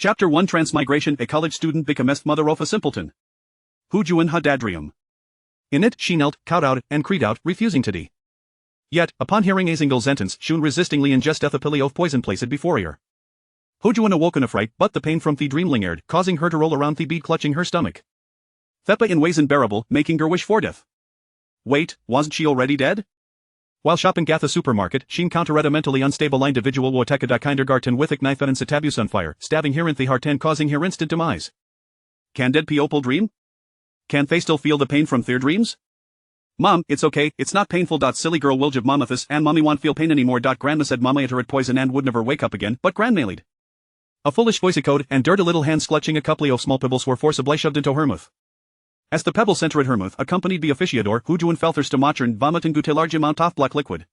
Chapter 1 Transmigration. A college student becometh mother of a simpleton. Hujuan Hadadrium. In it she knelt, cowed out, and cried out, refusing to die. Yet, upon hearing Azingel's sentence, Shun resistingly ingesteth a pilly of poison placed before her. Hujuan awoke in a fright, but the pain from the dream lingered, causing her to roll around the bead clutching her stomach. Thepa in ways unbearable, making her wish for death. Wait, wasn't she already dead? While shopping at the supermarket, she encountered a mentally unstable individual who attacked a kindergarten with a knife and set abuse on fire, stabbing her in the heart and causing her instant demise. Can dead people dream? Can they still feel the pain from their dreams? Mom, it's okay, it's not painful. Silly girl will give mama this and mommy won't feel pain anymore. Grandma said mama ate her at poison and would never wake up again, but grandma lied. A foolish voice echoed, and dirty little hands clutching a couple of small pebbles were forcibly shoved into her mouth. As the pebbles entered her mouth, accompanied by officiador, Hujuan felt her stomach vomiting a large amount of black liquid.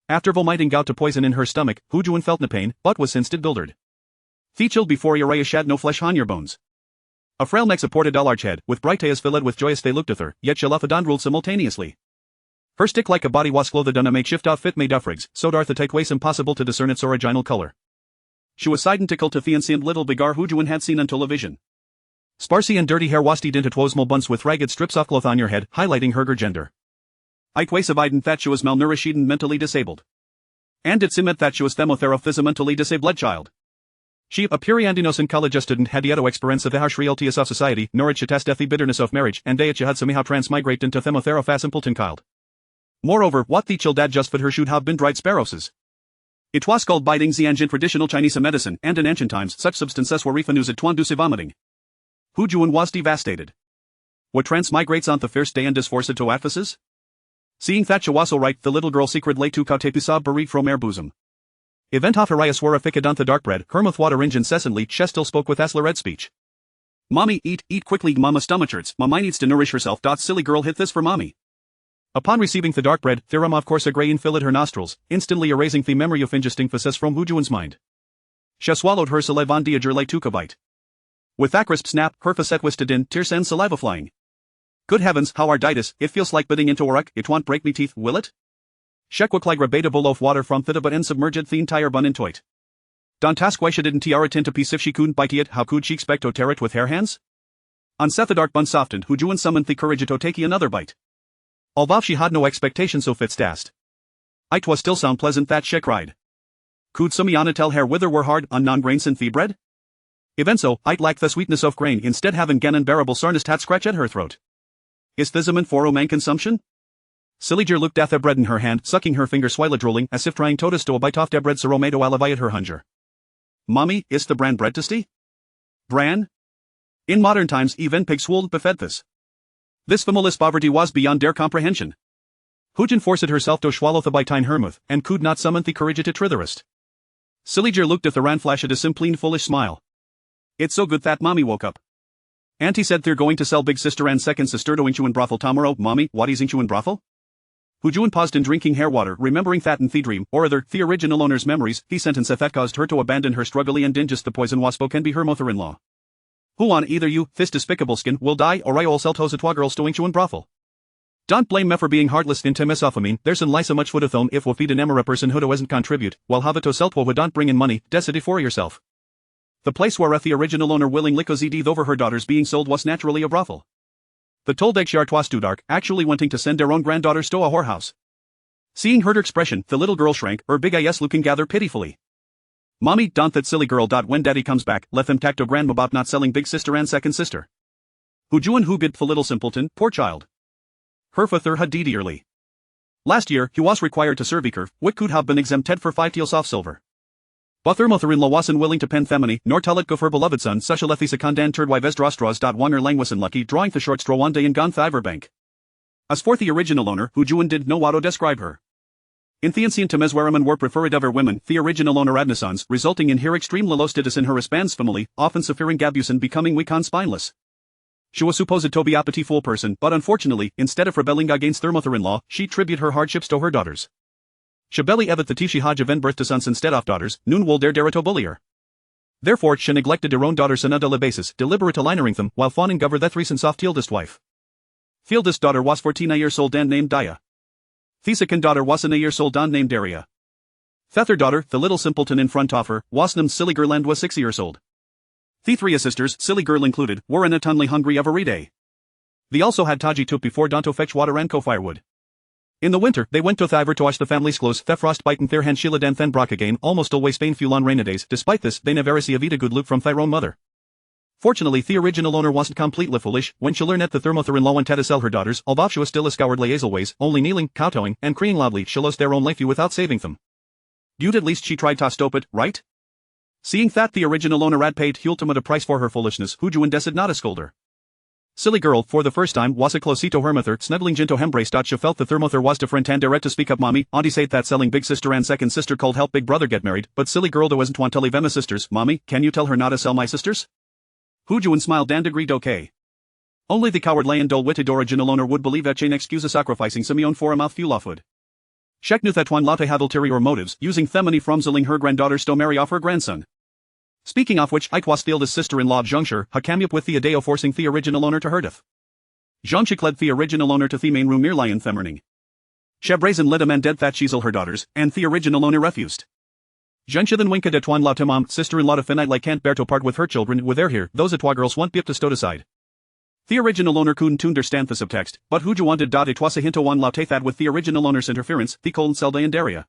After vomiting out to poison in her stomach, Hujuan felt no pain, but was instant bewildered. The chilled before your had no flesh on your bones. A frail neck supported a large head, with bright eyes filled with joyous they looked at her, yet she laughed and ruled simultaneously. Her stick like a body was clothed in a makeshift outfit made of rigs, so dark the tight waist impossible to discern its original color. She was identical to the ancient little bigar Hujuan had seen on television. Sparsy and dirty hair was tied into twosmal buns with ragged strips of cloth on your head, highlighting her gender. It was evident that she was malnourished and mentally disabled. And it seemed that she was themotheraph a mentally disabled child. She, a pure and innocent college student, had yet no experience of the harsh realities of society, nor had she tested the bitterness of marriage, and she had somehow transmigrate into themotheraph a simpleton child. Moreover, what the child had just fed her should have been dried sparrows. It was called biting in traditional Chinese medicine, and in ancient times such substances were referred to as vomiting. Hujuan was devastated. What transmigrates on the first day and is forced to Ephesus? Seeing that she was all right, the little girl secretly took out a piece of berry from her bosom. Event of Arias were a thicket on the dark bread, her mouth water incessantly, she still spoke with Aslered speech. Mommy, eat quickly, mama stomach hurts, mama needs to nourish herself. Silly girl hit this for mommy. Upon receiving the dark bread, Therum of course a grain filled her nostrils, instantly erasing the memory of ingesting physis from Hujuan's mind. She swallowed her saliva on Diager like took a bite. With that crisp snap, her facet twisted in, tears and saliva flying. Good heavens, how arditis, it feels like biting into a rock, it won't break me teeth, will it? Shekwook like rebate a bowl of water from thither but and submerged the entire bun into it. Don task why she didn't tear it into piece if she couldn't bite it, how could she expect to tear it with her hands? On Seth the dark bun softened, Hujuan summoned the courage to take another bite. Although she had no expectation so fitstast. It was still sound pleasant that she cried. Could Sumiana tell her whether were hard on non-grains in the bread? Even so, it lacked the sweetness of grain, instead having gan unbearable soreness had scratch at her throat. Is this a man for human consumption? Silliger looked at the bread in her hand, sucking her finger swile drooling, as if trying to stow a bite off the bread so to alleviate her hunger. Mommy, is the bran bread tasty? Bran? In modern times even pigs would befed this. This famous poverty was beyond their comprehension. Hujuan forced herself to swallow the bite in her mouth, and could not summon the courage to try the rest. Silliger looked at the ran flash at a simply foolish smile. It's so good that mommy woke up. Auntie said they're going to sell big sister and second sister to Inchuan brothel tomorrow. Mommy, what is Inchuan brothel? Hujuan paused in drinking hair water, remembering that in the dream, or other, the original owner's memories, the sentence that caused her to abandon her struggly and ingest the poison was spoken be her mother-in-law. Who on either you, this despicable skin, will die or I will sell toes to girls to Inchuan brothel. Don't blame me for being heartless into Miss Famine, there's an lie so much foodathon if we feed an emera person who doesn't contribute, while have it to sell who don't bring in money, decide for yourself. The place where the original owner willingly cozzied over her daughters being sold was naturally a brothel. The told Egshart was too dark, actually wanting to send their own granddaughters to a whorehouse. Seeing her expression, the little girl shrank, her big eyes looking gather pitifully. Mommy, don't that silly girl. When daddy comes back, let them talk to grandma about not selling big sister and second sister. Hujuan who bid the little simpleton, poor child. Her father had died early. Last year, he was required to serve her, which could have been exempted for 5 deals of silver. But her mother-in-law wasn't willing to pen Famine, nor tell it go for beloved son, such a lethisa condan turd wives draw straws. One her lang was unlucky, drawing the short straw one day and gone the bank. As for the original owner, Hujuan did no auto describe her. In the ancient Temeswaraman were preferred over women, the original owner adnesons, resulting in her extreme lilostidis in her response family, often suffering gabusin becoming weak and spineless. She was supposed to be a pitiful person, but unfortunately, instead of rebelling against their mother-in-law, she tribute her hardships to her daughters. Shabeli evet the tishi haj event birth to sons instead of daughters, noon will dare to bully her. Therefore she neglected her own daughters on a daily basis, deliberate alignering them, while fawning gover that recent soft eldest wife. The eldest daughter was 14 years old and named Daya. The second daughter was an 8 years old and named Daria. The third daughter, the little simpleton in front of her, was named Silly Girl and was 6 years old. The three sisters, silly girl included, were in a tunly hungry every day. They also had Taji took before Danto fetch water and co firewood. In the winter, they went to Thiver to wash the family's clothes, the frostbite and their hand Sheila dan then brock again, almost always Spain fuel on rainy days. Despite this, they never see a vida good look from their own mother. Fortunately, the original owner wasn't completely foolish when she learned that the thermother-in-law wanted to sell her daughters, although she was still a scoured ways, only kneeling, kowtowing, and crying loudly she lost their own life without saving them. You'd at least she tried to stop it, right? Seeing that the original owner had paid ultimate a price for her foolishness, Hujuan decided not to scold her. Silly girl, for the first time, was a closito her mother, snuggling into embrace. She felt the thermother was different and direct to speak up. Mommy, auntie said that selling big sister and second sister called help big brother get married, but silly girl wasn't want to leave Emma sisters. Mommy, can you tell her not to sell my sisters? Hujuan smiled and agreed okay. Only the cowardly and dull-witted original owner would believe that chain excuse of sacrificing Simeon for a mouthful of food. Shek knew that one latte had ulterior motives, using Themony from selling her granddaughters to marry off her grandson. Speaking of which, it was the eldest sister-in-law of Zhengshi, who came up with the idea of forcing the original owner to herdeth. Zhengshi led the original owner to the main room near in Themmerning. She brazen lit a man dead that she's all her daughters, and the original owner refused. Zhengshi then winked at Tuan Lao to mom, sister-in-law to finite like can't bear to part with her children with their hair, those atwa girls want bip to stowed aside. The original owner couldn't understand the subtext, but Huju wanted it was a hint to Wan Lao that with the original owner's interference, the cold Selda and Daria.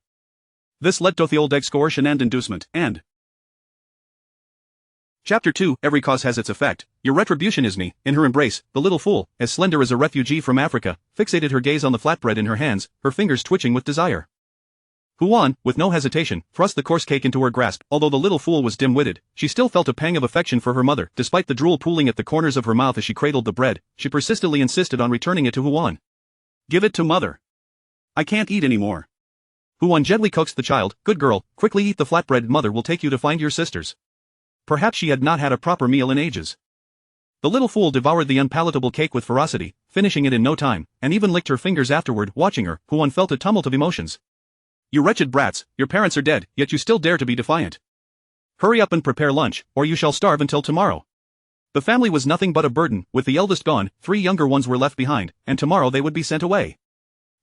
This led to the old excoercion and inducement, and Chapter 2, Every cause has its effect. Your retribution is me. In her embrace, the little fool, as slender as a refugee from Africa, fixated her gaze on the flatbread in her hands, her fingers twitching with desire. Huan, with no hesitation, thrust the coarse cake into her grasp. Although the little fool was dim-witted, she still felt a pang of affection for her mother. Despite the drool pooling at the corners of her mouth as she cradled the bread, she persistently insisted on returning it to Huan. Give it to mother. I can't eat anymore. Huan gently coaxed the child. Good girl, quickly eat the flatbread. Mother will take you to find your sisters. Perhaps she had not had a proper meal in ages. The little fool devoured the unpalatable cake with ferocity, finishing it in no time, and even licked her fingers afterward. Watching her, Huan felt a tumult of emotions. You wretched brats, your parents are dead, yet you still dare to be defiant. Hurry up and prepare lunch, or you shall starve until tomorrow. The family was nothing but a burden. With the eldest gone, 3 younger ones were left behind, and tomorrow they would be sent away.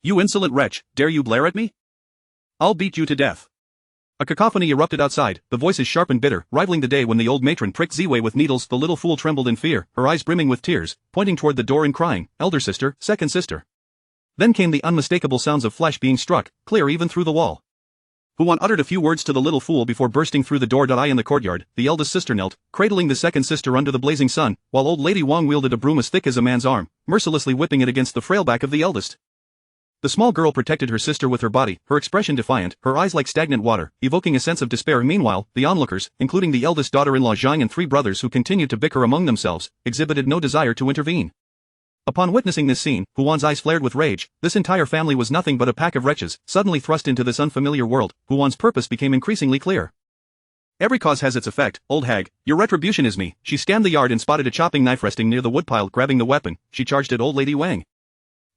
You insolent wretch, dare you glare at me? I'll beat you to death. A cacophony erupted outside, the voices sharp and bitter, rivaling the day when the old matron pricked Ziwei with needles. The little fool trembled in fear, her eyes brimming with tears, pointing toward the door and crying, elder sister, second sister. Then came the unmistakable sounds of flesh being struck, clear even through the wall. Huan uttered a few words to the little fool before bursting through the door. In the courtyard, the eldest sister knelt, cradling the second sister under the blazing sun, while old lady Wang wielded a broom as thick as a man's arm, mercilessly whipping it against the frail back of the eldest. The small girl protected her sister with her body, her expression defiant, her eyes like stagnant water, evoking a sense of despair. Meanwhile, the onlookers, including the eldest daughter-in-law Zhang and 3 brothers who continued to bicker among themselves, exhibited no desire to intervene. Upon witnessing this scene, Huan's eyes flared with rage. This entire family was nothing but a pack of wretches, suddenly thrust into this unfamiliar world. Huan's purpose became increasingly clear. Every cause has its effect, old hag, your retribution is me. She scanned the yard and spotted a chopping knife resting near the woodpile. Grabbing the weapon, she charged at old lady Wang.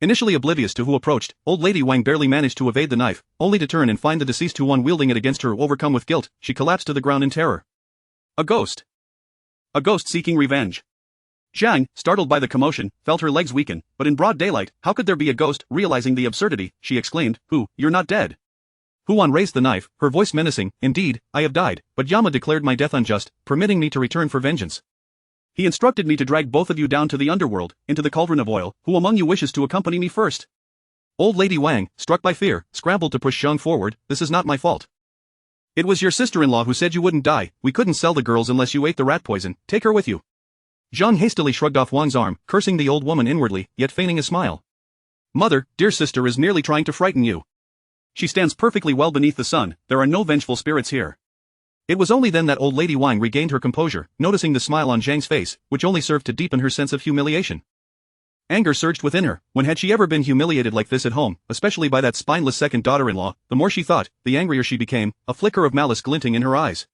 Initially oblivious to who approached, old lady Wang barely managed to evade the knife, only to turn and find the deceased Huan wielding it against her. Overcome with guilt, she collapsed to the ground in terror. A ghost. A ghost seeking revenge. Zhang, startled by the commotion, felt her legs weaken, but in broad daylight, how could there be a ghost? Realizing the absurdity, she exclaimed, You're not dead. Huan raised the knife, her voice menacing. Indeed, I have died, but Yama declared my death unjust, permitting me to return for vengeance. He instructed me to drag both of you down to the underworld, into the cauldron of oil. Who among you wishes to accompany me first? Old lady Wang, struck by fear, scrambled to push Zhang forward. This is not my fault. It was your sister-in-law who said you wouldn't die. We couldn't sell the girls unless you ate the rat poison. Take her with you. Zhang hastily shrugged off Wang's arm, cursing the old woman inwardly, yet feigning a smile. Mother, dear sister is merely trying to frighten you. She stands perfectly well beneath the sun. There are no vengeful spirits here. It was only then that old lady Wang regained her composure, noticing the smile on Zhang's face, which only served to deepen her sense of humiliation. Anger surged within her. When had she ever been humiliated like this at home, especially by that spineless second daughter-in-law? The more she thought, the angrier she became, a flicker of malice glinting in her eyes.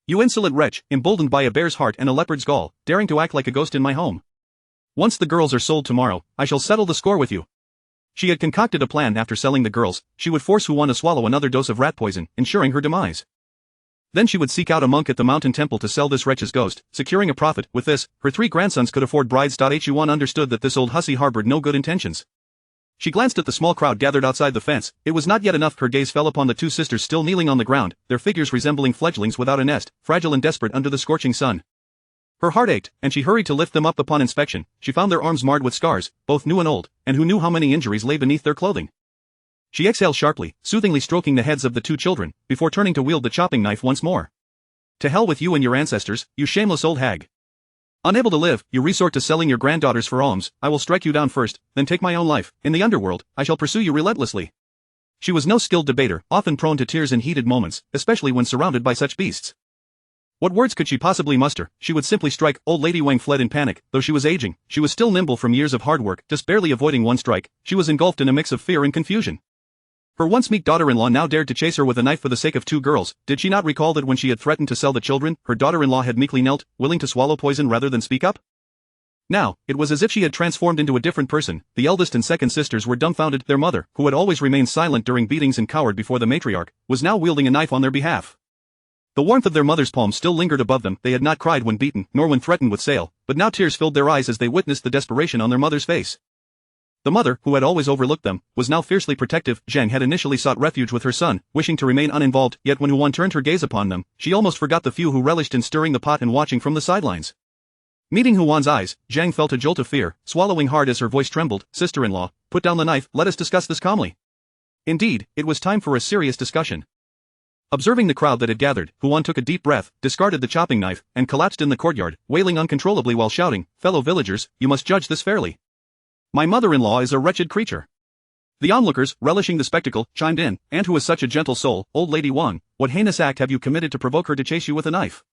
You insolent wretch, emboldened by a bear's heart and a leopard's gall, daring to act like a ghost in my home. Once the girls are sold tomorrow, I shall settle the score with you. She had concocted a plan. After selling the girls, she would force Huan to swallow another dose of rat poison, ensuring her demise. Then she would seek out a monk at the mountain temple to sell this wretch's ghost, securing a profit. With this, her 3 grandsons could afford brides. Huan understood that this old hussy harbored no good intentions. She glanced at the small crowd gathered outside the fence. It was not yet enough. Her gaze fell upon the 2 sisters still kneeling on the ground, their figures resembling fledglings without a nest, fragile and desperate under the scorching sun. Her heart ached, and she hurried to lift them up. Upon inspection, she found their arms marred with scars, both new and old, and who knew how many injuries lay beneath their clothing. She exhaled sharply, soothingly stroking the heads of the two children, before turning to wield the chopping knife once more. To hell with you and your ancestors, you shameless old hag. Unable to live, you resort to selling your granddaughters for alms. I will strike you down first, then take my own life. In the underworld, I shall pursue you relentlessly. She was no skilled debater, often prone to tears in heated moments, especially when surrounded by such beasts. What words could she possibly muster? She would simply strike. Old Lady Wang fled in panic. Though she was aging, she was still nimble from years of hard work, just barely avoiding one strike. She was engulfed in a mix of fear and confusion. Her once meek daughter-in-law now dared to chase her with a knife for the sake of two girls. Did she not recall that when she had threatened to sell the children, her daughter-in-law had meekly knelt, willing to swallow poison rather than speak up? Now, it was as if she had transformed into a different person. The eldest and second sisters were dumbfounded. Their mother, who had always remained silent during beatings and cowered before the matriarch, was now wielding a knife on their behalf. The warmth of their mother's palm still lingered above them. They had not cried when beaten, nor when threatened with sale, but now tears filled their eyes as they witnessed the desperation on their mother's face. The mother, who had always overlooked them, was now fiercely protective. Zhang had initially sought refuge with her son, wishing to remain uninvolved, yet when Huan turned her gaze upon them, she almost forgot the few who relished in stirring the pot and watching from the sidelines. Meeting Huan's eyes, Zhang felt a jolt of fear, swallowing hard as her voice trembled. Sister-in-law, put down the knife, let us discuss this calmly. Indeed, it was time for a serious discussion. Observing the crowd that had gathered, Huan took a deep breath, discarded the chopping knife, and collapsed in the courtyard, wailing uncontrollably while shouting, "Fellow villagers, you must judge this fairly. My mother-in-law is a wretched creature." The onlookers, relishing the spectacle, chimed in, "And who is such a gentle soul, old Lady Wang? What heinous act have you committed to provoke her to chase you with a knife?"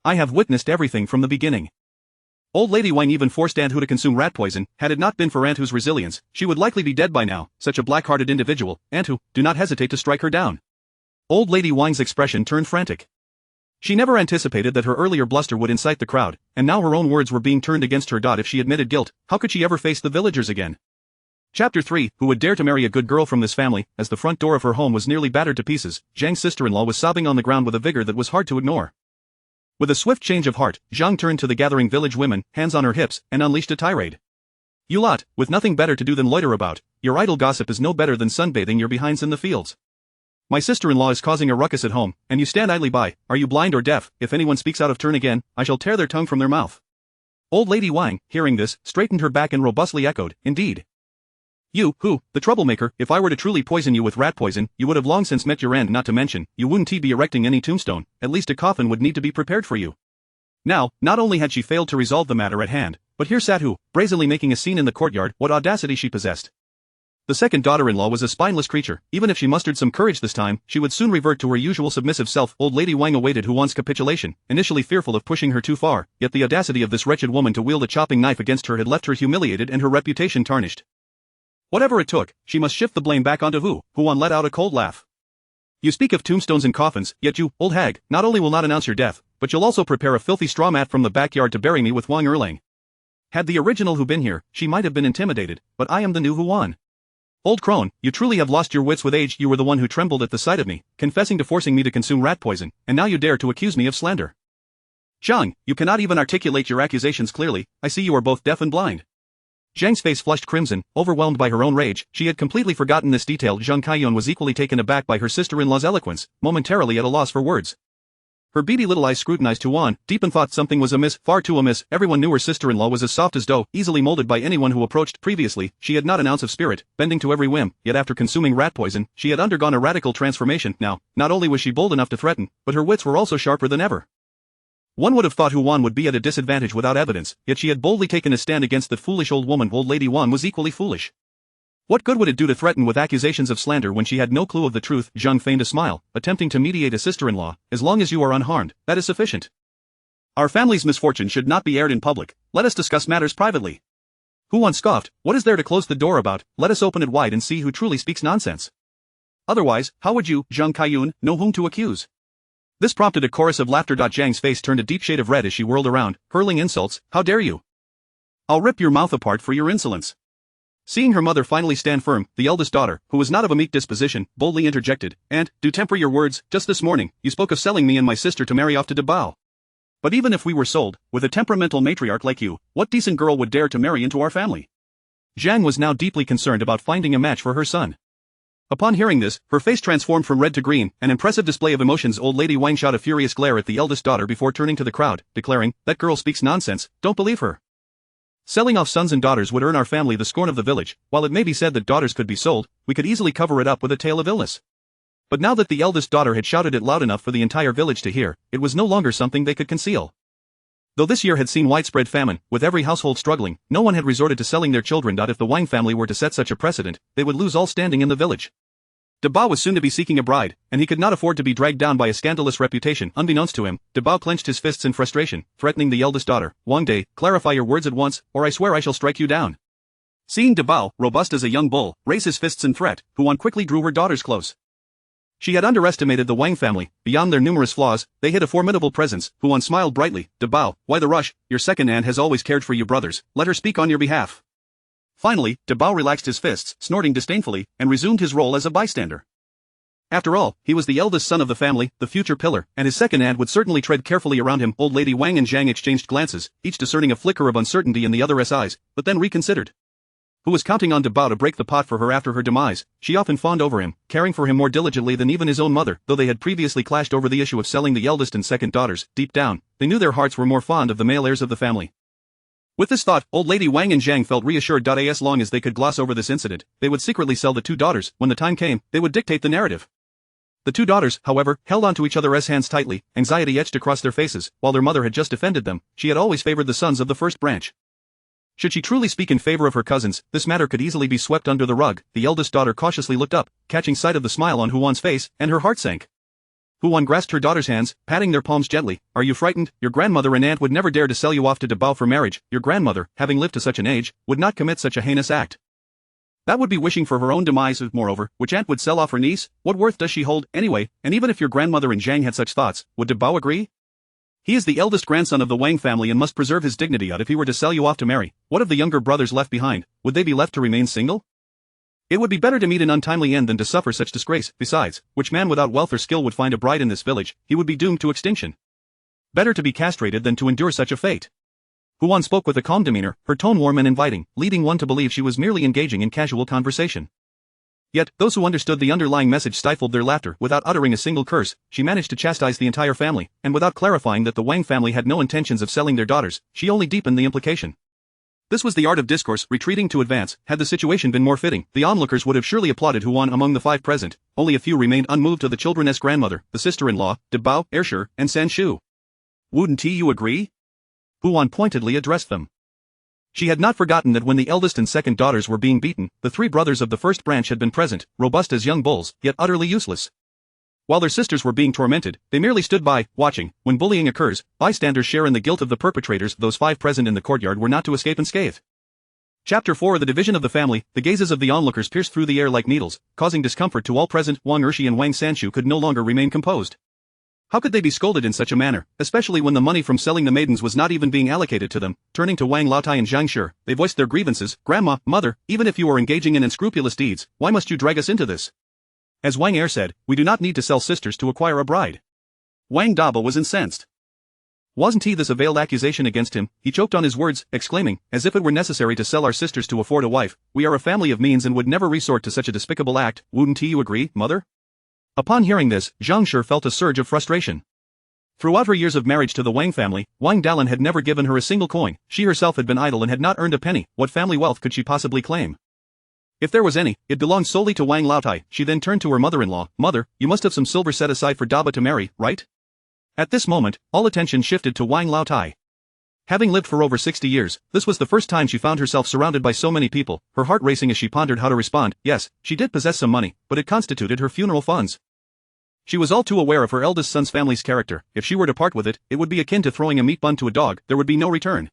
"I have witnessed everything from the beginning. Old Lady Wang even forced Aunt Hu to consume rat poison. Had it not been for Aunt Hu's resilience, she would likely be dead by now. Such a black-hearted individual. Aunt Hu, do not hesitate to strike her down." Old Lady Wang's expression turned frantic. She never anticipated that her earlier bluster would incite the crowd, and now her own words were being turned against her. If she admitted guilt, how could she ever face the villagers again? Chapter 3. Who would dare to marry a good girl from this family? As the front door of her home was nearly battered to pieces, Zhang's sister-in-law was sobbing on the ground with a vigor that was hard to ignore. With a swift change of heart, Zhang turned to the gathering village women, hands on her hips, and unleashed a tirade. "You lot, with nothing better to do than loiter about, your idle gossip is no better than sunbathing your behinds in the fields. My sister-in-law is causing a ruckus at home, and you stand idly by. Are you blind or deaf? If anyone speaks out of turn again, I shall tear their tongue from their mouth." Old Lady Wang, hearing this, straightened her back and robustly echoed, "Indeed. You, who, the troublemaker, if I were to truly poison you with rat poison, you would have long since met your end. Not to mention, you wouldn't be erecting any tombstone, at least a coffin would need to be prepared for you." Now, not only had she failed to resolve the matter at hand, but here sat Hu, brazenly making a scene in the courtyard. What audacity she possessed. The second daughter-in-law was a spineless creature. Even if she mustered some courage this time, she would soon revert to her usual submissive self. Old Lady Wang awaited Huan's capitulation, initially fearful of pushing her too far, yet the audacity of this wretched woman to wield a chopping knife against her had left her humiliated and her reputation tarnished. Whatever it took, she must shift the blame back onto Hu. Huan let out a cold laugh. "You speak of tombstones and coffins, yet you, old hag, not only will not announce your death, but you'll also prepare a filthy straw mat from the backyard to bury me with Wang Erlang. Had the original Hu been here, she might have been intimidated, but I am the new Huan. Old crone, you truly have lost your wits with age. You were the one who trembled at the sight of me, confessing to forcing me to consume rat poison, and now you dare to accuse me of slander. Zhang, you cannot even articulate your accusations clearly. I see you are both deaf and blind." Zhang's face flushed crimson, overwhelmed by her own rage. She had completely forgotten this detail. Zhang Kaiyun was equally taken aback by her sister-in-law's eloquence, momentarily at a loss for words. Her beady little eyes scrutinized Huan, deep in thought. Something was amiss, far too amiss. Everyone knew her sister-in-law was as soft as dough, easily molded by anyone who approached. Previously, she had not an ounce of spirit, bending to every whim, yet after consuming rat poison, she had undergone a radical transformation. Now, not only was she bold enough to threaten, but her wits were also sharper than ever. One would have thought Huan would be at a disadvantage without evidence, yet she had boldly taken a stand against the foolish old woman. Old Lady Wang was equally foolish. What good would it do to threaten with accusations of slander when she had no clue of the truth? Zhang feigned a smile, attempting to mediate a sister-in-law. "As long as you are unharmed, that is sufficient. Our family's misfortune should not be aired in public. Let us discuss matters privately." Huan scoffed. "What is there to close the door about? Let us open it wide and see who truly speaks nonsense. Otherwise, how would you, Zhang Kaiyun, know whom to accuse?" This prompted a chorus of laughter. Zhang's face turned a deep shade of red as she whirled around, hurling insults. "How dare you? I'll rip your mouth apart for your insolence." Seeing her mother finally stand firm, the eldest daughter, who was not of a meek disposition, boldly interjected, "And, do temper your words. Just this morning, you spoke of selling me and my sister to marry off to Dabao. But even if we were sold, with a temperamental matriarch like you, what decent girl would dare to marry into our family?" Zhang was now deeply concerned about finding a match for her son. Upon hearing this, her face transformed from red to green, an impressive display of emotions. Old Lady Wang shot a furious glare at the eldest daughter before turning to the crowd, declaring, "That girl speaks nonsense, don't believe her. Selling off sons and daughters would earn our family the scorn of the village. While it may be said that daughters could be sold, we could easily cover it up with a tale of illness." But now that the eldest daughter had shouted it loud enough for the entire village to hear, it was no longer something they could conceal. Though this year had seen widespread famine, with every household struggling, no one had resorted to selling their children. If the Wang family were to set such a precedent, they would lose all standing in the village. De Bao was soon to be seeking a bride, and he could not afford to be dragged down by a scandalous reputation. Unbeknownst to him, De Bao clenched his fists in frustration, threatening the eldest daughter, "Wang Day, clarify your words at once, or I swear I shall strike you down." Seeing De Bao, robust as a young bull, raise his fists in threat, Huan quickly drew her daughters close. She had underestimated the Wang family. Beyond their numerous flaws, they hid a formidable presence. Huan smiled brightly. "De Bao, why the rush? Your second aunt has always cared for you brothers, let her speak on your behalf." Finally, De Bao relaxed his fists, snorting disdainfully, and resumed his role as a bystander. After all, he was the eldest son of the family, the future pillar, and his second aunt would certainly tread carefully around him. Old Lady Wang and Zhang exchanged glances, each discerning a flicker of uncertainty in the other's eyes, but then reconsidered. Who was counting on De Bao to break the pot for her after her demise? She often fawned over him, caring for him more diligently than even his own mother. Though they had previously clashed over the issue of selling the eldest and second daughters, deep down, they knew their hearts were more fond of the male heirs of the family. With this thought, Old Lady Wang and Zhang felt reassured. As long as they could gloss over this incident, they would secretly sell the two daughters. When the time came, they would dictate the narrative. The two daughters, however, held onto each other's hands tightly, anxiety etched across their faces. While their mother had just defended them, she had always favored the sons of the first branch. Should she truly speak in favor of her cousins, this matter could easily be swept under the rug. The eldest daughter cautiously looked up, catching sight of the smile on Huan's face, and her heart sank. Huan grasped her daughter's hands, patting their palms gently. "Are you frightened? Your grandmother and aunt would never dare to sell you off to De Bao for marriage. Your grandmother, having lived to such an age, would not commit such a heinous act. That would be wishing for her own demise. Moreover, which aunt would sell off her niece? What worth does she hold, anyway? And even if your grandmother and Zhang had such thoughts, would De Bao agree? He is the eldest grandson of the Wang family and must preserve his dignity. If he were to sell you off to marry, what of the younger brothers left behind? Would they be left to remain single? It would be better to meet an untimely end than to suffer such disgrace. Besides, which man without wealth or skill would find a bride in this village? He would be doomed to extinction. Better to be castrated than to endure such a fate." Huan spoke with a calm demeanor, her tone warm and inviting, leading one to believe she was merely engaging in casual conversation. Yet, those who understood the underlying message stifled their laughter. Without uttering a single curse, she managed to chastise the entire family, and without clarifying that the Wang family had no intentions of selling their daughters, she only deepened the implication. This was the art of discourse, retreating to advance. Had the situation been more fitting, the onlookers would have surely applauded Huan. Among the five present, only a few remained unmoved. To the children's grandmother, the sister-in-law, De Bao, Ershi, and San Shu. "Wouldn't you agree?" Huan pointedly addressed them. She had not forgotten that when the eldest and second daughters were being beaten, the three brothers of the first branch had been present, robust as young bulls, yet utterly useless. While their sisters were being tormented, they merely stood by, watching. When bullying occurs, bystanders share in the guilt of the perpetrators. Those five present in the courtyard were not to escape unscathed. Chapter 4: The division of the family. The gazes of the onlookers pierced through the air like needles, causing discomfort to all present. Wang Ershi and Wang Sanshu could no longer remain composed. How could they be scolded in such a manner, especially when the money from selling the maidens was not even being allocated to them? Turning to Wang Laotai and Zhang Shi, they voiced their grievances. "Grandma, mother, even if you are engaging in unscrupulous deeds, why must you drag us into this?" As Wang Er said, "We do not need to sell sisters to acquire a bride." Wang Daba was incensed. Wasn't he this a veiled accusation against him? He choked on his words, exclaiming, "As if it were necessary to sell our sisters to afford a wife. We are a family of means and would never resort to such a despicable act. Wouldn't you agree, mother?" Upon hearing this, Zhang Shi felt a surge of frustration. Throughout her years of marriage to the Wang family, Wang Dalan had never given her a single coin. She herself had been idle and had not earned a penny. What family wealth could she possibly claim? If there was any, it belonged solely to Wang Laotai. She then turned to her mother-in-law. "Mother, you must have some silver set aside for Daba to marry, right?" At this moment, all attention shifted to Wang Laotai. Having lived for over 60 years, this was the first time she found herself surrounded by so many people, her heart racing as she pondered how to respond. Yes, she did possess some money, but it constituted her funeral funds. She was all too aware of her eldest son's family's character. If she were to part with it, it would be akin to throwing a meat bun to a dog. There would be no return.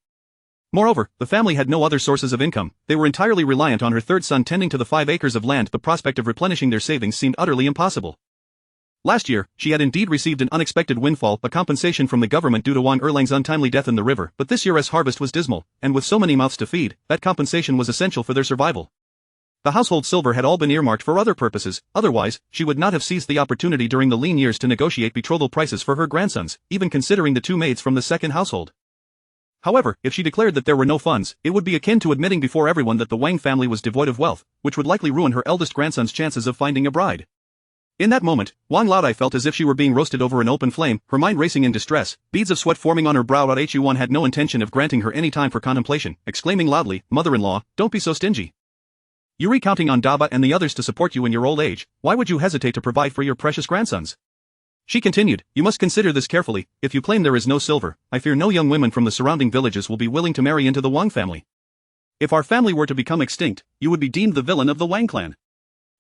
Moreover, the family had no other sources of income. They were entirely reliant on her third son tending to the 5 acres of land. The prospect of replenishing their savings seemed utterly impossible. Last year, she had indeed received an unexpected windfall, a compensation from the government due to Wang Erlang's untimely death in the river. But this year's harvest was dismal, and with so many mouths to feed, that compensation was essential for their survival. The household silver had all been earmarked for other purposes. Otherwise, she would not have seized the opportunity during the lean years to negotiate betrothal prices for her grandsons, even considering the two maids from the second household. However, if she declared that there were no funds, it would be akin to admitting before everyone that the Wang family was devoid of wealth, which would likely ruin her eldest grandson's chances of finding a bride. In that moment, Wang Laodai felt as if she were being roasted over an open flame, her mind racing in distress, beads of sweat forming on her brow. Yuan had no intention of granting her any time for contemplation, exclaiming loudly, "Mother-in-law, don't be so stingy. You're counting on Daba and the others to support you in your old age, why would you hesitate to provide for your precious grandsons?" She continued, "You must consider this carefully. If you claim there is no silver, I fear no young women from the surrounding villages will be willing to marry into the Wang family. If our family were to become extinct, you would be deemed the villain of the Wang clan."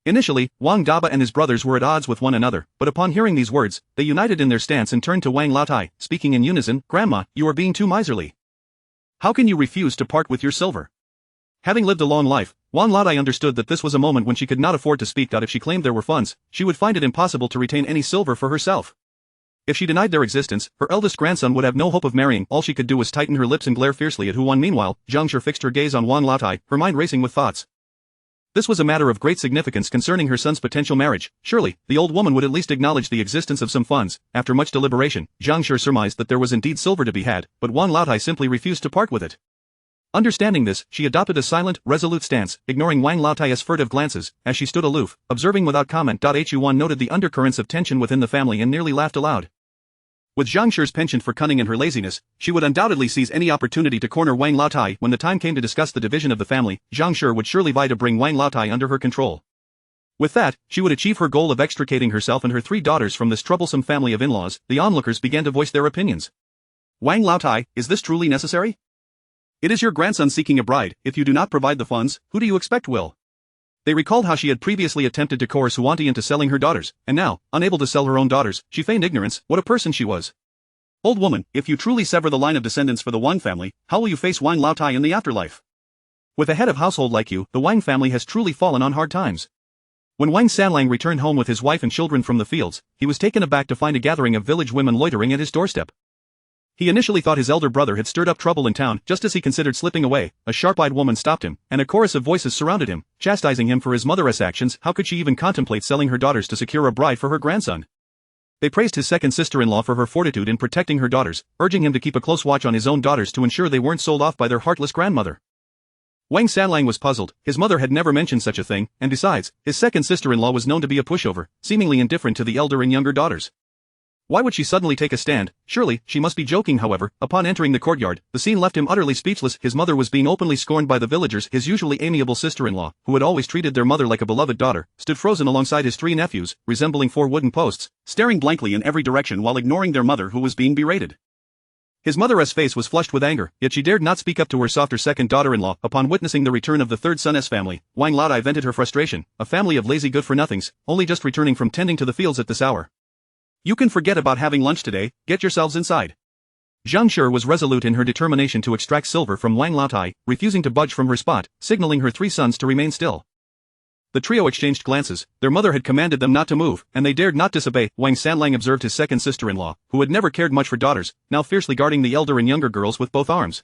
Initially, Wang Daba and his brothers were at odds with one another, but upon hearing these words, they united in their stance and turned to Wang Laotai, speaking in unison, "Grandma, you are being too miserly. How can you refuse to part with your silver?" Having lived a long life, Wang Laodai understood that this was a moment when she could not afford to speak. If she claimed there were funds, she would find it impossible to retain any silver for herself. If she denied their existence, her eldest grandson would have no hope of marrying. All she could do was tighten her lips and glare fiercely at Huan. Meanwhile, Zhang Shi fixed her gaze on Wang Laotai, her mind racing with thoughts. This was a matter of great significance concerning her son's potential marriage. Surely, the old woman would at least acknowledge the existence of some funds. After much deliberation, Zhang Shi surmised that there was indeed silver to be had, but Wang Laotai simply refused to part with it. Understanding this, she adopted a silent, resolute stance, ignoring Wang Laotai's furtive glances, as she stood aloof, observing without comment. Yuan noted the undercurrents of tension within the family and nearly laughed aloud. With Zhang Shi's penchant for cunning and her laziness, she would undoubtedly seize any opportunity to corner Wang Laotai. When the time came to discuss the division of the family, Zhang Shi would surely vie to bring Wang Laotai under her control. With that, she would achieve her goal of extricating herself and her 3 daughters from this troublesome family of in-laws. The onlookers began to voice their opinions. "Wang Laotai, is this truly necessary? It is your grandson seeking a bride. If you do not provide the funds, who do you expect will?" They recalled how she had previously attempted to coerce Huanti into selling her daughters, and now, unable to sell her own daughters, she feigned ignorance. What a person she was. "Old woman, if you truly sever the line of descendants for the Wang family, how will you face Wang Laotai in the afterlife? With a head of household like you, the Wang family has truly fallen on hard times." When Wang Sanlang returned home with his wife and children from the fields, he was taken aback to find a gathering of village women loitering at his doorstep. He initially thought his elder brother had stirred up trouble in town. Just as he considered slipping away, a sharp-eyed woman stopped him, and a chorus of voices surrounded him, chastising him for his mother's actions. How could she even contemplate selling her daughters to secure a bride for her grandson? They praised his second sister-in-law for her fortitude in protecting her daughters, urging him to keep a close watch on his own daughters to ensure they weren't sold off by their heartless grandmother. Wang Sanlang was puzzled. His mother had never mentioned such a thing, and besides, his second sister-in-law was known to be a pushover, seemingly indifferent to the elder and younger daughters. Why would she suddenly take a stand? Surely, she must be joking. However, upon entering the courtyard, the scene left him utterly speechless. His mother was being openly scorned by the villagers. His usually amiable sister-in-law, who had always treated their mother like a beloved daughter, stood frozen alongside his 3 nephews, resembling 4 wooden posts, staring blankly in every direction while ignoring their mother who was being berated. His mother's face was flushed with anger, yet she dared not speak up to her softer second daughter-in-law. Upon witnessing the return of the third son's family, Wang Laodai vented her frustration. A family of lazy good-for-nothings, only just returning from tending to the fields at this hour. "You can forget about having lunch today, get yourselves inside." Zhang Shi was resolute in her determination to extract silver from Wang Laotai, refusing to budge from her spot, signaling her 3 sons to remain still. The trio exchanged glances. Their mother had commanded them not to move, and they dared not disobey. Wang Sanlang observed his second sister-in-law, who had never cared much for daughters, now fiercely guarding the elder and younger girls with both arms.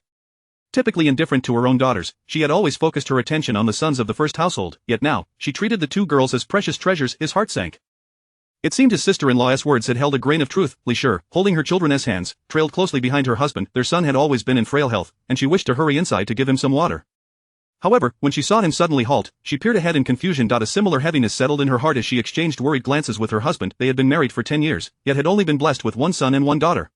Typically indifferent to her own daughters, she had always focused her attention on the sons of the first household, yet now, she treated the 2 girls as precious treasures. His heart sank. It seemed his sister-in-law's words had held a grain of truth. Li Shi, holding her children's hands, trailed closely behind her husband. Their son had always been in frail health, and she wished to hurry inside to give him some water. However, when she saw him suddenly halt, she peered ahead in confusion. A similar heaviness settled in her heart as she exchanged worried glances with her husband. They had been married for 10 years, yet had only been blessed with 1 son and 1 daughter.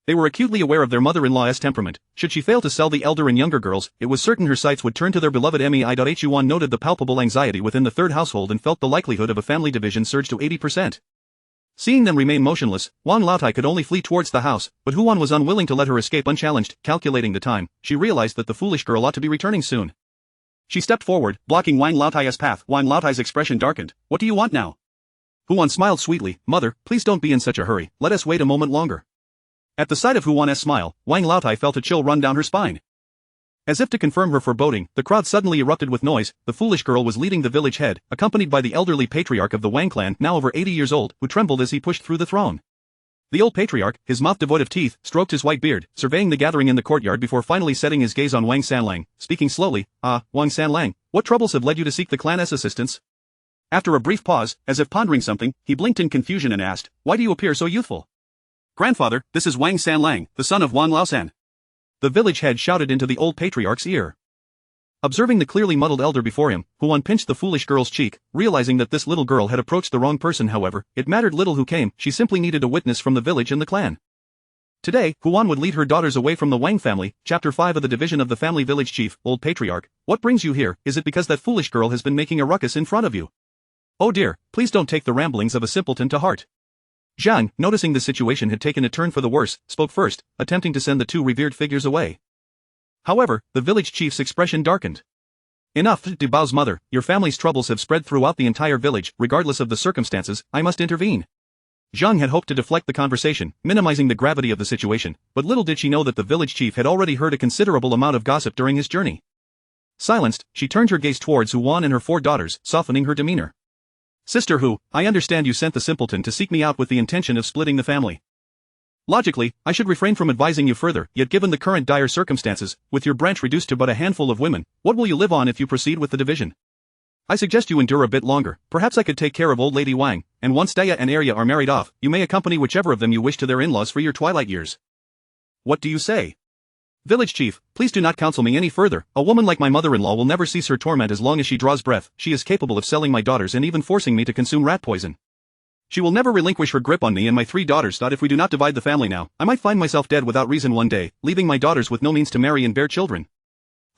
They were acutely aware of their mother-in-law's temperament. Should she fail to sell the elder and younger girls, it was certain her sights would turn to their beloved Mei. Yuan noted the palpable anxiety within the third household and felt the likelihood of a family division surge to 80%. Seeing them remain motionless, Wang Laotai could only flee towards the house, but Huan was unwilling to let her escape unchallenged. Calculating the time, she realized that the foolish girl ought to be returning soon. She stepped forward, blocking Wang Laotai's path. Wang Laotai's expression darkened. "What do you want now?" Huan smiled sweetly. "Mother, please don't be in such a hurry, let us wait a moment longer." At the sight of Huan's smile, Wang Laotai felt a chill run down her spine. As if to confirm her foreboding, the crowd suddenly erupted with noise. The foolish girl was leading the village head, accompanied by the elderly patriarch of the Wang clan, now over 80 years old, who trembled as he pushed through the throng. The old patriarch, his mouth devoid of teeth, stroked his white beard, surveying the gathering in the courtyard before finally setting his gaze on Wang Sanlang, speaking slowly. Wang Sanlang, what troubles have led you to seek the clan's assistance?" After a brief pause, as if pondering something, he blinked in confusion and asked, "Why do you appear so youthful?" "Grandfather, this is Wang Sanlang, the son of Wang Laosan." The village head shouted into the old patriarch's ear. Observing the clearly muddled elder before him, Huan pinched the foolish girl's cheek, realizing that this little girl had approached the wrong person. However, it mattered little who came, she simply needed a witness from the village and the clan. Today, Huan would lead her daughters away from the Wang family. Chapter 5 of the Division of the Family. Village Chief, Old Patriarch, what brings you here? Is it because that foolish girl has been making a ruckus in front of you? Oh dear, please don't take the ramblings of a simpleton to heart. Zhang, noticing the situation had taken a turn for the worse, spoke first, attempting to send the two revered figures away. However, the village chief's expression darkened. Enough, Dubao's mother, your family's troubles have spread throughout the entire village. Regardless of the circumstances, I must intervene. Zhang had hoped to deflect the conversation, minimizing the gravity of the situation, but little did she know that the village chief had already heard a considerable amount of gossip during his journey. Silenced, she turned her gaze towards Huan and her 4 daughters, softening her demeanor. Sister Hu, I understand you sent the simpleton to seek me out with the intention of splitting the family. Logically, I should refrain from advising you further, yet given the current dire circumstances, with your branch reduced to but a handful of women, what will you live on if you proceed with the division? I suggest you endure a bit longer. Perhaps I could take care of old lady Wang, and once Daya and Arya are married off, you may accompany whichever of them you wish to their in-laws for your twilight years. What do you say? Village chief, please do not counsel me any further. A woman like my mother-in-law will never cease her torment as long as she draws breath. She is capable of selling my daughters and even forcing me to consume rat poison. She will never relinquish her grip on me and my 3 daughters. If we do not divide the family now, I might find myself dead without reason one day, leaving my daughters with no means to marry and bear children.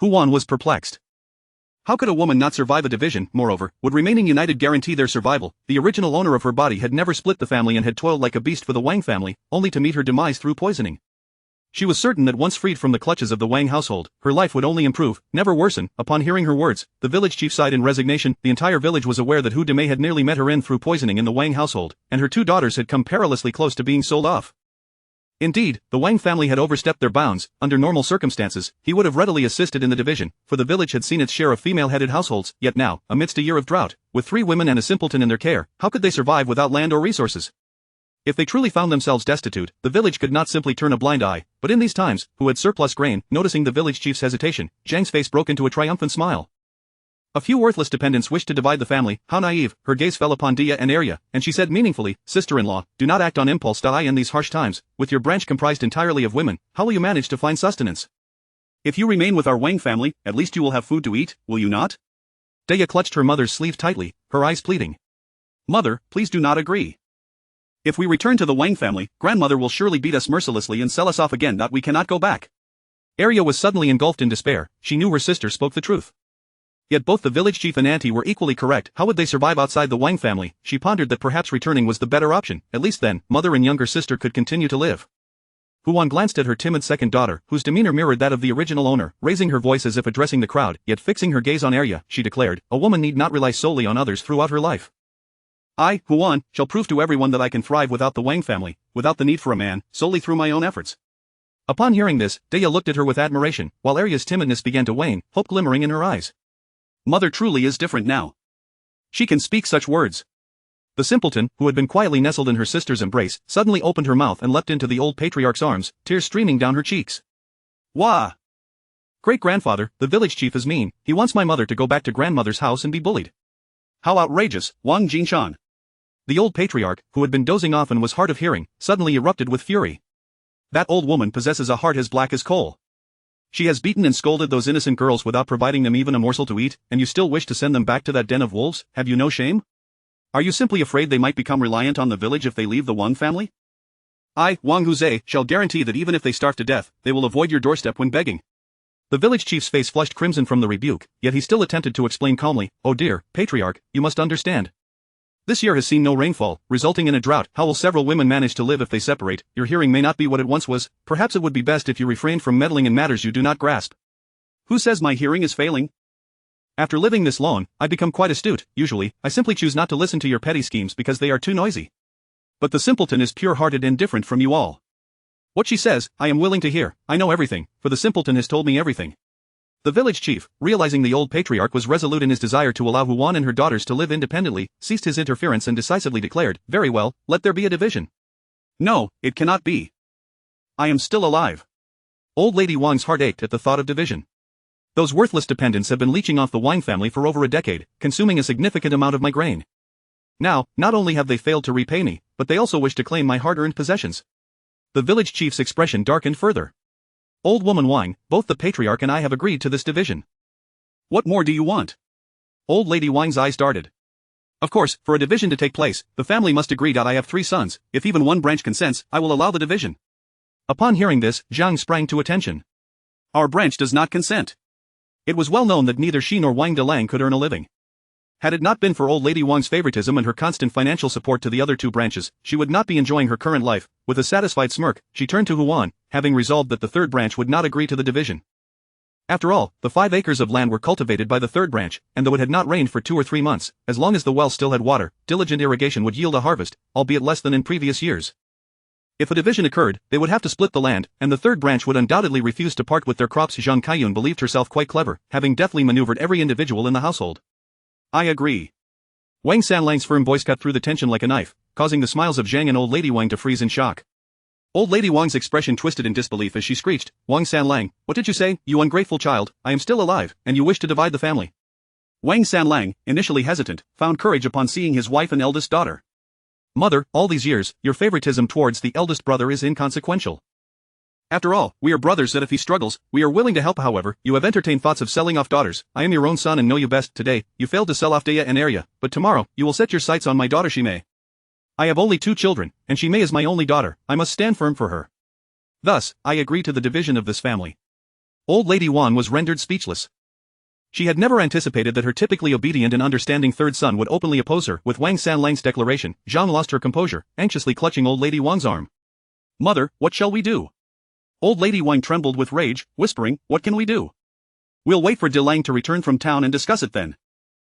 Huan was perplexed. How could a woman not survive a division? Moreover, would remaining united guarantee their survival? The original owner of her body had never split the family and had toiled like a beast for the Wang family, only to meet her demise through poisoning. She was certain that once freed from the clutches of the Wang household, her life would only improve, never worsen. Upon hearing her words, the village chief sighed in resignation. The entire village was aware that Hu Demei had nearly met her end through poisoning in the Wang household, and her 2 daughters had come perilously close to being sold off. Indeed, the Wang family had overstepped their bounds. Under normal circumstances, he would have readily assisted in the division, for the village had seen its share of female-headed households, yet now, amidst a year of drought, with 3 women and a simpleton in their care, how could they survive without land or resources? If they truly found themselves destitute, the village could not simply turn a blind eye, but in these times, who had surplus grain? Noticing the village chief's hesitation, Zhang's face broke into a triumphant smile. A few worthless dependents wished to divide the family. How naive. Her gaze fell upon Dia and Arya, and she said meaningfully, Sister-in-law, do not act on impulse. In these harsh times, with your branch comprised entirely of women, how will you manage to find sustenance? If you remain with our Wang family, at least you will have food to eat, will you not? Dia clutched her mother's sleeve tightly, her eyes pleading. Mother, please do not agree. If we return to the Wang family, grandmother will surely beat us mercilessly and sell us off again. We cannot go back. Arya was suddenly engulfed in despair. She knew her sister spoke the truth. Yet both the village chief and auntie were equally correct. How would they survive outside the Wang family? She pondered that perhaps returning was the better option. At least then, mother and younger sister could continue to live. Huan glanced at her timid second daughter, whose demeanor mirrored that of the original owner, raising her voice as if addressing the crowd, yet fixing her gaze on Arya. She declared, a woman need not rely solely on others throughout her life. I, Huan, shall prove to everyone that I can thrive without the Wang family, without the need for a man, solely through my own efforts. Upon hearing this, Daya looked at her with admiration, while Arya's timidness began to wane, hope glimmering in her eyes. Mother truly is different now. She can speak such words. The simpleton, who had been quietly nestled in her sister's embrace, suddenly opened her mouth and leapt into the old patriarch's arms, tears streaming down her cheeks. Wah! Great-grandfather, the village chief is mean. He wants my mother to go back to grandmother's house and be bullied. How outrageous, Wang Jinshan. The old patriarch, who had been dozing off and was hard of hearing, suddenly erupted with fury. That old woman possesses a heart as black as coal. She has beaten and scolded those innocent girls without providing them even a morsel to eat, and you still wish to send them back to that den of wolves? Have you no shame? Are you simply afraid they might become reliant on the village if they leave the Wang family? I, Wang Huzhe, shall guarantee that even if they starve to death, they will avoid your doorstep when begging. The village chief's face flushed crimson from the rebuke, yet he still attempted to explain calmly, oh dear, patriarch, you must understand. This year has seen no rainfall, resulting in a drought. How will several women manage to live if they separate? Your hearing may not be what it once was. Perhaps it would be best if you refrained from meddling in matters you do not grasp. Who says my hearing is failing? After living this long, I become quite astute. Usually, I simply choose not to listen to your petty schemes because they are too noisy. But the simpleton is pure-hearted and different from you all. What she says, I am willing to hear. I know everything, for the simpleton has told me everything. The village chief, realizing the old patriarch was resolute in his desire to allow Huan and her daughters to live independently, ceased his interference and decisively declared, very well, let there be a division. No, it cannot be. I am still alive. Old Lady Wang's heart ached at the thought of division. Those worthless dependents have been leeching off the Wang family for over a decade, consuming a significant amount of my grain. Now, not only have they failed to repay me, but they also wish to claim my hard-earned possessions. The village chief's expression darkened further. Old woman Wang, both the patriarch and I have agreed to this division. What more do you want? Old lady Wang's eyes darted. Of course, for a division to take place, the family must agree. I have 3 sons, if even one branch consents, I will allow the division. Upon hearing this, Zhang sprang to attention. Our branch does not consent. It was well known that neither she nor Wang Delang could earn a living. Had it not been for old lady Wang's favoritism and her constant financial support to the other 2 branches, she would not be enjoying her current life. With a satisfied smirk, she turned to Huan, having resolved that the 3rd branch would not agree to the division. After all, the 5 acres of land were cultivated by the 3rd branch, and though it had not rained for 2 or 3 months, as long as the well still had water, diligent irrigation would yield a harvest, albeit less than in previous years. If a division occurred, they would have to split the land, and the 3rd branch would undoubtedly refuse to part with their crops. Zhang Kaiyun believed herself quite clever, having deftly maneuvered every individual in the household. I agree. Wang Sanlang's firm voice cut through the tension like a knife, causing the smiles of Zhang and old lady Wang to freeze in shock. Old lady Wang's expression twisted in disbelief as she screeched, Wang Sanlang, what did you say, you ungrateful child? I am still alive, and you wish to divide the family. Wang Sanlang, initially hesitant, found courage upon seeing his wife and eldest daughter. Mother, all these years, your favoritism towards the eldest brother is inconsequential. After all, we are brothers that if he struggles, we are willing to help. However, you have entertained thoughts of selling off daughters. I am your own son and know you best. Today, you failed to sell off Daya and Arya, but tomorrow, you will set your sights on my daughter Shimei. I have only 2 children, and Shimei is my only daughter. I must stand firm for her. Thus, I agree to the division of this family. Old lady Wan was rendered speechless. She had never anticipated that her typically obedient and understanding 3rd son would openly oppose her. With Wang Sanlang's declaration, Zhang lost her composure, anxiously clutching old lady Wang's arm. Mother, what shall we do? Old lady Wang trembled with rage, whispering, what can we do? We'll wait for Delang to return from town and discuss it then.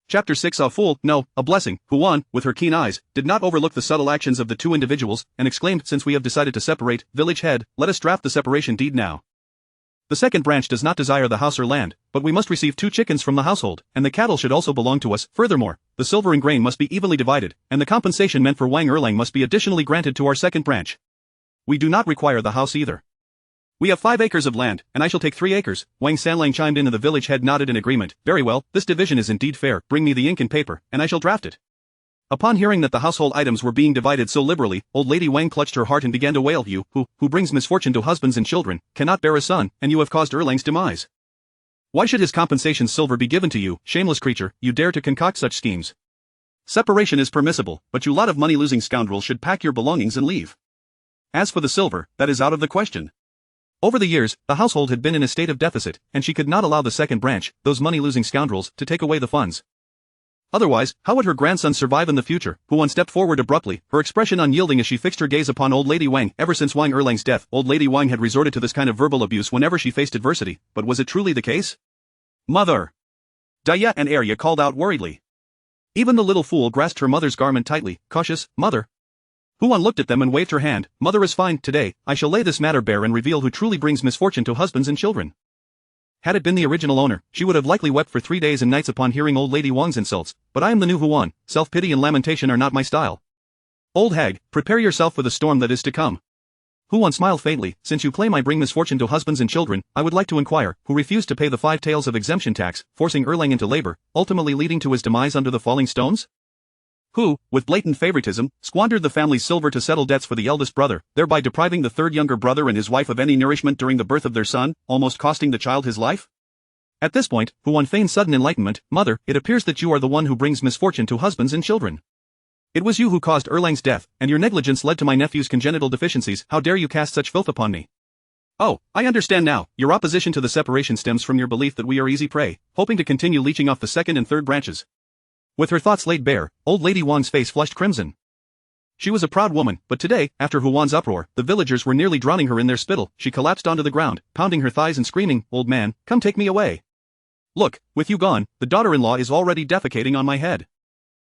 Chapter 6. A fool, no, a blessing. Huan, with her keen eyes, did not overlook the subtle actions of the 2 individuals, and exclaimed, since we have decided to separate, village head, let us draft the separation deed now. The 2nd branch does not desire the house or land, but we must receive 2 chickens from the household, and the cattle should also belong to us. Furthermore, the silver and grain must be evenly divided, and the compensation meant for Wang Erlang must be additionally granted to our 2nd branch. We do not require the house either. We have 5 acres of land, and I shall take 3 acres, Wang Sanlang chimed in and the village head nodded in agreement. Very well, this division is indeed fair, bring me the ink and paper, and I shall draft it. Upon hearing that the household items were being divided so liberally, old lady Wang clutched her heart and began to wail, you, who brings misfortune to husbands and children, cannot bear a son, and you have caused Erlang's demise. Why should his compensation silver be given to you, shameless creature, you dare to concoct such schemes? Separation is permissible, but you lot of money-losing scoundrels should pack your belongings and leave. As for the silver, that is out of the question. Over the years, the household had been in a state of deficit, and she could not allow the 2nd branch, those money-losing scoundrels, to take away the funds. Otherwise, how would her grandson survive in the future? Huan stepped forward abruptly, her expression unyielding as she fixed her gaze upon old lady Wang. Ever since Wang Erlang's death, old lady Wang had resorted to this kind of verbal abuse whenever she faced adversity, but was it truly the case? Mother! Daya and Arya called out worriedly. Even the little fool grasped her mother's garment tightly, cautious, Mother. Huan looked at them and waved her hand, Mother is fine, today, I shall lay this matter bare and reveal who truly brings misfortune to husbands and children. Had it been the original owner, she would have likely wept for 3 days and nights upon hearing old lady Wang's insults, but I am the new Huan, self-pity and lamentation are not my style. Old hag, prepare yourself for the storm that is to come. Huan smiled faintly, since you claim I bring misfortune to husbands and children, I would like to inquire, who refused to pay the 5 taels of exemption tax, forcing Erlang into labor, ultimately leading to his demise under the falling stones? Who, with blatant favoritism, squandered the family's silver to settle debts for the eldest brother, thereby depriving the 3rd younger brother and his wife of any nourishment during the birth of their son, almost costing the child his life? At this point, Huan feigned sudden enlightenment, Mother, it appears that you are the one who brings misfortune to husbands and children. It was you who caused Erlang's death, and your negligence led to my nephew's congenital deficiencies, how dare you cast such filth upon me? Oh, I understand now, your opposition to the separation stems from your belief that we are easy prey, hoping to continue leeching off the 2nd and 3rd branches. With her thoughts laid bare, old lady Wang's face flushed crimson. She was a proud woman, but today, after Huan's uproar, the villagers were nearly drowning her in their spittle. She collapsed onto the ground, pounding her thighs and screaming, Old man, come take me away. Look, with you gone, the daughter-in-law is already defecating on my head.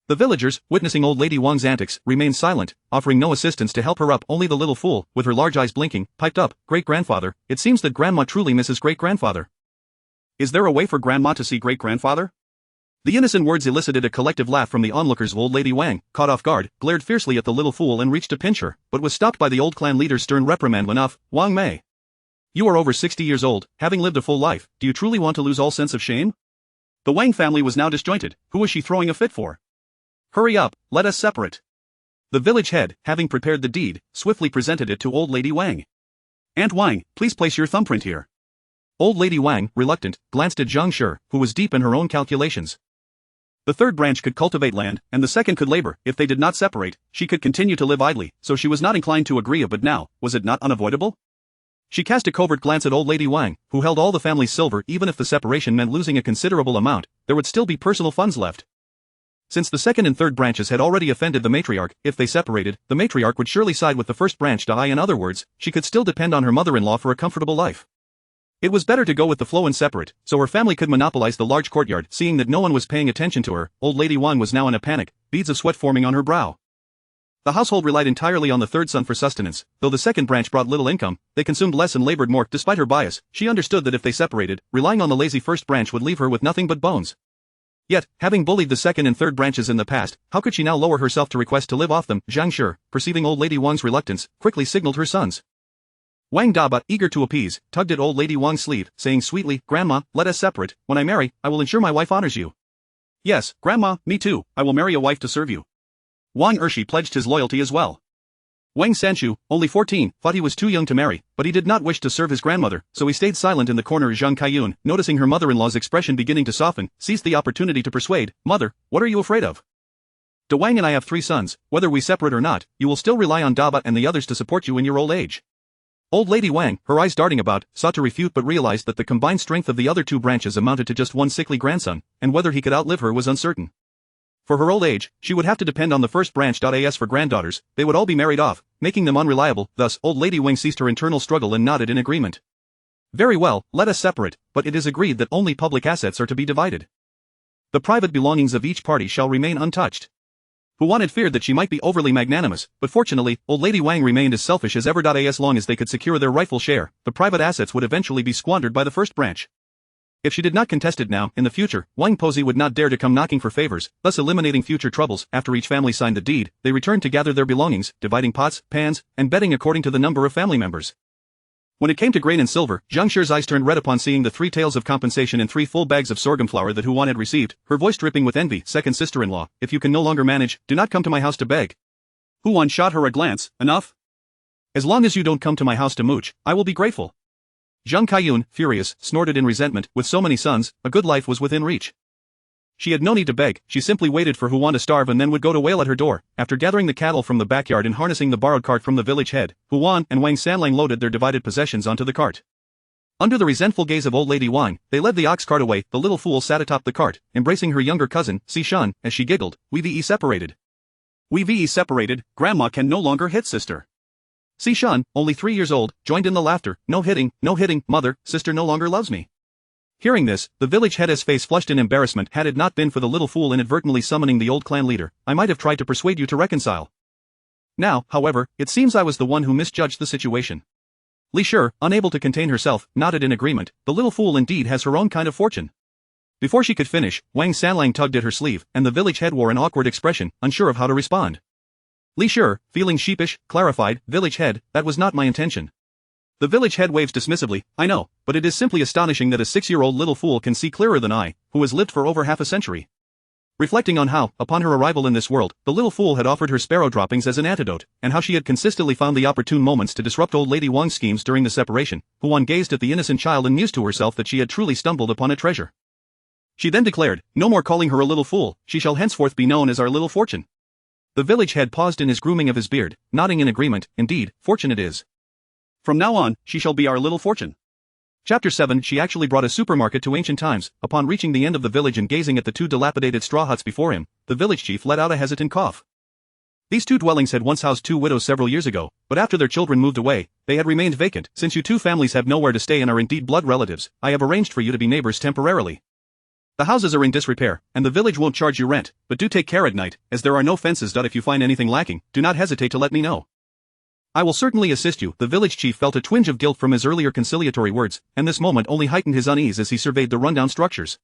The villagers, witnessing old lady Wang's antics, remained silent, offering no assistance to help her up. Only the little fool, with her large eyes blinking, piped up, Great-grandfather, it seems that grandma truly misses great-grandfather. Is there a way for grandma to see great-grandfather? The innocent words elicited a collective laugh from the onlookers. Old lady Wang, caught off guard, glared fiercely at the little fool and reached to pinch her, but was stopped by the old clan leader's stern reprimand. Enough, Wang Mei. You are over 60 years old, having lived a full life, do you truly want to lose all sense of shame? The Wang family was now disjointed, who was she throwing a fit for? Hurry up, let us separate. The village head, having prepared the deed, swiftly presented it to old lady Wang. Aunt Wang, please place your thumbprint here. Old Lady Wang, reluctant, glanced at Zhang Shi, who was deep in her own calculations. The third branch could cultivate land, and the second could labor. If they did not separate, she could continue to live idly, so she was not inclined to agree. But now, was it not unavoidable? She cast a covert glance at Old Lady Wang, who held all the family's silver. Even if the separation meant losing a considerable amount, there would still be personal funds left. Since the second and third branches had already offended the matriarch, if they separated, the matriarch would surely side with the first branch. In other words, she could still depend on her mother-in-law for a comfortable life. It was better to go with the flow and separate, so her family could monopolize the large courtyard. Seeing that no one was paying attention to her, Old Lady Wang was now in a panic, beads of sweat forming on her brow. The household relied entirely on the third son for sustenance. Though the second branch brought little income, they consumed less and labored more. Despite her bias, she understood that if they separated, relying on the lazy first branch would leave her with nothing but bones. Yet, having bullied the second and third branches in the past, how could she now lower herself to request to live off them? Zhang Shi, perceiving Old Lady Wang's reluctance, quickly signaled her sons. Wang Daba, eager to appease, tugged at Old Lady Wang's sleeve, saying sweetly, "Grandma, let us separate. When I marry, I will ensure my wife honors you." "Yes, Grandma, me too, I will marry a wife to serve you." Wang Ershi pledged his loyalty as well. Wang Sanshu, only 14, thought he was too young to marry, but he did not wish to serve his grandmother, so he stayed silent in the corner. Zhang Kaiyun, noticing her mother-in-law's expression beginning to soften, seized the opportunity to persuade, "Mother, what are you afraid of? De Wang and I have 3 sons, whether we separate or not, you will still rely on Daba and the others to support you in your old age." Old Lady Wang, her eyes darting about, sought to refute but realized that the combined strength of the other 2 branches amounted to just one sickly grandson, and whether he could outlive her was uncertain. For her old age, she would have to depend on the first branch. As for granddaughters, they would all be married off, making them unreliable. Thus, Old Lady Wang ceased her internal struggle and nodded in agreement. "Very well, let us separate, but it is agreed that only public assets are to be divided. The private belongings of each party shall remain untouched." Huan had feared that she might be overly magnanimous, but fortunately, Old Lady Wang remained as selfish as ever. As long as they could secure their rightful share, the private assets would eventually be squandered by the first branch. If she did not contest it now, in the future, Wang Pozi would not dare to come knocking for favors, thus eliminating future troubles. After each family signed the deed, they returned to gather their belongings, dividing pots, pans, and bedding according to the number of family members. When it came to grain and silver, Zhang Shi's eyes turned red upon seeing the 3 taels of compensation and 3 full bags of sorghum flour that Huan had received, her voice dripping with envy. "Second sister-in-law, if you can no longer manage, do not come to my house to beg." Huan shot her a glance. "Enough? As long as you don't come to my house to mooch, I will be grateful." Zhang Kaiyun, furious, snorted in resentment. With so many sons, a good life was within reach. She had no need to beg, she simply waited for Huan to starve and then would go to wail at her door. After gathering the cattle from the backyard and harnessing the borrowed cart from the village head, Huan and Wang Sanlang loaded their divided possessions onto the cart. Under the resentful gaze of Old Lady Wang, they led the ox cart away. The little fool sat atop the cart, embracing her younger cousin, Si Shan, as she giggled, "We separated. We separated, Grandma can no longer hit sister." Si Shan, only 3 years old, joined in the laughter. No hitting, mother, sister no longer loves me." Hearing this, the village head's face flushed in embarrassment. "Had it not been for the little fool inadvertently summoning the old clan leader, I might have tried to persuade you to reconcile. Now, however, it seems I was the one who misjudged the situation." Li Shi, unable to contain herself, nodded in agreement. The little fool indeed has her own kind of fortune. Before she could finish, Wang Sanlang tugged at her sleeve, and the village head wore an awkward expression, unsure of how to respond. Li Shi, feeling sheepish, clarified, "Village head, that was not my intention." The village head waves dismissively, "I know, but it is simply astonishing that a 6-year-old little fool can see clearer than I, who has lived for over half a century." Reflecting on how, upon her arrival in this world, the little fool had offered her sparrow droppings as an antidote, and how she had consistently found the opportune moments to disrupt Old Lady Wang's schemes during the separation, Huan gazed at the innocent child and mused to herself that she had truly stumbled upon a treasure. She then declared, "No more calling her a little fool, she shall henceforth be known as our little Fortune." The village head paused in his grooming of his beard, nodding in agreement. "Indeed, Fortune it is. From now on, she shall be our little Fortune." Chapter 7. She actually brought a supermarket to ancient times. Upon reaching the end of the village and gazing at the 2 dilapidated straw huts before him, the village chief let out a hesitant cough. These 2 dwellings had once housed 2 widows several years ago, but after their children moved away, they had remained vacant. "Since you 2 families have nowhere to stay and are indeed blood relatives, I have arranged for you to be neighbors temporarily. The houses are in disrepair, and the village won't charge you rent, but do take care at night, as there are no fences. If you find anything lacking, do not hesitate to let me know. I will certainly assist you." The village chief felt a twinge of guilt from his earlier conciliatory words, and this moment only heightened his unease as he surveyed the rundown structures.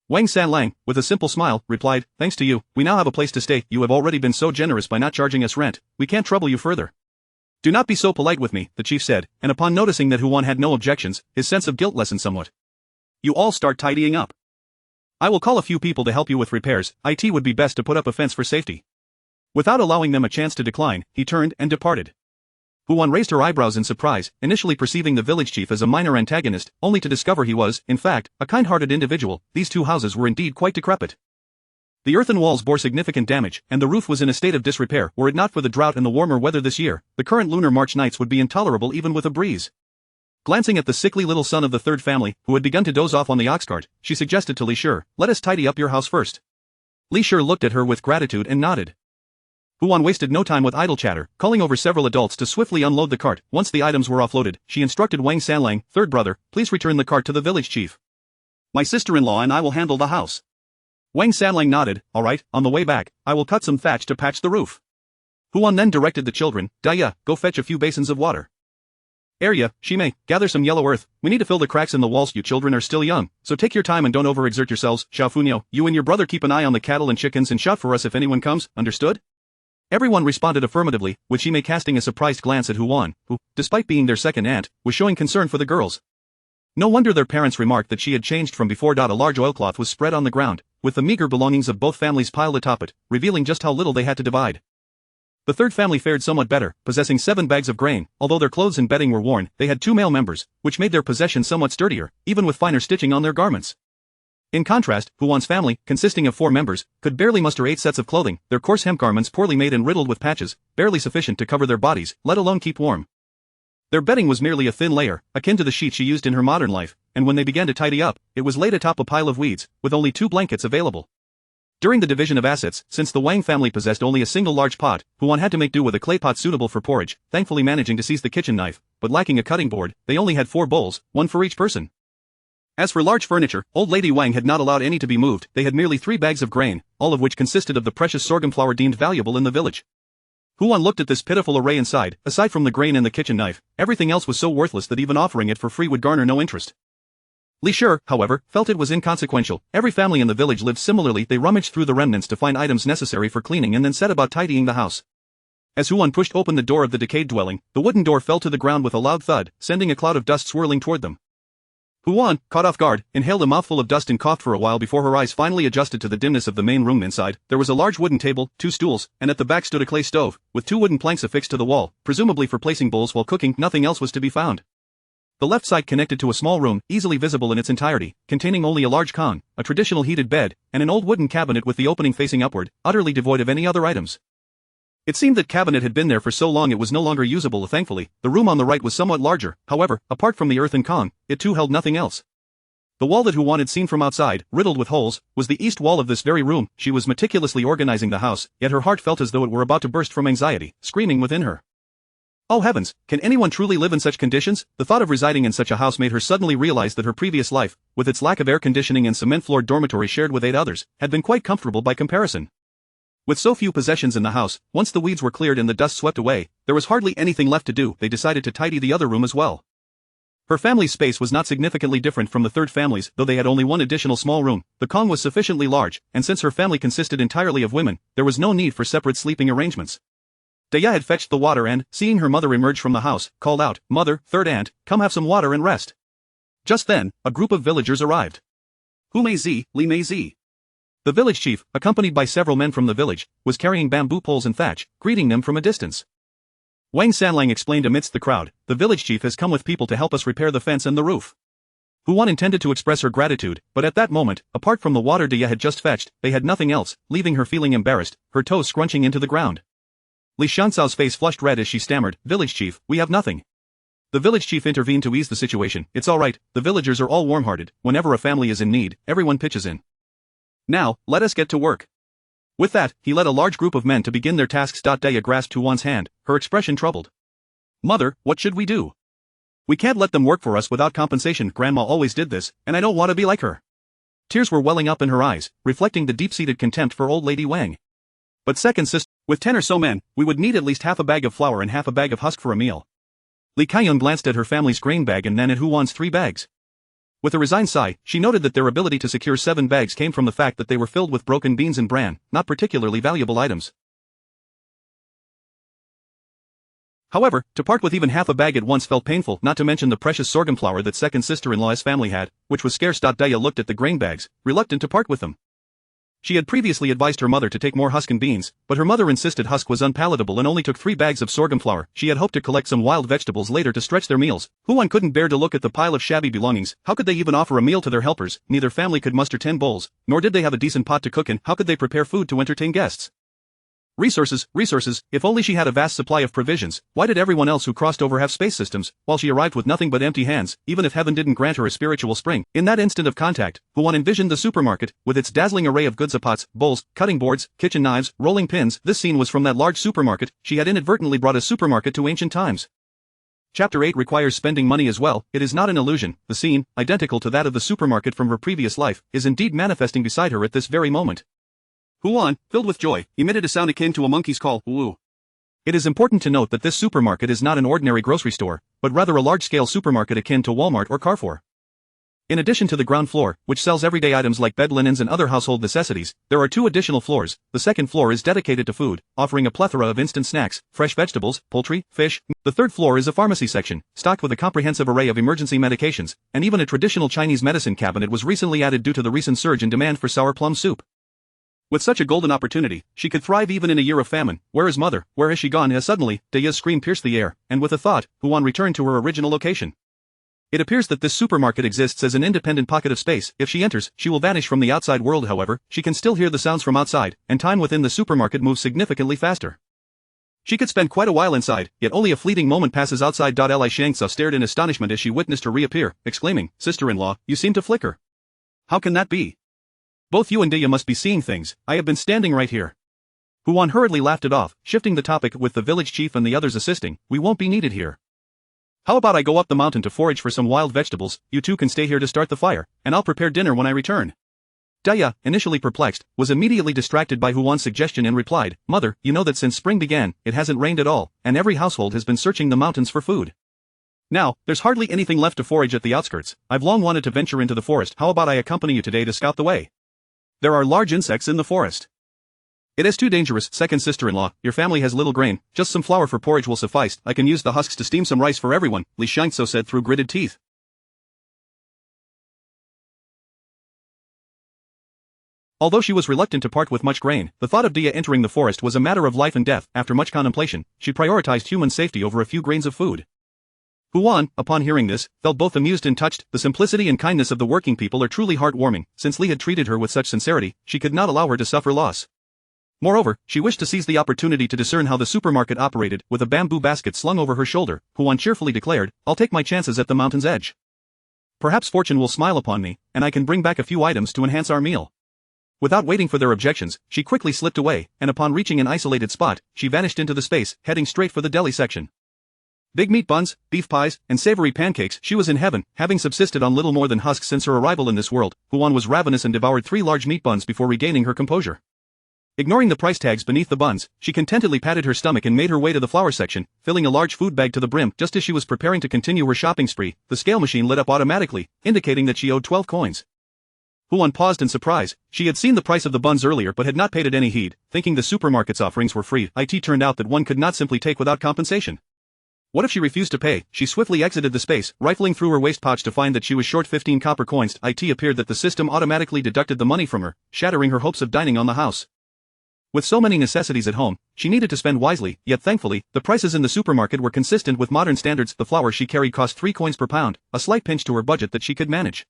Wang Sanlang, with a simple smile, replied, "Thanks to you, we now have a place to stay. You have already been so generous by not charging us rent, we can't trouble you further." "Do not be so polite with me," the chief said, and upon noticing that Huan had no objections, his sense of guilt lessened somewhat. "You all start tidying up. I will call a few people to help you with repairs. It would be best to put up a fence for safety." Without allowing them a chance to decline, he turned and departed. Huan raised her eyebrows in surprise, initially perceiving the village chief as a minor antagonist, only to discover he was, in fact, a kind-hearted individual. These two houses were indeed quite decrepit. The earthen walls bore significant damage, and the roof was in a state of disrepair. Were it not for the drought and the warmer weather this year, the current lunar March nights would be intolerable even with a breeze. Glancing at the sickly little son of the third family, who had begun to doze off on the ox cart, she suggested to Li Shi, "Let us tidy up your house first." Li Shi looked at her with gratitude and nodded. Huan wasted no time with idle chatter, calling over several adults to swiftly unload the cart. Once the items were offloaded, she instructed Wang Sanlang, third brother, "Please return the cart to the village chief. My sister-in-law and I will handle the house." Wang Sanlang nodded. "All right, on the way back, I will cut some thatch to patch the roof." Huan then directed the children, "Daya, go fetch a few basins of water. Arya, Shimei, gather some yellow earth. We need to fill the cracks in the walls. You children are still young, so take your time and don't overexert yourselves. Xiaofunyo, you and your brother keep an eye on the cattle and chickens and shout for us if anyone comes, understood?" Everyone responded affirmatively, with Shimei casting a surprised glance at Huan, who, despite being their second aunt, was showing concern for the girls. No wonder their parents remarked that she had changed from before. A large oilcloth was spread on the ground, with the meager belongings of both families piled atop it, revealing just how little they had to divide. The third family fared somewhat better, possessing 7 bags of grain. Although their clothes and bedding were worn, they had 2 male members, which made their possessions somewhat sturdier, even with finer stitching on their garments. In contrast, Huan's family, consisting of 4 members, could barely muster 8 sets of clothing, their coarse hemp garments poorly made and riddled with patches, barely sufficient to cover their bodies, let alone keep warm. Their bedding was merely a thin layer, akin to the sheet she used in her modern life, and when they began to tidy up, it was laid atop a pile of weeds, with only 2 blankets available. During the division of assets, since the Wang family possessed only a single large pot, Huan had to make do with a clay pot suitable for porridge, thankfully managing to seize the kitchen knife, but lacking a cutting board, they only had 4 bowls, 1 for each person. As for large furniture, old lady Wang had not allowed any to be moved. They had merely 3 bags of grain, all of which consisted of the precious sorghum flour deemed valuable in the village. Huan looked at this pitiful array and sighed. Aside from the grain and the kitchen knife, everything else was so worthless that even offering it for free would garner no interest. Li Shi, however, felt it was inconsequential. Every family in the village lived similarly. They rummaged through the remnants to find items necessary for cleaning and then set about tidying the house. As Huan pushed open the door of the decayed dwelling, the wooden door fell to the ground with a loud thud, sending a cloud of dust swirling toward them. Huan, caught off guard, inhaled a mouthful of dust and coughed for a while before her eyes finally adjusted to the dimness of the main room. Inside, there was a large wooden table, 2 stools, and at the back stood a clay stove, with 2 wooden planks affixed to the wall, presumably for placing bowls while cooking. Nothing else was to be found. The left side connected to a small room, easily visible in its entirety, containing only a large kong, a traditional heated bed, and an old wooden cabinet with the opening facing upward, utterly devoid of any other items. It seemed that cabinet had been there for so long it was no longer usable. Thankfully, the room on the right was somewhat larger. However, apart from the earthen kong, it too held nothing else. The wall that Huan had seen from outside, riddled with holes, was the east wall of this very room. She was meticulously organizing the house, yet her heart felt as though it were about to burst from anxiety, screaming within her. Oh heavens, can anyone truly live in such conditions? The thought of residing in such a house made her suddenly realize that her previous life, with its lack of air conditioning and cement-floored dormitory shared with 8 others, had been quite comfortable by comparison. With so few possessions in the house, once the weeds were cleared and the dust swept away, there was hardly anything left to do. They decided to tidy the other room as well. Her family's space was not significantly different from the third family's, though they had only 1 additional small room. The kong was sufficiently large, and since her family consisted entirely of women, there was no need for separate sleeping arrangements. Daya had fetched the water and, seeing her mother emerge from the house, called out, "Mother, third aunt, come have some water and rest." Just then, a group of villagers arrived. Hu Mei Zi, Li Mei Zi. The village chief, accompanied by several men from the village, was carrying bamboo poles and thatch, greeting them from a distance. Wang Sanlang explained amidst the crowd, "The village chief has come with people to help us repair the fence and the roof." Huan intended to express her gratitude, but at that moment, apart from the water Daya had just fetched, they had nothing else, leaving her feeling embarrassed, her toes scrunching into the ground. Li Shansao's face flushed red as she stammered, "Village chief, we have nothing." The village chief intervened to ease the situation. "It's all right, the villagers are all warm-hearted. Whenever a family is in need, everyone pitches in. Now, let us get to work." With that, he led a large group of men to begin their tasks. Daya grasped Huan's hand, her expression troubled. "Mother, what should we do? We can't let them work for us without compensation. Grandma always did this, and I don't want to be like her." Tears were welling up in her eyes, reflecting the deep-seated contempt for old lady Wang. "But second sister, with 10 or so men, we would need at least half a bag of flour and half a bag of husk for a meal." Li Kaiyun glanced at her family's grain bag and then at Huan's 3 bags. With a resigned sigh, she noted that their ability to secure 7 bags came from the fact that they were filled with broken beans and bran, not particularly valuable items. However, to part with even half a bag at once felt painful, not to mention the precious sorghum flour that second sister-in-law's family had, which was scarce. Daya looked at the grain bags, reluctant to part with them. She had previously advised her mother to take more husk and beans, but her mother insisted husk was unpalatable and only took 3 bags of sorghum flour. She had hoped to collect some wild vegetables later to stretch their meals. Huan couldn't bear to look at the pile of shabby belongings. How could they even offer a meal to their helpers? Neither family could muster 10 bowls, nor did they have a decent pot to cook in. How could they prepare food to entertain guests? Resources, if only she had a vast supply of provisions. Why did everyone else who crossed over have space systems, while she arrived with nothing but empty hands, even if heaven didn't grant her a spiritual spring? In that instant of contact, Huan envisioned the supermarket, with its dazzling array of goods, pots, bowls, cutting boards, kitchen knives, rolling pins. This scene was from that large supermarket. She had inadvertently brought a supermarket to ancient times. Chapter 8 requires spending money as well. It is not an illusion. The scene, identical to that of the supermarket from her previous life, is indeed manifesting beside her at this very moment. Huan, filled with joy, emitted a sound akin to a monkey's call, woo. It is important to note that this supermarket is not an ordinary grocery store, but rather a large-scale supermarket akin to Walmart or Carrefour. In addition to the ground floor, which sells everyday items like bed linens and other household necessities, there are 2 additional floors. The second floor is dedicated to food, offering a plethora of instant snacks, fresh vegetables, poultry, fish. The third floor is a pharmacy section, stocked with a comprehensive array of emergency medications, and even a traditional Chinese medicine cabinet was recently added due to the recent surge in demand for sour plum soup. With such a golden opportunity, she could thrive even in a year of famine. Where is mother? Where has she gone? As suddenly, Daya's scream pierced the air, and with a thought, Huan returned to her original location. It appears that this supermarket exists as an independent pocket of space. If she enters, she will vanish from the outside world. However, she can still hear the sounds from outside, and time within the supermarket moves significantly faster. She could spend quite a while inside, yet only a fleeting moment passes outside. Li Shangsa stared in astonishment as she witnessed her reappear, exclaiming, "Sister-in-law, you seem to flicker. How can that be? Both you and Dia must be seeing things. I have been standing right here." Huan hurriedly laughed it off, shifting the topic. With the village chief and the others assisting, we won't be needed here. How about I go up the mountain to forage for some wild vegetables? You two can stay here to start the fire, and I'll prepare dinner when I return. Daya, initially perplexed, was immediately distracted by Huan's suggestion and replied, "Mother, you know that since spring began, it hasn't rained at all, and every household has been searching the mountains for food. Now, there's hardly anything left to forage at the outskirts. I've long wanted to venture into the forest. How about I accompany you today to scout the way? There are large insects in the forest." "It is too dangerous, second sister-in-law. Your family has little grain. Just some flour for porridge will suffice. I can use the husks to steam some rice for everyone," Li Shangso said through gritted teeth. Although she was reluctant to part with much grain, the thought of Dia entering the forest was a matter of life and death. After much contemplation, she prioritized human safety over a few grains of food. Huan, upon hearing this, felt both amused and touched. The simplicity and kindness of the working people are truly heartwarming. Since Li had treated her with such sincerity, she could not allow her to suffer loss. Moreover, she wished to seize the opportunity to discern how the supermarket operated. With a bamboo basket slung over her shoulder, Huan cheerfully declared, "I'll take my chances at the mountain's edge. Perhaps fortune will smile upon me, and I can bring back a few items to enhance our meal." Without waiting for their objections, she quickly slipped away, and upon reaching an isolated spot, she vanished into the space, heading straight for the deli section. Big meat buns, beef pies, and savory pancakes. She was in heaven, having subsisted on little more than husks since her arrival in this world. Huan was ravenous and devoured 3 large meat buns before regaining her composure. Ignoring the price tags beneath the buns, she contentedly patted her stomach and made her way to the flour section, filling a large food bag to the brim. Just as she was preparing to continue her shopping spree, the scale machine lit up automatically, indicating that she owed 12 coins. Huan paused in surprise. She had seen the price of the buns earlier but had not paid it any heed, thinking the supermarket's offerings were free. It turned out that one could not simply take without compensation. What if she refused to pay? She swiftly exited the space, rifling through her waist pouch to find that she was short 15 copper coins. It appeared that the system automatically deducted the money from her, shattering her hopes of dining on the house. With so many necessities at home, she needed to spend wisely, yet thankfully, the prices in the supermarket were consistent with modern standards. The flour she carried cost 3 coins per pound, a slight pinch to her budget that she could manage.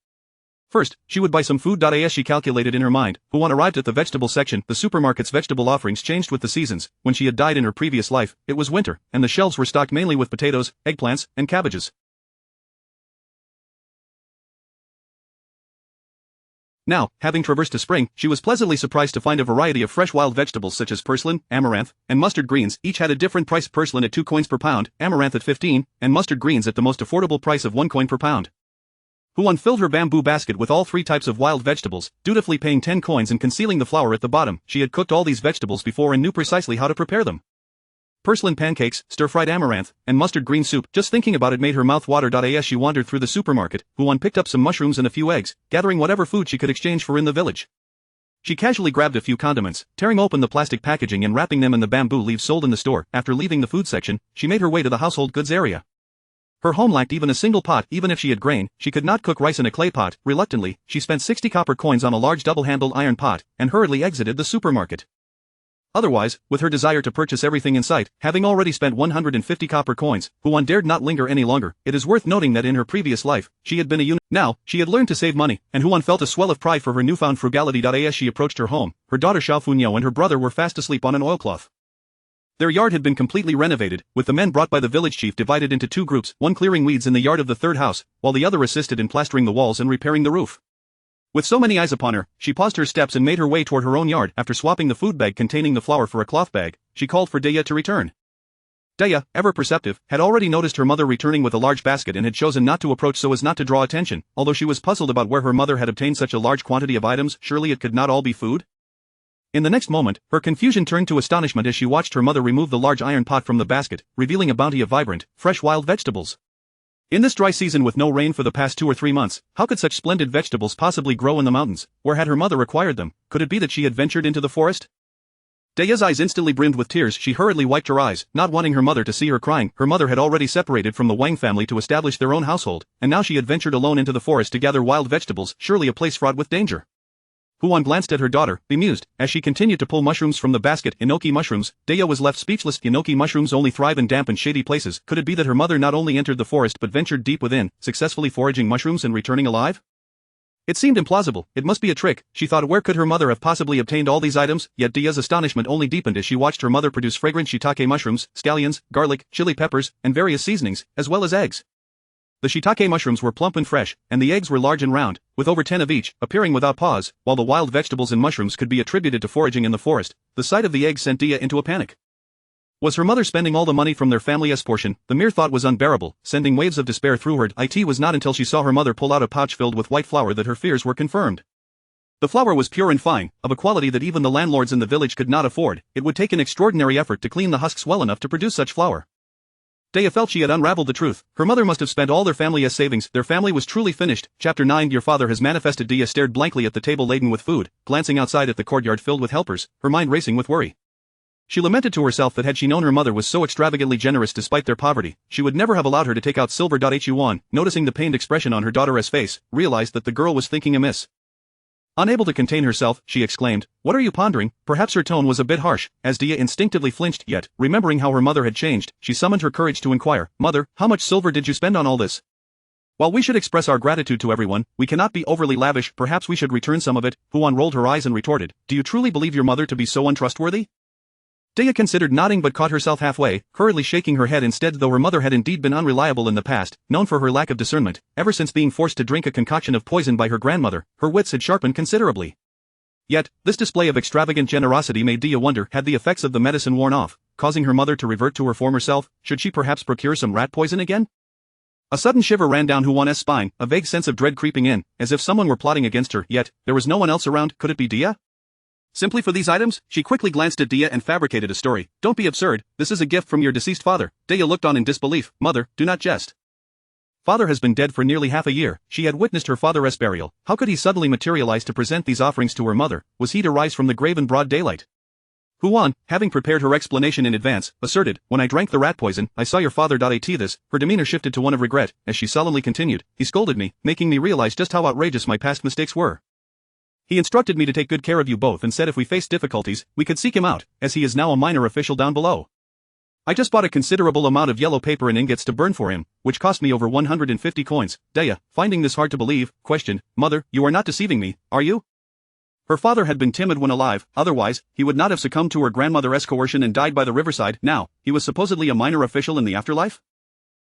First, she would buy some food. As she calculated in her mind, Huan arrived at the vegetable section. The supermarket's vegetable offerings changed with the seasons. When she had died in her previous life, it was winter, and the shelves were stocked mainly with potatoes, eggplants, and cabbages. Now, having traversed to spring, she was pleasantly surprised to find a variety of fresh wild vegetables such as purslane, amaranth, and mustard greens. Each had a different price: purslane at 2 coins per pound, amaranth at 15, and mustard greens at the most affordable price of 1 coin per pound. Huan filled her bamboo basket with all 3 types of wild vegetables, dutifully paying 10 coins and concealing the flour at the bottom. She had cooked all these vegetables before and knew precisely how to prepare them. Purslane pancakes, stir-fried amaranth, and mustard green soup. Just thinking about it made her mouth water. As she wandered through the supermarket, Huan picked up some mushrooms and a few eggs, gathering whatever food she could exchange for in the village. She casually grabbed a few condiments, tearing open the plastic packaging and wrapping them in the bamboo leaves sold in the store. After leaving the food section, she made her way to the household goods area. Her home lacked even a single pot. Even if she had grain, she could not cook rice in a clay pot. Reluctantly, she spent 60 copper coins on a large double-handled iron pot, and hurriedly exited the supermarket. Otherwise, with her desire to purchase everything in sight, having already spent 150 copper coins, Huan dared not linger any longer. It is worth noting that in her previous life, she had been a eunuch. Now, she had learned to save money, and Huan felt a swell of pride for her newfound frugality. As she approached her home, her daughter Xiao Funyo and her brother were fast asleep on an oilcloth. Their yard had been completely renovated, with the men brought by the village chief divided into two groups, one clearing weeds in the yard of the third house, while the other assisted in plastering the walls and repairing the roof. With so many eyes upon her, she paused her steps and made her way toward her own yard. After swapping the food bag containing the flour for a cloth bag, she called for Daya to return. Daya, ever perceptive, had already noticed her mother returning with a large basket and had chosen not to approach so as not to draw attention. Although she was puzzled about where her mother had obtained such a large quantity of items, surely it could not all be food? In the next moment, her confusion turned to astonishment as she watched her mother remove the large iron pot from the basket, revealing a bounty of vibrant, fresh wild vegetables. In this dry season with no rain for the past 2 or 3 months, how could such splendid vegetables possibly grow in the mountains? Where had her mother acquired them? Could it be that she had ventured into the forest? Daya's eyes instantly brimmed with tears. She hurriedly wiped her eyes, not wanting her mother to see her crying. Her mother had already separated from the Wang family to establish their own household, and now she had ventured alone into the forest to gather wild vegetables, surely a place fraught with danger. Huan glanced at her daughter, bemused, as she continued to pull mushrooms from the basket. Enoki mushrooms. Daya was left speechless. Enoki mushrooms only thrive in damp and shady places. Could it be that her mother not only entered the forest but ventured deep within, successfully foraging mushrooms and returning alive? It seemed implausible. It must be a trick, she thought. Where could her mother have possibly obtained all these items? Yet Daya's astonishment only deepened as she watched her mother produce fragrant shiitake mushrooms, scallions, garlic, chili peppers, and various seasonings, as well as eggs. The shiitake mushrooms were plump and fresh, and the eggs were large and round, with over 10 of each, appearing without pause, while the wild vegetables and mushrooms could be attributed to foraging in the forest. The sight of the eggs sent Daya into a panic. Was her mother spending all the money from their family's portion? The mere thought was unbearable, sending waves of despair through her. It was not until she saw her mother pull out a pouch filled with white flour that her fears were confirmed. The flour was pure and fine, of a quality that even the landlords in the village could not afford. It would take an extraordinary effort to clean the husks well enough to produce such flour. Daya felt she had unraveled the truth. Her mother must have spent all their family's savings. Their family was truly finished. Chapter 9. Your father has manifested. Daya stared blankly at the table laden with food, glancing outside at the courtyard filled with helpers, her mind racing with worry. She lamented to herself that had she known her mother was so extravagantly generous despite their poverty, she would never have allowed her to take out silver. Huan, noticing the pained expression on her daughter's face, realized that the girl was thinking amiss. Unable to contain herself, she exclaimed, "What are you pondering?" Perhaps her tone was a bit harsh, as Daya instinctively flinched, yet, remembering how her mother had changed, she summoned her courage to inquire, "Mother, how much silver did you spend on all this?" "While we should express our gratitude to everyone, we cannot be overly lavish. Perhaps we should return some of it." Huan rolled her eyes and retorted, "Do you truly believe your mother to be so untrustworthy?" Daya considered nodding but caught herself halfway, hurriedly shaking her head instead. Though her mother had indeed been unreliable in the past, known for her lack of discernment, ever since being forced to drink a concoction of poison by her grandmother, her wits had sharpened considerably. Yet, this display of extravagant generosity made Daya wonder, had the effects of the medicine worn off, causing her mother to revert to her former self? Should she perhaps procure some rat poison again? A sudden shiver ran down Huan's spine, a vague sense of dread creeping in, as if someone were plotting against her. Yet, there was no one else around. Could it be Daya? Simply for these items? She quickly glanced at Daya and fabricated a story. "Don't be absurd, this is a gift from your deceased father." Daya looked on in disbelief. "Mother, do not jest. Father has been dead for nearly half a year." She had witnessed her father's burial. How could he suddenly materialize to present these offerings to her mother? Was he to rise from the grave in broad daylight? Huan, having prepared her explanation in advance, asserted, "When I drank the rat poison, I saw your father. This." Her demeanor shifted to one of regret, as she solemnly continued, "He scolded me, making me realize just how outrageous my past mistakes were. He instructed me to take good care of you both and said if we faced difficulties, we could seek him out, as he is now a minor official down below. I just bought a considerable amount of yellow paper and ingots to burn for him, which cost me over 150 coins. Daya, finding this hard to believe, questioned, "Mother, you are not deceiving me, are you?" Her father had been timid when alive, otherwise, he would not have succumbed to her grandmother's coercion and died by the riverside. Now, he was supposedly a minor official in the afterlife?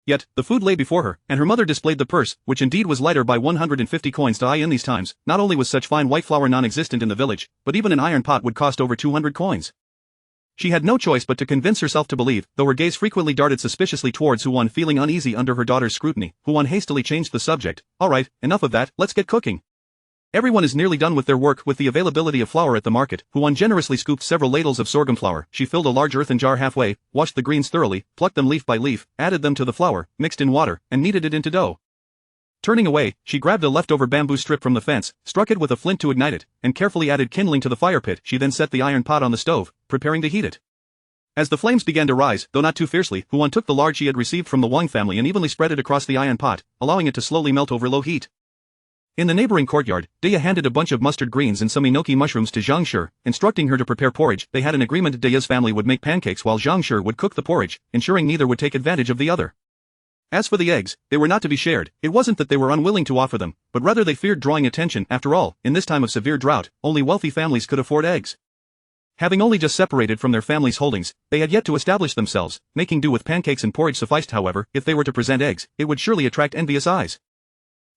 Yet, the food lay before her, and her mother displayed the purse, which indeed was lighter by 150 coins. In these times, not only was such fine white flour non-existent in the village, but even an iron pot would cost over 200 coins. She had no choice but to convince herself to believe, though her gaze frequently darted suspiciously towards Huan. Feeling uneasy under her daughter's scrutiny, Huan hastily changed the subject. "Alright, enough of that, let's get cooking. Everyone is nearly done with their work." With the availability of flour at the market, Huan generously scooped several ladles of sorghum flour. She filled a large earthen jar halfway, washed the greens thoroughly, plucked them leaf by leaf, added them to the flour, mixed in water, and kneaded it into dough. Turning away, she grabbed a leftover bamboo strip from the fence, struck it with a flint to ignite it, and carefully added kindling to the fire pit. She then set the iron pot on the stove, preparing to heat it. As the flames began to rise, though not too fiercely, Huan took the lard she had received from the Wang family and evenly spread it across the iron pot, allowing it to slowly melt over low heat. In the neighboring courtyard, Daya handed a bunch of mustard greens and some enoki mushrooms to Zhang Shi, instructing her to prepare porridge. They had an agreement Daya's family would make pancakes while Zhang Shi would cook the porridge, ensuring neither would take advantage of the other. As for the eggs, they were not to be shared. It wasn't that they were unwilling to offer them, but rather they feared drawing attention. After all, in this time of severe drought, only wealthy families could afford eggs. Having only just separated from their family's holdings, they had yet to establish themselves. Making do with pancakes and porridge sufficed. However, if they were to present eggs, it would surely attract envious eyes.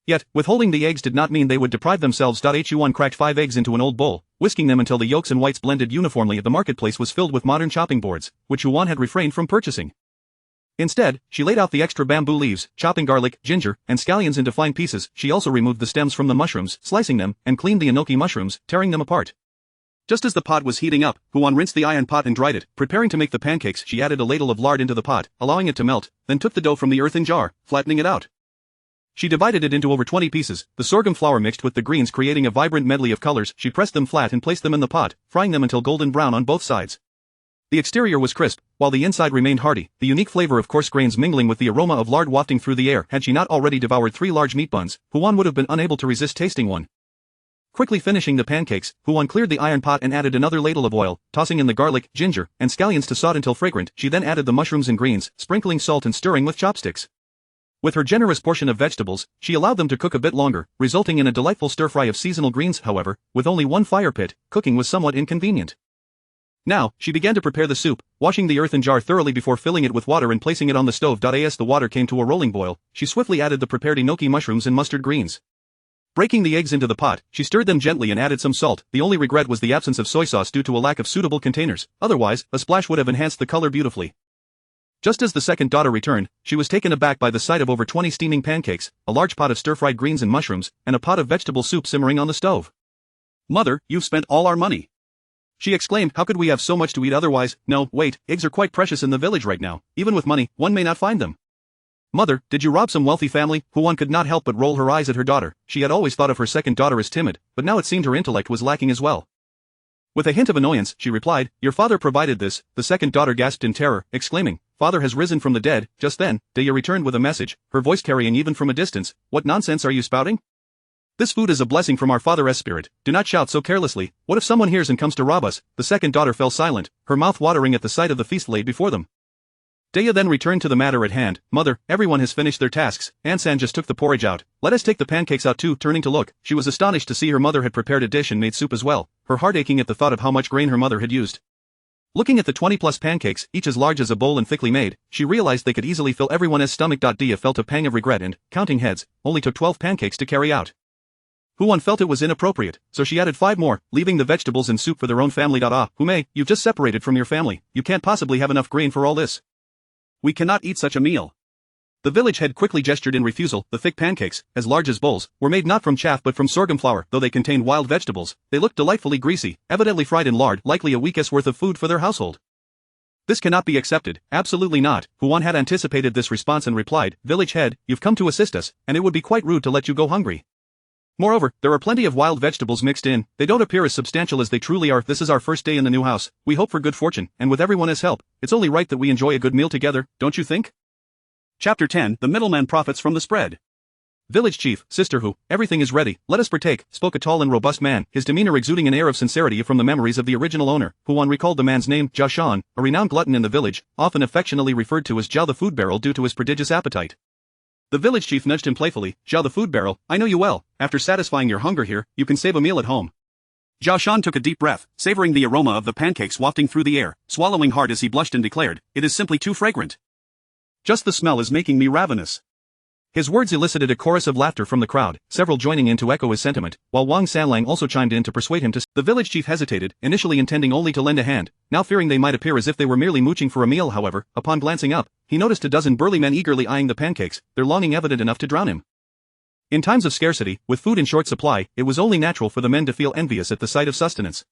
Yet, withholding the eggs did not mean they would deprive themselves. Huan cracked 5 eggs into an old bowl, whisking them until the yolks and whites blended uniformly. The marketplace was filled with modern chopping boards, which Huan had refrained from purchasing. Instead, she laid out the extra bamboo leaves, chopping garlic, ginger, and scallions into fine pieces. She also removed the stems from the mushrooms, slicing them, and cleaned the enoki mushrooms, tearing them apart. Just as the pot was heating up, Huan rinsed the iron pot and dried it. Preparing to make the pancakes, she added a ladle of lard into the pot, allowing it to melt, then took the dough from the earthen jar, flattening it out. She divided it into over 20 pieces, the sorghum flour mixed with the greens creating a vibrant medley of colors. She pressed them flat and placed them in the pot, frying them until golden brown on both sides. The exterior was crisp, while the inside remained hearty, the unique flavor of coarse grains mingling with the aroma of lard wafting through the air. Had she not already devoured 3 large meat buns, Huan would have been unable to resist tasting one. Quickly finishing the pancakes, Huan cleared the iron pot and added another ladle of oil, tossing in the garlic, ginger, and scallions to saute until fragrant. She then added the mushrooms and greens, sprinkling salt and stirring with chopsticks. With her generous portion of vegetables, she allowed them to cook a bit longer, resulting in a delightful stir-fry of seasonal greens. However, with only one fire pit, cooking was somewhat inconvenient. Now, she began to prepare the soup, washing the earthen jar thoroughly before filling it with water and placing it on the stove. As the water came to a rolling boil, she swiftly added the prepared enoki mushrooms and mustard greens. Breaking the eggs into the pot, she stirred them gently and added some salt. The only regret was the absence of soy sauce due to a lack of suitable containers. Otherwise, a splash would have enhanced the color beautifully. Just as the second daughter returned, she was taken aback by the sight of over 20 steaming pancakes, a large pot of stir-fried greens and mushrooms, and a pot of vegetable soup simmering on the stove. "Mother, you've spent all our money," she exclaimed. "How could we have so much to eat otherwise?" "No, wait, eggs are quite precious in the village right now. Even with money, one may not find them." "Mother, did you rob some wealthy family?" Huan could not help but roll her eyes at her daughter. She had always thought of her second daughter as timid, but now it seemed her intellect was lacking as well. With a hint of annoyance, she replied, "Your father provided this." The second daughter gasped in terror, exclaiming, "Father has risen from the dead." Just then, Daya returned with a message, her voice carrying even from a distance, "What nonsense are you spouting? This food is a blessing from our father's spirit. Do not shout so carelessly. What if someone hears and comes to rob us?" The second daughter fell silent, her mouth watering at the sight of the feast laid before them. Daya then returned to the matter at hand. "Mother, everyone has finished their tasks. Ansan just took the porridge out. Let us take the pancakes out too." Turning to look, she was astonished to see her mother had prepared a dish and made soup as well, her heart aching at the thought of how much grain her mother had used. Looking at the 20-plus pancakes, each as large as a bowl and thickly made, she realized they could easily fill everyone's stomach. Daya felt a pang of regret and, counting heads, only took 12 pancakes to carry out. Huan felt it was inappropriate, so she added 5 more, leaving the vegetables and soup for their own family. Hume, you've just separated from your family. You can't possibly have enough grain for all this. We cannot eat such a meal." The village head quickly gestured in refusal. The thick pancakes, as large as bowls, were made not from chaff but from sorghum flour. Though they contained wild vegetables, they looked delightfully greasy, evidently fried in lard, likely a week's worth of food for their household. "This cannot be accepted, absolutely not." Huan had anticipated this response and replied, "Village head, you've come to assist us, and it would be quite rude to let you go hungry. Moreover, there are plenty of wild vegetables mixed in. They don't appear as substantial as they truly are. This is our first day in the new house. We hope for good fortune, and with everyone's help, it's only right that we enjoy a good meal together, don't you think?" Chapter 10. The middleman profits from the spread. "Village chief, sister Hu, everything is ready, let us partake," spoke a tall and robust man, his demeanor exuding an air of sincerity from the memories of the original owner. Huan recalled the man's name, Zhao Shan, a renowned glutton in the village, often affectionately referred to as Zhao the food barrel due to his prodigious appetite. The village chief nudged him playfully. "Zhao the food barrel, I know you well. After satisfying your hunger here, you can save a meal at home." Zhao Shan took a deep breath, savoring the aroma of the pancakes wafting through the air, swallowing hard as he blushed and declared, "It is simply too fragrant. Just the smell is making me ravenous." His words elicited a chorus of laughter from the crowd, several joining in to echo his sentiment, while Wang Sanlang also chimed in to persuade him to. The village chief hesitated, initially intending only to lend a hand, now fearing they might appear as if they were merely mooching for a meal. However, upon glancing up, he noticed a dozen burly men eagerly eyeing the pancakes, their longing evident enough to drown him. In times of scarcity, with food in short supply, it was only natural for the men to feel envious at the sight of sustenance.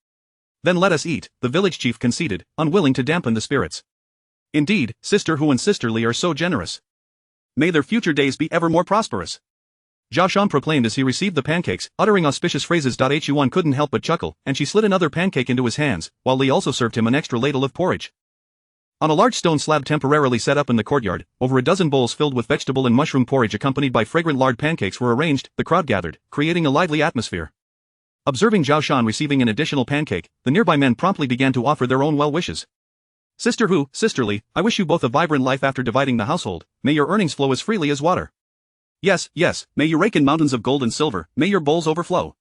"Then let us eat," the village chief conceded, unwilling to dampen the spirits. "Indeed, Sister Hu and Sister Li are so generous. May their future days be ever more prosperous," Zhao Shan proclaimed as he received the pancakes, uttering auspicious phrases. Huan couldn't help but chuckle, and she slid another pancake into his hands, while Li also served him an extra ladle of porridge. On a large stone slab temporarily set up in the courtyard, over a dozen bowls filled with vegetable and mushroom porridge accompanied by fragrant lard pancakes were arranged. The crowd gathered, creating a lively atmosphere. Observing Zhao Shan receiving an additional pancake, the nearby men promptly began to offer their own well wishes. Sisterly, I wish you both a vibrant life after dividing the household. May your earnings flow as freely as water. Yes, may you rake in mountains of gold and silver, may your bowls overflow.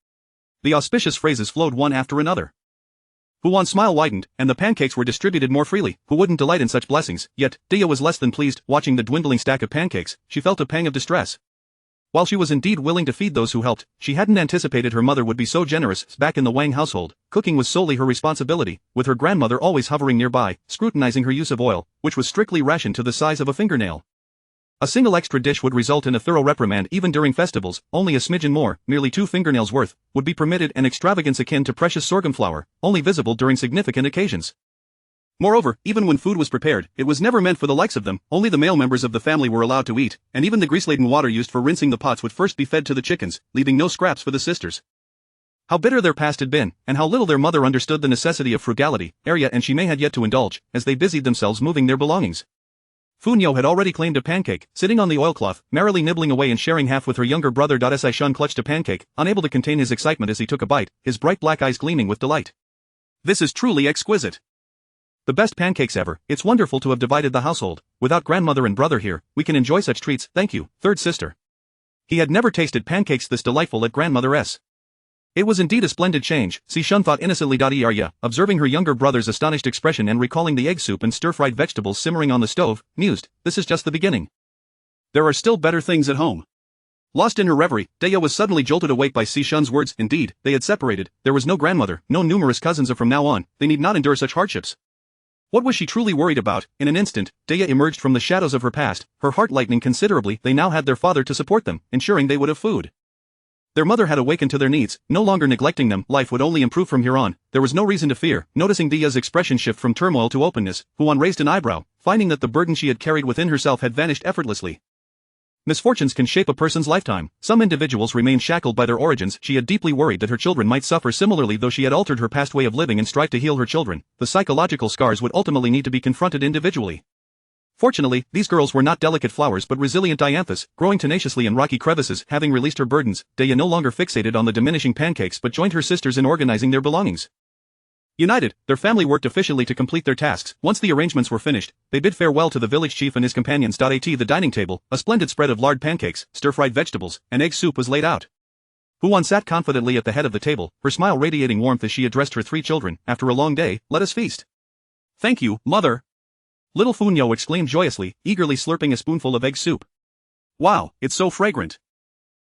The auspicious phrases flowed one after another. Huan's smile widened, and the pancakes were distributed more freely. Who wouldn't delight in such blessings? Yet, Dia was less than pleased. Watching the dwindling stack of pancakes, she felt a pang of distress. While she was indeed willing to feed those who helped, she hadn't anticipated her mother would be so generous. Back in the Wang household, cooking was solely her responsibility, with her grandmother always hovering nearby, scrutinizing her use of oil, which was strictly rationed to the size of a fingernail. A single extra dish would result in a thorough reprimand even during festivals. Only a smidgen more, merely 2 fingernails worth, would be permitted, an extravagance akin to precious sorghum flour, only visible during significant occasions. Moreover, even when food was prepared, it was never meant for the likes of them. Only the male members of the family were allowed to eat, and even the grease-laden water used for rinsing the pots would first be fed to the chickens, leaving no scraps for the sisters. How bitter their past had been, and how little their mother understood the necessity of frugality, Arya and she may had yet to indulge, as they busied themselves moving their belongings. Funyo had already claimed a pancake, sitting on the oilcloth, merrily nibbling away and sharing half with her younger brother. Sai Shun clutched a pancake, unable to contain his excitement as he took a bite, his bright black eyes gleaming with delight. This is truly exquisite. The best pancakes ever. It's wonderful to have divided the household. Without grandmother and brother here, we can enjoy such treats. Thank you, third sister. He had never tasted pancakes this delightful at grandmother's. It was indeed a splendid change, Si Shun thought innocently. Arya, observing her younger brother's astonished expression and recalling the egg soup and stir-fried vegetables simmering on the stove, mused, this is just the beginning. There are still better things at home. Lost in her reverie, Daya was suddenly jolted awake by Si Shun's words. Indeed, they had separated, there was no grandmother, no numerous cousins. From now on, they need not endure such hardships. What was she truly worried about? In an instant, Daya emerged from the shadows of her past, her heart lightening considerably. They now had their father to support them, ensuring they would have food. Their mother had awakened to their needs, no longer neglecting them. Life would only improve from here on. There was no reason to fear. Noticing Dia's expression shift from turmoil to openness, Huan raised an eyebrow, finding that the burden she had carried within herself had vanished effortlessly. Misfortunes can shape a person's lifetime. Some individuals remain shackled by their origins. She had deeply worried that her children might suffer similarly. Though she had altered her past way of living and strived to heal her children, the psychological scars would ultimately need to be confronted individually. Fortunately, these girls were not delicate flowers but resilient dianthus, growing tenaciously in rocky crevices. Having released her burdens, Daya no longer fixated on the diminishing pancakes but joined her sisters in organizing their belongings. United, their family worked efficiently to complete their tasks. Once the arrangements were finished, they bid farewell to the village chief and his companions. At the dining table, a splendid spread of lard pancakes, stir-fried vegetables, and egg soup was laid out. Huan sat confidently at the head of the table, her smile radiating warmth as she addressed her 3 children. After a long day, let us feast. Thank you, mother. Little Funyo exclaimed joyously, eagerly slurping a spoonful of egg soup. Wow, it's so fragrant.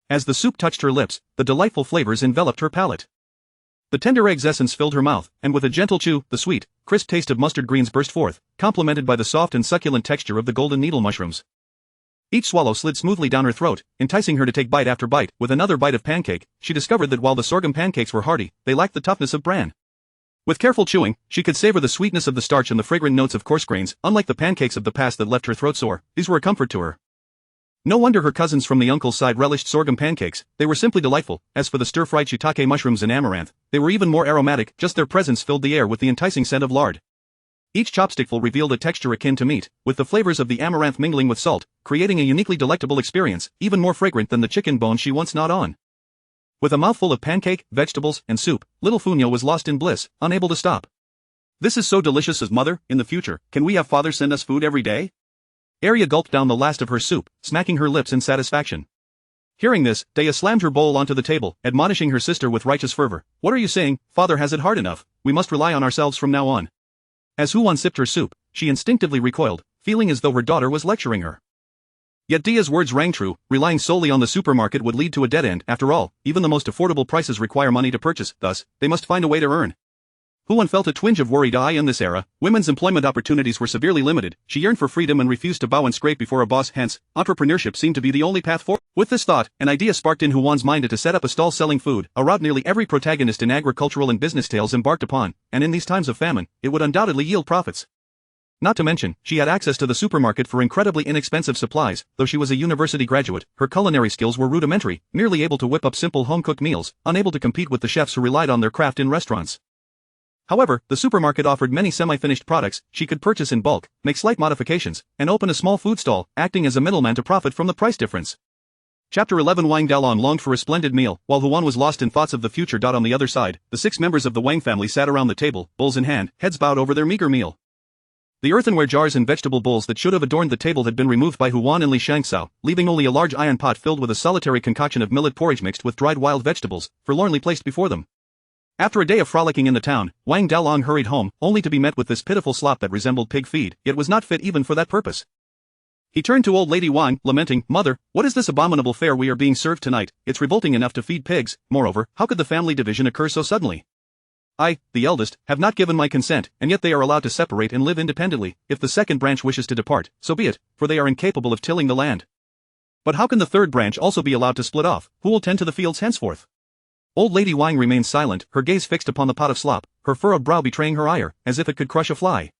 As the soup touched her lips, the delightful flavors enveloped her palate. The tender egg's essence filled her mouth, and with a gentle chew, the sweet, crisp taste of mustard greens burst forth, complemented by the soft and succulent texture of the golden needle mushrooms. Each swallow slid smoothly down her throat, enticing her to take bite after bite. With another bite of pancake, she discovered that while the sorghum pancakes were hearty, they lacked the toughness of bran. With careful chewing, she could savor the sweetness of the starch and the fragrant notes of coarse grains. Unlike the pancakes of the past that left her throat sore, these were a comfort to her. No wonder her cousins from the uncle's side relished sorghum pancakes. They were simply delightful. As for the stir-fried shiitake mushrooms and amaranth, they were even more aromatic. Just their presence filled the air with the enticing scent of lard. Each chopstickful revealed a texture akin to meat, with the flavors of the amaranth mingling with salt, creating a uniquely delectable experience, even more fragrant than the chicken bone she once gnawed on. With a mouthful of pancake, vegetables, and soup, little Funyo was lost in bliss, unable to stop. This is so delicious. As mother, in the future, can we have father send us food every day? Arya gulped down the last of her soup, smacking her lips in satisfaction. Hearing this, Daya slammed her bowl onto the table, admonishing her sister with righteous fervor. What are you saying? Father has it hard enough. We must rely on ourselves from now on. As Huan sipped her soup, she instinctively recoiled, feeling as though her daughter was lecturing her. Yet Dia's words rang true. Relying solely on the supermarket would lead to a dead end. After all, even the most affordable prices require money to purchase, thus, they must find a way to earn. Huan felt a twinge of worry. In this era, women's employment opportunities were severely limited. She yearned for freedom and refused to bow and scrape before a boss. Hence, entrepreneurship seemed to be the only path forward. With this thought, an idea sparked in Huan's mind to set up a stall selling food, a route nearly every protagonist in agricultural and business tales embarked upon, and in these times of famine, it would undoubtedly yield profits. Not to mention, she had access to the supermarket for incredibly inexpensive supplies. Though she was a university graduate, her culinary skills were rudimentary, merely able to whip up simple home-cooked meals, unable to compete with the chefs who relied on their craft in restaurants. However, the supermarket offered many semi-finished products she could purchase in bulk, make slight modifications, and open a small food stall, acting as a middleman to profit from the price difference. Chapter 11 Wang Dalong longed for a splendid meal, while Huan was lost in thoughts of the future. On the other side, the 6 members of the Wang family sat around the table, bowls in hand, heads bowed over their meager meal. The earthenware jars and vegetable bowls that should have adorned the table had been removed by Huan and Li Shangxiao, leaving only a large iron pot filled with a solitary concoction of millet porridge mixed with dried wild vegetables, forlornly placed before them. After a day of frolicking in the town, Wang Dalong hurried home, only to be met with this pitiful slop that resembled pig feed, yet was not fit even for that purpose. He turned to old lady Wang, lamenting, "Mother, what is this abominable fare we are being served tonight? It's revolting enough to feed pigs. Moreover, how could the family division occur so suddenly? I, the eldest, have not given my consent, and yet they are allowed to separate and live independently. If the second branch wishes to depart, so be it, for they are incapable of tilling the land. But how can the third branch also be allowed to split off? Who will tend to the fields henceforth?" Old lady Wang remained silent, her gaze fixed upon the pot of slop, her furrowed brow betraying her ire, as if it could crush a fly.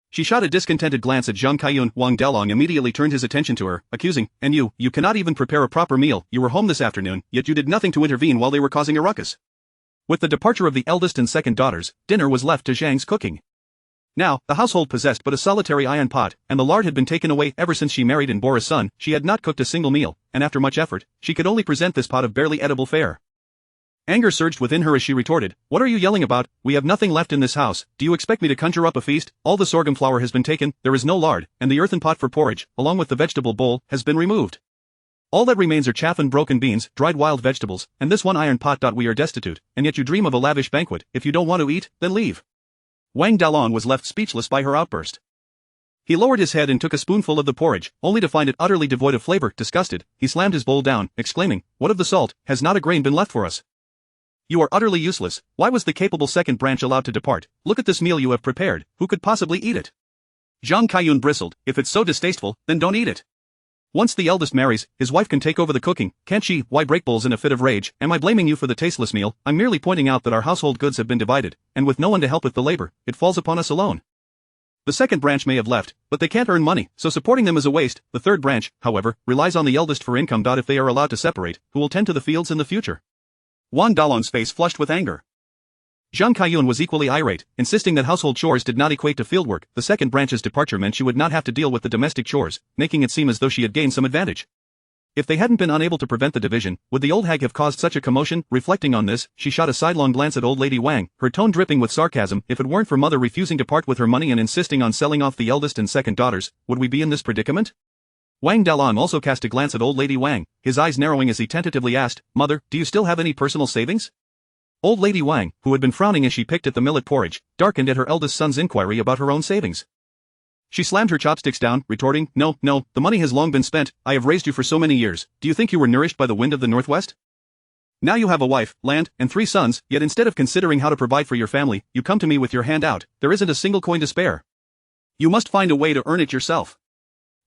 She shot a discontented glance at Zhang Kaiyun. Wang Dalong immediately turned his attention to her, accusing, "And you cannot even prepare a proper meal. You were home this afternoon, yet you did nothing to intervene while they were causing a ruckus." With the departure of the eldest and second daughters, dinner was left to Zhang's cooking. Now, the household possessed but a solitary iron pot, and the lard had been taken away ever since she married and bore a son. She had not cooked a single meal, and after much effort, she could only present this pot of barely edible fare. Anger surged within her as she retorted, "What are you yelling about? We have nothing left in this house. Do you expect me to conjure up a feast? All the sorghum flour has been taken, there is no lard, and the earthen pot for porridge, along with the vegetable bowl, has been removed. All that remains are chaff and broken beans, dried wild vegetables, and this one iron pot. We are destitute, and yet you dream of a lavish banquet. If you don't want to eat, then leave." Wang Dalong was left speechless by her outburst. He lowered his head and took a spoonful of the porridge, only to find it utterly devoid of flavor. Disgusted, he slammed his bowl down, exclaiming, "What of the salt? Has not a grain been left for us? You are utterly useless. Why was the capable second branch allowed to depart? Look at this meal you have prepared. Who could possibly eat it?" Zhang Kaiyun bristled, "If it's so distasteful, then don't eat it. Once the eldest marries, his wife can take over the cooking, can't she? Why break bowls in a fit of rage? Am I blaming you for the tasteless meal? I'm merely pointing out that our household goods have been divided, and with no one to help with the labor, it falls upon us alone. The second branch may have left, but they can't earn money, so supporting them is a waste. The third branch, however, relies on the eldest for income. If they are allowed to separate, who will tend to the fields in the future?" Wang Dalong's face flushed with anger. Zhang Kaiyun was equally irate, insisting that household chores did not equate to fieldwork. The second branch's departure meant she would not have to deal with the domestic chores, making it seem as though she had gained some advantage. If they hadn't been unable to prevent the division, would the old hag have caused such a commotion? Reflecting on this, she shot a sidelong glance at old lady Wang, her tone dripping with sarcasm. If it weren't for mother refusing to part with her money and insisting on selling off the eldest and second daughters, would we be in this predicament? Wang Dalong also cast a glance at old lady Wang, his eyes narrowing as he tentatively asked, "Mother, do you still have any personal savings?" Old lady Wang, who had been frowning as she picked at the millet porridge, darkened at her eldest son's inquiry about her own savings. She slammed her chopsticks down, retorting, No, the money has long been spent. I have raised you for so many years. Do you think you were nourished by the wind of the northwest? Now you have a wife, land, and 3 sons, yet instead of considering how to provide for your family, you come to me with your hand out. There isn't a single coin to spare. You must find a way to earn it yourself."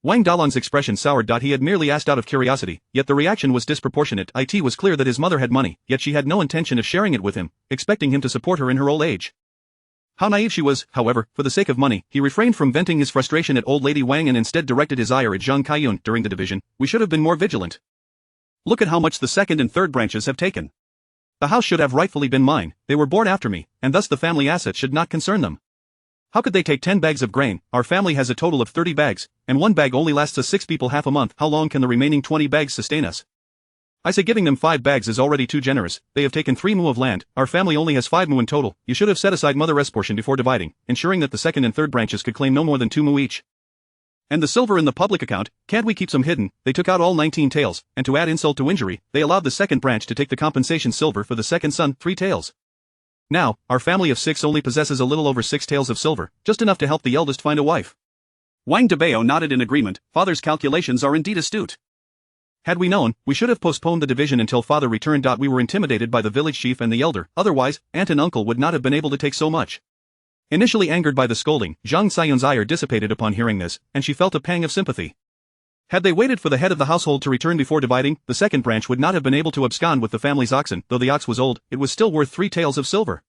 Wang Dalong's expression soured. He had merely asked out of curiosity, yet the reaction was disproportionate. It was clear that his mother had money, yet she had no intention of sharing it with him, expecting him to support her in her old age. How naive she was. However, for the sake of money, he refrained from venting his frustration at old lady Wang and instead directed his ire at Zhang Kaiyun. During the division, we should have been more vigilant. Look at how much the second and third branches have taken. The house should have rightfully been mine. They were born after me, and thus the family assets should not concern them. How could they take 10 bags of grain? Our family has a total of 30 bags, and 1 bag only lasts us 6 people half a month. How long can the remaining 20 bags sustain us? I say giving them 5 bags is already too generous. They have taken 3 mu of land. Our family only has 5 mu in total. You should have set aside mother's portion before dividing, ensuring that the second and third branches could claim no more than 2 mu each. And the silver in the public account, can't we keep some hidden? They took out all 19 taels, and to add insult to injury, they allowed the second branch to take the compensation silver for the second son, 3 taels. Now, our family of 6 only possesses a little over 6 taels of silver, just enough to help the eldest find a wife. Wang Debao nodded in agreement. Father's calculations are indeed astute. Had we known, we should have postponed the division until father returned. We were intimidated by the village chief and the elder, otherwise, aunt and uncle would not have been able to take so much. Initially angered by the scolding, Zhang Xian's ire dissipated upon hearing this, and she felt a pang of sympathy. Had they waited for the head of the household to return before dividing, the second branch would not have been able to abscond with the family's oxen. Though the ox was old, it was still worth 3 taels of silver.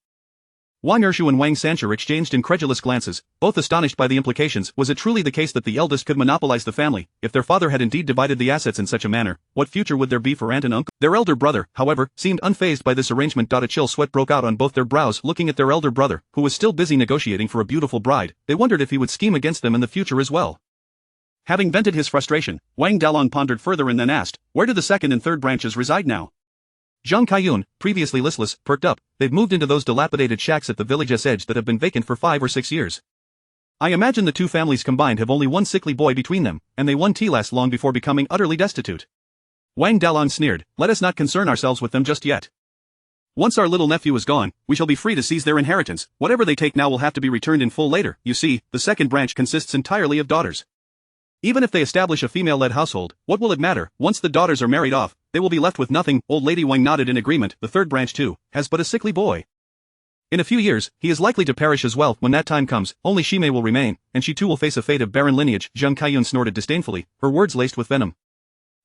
Wang Ershu and Wang Sancher exchanged incredulous glances, both astonished by the implications. Was it truly the case that the eldest could monopolize the family? If their father had indeed divided the assets in such a manner, what future would there be for aunt and uncle? Their elder brother, however, seemed unfazed by this arrangement. A chill sweat broke out on both their brows looking at their elder brother, who was still busy negotiating for a beautiful bride. They wondered if he would scheme against them in the future as well. Having vented his frustration, Wang Dalong pondered further and then asked, where do the second and third branches reside now? Zhang Kaiyun, previously listless, perked up. They've moved into those dilapidated shacks at the village's edge that have been vacant for 5 or 6 years. I imagine the two families combined have only one sickly boy between them, and they won't last long before becoming utterly destitute. Wang Dalong sneered, let us not concern ourselves with them just yet. Once our little nephew is gone, we shall be free to seize their inheritance. Whatever they take now will have to be returned in full later. You see, the second branch consists entirely of daughters. Even if they establish a female-led household, what will it matter? Once the daughters are married off, they will be left with nothing. Old Lady Wang nodded in agreement. The third branch too, has but a sickly boy. In a few years, he is likely to perish as well. When that time comes, only Shimei will remain, and she too will face a fate of barren lineage. Zhang Kaiyun snorted disdainfully, her words laced with venom.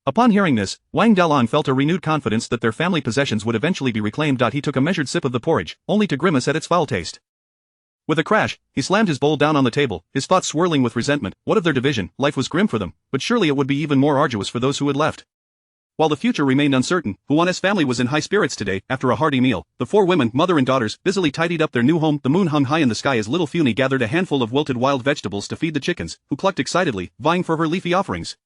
Upon hearing this, Wang Dalong felt a renewed confidence that their family possessions would eventually be reclaimed. He took a measured sip of the porridge, only to grimace at its foul taste. With a crash, he slammed his bowl down on the table, his thoughts swirling with resentment. What of their division? Life was grim for them, but surely it would be even more arduous for those who had left. While the future remained uncertain, Huan's family was in high spirits today. After a hearty meal, the 4 women, mother and daughters, busily tidied up their new home. The moon hung high in the sky as little Funi gathered a handful of wilted wild vegetables to feed the chickens, who clucked excitedly, vying for her leafy offerings.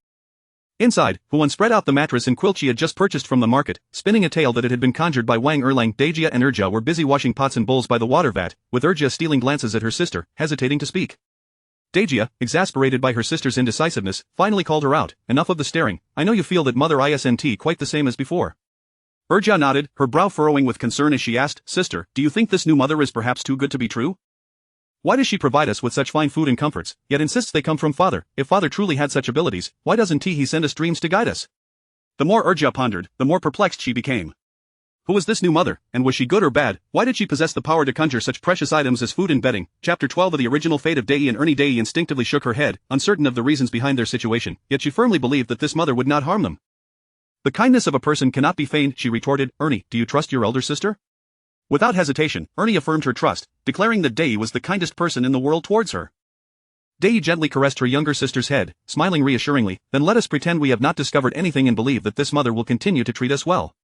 Inside, Huan spread out the mattress and quilt she had just purchased from the market, spinning a tale that it had been conjured by Wang Erlang. Dejia and Erja were busy washing pots and bowls by the water vat, with Erja stealing glances at her sister, hesitating to speak. Dejia, exasperated by her sister's indecisiveness, finally called her out, enough of the staring, I know you feel that mother isn't quite the same as before. Erja nodded, her brow furrowing with concern as she asked, sister, do you think this new mother is perhaps too good to be true? Why does she provide us with such fine food and comforts, yet insists they come from father? If father truly had such abilities, why doesn't he send us dreams to guide us? The more Erja pondered, the more perplexed she became. Who was this new mother, and was she good or bad? Why did she possess the power to conjure such precious items as food and bedding? Chapter 12 of The Original Fate of Dei and Ernie. Dei instinctively shook her head, uncertain of the reasons behind their situation, yet she firmly believed that this mother would not harm them. The kindness of a person cannot be feigned, she retorted. Ernie, do you trust your elder sister? Without hesitation, Ernie affirmed her trust, declaring that Dei was the kindest person in the world towards her. Dei gently caressed her younger sister's head, smiling reassuringly, then let us pretend we have not discovered anything and believe that this mother will continue to treat us well.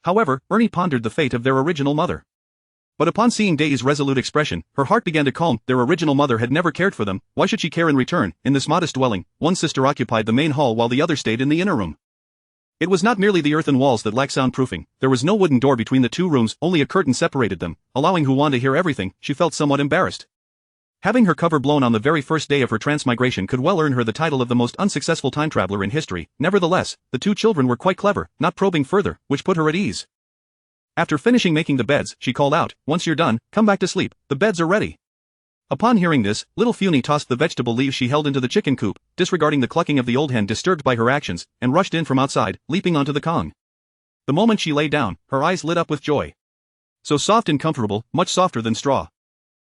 However, Ernie pondered the fate of their original mother. But upon seeing Dei's resolute expression, her heart began to calm. Their original mother had never cared for them, why should she care in return? In this modest dwelling, one sister occupied the main hall while the other stayed in the inner room. It was not merely the earthen walls that lacked soundproofing, there was no wooden door between the two rooms, only a curtain separated them, allowing Huan to hear everything. She felt somewhat embarrassed. Having her cover blown on the very first day of her transmigration could well earn her the title of the most unsuccessful time traveler in history. Nevertheless, the two children were quite clever, not probing further, which put her at ease. After finishing making the beds, she called out, once you're done, come back to sleep, the beds are ready. Upon hearing this, little Funi tossed the vegetable leaves she held into the chicken coop, disregarding the clucking of the old hen disturbed by her actions, and rushed in from outside, leaping onto the Kong. The moment she lay down, her eyes lit up with joy. So soft and comfortable, much softer than straw.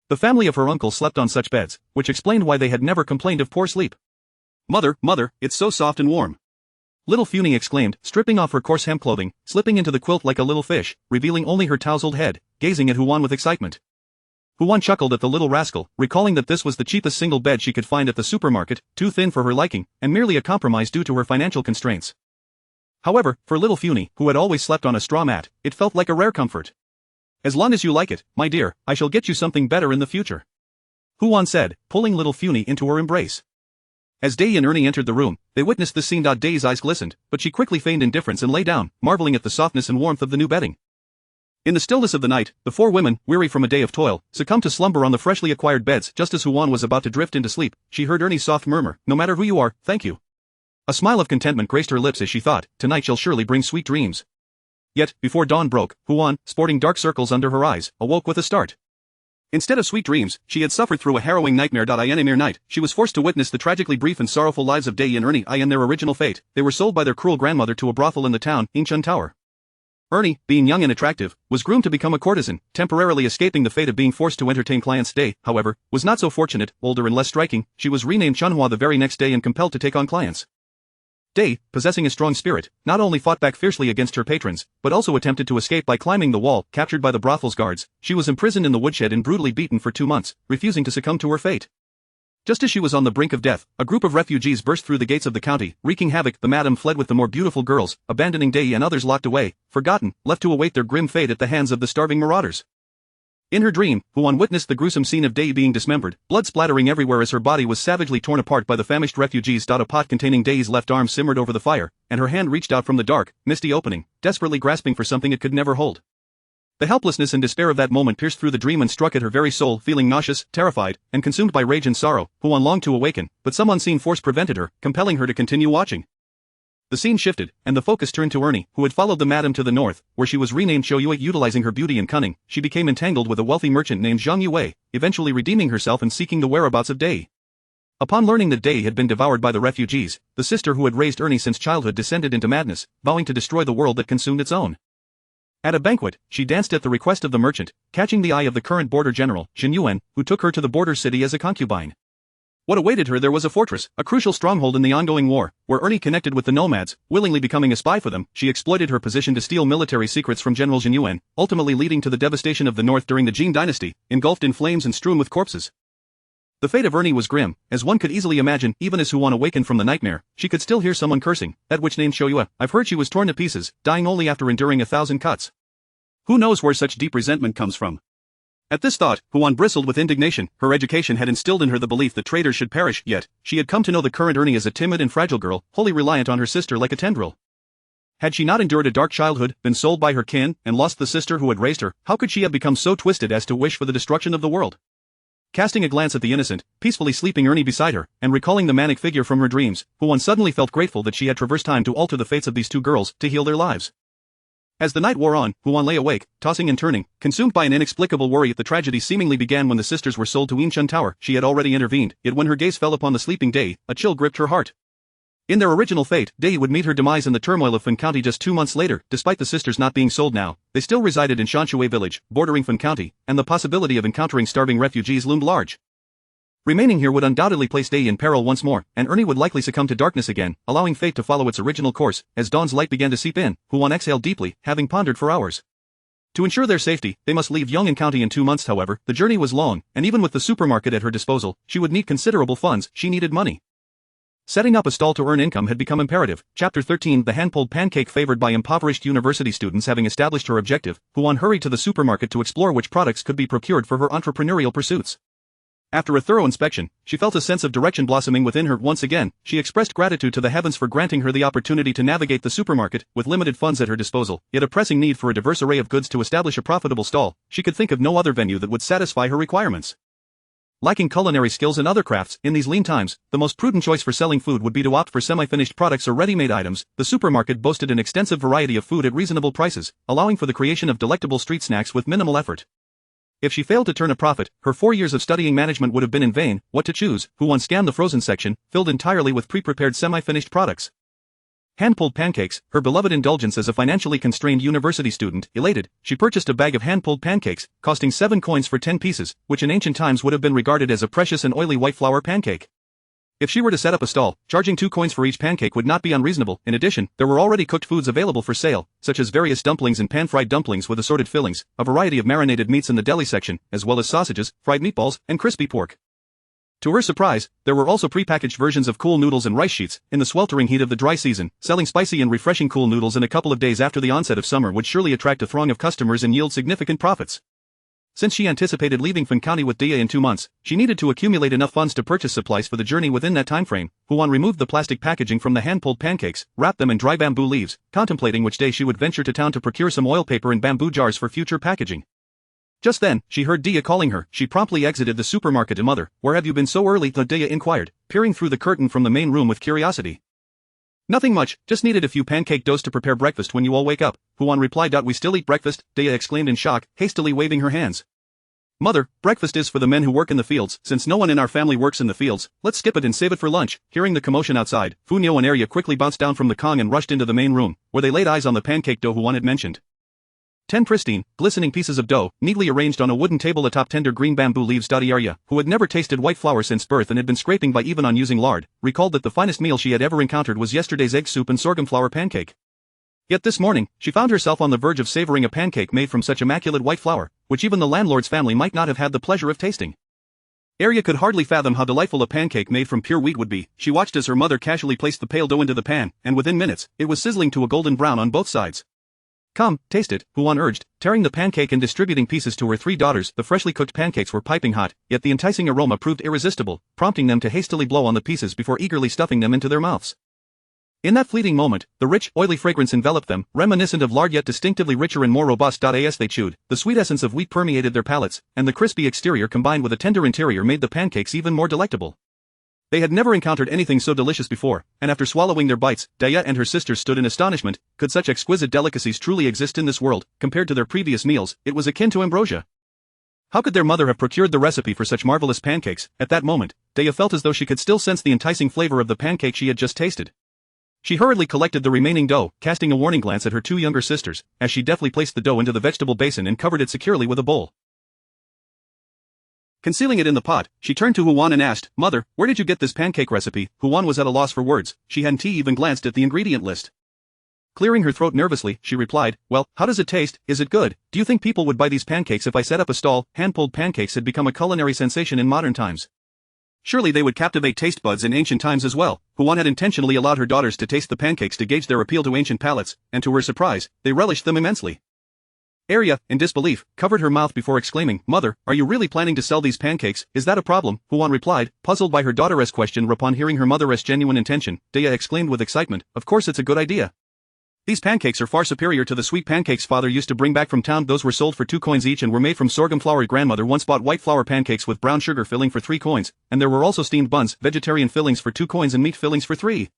The family of her uncle slept on such beds, which explained why they had never complained of poor sleep. Mother, it's so soft and warm. Little Funi exclaimed, stripping off her coarse hemp clothing, slipping into the quilt like a little fish, revealing only her tousled head, gazing at Huan with excitement. Huan chuckled at the little rascal, recalling that this was the cheapest single bed she could find at the supermarket, too thin for her liking, and merely a compromise due to her financial constraints. However, for little Funi, who had always slept on a straw mat, it felt like a rare comfort. As long as you like it, my dear, I shall get you something better in the future. Huan said, pulling little Funi into her embrace. As Dei and Ernie entered the room, they witnessed this scene. Dei's eyes glistened, but she quickly feigned indifference and lay down, marveling at the softness and warmth of the new bedding. In the stillness of the night, the 4 women, weary from a day of toil, succumbed to slumber on the freshly acquired beds. Just as Huan was about to drift into sleep, she heard Ernie's soft murmur, no matter who you are, thank you. A smile of contentment graced her lips as she thought, tonight shall surely bring sweet dreams. Yet, before dawn broke, Huan, sporting dark circles under her eyes, awoke with a start. Instead of sweet dreams, she had suffered through a harrowing nightmare. In a mere night, she was forced to witness the tragically brief and sorrowful lives of Dei and Ernie. In their original fate, they were sold by their cruel grandmother to a brothel in the town, Incheon Tower. Ernie, being young and attractive, was groomed to become a courtesan, temporarily escaping the fate of being forced to entertain clients. Dei, however, was not so fortunate. Older and less striking, she was renamed Chunhua the very next day and compelled to take on clients. Day, possessing a strong spirit, not only fought back fiercely against her patrons, but also attempted to escape by climbing the wall. Captured by the brothel's guards, she was imprisoned in the woodshed and brutally beaten for 2 months, refusing to succumb to her fate. Just as she was on the brink of death, a group of refugees burst through the gates of the county, wreaking havoc. The madam fled with the more beautiful girls, abandoning Day and others locked away, forgotten, left to await their grim fate at the hands of the starving marauders. In her dream, Huan witnessed the gruesome scene of Day being dismembered, blood splattering everywhere as her body was savagely torn apart by the famished refugees. A pot containing Day's left arm simmered over the fire, and her hand reached out from the dark, misty opening, desperately grasping for something it could never hold. The helplessness and despair of that moment pierced through the dream and struck at her very soul. Feeling nauseous, terrified, and consumed by rage and sorrow, Huan longed to awaken, but some unseen force prevented her, compelling her to continue watching. The scene shifted, and the focus turned to Ernie, who had followed the madam to the north, where she was renamed Xiao Yue. Utilizing her beauty and cunning, she became entangled with a wealthy merchant named Zhang Yue, eventually redeeming herself and seeking the whereabouts of Day. Upon learning that Day had been devoured by the refugees, the sister who had raised Ernie since childhood descended into madness, vowing to destroy the world that consumed its own. At a banquet, she danced at the request of the merchant, catching the eye of the current border general, Xin Yuan, who took her to the border city as a concubine. What awaited her there was a fortress, a crucial stronghold in the ongoing war, where Ernie connected with the nomads, willingly becoming a spy for them. She exploited her position to steal military secrets from General Xin Yuan, ultimately leading to the devastation of the north during the Jin dynasty, engulfed in flames and strewn with corpses. The fate of Ernie was grim, as one could easily imagine. Even as Huan awakened from the nightmare, she could still hear someone cursing, that witch named Xiao Yue. I've heard she was torn to pieces, dying only after enduring 1,000 cuts. Who knows where such deep resentment comes from? At this thought, Huan bristled with indignation. Her education had instilled in her the belief that traitors should perish, yet she had come to know the current Ernie as a timid and fragile girl, wholly reliant on her sister like a tendril. Had she not endured a dark childhood, been sold by her kin, and lost the sister who had raised her, how could she have become so twisted as to wish for the destruction of the world? Casting a glance at the innocent, peacefully sleeping Ernie beside her, and recalling the manic figure from her dreams, Huan suddenly felt grateful that she had traversed time to alter the fates of these two girls, to heal their lives. As the night wore on, Huan lay awake, tossing and turning, consumed by an inexplicable worry. The tragedy seemingly began when the sisters were sold to Yinshun Tower. She had already intervened, yet when her gaze fell upon the sleeping Day, a chill gripped her heart. In their original fate, Day would meet her demise in the turmoil of Fen County just 2 months later. Despite the sisters not being sold now, they still resided in Shanshui village, bordering Fen County, and the possibility of encountering starving refugees loomed large. Remaining here would undoubtedly place Day in peril once more, and Ernie would likely succumb to darkness again, allowing fate to follow its original course. As dawn's light began to seep in, Huan exhaled deeply, having pondered for hours. To ensure their safety, they must leave Yong'an County in 2 months. However, the journey was long, and even with the supermarket at her disposal, she would need considerable funds. She needed money. Setting up a stall to earn income had become imperative. Chapter 13. The hand-pulled pancake. Favored by impoverished university students. Having established her objective, Huan hurried to the supermarket to explore which products could be procured for her entrepreneurial pursuits. After a thorough inspection, she felt a sense of direction blossoming within her. Once again, she expressed gratitude to the heavens for granting her the opportunity to navigate the supermarket. With limited funds at her disposal, yet a pressing need for a diverse array of goods to establish a profitable stall, she could think of no other venue that would satisfy her requirements. Lacking culinary skills and other crafts, in these lean times, the most prudent choice for selling food would be to opt for semi-finished products or ready-made items. The supermarket boasted an extensive variety of food at reasonable prices, allowing for the creation of delectable street snacks with minimal effort. If she failed to turn a profit, her 4 years of studying management would have been in vain. What to choose? Huan scanned the frozen section, filled entirely with pre-prepared semi-finished products. Hand-pulled pancakes, her beloved indulgence as a financially constrained university student. Elated, she purchased a bag of hand-pulled pancakes, costing 7 coins for 10 pieces, which in ancient times would have been regarded as a precious and oily white flour pancake. If she were to set up a stall, charging 2 coins for each pancake would not be unreasonable. In addition, there were already cooked foods available for sale, such as various dumplings and pan-fried dumplings with assorted fillings, a variety of marinated meats in the deli section, as well as sausages, fried meatballs, and crispy pork. To her surprise, there were also pre-packaged versions of cool noodles and rice sheets. In the sweltering heat of the dry season, selling spicy and refreshing cool noodles in a couple of days after the onset of summer would surely attract a throng of customers and yield significant profits. Since she anticipated leaving Fen County with Dia in 2 months, she needed to accumulate enough funds to purchase supplies for the journey within that time frame. Huan removed the plastic packaging from the hand-pulled pancakes, wrapped them in dry bamboo leaves, contemplating which day she would venture to town to procure some oil paper and bamboo jars for future packaging. Just then, she heard Dia calling her. She promptly exited the supermarket. Mother, where have you been so early? Dia inquired, peering through the curtain from the main room with curiosity. Nothing much, just needed a few pancake doughs to prepare breakfast when you all wake up, Huan replied. We still eat breakfast? Dia exclaimed in shock, hastily waving her hands. Mother, breakfast is for the men who work in the fields. Since no one in our family works in the fields, let's skip it and save it for lunch. Hearing the commotion outside, Fu Niu and Arya quickly bounced down from the Kong and rushed into the main room, where they laid eyes on the pancake dough Huan had mentioned. 10 pristine, glistening pieces of dough, neatly arranged on a wooden table atop tender green bamboo leaves. Arya, who had never tasted white flour since birth and had been scraping by even on using lard, recalled that the finest meal she had ever encountered was yesterday's egg soup and sorghum flour pancake. Yet this morning, she found herself on the verge of savoring a pancake made from such immaculate white flour, which even the landlord's family might not have had the pleasure of tasting. Arya could hardly fathom how delightful a pancake made from pure wheat would be. She watched as her mother casually placed the pale dough into the pan, and within minutes, it was sizzling to a golden brown on both sides. "Come, taste it," Huan urged, tearing the pancake and distributing pieces to her 3 daughters. The freshly cooked pancakes were piping hot, yet the enticing aroma proved irresistible, prompting them to hastily blow on the pieces before eagerly stuffing them into their mouths. In that fleeting moment, the rich, oily fragrance enveloped them, reminiscent of lard yet distinctively richer and more robust. As they chewed, the sweet essence of wheat permeated their palates, and the crispy exterior combined with a tender interior made the pancakes even more delectable. They had never encountered anything so delicious before, and after swallowing their bites, Daya and her sisters stood in astonishment. Could such exquisite delicacies truly exist in this world? Compared to their previous meals, it was akin to ambrosia. How could their mother have procured the recipe for such marvelous pancakes? At that moment, Daya felt as though she could still sense the enticing flavor of the pancake she had just tasted. She hurriedly collected the remaining dough, casting a warning glance at her 2 younger sisters, as she deftly placed the dough into the vegetable basin and covered it securely with a bowl. Concealing it in the pot, she turned to Huan and asked, "Mother, where did you get this pancake recipe?" Huan was at a loss for words. She hadn't even glanced at the ingredient list. Clearing her throat nervously, she replied, "Well, how does it taste? Is it good? Do you think people would buy these pancakes if I set up a stall?" Hand-pulled pancakes had become a culinary sensation in modern times. Surely they would captivate taste buds in ancient times as well. Huan had intentionally allowed her daughters to taste the pancakes to gauge their appeal to ancient palates, and to her surprise, they relished them immensely. Arya, in disbelief, covered her mouth before exclaiming, "Mother, are you really planning to sell these pancakes? Is that a problem?" Huan replied, puzzled by her daughter's question. Upon hearing her mother's genuine intention, Daya exclaimed with excitement, "Of course it's a good idea. These pancakes are far superior to the sweet pancakes father used to bring back from town. Those were sold for 2 coins each and were made from sorghum flour. Grandmother once bought white flour pancakes with brown sugar filling for 3 coins, and there were also steamed buns, vegetarian fillings for 2 coins and meat fillings for 3.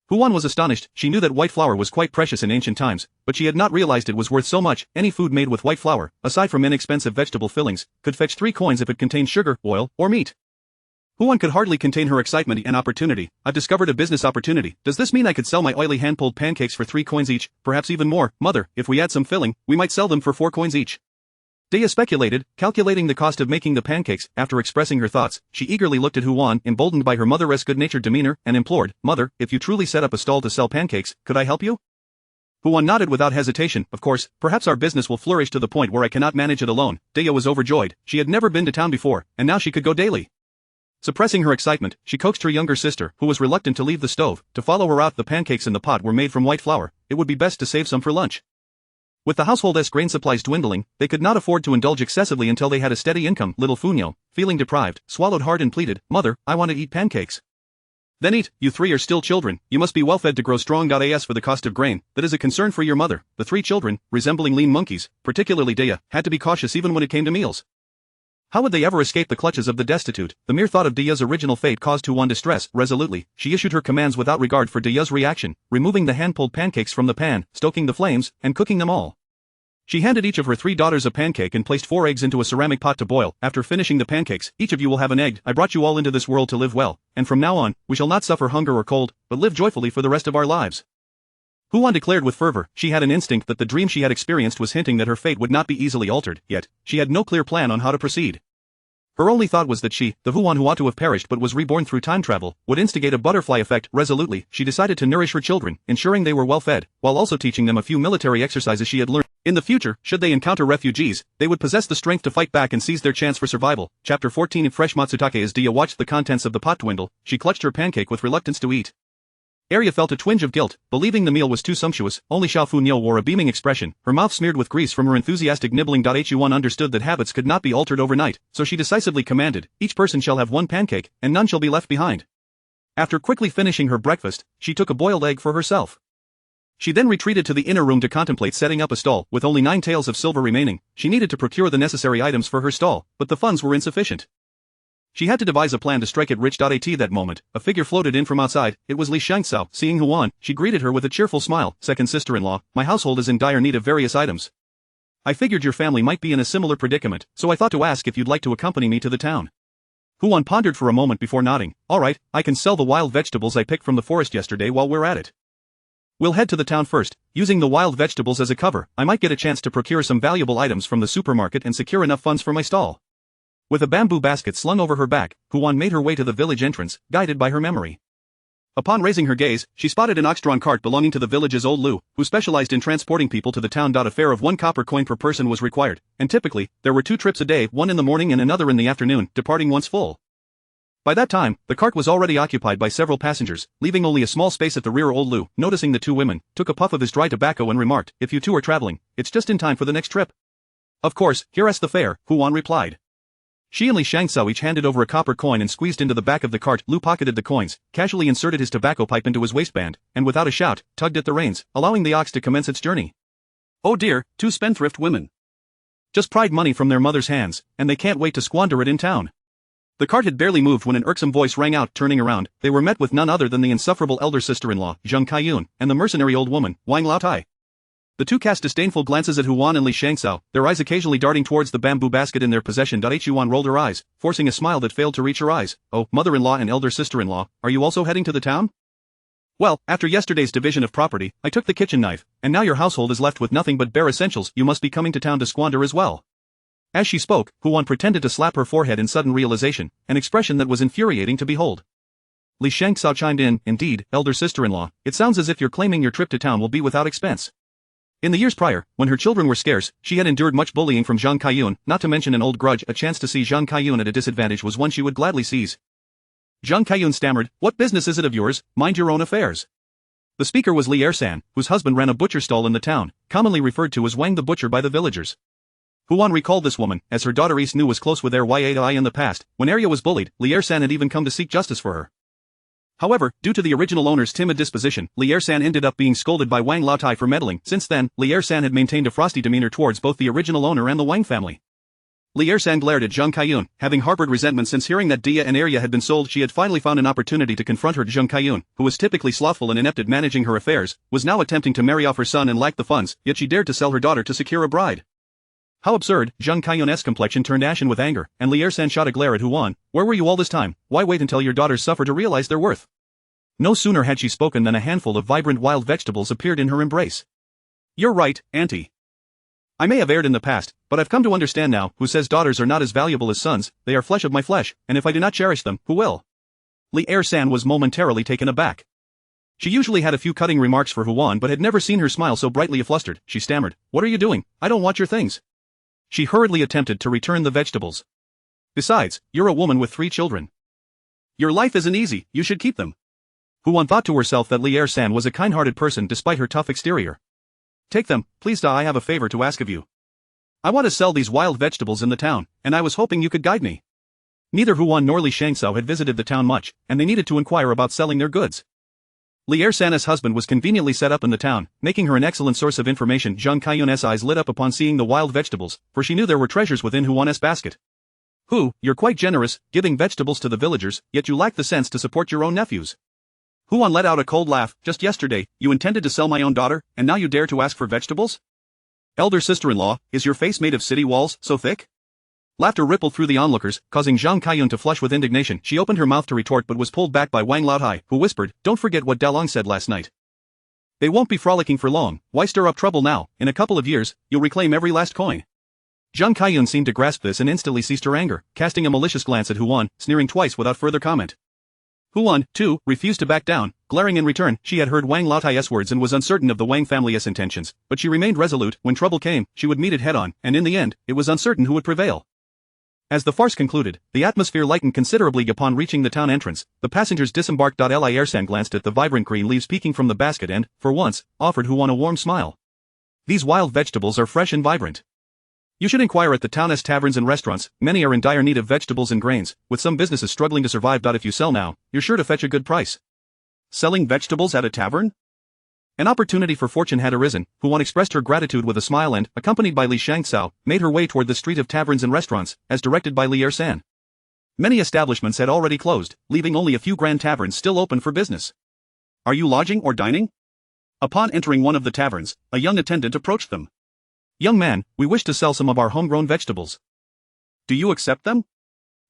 Huan was astonished. She knew that white flour was quite precious in ancient times, but she had not realized it was worth so much. Any food made with white flour, aside from inexpensive vegetable fillings, could fetch 3 coins if it contained sugar, oil, or meat. Huan could hardly contain her excitement. "An opportunity. I've discovered a business opportunity. Does this mean I could sell my oily hand-pulled pancakes for 3 coins each, perhaps even more? Mother, if we add some filling, we might sell them for 4 coins each." Daya speculated, calculating the cost of making the pancakes. After expressing her thoughts, she eagerly looked at Huan, emboldened by her mother's good-natured demeanor, and implored, "Mother, if you truly set up a stall to sell pancakes, could I help you?" Huan nodded without hesitation. "Of course, perhaps our business will flourish to the point where I cannot manage it alone." Daya was overjoyed. She had never been to town before, and now she could go daily. Suppressing her excitement, she coaxed her younger sister, who was reluctant to leave the stove, to follow her out. The pancakes in the pot were made from white flour. It would be best to save some for lunch. With the household's grain supplies dwindling, they could not afford to indulge excessively until they had a steady income. Little Funyo, feeling deprived, swallowed hard and pleaded, "Mother, I want to eat pancakes." "Then eat, you 3 are still children. You must be well fed to grow strong. As for the cost of grain, that is a concern for your mother." The 3 children, resembling lean monkeys, particularly Daya, had to be cautious even when it came to meals. How would they ever escape the clutches of the destitute? The mere thought of Daya's original fate caused Huan distress. Resolutely, she issued her commands without regard for Daya's reaction, removing the hand-pulled pancakes from the pan, stoking the flames, and cooking them all. She handed each of her 3 daughters a pancake and placed 4 eggs into a ceramic pot to boil. After finishing the pancakes, "Each of you will have an egg. I brought you all into this world to live well, and from now on, we shall not suffer hunger or cold, but live joyfully for the rest of our lives." Huan declared with fervor. She had an instinct that the dream she had experienced was hinting that her fate would not be easily altered, yet, she had no clear plan on how to proceed. Her only thought was that she, the Huan who ought to have perished but was reborn through time travel, would instigate a butterfly effect. Resolutely, she decided to nourish her children, ensuring they were well fed, while also teaching them a few military exercises she had learned. In the future, should they encounter refugees, they would possess the strength to fight back and seize their chance for survival. Chapter 14. Fresh Matsutake. As Daya watched the contents of the pot dwindle, she clutched her pancake with reluctance to eat. Arya felt a twinge of guilt, believing the meal was too sumptuous. Only Xiao Funyo wore a beaming expression, her mouth smeared with grease from her enthusiastic nibbling. Huan understood that habits could not be altered overnight, so she decisively commanded, "Each person shall have 1 pancake, and none shall be left behind." After quickly finishing her breakfast, she took a boiled egg for herself. She then retreated to the inner room to contemplate setting up a stall. With only 9 taels of silver remaining, she needed to procure the necessary items for her stall, but the funds were insufficient. She had to devise a plan to strike it rich. At that moment, a figure floated in from outside. It was Li Shangxiao. Seeing Huan, she greeted her with a cheerful smile. "Second sister-in-law, my household is in dire need of various items. I figured your family might be in a similar predicament, so I thought to ask if you'd like to accompany me to the town." Huan pondered for a moment before nodding. "All right, I can sell the wild vegetables I picked from the forest yesterday while we're at it." We'll head to the town first, using the wild vegetables as a cover. I might get a chance to procure some valuable items from the supermarket and secure enough funds for my stall. With a bamboo basket slung over her back, Huan made her way to the village entrance, guided by her memory. Upon raising her gaze, she spotted an ox-drawn cart belonging to the village's old Lu, who specialized in transporting people to the town. A fare of 1 copper coin per person was required, and typically, there were 2 trips a day, one in the morning and another in the afternoon, departing once full. By that time, the cart was already occupied by several passengers, leaving only a small space at the rear. Old Lu, noticing the 2 women, took a puff of his dry tobacco and remarked, "If you two are traveling, it's just in time for the next trip." "Of course, here's the fare," Huan replied. She and Li Shangxiao each handed over a copper coin and squeezed into the back of the cart. Lu pocketed the coins, casually inserted his tobacco pipe into his waistband, and without a shout, tugged at the reins, allowing the ox to commence its journey. Oh dear, 2 spendthrift women. Just pried money from their mother's hands, and they can't wait to squander it in town. The cart had barely moved when an irksome voice rang out. Turning around, they were met with none other than the insufferable elder sister-in-law, Zheng Kaiyun, and the mercenary old woman, Wang Laotai. The 2 cast disdainful glances at Huan and Li Shangxiao, their eyes occasionally darting towards the bamboo basket in their possession. Huan rolled her eyes, forcing a smile that failed to reach her eyes. "Oh, mother-in-law and elder sister-in-law, are you also heading to the town?" "Well, after yesterday's division of property, I took the kitchen knife, and now your household is left with nothing but bare essentials. You must be coming to town to squander as well." As she spoke, Huan pretended to slap her forehead in sudden realization, an expression that was infuriating to behold. Li Shangxiao chimed in, "Indeed, elder sister-in-law, it sounds as if you're claiming your trip to town will be without expense." In the years prior, when her children were scarce, she had endured much bullying from Zhang Kaiyun, not to mention an old grudge. A chance to see Zhang Kaiyun at a disadvantage was one she would gladly seize. Zhang Kaiyun stammered, "What business is it of yours? Mind your own affairs." The speaker was Li Ersan, whose husband ran a butcher stall in the town, commonly referred to as Wang the Butcher by the villagers. Huan recalled this woman, as her daughter Is Nu was close with Yai in the past. When Arya was bullied, Li Ersan had even come to seek justice for her. However, due to the original owner's timid disposition, Li Ersan ended up being scolded by Wang Laotai for meddling. Since then, Li Ersan had maintained a frosty demeanor towards both the original owner and the Wang family. Li Ersan glared at Zheng Kaiyun, having harbored resentment since hearing that Dia and Arya had been sold. She had finally found an opportunity to confront her. Zheng Kaiyun, who was typically slothful and inept at managing her affairs, was now attempting to marry off her son and lacked the funds, yet she dared to sell her daughter to secure a bride. How absurd! Zheng Kaiyun's complexion turned ashen with anger, and Li Ersan shot a glare at Huan. "Where were you all this time? Why wait until your daughters suffer to realize their worth?" No sooner had she spoken than a handful of vibrant wild vegetables appeared in her embrace. "You're right, Auntie. I may have erred in the past, but I've come to understand now. Who says daughters are not as valuable as sons? They are flesh of my flesh, and if I do not cherish them, who will?" Li Ersan was momentarily taken aback. She usually had a few cutting remarks for Huan but had never seen her smile so brightly flustered. She stammered, "What are you doing? I don't want your things." She hurriedly attempted to return the vegetables. "Besides, you're a woman with 3 children. Your life isn't easy, you should keep them." Huan thought to herself that Li Ersan was a kind-hearted person despite her tough exterior. "Take them, please. I have a favor to ask of you. I want to sell these wild vegetables in the town, and I was hoping you could guide me." Neither Huan nor Li Shangxiao had visited the town much, and they needed to inquire about selling their goods. Li Ersan's husband was conveniently set up in the town, making her an excellent source of information. Zheng Kaiyun's eyes lit up upon seeing the wild vegetables, for she knew there were treasures within Huan's basket. You're quite generous, giving vegetables to the villagers, yet you lack the sense to support your own nephews." Huan let out a cold laugh. "Just yesterday, you intended to sell my own daughter, and now you dare to ask for vegetables? Elder sister-in-law, is your face made of city walls, so thick?" Laughter rippled through the onlookers, causing Zhang Kaiyun to flush with indignation. She opened her mouth to retort but was pulled back by Wang Laotai, who whispered, "Don't forget what Dalong said last night. They won't be frolicking for long. Why stir up trouble now? In a couple of years, you'll reclaim every last coin." Zhang Kaiyun seemed to grasp this and instantly ceased her anger, casting a malicious glance at Huan, sneering twice without further comment. Huan, too, refused to back down, glaring in return. She had heard Wang Laotai's words and was uncertain of the Wang family's intentions, but she remained resolute. When trouble came, she would meet it head-on, and in the end, it was uncertain who would prevail. As the farce concluded, the atmosphere lightened considerably. Upon reaching the town entrance, the passengers disembarked. Li Ersan glanced at the vibrant green leaves peeking from the basket and, for once, offered Huan a warm smile. "These wild vegetables are fresh and vibrant. You should inquire at the town's taverns and restaurants. Many are in dire need of vegetables and grains, with some businesses struggling to survive. If you sell now, you're sure to fetch a good price." Selling vegetables at a tavern? An opportunity for fortune had arisen. Huan expressed her gratitude with a smile and, accompanied by Li Shangxiao, made her way toward the street of taverns and restaurants, as directed by Li Ersan. Many establishments had already closed, leaving only a few grand taverns still open for business. "Are you lodging or dining?" Upon entering one of the taverns, a young attendant approached them. "Young man, we wish to sell some of our homegrown vegetables. Do you accept them?"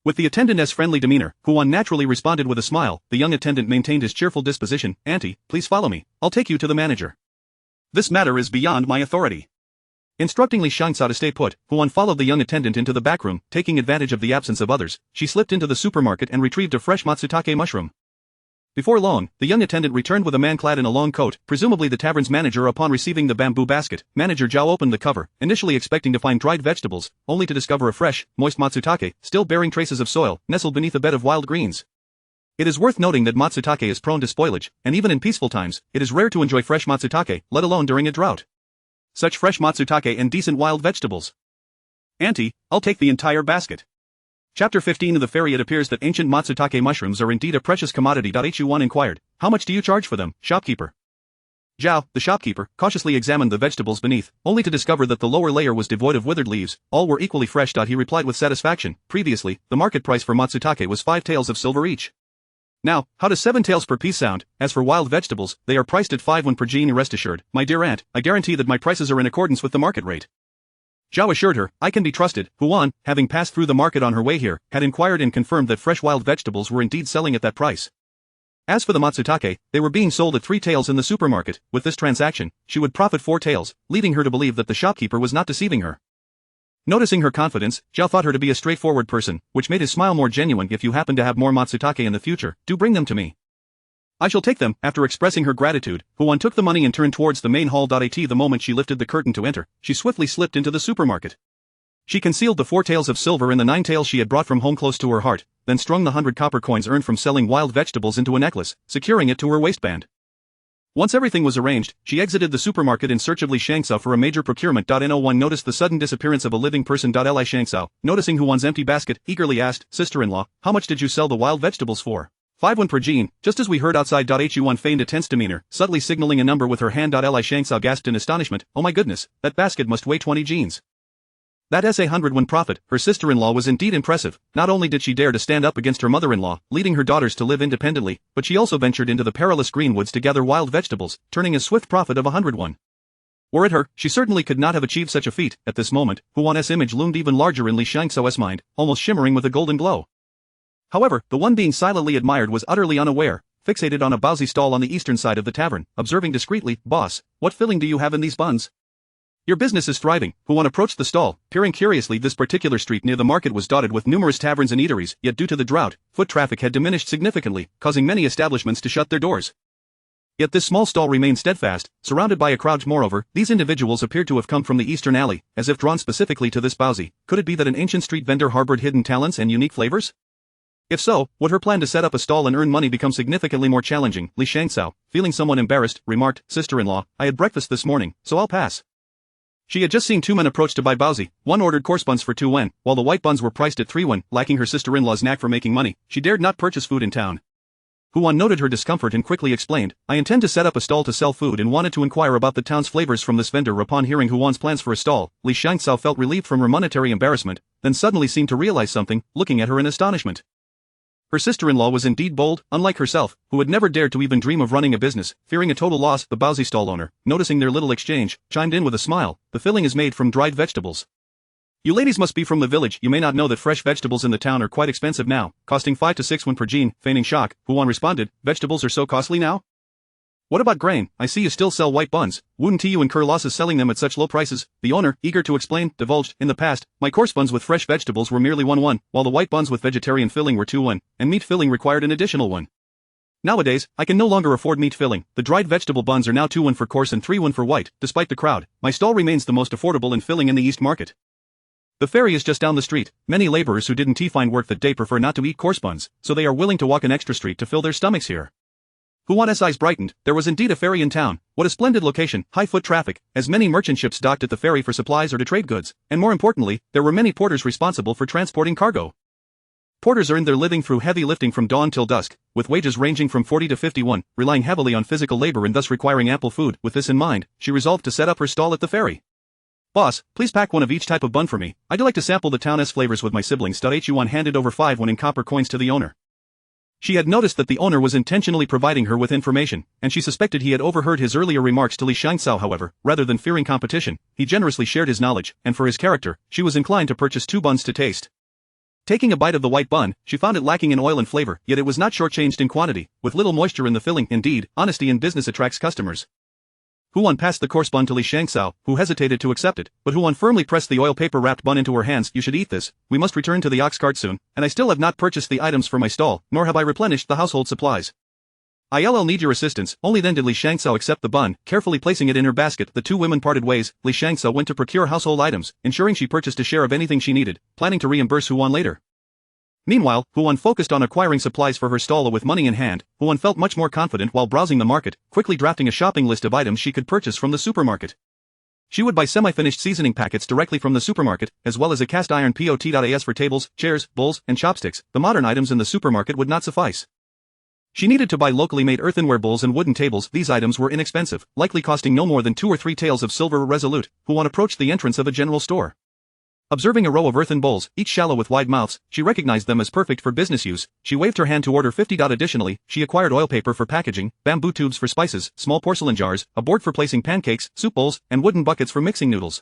With the attendant's friendly demeanor, Huan naturally responded with a smile. The young attendant maintained his cheerful disposition. Auntie, please follow me. I'll take you to the manager. This matter is beyond my authority. Instructing Li Xiangxia to stay put, Huan followed the young attendant into the back room. Taking advantage of the absence of others, she slipped into the supermarket and retrieved a fresh matsutake mushroom. Before long, the young attendant returned with a man clad in a long coat, presumably the tavern's manager. Upon receiving the bamboo basket, Manager Zhao opened the cover, initially expecting to find dried vegetables, only to discover a fresh, moist matsutake, still bearing traces of soil, nestled beneath a bed of wild greens. It is worth noting that matsutake is prone to spoilage, and even in peaceful times, it is rare to enjoy fresh matsutake, let alone during a drought. Such fresh matsutake and decent wild vegetables. Auntie, I'll take the entire basket. Chapter 15 of the Fairy. It appears that ancient matsutake mushrooms are indeed a precious commodity. Hu inquired, how much do you charge for them, shopkeeper? Zhao, the shopkeeper, cautiously examined the vegetables beneath, only to discover that the lower layer was devoid of withered leaves. All were equally fresh. He replied with satisfaction. Previously, the market price for matsutake was 5 taels of silver each. Now, how does 7 taels per piece sound? As for wild vegetables, they are priced at 5 won per gene. Rest assured, my dear aunt, I guarantee that my prices are in accordance with the market rate. Zhao assured her, I can be trusted. Huan, having passed through the market on her way here, had inquired and confirmed that fresh wild vegetables were indeed selling at that price. As for the matsutake, they were being sold at 3 taels in the supermarket. With this transaction, she would profit 4 taels, leading her to believe that the shopkeeper was not deceiving her. Noticing her confidence, Zhao thought her to be a straightforward person, which made his smile more genuine. If you happen to have more matsutake in the future, do bring them to me. I shall take them. After expressing her gratitude, Huan took the money and turned towards the main hall. The moment she lifted the curtain to enter, she swiftly slipped into the supermarket. She concealed the 4 taels of silver and the 9 taels she had brought from home close to her heart, then strung the 100 copper coins earned from selling wild vegetables into a necklace, securing it to her waistband. Once everything was arranged, she exited the supermarket in search of Li Xiangxia for a major procurement. No one noticed the sudden disappearance of a living person. Li Xiangxia, noticing Huan's empty basket, eagerly asked, Sister-in-law, how much did you sell the wild vegetables for? 5 won per gene, just as we heard outside. Huan feigned a tense demeanor, subtly signaling a number with her hand. Li Xiangxia gasped in astonishment, oh my goodness, that basket must weigh 20 genes. That's 100 won profit. Her sister-in-law was indeed impressive. Not only did she dare to stand up against her mother-in-law, leading her daughters to live independently, but she also ventured into the perilous greenwoods to gather wild vegetables, turning a swift profit of 100 won. Were it her, she certainly could not have achieved such a feat. At this moment, Huan's image loomed even larger in Li Xiangxia's mind, almost shimmering with a golden glow. However, the one being silently admired was utterly unaware, fixated on a baozi stall on the eastern side of the tavern, observing discreetly, boss, what filling do you have in these buns? Your business is thriving. Huan approached the stall, peering curiously. This particular street near the market was dotted with numerous taverns and eateries, yet due to the drought, foot traffic had diminished significantly, causing many establishments to shut their doors. Yet this small stall remained steadfast, surrounded by a crowd. Moreover, these individuals appeared to have come from the eastern alley, as if drawn specifically to this baozi. Could it be that an ancient street vendor harbored hidden talents and unique flavors? If so, would her plan to set up a stall and earn money become significantly more challenging? Li Xiangxia, feeling somewhat embarrassed, remarked, Sister-in-law, I had breakfast this morning, so I'll pass. She had just seen 2 men approach to buy baozi. One ordered coarse buns for 2 wen, while the white buns were priced at 3 wen. Lacking her sister-in-law's knack for making money, she dared not purchase food in town. Huan noted her discomfort and quickly explained, I intend to set up a stall to sell food and wanted to inquire about the town's flavors from this vendor. Upon hearing Huan's plans for a stall, Li Xiangxia felt relieved from her monetary embarrassment, then suddenly seemed to realize something, looking at her in astonishment. Her sister-in-law was indeed bold, unlike herself, who had never dared to even dream of running a business, fearing a total loss. The baozi stall owner, noticing their little exchange, chimed in with a smile, the filling is made from dried vegetables. You ladies must be from the village. You may not know that fresh vegetables in the town are quite expensive now, costing 5 to 6 won per gene. Feigning shock, Huan responded, vegetables are so costly now? What about grain? I see you still sell white buns. Wouldn't you incur losses selling them at such low prices? The owner, eager to explain, divulged, in the past, my coarse buns with fresh vegetables were merely 1 won, while the white buns with vegetarian filling were 2 won, and meat filling required an additional 1. Nowadays, I can no longer afford meat filling. The dried vegetable buns are now 2 won for coarse and 3 won for white. Despite the crowd, my stall remains the most affordable in filling in the East Market. The ferry is just down the street. Many laborers who didn't find work that day prefer not to eat coarse buns, so they are willing to walk an extra street to fill their stomachs here. Huan's eyes brightened. There was indeed a ferry in town. What a splendid location, high foot traffic, as many merchant ships docked at the ferry for supplies or to trade goods, and more importantly, there were many porters responsible for transporting cargo. Porters earned their living through heavy lifting from dawn till dusk, with wages ranging from 40 to 51, relying heavily on physical labor and thus requiring ample food. With this in mind, she resolved to set up her stall at the ferry. Boss, please pack one of each type of bun for me. I'd like to sample the town's flavors with my siblings. Huan handed over 5 won in copper coins to the owner. She had noticed that the owner was intentionally providing her with information, and she suspected he had overheard his earlier remarks to Li Xiangxia. However, rather than fearing competition, he generously shared his knowledge, and for his character, she was inclined to purchase 2 buns to taste. Taking a bite of the white bun, she found it lacking in oil and flavor, yet it was not shortchanged in quantity, with little moisture in the filling. Indeed, honesty in business attracts customers. Huan passed the coarse bun to Li Shangxiao, who hesitated to accept it, but Huan firmly pressed the oil paper wrapped bun into her hands. You should eat this, we must return to the ox cart soon, and I still have not purchased the items for my stall, nor have I replenished the household supplies. I'll need your assistance. Only then did Li Shangxiao accept the bun, carefully placing it in her basket. The two women parted ways. Li Shangxiao went to procure household items, ensuring she purchased a share of anything she needed, planning to reimburse Huan later. Meanwhile, Huan focused on acquiring supplies for her stall with money in hand. Huan felt much more confident while browsing the market, quickly drafting a shopping list of items she could purchase from the supermarket. She would buy semi-finished seasoning packets directly from the supermarket, as well as a cast iron pot for tables, chairs, bowls, and chopsticks. The modern items in the supermarket would not suffice. She needed to buy locally made earthenware bowls and wooden tables. These items were inexpensive, likely costing no more than 2 or 3 taels of silver. Resolute, Huan approached the entrance of a general store. Observing a row of earthen bowls, each shallow with wide mouths, she recognized them as perfect for business use. She waved her hand to order 50. Additionally, she acquired oil paper for packaging, bamboo tubes for spices, small porcelain jars, a board for placing pancakes, soup bowls, and wooden buckets for mixing noodles.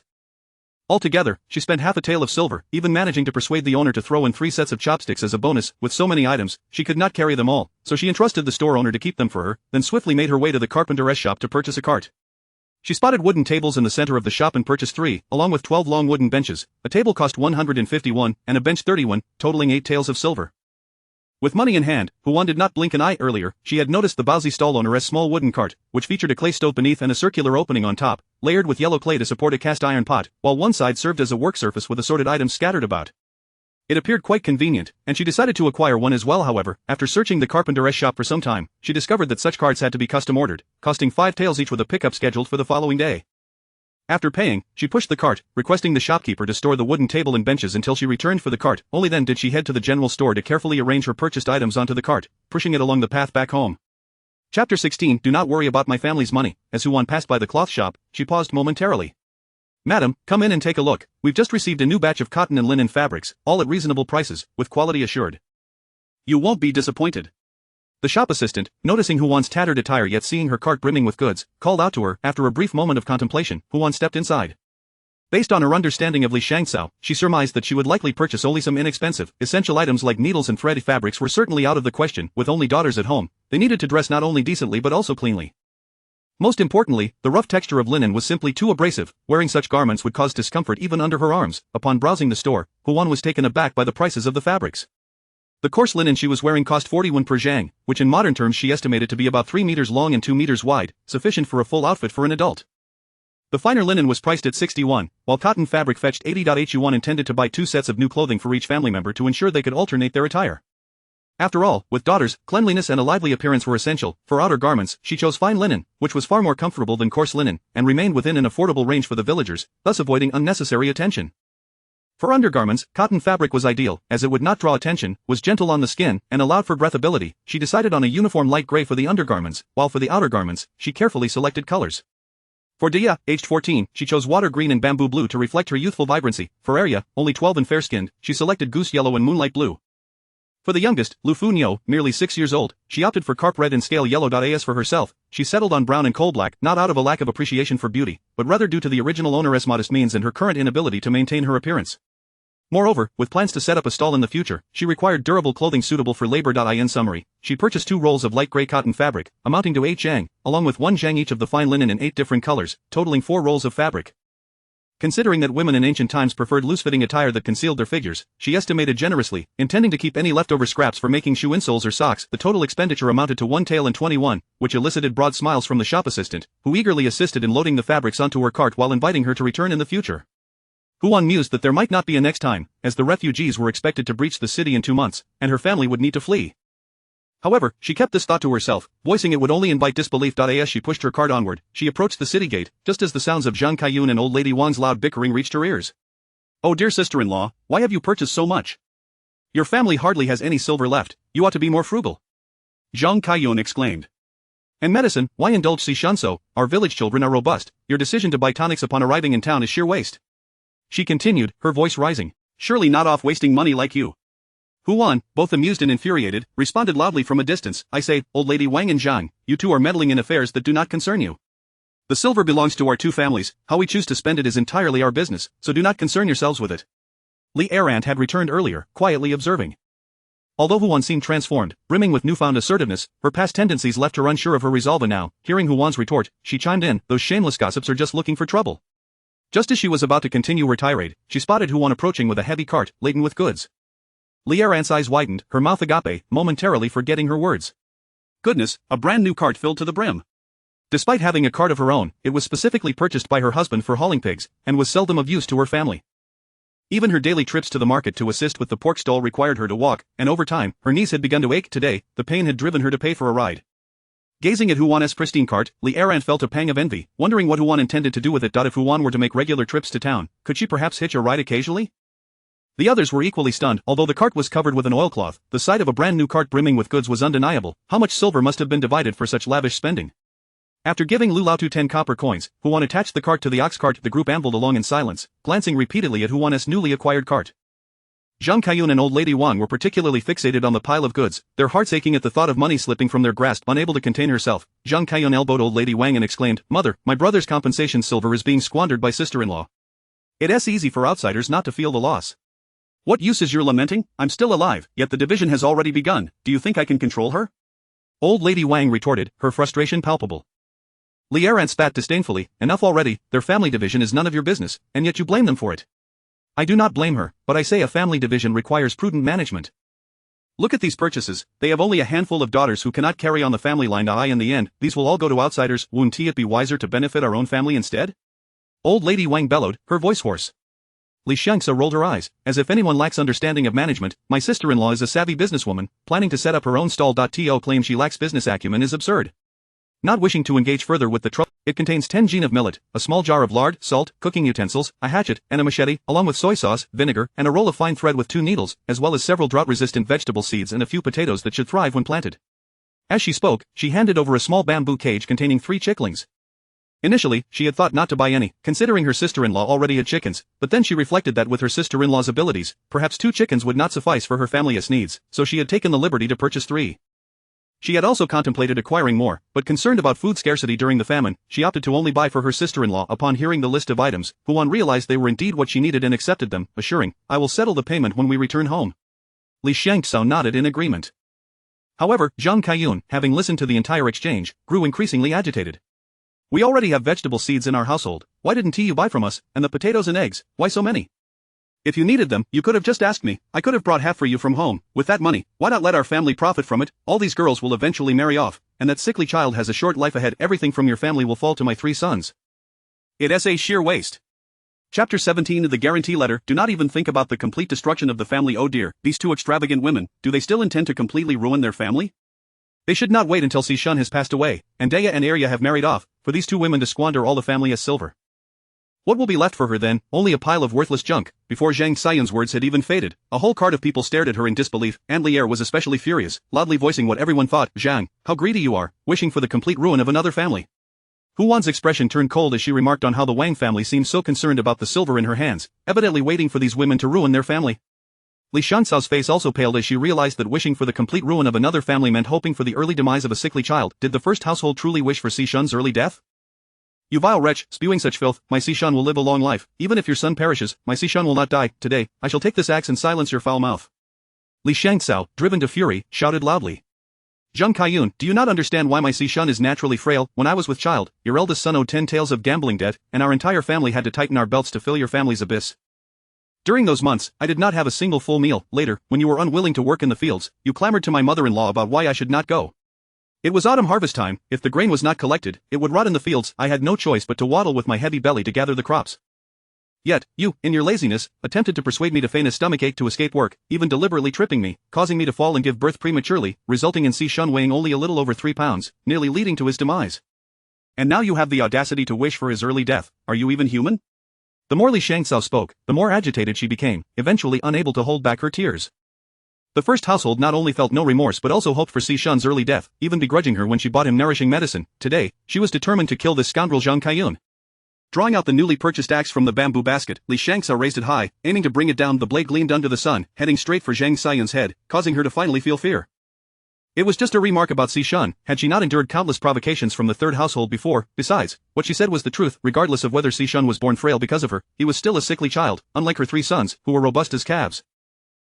Altogether, she spent half a tael of silver, even managing to persuade the owner to throw in 3 sets of chopsticks as a bonus. With so many items, she could not carry them all, so she entrusted the store owner to keep them for her, then swiftly made her way to the carpenter's shop to purchase a cart. She spotted wooden tables in the center of the shop and purchased 3, along with 12 long wooden benches. A table cost 151, and a bench 31, totaling 8 taels of silver. With money in hand, Huan did not blink an eye. Earlier, she had noticed the Baozi stall owner's small wooden cart, which featured a clay stove beneath and a circular opening on top, layered with yellow clay to support a cast iron pot, while one side served as a work surface with assorted items scattered about. It appeared quite convenient, and she decided to acquire one as well. However, after searching the carpenter's shop for some time, she discovered that such carts had to be custom ordered, costing 5 taels each with a pickup scheduled for the following day. After paying, she pushed the cart, requesting the shopkeeper to store the wooden table and benches until she returned for the cart. Only then did she head to the general store to carefully arrange her purchased items onto the cart, pushing it along the path back home. Chapter 16. Do not worry about my family's money. As Huan passed by the cloth shop, she paused momentarily. Madam, come in and take a look. We've just received a new batch of cotton and linen fabrics, all at reasonable prices, with quality assured. You won't be disappointed. The shop assistant, noticing Huan's tattered attire yet seeing her cart brimming with goods, called out to her. After a brief moment of contemplation, Huan stepped inside. Based on her understanding of Li Shangxiao, she surmised that she would likely purchase only some inexpensive, essential items like needles and thread. Fabrics were certainly out of the question. With only daughters at home, they needed to dress not only decently but also cleanly. Most importantly, the rough texture of linen was simply too abrasive. Wearing such garments would cause discomfort even under her arms. Upon browsing the store, Huan was taken aback by the prices of the fabrics. The coarse linen she was wearing cost 41 per zhang, which in modern terms she estimated to be about 3 meters long and 2 meters wide, sufficient for a full outfit for an adult. The finer linen was priced at 61, while cotton fabric fetched 80. Huan intended to buy 2 sets of new clothing for each family member to ensure they could alternate their attire. After all, with daughters, cleanliness and a lively appearance were essential. For outer garments, she chose fine linen, which was far more comfortable than coarse linen, and remained within an affordable range for the villagers, thus avoiding unnecessary attention. For undergarments, cotton fabric was ideal, as it would not draw attention, was gentle on the skin, and allowed for breathability. She decided on a uniform light gray for the undergarments, while for the outer garments, she carefully selected colors. For Dia, aged 14, she chose water green and bamboo blue to reflect her youthful vibrancy. For Arya, only 12 and fair-skinned, she selected goose yellow and moonlight blue. For the youngest, Lu Fu Niu, merely 6 years old, she opted for carp red and scale yellow. As for herself, she settled on brown and coal black, not out of a lack of appreciation for beauty, but rather due to the original owner's modest means and her current inability to maintain her appearance. Moreover, with plans to set up a stall in the future, she required durable clothing suitable for labor. In summary, she purchased 2 rolls of light gray cotton fabric, amounting to 8 zhang, along with 1 zhang each of the fine linen in 8 different colors, totaling 4 rolls of fabric. Considering that women in ancient times preferred loose-fitting attire that concealed their figures, she estimated generously, intending to keep any leftover scraps for making shoe insoles or socks. The total expenditure amounted to 1 tael and 21, which elicited broad smiles from the shop assistant, who eagerly assisted in loading the fabrics onto her cart while inviting her to return in the future. Huan mused that there might not be a next time, as the refugees were expected to breach the city in 2 months, and her family would need to flee. However, she kept this thought to herself, voicing it would only invite disbelief. As she pushed her cart onward, she approached the city gate, just as the sounds of Zhang Kaiyun and old lady Wang's loud bickering reached her ears. Oh dear sister-in-law, why have you purchased so much? Your family hardly has any silver left, you ought to be more frugal. Zhang Kaiyun exclaimed. And medicine, why indulge si shunso? Our village children are robust, your decision to buy tonics upon arriving in town is sheer waste. She continued, her voice rising. Surely not off wasting money like you. Huan, both amused and infuriated, responded loudly from a distance. I say, old lady Wang and Zhang, you two are meddling in affairs that do not concern you. The silver belongs to our 2 families, how we choose to spend it is entirely our business, so do not concern yourselves with it. Li Errant had returned earlier, quietly observing. Although Huan seemed transformed, brimming with newfound assertiveness, her past tendencies left her unsure of her resolve, and now, hearing Huan's retort, she chimed in, "Those shameless gossips are just looking for trouble." Just as she was about to continue her tirade, she spotted Huan approaching with a heavy cart, laden with goods. Li Errant's eyes widened, her mouth agape, momentarily forgetting her words. Goodness, a brand new cart filled to the brim. Despite having a cart of her own, it was specifically purchased by her husband for hauling pigs, and was seldom of use to her family. Even her daily trips to the market to assist with the pork stall required her to walk, and over time, her knees had begun to ache. Today, the pain had driven her to pay for a ride. Gazing at Huan's pristine cart, Li Errant felt a pang of envy, wondering what Huan intended to do with it. If Huan were to make regular trips to town, could she perhaps hitch a ride occasionally? The others were equally stunned. Although the cart was covered with an oilcloth, the sight of a brand new cart brimming with goods was undeniable. How much silver must have been divided for such lavish spending? After giving Lu Laotu 10 copper coins, Huan attached the cart to the ox cart. The group ambled along in silence, glancing repeatedly at Huan's newly acquired cart. Zhang Kaiyun and old lady Wang were particularly fixated on the pile of goods, their hearts aching at the thought of money slipping from their grasp. Unable to contain herself, Zhang Kaiyun elbowed old lady Wang and exclaimed, "Mother, my brother's compensation silver is being squandered by sister-in-law. It's easy for outsiders not to feel the loss. What use is your lamenting? I'm still alive, yet the division has already begun. Do you think I can control her?" Old lady Wang retorted, her frustration palpable. Li Errant spat disdainfully, "Enough already, their family division is none of your business, and yet you blame them for it." "I do not blame her, but I say a family division requires prudent management. Look at these purchases, they have only a handful of daughters who cannot carry on the family line. In the end, these will all go to outsiders. Wouldn't it be wiser to benefit our own family instead?" Old lady Wang bellowed, her voice hoarse. Li Shangsa rolled her eyes, as if anyone lacks understanding of management. "My sister-in-law is a savvy businesswoman, planning to set up her own stall. To claim she lacks business acumen is absurd. Not wishing to engage further with the trouble, it contains 10 jin of millet, a small jar of lard, salt, cooking utensils, a hatchet, and a machete, along with soy sauce, vinegar, and a roll of fine thread with 2 needles, as well as several drought-resistant vegetable seeds and a few potatoes that should thrive when planted." As she spoke, she handed over a small bamboo cage containing 3 chicklings. Initially, she had thought not to buy any, considering her sister-in-law already had chickens, but then she reflected that with her sister-in-law's abilities, perhaps 2 chickens would not suffice for her family's needs, so she had taken the liberty to purchase 3. She had also contemplated acquiring more, but concerned about food scarcity during the famine, she opted to only buy for her sister-in-law. Upon hearing the list of items, Huan realized they were indeed what she needed and accepted them, assuring, "I will settle the payment when we return home." Li Shangtsao nodded in agreement. However, Zhang Kaiyun, having listened to the entire exchange, grew increasingly agitated. "We already have vegetable seeds in our household, why didn't you buy from us, and the potatoes and eggs, why so many? If you needed them, you could have just asked me, I could have brought half for you from home. With that money, why not let our family profit from it? All these girls will eventually marry off, and that sickly child has a short life ahead. Everything from your family will fall to my 3 sons. It's a sheer waste." Chapter 17 of the Guarantee Letter. Do not even think about the complete destruction of the family. Oh dear, these 2 extravagant women, do they still intend to completely ruin their family? They should not wait until Si Shun has passed away, and Daya and Arya have married off, for these 2 women to squander all the family's silver. What will be left for her then? Only a pile of worthless junk. Before Zhang Xian's words had even faded, a whole cart of people stared at her in disbelief. Aunt Lier was especially furious, loudly voicing what everyone thought. "Zhang, how greedy you are, wishing for the complete ruin of another family." Huan's expression turned cold as she remarked on how the Wang family seemed so concerned about the silver in her hands, evidently waiting for these women to ruin their family. Li Shansao's face also paled as she realized that wishing for the complete ruin of another family meant hoping for the early demise of a sickly child. Did the first household truly wish for Si Shun's early death? "You vile wretch, spewing such filth, my Si Shun will live a long life. Even if your son perishes, my Si Shun will not die. Today, I shall take this axe and silence your foul mouth." Li Shangtsao, driven to fury, shouted loudly. "Zhang Kaiyun, do you not understand why my Si Shun is naturally frail? When I was with child, your eldest son owed 10 taels of gambling debt, and our entire family had to tighten our belts to fill your family's abyss. During those months, I did not have a single full meal. Later, when you were unwilling to work in the fields, you clamored to my mother-in-law about why I should not go. It was autumn harvest time. If the grain was not collected, it would rot in the fields. I had no choice but to waddle with my heavy belly to gather the crops. Yet, you, in your laziness, attempted to persuade me to feign a stomachache to escape work, even deliberately tripping me, causing me to fall and give birth prematurely, resulting in Si Shun weighing only a little over 3 pounds, nearly leading to his demise. And now you have the audacity to wish for his early death. Are you even human?" The more Li Shangtsao spoke, the more agitated she became, eventually unable to hold back her tears. The first household not only felt no remorse but also hoped for Si Shun's early death, even begrudging her when she bought him nourishing medicine. Today, she was determined to kill this scoundrel Zhang Kaiyun. Drawing out the newly purchased axe from the bamboo basket, Li Shangtsao raised it high, aiming to bring it down. The blade gleamed under the sun, heading straight for Zhang Xian's head, causing her to finally feel fear. It was just a remark about Xishan. Had she not endured countless provocations from the third household before? Besides, what she said was the truth. Regardless of whether Xishan was born frail because of her, he was still a sickly child, unlike her 3 sons, who were robust as calves.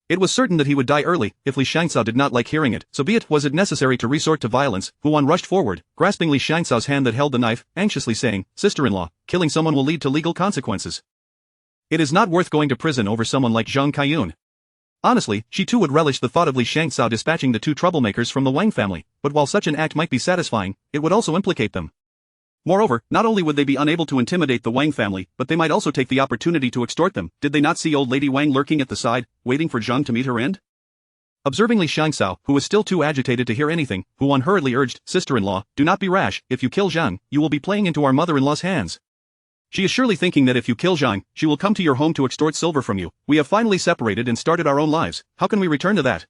It was certain that he would die early, if Li Xiangxao did not like hearing it, so be it. Was it necessary to resort to violence? Huan rushed forward, grasping Li Xiangxao's hand that held the knife, anxiously saying, "Sister-in-law, killing someone will lead to legal consequences. It is not worth going to prison over someone like Zhang Kaiyun." Honestly, she too would relish the thought of Li Xiangxao dispatching the 2 troublemakers from the Wang family, but while such an act might be satisfying, it would also implicate them. Moreover, not only would they be unable to intimidate the Wang family, but they might also take the opportunity to extort them. Did they not see old lady Wang lurking at the side, waiting for Zhang to meet her end? Observing Li Xiangxao, who was still too agitated to hear anything, Huan hurriedly urged, "Sister-in-law, do not be rash. If you kill Zhang, you will be playing into our mother-in-law's hands. She is surely thinking that if you kill Zhang, she will come to your home to extort silver from you. We have finally separated and started our own lives. How can we return to that?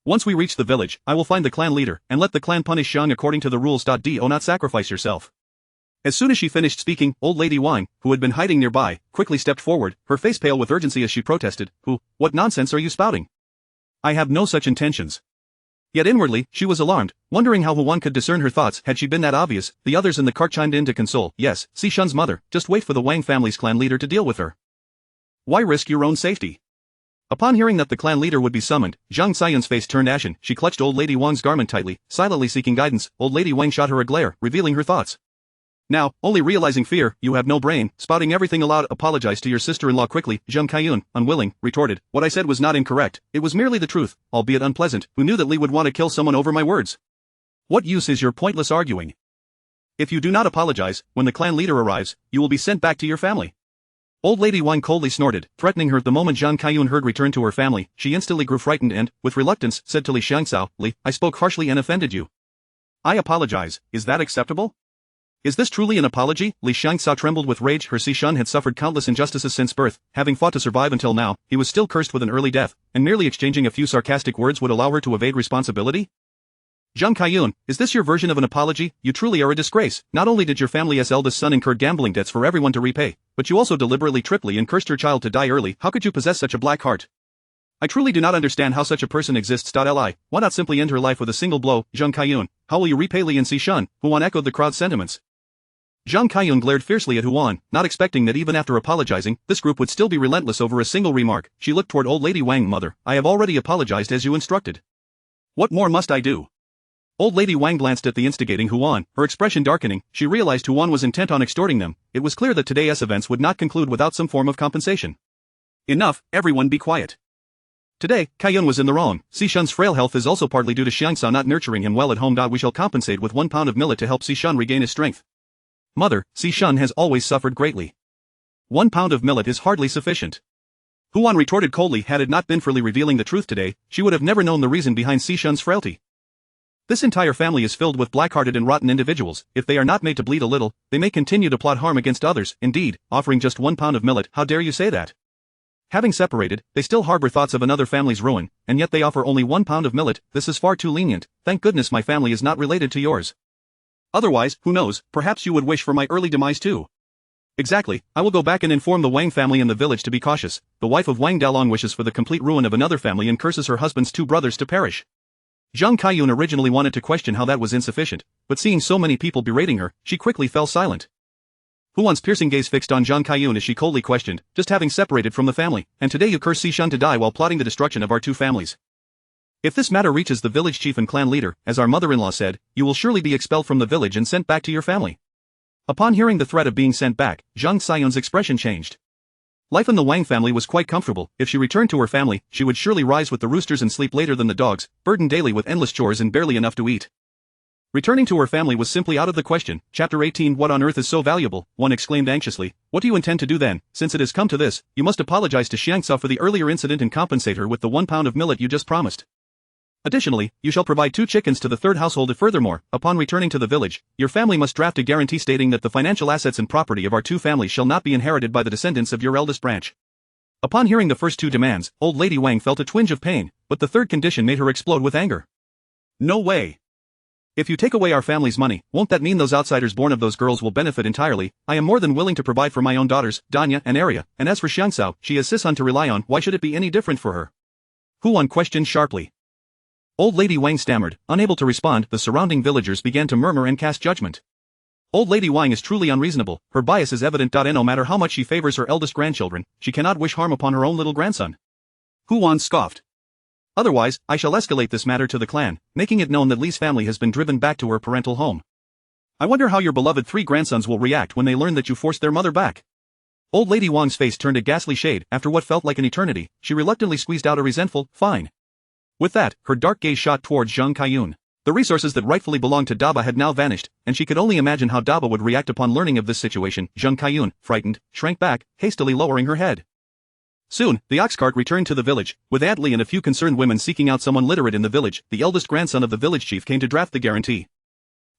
Once we reach the village, I will find the clan leader, and let the clan punish Zhang according to the rules. Do not sacrifice yourself." As soon as she finished speaking, old lady Wang, who had been hiding nearby, quickly stepped forward, her face pale with urgency as she protested, "What nonsense are you spouting? I have no such intentions." Yet inwardly, she was alarmed, wondering how Huan could discern her thoughts. Had she been that obvious? The others in the cart chimed in to console. "Yes, Xishan's mother, just wait for the Wang family's clan leader to deal with her. Why risk your own safety?" Upon hearing that the clan leader would be summoned, Zhang Xian's face turned ashen. She clutched old lady Wang's garment tightly, silently seeking guidance. Old lady Wang shot her a glare, revealing her thoughts. Now, only realizing fear, "You have no brain, spouting everything aloud." "Apologize to your sister-in-law quickly." Zhang Kaiyun, unwilling, retorted, "What I said was not incorrect, it was merely the truth, albeit unpleasant. Who knew that Li would want to kill someone over my words? What use is your pointless arguing? If you do not apologize, when the clan leader arrives, you will be sent back to your family." Old lady Wang coldly snorted, threatening her. The moment Zhang Kaiyun heard return to her family, she instantly grew frightened and, with reluctance, said to Li Xiangxao, "Li, I spoke harshly and offended you. I apologize. Is that acceptable? Is this truly an apology?" Li Xiangxao trembled with rage. Her Xishan had suffered countless injustices since birth, having fought to survive until now. He was still cursed with an early death, and merely exchanging a few sarcastic words would allow her to evade responsibility? "Zhang Kaiyun, is this your version of an apology? You truly are a disgrace. Not only did your family's eldest son incur gambling debts for everyone to repay, but you also deliberately tricked Li and cursed your child to die early. How could you possess such a black heart? I truly do not understand how such a person exists. Li, why not simply end her life with a single blow? Zhang Kaiyun, how will you repay Li and Xishan?" Huan echoed the crowd's sentiments. Zhang Kaiyun glared fiercely at Huan, not expecting that even after apologizing, this group would still be relentless over a single remark. She looked toward old lady Wang. "Mother, I have already apologized as you instructed. What more must I do?" Old lady Wang glanced at the instigating Huan, her expression darkening. She realized Huan was intent on extorting them. It was clear that today's events would not conclude without some form of compensation. "Enough, everyone be quiet. Today, Kaiyun was in the wrong. Xishan's frail health is also partly due to Xiangxao not nurturing him well at home. We shall compensate with 1 pound of millet to help Xishan regain his strength. Mother, Xishan has always suffered greatly. 1 pound of millet is hardly sufficient." Huan retorted coldly. Had it not been for Li revealing the truth today, she would have never known the reason behind Xishan's frailty. This entire family is filled with black-hearted and rotten individuals. If they are not made to bleed a little, they may continue to plot harm against others. Indeed, offering just 1 pound of millet, how dare you say that? Having separated, they still harbor thoughts of another family's ruin, and yet they offer only 1 pound of millet. This is far too lenient. Thank goodness my family is not related to yours. Otherwise, who knows, perhaps you would wish for my early demise too. Exactly, I will go back and inform the Wang family in the village to be cautious. The wife of Wang Dalong wishes for the complete ruin of another family and curses her husband's 2 brothers to perish. Zhang Kaiyun originally wanted to question how that was insufficient, but seeing so many people berating her, she quickly fell silent. Huan's piercing gaze fixed on Zhang Kaiyun as she coldly questioned, "Just having separated from the family, and today you curse Xishan to die while plotting the destruction of our 2 families. If this matter reaches the village chief and clan leader, as our mother-in-law said, you will surely be expelled from the village and sent back to your family." Upon hearing the threat of being sent back, Zhang Xian's expression changed. Life in the Wang family was quite comfortable. If she returned to her family, she would surely rise with the roosters and sleep later than the dogs, burdened daily with endless chores and barely enough to eat. Returning to her family was simply out of the question. Chapter 18. What on earth is so valuable? One exclaimed anxiously. What do you intend to do then? Since it has come to this, you must apologize to Xiangxao for the earlier incident and compensate her with the 1 pound of millet you just promised. Additionally, you shall provide 2 chickens to the 3rd household. Furthermore, upon returning to the village, your family must draft a guarantee stating that the financial assets and property of our 2 families shall not be inherited by the descendants of your eldest branch. Upon hearing the first 2 demands, old lady Wang felt a twinge of pain, but the 3rd condition made her explode with anger. "No way. If you take away our family's money, won't that mean those outsiders born of those girls will benefit entirely? I am more than willing to provide for my own daughters, Danya and Arya, and as for Xiangxao, she has Sisun to rely on. Why should it be any different for her?" Huan questioned sharply. Old Lady Wang stammered, unable to respond. The surrounding villagers began to murmur and cast judgment. Old Lady Wang is truly unreasonable, her bias is evident. No matter how much she favors her eldest grandchildren, she cannot wish harm upon her own little grandson. Hu Wan scoffed. Otherwise, I shall escalate this matter to the clan, making it known that Li's family has been driven back to her parental home. I wonder how your beloved 3 grandsons will react when they learn that you forced their mother back. Old Lady Wang's face turned a ghastly shade. After what felt like an eternity, she reluctantly squeezed out a resentful, fine. With that, her dark gaze shot towards Zhang Kaiyun. The resources that rightfully belonged to Daba had now vanished, and she could only imagine how Daba would react upon learning of this situation. Zhang Kaiyun, frightened, shrank back, hastily lowering her head. Soon, the ox cart returned to the village, with Aunt Li and a few concerned women seeking out someone literate in the village. The eldest grandson of the village chief came to draft the guarantee.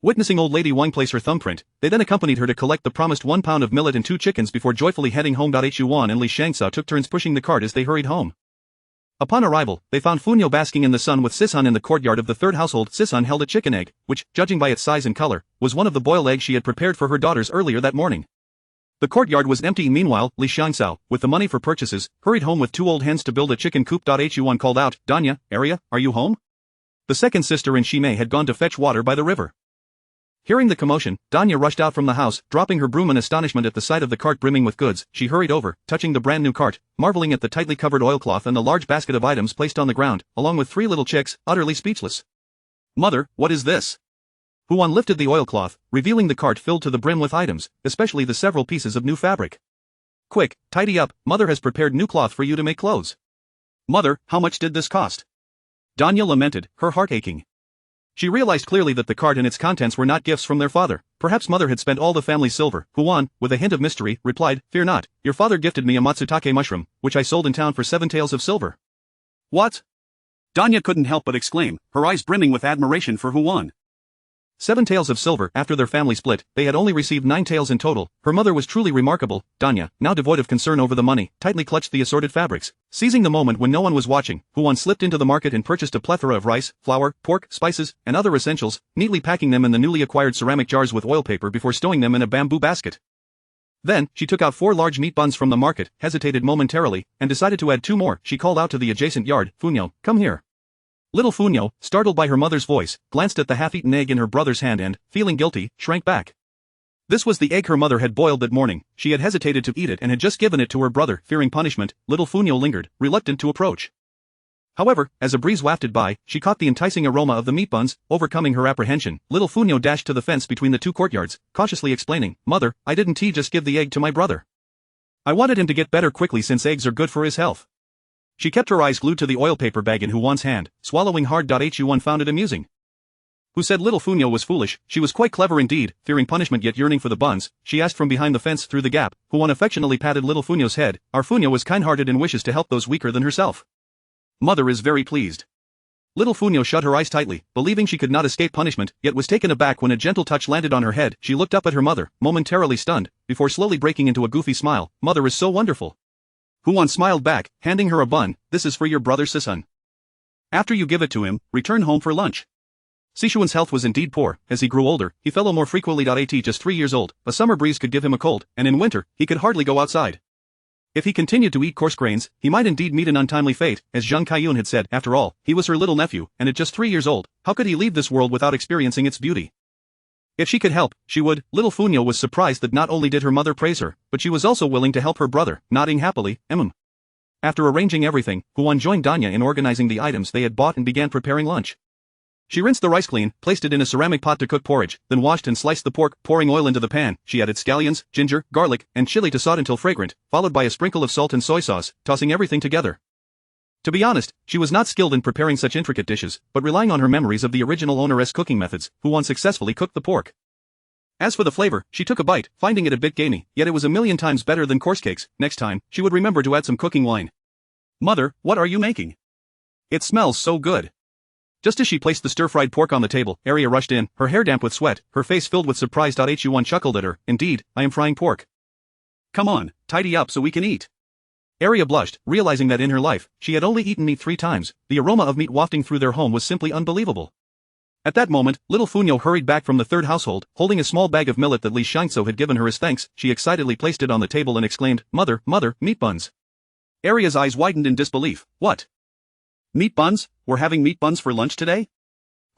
Witnessing Old Lady Wang place her thumbprint, they then accompanied her to collect the promised 1 pound of millet and 2 chickens before joyfully heading home. Hu Wan and Li Shangzhao took turns pushing the cart as they hurried home. Upon arrival, they found Funyo basking in the sun with Sisun in the courtyard of the third household. Sisun held a chicken egg, which, judging by its size and color, was one of the boiled eggs she had prepared for her daughters earlier that morning. The courtyard was empty. Meanwhile, Li Shangzhao, with the money for purchases, hurried home with 2 old hens to build a chicken coop. Hu Wan called out, Danya, Arya, are you home? The second sister and Shimei had gone to fetch water by the river. Hearing the commotion, Danya rushed out from the house, dropping her broom in astonishment at the sight of the cart brimming with goods. She hurried over, touching the brand new cart, marveling at the tightly covered oilcloth and the large basket of items placed on the ground, along with 3 little chicks, utterly speechless. Mother, what is this? Hu Wan lifted the oilcloth, revealing the cart filled to the brim with items, especially the several pieces of new fabric. Quick, tidy up, Mother has prepared new cloth for you to make clothes. Mother, how much did this cost? Danya lamented, her heart aching. She realized clearly that the cart and its contents were not gifts from their father. Perhaps Mother had spent all the family's silver. Hu Wan, with a hint of mystery, replied, Fear not, your father gifted me a matsutake mushroom, which I sold in town for 7 taels of silver. What? Danya couldn't help but exclaim, her eyes brimming with admiration for Hu Wan. 7 taels of silver. After their family split, they had only received 9 taels in total. Her mother was truly remarkable. Danya, now devoid of concern over the money, tightly clutched the assorted fabrics. Seizing the moment when no one was watching, Hu Wan slipped into the market and purchased a plethora of rice, flour, pork, spices, and other essentials, neatly packing them in the newly acquired ceramic jars with oil paper before stowing them in a bamboo basket. Then, she took out 4 large meat buns from the market, hesitated momentarily, and decided to add 2 more. She called out to the adjacent yard, Funyo, come here. Little Funyo, startled by her mother's voice, glanced at the half-eaten egg in her brother's hand and, feeling guilty, shrank back. This was the egg her mother had boiled that morning. She had hesitated to eat it and had just given it to her brother. Fearing punishment, little Funyo lingered, reluctant to approach. However, as a breeze wafted by, she caught the enticing aroma of the meat buns. Overcoming her apprehension, little Funyo dashed to the fence between the 2 courtyards, cautiously explaining, Mother, I didn't just give the egg to my brother. I wanted him to get better quickly since eggs are good for his health. She kept her eyes glued to the oil paper bag in Hu Wan's hand, swallowing hard. Hu Wan found it amusing. Who said little Funyo was foolish? She was quite clever indeed. Fearing punishment yet yearning for the buns, she asked from behind the fence through the gap. Hu Wan affectionately patted little Funyo's head. Our Funyo is kind-hearted and wishes to help those weaker than herself. Mother is very pleased. Little Funyo shut her eyes tightly, believing she could not escape punishment, yet was taken aback when a gentle touch landed on her head. She looked up at her mother, momentarily stunned, before slowly breaking into a goofy smile. Mother is so wonderful. Hu Wan smiled back, handing her a bun. This is for your brother Sisun. After you give it to him, return home for lunch. Sichuan's health was indeed poor. As he grew older, he fell ill more frequently. At just 3 years old, a summer breeze could give him a cold, and in winter, he could hardly go outside. If he continued to eat coarse grains, he might indeed meet an untimely fate. As Zhang Kaiyun had said, after all, he was her little nephew, and at just 3 years old, how could he leave this world without experiencing its beauty? If she could help, she would. Little Funyo was surprised that not only did her mother praise her, but she was also willing to help her brother, nodding happily, After arranging everything, Hu Wan joined Danya in organizing the items they had bought and began preparing lunch. She rinsed the rice clean, placed it in a ceramic pot to cook porridge, then washed and sliced the pork, pouring oil into the pan. She added scallions, ginger, garlic, and chili to saute until fragrant, followed by a sprinkle of salt and soy sauce, tossing everything together. To be honest, she was not skilled in preparing such intricate dishes, but relying on her memories of the original owneress' cooking methods, Hu Wan successfully cooked the pork. As for the flavor, she took a bite, finding it a bit gamey, yet it was a million times better than coarse cakes. Next time, she would remember to add some cooking wine. Mother, what are you making? It smells so good. Just as she placed the stir-fried pork on the table, Arya rushed in, her hair damp with sweat, her face filled with surprise. Hu Wan chuckled at her, Indeed, I am frying pork. Come on, tidy up so we can eat. Arya blushed, realizing that in her life, she had only eaten meat 3 times. The aroma of meat wafting through their home was simply unbelievable. At that moment, little Funyo hurried back from the third household, holding a small bag of millet that Li Shangzhou had given her as thanks. She excitedly placed it on the table and exclaimed, Mother, meat buns. Arya's eyes widened in disbelief. What? Meat buns? We're having meat buns for lunch today?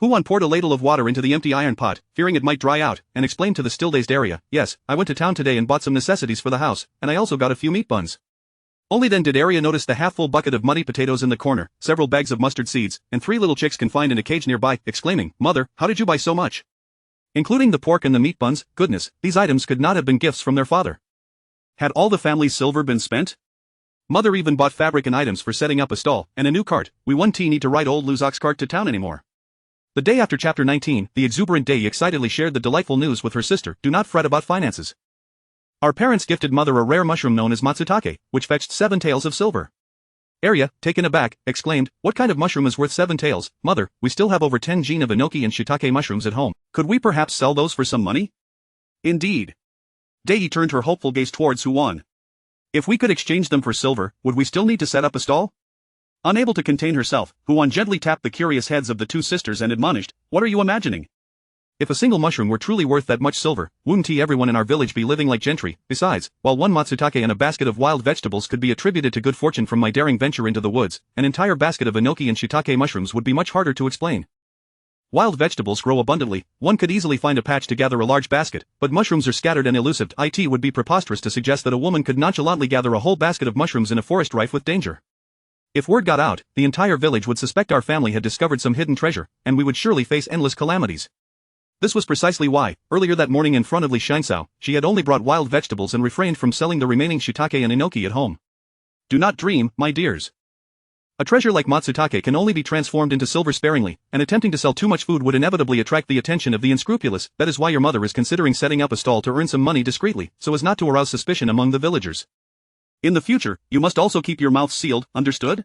Huan poured a ladle of water into the empty iron pot, fearing it might dry out, and explained to the still-dazed Arya, yes, I went to town today and bought some necessities for the house, and I also got a few meat buns. Only then did Arya notice the half-full bucket of muddy potatoes in the corner, several bags of mustard seeds, and 3 little chicks confined in a cage nearby, exclaiming, Mother, how did you buy so much? Including the pork and the meat buns, goodness, these items could not have been gifts from their father. Had all the family's silver been spent? Mother even bought fabric and items for setting up a stall, and a new cart. We won't need to ride old Luzok's cart to town anymore. The day after Chapter 19, the exuberant Day excitedly shared the delightful news with her sister, do not fret about finances. Our parents gifted Mother a rare mushroom known as matsutake, which fetched 7 taels of silver. Arya, taken aback, exclaimed, what kind of mushroom is worth 7 taels? Mother, we still have over 10 jin of enoki and shiitake mushrooms at home. Could we perhaps sell those for some money? Indeed. Dei turned her hopeful gaze towards Huan. If we could exchange them for silver, would we still need to set up a stall? Unable to contain herself, Huan gently tapped the curious heads of the 2 sisters and admonished, what are you imagining? If a single mushroom were truly worth that much silver, wouldn't everyone in our village be living like gentry? Besides, while 1 matsutake and a basket of wild vegetables could be attributed to good fortune from my daring venture into the woods, an entire basket of enoki and shiitake mushrooms would be much harder to explain. Wild vegetables grow abundantly, one could easily find a patch to gather a large basket, but mushrooms are scattered and elusive. It would be preposterous to suggest that a woman could nonchalantly gather a whole basket of mushrooms in a forest rife with danger. If word got out, the entire village would suspect our family had discovered some hidden treasure, and we would surely face endless calamities. This was precisely why, earlier that morning in front of Li Shinsao, she had only brought wild vegetables and refrained from selling the remaining shiitake and enoki at home. Do not dream, my dears. A treasure like matsutake can only be transformed into silver sparingly, and attempting to sell too much food would inevitably attract the attention of the unscrupulous. That is why your mother is considering setting up a stall to earn some money discreetly, so as not to arouse suspicion among the villagers. In the future, you must also keep your mouth sealed, understood?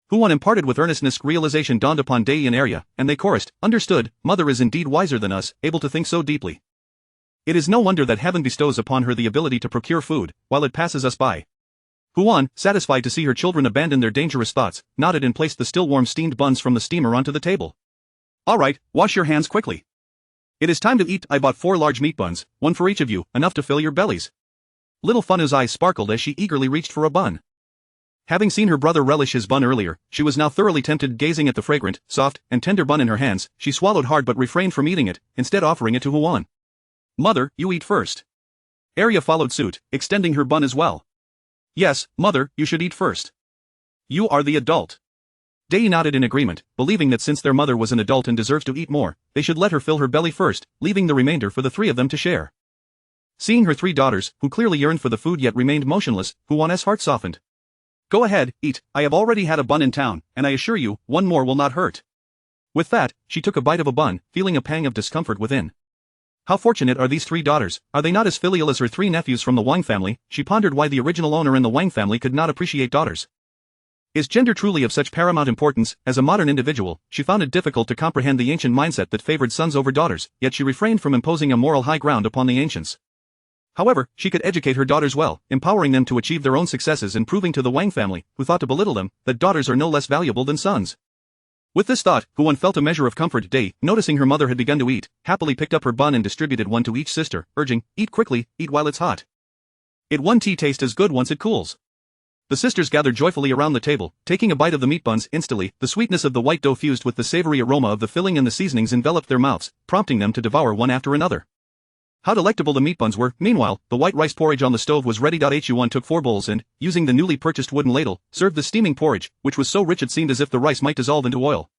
Huan imparted with earnestness. Realization dawned upon Dei and Arya, and they chorused, understood, mother is indeed wiser than us, able to think so deeply. It is no wonder that heaven bestows upon her the ability to procure food, while it passes us by. Huan, satisfied to see her children abandon their dangerous thoughts, nodded and placed the still warm steamed buns from the steamer onto the table. Alright, wash your hands quickly. It is time to eat. I bought 4 large meat buns, 1 for each of you, enough to fill your bellies. Little Funu's eyes sparkled as she eagerly reached for a bun. Having seen her brother relish his bun earlier, she was now thoroughly tempted. Gazing at the fragrant, soft, and tender bun in her hands, she swallowed hard but refrained from eating it, instead offering it to Huan. Mother, you eat first. Arya followed suit, extending her bun as well. Yes, mother, you should eat first. You are the adult. Dei nodded in agreement, believing that since their mother was an adult and deserves to eat more, they should let her fill her belly first, leaving the remainder for the 3 of them to share. Seeing her 3 daughters, who clearly yearned for the food yet remained motionless, Huan's heart softened. Go ahead, eat. I have already had a bun in town, and I assure you, 1 more will not hurt. With that, she took a bite of a bun, feeling a pang of discomfort within. How fortunate are these 3 daughters, are they not as filial as her 3 nephews from the Wang family? She pondered why the original owner in the Wang family could not appreciate daughters. Is gender truly of such paramount importance? As a modern individual, she found it difficult to comprehend the ancient mindset that favored sons over daughters, yet she refrained from imposing a moral high ground upon the ancients. However, she could educate her daughters well, empowering them to achieve their own successes and proving to the Wang family, who thought to belittle them, that daughters are no less valuable than sons. With this thought, Huan felt a measure of comfort. Dei, noticing her mother had begun to eat, happily picked up her bun and distributed 1 to each sister, urging, eat quickly, eat while it's hot. It won't taste as good once it cools. The sisters gathered joyfully around the table, taking a bite of the meat buns. Instantly, the sweetness of the white dough fused with the savory aroma of the filling and the seasonings enveloped their mouths, prompting them to devour one after another. How delectable the meat buns were. Meanwhile, the white rice porridge on the stove was ready. Huan took 4 bowls and, using the newly purchased wooden ladle, served the steaming porridge, which was so rich it seemed as if the rice might dissolve into oil.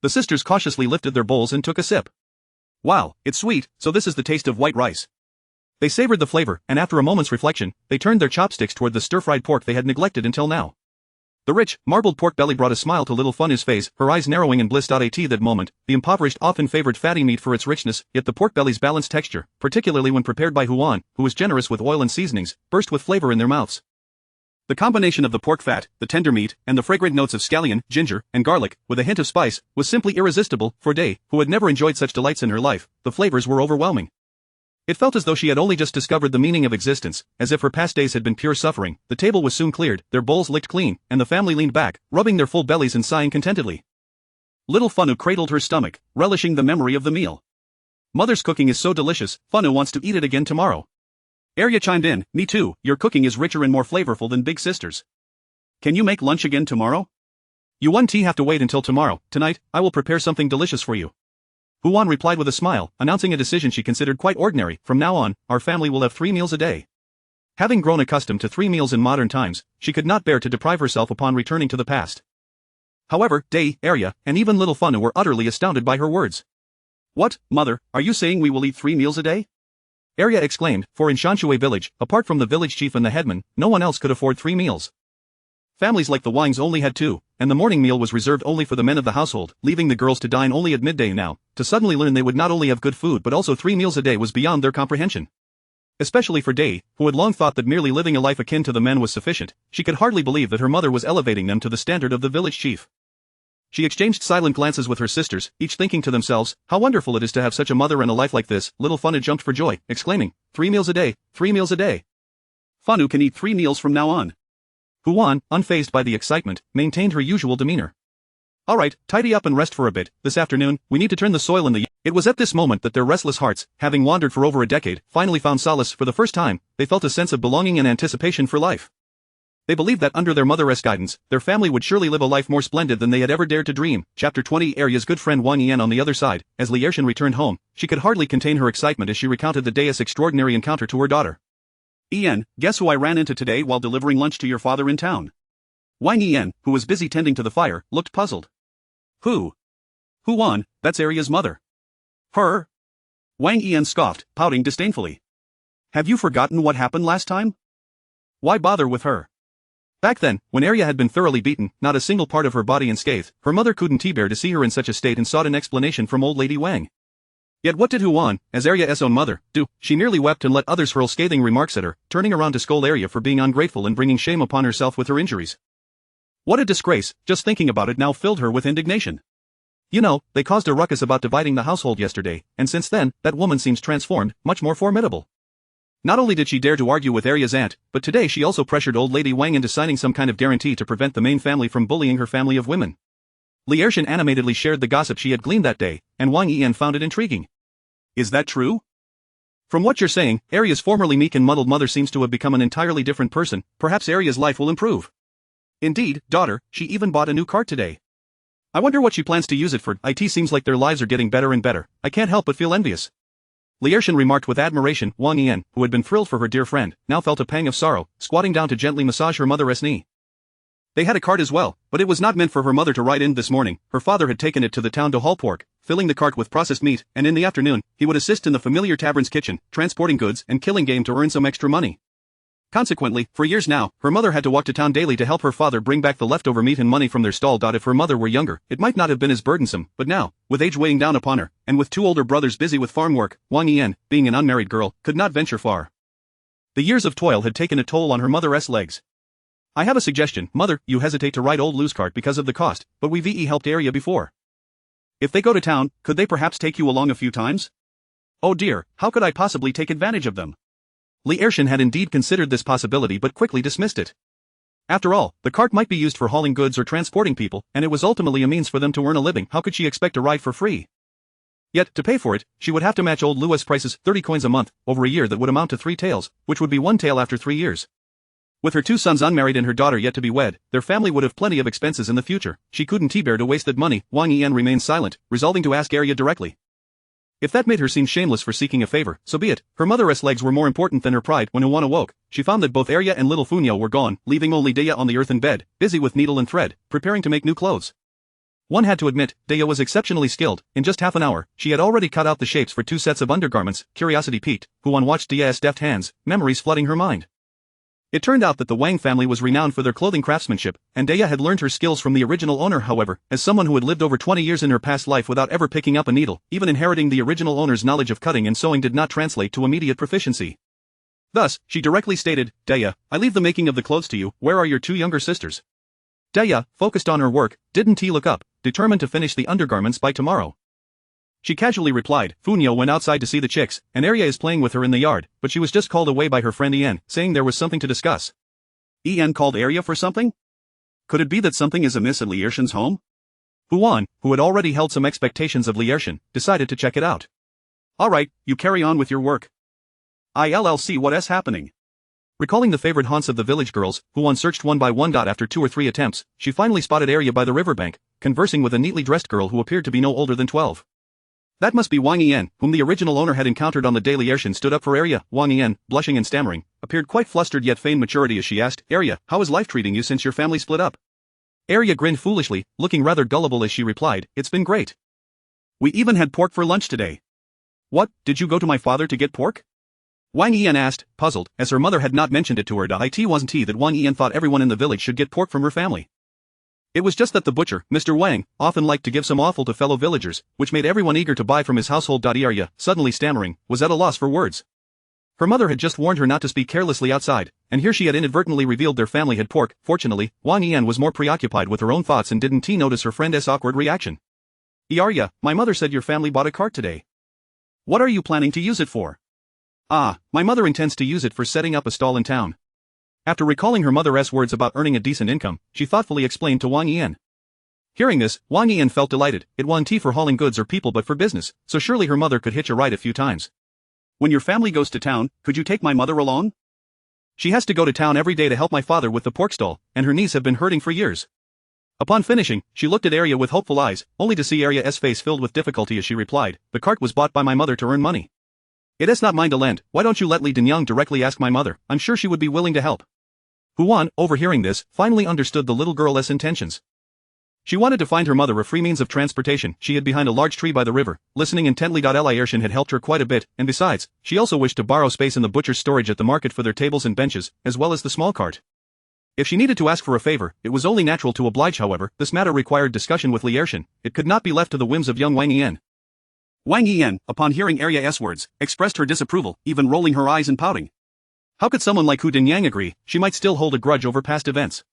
The sisters cautiously lifted their bowls and took a sip. Wow, it's sweet, so this is the taste of white rice. They savored the flavor, and after a moment's reflection, they turned their chopsticks toward the stir-fried pork they had neglected until now. The rich, marbled pork belly brought a smile to little Funu's face, her eyes narrowing in bliss. At that moment, the impoverished often favored fatty meat for its richness, yet the pork belly's balanced texture, particularly when prepared by Huan, who was generous with oil and seasonings, burst with flavor in their mouths. The combination of the pork fat, the tender meat, and the fragrant notes of scallion, ginger, and garlic, with a hint of spice, was simply irresistible. For Dei, who had never enjoyed such delights in her life, the flavors were overwhelming. It felt as though she had only just discovered the meaning of existence, as if her past days had been pure suffering. The table was soon cleared, their bowls licked clean, and the family leaned back, rubbing their full bellies and sighing contentedly. Little Funu cradled her stomach, relishing the memory of the meal. Mother's cooking is so delicious, Funu wants to eat it again tomorrow. Arya chimed in, me too, your cooking is richer and more flavorful than big sister's. Can you make lunch again tomorrow? You won't have to wait until tomorrow. Tonight, I will prepare something delicious for you. Huan replied with a smile, announcing a decision she considered quite ordinary. From now on, our family will have 3 meals a day. Having grown accustomed to 3 meals in modern times, she could not bear to deprive herself upon returning to the past. However, Day, Arya, and even little Funu were utterly astounded by her words. What, mother, are you saying we will eat 3 meals a day? Arya exclaimed, for in Shanshui village, apart from the village chief and the headman, no one else could afford 3 meals. Families like the Wangs only had 2, and the morning meal was reserved only for the men of the household, leaving the girls to dine only at midday now. To suddenly learn they would not only have good food but also 3 meals a day was beyond their comprehension. Especially for Day, who had long thought that merely living a life akin to the men was sufficient, she could hardly believe that her mother was elevating them to the standard of the village chief. She exchanged silent glances with her sisters, each thinking to themselves, how wonderful it is to have such a mother and a life like this. Little Funu jumped for joy, exclaiming, 3 meals a day, 3 meals a day. Funu can eat 3 meals from now on. Huan, unfazed by the excitement, maintained her usual demeanor. Alright, tidy up and rest for a bit. This afternoon, we need to turn the soil in the. It was at this moment that their restless hearts, having wandered for over a decade, finally found solace. For the first time, they felt a sense of belonging and anticipation for life. They believed that under their mother's guidance, their family would surely live a life more splendid than they had ever dared to dream. Chapter 20. Arya's good friend Wang Yan on the other side, as Li Ershan returned home, she could hardly contain her excitement as she recounted the day's extraordinary encounter to her daughter. Ian, guess who I ran into today while delivering lunch to your father in town? Wang Yan, who was busy tending to the fire, looked puzzled. Who? Huan, that's Arya's mother. Her? Wang Yan scoffed, pouting disdainfully. Have you forgotten what happened last time? Why bother with her? Back then, when Arya had been thoroughly beaten, not a single part of her body unscathed, her mother couldn't bear to see her in such a state and sought an explanation from old lady Wang. Yet what did Huan, as Arya's own mother, do? She merely wept and let others hurl scathing remarks at her, turning around to scold Arya for being ungrateful and bringing shame upon herself with her injuries. What a disgrace, just thinking about it now filled her with indignation. You know, they caused a ruckus about dividing the household yesterday, and since then, that woman seems transformed, much more formidable. Not only did she dare to argue with Arya's aunt, but today she also pressured old lady Wang into signing some kind of guarantee to prevent the main family from bullying her family of women. Li Ershan animatedly shared the gossip she had gleaned that day, and Wang Yan found it intriguing. Is that true? From what you're saying, Arya's formerly meek and muddled mother seems to have become an entirely different person. Perhaps Arya's life will improve. Indeed, daughter, she even bought a new cart today. I wonder what she plans to use it for. It seems like their lives are getting better and better. I can't help but feel envious. Li Ershan remarked with admiration. Wang Yan, who had been thrilled for her dear friend, now felt a pang of sorrow, squatting down to gently massage her mother's knee. They had a cart as well, but it was not meant for her mother to ride in this morning. Her father had taken it to the town to haul pork, filling the cart with processed meat, and in the afternoon, he would assist in the familiar tavern's kitchen, transporting goods and killing game to earn some extra money. Consequently, for years now, her mother had to walk to town daily to help her father bring back the leftover meat and money from their stall. If her mother were younger, it might not have been as burdensome, but now, with age weighing down upon her, and with 2 older brothers busy with farm work, Wang Yan, being an unmarried girl, could not venture far. The years of toil had taken a toll on her mother's legs. I have a suggestion, mother. You hesitate to ride old Lou's cart because of the cost, but we've helped Arya before. If they go to town, could they perhaps take you along a few times? Oh dear, how could I possibly take advantage of them? Li Ershan had indeed considered this possibility but quickly dismissed it. After all, the cart might be used for hauling goods or transporting people, and it was ultimately a means for them to earn a living. How could she expect to ride for free? Yet, to pay for it, she would have to match old Lou's prices, 30 coins a month, over a year that would amount to 3 taels, which would be 1 tael after 3 years. With her 2 sons unmarried and her daughter yet to be wed, their family would have plenty of expenses in the future. She couldn't bear to waste that money. Wang Yan remained silent, resolving to ask Arya directly. If that made her seem shameless for seeking a favor, so be it. Her mother's legs were more important than her pride. When Huan awoke, she found that both Arya and little Funu were gone, leaving only Daya on the earthen bed, busy with needle and thread, preparing to make new clothes. One had to admit, Daya was exceptionally skilled. In just half an hour, she had already cut out the shapes for 2 sets of undergarments. Curiosity piqued, Huan watched Daya's deft hands, memories flooding her mind. It turned out that the Wang family was renowned for their clothing craftsmanship, and Daya had learned her skills from the original owner. However, as someone who had lived over 20 years in her past life without ever picking up a needle, even inheriting the original owner's knowledge of cutting and sewing did not translate to immediate proficiency. Thus, she directly stated, Daya, I leave the making of the clothes to you. Where are your 2 younger sisters? Daya, focused on her work, didn't look up, determined to finish the undergarments by tomorrow. She casually replied, Funu went outside to see the chicks, and Arya is playing with her in the yard, but she was just called away by her friend Ian, saying there was something to discuss. Ian called Arya for something? Could it be that something is amiss at Li Ershan's home? Huan, who had already held some expectations of Li Ershan, decided to check it out. Alright, you carry on with your work. I'll see what's happening. Recalling the favorite haunts of the village girls, who one searched one by one. After 2 or 3 attempts, she finally spotted Arya by the riverbank, conversing with a neatly dressed girl who appeared to be no older than 12. That must be Wang Yan, whom the original owner had encountered on the day Liarshan stood up for Arya. Wang Yan, blushing and stammering, appeared quite flustered yet feigned maturity as she asked, Arya, how is life treating you since your family split up? Arya grinned foolishly, looking rather gullible as she replied, it's been great. We even had pork for lunch today. What, did you go to my father to get pork? Wang Yan asked, puzzled, as her mother had not mentioned it to her. It wasn't that Wang Yan thought everyone in the village should get pork from her family. It was just that the butcher, Mr. Wang, often liked to give some offal to fellow villagers, which made everyone eager to buy from his household. Arya, suddenly stammering, was at a loss for words. Her mother had just warned her not to speak carelessly outside, and here she had inadvertently revealed their family had pork. Fortunately, Wang Yan was more preoccupied with her own thoughts and didn't notice her friend's awkward reaction. Arya, my mother said your family bought a cart today. What are you planning to use it for? Ah, my mother intends to use it for setting up a stall in town. After recalling her mother's words about earning a decent income, she thoughtfully explained to Wang Yan. Hearing this, Wang Yan felt delighted. It wasn't for hauling goods or people but for business, so surely her mother could hitch a ride a few times. When your family goes to town, could you take my mother along? She has to go to town every day to help my father with the pork stall, and her knees have been hurting for years. Upon finishing, she looked at Arya with hopeful eyes, only to see Arya's face filled with difficulty as she replied, the cart was bought by my mother to earn money. It is not mine to lend. Why don't you let Li Dinyang directly ask my mother? I'm sure she would be willing to help. Huan, overhearing this, finally understood the little girl's intentions. She wanted to find her mother a free means of transportation. She hid behind a large tree by the river, listening intently. Liarshan had helped her quite a bit, and besides, she also wished to borrow space in the butcher's storage at the market for their tables and benches, as well as the small cart. If she needed to ask for a favor, it was only natural to oblige. However, this matter required discussion with Liarshan. It could not be left to the whims of young Wang Yan. Wang Yan, upon hearing Arya's words, expressed her disapproval, even rolling her eyes and pouting. How could someone like Hu Dinyang agree? She might still hold a grudge over past events.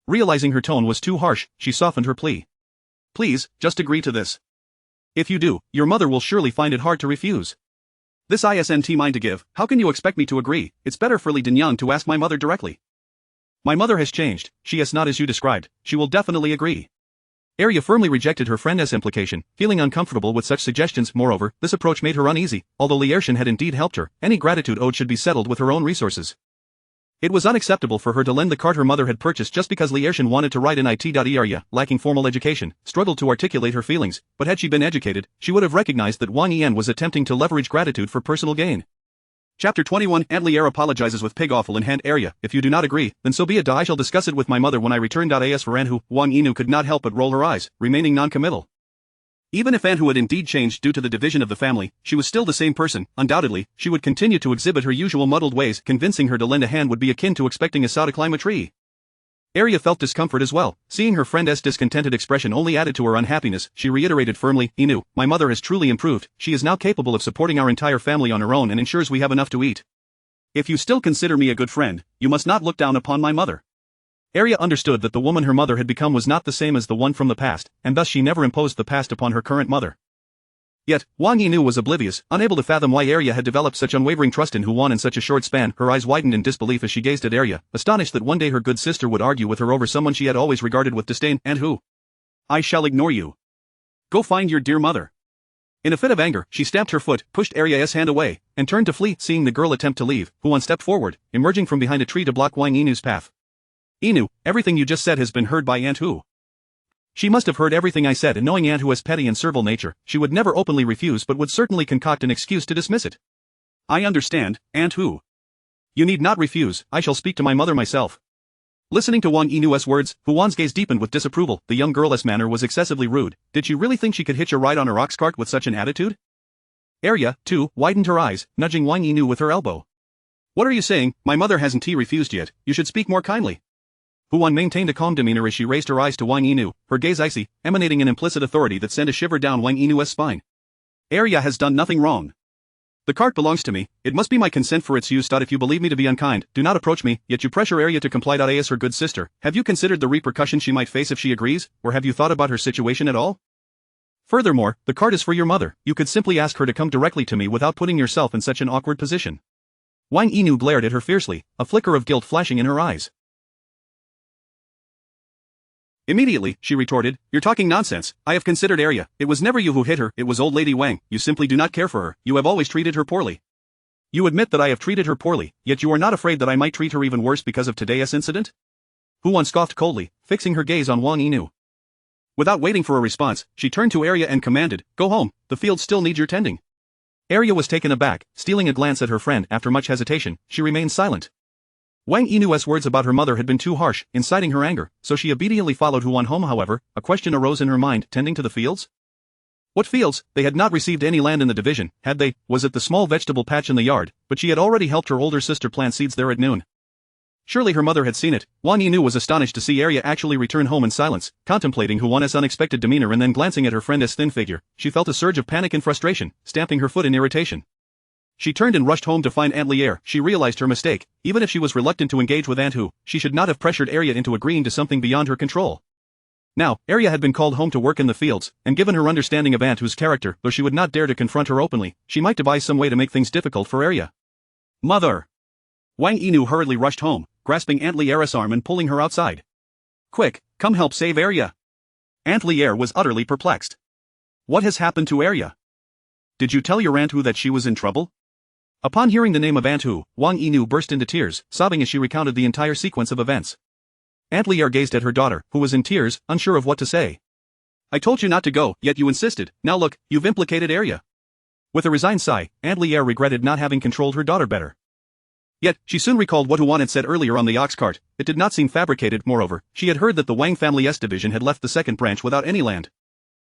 Realizing her tone was too harsh, she softened her plea. Please, just agree to this. If you do, your mother will surely find it hard to refuse. This isn't mine to give. How can you expect me to agree? It's better for Li Dinyang to ask my mother directly. My mother has changed. She is not as you described. She will definitely agree. Arya firmly rejected her friend's implication, feeling uncomfortable with such suggestions. Moreover, this approach made her uneasy. Although Liarshan had indeed helped her, any gratitude owed should be settled with her own resources. It was unacceptable for her to lend the cart her mother had purchased just because Liarshan wanted to ride in it. Arya, lacking formal education, struggled to articulate her feelings, but had she been educated, she would have recognized that Wang Yan was attempting to leverage gratitude for personal gain. Chapter 21. Aunt Lier apologizes with pig offal in hand. Arya, if you do not agree, then so be it. I shall discuss it with my mother when I return. As for Aunt Hu, Wang Yinu could not help but roll her eyes, remaining non-committal. Even if Aunt Hu had indeed changed due to the division of the family, she was still the same person. Undoubtedly, she would continue to exhibit her usual muddled ways. Convincing her to lend a hand would be akin to expecting a sow to climb a tree. Arya felt discomfort as well. Seeing her friend's discontented expression only added to her unhappiness. She reiterated firmly, Inu, my mother has truly improved. She is now capable of supporting our entire family on her own and ensures we have enough to eat. If you still consider me a good friend, you must not look down upon my mother. Arya understood that the woman her mother had become was not the same as the one from the past, and thus she never imposed the past upon her current mother. Yet, Wang Yinu was oblivious, unable to fathom why Arya had developed such unwavering trust in Huan in such a short span. Her eyes widened in disbelief as she gazed at Arya, astonished that one day her good sister would argue with her over someone she had always regarded with disdain. And who? I shall ignore you. Go find your dear mother. In a fit of anger, she stamped her foot, pushed Arya's hand away, and turned to flee. Seeing the girl attempt to leave, Huan stepped forward, emerging from behind a tree to block Wang Yinu's path. Inu, everything you just said has been heard by Aunt Hu. She must have heard everything I said, and knowing Aunt Hu has petty and servile nature, she would never openly refuse but would certainly concoct an excuse to dismiss it. I understand, Aunt Hu. You need not refuse. I shall speak to my mother myself. Listening to Wang Yinu's words, Huan's gaze deepened with disapproval. The young girl's manner was excessively rude. Did she really think she could hitch a ride on her ox cart with such an attitude? Arya, too, widened her eyes, nudging Wang Yinu with her elbow. What are you saying? My mother hasn't refused yet. You should speak more kindly. Huan maintained a calm demeanor as she raised her eyes to Wang Yinu, her gaze icy, emanating an implicit authority that sent a shiver down Wang Yinu's spine. Arya has done nothing wrong. The cart belongs to me. It must be my consent for its use. If you believe me to be unkind, do not approach me, yet you pressure Arya to comply. As her good sister, have you considered the repercussions she might face if she agrees, or have you thought about her situation at all? Furthermore, the cart is for your mother. You could simply ask her to come directly to me without putting yourself in such an awkward position. Wang Yinu glared at her fiercely, a flicker of guilt flashing in her eyes. Immediately, she retorted, you're talking nonsense. I have considered Arya. It was never you who hit her, it was old Lady Wang. You simply do not care for her. You have always treated her poorly. You admit that I have treated her poorly, yet you are not afraid that I might treat her even worse because of today's incident? Huan scoffed coldly, fixing her gaze on Wang Yinu. Without waiting for a response, she turned to Arya and commanded, "Go home, the field still needs your tending." Arya was taken aback, stealing a glance at her friend. After much hesitation, she remained silent. Wang Yinu's words about her mother had been too harsh, inciting her anger, so she obediently followed Huan home. However, a question arose in her mind: tending to the fields? What fields? They had not received any land in the division, had they? Was it the small vegetable patch in the yard? But she had already helped her older sister plant seeds there at noon. Surely her mother had seen it. Wang Yinu was astonished to see Arya actually return home in silence, contemplating Huan's unexpected demeanor and then glancing at her friend's thin figure. She felt a surge of panic and frustration, stamping her foot in irritation. She turned and rushed home to find Aunt Lier. She realized her mistake. Even if she was reluctant to engage with Aunt Hu, she should not have pressured Arya into agreeing to something beyond her control. Now, Arya had been called home to work in the fields, and given her understanding of Aunt Hu's character, though she would not dare to confront her openly, she might devise some way to make things difficult for Arya. "Mother!" Wang Yinu hurriedly rushed home, grasping Aunt Lier's arm and pulling her outside. "Quick, come help save Arya." Aunt Lier was utterly perplexed. "What has happened to Arya? Did you tell your Aunt Hu that she was in trouble?" Upon hearing the name of Aunt Hu, Wang Yinu burst into tears, sobbing as she recounted the entire sequence of events. Aunt Lier gazed at her daughter, who was in tears, unsure of what to say. "I told you not to go, yet you insisted. Now look, you've implicated Arya." With a resigned sigh, Aunt Lier regretted not having controlled her daughter better. Yet, she soon recalled what Huan had said earlier on the ox cart. It did not seem fabricated. Moreover, she had heard that the Wang family's division had left the second branch without any land.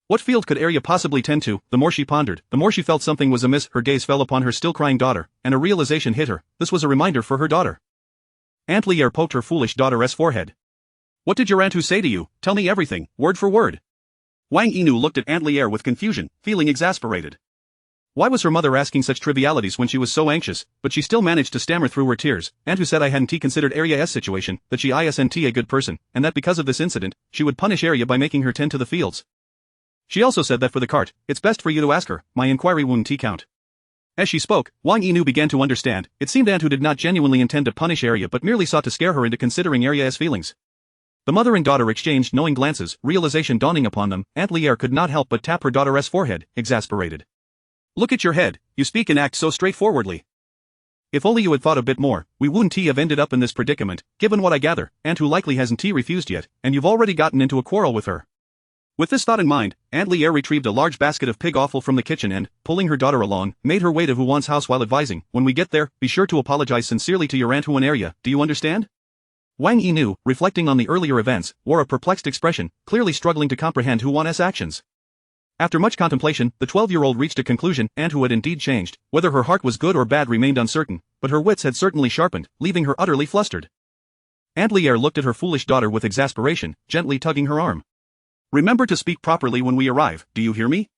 What field could Arya possibly tend to? The more she pondered, the more she felt something was amiss. Her gaze fell upon her still crying daughter, and a realization hit her. This was a reminder for her daughter. Aunt Lier poked her foolish daughter's forehead. "What did your Aunt Hu say to you? Tell me everything, word for word." Wang Yinu looked at Aunt Lier with confusion, feeling exasperated. Why was her mother asking such trivialities when she was so anxious? But she still managed to stammer through her tears. Aunt Hu said I hadn't considered Arya's situation, that she isn't a good person, and that because of this incident, she would punish Arya by making her tend to the fields. She also said that for the cart, it's best for you to ask her. My inquiry wouldn't count. As she spoke, Wang Yinu began to understand. It seemed Aunt Hu did not genuinely intend to punish Arya but merely sought to scare her into considering Arya's feelings. The mother and daughter exchanged knowing glances, realization dawning upon them. Aunt Lier could not help but tap her daughter's forehead, exasperated. "Look at your head, you speak and act so straightforwardly. If only you had thought a bit more, we wouldn't have ended up in this predicament. Given what I gather, Aunt Hu likely hasn't refused yet, and you've already gotten into a quarrel with her." With this thought in mind, Aunt Lier retrieved a large basket of pig offal from the kitchen and, pulling her daughter along, made her way to Huan's house while advising, "When we get there, be sure to apologize sincerely to your Aunt Hu and Arya, do you understand?" Wang Yinu, reflecting on the earlier events, wore a perplexed expression, clearly struggling to comprehend Huan's actions. After much contemplation, the 12-year-old reached a conclusion. Aunt Hu had indeed changed. Whether her heart was good or bad remained uncertain, but her wits had certainly sharpened, leaving her utterly flustered. Aunt Lier looked at her foolish daughter with exasperation, gently tugging her arm. "Remember to speak properly when we arrive, do you hear me?"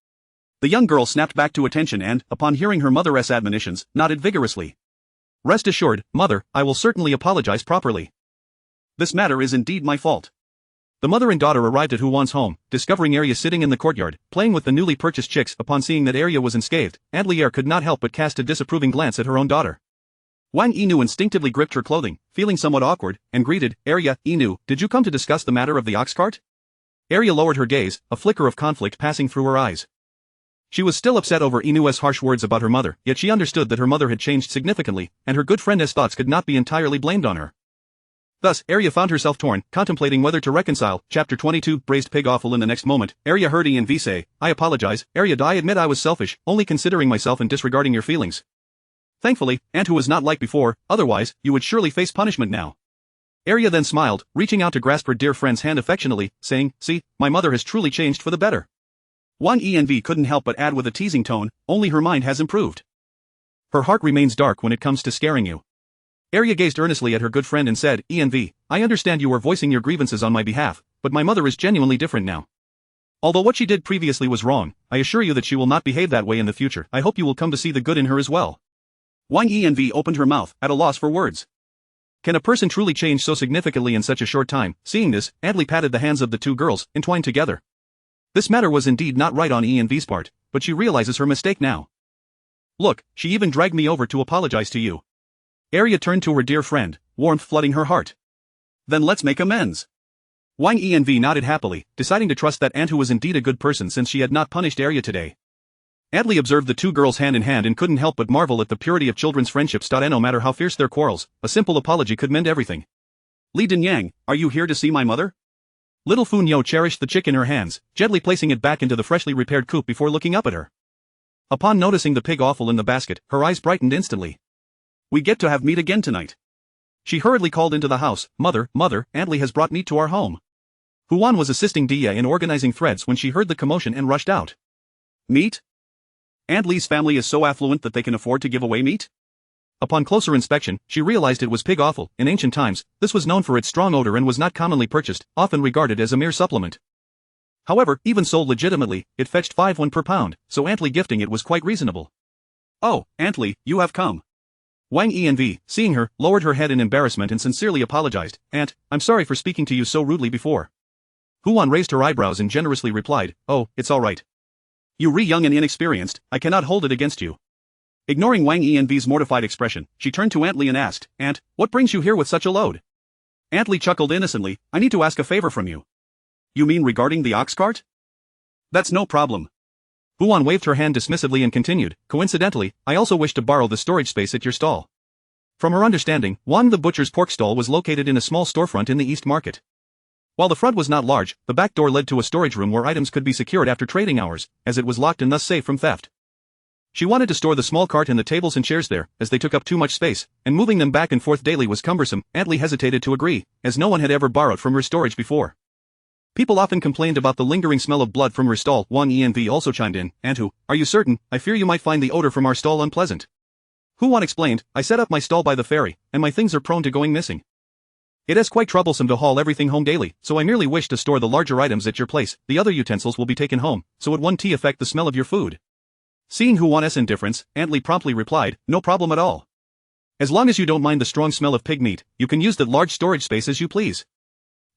The young girl snapped back to attention and, upon hearing her mother's admonitions, nodded vigorously. "Rest assured, mother, I will certainly apologize properly. This matter is indeed my fault." The mother and daughter arrived at Huan's home, discovering Arya sitting in the courtyard, playing with the newly purchased chicks. Upon seeing that Arya was unscathed, Aunt Lier could not help but cast a disapproving glance at her own daughter. Wang Yinu instinctively gripped her clothing, feeling somewhat awkward, and greeted, "Arya, Yinu, did you come to discuss the matter of the ox cart?" Arya lowered her gaze, a flicker of conflict passing through her eyes. She was still upset over Inu's harsh words about her mother, yet she understood that her mother had changed significantly, and her good friend's thoughts could not be entirely blamed on her. Thus, Arya found herself torn, contemplating whether to reconcile. Chapter 22, Braised Pig Offal. In the next moment, Arya heard Env say, "I apologize, Arya, I admit I was selfish, only considering myself and disregarding your feelings. Thankfully, Aunt Hu was not like before, otherwise, you would surely face punishment now." Arya then smiled, reaching out to grasp her dear friend's hand affectionately, saying, "See, my mother has truly changed for the better." Wang Env couldn't help but add with a teasing tone, "Only her mind has improved. Her heart remains dark when it comes to scaring you." Arya gazed earnestly at her good friend and said, "Env, I understand you are voicing your grievances on my behalf, but my mother is genuinely different now. Although what she did previously was wrong, I assure you that she will not behave that way in the future. I hope you will come to see the good in her as well." Wang Env opened her mouth, at a loss for words. Can a person truly change so significantly in such a short time? Seeing this, Adley patted the hands of the two girls, entwined together. This matter was indeed not right on Env's part, but she realizes her mistake now. "Look, she even dragged me over to apologize to you." Arya turned to her dear friend, warmth flooding her heart. "Then let's make amends." Wang Env nodded happily, deciding to trust that Aunt Hu was indeed a good person since she had not punished Arya today. Adley observed the two girls hand in hand and couldn't help but marvel at the purity of children's friendships. No matter how fierce their quarrels, a simple apology could mend everything. Li Dinyang, are you here to see my mother? Little Fu Niu cherished the chick in her hands, gently placing it back into the freshly repaired coop before looking up at her. Upon noticing the pig offal in the basket, her eyes brightened instantly. We get to have meat again tonight. She hurriedly called into the house, Mother, Adley has brought meat to our home. Huan was assisting Dia in organizing threads when she heard the commotion and rushed out. Meat? Adley's family is so affluent that they can afford to give away meat? Upon closer inspection, she realized it was pig offal. In ancient times, this was known for its strong odor and was not commonly purchased, often regarded as a mere supplement. However, even sold legitimately, it fetched 5 won per pound, so Adley gifting it was quite reasonable. Oh, Adley, you have come. Wang Env, seeing her, lowered her head in embarrassment and sincerely apologized. Aunt, I'm sorry for speaking to you so rudely before. Huan raised her eyebrows and generously replied, Oh, it's all right. You young and inexperienced, I cannot hold it against you. Ignoring Wang Env's mortified expression, she turned to Adley and asked, Aunt, what brings you here with such a load? Adley chuckled innocently, I need to ask a favor from you. You mean regarding the ox cart? That's no problem. Huan waved her hand dismissively and continued, Coincidentally, I also wish to borrow the storage space at your stall. From her understanding, Wang the butcher's pork stall was located in a small storefront in the East Market. While the front was not large, the back door led to a storage room where items could be secured after trading hours, as it was locked and thus safe from theft. She wanted to store the small cart and the tables and chairs there, as they took up too much space, and moving them back and forth daily was cumbersome. Adley hesitated to agree, as no one had ever borrowed from her storage before. People often complained about the lingering smell of blood from her stall. Wang Env also chimed in, Antu, are you certain? I fear you might find the odor from our stall unpleasant. Huan explained, I set up my stall by the ferry, and my things are prone to going missing. It is quite troublesome to haul everything home daily, so I merely wish to store the larger items at your place. The other utensils will be taken home, so it won't affect the smell of your food. Seeing Huan's indifference, Adley promptly replied, No problem at all. As long as you don't mind the strong smell of pig meat, you can use the large storage space as you please.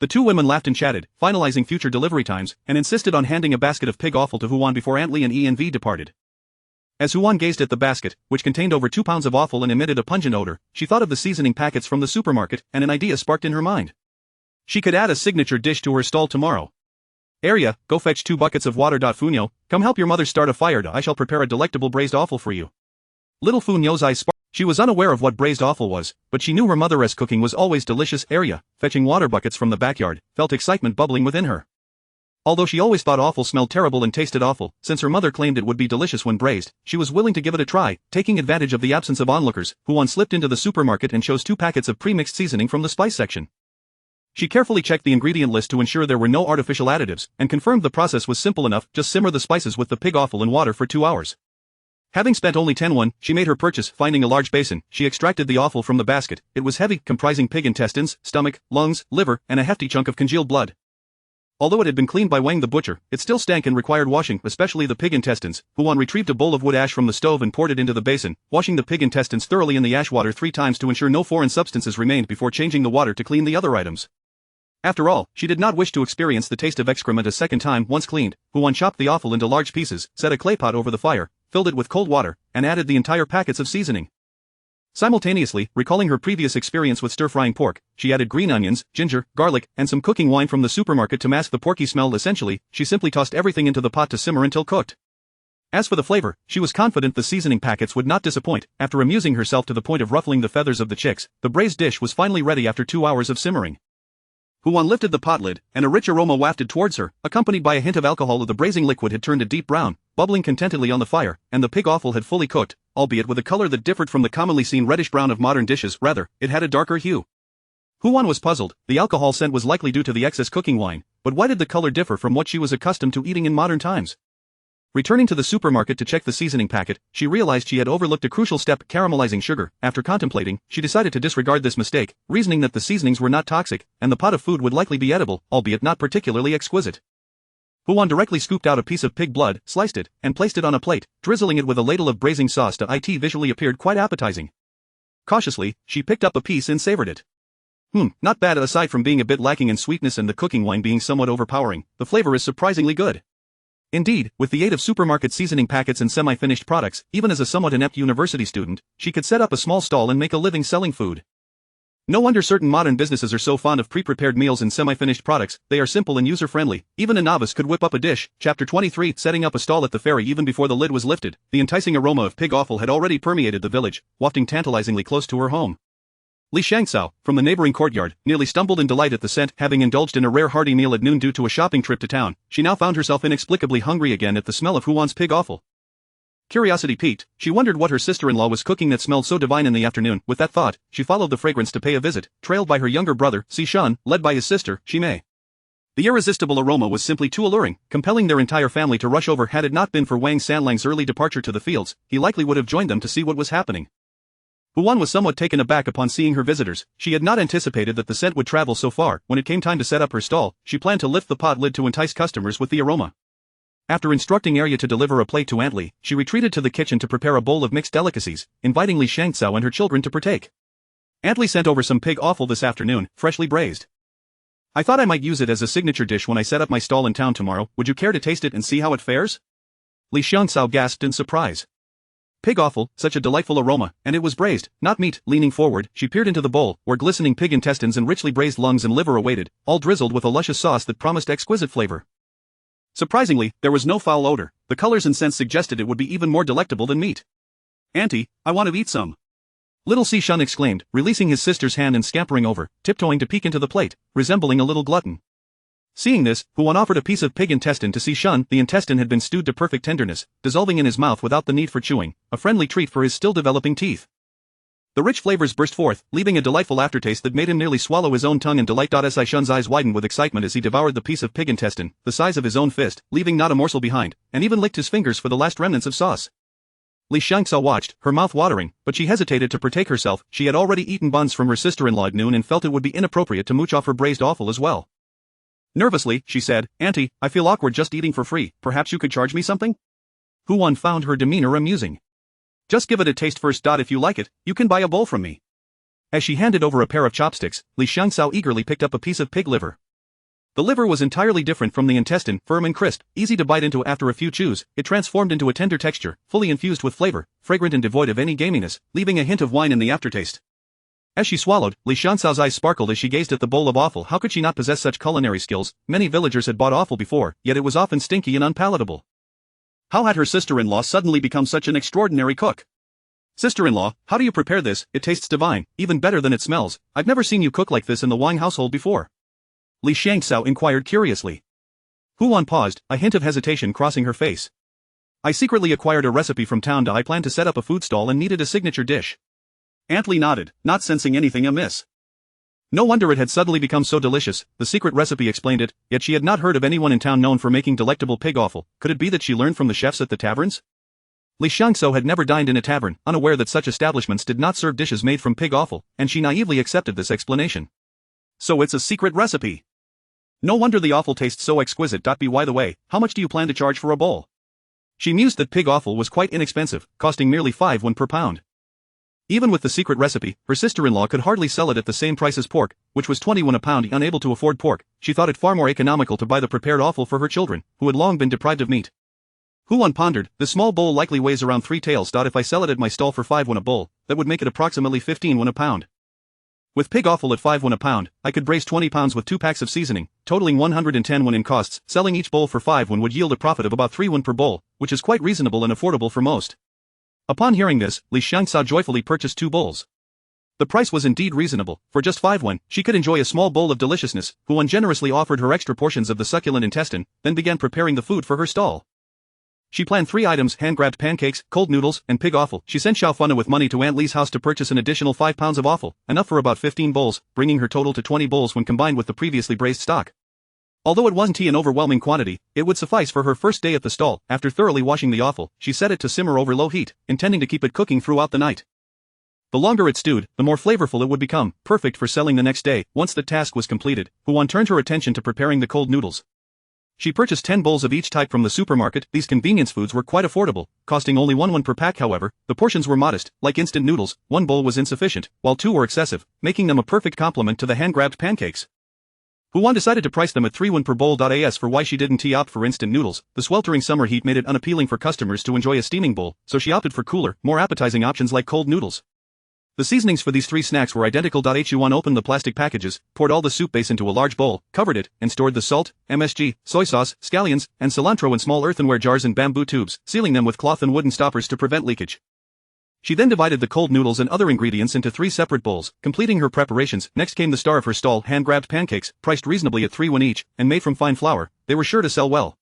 The two women laughed and chatted, finalizing future delivery times, and insisted on handing a basket of pig offal to Huan before Adley and Env departed. As Huan gazed at the basket, which contained over 2 pounds of offal and emitted a pungent odor, she thought of the seasoning packets from the supermarket, and an idea sparked in her mind. She could add a signature dish to her stall tomorrow. Arya, go fetch 2 buckets of water. Funyo, come help your mother start a fire. I shall prepare a delectable braised offal for you. Little Funyo's eyes sparkled. She was unaware of what braised offal was, but she knew her mother's cooking was always delicious. Arya, fetching water buckets from the backyard, felt excitement bubbling within her. Although she always thought offal smelled terrible and tasted awful, since her mother claimed it would be delicious when braised, she was willing to give it a try. Taking advantage of the absence of onlookers, Huan slipped into the supermarket and chose 2 packets of pre-mixed seasoning from the spice section. She carefully checked the ingredient list to ensure there were no artificial additives, and confirmed the process was simple enough. Just simmer the spices with the pig offal in water for 2 hours. Having spent only 10 won, she made her purchase. Finding a large basin, she extracted the offal from the basket. It was heavy, comprising pig intestines, stomach, lungs, liver, and a hefty chunk of congealed blood. Although it had been cleaned by Wang the butcher, it still stank and required washing, especially the pig intestines. Huan retrieved a bowl of wood ash from the stove and poured it into the basin, washing the pig intestines thoroughly in the ash water 3 times to ensure no foreign substances remained before changing the water to clean the other items. After all, she did not wish to experience the taste of excrement a second time. Once cleaned, Huan chopped the offal into large pieces, set a clay pot over the fire, filled it with cold water, and added the entire packets of seasoning. Simultaneously, recalling her previous experience with stir-frying pork, she added green onions, ginger, garlic, and some cooking wine from the supermarket to mask the porky smell. Essentially, she simply tossed everything into the pot to simmer until cooked. As for the flavor, she was confident the seasoning packets would not disappoint. After amusing herself to the point of ruffling the feathers of the chicks, the braised dish was finally ready after 2 hours of simmering. Huan lifted the pot lid, and a rich aroma wafted towards her, accompanied by a hint of alcohol. The braising liquid had turned a deep brown, bubbling contentedly on the fire, and the pig offal had fully cooked, albeit with a color that differed from the commonly seen reddish-brown of modern dishes. Rather, it had a darker hue. Huan was puzzled. The alcohol scent was likely due to the excess cooking wine, but why did the color differ from what she was accustomed to eating in modern times? Returning to the supermarket to check the seasoning packet, she realized she had overlooked a crucial step: caramelizing sugar. After contemplating, she decided to disregard this mistake, reasoning that the seasonings were not toxic, and the pot of food would likely be edible, albeit not particularly exquisite. Huan directly scooped out a piece of pig blood, sliced it, and placed it on a plate, drizzling it with a ladle of braising sauce. It visually appeared quite appetizing. Cautiously, she picked up a piece and savored it. Not bad. Aside from being a bit lacking in sweetness and the cooking wine being somewhat overpowering, the flavor is surprisingly good. Indeed, with the aid of supermarket seasoning packets and semi-finished products, even as a somewhat inept university student, she could set up a small stall and make a living selling food. No wonder certain modern businesses are so fond of pre-prepared meals and semi-finished products. They are simple and user-friendly. Even a novice could whip up a dish. Chapter 23. Setting up a stall at the ferry. Even before the lid was lifted, the enticing aroma of pig offal had already permeated the village, wafting tantalizingly close to her home. Li Shangxiao, from the neighboring courtyard, nearly stumbled in delight at the scent. Having indulged in a rare hearty meal at noon due to a shopping trip to town, she now found herself inexplicably hungry again at the smell of Huan's pig offal. Curiosity piqued, she wondered what her sister-in-law was cooking that smelled so divine in the afternoon. With that thought, she followed the fragrance to pay a visit, trailed by her younger brother, Sishan, led by his sister, Shimei. The irresistible aroma was simply too alluring, compelling their entire family to rush over. Had it not been for Wang Sanlang's early departure to the fields, he likely would have joined them to see what was happening. Huan was somewhat taken aback upon seeing her visitors. She had not anticipated that the scent would travel so far. When it came time to set up her stall, she planned to lift the pot lid to entice customers with the aroma. After instructing Arya to deliver a plate to Aunt Li, she retreated to the kitchen to prepare a bowl of mixed delicacies, inviting Li Shangxiao and her children to partake. Aunt Li sent over some pig offal this afternoon, freshly braised. I thought I might use it as a signature dish when I set up my stall in town tomorrow. Would you care to taste it and see how it fares? Li Shangxiao gasped in surprise. Pig offal, such a delightful aroma, and it was braised, not meat. Leaning forward, she peered into the bowl, where glistening pig intestines and richly braised lungs and liver awaited, all drizzled with a luscious sauce that promised exquisite flavor. Surprisingly, there was no foul odor. The colors and scents suggested it would be even more delectable than meat. Auntie, I want to eat some. Little Sishan exclaimed, releasing his sister's hand and scampering over, tiptoeing to peek into the plate, resembling a little glutton. Seeing this, Huan offered a piece of pig intestine to Sishan. The intestine had been stewed to perfect tenderness, dissolving in his mouth without the need for chewing, a friendly treat for his still developing teeth. The rich flavors burst forth, leaving a delightful aftertaste that made him nearly swallow his own tongue in delight. Sishan's eyes widened with excitement as he devoured the piece of pig intestine, the size of his own fist, leaving not a morsel behind, and even licked his fingers for the last remnants of sauce. Li Shangxiao watched, her mouth watering, but she hesitated to partake herself. She had already eaten buns from her sister-in-law at noon and felt it would be inappropriate to mooch off her braised offal as well. Nervously, she said, Auntie, I feel awkward just eating for free. Perhaps you could charge me something? Huan found her demeanor amusing. Just give it a taste first. If you like it, you can buy a bowl from me. As she handed over a pair of chopsticks, Li Shangxiao eagerly picked up a piece of pig liver. The liver was entirely different from the intestine, firm and crisp, easy to bite into. After a few chews, it transformed into a tender texture, fully infused with flavor, fragrant and devoid of any gaminess, leaving a hint of wine in the aftertaste. As she swallowed, Li Shangxiao's eyes sparkled as she gazed at the bowl of offal. How could she not possess such culinary skills? Many villagers had bought offal before, yet it was often stinky and unpalatable. How had her sister-in-law suddenly become such an extraordinary cook? Sister-in-law, how do you prepare this? It tastes divine, even better than it smells. I've never seen you cook like this in the Wang household before. Li Shangxiao inquired curiously. Huan paused, a hint of hesitation crossing her face. I secretly acquired a recipe from town. I planned to set up a food stall and needed a signature dish. Aunt Li nodded, not sensing anything amiss. No wonder it had suddenly become so delicious. The secret recipe explained it, yet she had not heard of anyone in town known for making delectable pig offal. Could it be that she learned from the chefs at the taverns? Li Shangxiao had never dined in a tavern, unaware that such establishments did not serve dishes made from pig offal, and she naively accepted this explanation. So it's a secret recipe. No wonder the offal tastes so exquisite. By the way, how much do you plan to charge for a bowl? She mused that pig offal was quite inexpensive, costing merely 5 won per pound. Even with the secret recipe, her sister-in-law could hardly sell it at the same price as pork, which was 20 won a pound. Unable to afford pork, she thought it far more economical to buy the prepared offal for her children, who had long been deprived of meat. Huan pondered, the small bowl likely weighs around 3 taels. If I sell it at my stall for 5 won a bowl, that would make it approximately 15 won a pound. With pig offal at 5 won a pound, I could braise 20 pounds with 2 packs of seasoning, totaling 110 won in costs. Selling each bowl for 5 won would yield a profit of about 3 won per bowl, which is quite reasonable and affordable for most. Upon hearing this, Li Shangxiao joyfully purchased 2 bowls. The price was indeed reasonable. For just 5 won, she could enjoy a small bowl of deliciousness. Huan generously offered her extra portions of the succulent intestine, then began preparing the food for her stall. She planned 3 items: hand-grabbed pancakes, cold noodles, and pig offal. She sent Xiaofuna with money to Aunt Li's house to purchase an additional 5 pounds of offal, enough for about 15 bowls, bringing her total to 20 bowls when combined with the previously braised stock. Although it wasn't an overwhelming quantity, it would suffice for her first day at the stall. After thoroughly washing the offal, she set it to simmer over low heat, intending to keep it cooking throughout the night. The longer it stewed, the more flavorful it would become, perfect for selling the next day. Once the task was completed, Huan turned her attention to preparing the cold noodles. She purchased 10 bowls of each type from the supermarket. These convenience foods were quite affordable, costing only 1 won per pack. However, the portions were modest. Like instant noodles, 1 bowl was insufficient, while 2 were excessive, making them a perfect complement to the hand-grabbed pancakes. Huan decided to price them at 3 won per bowl. As for why she didn't opt for instant noodles, the sweltering summer heat made it unappealing for customers to enjoy a steaming bowl, so she opted for cooler, more appetizing options like cold noodles. The seasonings for these three snacks were identical. Huan opened the plastic packages, poured all the soup base into a large bowl, covered it, and stored the salt, MSG, soy sauce, scallions, and cilantro in small earthenware jars and bamboo tubes, sealing them with cloth and wooden stoppers to prevent leakage. She then divided the cold noodles and other ingredients into 3 separate bowls, completing her preparations. Next came the star of her stall, hand-grabbed pancakes, priced reasonably at 3 won each, and made from fine flour. They were sure to sell well.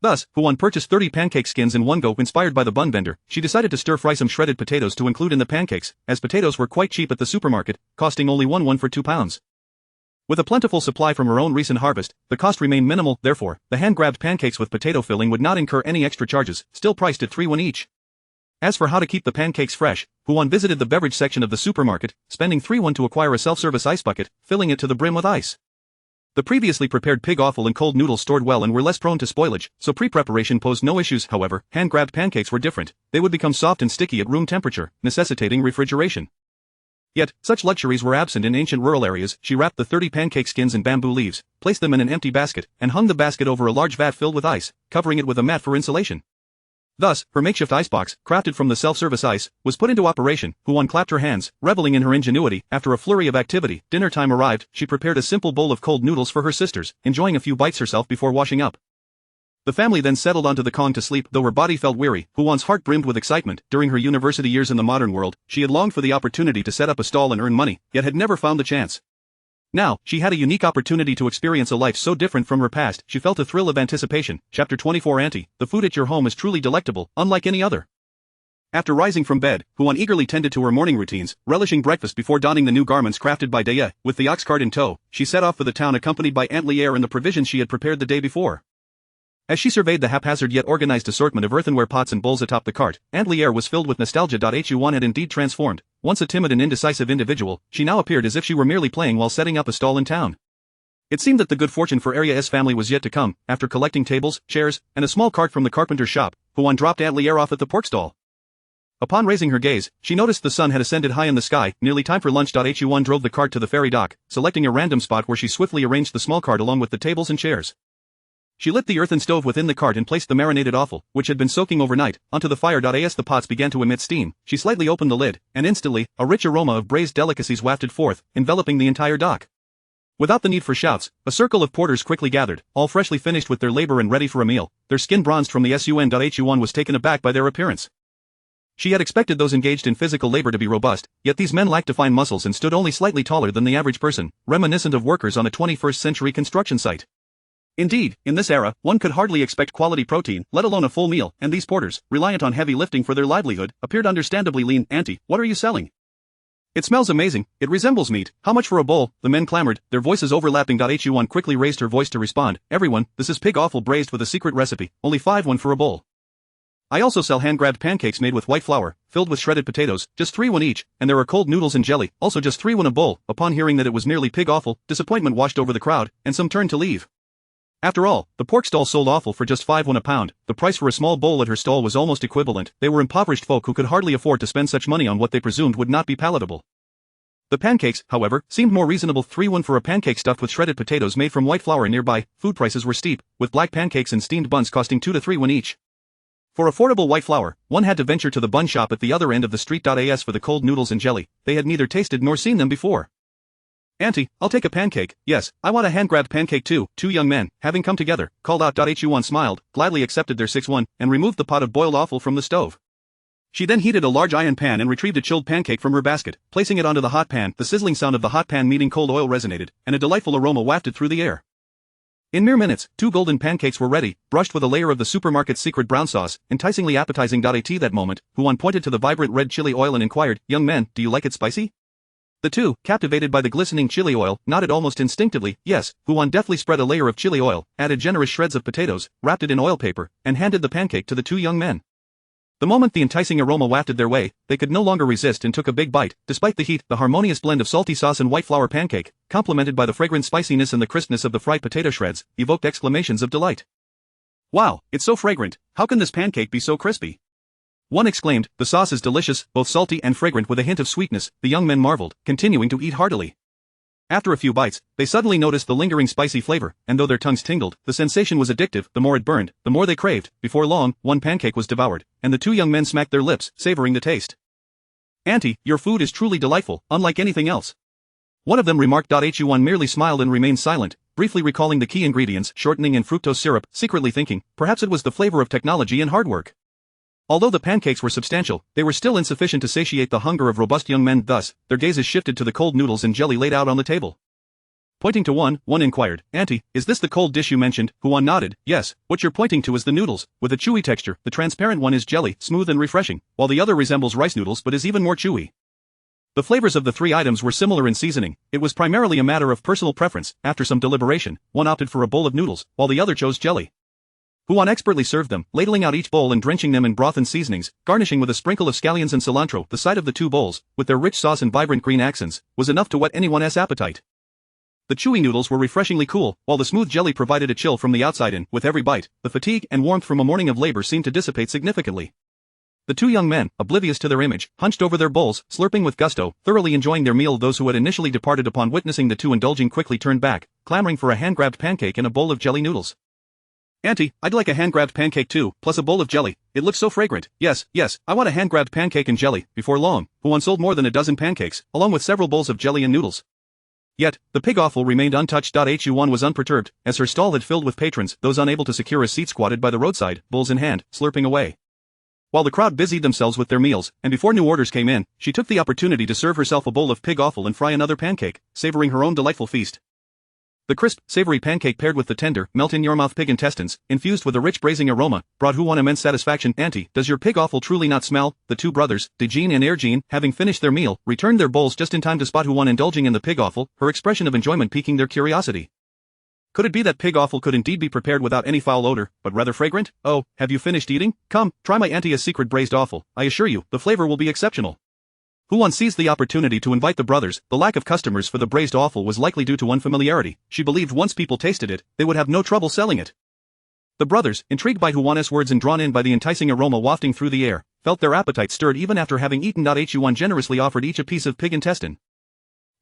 Thus, Huan purchased 30 pancake skins in one go. Inspired by the bun vendor, she decided to stir-fry some shredded potatoes to include in the pancakes, as potatoes were quite cheap at the supermarket, costing only 1 won for 2 pounds. With a plentiful supply from her own recent harvest, the cost remained minimal. Therefore, the hand-grabbed pancakes with potato filling would not incur any extra charges, still priced at 3 won each. As for how to keep the pancakes fresh, Huan visited the beverage section of the supermarket, spending 3 won to acquire a self-service ice bucket, filling it to the brim with ice. The previously prepared pig offal and cold noodles stored well and were less prone to spoilage, so pre-preparation posed no issues. However, hand-grabbed pancakes were different. They would become soft and sticky at room temperature, necessitating refrigeration. Yet, such luxuries were absent in ancient rural areas. She wrapped the 30 pancake skins in bamboo leaves, placed them in an empty basket, and hung the basket over a large vat filled with ice, covering it with a mat for insulation. Thus, her makeshift icebox, crafted from the self-service ice, was put into operation. Huan clapped her hands, reveling in her ingenuity. After a flurry of activity, dinner time arrived. She prepared a simple bowl of cold noodles for her sisters, enjoying a few bites herself before washing up. The family then settled onto the Kong to sleep. Though her body felt weary, Huan's heart brimmed with excitement. During her university years in the modern world, she had longed for the opportunity to set up a stall and earn money, yet had never found the chance. Now, she had a unique opportunity to experience a life so different from her past. She felt a thrill of anticipation. Chapter 24. Auntie, the food at your home is truly delectable, unlike any other. After rising from bed, Huan eagerly tended to her morning routines, relishing breakfast before donning the new garments crafted by Deye. With the ox cart in tow, she set off for the town accompanied by Aunt Lier and the provisions she had prepared the day before. As she surveyed the haphazard yet organized assortment of earthenware pots and bowls atop the cart, Aunt Lier was filled with nostalgia. Huan had indeed transformed. Once a timid and indecisive individual, she now appeared as if she were merely playing while setting up a stall in town. It seemed that the good fortune for Arya's family was yet to come. After collecting tables, chairs, and a small cart from the carpenter's shop, Huan dropped Aunt Lier off at the pork stall. Upon raising her gaze, she noticed the sun had ascended high in the sky. Nearly time for lunch. Huan drove the cart to the ferry dock, selecting a random spot where she swiftly arranged the small cart along with the tables and chairs. She lit the earthen stove within the cart and placed the marinated offal, which had been soaking overnight, onto the fire. As the pots began to emit steam, she slightly opened the lid, and instantly, a rich aroma of braised delicacies wafted forth, enveloping the entire dock. Without the need for shouts, a circle of porters quickly gathered, all freshly finished with their labor and ready for a meal, their skin bronzed from the sun. Huan was taken aback by their appearance. She had expected those engaged in physical labor to be robust, yet these men lacked defined muscles and stood only slightly taller than the average person, reminiscent of workers on a 21st century construction site. Indeed, in this era, one could hardly expect quality protein, let alone a full meal, and these porters, reliant on heavy lifting for their livelihood, appeared understandably lean. Auntie, what are you selling? It smells amazing, it resembles meat. How much for a bowl? The men clamored, their voices overlapping. Huan quickly raised her voice to respond, everyone, this is pig offal braised with a secret recipe, only 5 won for a bowl. I also sell hand-grabbed pancakes made with white flour, filled with shredded potatoes, just 3 won each, and there are cold noodles and jelly, also just 3 won a bowl. Upon hearing that it was merely pig offal, disappointment washed over the crowd, and some turned to leave. After all, the pork stall sold offal for just 5 won a pound. The price for a small bowl at her stall was almost equivalent. They were impoverished folk who could hardly afford to spend such money on what they presumed would not be palatable. The pancakes, however, seemed more reasonable. 3 won for a pancake stuffed with shredded potatoes made from white flour. Nearby, food prices were steep, with black pancakes and steamed buns costing 2 to 3 won each. For affordable white flour, one had to venture to the bun shop at the other end of the street. As for the cold noodles and jelly, they had neither tasted nor seen them before. Auntie, I'll take a pancake. Yes, I want a hand-grabbed pancake too. 2 young men, having come together, called out. Huan smiled, gladly accepted their 6 won, and removed the pot of boiled offal from the stove. She then heated a large iron pan and retrieved a chilled pancake from her basket, placing it onto the hot pan. The sizzling sound of the hot pan meeting cold oil resonated, and a delightful aroma wafted through the air. In mere minutes, 2 golden pancakes were ready, brushed with a layer of the supermarket's secret brown sauce, enticingly appetizing. At that moment, Huan pointed to the vibrant red chili oil and inquired, young men, do you like it spicy? The 2, captivated by the glistening chili oil, nodded almost instinctively. Yes. Huan deftly spread a layer of chili oil, added generous shreds of potatoes, wrapped it in oil paper, and handed the pancake to the 2 young men. The moment the enticing aroma wafted their way, they could no longer resist and took a big bite. Despite the heat, the harmonious blend of salty sauce and white flour pancake, complemented by the fragrant spiciness and the crispness of the fried potato shreds, evoked exclamations of delight. Wow, it's so fragrant. How can this pancake be so crispy? One exclaimed, the sauce is delicious, both salty and fragrant with a hint of sweetness. The young men marveled, continuing to eat heartily. After a few bites, they suddenly noticed the lingering spicy flavor, and though their tongues tingled, the sensation was addictive. The more it burned, the more they craved. Before long, 1 pancake was devoured, and the 2 young men smacked their lips, savoring the taste. Auntie, your food is truly delightful, unlike anything else. One of them remarked. Hu1 merely smiled and remained silent, briefly recalling the key ingredients, shortening and fructose syrup, secretly thinking, perhaps it was the flavor of technology and hard work. Although the pancakes were substantial, they were still insufficient to satiate the hunger of robust young men. Thus, their gazes shifted to the cold noodles and jelly laid out on the table. Pointing to one inquired, Auntie, is this the cold dish you mentioned? Huan nodded, yes, what you're pointing to is the noodles, with a chewy texture. The transparent one is jelly, smooth and refreshing, while the other resembles rice noodles but is even more chewy. The flavors of the three items were similar in seasoning. It was primarily a matter of personal preference. After some deliberation, one opted for a bowl of noodles, while the other chose jelly. Huan expertly served them, ladling out each bowl and drenching them in broth and seasonings, garnishing with a sprinkle of scallions and cilantro. The sight of the two bowls, with their rich sauce and vibrant green accents, was enough to whet anyone's appetite. The chewy noodles were refreshingly cool, while the smooth jelly provided a chill from the outside in. With every bite, the fatigue and warmth from a morning of labor seemed to dissipate significantly. The two young men, oblivious to their image, hunched over their bowls, slurping with gusto, thoroughly enjoying their meal. Those who had initially departed upon witnessing the two indulging quickly turned back, clamoring for a hand-grabbed pancake and a bowl of jelly noodles. Auntie, I'd like a hand-grabbed pancake too, plus a bowl of jelly. It looks so fragrant. Yes, I want a hand-grabbed pancake and jelly. Before long, Huan sold more than a dozen pancakes, along with several bowls of jelly and noodles. Yet, the pig offal remained untouched. Hu1 was unperturbed, as her stall had filled with patrons, those unable to secure a seat squatted by the roadside, bowls in hand, slurping away. While the crowd busied themselves with their meals, and before new orders came in, she took the opportunity to serve herself a bowl of pig offal and fry another pancake, savoring her own delightful feast. The crisp, savory pancake paired with the tender, melt-in-your-mouth pig intestines, infused with a rich braising aroma, brought Huan immense satisfaction. Auntie, does your pig offal truly not smell? The two brothers, Dejin and Erjin, having finished their meal, returned their bowls just in time to spot Huan indulging in the pig offal, her expression of enjoyment piquing their curiosity. Could it be that pig offal could indeed be prepared without any foul odor, but rather fragrant? Oh, have you finished eating? Come, try my auntie's secret braised offal. I assure you, the flavor will be exceptional. Huan seized the opportunity to invite the brothers. The lack of customers for the braised offal was likely due to unfamiliarity. She believed once people tasted it, they would have no trouble selling it. The brothers, intrigued by Huan's words and drawn in by the enticing aroma wafting through the air, felt their appetite stirred even after having eaten. Huan generously offered each a piece of pig intestine.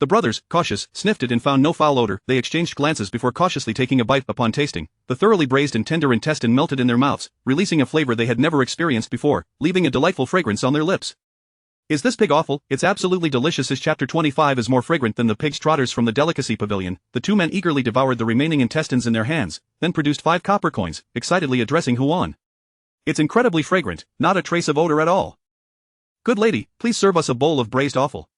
The brothers, cautious, sniffed it and found no foul odor. They exchanged glances before cautiously taking a bite. Upon tasting, the thoroughly braised and tender intestine melted in their mouths, releasing a flavor they had never experienced before, leaving a delightful fragrance on their lips. Is this pig offal? It's absolutely delicious. As chapter 25 is more fragrant than the pig's trotters from the delicacy pavilion. The two men eagerly devoured the remaining intestines in their hands, then produced 5 copper coins, excitedly addressing Huan. It's incredibly fragrant, not a trace of odor at all. Good lady, please serve us a bowl of braised offal.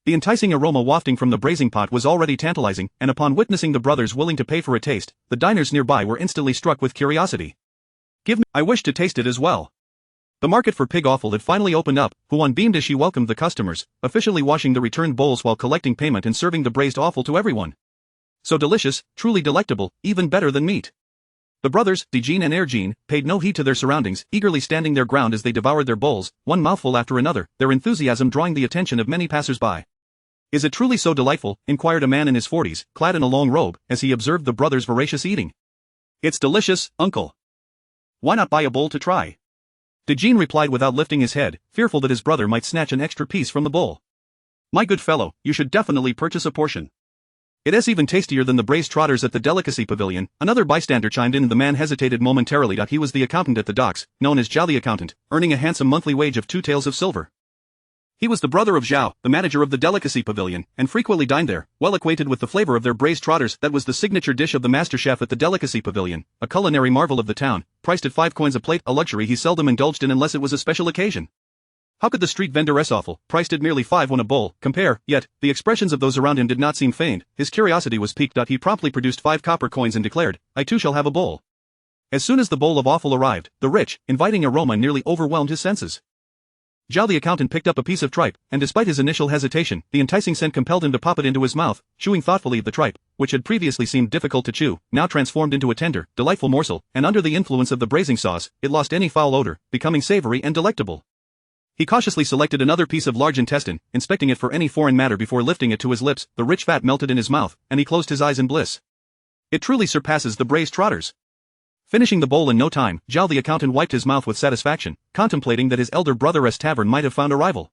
The enticing aroma wafting from the braising pot was already tantalizing, and upon witnessing the brothers willing to pay for a taste, the diners nearby were instantly struck with curiosity. Give me, I wish to taste it as well. The market for pig offal had finally opened up. Huan beamed as she welcomed the customers, officially washing the returned bowls while collecting payment and serving the braised offal to everyone. So delicious, truly delectable, even better than meat. The brothers, Dejin and Erjin, paid no heed to their surroundings, eagerly standing their ground as they devoured their bowls, one mouthful after another, their enthusiasm drawing the attention of many passers-by. Is it truly so delightful? Inquired a man in his 40s, clad in a long robe, as he observed the brothers' voracious eating. It's delicious, uncle. Why not buy a bowl to try? Dejin replied without lifting his head, fearful that his brother might snatch an extra piece from the bowl. My good fellow, you should definitely purchase a portion. It is even tastier than the braised trotters at the delicacy pavilion. Another bystander chimed in and the man hesitated momentarily. He was the accountant at the docks, known as Zhao the accountant, earning a handsome monthly wage of 2 taels of silver. He was the brother of Zhao, the manager of the delicacy pavilion, and frequently dined there, well acquainted with the flavor of their braised trotters. That was the signature dish of the master chef at the delicacy pavilion, a culinary marvel of the town, priced at 5 coins a plate, a luxury he seldom indulged in unless it was a special occasion. How could the street vendor's offal, priced at merely 5 won a bowl, compare? Yet, the expressions of those around him did not seem feigned. His curiosity was piqued. He promptly produced 5 copper coins and declared, I too shall have a bowl. As soon as the bowl of offal arrived, the rich, inviting aroma nearly overwhelmed his senses. Zhao the accountant picked up a piece of tripe, and despite his initial hesitation, the enticing scent compelled him to pop it into his mouth, chewing thoughtfully of the tripe, which had previously seemed difficult to chew, now transformed into a tender, delightful morsel, and under the influence of the braising sauce, it lost any foul odor, becoming savory and delectable. He cautiously selected another piece of large intestine, inspecting it for any foreign matter before lifting it to his lips. The rich fat melted in his mouth, and he closed his eyes in bliss. It truly surpasses the braised trotters. Finishing the bowl in no time, Zhao the accountant wiped his mouth with satisfaction, contemplating that his elder brother's tavern might have found a rival.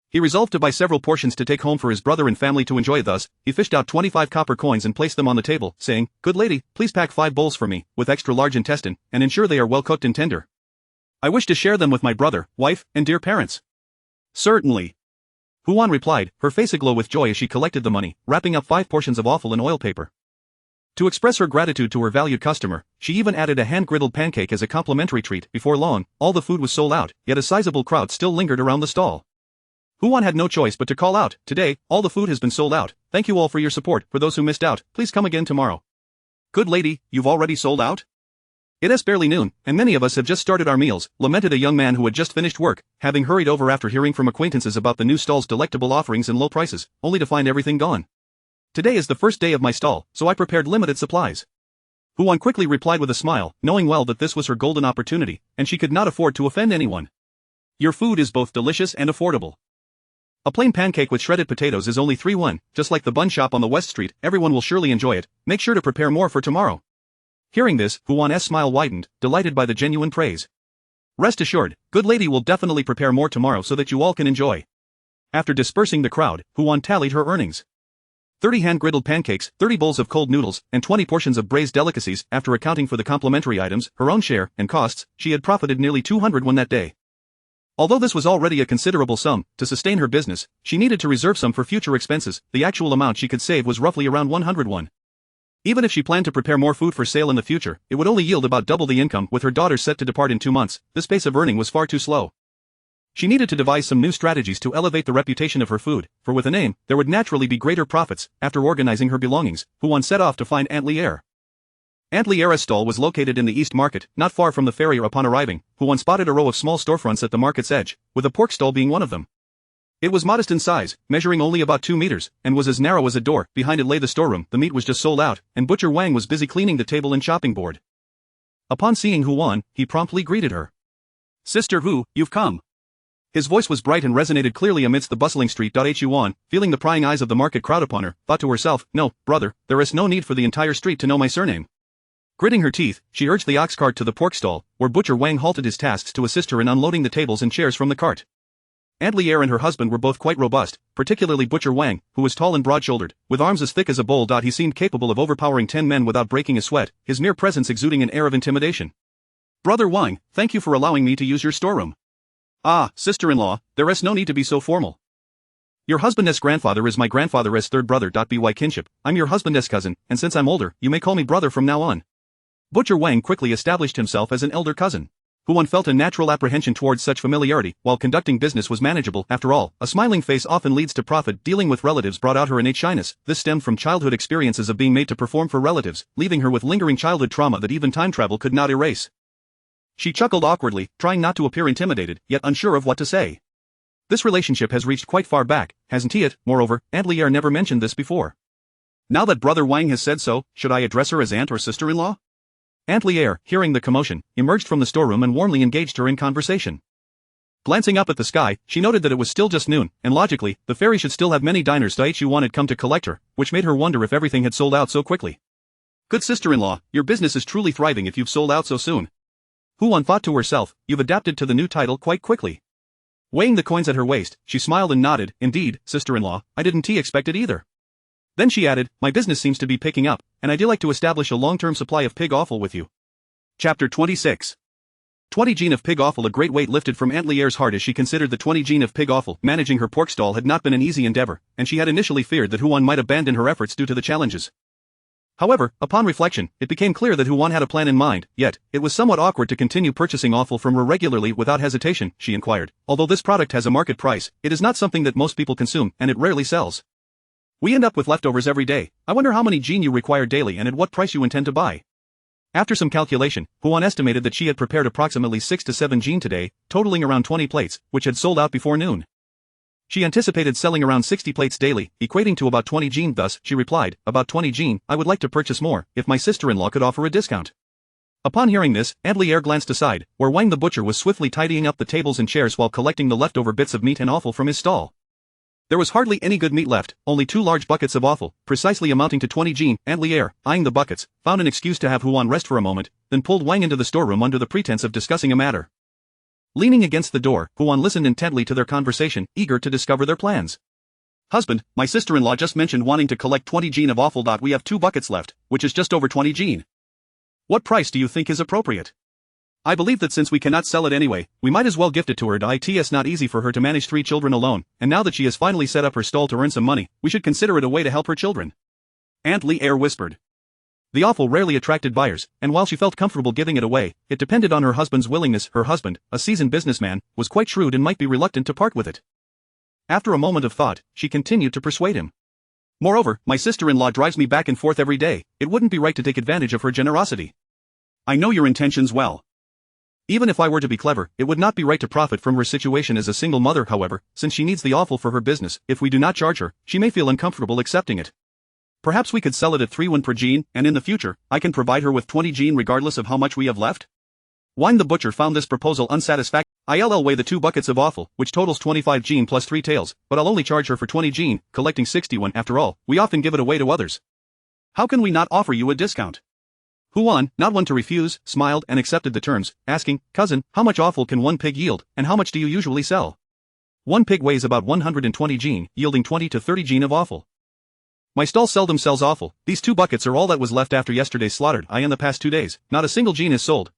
He resolved to buy several portions to take home for his brother and family to enjoy. Thus, he fished out 25 copper coins and placed them on the table, saying, Good lady, please pack 5 bowls for me, with extra large intestine, and ensure they are well cooked and tender. I wish to share them with my brother, wife, and dear parents. Certainly. Huan replied, her face aglow with joy as she collected the money, wrapping up 5 portions of offal in oil paper. To express her gratitude to her valued customer, she even added a hand-griddled pancake as a complimentary treat. Before long, all the food was sold out, yet a sizable crowd still lingered around the stall. Huan had no choice but to call out, "Today, all the food has been sold out. Thank you all for your support. For those who missed out, please come again tomorrow." "Good lady, you've already sold out?" "It is barely noon, and many of us have just started our meals," lamented a young man who had just finished work, having hurried over after hearing from acquaintances about the new stall's delectable offerings and low prices, only to find everything gone. "Today is the first day of my stall, so I prepared limited supplies." Huan quickly replied with a smile, knowing well that this was her golden opportunity, and she could not afford to offend anyone. "Your food is both delicious and affordable. A plain pancake with shredded potatoes is only 3 won, just like the bun shop on the West Street. Everyone will surely enjoy it. Make sure to prepare more for tomorrow." Hearing this, Huan's smile widened, delighted by the genuine praise. "Rest assured, good lady will definitely prepare more tomorrow so that you all can enjoy." After dispersing the crowd, Huan tallied her earnings. 30 hand-griddled pancakes, 30 bowls of cold noodles, and 20 portions of braised delicacies. After accounting for the complimentary items, her own share, and costs, she had profited nearly 200 won that day. Although this was already a considerable sum, to sustain her business, she needed to reserve some for future expenses. The actual amount she could save was roughly around 100 won. Even if she planned to prepare more food for sale in the future, it would only yield about double the income. With her daughters set to depart in 2 months, this pace of earning was far too slow. She needed to devise some new strategies to elevate the reputation of her food, for with a name, there would naturally be greater profits. After organizing her belongings, Huan set off to find Aunt Lier. Aunt Lier's stall was located in the East Market, not far from the ferry. Upon arriving, Huan spotted a row of small storefronts at the market's edge, with a pork stall being one of them. It was modest in size, measuring only about 2 meters, and was as narrow as a door. Behind it lay the storeroom. The meat was just sold out, and Butcher Wang was busy cleaning the table and chopping board. Upon seeing Huan, he promptly greeted her. "Sister Hu, you've come." His voice was bright and resonated clearly amidst the bustling street. Huan, feeling the prying eyes of the market crowd upon her, thought to herself, "No, brother, there is no need for the entire street to know my surname." Gritting her teeth, she urged the ox cart to the pork stall, where Butcher Wang halted his tasks to assist her in unloading the tables and chairs from the cart. Aunt Lier and her husband were both quite robust, particularly Butcher Wang, who was tall and broad-shouldered, with arms as thick as a bowl. He seemed capable of overpowering 10 men without breaking a sweat, his mere presence exuding an air of intimidation. "Brother Wang, thank you for allowing me to use your storeroom." "Ah, sister-in-law, there is no need to be so formal. Your husband's grandfather is my grandfather's third brother. By kinship, I'm your husband's cousin, and since I'm older, you may call me brother from now on." Butcher Wang quickly established himself as an elder cousin. Huan felt a natural apprehension towards such familiarity. While conducting business was manageable. After all, a smiling face often leads to profit. Dealing with relatives brought out her innate shyness. This stemmed from childhood experiences of being made to perform for relatives, leaving her with lingering childhood trauma that even time travel could not erase. She chuckled awkwardly, trying not to appear intimidated, yet unsure of what to say. "This relationship has reached quite far back, hasn't it? Moreover, Aunt Lier never mentioned this before. Now that Brother Wang has said so, should I address her as aunt or sister-in-law?" Aunt Lier, hearing the commotion, emerged from the storeroom and warmly engaged her in conversation. Glancing up at the sky, she noted that it was still just noon, and logically, the ferry should still have many diners. Huan had come to collect her, which made her wonder if everything had sold out so quickly. "Good sister-in-law, your business is truly thriving if you've sold out so soon." Huan thought to herself, "You've adapted to the new title quite quickly." Weighing the coins at her waist, she smiled and nodded. "Indeed, sister-in-law, I didn't expect it either." Then she added, "My business seems to be picking up, and I'd like to establish a long-term supply of pig offal with you." Chapter 26. 20 gene of pig offal. A great weight lifted from Aunt Lier's heart as she considered the 20 gene of pig offal. Managing her pork stall had not been an easy endeavor, and she had initially feared that Huan might abandon her efforts due to the challenges. However, upon reflection, it became clear that Huan had a plan in mind. Yet, it was somewhat awkward to continue purchasing offal from her regularly without hesitation. She inquired, "Although this product has a market price, it is not something that most people consume, and it rarely sells. We end up with leftovers every day. I wonder how many gene you require daily and at what price you intend to buy." After some calculation, Huan estimated that she had prepared approximately 6 to 7 gene today, totaling around 20 plates, which had sold out before noon. She anticipated selling around 60 plates daily, equating to about 20 gene. Thus, she replied, "About 20 gene, I would like to purchase more, if my sister-in-law could offer a discount." Upon hearing this, Aunt Lier glanced aside, where Wang the butcher was swiftly tidying up the tables and chairs while collecting the leftover bits of meat and offal from his stall. There was hardly any good meat left, only 2 large buckets of offal, precisely amounting to 20 gene. Aunt Lier, eyeing the buckets, found an excuse to have Huan rest for a moment, then pulled Wang into the storeroom under the pretense of discussing a matter. Leaning against the door, Huan listened intently to their conversation, eager to discover their plans. "Husband, my sister-in-law just mentioned wanting to collect 20 gene of offal. We have 2 buckets left, which is just over 20 gene. What price do you think is appropriate?" I believe that since we cannot sell it anyway, we might as well gift it to her. It's not easy for her to manage 3 children alone, and now that she has finally set up her stall to earn some money, we should consider it a way to help her children. Aunt Leah whispered. The offal rarely attracted buyers, and while she felt comfortable giving it away, it depended on her husband's willingness. Her husband, a seasoned businessman, was quite shrewd and might be reluctant to part with it. After a moment of thought, she continued to persuade him. Moreover, my sister-in-law drives me back and forth every day. It wouldn't be right to take advantage of her generosity. I know your intentions well. Even if I were to be clever, it would not be right to profit from her situation as a single mother. However, since she needs the offal for her business, if we do not charge her, she may feel uncomfortable accepting it. Perhaps we could sell it at 3 won per jean, and in the future, I can provide her with 20 jean regardless of how much we have left? Wine the butcher found this proposal unsatisfactory. I'll weigh the 2 buckets of offal, which totals 25 jean plus 3 taels, but I'll only charge her for 20 jean, collecting 61. After all, we often give it away to others. How can we not offer you a discount? Huan, not one to refuse, smiled and accepted the terms, asking, Cousin, how much offal can 1 pig yield, and how much do you usually sell? 1 pig weighs about 120 jean, yielding 20 to 30 jean of offal. My stall seldom sells offal. These 2 buckets are all that was left after yesterday's slaughtered. In the past 2 days, not a single jean is sold.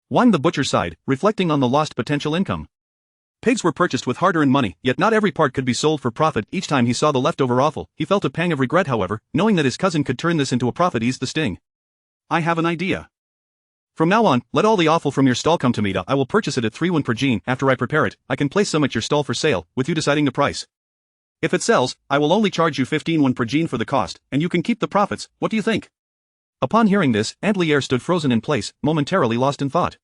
Wine the butcher sighed, reflecting on the lost potential income. Pigs were purchased with hard-earned money, yet not every part could be sold for profit. Each time he saw the leftover offal, he felt a pang of regret. However, knowing that his cousin could turn this into a profit eased the sting. I have an idea. From now on, let all the offal from your stall come to me. I will purchase it at 3 won per jean. After I prepare it, I can place some at your stall for sale, with you deciding the price. If it sells, I will only charge you 15 won per jean for the cost, and you can keep the profits. What do you think? Upon hearing this, Aunt Leah stood frozen in place, momentarily lost in thought.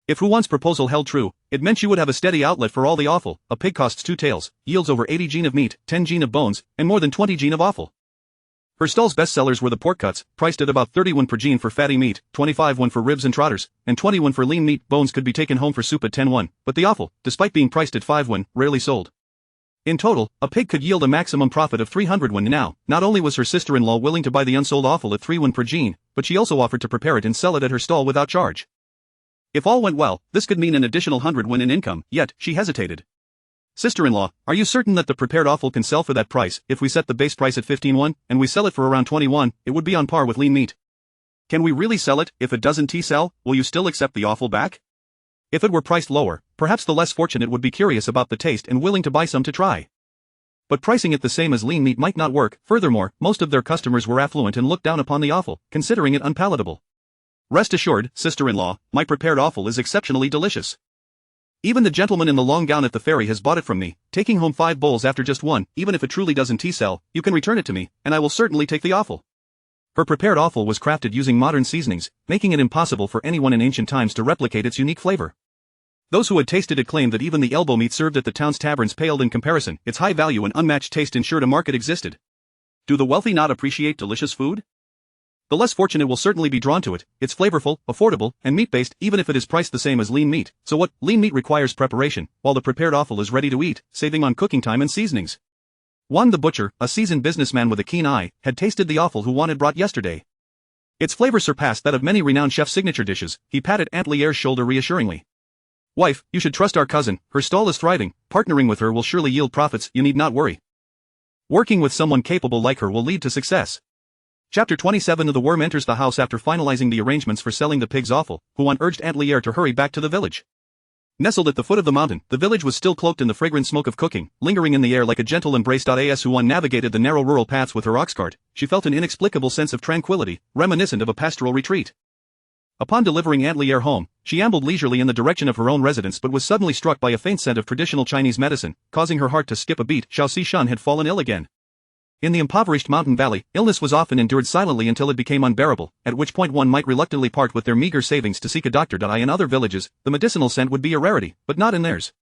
If Huan's proposal held true, it meant she would have a steady outlet for all the offal. A pig costs 2 taels, yields over 80 jean of meat, 10 jean of bones, and more than 20 jean of offal. Her stall's best sellers were the pork cuts, priced at about 30 won per jean for fatty meat, 25 won for ribs and trotters, and 20 won for lean meat. Bones could be taken home for soup at 10 won, but the offal, despite being priced at 5 won, rarely sold. In total, a pig could yield a maximum profit of 300 won. Now, not only was her sister-in-law willing to buy the unsold offal at 3 won per jean, but she also offered to prepare it and sell it at her stall without charge. If all went well, this could mean an additional 100 won in income, yet, she hesitated. Sister-in-law, are you certain that the prepared offal can sell for that price? If we set the base price at 15 won, and we sell it for around 20 won, it would be on par with lean meat. Can we really sell it? If it doesn't sell, will you still accept the offal back? If it were priced lower, perhaps the less fortunate would be curious about the taste and willing to buy some to try. But pricing it the same as lean meat might not work. Furthermore, most of their customers were affluent and looked down upon the offal, considering it unpalatable. Rest assured, sister-in-law, my prepared offal is exceptionally delicious. Even the gentleman in the long gown at the ferry has bought it from me, taking home 5 bowls after just 1. Even if it truly doesn't sell, you can return it to me, and I will certainly take the offal. Her prepared offal was crafted using modern seasonings, making it impossible for anyone in ancient times to replicate its unique flavor. Those who had tasted it claimed that even the elbow meat served at the town's taverns paled in comparison. Its high value and unmatched taste ensured a market existed. Do the wealthy not appreciate delicious food? The less fortunate will certainly be drawn to it. It's flavorful, affordable, and meat-based, even if it is priced the same as lean meat. So what? Lean meat requires preparation, while the prepared offal is ready to eat, saving on cooking time and seasonings. Juan the butcher, a seasoned businessman with a keen eye, had tasted the offal Juan had brought yesterday. Its flavor surpassed that of many renowned chefs' signature dishes. He patted Aunt Leah's shoulder reassuringly. Wife, you should trust our cousin. Her stall is thriving. Partnering with her will surely yield profits. You need not worry. Working with someone capable like her will lead to success. Chapter 27. The worm enters the house. After finalizing the arrangements for selling the pig's offal, Huan urged Aunt Leah to hurry back to the village. Nestled at the foot of the mountain, the village was still cloaked in the fragrant smoke of cooking, lingering in the air like a gentle embrace. As Huan navigated the narrow rural paths with her ox cart, she felt an inexplicable sense of tranquility, reminiscent of a pastoral retreat. Upon delivering Aunt Leah home, she ambled leisurely in the direction of her own residence but was suddenly struck by a faint scent of traditional Chinese medicine, causing her heart to skip a beat. Xiao Xishan had fallen ill again. In the impoverished mountain valley, illness was often endured silently until it became unbearable, at which point one might reluctantly part with their meager savings to seek a doctor. In other villages, the medicinal scent would be a rarity, but not in theirs.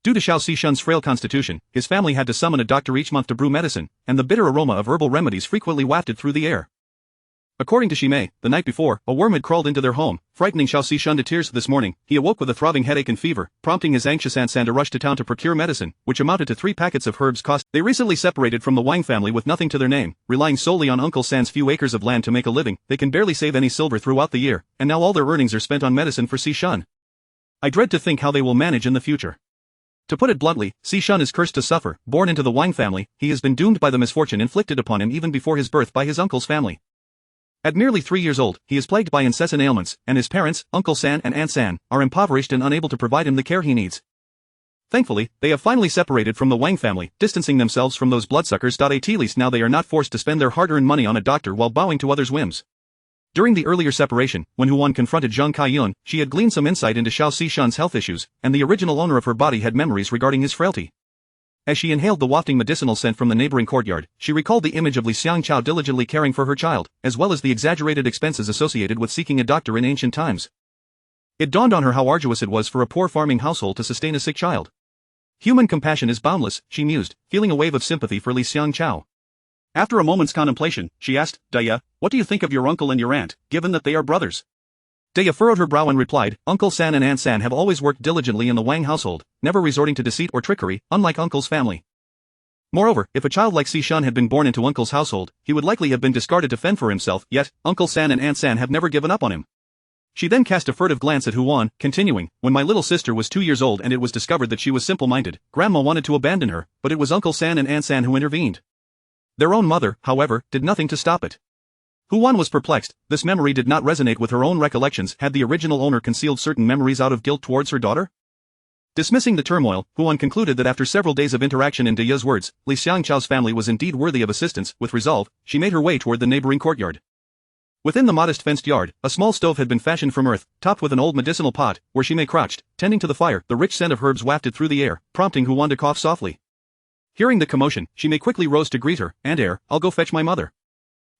Due to Xiao Xishan's frail constitution, his family had to summon a doctor each month to brew medicine, and the bitter aroma of herbal remedies frequently wafted through the air. According to Shimei, the night before, a worm had crawled into their home, frightening Xiao Xishan to tears. This morning, he awoke with a throbbing headache and fever, prompting his anxious Aunt San to rush to town to procure medicine, which amounted to 3 packets of herbs cost. They recently separated from the Wang family with nothing to their name, relying solely on Uncle San's few acres of land to make a living. They can barely save any silver throughout the year, and now all their earnings are spent on medicine for Xishan. I dread to think how they will manage in the future. To put it bluntly, Xishan is cursed to suffer. Born into the Wang family, he has been doomed by the misfortune inflicted upon him even before his birth by his uncle's family. At merely 3 years old, he is plagued by incessant ailments, and his parents, Uncle San and Aunt San, are impoverished and unable to provide him the care he needs. Thankfully, they have finally separated from the Wang family, distancing themselves from those bloodsuckers. At least now they are not forced to spend their hard-earned money on a doctor while bowing to others' whims. During the earlier separation, when Huan confronted Zhang Kaiyun, she had gleaned some insight into Xiao Xishan's health issues, and the original owner of her body had memories regarding his frailty. As she inhaled the wafting medicinal scent from the neighboring courtyard, she recalled the image of Li Xiangqiao diligently caring for her child, as well as the exaggerated expenses associated with seeking a doctor in ancient times. It dawned on her how arduous it was for a poor farming household to sustain a sick child. Human compassion is boundless, she mused, feeling a wave of sympathy for Li Xiangqiao. After a moment's contemplation, she asked, Daya, what do you think of your uncle and your aunt, given that they are brothers? Daya furrowed her brow and replied, Uncle San and Aunt San have always worked diligently in the Wang household, never resorting to deceit or trickery, unlike Uncle's family. Moreover, if a child like Xishan had been born into Uncle's household, he would likely have been discarded to fend for himself, yet, Uncle San and Aunt San have never given up on him. She then cast a furtive glance at Huan, continuing, when my little sister was 2 years old and it was discovered that she was simple-minded, Grandma wanted to abandon her, but it was Uncle San and Aunt San who intervened. Their own mother, however, did nothing to stop it. Huan was perplexed. This memory did not resonate with her own recollections. Had the original owner concealed certain memories out of guilt towards her daughter? Dismissing the turmoil, Huan concluded that after several days of interaction in Daya's words, Li Xiangqiao's family was indeed worthy of assistance. With resolve, she made her way toward the neighboring courtyard. Within the modest fenced yard, a small stove had been fashioned from earth, topped with an old medicinal pot, where Shimei crouched, tending to the fire. The rich scent of herbs wafted through the air, prompting Huan to cough softly. Hearing the commotion, Shimei quickly rose to greet her. Aunt Air, I'll go fetch my mother.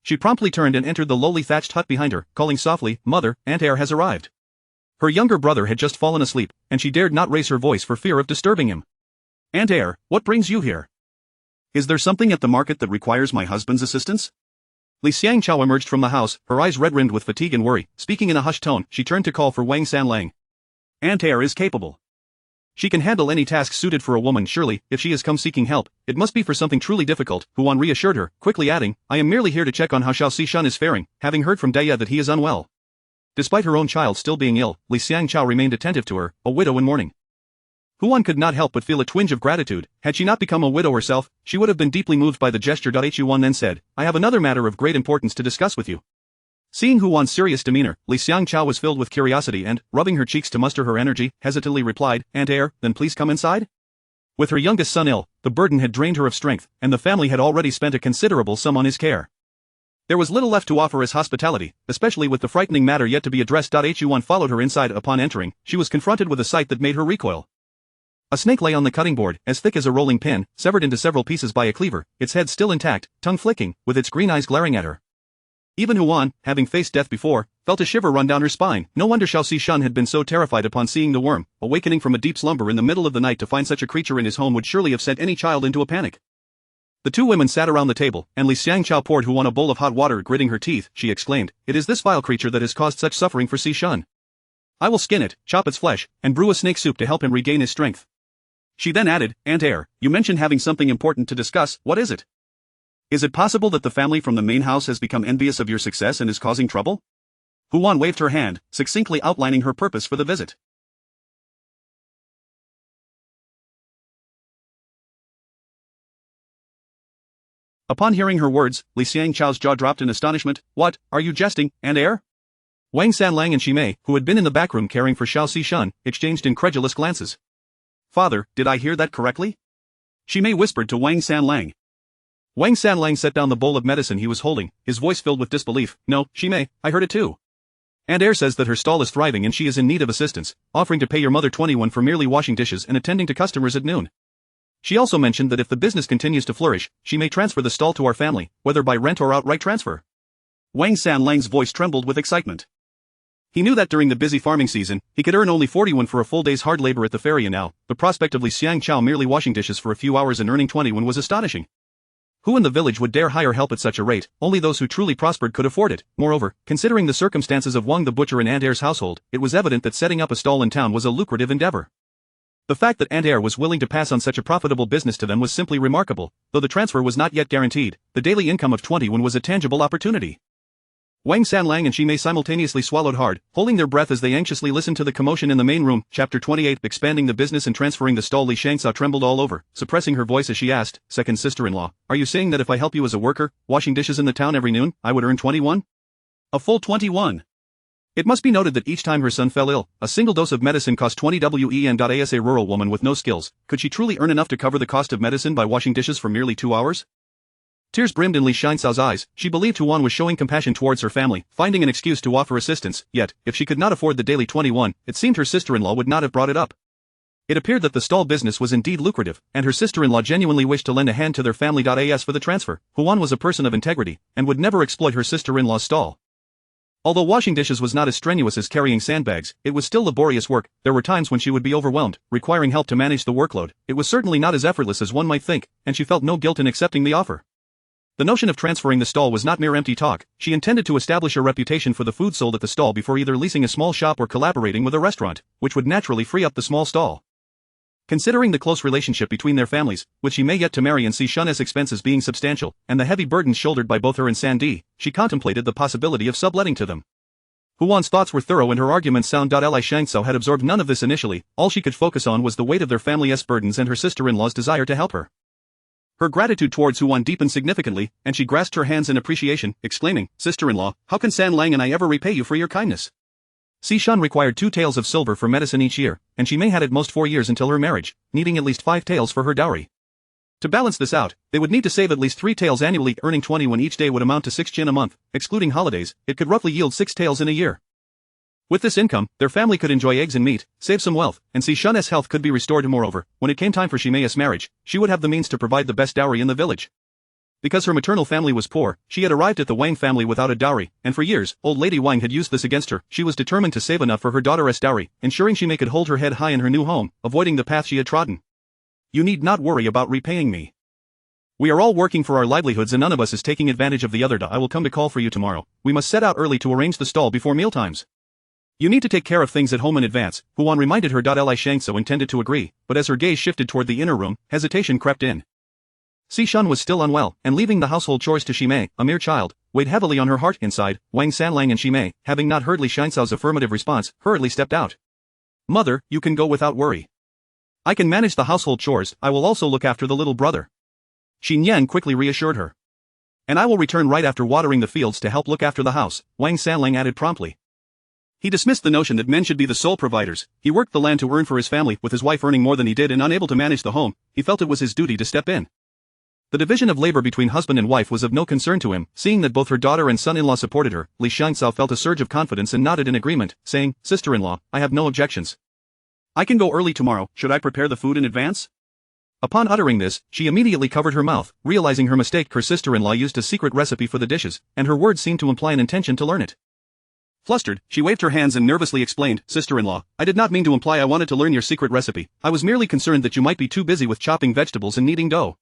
She promptly turned and entered the lowly thatched hut behind her, calling softly, Mother, Aunt Air has arrived. Her younger brother had just fallen asleep, and she dared not raise her voice for fear of disturbing him. Aunt Air, what brings you here? Is there something at the market that requires my husband's assistance? Li Xiangqiao emerged from the house, her eyes red-rimmed with fatigue and worry. Speaking in a hushed tone, she turned to call for Wang Sanlang. Aunt Air is capable. She can handle any task suited for a woman. Surely, if she has come seeking help, it must be for something truly difficult, Huan reassured her, quickly adding, I am merely here to check on how Xiao Xishan is faring, having heard from Daya that he is unwell. Despite her own child still being ill, Li Xiangqiao remained attentive to her, a widow in mourning. Huan could not help but feel a twinge of gratitude. Had she not become a widow herself, she would have been deeply moved by the gesture. Huan then said, I have another matter of great importance to discuss with you. Seeing Huan's serious demeanor, Li Xiangqiao was filled with curiosity and, rubbing her cheeks to muster her energy, hesitantly replied, Aunt Air, then please come inside? With her youngest son ill, the burden had drained her of strength, and the family had already spent a considerable sum on his care. There was little left to offer as hospitality, especially with the frightening matter yet to be addressed. Huan followed her inside. Upon entering, she was confronted with a sight that made her recoil. A snake lay on the cutting board, as thick as a rolling pin, severed into several pieces by a cleaver, its head still intact, tongue flicking, with its green eyes glaring at her. Even Huan, having faced death before, felt a shiver run down her spine. No wonder Xiao Xishan had been so terrified upon seeing the worm. Awakening from a deep slumber in the middle of the night to find such a creature in his home would surely have sent any child into a panic. The two women sat around the table, and Li Xiangqiao poured Huan a bowl of hot water. Gritting her teeth, she exclaimed, It is this vile creature that has caused such suffering for Xishan. I will skin it, chop its flesh, and brew a snake soup to help him regain his strength. She then added, Aunt Air, you mentioned having something important to discuss. What is it? Is it possible that the family from the main house has become envious of your success and is causing trouble? Huan waved her hand, succinctly outlining her purpose for the visit. Upon hearing her words, Li Xiangqiao's jaw dropped in astonishment. What, are you jesting, Aunt Air? Wang Sanlang and Shimei, who had been in the back room caring for Xiao Xishan, exchanged incredulous glances. Father, did I hear that correctly? Shimei whispered to Wang Sanlang. Wang Sanlang set down the bowl of medicine he was holding, his voice filled with disbelief. No, Shimei, I heard it too. Aunt Air says that her stall is thriving and she is in need of assistance, offering to pay your mother 21 for merely washing dishes and attending to customers at noon. She also mentioned that if the business continues to flourish, she may transfer the stall to our family, whether by rent or outright transfer. Wang Sanlang's voice trembled with excitement. He knew that during the busy farming season, he could earn only 41 for a full day's hard labor at the ferry, and now, the prospect of Li Xiangqiao merely washing dishes for a few hours and earning 21 was astonishing. Who in the village would dare hire help at such a rate? Only those who truly prospered could afford it. Moreover, considering the circumstances of Wang the butcher and Aunt Air's household, it was evident that setting up a stall in town was a lucrative endeavor. The fact that Aunt Air was willing to pass on such a profitable business to them was simply remarkable. Though the transfer was not yet guaranteed, the daily income of 21 was a tangible opportunity. Wang Sanlang and Shimei simultaneously swallowed hard, holding their breath as they anxiously listened to the commotion in the main room. Chapter 28. Expanding the business and transferring the stall. Li Shangxao trembled all over, suppressing her voice as she asked, Second sister-in-law, are you saying that if I help you as a worker, washing dishes in the town every noon, I would earn 21? A full 21. It must be noted that each time her son fell ill, a single dose of medicine cost 20 wen. As a rural woman with no skills, could she truly earn enough to cover the cost of medicine by washing dishes for merely 2 hours? Tears brimmed in Li Xianxao's eyes. She believed Huan was showing compassion towards her family, finding an excuse to offer assistance, yet, if she could not afford the daily 21, it seemed her sister-in-law would not have brought it up. It appeared that the stall business was indeed lucrative, and her sister-in-law genuinely wished to lend a hand to their family. As for the transfer, Huan was a person of integrity, and would never exploit her sister-in-law's stall. Although washing dishes was not as strenuous as carrying sandbags, it was still laborious work. There were times when she would be overwhelmed, requiring help to manage the workload. It was certainly not as effortless as one might think, and she felt no guilt in accepting the offer. The notion of transferring the stall was not mere empty talk. She intended to establish a reputation for the food sold at the stall before either leasing a small shop or collaborating with a restaurant, which would naturally free up the small stall. Considering the close relationship between their families, with she may yet to marry and see Shun's expenses being substantial, and the heavy burdens shouldered by both her and Sandy, she contemplated the possibility of subletting to them. Huan's thoughts were thorough and her arguments sound. Li Xianxao had absorbed none of this initially. All she could focus on was the weight of their family's burdens and her sister-in-law's desire to help her. Her gratitude towards Huan deepened significantly, and she grasped her hands in appreciation, exclaiming, "Sister-in-law, how can San Lang and I ever repay you for your kindness?" Si Shun required 2 taels of silver for medicine each year, and she may had at most 4 years until her marriage, needing at least 5 taels for her dowry. To balance this out, they would need to save at least 3 taels annually, earning 20 when each day would amount to 6 jin a month. Excluding holidays, it could roughly yield 6 taels in a year. With this income, their family could enjoy eggs and meat, save some wealth, and Si Shun's health could be restored. Moreover, when it came time for Shimea's marriage, she would have the means to provide the best dowry in the village. Because her maternal family was poor, she had arrived at the Wang family without a dowry, and for years, old lady Wang had used this against her. She was determined to save enough for her daughter's dowry, ensuring Shimei could hold her head high in her new home, avoiding the path she had trodden. "You need not worry about repaying me. We are all working for our livelihoods and none of us is taking advantage of the other. I will come to call for you tomorrow. We must set out early to arrange the stall before mealtimes. You need to take care of things at home in advance," Huan reminded her. Li Xianxao intended to agree, but as her gaze shifted toward the inner room, hesitation crept in. Si Shun was still unwell, and leaving the household chores to Shimei, a mere child, weighed heavily on her heart. Inside, Wang Sanlang and Shimei, having not heard Li Xianxao's affirmative response, hurriedly stepped out. "Mother, you can go without worry. I can manage the household chores. I will also look after the little brother," Xin Yan quickly reassured her. "And I will return right after watering the fields to help look after the house," Wang Sanlang added promptly. He dismissed the notion that men should be the sole providers. He worked the land to earn for his family. With his wife earning more than he did and unable to manage the home, he felt it was his duty to step in. The division of labor between husband and wife was of no concern to him. Seeing that both her daughter and son-in-law supported her, Li Xianxao felt a surge of confidence and nodded in agreement, saying, "Sister-in-law, I have no objections. I can go early tomorrow. Should I prepare the food in advance?" Upon uttering this, she immediately covered her mouth, realizing her mistake. Her sister-in-law used a secret recipe for the dishes, and her words seemed to imply an intention to learn it. Flustered, she waved her hands and nervously explained, "Sister-in-law, I did not mean to imply I wanted to learn your secret recipe. I was merely concerned that you might be too busy with chopping vegetables and kneading dough."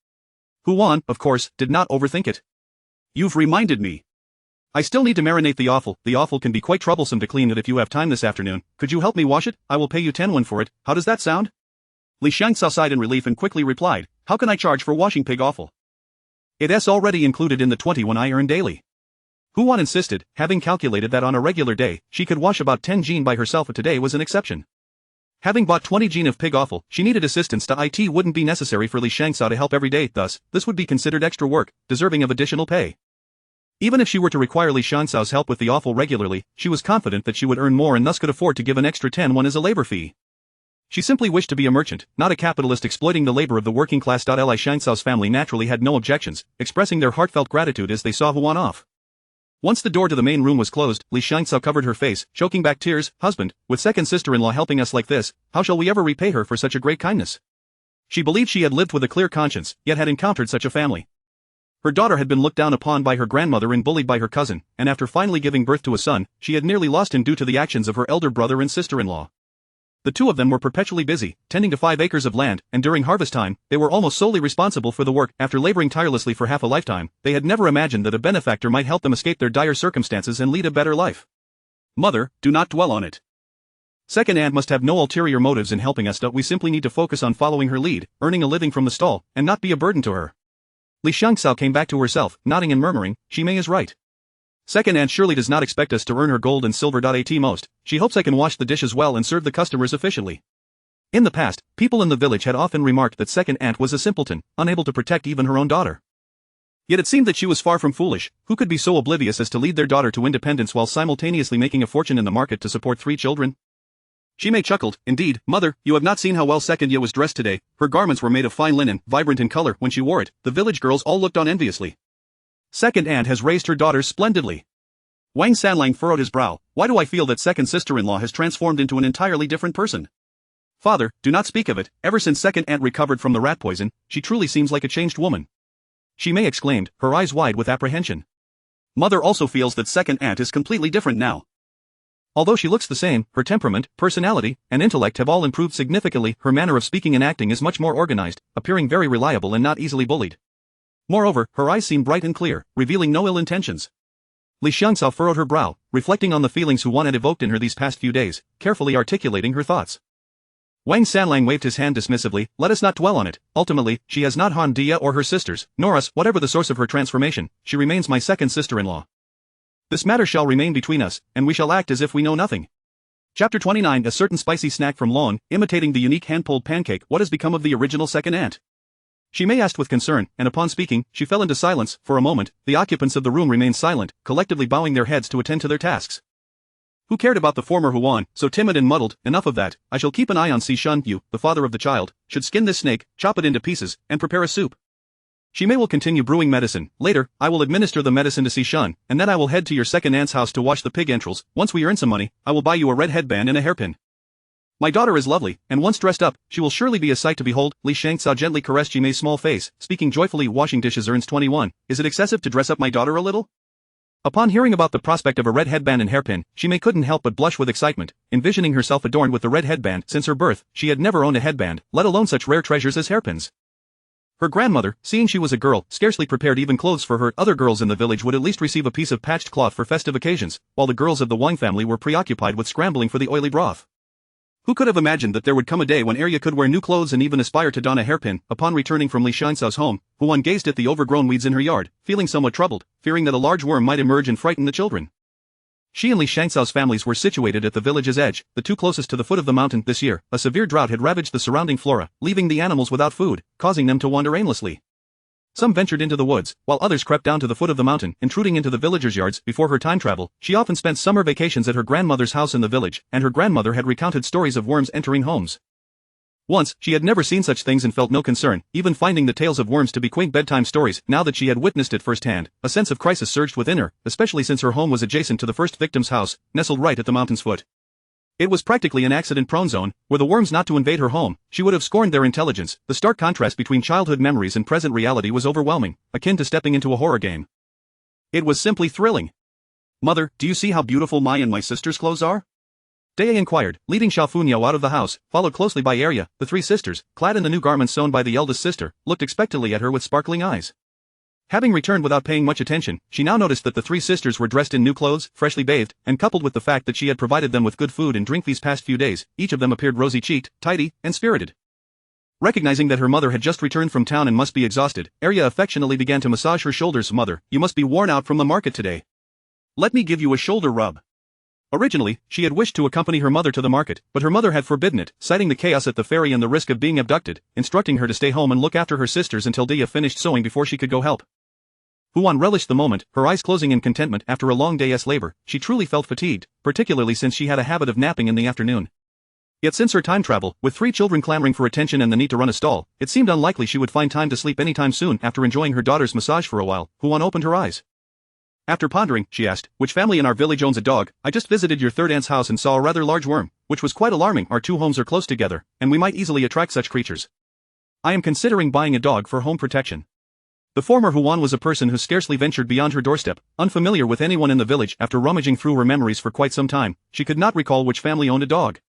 Huan, of course, did not overthink it. "You've reminded me. I still need to marinate the offal. The offal can be quite troublesome to clean. It if you have time this afternoon, could you help me wash it? I will pay you 10 won for it. How does that sound?" Li Xianxao sighed in relief and quickly replied, "How can I charge for washing pig offal? It's already included in the 20 won I earn daily." Huan insisted, having calculated that on a regular day, she could wash about 10 jin by herself, but today was an exception. Having bought 20 jin of pig offal, she needed assistance. It wouldn't be necessary for Li Xianxao to help every day, thus, this would be considered extra work, deserving of additional pay. Even if she were to require Li Xianxao's help with the offal regularly, she was confident that she would earn more and thus could afford to give an extra 10 won as a labor fee. She simply wished to be a merchant, not a capitalist exploiting the labor of the working class. Li Xianxao's family naturally had no objections, expressing their heartfelt gratitude as they saw Huan off. Once the door to the main room was closed, Li Xianxao covered her face, choking back tears. "Husband, with second sister-in-law helping us like this, how shall we ever repay her for such a great kindness?" She believed she had lived with a clear conscience, yet had encountered such a family. Her daughter had been looked down upon by her grandmother and bullied by her cousin, and after finally giving birth to a son, she had nearly lost him due to the actions of her elder brother and sister-in-law. The two of them were perpetually busy, tending to 5 acres of land, and during harvest time, they were almost solely responsible for the work. After laboring tirelessly for half a lifetime, they had never imagined that a benefactor might help them escape their dire circumstances and lead a better life. "Mother, do not dwell on it. Second aunt must have no ulterior motives in helping us. We simply need to focus on following her lead, earning a living from the stall, and not be a burden to her." Li Xianxao came back to herself, nodding and murmuring, "Shimei is right. Second aunt surely does not expect us to earn her gold and silver. At most, she hopes I can wash the dishes well and serve the customers efficiently." In the past, people in the village had often remarked that second aunt was a simpleton, unable to protect even her own daughter. Yet it seemed that she was far from foolish. Who could be so oblivious as to lead their daughter to independence while simultaneously making a fortune in the market to support 3 children? Shimei chuckled. Indeed, mother, you have not seen how well Second Ye was dressed today. Her garments were made of fine linen, vibrant in color. When she wore it, the village girls all looked on enviously. Second aunt has raised her daughters splendidly. Wang Sanlang furrowed his brow. Why do I feel that second sister-in-law has transformed into an entirely different person? Father, do not speak of it. Ever since second aunt recovered from the rat poison, she truly seems like a changed woman. Shimei exclaimed, her eyes wide with apprehension. Mother also feels that second aunt is completely different now. Although she looks the same, her temperament, personality, and intellect have all improved significantly. Her manner of speaking and acting is much more organized, appearing very reliable and not easily bullied. Moreover, her eyes seem bright and clear, revealing no ill intentions. Li Xiangxao furrowed her brow, reflecting on the feelings Huan had evoked in her these past few days, carefully articulating her thoughts. Wang Sanlang waved his hand dismissively. Let us not dwell on it. Ultimately, she has not harmed Dia or her sisters, nor us. Whatever the source of her transformation, she remains my second sister-in-law. This matter shall remain between us, and we shall act as if we know nothing. Chapter 29. A certain spicy snack from Long, imitating the unique hand-pulled pancake. What has become of the original second aunt? Shimei asked with concern, and upon speaking, she fell into silence. For a moment, the occupants of the room remained silent, collectively bowing their heads to attend to their tasks. Who cared about the former Huan, so timid and muddled? Enough of that. I shall keep an eye on Si Shun. You, the father of the child, should skin this snake, chop it into pieces, and prepare a soup. Shimei will continue brewing medicine. Later, I will administer the medicine to Si Shun, and then I will head to your second aunt's house to wash the pig entrails. Once we earn some money, I will buy you a red headband and a hairpin. My daughter is lovely, and once dressed up, she will surely be a sight to behold. Li Xiangxao gently caressed Shimei's small face, speaking joyfully. Washing dishes earns 21. Is it excessive to dress up my daughter a little? Upon hearing about the prospect of a red headband and hairpin, Shimei couldn't help but blush with excitement, envisioning herself adorned with the red headband. Since her birth, she had never owned a headband, let alone such rare treasures as hairpins. Her grandmother, seeing she was a girl, scarcely prepared even clothes for her. Other girls in the village would at least receive a piece of patched cloth for festive occasions, while the girls of the Wang family were preoccupied with scrambling for the oily broth. Who could have imagined that there would come a day when Arya could wear new clothes and even aspire to don a hairpin? Upon returning from Li Xiangxao's home, Huan gazed at the overgrown weeds in her yard, feeling somewhat troubled, fearing that a large worm might emerge and frighten the children. She and Li Xiangxao's families were situated at the village's edge, the two closest to the foot of the mountain. This year, a severe drought had ravaged the surrounding flora, leaving the animals without food, causing them to wander aimlessly. Some ventured into the woods, while others crept down to the foot of the mountain, intruding into the villagers' yards. Before her time travel, she often spent summer vacations at her grandmother's house in the village, and her grandmother had recounted stories of worms entering homes. Once, she had never seen such things and felt no concern, even finding the tales of worms to be quaint bedtime stories. Now that she had witnessed it firsthand, a sense of crisis surged within her, especially since her home was adjacent to the first victim's house, nestled right at the mountain's foot. It was practically an accident-prone zone, were the worms not to invade her home, she would have scorned their intelligence. The stark contrast between childhood memories and present reality was overwhelming, akin to stepping into a horror game. It was simply thrilling. Mother, do you see how beautiful my and my sister's clothes are? Dea inquired, leading Xiaofunyao out of the house, followed closely by Arya. The 3 sisters, clad in the new garments sewn by the eldest sister, looked expectantly at her with sparkling eyes. Having returned without paying much attention, she now noticed that the 3 sisters were dressed in new clothes, freshly bathed, and coupled with the fact that she had provided them with good food and drink these past few days, each of them appeared rosy-cheeked, tidy, and spirited. Recognizing that her mother had just returned from town and must be exhausted, Arya affectionately began to massage her shoulders. Mother, you must be worn out from the market today. Let me give you a shoulder rub. Originally, she had wished to accompany her mother to the market, but her mother had forbidden it, citing the chaos at the ferry and the risk of being abducted, instructing her to stay home and look after her sisters until Dia finished sewing before she could go help. Huan relished the moment, her eyes closing in contentment. After a long day's labor, she truly felt fatigued, particularly since she had a habit of napping in the afternoon. Yet since her time travel, with 3 children clamoring for attention and the need to run a stall, it seemed unlikely she would find time to sleep anytime soon. After enjoying her daughter's massage for a while, Huan opened her eyes. After pondering, she asked, which family in our village owns a dog? I just visited your third aunt's house and saw a rather large worm, which was quite alarming. Our 2 homes are close together, and we might easily attract such creatures. I am considering buying a dog for home protection. The former Huan was a person who scarcely ventured beyond her doorstep, unfamiliar with anyone in the village. After rummaging through her memories for quite some time, she could not recall which family owned a dog.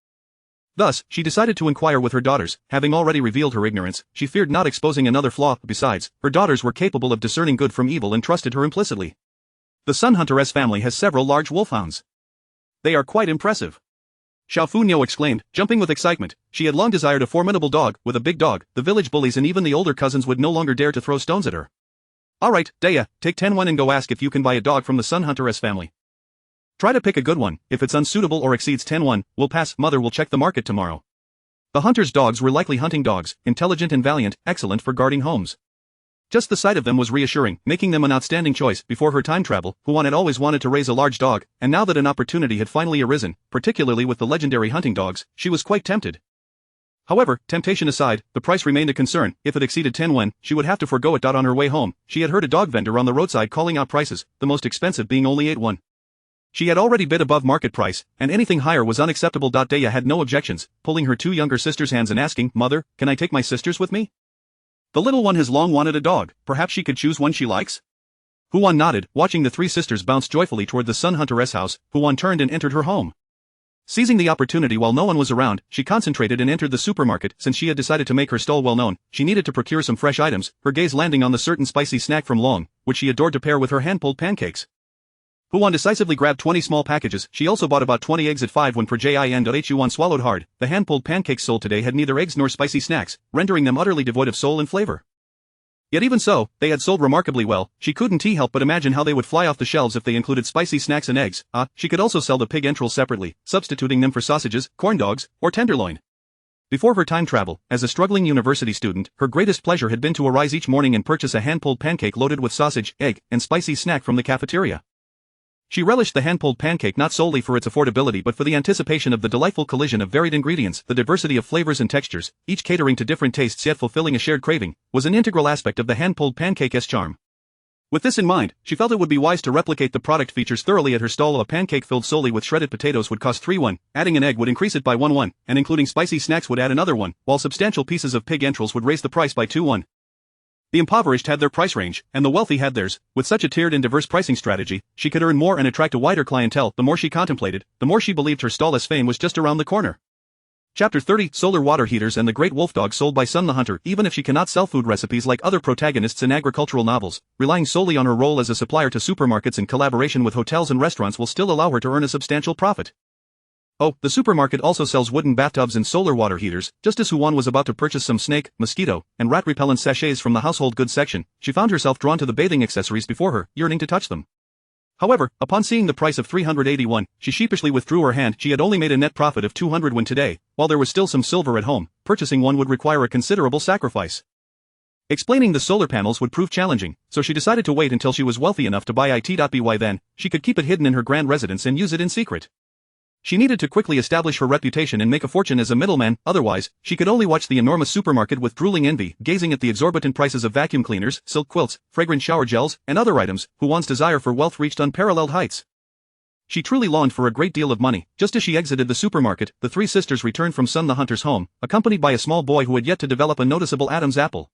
Thus, she decided to inquire with her daughters. Having already revealed her ignorance, she feared not exposing another flaw. Besides, her daughters were capable of discerning good from evil and trusted her implicitly. The Sun Hunteress family has several large wolfhounds. They are quite impressive. Xiaofunyao exclaimed, jumping with excitement. She had long desired a formidable dog. With a big dog, the village bullies and even the older cousins would no longer dare to throw stones at her. Alright, Dea, take 10-1 and go ask if you can buy a dog from the Sun Hunteress family. Try to pick a good one. If it's unsuitable or exceeds 10-1, we'll pass. Mother will check the market tomorrow. The hunter's dogs were likely hunting dogs, intelligent and valiant, excellent for guarding homes. Just the sight of them was reassuring, making them an outstanding choice. Before her time travel, Huan had always wanted to raise a large dog, and now that an opportunity had finally arisen, particularly with the legendary hunting dogs, she was quite tempted. However, temptation aside, the price remained a concern. If it exceeded 10 yuan, she would have to forego it. On her way home, she had heard a dog vendor on the roadside calling out prices, the most expensive being only 8 yuan. She had already bid above market price, and anything higher was unacceptable. Daya had no objections, pulling her two younger sisters' hands and asking, "Mother, can I take my sisters with me? The little one has long wanted a dog, perhaps she could choose one she likes?" Huan nodded, watching the three sisters bounce joyfully toward the Sun Hunteress house. Huan turned and entered her home. Seizing the opportunity while no one was around, she concentrated and entered the supermarket. Since she had decided to make her stall well known, she needed to procure some fresh items, her gaze landing on the certain spicy snack from Long, which she adored to pair with her hand-pulled pancakes. Huan decisively grabbed 20 small packages. She also bought about 20 eggs at 5 yuan per jin. Huan swallowed hard. The hand-pulled pancakes sold today had neither eggs nor spicy snacks, rendering them utterly devoid of soul and flavor. Yet even so, they had sold remarkably well. She couldn't help but imagine how they would fly off the shelves if they included spicy snacks and eggs. She could also sell the pig entrails separately, substituting them for sausages, corn dogs, or tenderloin. Before her time travel, as a struggling university student, her greatest pleasure had been to arise each morning and purchase a hand-pulled pancake loaded with sausage, egg, and spicy snack from the cafeteria. She relished the hand-pulled pancake not solely for its affordability but for the anticipation of the delightful collision of varied ingredients. The diversity of flavors and textures, each catering to different tastes yet fulfilling a shared craving, was an integral aspect of the hand-pulled pancake's charm. With this in mind, she felt it would be wise to replicate the product features thoroughly at her stall. A pancake filled solely with shredded potatoes would cost 3 yuan, adding an egg would increase it by 1 yuan, and including spicy snacks would add another one, while substantial pieces of pig entrails would raise the price by 2 yuan. The impoverished had their price range, and the wealthy had theirs. With such a tiered and diverse pricing strategy, she could earn more and attract a wider clientele. The more she contemplated, the more she believed her stall's fame was just around the corner. Chapter 30: Solar Water Heaters and the Great Wolf Dog. Sold by Sun the Hunter. Even if she cannot sell food recipes like other protagonists in agricultural novels, relying solely on her role as a supplier to supermarkets in collaboration with hotels and restaurants will still allow her to earn a substantial profit. Oh, the supermarket also sells wooden bathtubs and solar water heaters. Just as Huan was about to purchase some snake, mosquito, and rat repellent sachets from the household goods section, she found herself drawn to the bathing accessories before her, yearning to touch them. However, upon seeing the price of 381, she sheepishly withdrew her hand. She had only made a net profit of 200 yuan today, while there was still some silver at home. Purchasing one would require a considerable sacrifice. Explaining the solar panels would prove challenging, so she decided to wait until she was wealthy enough to buy it. By then, she could keep it hidden in her grand residence and use it in secret. She needed to quickly establish her reputation and make a fortune as a middleman, otherwise, she could only watch the enormous supermarket with drooling envy, gazing at the exorbitant prices of vacuum cleaners, silk quilts, fragrant shower gels, and other items. Huan's desire for wealth reached unparalleled heights. She truly longed for a great deal of money. Just as she exited the supermarket, the three sisters returned from Sun the Hunter's home, accompanied by a small boy who had yet to develop a noticeable Adam's apple.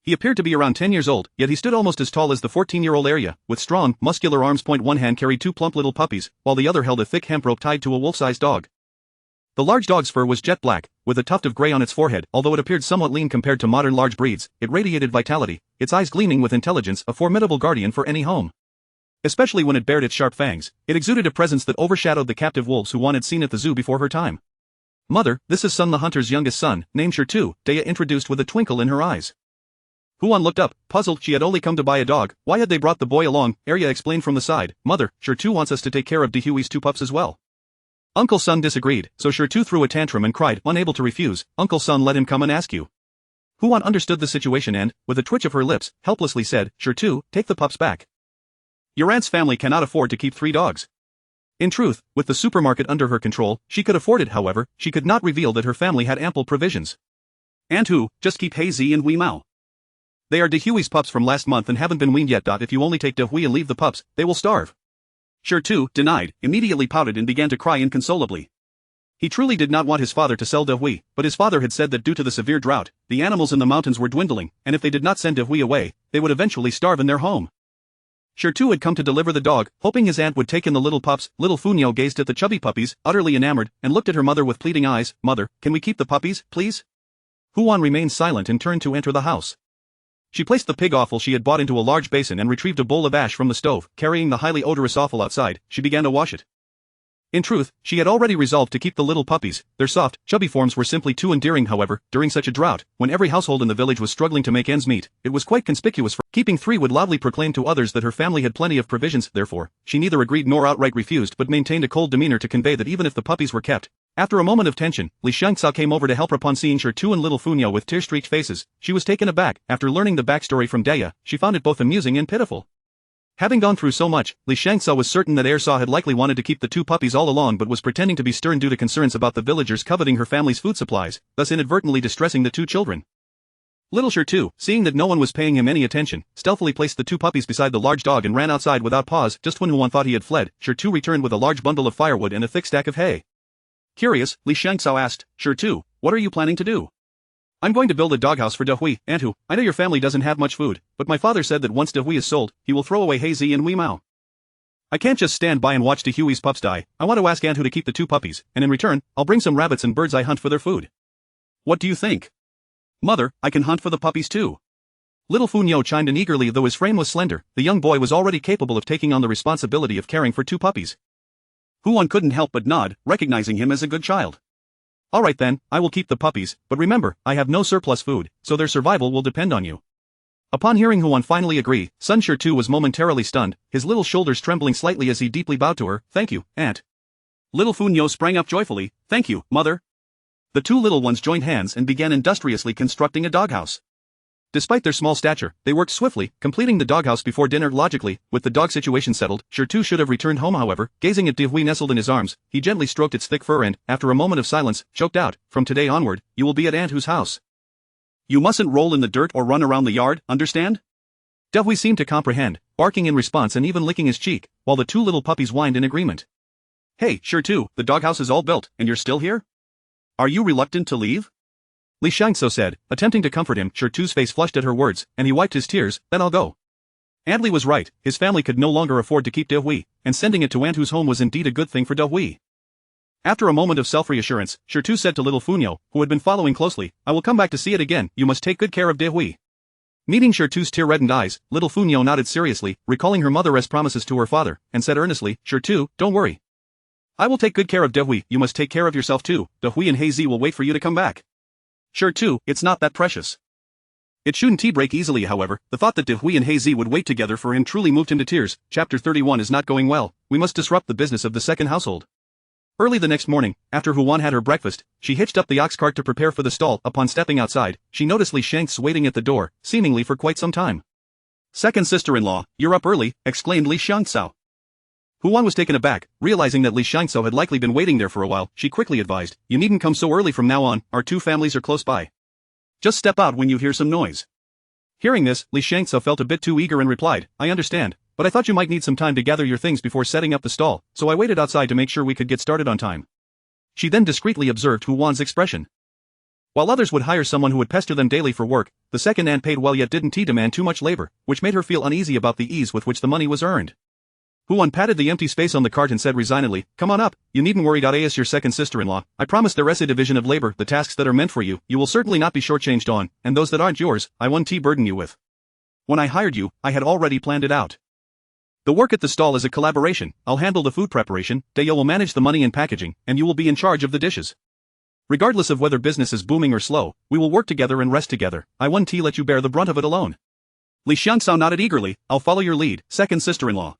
He appeared to be around 10 years old, yet he stood almost as tall as the 14-year-old Arya, with strong, muscular arms. One hand carried two plump little puppies, while the other held a thick hemp rope tied to a wolf-sized dog. The large dog's fur was jet black, with a tuft of gray on its forehead. Although it appeared somewhat lean compared to modern large breeds, it radiated vitality, its eyes gleaming with intelligence, a formidable guardian for any home. Especially when it bared its sharp fangs, it exuded a presence that overshadowed the captive wolves Huan had seen at the zoo before her time. "Mother, this is Sun the Hunter's youngest son, named Shirtu," Daya introduced with a twinkle in her eyes. Huan looked up, puzzled. She had only come to buy a dog. Why had they brought the boy along? Arya explained from the side. "Mother, Shirtu wants us to take care of Dehui's two pups as well." Uncle Sun disagreed, so Shirtu threw a tantrum and cried, unable to refuse. "Uncle Sun, let him come and ask you." Huan understood the situation and, with a twitch of her lips, helplessly said, "Shirtu, take the pups back. Your aunt's family cannot afford to keep 3 dogs." In truth, with the supermarket under her control, she could afford it. However, she could not reveal that her family had ample provisions. "Aunt Hu, just keep Hazy and Wei Mao. They are Dehui's pups from last month and haven't been weaned yet. If you only take Dehui and leave the pups, they will starve." Shirtu, denied, immediately pouted and began to cry inconsolably. He truly did not want his father to sell Dehui, but his father had said that due to the severe drought, the animals in the mountains were dwindling, and if they did not send Dehui away, they would eventually starve in their home. Shirtu had come to deliver the dog, hoping his aunt would take in the little pups. Little Funyo gazed at the chubby puppies, utterly enamored, and looked at her mother with pleading eyes. "Mother, can we keep the puppies, please?" Huan remained silent and turned to enter the house. She placed the pig offal she had bought into a large basin and retrieved a bowl of ash from the stove. Carrying the highly odorous offal outside, she began to wash it. In truth, she had already resolved to keep the little puppies. Their soft, chubby forms were simply too endearing. However, during such a drought, when every household in the village was struggling to make ends meet, it was quite conspicuous for keeping 3 would loudly proclaim to others that her family had plenty of provisions. Therefore, she neither agreed nor outright refused but maintained a cold demeanor to convey that even if the puppies were kept, After a moment of tension, Li Xiangxao came over to help her. Upon seeing Shertu and little Funyo with tear-streaked faces, she was taken aback. After learning the backstory from Deya, she found it both amusing and pitiful. Having gone through so much, Li Xiangxao was certain that Ersa had likely wanted to keep the two puppies all along but was pretending to be stern due to concerns about the villagers coveting her family's food supplies, thus inadvertently distressing the two children. Little Shertu, seeing that no one was paying him any attention, stealthily placed the two puppies beside the large dog and ran outside without pause. Just when Huan thought he had fled, Shertu returned with a large bundle of firewood and a thick stack of hay. Curious, Li Xiangxao asked, Shertu, what are you planning to do? I'm going to build a doghouse for Dehui, Aunt Hu. I know your family doesn't have much food, but my father said that once Dehui is sold, he will throw away Hazy and Wei Mao. I can't just stand by and watch Dehui's pups die. I want to ask Aunt Hu to keep the two puppies, and in return, I'll bring some rabbits and birds I hunt for their food. What do you think? Mother, I can hunt for the puppies too. Little Funyo chimed in eagerly. Though his frame was slender, the young boy was already capable of taking on the responsibility of caring for two puppies. Huan couldn't help but nod, recognizing him as a good child. Alright then, I will keep the puppies, but remember, I have no surplus food, so their survival will depend on you. Upon hearing Huan finally agree, Sun Shertu was momentarily stunned, his little shoulders trembling slightly as he deeply bowed to her. Thank you, Aunt. Little Funyo sprang up joyfully. Thank you, Mother. The two little ones joined hands and began industriously constructing a doghouse. Despite their small stature, they worked swiftly, completing the doghouse before dinner. Logically, with the dog situation settled, Shertu should have returned home. However, gazing at Dehui nestled in his arms, he gently stroked its thick fur and, after a moment of silence, choked out, from today onward, you will be at Aunt Hu's house. You mustn't roll in the dirt or run around the yard, understand? Dehui seemed to comprehend, barking in response and even licking his cheek, while the two little puppies whined in agreement. Hey, Shertu, the doghouse is all built, and you're still here? Are you reluctant to leave? Li Xiangxao said, attempting to comfort him. Shertu's face flushed at her words, and he wiped his tears. Then I'll go. Aunt Li was right, his family could no longer afford to keep Dehui, and sending it to Aunt Hu's home was indeed a good thing for Dehui. After a moment of self-reassurance, Shertu said to little Funyo, who had been following closely, I will come back to see it again. You must take good care of Dehui. Meeting Shertu's tear-reddened eyes, little Funyo nodded seriously, recalling her mother's promises to her father, and said earnestly, Shertu, don't worry. I will take good care of Dehui. You must take care of yourself too. Dehui and Hazy will wait for you to come back. Shertu, it's not that precious. It shouldn't break easily. However, the thought that Dehui and Hazy would wait together for him truly moved him to tears. Chapter 31 is not going well. We must disrupt the business of the second household. Early the next morning, after Huan had her breakfast, she hitched up the ox cart to prepare for the stall. Upon stepping outside, she noticed Li Xiangxao waiting at the door, seemingly for quite some time. Second sister-in-law, you're up early, exclaimed Li Xiangxao. Huan was taken aback, realizing that Li Xiangxao had likely been waiting there for a while. She quickly advised, you needn't come so early from now on, our two families are close by. Just step out when you hear some noise. Hearing this, Li Xiangxao felt a bit too eager and replied, I understand, but I thought you might need some time to gather your things before setting up the stall, so I waited outside to make sure we could get started on time. She then discreetly observed Huan's expression. While others would hire someone who would pester them daily for work, the second aunt paid well yet didn't demand too much labor, which made her feel uneasy about the ease with which the money was earned. Huan patted the empty space on the cart and said resignedly, come on up, you needn't worry. As your second sister-in-law, I promise there is a division of labor. The tasks that are meant for you, you will certainly not be shortchanged on, and those that aren't yours, I won't burden you with. When I hired you, I had already planned it out. The work at the stall is a collaboration. I'll handle the food preparation, Deyo will manage the money and packaging, and you will be in charge of the dishes. Regardless of whether business is booming or slow, we will work together and rest together. I won't let you bear the brunt of it alone. Li Xiangxao nodded eagerly, I'll follow your lead, second sister-in-law.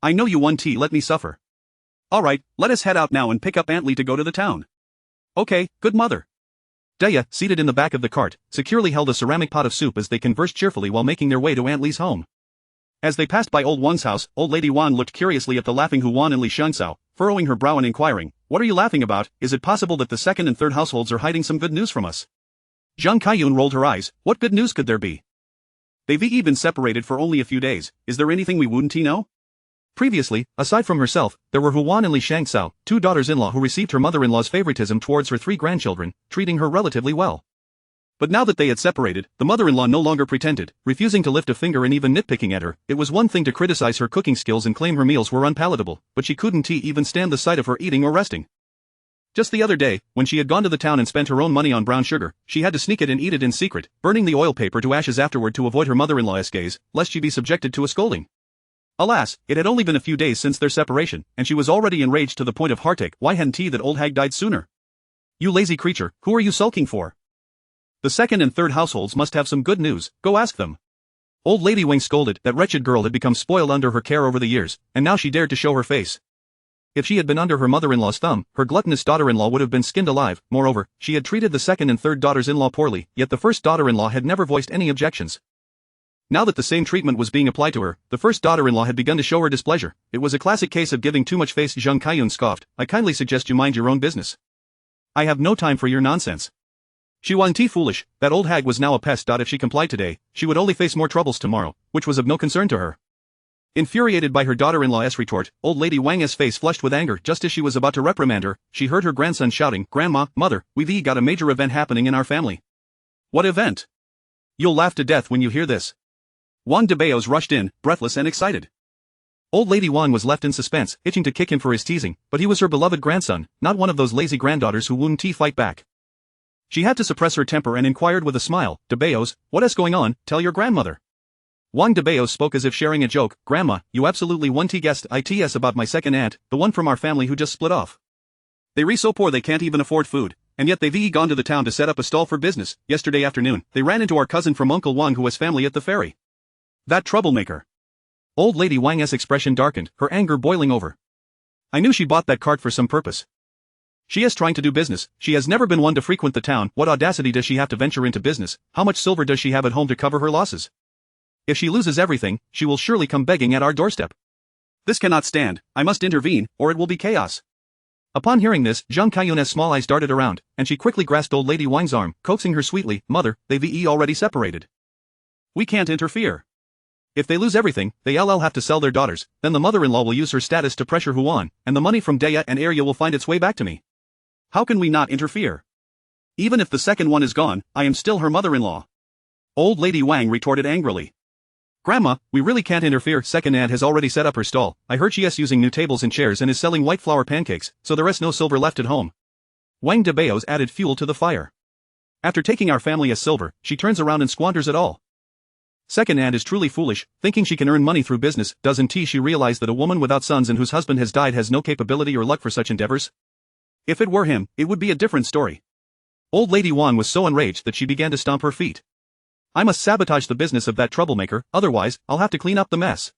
I know you won't let me suffer. Alright, let us head out now and pick up Aunt Li to go to the town. Okay, good mother. Deya, seated in the back of the cart, securely held a ceramic pot of soup as they conversed cheerfully while making their way to Aunt Li's home. As they passed by Old Wan's house, Old Lady Wan looked curiously at the laughing Huan and Li Xiangxao, furrowing her brow and inquiring, what are you laughing about? Is it possible that the second and third households are hiding some good news from us? Zhang Kaiyun rolled her eyes, what good news could there be? They've been separated for only a few days, is there anything we wouldn't know? Previously, aside from herself, there were Huan and Li Xiangxao, two daughters-in-law who received her mother-in-law's favoritism towards her three grandchildren, treating her relatively well. But now that they had separated, the mother-in-law no longer pretended, refusing to lift a finger and even nitpicking at her. It was one thing to criticize her cooking skills and claim her meals were unpalatable, but she couldn't even stand the sight of her eating or resting. Just the other day, when she had gone to the town and spent her own money on brown sugar, she had to sneak it and eat it in secret, burning the oil paper to ashes afterward to avoid her mother-in-law's gaze, lest she be subjected to a scolding. Alas, it had only been a few days since their separation, and she was already enraged to the point of heartache. Why hadn't that old hag died sooner? You lazy creature, who are you sulking for? The second and third households must have some good news, go ask them. Old Lady Wang scolded. That wretched girl had become spoiled under her care over the years, and now she dared to show her face. If she had been under her mother-in-law's thumb, her gluttonous daughter-in-law would have been skinned alive. Moreover, she had treated the second and third daughters-in-law poorly, yet the first daughter-in-law had never voiced any objections. Now that the same treatment was being applied to her, the first daughter-in-law had begun to show her displeasure. It was a classic case of giving too much face. Zhang Kaiyun scoffed. I kindly suggest you mind your own business. I have no time for your nonsense. She wasn't foolish, that old hag was now a pest. If she complied today, she would only face more troubles tomorrow, which was of no concern to her. Infuriated by her daughter-in-law's retort, old lady Wang's face flushed with anger. Just as she was about to reprimand her, she heard her grandson shouting, Grandma, Mother, we've got a major event happening in our family. What event? You'll laugh to death when you hear this. Wang Debeos rushed in, breathless and excited. Old lady Wang was left in suspense, itching to kick him for his teasing, but he was her beloved grandson, not one of those lazy granddaughters who wouldn't fight back. She had to suppress her temper and inquired with a smile, Debeos, what is going on? Tell your grandmother. Wang Debeos spoke as if sharing a joke. Grandma, you absolutely won't guessed its about my second aunt, the one from our family who just split off. They're so poor they can't even afford food, and yet they've gone to the town to set up a stall for business. Yesterday afternoon, they ran into our cousin from Uncle Wang who has family at the ferry. That troublemaker. Old lady Wang's expression darkened, her anger boiling over. I knew she bought that cart for some purpose. She is trying to do business. She has never been one to frequent the town. What audacity does she have to venture into business? How much silver does she have at home to cover her losses? If she loses everything, she will surely come begging at our doorstep. This cannot stand. I must intervene, or it will be chaos. Upon hearing this, Zhang Kaiyun's small eyes darted around, and she quickly grasped old lady Wang's arm, coaxing her sweetly, Mother, they've already separated. We can't interfere. If they lose everything, they'll have to sell their daughters, then the mother-in-law will use her status to pressure Huan, and the money from Deya and Arya will find its way back to me. How can we not interfere? Even if the second one is gone, I am still her mother-in-law. Old lady Wang retorted angrily. Grandma, we really can't interfere. Second aunt has already set up her stall. I heard she is using new tables and chairs and is selling white flour pancakes, so there is no silver left at home. Wang Debeos added fuel to the fire. After taking our family as silver, she turns around and squanders it all. Second aunt is truly foolish, thinking she can earn money through business. Doesn't she realize that a woman without sons and whose husband has died has no capability or luck for such endeavors? If it were him, it would be a different story. Old lady Wang was so enraged that she began to stomp her feet. I must sabotage the business of that troublemaker, otherwise, I'll have to clean up the mess.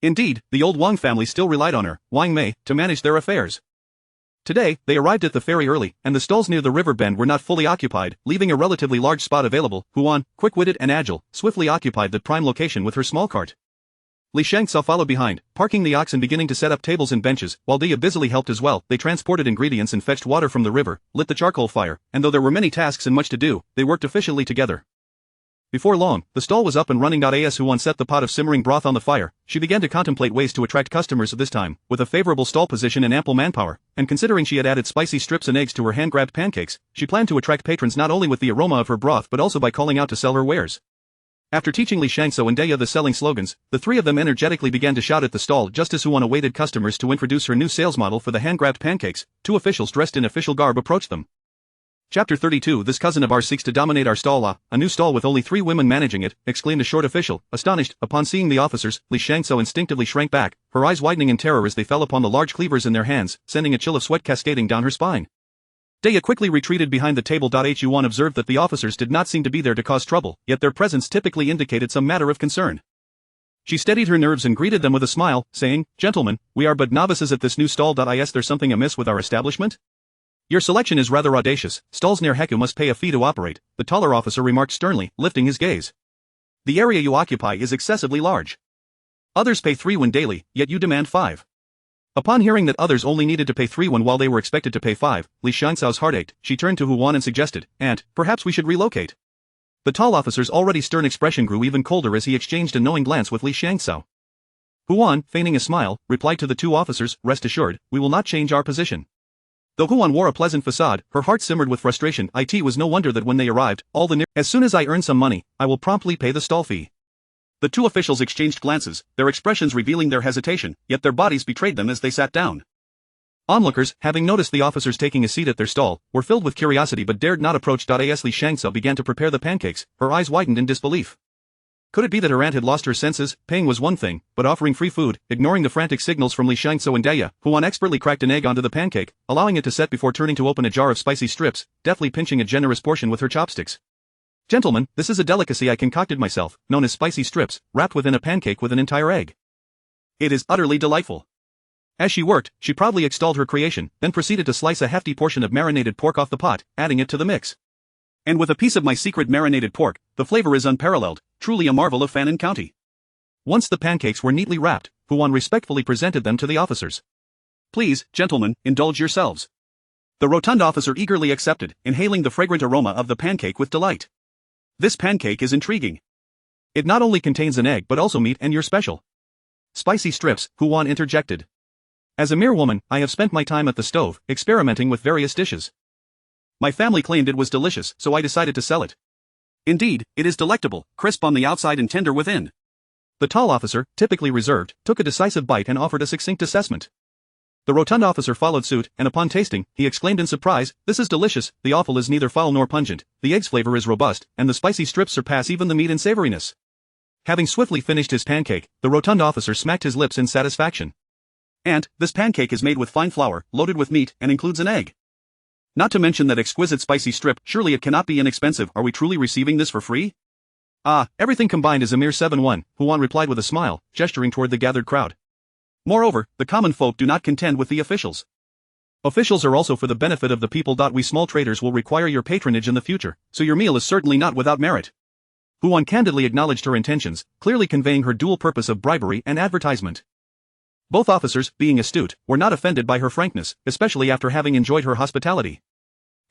Indeed, the old Wang family still relied on her, Wang Mei, to manage their affairs. Today, they arrived at the ferry early, and the stalls near the river bend were not fully occupied, leaving a relatively large spot available. Huan, quick-witted and agile, swiftly occupied the prime location with her small cart. Li Shangzhou followed behind, parking the ox and beginning to set up tables and benches, while Dia busily helped as well. They transported ingredients and fetched water from the river, lit the charcoal fire, and though there were many tasks and much to do, they worked efficiently together. Before long, the stall was up and running. As Huan set the pot of simmering broth on the fire, she began to contemplate ways to attract customers this time, with a favorable stall position and ample manpower, and considering she had added spicy strips and eggs to her hand-grabbed pancakes, she planned to attract patrons not only with the aroma of her broth but also by calling out to sell her wares. After teaching Li Shangzhou and Deya the selling slogans, the three of them energetically began to shout at the stall just as Huan awaited customers to introduce her new sales model for the hand-grabbed pancakes. Two officials dressed in official garb approached them. Chapter 32 This cousin of ours seeks to dominate our stall. A new stall with only 3 women managing it, exclaimed a short official, astonished. Upon seeing the officers, Li Shangzhou instinctively shrank back, her eyes widening in terror as they fell upon the large cleavers in their hands, sending a chill of sweat cascading down her spine. Deya quickly retreated behind the table. Huan observed that the officers did not seem to be there to cause trouble, yet their presence typically indicated some matter of concern. She steadied her nerves and greeted them with a smile, saying, Gentlemen, we are but novices at this new stall. Is there something amiss with our establishment? Your selection is rather audacious. Stalls near Heku must pay a fee to operate, the taller officer remarked sternly, lifting his gaze. The area you occupy is excessively large. Others pay 3 won daily, yet you demand 5. Upon hearing that others only needed to pay 3 won while they were expected to pay 5, Li Shangzhou's heart ached. She turned to Huan and suggested, Aunt, perhaps we should relocate. The tall officer's already stern expression grew even colder as he exchanged a knowing glance with Li Shangzhou. Huan, feigning a smile, replied to the 2 officers, Rest assured, we will not change our position. Though Huan wore a pleasant facade, her heart simmered with frustration. It was no wonder that when they arrived, as soon as I earn some money, I will promptly pay the stall fee. The 2 officials exchanged glances, their expressions revealing their hesitation, yet their bodies betrayed them as they sat down. Onlookers, having noticed the officers taking a seat at their stall, were filled with curiosity but dared not approach. As Li Shangzhou began to prepare the pancakes, her eyes widened in disbelief. Could it be that her aunt had lost her senses? Paying was one thing, but offering free food, ignoring the frantic signals from Li Shangzhou and Deya, Huan expertly cracked an egg onto the pancake, allowing it to set before turning to open a jar of spicy strips, deftly pinching a generous portion with her chopsticks. Gentlemen, this is a delicacy I concocted myself, known as spicy strips, wrapped within a pancake with an entire egg. It is utterly delightful. As she worked, she proudly extolled her creation, then proceeded to slice a hefty portion of marinated pork off the pot, adding it to the mix. And with a piece of my secret marinated pork, the flavor is unparalleled, truly a marvel of Famine County. Once the pancakes were neatly wrapped, Huan respectfully presented them to the officers. Please, gentlemen, indulge yourselves. The rotund officer eagerly accepted, inhaling the fragrant aroma of the pancake with delight. This pancake is intriguing. It not only contains an egg but also meat and your special spicy strips, Huan interjected. As a mere woman, I have spent my time at the stove, experimenting with various dishes. My family claimed it was delicious, so I decided to sell it. Indeed, it is delectable, crisp on the outside and tender within. The tall officer, typically reserved, took a decisive bite and offered a succinct assessment. The rotund officer followed suit, and upon tasting, he exclaimed in surprise, "This is delicious, the offal is neither foul nor pungent, the egg's flavor is robust, and the spicy strips surpass even the meat in savoriness." Having swiftly finished his pancake, the rotund officer smacked his lips in satisfaction. "And, this pancake is made with fine flour, loaded with meat, and includes an egg. Not to mention that exquisite spicy strip, surely it cannot be inexpensive, are we truly receiving this for free?" "Ah, everything combined is a mere 7-1, Huan replied with a smile, gesturing toward the gathered crowd. "Moreover, the common folk do not contend with the officials. Officials are also for the benefit of the people. We small traders will require your patronage in the future, so your meal is certainly not without merit." Huan candidly acknowledged her intentions, clearly conveying her dual purpose of bribery and advertisement. Both officers, being astute, were not offended by her frankness, especially after having enjoyed her hospitality.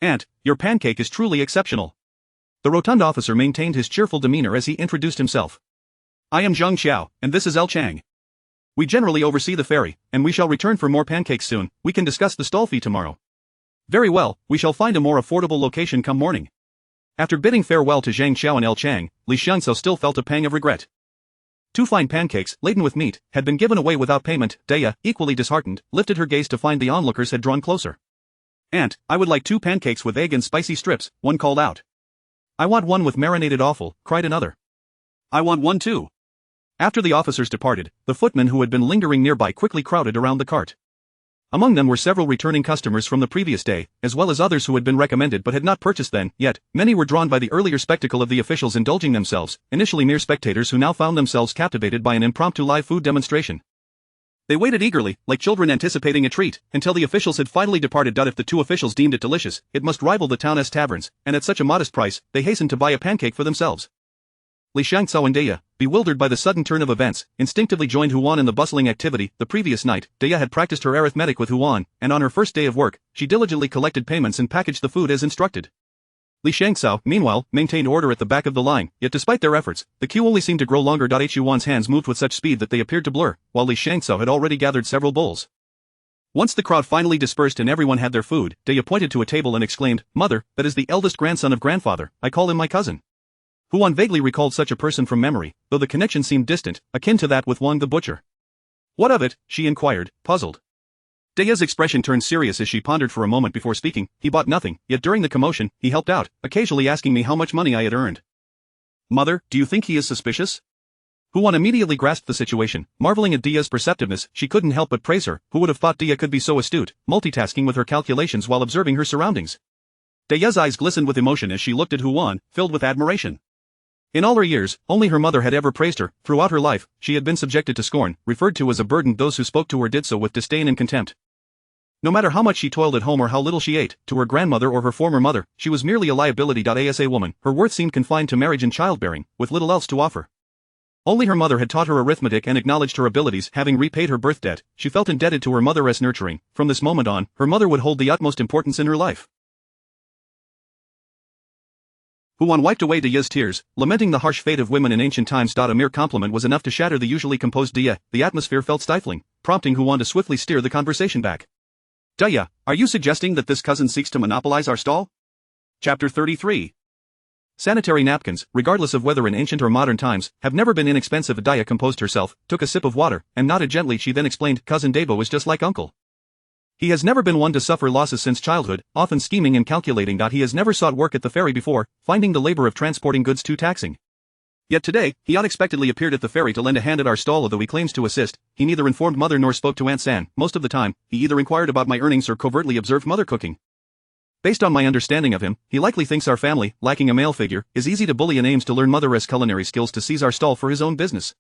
"Aunt, your pancake is truly exceptional." The rotund officer maintained his cheerful demeanor as he introduced himself. "I am Zhang Xiao, and this is El Chang. We generally oversee the ferry, and we shall return for more pancakes soon. We can discuss the stall fee tomorrow." "Very well, we shall find a more affordable location come morning." After bidding farewell to Zhang Xiao and El Chang, Li Xiangzhou still felt a pang of regret. 2 fine pancakes, laden with meat, had been given away without payment. Daya, equally disheartened, lifted her gaze to find the onlookers had drawn closer. "Aunt, I would like 2 pancakes with egg and spicy strips," one called out. "I want one with marinated offal," cried another. "I want one too." After the officers departed, the footmen who had been lingering nearby quickly crowded around the cart. Among them were several returning customers from the previous day, as well as others who had been recommended but had not purchased then, yet, many were drawn by the earlier spectacle of the officials indulging themselves, initially mere spectators who now found themselves captivated by an impromptu live food demonstration. They waited eagerly, like children anticipating a treat, until the officials had finally departed. If the 2 officials deemed it delicious, it must rival the town's taverns, and at such a modest price, they hastened to buy a pancake for themselves. Li Xiangzhou and Daya, bewildered by the sudden turn of events, instinctively joined Huan in the bustling activity. The previous night, Daya had practiced her arithmetic with Huan, and on her first day of work, she diligently collected payments and packaged the food as instructed. Li Xiangzhou, meanwhile, maintained order at the back of the line, yet despite their efforts, the queue only seemed to grow longer. Huan's hands moved with such speed that they appeared to blur, while Li Xiangzhou had already gathered several bowls. Once the crowd finally dispersed and everyone had their food, Daya pointed to a table and exclaimed, "Mother, that is the eldest grandson of grandfather. I call him my cousin." Huan vaguely recalled such a person from memory, though the connection seemed distant, akin to that with Wang the butcher. "What of it?" she inquired, puzzled. Daya's expression turned serious as she pondered for a moment before speaking. "He bought nothing, yet during the commotion, he helped out, occasionally asking me how much money I had earned." "Mother, do you think he is suspicious?" Huan immediately grasped the situation, marveling at Daya's perceptiveness. She couldn't help but praise her. Who would have thought Daya could be so astute, multitasking with her calculations while observing her surroundings? Daya's eyes glistened with emotion as she looked at Huan, filled with admiration. In all her years, only her mother had ever praised her. Throughout her life, she had been subjected to scorn, referred to as a burden. Those who spoke to her did so with disdain and contempt. No matter how much she toiled at home or how little she ate, to her grandmother or her former mother, she was merely a liability. As a woman, her worth seemed confined to marriage and childbearing, with little else to offer. Only her mother had taught her arithmetic and acknowledged her abilities. Having repaid her birth debt, she felt indebted to her mother's nurturing. From this moment on, her mother would hold the utmost importance in her life. Huan wiped away Daya's tears, lamenting the harsh fate of women in ancient times. A mere compliment was enough to shatter the usually composed Daya. The atmosphere felt stifling, prompting Huan to swiftly steer the conversation back. "Daya, are you suggesting that this cousin seeks to monopolize our stall?" Chapter 33. Sanitary napkins, regardless of whether in ancient or modern times, have never been inexpensive. Daya composed herself, took a sip of water, and nodded gently. She then explained, "Cousin Dabo is just like uncle. He has never been one to suffer losses since childhood, often scheming and calculating. He has never sought work at the ferry before, finding the labor of transporting goods too taxing. Yet today, he unexpectedly appeared at the ferry to lend a hand at our stall. Although he claims to assist, he neither informed mother nor spoke to Aunt San. Most of the time, he either inquired about my earnings or covertly observed mother cooking. Based on my understanding of him, he likely thinks our family, lacking a male figure, is easy to bully and aims to learn mother's culinary skills to seize our stall for his own business."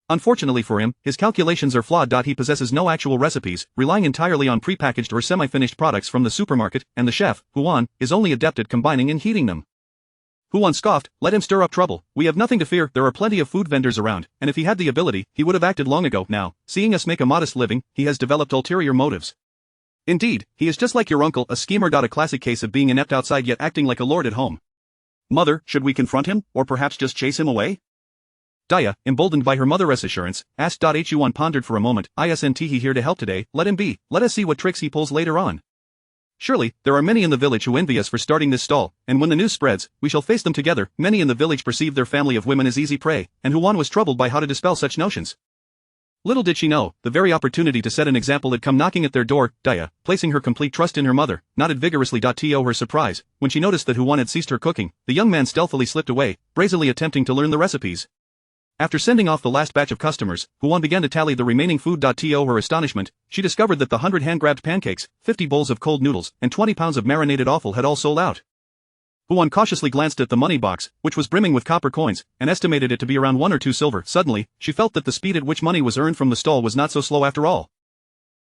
Unfortunately for him, his calculations are flawed. He possesses no actual recipes, relying entirely on prepackaged or semi-finished products from the supermarket, and the chef, Huan, is only adept at combining and heating them. Huan scoffed, "Let him stir up trouble. We have nothing to fear, there are plenty of food vendors around, and if he had the ability, he would have acted long ago. Now, seeing us make a modest living, he has developed ulterior motives. Indeed, he is just like your uncle, a schemer. A classic case of being inept outside yet acting like a lord at home. Mother, should we confront him, or perhaps just chase him away?" Daya, emboldened by her mother's assurance, asked. Huan pondered for a moment. "Isn't he here to help today? Let him be, let us see what tricks he pulls later on. Surely, there are many in the village who envy us for starting this stall, and when the news spreads, we shall face them together." Many in the village perceived their family of women as easy prey, and Huan was troubled by how to dispel such notions. Little did she know, the very opportunity to set an example had come knocking at their door. Daya, placing her complete trust in her mother, nodded vigorously. To her surprise, when she noticed that Huan had ceased her cooking, the young man stealthily slipped away, brazenly attempting to learn the recipes. After sending off the last batch of customers, Huan began to tally the remaining food. To her astonishment, she discovered that the 100 hand-grabbed pancakes, 50 bowls of cold noodles, and 20 pounds of marinated offal had all sold out. Huan cautiously glanced at the money box, which was brimming with copper coins, and estimated it to be around 1 or 2 silver. Suddenly, she felt that the speed at which money was earned from the stall was not so slow after all.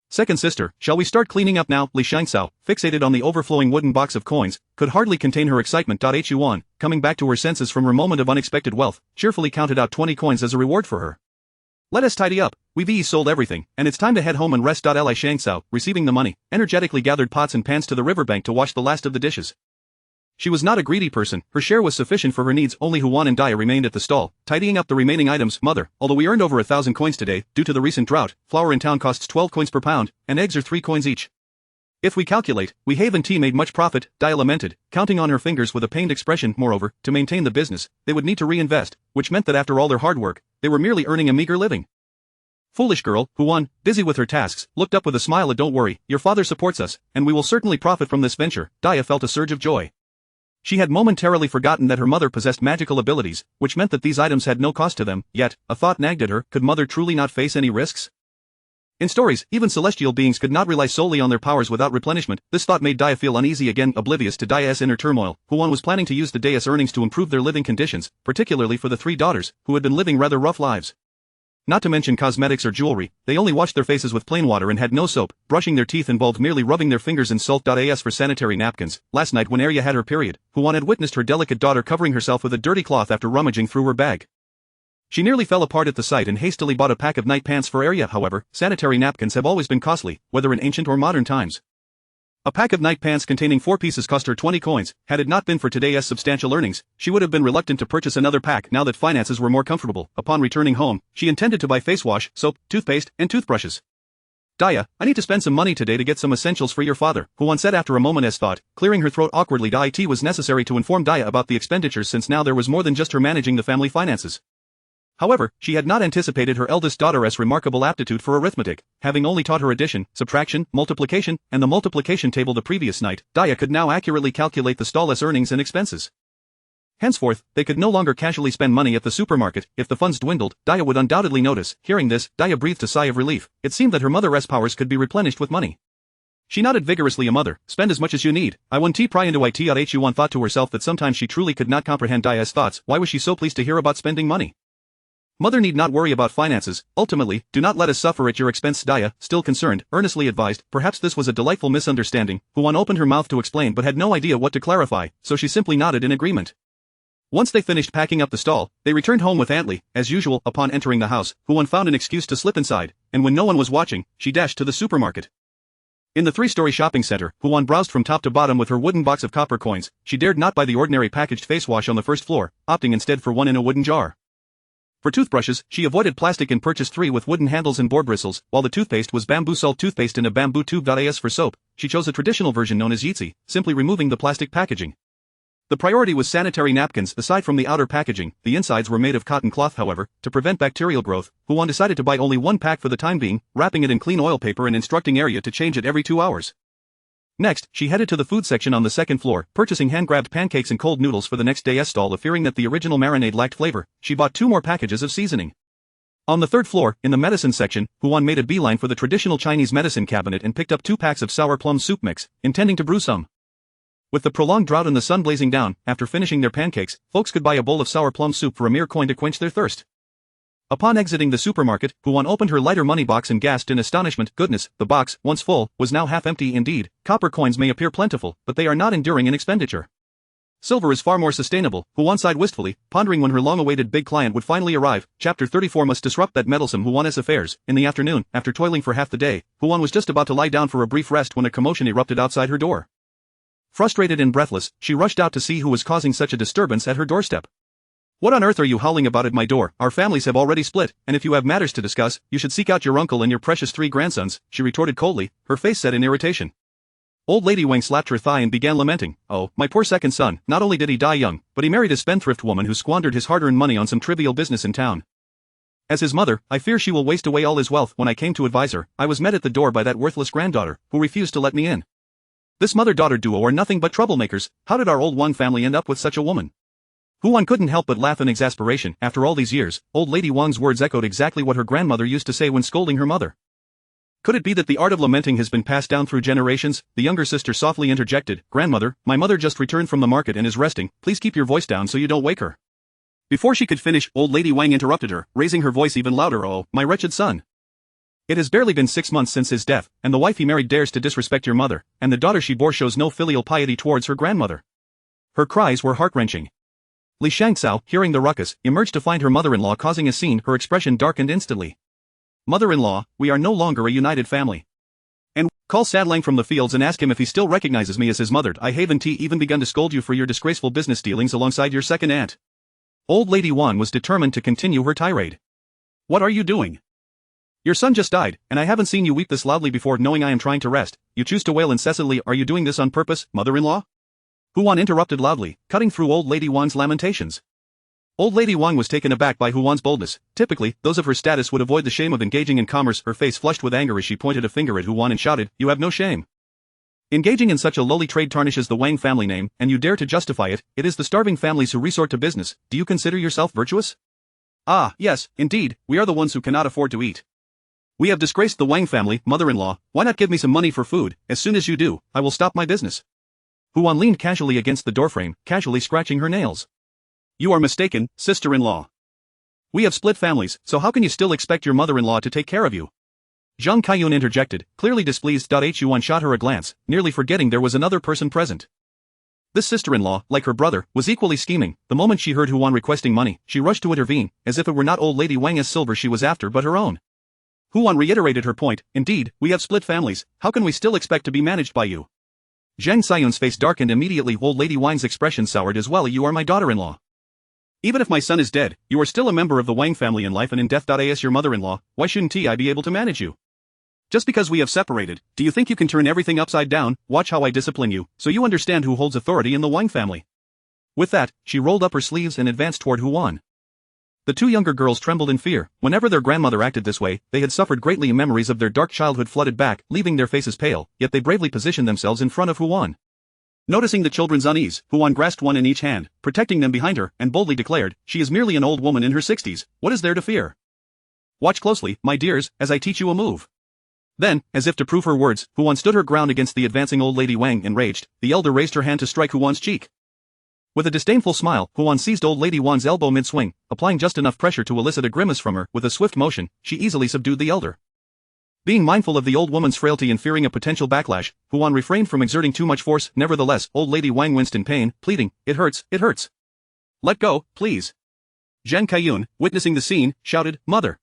"Second sister, shall we start cleaning up now?" Li Xiangxiao, fixated on the overflowing wooden box of coins, could hardly contain her excitement. Huan, coming back to her senses from her moment of unexpected wealth, cheerfully counted out 20 coins as a reward for her. "Let us tidy up, we've sold everything, and it's time to head home and rest." Li Xiangxiao, receiving the money, energetically gathered pots and pans to the riverbank to wash the last of the dishes. She was not a greedy person, her share was sufficient for her needs. Only Huan and Daya remained at the stall, tidying up the remaining items. "Mother, although we earned over 1,000 coins today, due to the recent drought, flour in town costs 12 coins per pound, and eggs are 3 coins each. If we calculate, we haven't made much profit." Daya lamented, counting on her fingers with a pained expression. Moreover, to maintain the business, they would need to reinvest, which meant that after all their hard work, they were merely earning a meager living. "Foolish girl." Huan, busy with her tasks, looked up with a smile. "Don't worry, your father supports us, and we will certainly profit from this venture." Daya felt a surge of joy. She had momentarily forgotten that her mother possessed magical abilities, which meant that these items had no cost to them, yet, a thought nagged at her, could mother truly not face any risks? In stories, even celestial beings could not rely solely on their powers without replenishment. This thought made Daya feel uneasy again. Oblivious to Daya's inner turmoil, Huan was planning to use the day's earnings to improve their living conditions, particularly for the 3 daughters, who had been living rather rough lives. Not to mention cosmetics or jewelry, they only washed their faces with plain water and had no soap. Brushing their teeth involved merely rubbing their fingers in salt. As for sanitary napkins, last night when Arya had her period, Huan had witnessed her delicate daughter covering herself with a dirty cloth after rummaging through her bag. She nearly fell apart at the sight and hastily bought a pack of night pants for Arya. However, sanitary napkins have always been costly, whether in ancient or modern times. A pack of night pants containing 4 pieces cost her 20 coins. Had it not been for today's substantial earnings, she would have been reluctant to purchase another pack now that finances were more comfortable. Upon returning home, she intended to buy face wash, soap, toothpaste, and toothbrushes. "Daya, I need to spend some money today to get some essentials for your father," Huan said after a moment's thought, clearing her throat awkwardly. It was necessary to inform Daya about the expenditures since now there was more than just her managing the family finances. However, she had not anticipated her eldest daughter's remarkable aptitude for arithmetic. Having only taught her addition, subtraction, multiplication, and the multiplication table the previous night, Daya could now accurately calculate the stall's earnings and expenses. Henceforth, they could no longer casually spend money at the supermarket. If the funds dwindled, Daya would undoubtedly notice. Hearing this, Daya breathed a sigh of relief. It seemed that her mother's powers could be replenished with money. She nodded vigorously. "A mother, spend as much as you need. I won't pry into it." Huan thought to herself that sometimes she truly could not comprehend Daya's thoughts. Why was she so pleased to hear about spending money? "Mother need not worry about finances. Ultimately, do not let us suffer at your expense." Daya, still concerned, earnestly advised. Perhaps this was a delightful misunderstanding. Huan opened her mouth to explain but had no idea what to clarify, so she simply nodded in agreement. Once they finished packing up the stall, they returned home with Aunt Li. As usual, upon entering the house, Huan found an excuse to slip inside, and when no one was watching, she dashed to the supermarket. In the 3-story shopping center, Huan browsed from top to bottom with her wooden box of copper coins. She dared not buy the ordinary packaged face wash on the first floor, opting instead for one in a wooden jar. For toothbrushes, she avoided plastic and purchased 3 with wooden handles and boar bristles, while the toothpaste was bamboo salt toothpaste in a bamboo tube. As for soap, she chose a traditional version known as Yitzi, simply removing the plastic packaging. The priority was sanitary napkins. Aside from the outer packaging, the insides were made of cotton cloth. However, to prevent bacterial growth, Huan decided to buy only 1 pack for the time being, wrapping it in clean oil paper and instructing Arya to change it every 2 hours. Next, she headed to the food section on the 2nd floor, purchasing hand-grabbed pancakes and cold noodles for the next day's stall. Fearing that the original marinade lacked flavor, she bought 2 more packages of seasoning. On the 3rd floor, in the medicine section, Huan made a beeline for the traditional Chinese medicine cabinet and picked up 2 packs of sour plum soup mix, intending to brew some. With the prolonged drought and the sun blazing down, after finishing their pancakes, folks could buy a bowl of sour plum soup for a mere coin to quench their thirst. Upon exiting the supermarket, Huan opened her lighter money box and gasped in astonishment. Goodness, the box, once full, was now half empty indeed. Copper coins may appear plentiful, but they are not enduring in expenditure. Silver is far more sustainable, Huan sighed wistfully, pondering when her long-awaited big client would finally arrive. Chapter 34 must disrupt that meddlesome Huan's affairs. In the afternoon, after toiling for half the day, Huan was just about to lie down for a brief rest when a commotion erupted outside her door. Frustrated and breathless, she rushed out to see who was causing such a disturbance at her doorstep. What on earth are you howling about at my door? Our families have already split, and if you have matters to discuss, you should seek out your uncle and your precious 3 grandsons, she retorted coldly, her face set in irritation. Old Lady Wang slapped her thigh and began lamenting. Oh, my poor second son, not only did he die young, but he married a spendthrift woman who squandered his hard-earned money on some trivial business in town. As his mother, I fear she will waste away all his wealth. When I came to advise her, I was met at the door by that worthless granddaughter, who refused to let me in. This mother-daughter duo are nothing but troublemakers. How did our old Wang family end up with such a woman? Huan couldn't help but laugh in exasperation. After all these years, old Lady Wang's words echoed exactly what her grandmother used to say when scolding her mother. Could it be that the art of lamenting has been passed down through generations? The younger sister softly interjected. Grandmother, my mother just returned from the market and is resting. Please keep your voice down so you don't wake her. Before she could finish, old Lady Wang interrupted her, raising her voice even louder. Oh, my wretched son. It has barely been 6 months since his death, and the wife he married dares to disrespect your mother, and the daughter she bore shows no filial piety towards her grandmother. Her cries were heart-wrenching. Li Shangcao, hearing the ruckus, emerged to find her mother-in-law causing a scene. Her expression darkened instantly. Mother-in-law, we are no longer a united family. And call Sadlang from the fields and ask him if he still recognizes me as his mother. I haven't even begun to scold you for your disgraceful business dealings alongside your second aunt. Old Lady Wan was determined to continue her tirade. What are you doing? Your son just died, and I haven't seen you weep this loudly before. Knowing I am trying to rest, you choose to wail incessantly. Are you doing this on purpose, mother-in-law? Huan interrupted loudly, cutting through Old Lady Wan's lamentations. Old Lady Wang was taken aback by Huan's boldness. Typically, those of her status would avoid the shame of engaging in commerce. Her face flushed with anger as she pointed a finger at Huan and shouted, "You have no shame. Engaging in such a lowly trade tarnishes the Wang family name, and you dare to justify it. It is the starving families who resort to business. Do you consider yourself virtuous? Ah, yes, indeed, we are the ones who cannot afford to eat. We have disgraced the Wang family. Mother-in-law, why not give me some money for food? As soon as you do, I will stop my business." Huan leaned casually against the doorframe, casually scratching her nails. You are mistaken, sister-in-law. We have split families, so how can you still expect your mother-in-law to take care of you? Zhang Kaiyun interjected, clearly displeased. Huan shot her a glance, nearly forgetting there was another person present. This sister-in-law, like her brother, was equally scheming. The moment she heard Huan requesting money, she rushed to intervene, as if it were not old Lady Wang's silver she was after but her own. Huan reiterated her point. Indeed, we have split families. How can we still expect to be managed by you? Zhang Kaiyun's face darkened immediately. Old Lady Wang's expression soured as well. You are my daughter-in-law. Even if my son is dead, you are still a member of the Wang family in life and in death. As your mother-in-law, why shouldn't I be able to manage you? Just because we have separated, do you think you can turn everything upside down? Watch how I discipline you, so you understand who holds authority in the Wang family. With that, she rolled up her sleeves and advanced toward Huan. The two younger girls trembled in fear. Whenever their grandmother acted this way, they had suffered greatly. Memories of their dark childhood flooded back, leaving their faces pale, yet they bravely positioned themselves in front of Huan. Noticing the children's unease, Huan grasped one in each hand, protecting them behind her, and boldly declared, "She is merely an old woman in her 60s, what is there to fear? Watch closely, my dears, as I teach you a move." Then, as if to prove her words, Huan stood her ground against the advancing old Lady Wang. Enraged, the elder raised her hand to strike Huan's cheek. With a disdainful smile, Huan seized old Lady Wan's elbow mid-swing, applying just enough pressure to elicit a grimace from her. With a swift motion, she easily subdued the elder. Being mindful of the old woman's frailty and fearing a potential backlash, Huan refrained from exerting too much force. Nevertheless, old Lady Wang winced in pain, pleading, "It hurts, it hurts. Let go, please." Zhang Kaiyun, witnessing the scene, shouted, "Mother."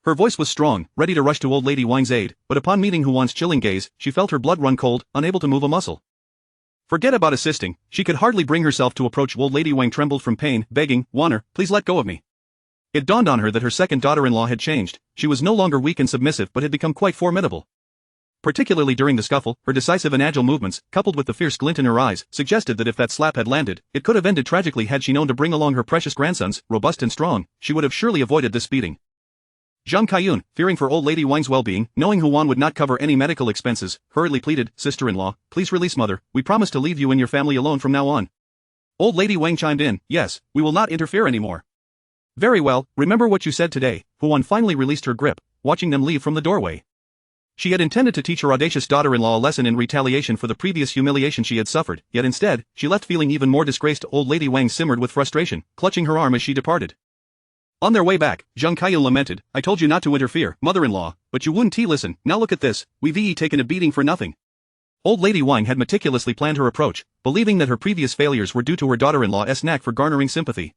Her voice was strong, ready to rush to old Lady Wang's aid, but upon meeting Huan's chilling gaze, she felt her blood run cold, unable to move a muscle. Forget about assisting, she could hardly bring herself to approach. Old Lady Wang trembled from pain, begging, "Wanner, please let go of me." It dawned on her that her second daughter-in-law had changed. She was no longer weak and submissive but had become quite formidable. Particularly during the scuffle, her decisive and agile movements, coupled with the fierce glint in her eyes, suggested that if that slap had landed, it could have ended tragically. Had she known to bring along her precious grandsons, robust and strong, she would have surely avoided this beating. Zhang Kaiyun, fearing for old Lady Wang's well-being, knowing Huan would not cover any medical expenses, hurriedly pleaded, "Sister-in-law, please release mother, we promise to leave you and your family alone from now on." Old Lady Wang chimed in, "Yes, we will not interfere anymore." "Very well, remember what you said today." Huan finally released her grip, watching them leave from the doorway. She had intended to teach her audacious daughter-in-law a lesson in retaliation for the previous humiliation she had suffered, yet instead, she left feeling even more disgraced. Old Lady Wang simmered with frustration, clutching her arm as she departed. On their way back, Zhang Kaiyu lamented, I told you not to interfere, mother-in-law, but you wouldn't listen, now look at this, we've taken a beating for nothing. Old Lady Wang had meticulously planned her approach, believing that her previous failures were due to her daughter-in-law's knack for garnering sympathy.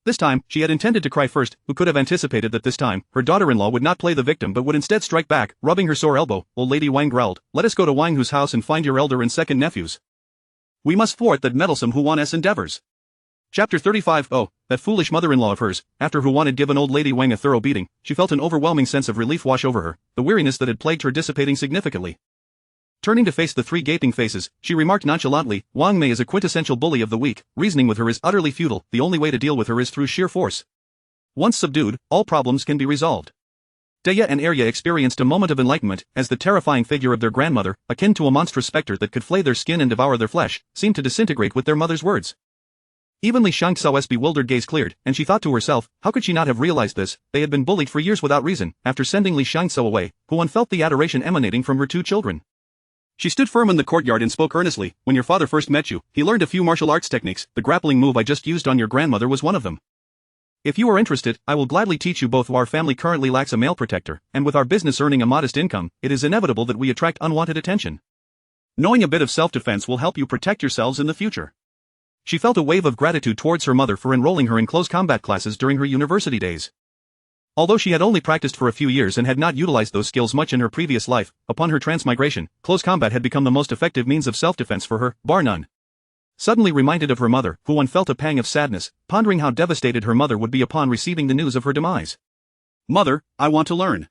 This time, she had intended to cry first, who could have anticipated that this time, her daughter-in-law would not play the victim but would instead strike back, rubbing her sore elbow. Old Lady Wang growled, let us go to Wang Hu's house and find your elder and second nephews. We must thwart that meddlesome Huan's endeavors. Chapter 35. Oh, that foolish mother-in-law of hers. After Huan had given old Lady Wang a thorough beating, she felt an overwhelming sense of relief wash over her, the weariness that had plagued her dissipating significantly. Turning to face the three gaping faces, she remarked nonchalantly, Wang Mei is a quintessential bully of the weak, reasoning with her is utterly futile, the only way to deal with her is through sheer force. Once subdued, all problems can be resolved. Deya and Arya experienced a moment of enlightenment, as the terrifying figure of their grandmother, akin to a monstrous specter that could flay their skin and devour their flesh, seemed to disintegrate with their mother's words. Evenly Shang Tsao's bewildered gaze cleared, and she thought to herself, how could she not have realized this? They had been bullied for years without reason. After sending Li Shangtsao away, Huan felt the adoration emanating from her two children. She stood firm in the courtyard and spoke earnestly, when your father first met you, he learned a few martial arts techniques, the grappling move I just used on your grandmother was one of them. If you are interested, I will gladly teach you both. Our family currently lacks a male protector, and with our business earning a modest income, it is inevitable that we attract unwanted attention. Knowing a bit of self-defense will help you protect yourselves in the future. She felt a wave of gratitude towards her mother for enrolling her in close combat classes during her university days. Although she had only practiced for a few years and had not utilized those skills much in her previous life, upon her transmigration, close combat had become the most effective means of self-defense for her, bar none. Suddenly reminded of her mother, Huan felt a pang of sadness, pondering how devastated her mother would be upon receiving the news of her demise. Mother, I want to learn.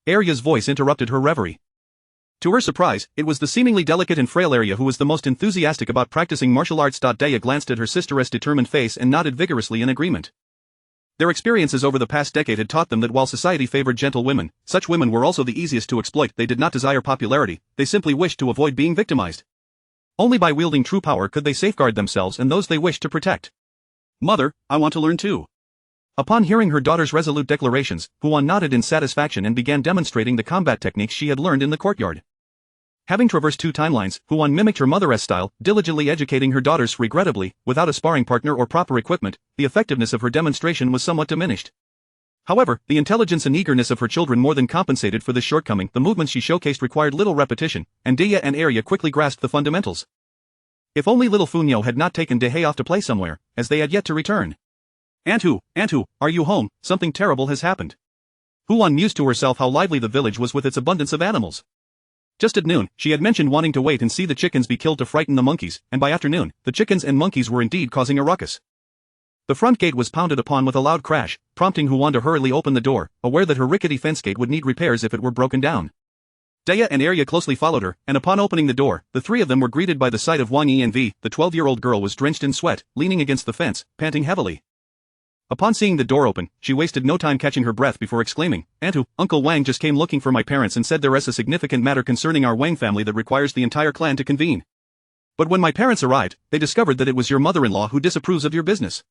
Arya's voice interrupted her reverie. To her surprise, it was the seemingly delicate and frail Arya who was the most enthusiastic about practicing martial arts. Deya glanced at her sister's determined face and nodded vigorously in agreement. Their experiences over the past decade had taught them that while society favored gentle women, such women were also the easiest to exploit. They did not desire popularity, they simply wished to avoid being victimized. Only by wielding true power could they safeguard themselves and those they wished to protect. Mother, I want to learn too. Upon hearing her daughter's resolute declarations, Huan nodded in satisfaction and began demonstrating the combat techniques she had learned in the courtyard. Having traversed two timelines, Huan mimicked her mother's style, diligently educating her daughters. Regrettably, without a sparring partner or proper equipment, the effectiveness of her demonstration was somewhat diminished. However, the intelligence and eagerness of her children more than compensated for this shortcoming. The movements she showcased required little repetition, and Deya and Arya quickly grasped the fundamentals. If only little Funyo had not taken Dehe off to play somewhere, as they had yet to return. Aunt Hu, are you home? Something terrible has happened. Huan mused to herself how lively the village was with its abundance of animals. Just at noon, she had mentioned wanting to wait and see the chickens be killed to frighten the monkeys, and by afternoon, the chickens and monkeys were indeed causing a ruckus. The front gate was pounded upon with a loud crash, prompting Huan to hurriedly open the door, aware that her rickety fence gate would need repairs if it were broken down. Deya and Arya closely followed her, and upon opening the door, the three of them were greeted by the sight of Wang Env. The 12-year-old girl was drenched in sweat, leaning against the fence, panting heavily. Upon seeing the door open, she wasted no time catching her breath before exclaiming, Auntie, Uncle Wang just came looking for my parents and said there is a significant matter concerning our Wang family that requires the entire clan to convene. But when my parents arrived, they discovered that it was your mother-in-law who disapproves of your business.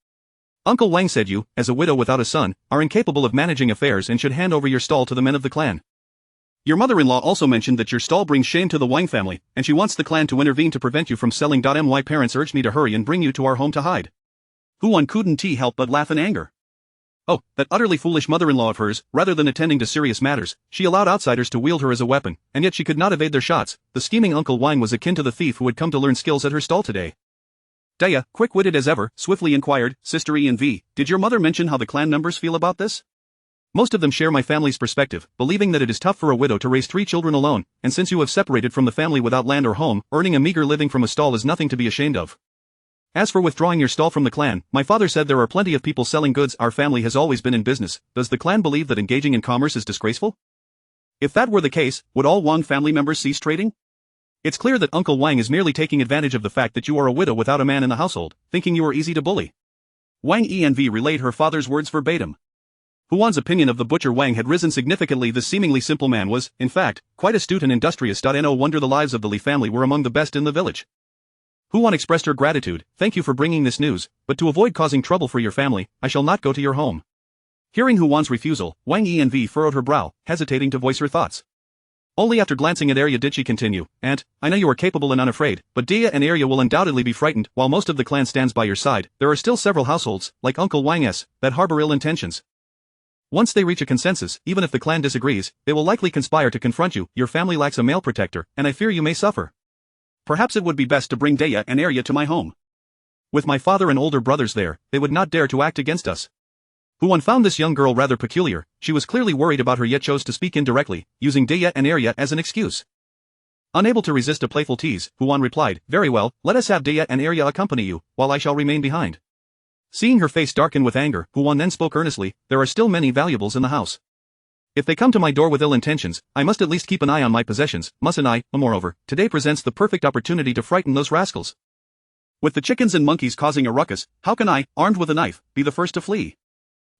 Uncle Wang said you, as a widow without a son, are incapable of managing affairs and should hand over your stall to the men of the clan. Your mother-in-law also mentioned that your stall brings shame to the Wang family, and she wants the clan to intervene to prevent you from selling. My parents urged me to hurry and bring you to our home to hide. Huan couldn't help but laugh in anger. Oh, that utterly foolish mother-in-law of hers, rather than attending to serious matters, she allowed outsiders to wield her as a weapon, and yet she could not evade their shots. The scheming Uncle Wang was akin to the thief who had come to learn skills at her stall today. Deya, quick-witted as ever, swiftly inquired, Sister Env, did your mother mention how the clan members feel about this? Most of them share my family's perspective, believing that it is tough for a widow to raise 3 children alone, and since you have separated from the family without land or home, earning a meager living from a stall is nothing to be ashamed of. As for withdrawing your stall from the clan, my father said there are plenty of people selling goods. Our family has always been in business. Does the clan believe that engaging in commerce is disgraceful? If that were the case, would all Wang family members cease trading? It's clear that Uncle Wang is merely taking advantage of the fact that you are a widow without a man in the household, thinking you are easy to bully. Wang Env relayed her father's words verbatim. Huan's opinion of the butcher Wang had risen significantly. The seemingly simple man was, in fact, quite astute and industrious. No wonder the lives of the Li family were among the best in the village. Huan expressed her gratitude, thank you for bringing this news, but to avoid causing trouble for your family, I shall not go to your home. Hearing Huan's refusal, Wang Env furrowed her brow, hesitating to voice her thoughts. Only after glancing at Arya did she continue, "Aunt, I know you are capable and unafraid, but Dia and Arya will undoubtedly be frightened. While most of the clan stands by your side, there are still several households, like Uncle Wang's, that harbor ill intentions. Once they reach a consensus, even if the clan disagrees, they will likely conspire to confront you. Your family lacks a male protector, and I fear you may suffer. Perhaps it would be best to bring Dia and Arya to my home. With my father and older brothers there, they would not dare to act against us." Huan found this young girl rather peculiar. She was clearly worried about her yet chose to speak indirectly, using Dia and Arya as an excuse. Unable to resist a playful tease, Huan replied, "Very well, let us have Dia and Arya accompany you, while I shall remain behind." Seeing her face darken with anger, Huan then spoke earnestly, "There are still many valuables in the house. If they come to my door with ill intentions, I must at least keep an eye on my possessions, mustn't I? Moreover, today presents the perfect opportunity to frighten those rascals. With the chickens and monkeys causing a ruckus, how can I, armed with a knife, be the first to flee?"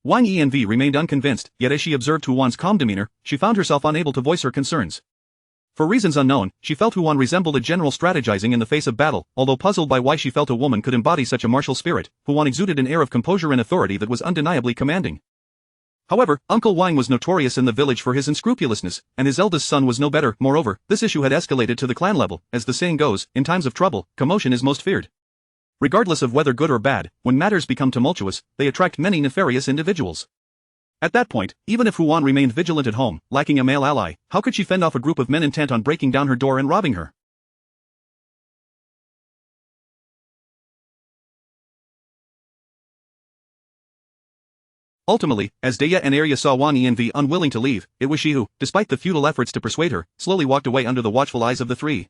Wang Env remained unconvinced, yet as she observed Huan's calm demeanor, she found herself unable to voice her concerns. For reasons unknown, she felt Huan resembled a general strategizing in the face of battle. Although puzzled by why she felt a woman could embody such a martial spirit, Huan exuded an air of composure and authority that was undeniably commanding. However, Uncle Wang was notorious in the village for his unscrupulousness, and his eldest son was no better. Moreover, this issue had escalated to the clan level. As the saying goes, in times of trouble, commotion is most feared. Regardless of whether good or bad, when matters become tumultuous, they attract many nefarious individuals. At that point, even if Huan remained vigilant at home, lacking a male ally, how could she fend off a group of men intent on breaking down her door and robbing her? Ultimately, as Dia and Arya saw Wang Env unwilling to leave, it was she who, despite the futile efforts to persuade her, slowly walked away under the watchful eyes of the three.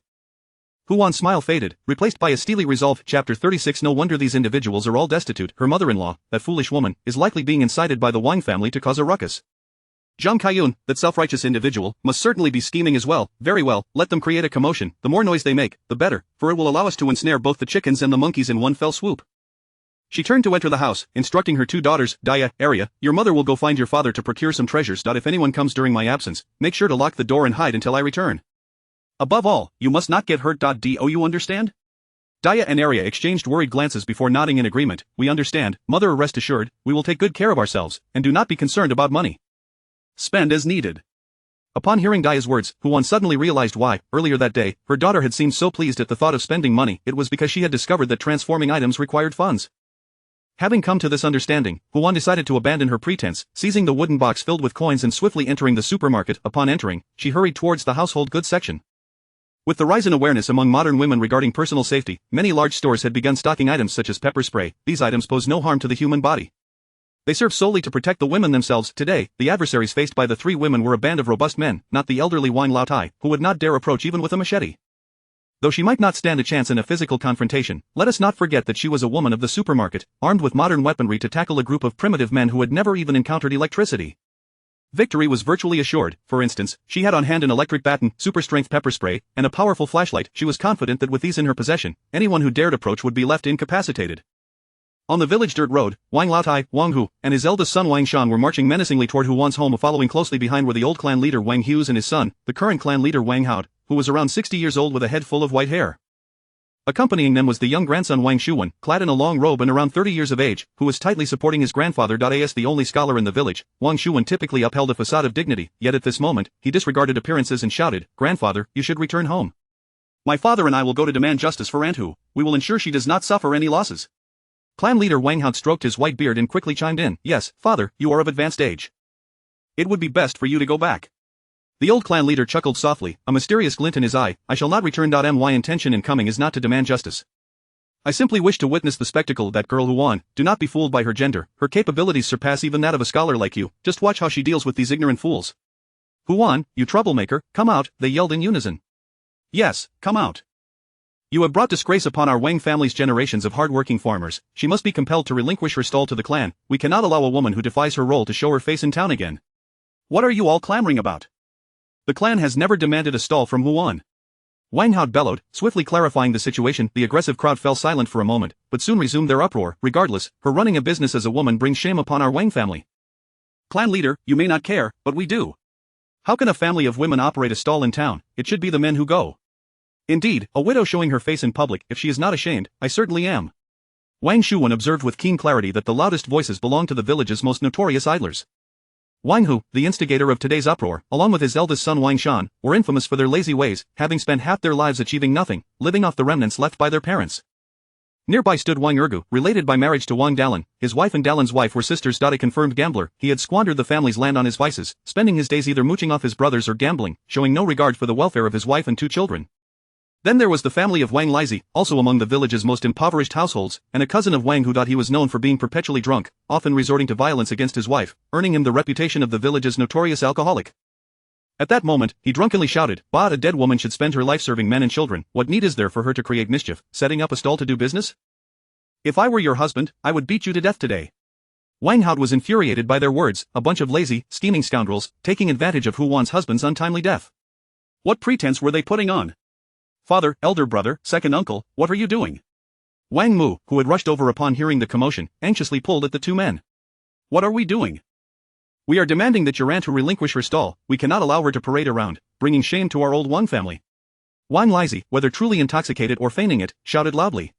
Huan's smile faded, replaced by a steely resolve. Chapter 36. No wonder these individuals are all destitute. Her mother-in-law, that foolish woman, is likely being incited by the Wang family to cause a ruckus. Zhang Kaiyun, that self-righteous individual, must certainly be scheming as well. Very well, let them create a commotion. The more noise they make, the better, for it will allow us to ensnare both the chickens and the monkeys in one fell swoop. She turned to enter the house, instructing her two daughters, Dia, Arya, your mother will go find your father to procure some treasures. If anyone comes during my absence, make sure to lock the door and hide until I return. Above all, you must not get hurt. Do you understand? Dia and Arya exchanged worried glances before nodding in agreement. We understand, mother. Rest assured, we will take good care of ourselves, and do not be concerned about money. Spend as needed. Upon hearing Dia's words, Huan suddenly realized why, earlier that day, her daughter had seemed so pleased at the thought of spending money. It was because she had discovered that transforming items required funds. Having come to this understanding, Huan decided to abandon her pretense, seizing the wooden box filled with coins and swiftly entering the supermarket. Upon entering, she hurried towards the household goods section. With the rise in awareness among modern women regarding personal safety, many large stores had begun stocking items such as pepper spray. These items pose no harm to the human body. They serve solely to protect the women themselves. Today, the adversaries faced by the three women were a band of robust men, not the elderly Wang Laotai, who would not dare approach even with a machete. Though she might not stand a chance in a physical confrontation, let us not forget that she was a woman of the supermarket, armed with modern weaponry to tackle a group of primitive men who had never even encountered electricity. Victory was virtually assured. For instance, she had on hand an electric baton, super-strength pepper spray, and a powerful flashlight. She was confident that with these in her possession, anyone who dared approach would be left incapacitated. On the village dirt road, Wang Laotai, Wang Hu, and his eldest son Wang Shan were marching menacingly toward Huan's home. Following closely behind were the old clan leader Wang Hughes and his son, the current clan leader Wang Haod, who was around 60 years old with a head full of white hair. Accompanying them was the young grandson Wang Shuwen, clad in a long robe and around 30 years of age, who was tightly supporting his grandfather. As the only scholar in the village, Wang Shuwen typically upheld a facade of dignity, yet at this moment, he disregarded appearances and shouted, "Grandfather, you should return home. My father and I will go to demand justice for Aunt Hu. We will ensure she does not suffer any losses." Clan leader Wang Haod stroked his white beard and quickly chimed in, "Yes, father, you are of advanced age. It would be best for you to go back." The old clan leader chuckled softly, a mysterious glint in his eye. "I shall not return. My intention in coming is not to demand justice. I simply wish to witness the spectacle of that girl Huan. Do not be fooled by her gender. Her capabilities surpass even that of a scholar like you. Just watch how she deals with these ignorant fools." "Huan, you troublemaker, come out," they yelled in unison. "Yes, come out. You have brought disgrace upon our Wang family's generations of hard-working farmers. She must be compelled to relinquish her stall to the clan. We cannot allow a woman who defies her role to show her face in town again. What are you all clamoring about? The clan has never demanded a stall from Huan." Wang Haod bellowed, swiftly clarifying the situation. The aggressive crowd fell silent for a moment, but soon resumed their uproar. "Regardless, her running a business as a woman brings shame upon our Wang family. Clan leader, you may not care, but we do. How can a family of women operate a stall in town? It should be the men who go. Indeed, a widow showing her face in public. If she is not ashamed, I certainly am." Wang Shuwen observed with keen clarity that the loudest voices belonged to the village's most notorious idlers. Wang Hu, the instigator of today's uproar, along with his eldest son Wang Shan, were infamous for their lazy ways, having spent half their lives achieving nothing, living off the remnants left by their parents. Nearby stood Wang Ergu, related by marriage to Wang Dalan. His wife and Dalan's wife were sisters. A confirmed gambler, he had squandered the family's land on his vices, spending his days either mooching off his brothers or gambling, showing no regard for the welfare of his wife and 2 children. Then there was the family of Wang Lizi, also among the village's most impoverished households, and a cousin of Wang who he was known for being perpetually drunk, often resorting to violence against his wife, earning him the reputation of the village's notorious alcoholic. At that moment, he drunkenly shouted, "Bah, a dead woman should spend her life serving men and children. What need is there for her to create mischief, setting up a stall to do business? If I were your husband, I would beat you to death today." Wang Hao was infuriated by their words, a bunch of lazy, scheming scoundrels, taking advantage of Hu Wan's husband's untimely death. What pretense were they putting on? "Father, elder brother, second uncle, what are you doing?" Wang Mu, who had rushed over upon hearing the commotion, anxiously pulled at the 2 men. "What are we doing?" "We are demanding that your aunt relinquish her stall. We cannot allow her to parade around, bringing shame to our old Wang family." Wang Lizi, whether truly intoxicated or feigning it, shouted loudly.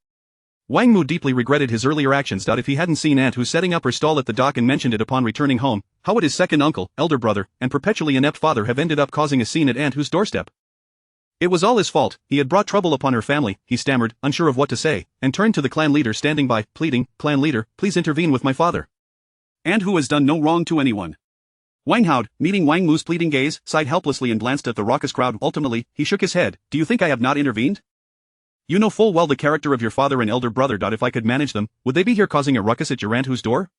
Wang Mu deeply regretted his earlier actions. If he hadn't seen Aunt Hu setting up her stall at the dock and mentioned it upon returning home, how would his second uncle, elder brother, and perpetually inept father have ended up causing a scene at Aunt Hu's doorstep? It was all his fault. He had brought trouble upon her family, he stammered, unsure of what to say, and turned to the clan leader standing by, pleading, "Clan leader, please intervene with my father. Aunt Hu has done no wrong to anyone." Wang Hao, meeting Wang Mu's pleading gaze, sighed helplessly and glanced at the raucous crowd. Ultimately, he shook his head. "Do you think I have not intervened? You know full well the character of your father and elder brother. If I could manage them, would they be here causing a ruckus at your Aunt Hu's door?"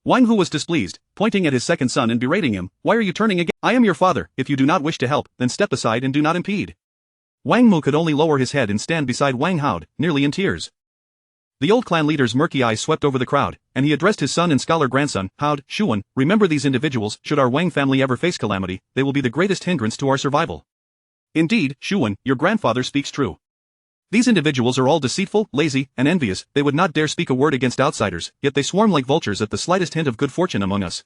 Wang Hu was displeased, pointing at his second son and berating him. "Why are you turning again? I am your father. If you do not wish to help, then step aside and do not impede." Wang Mu could only lower his head and stand beside Wang Hao, nearly in tears. The old clan leader's murky eyes swept over the crowd, and he addressed his son and scholar grandson, Hao, Shuan, "Remember these individuals. Should our Wang family ever face calamity, they will be the greatest hindrance to our survival." "Indeed, Shuan, your grandfather speaks true. These individuals are all deceitful, lazy, and envious. They would not dare speak a word against outsiders, yet they swarm like vultures at the slightest hint of good fortune among us.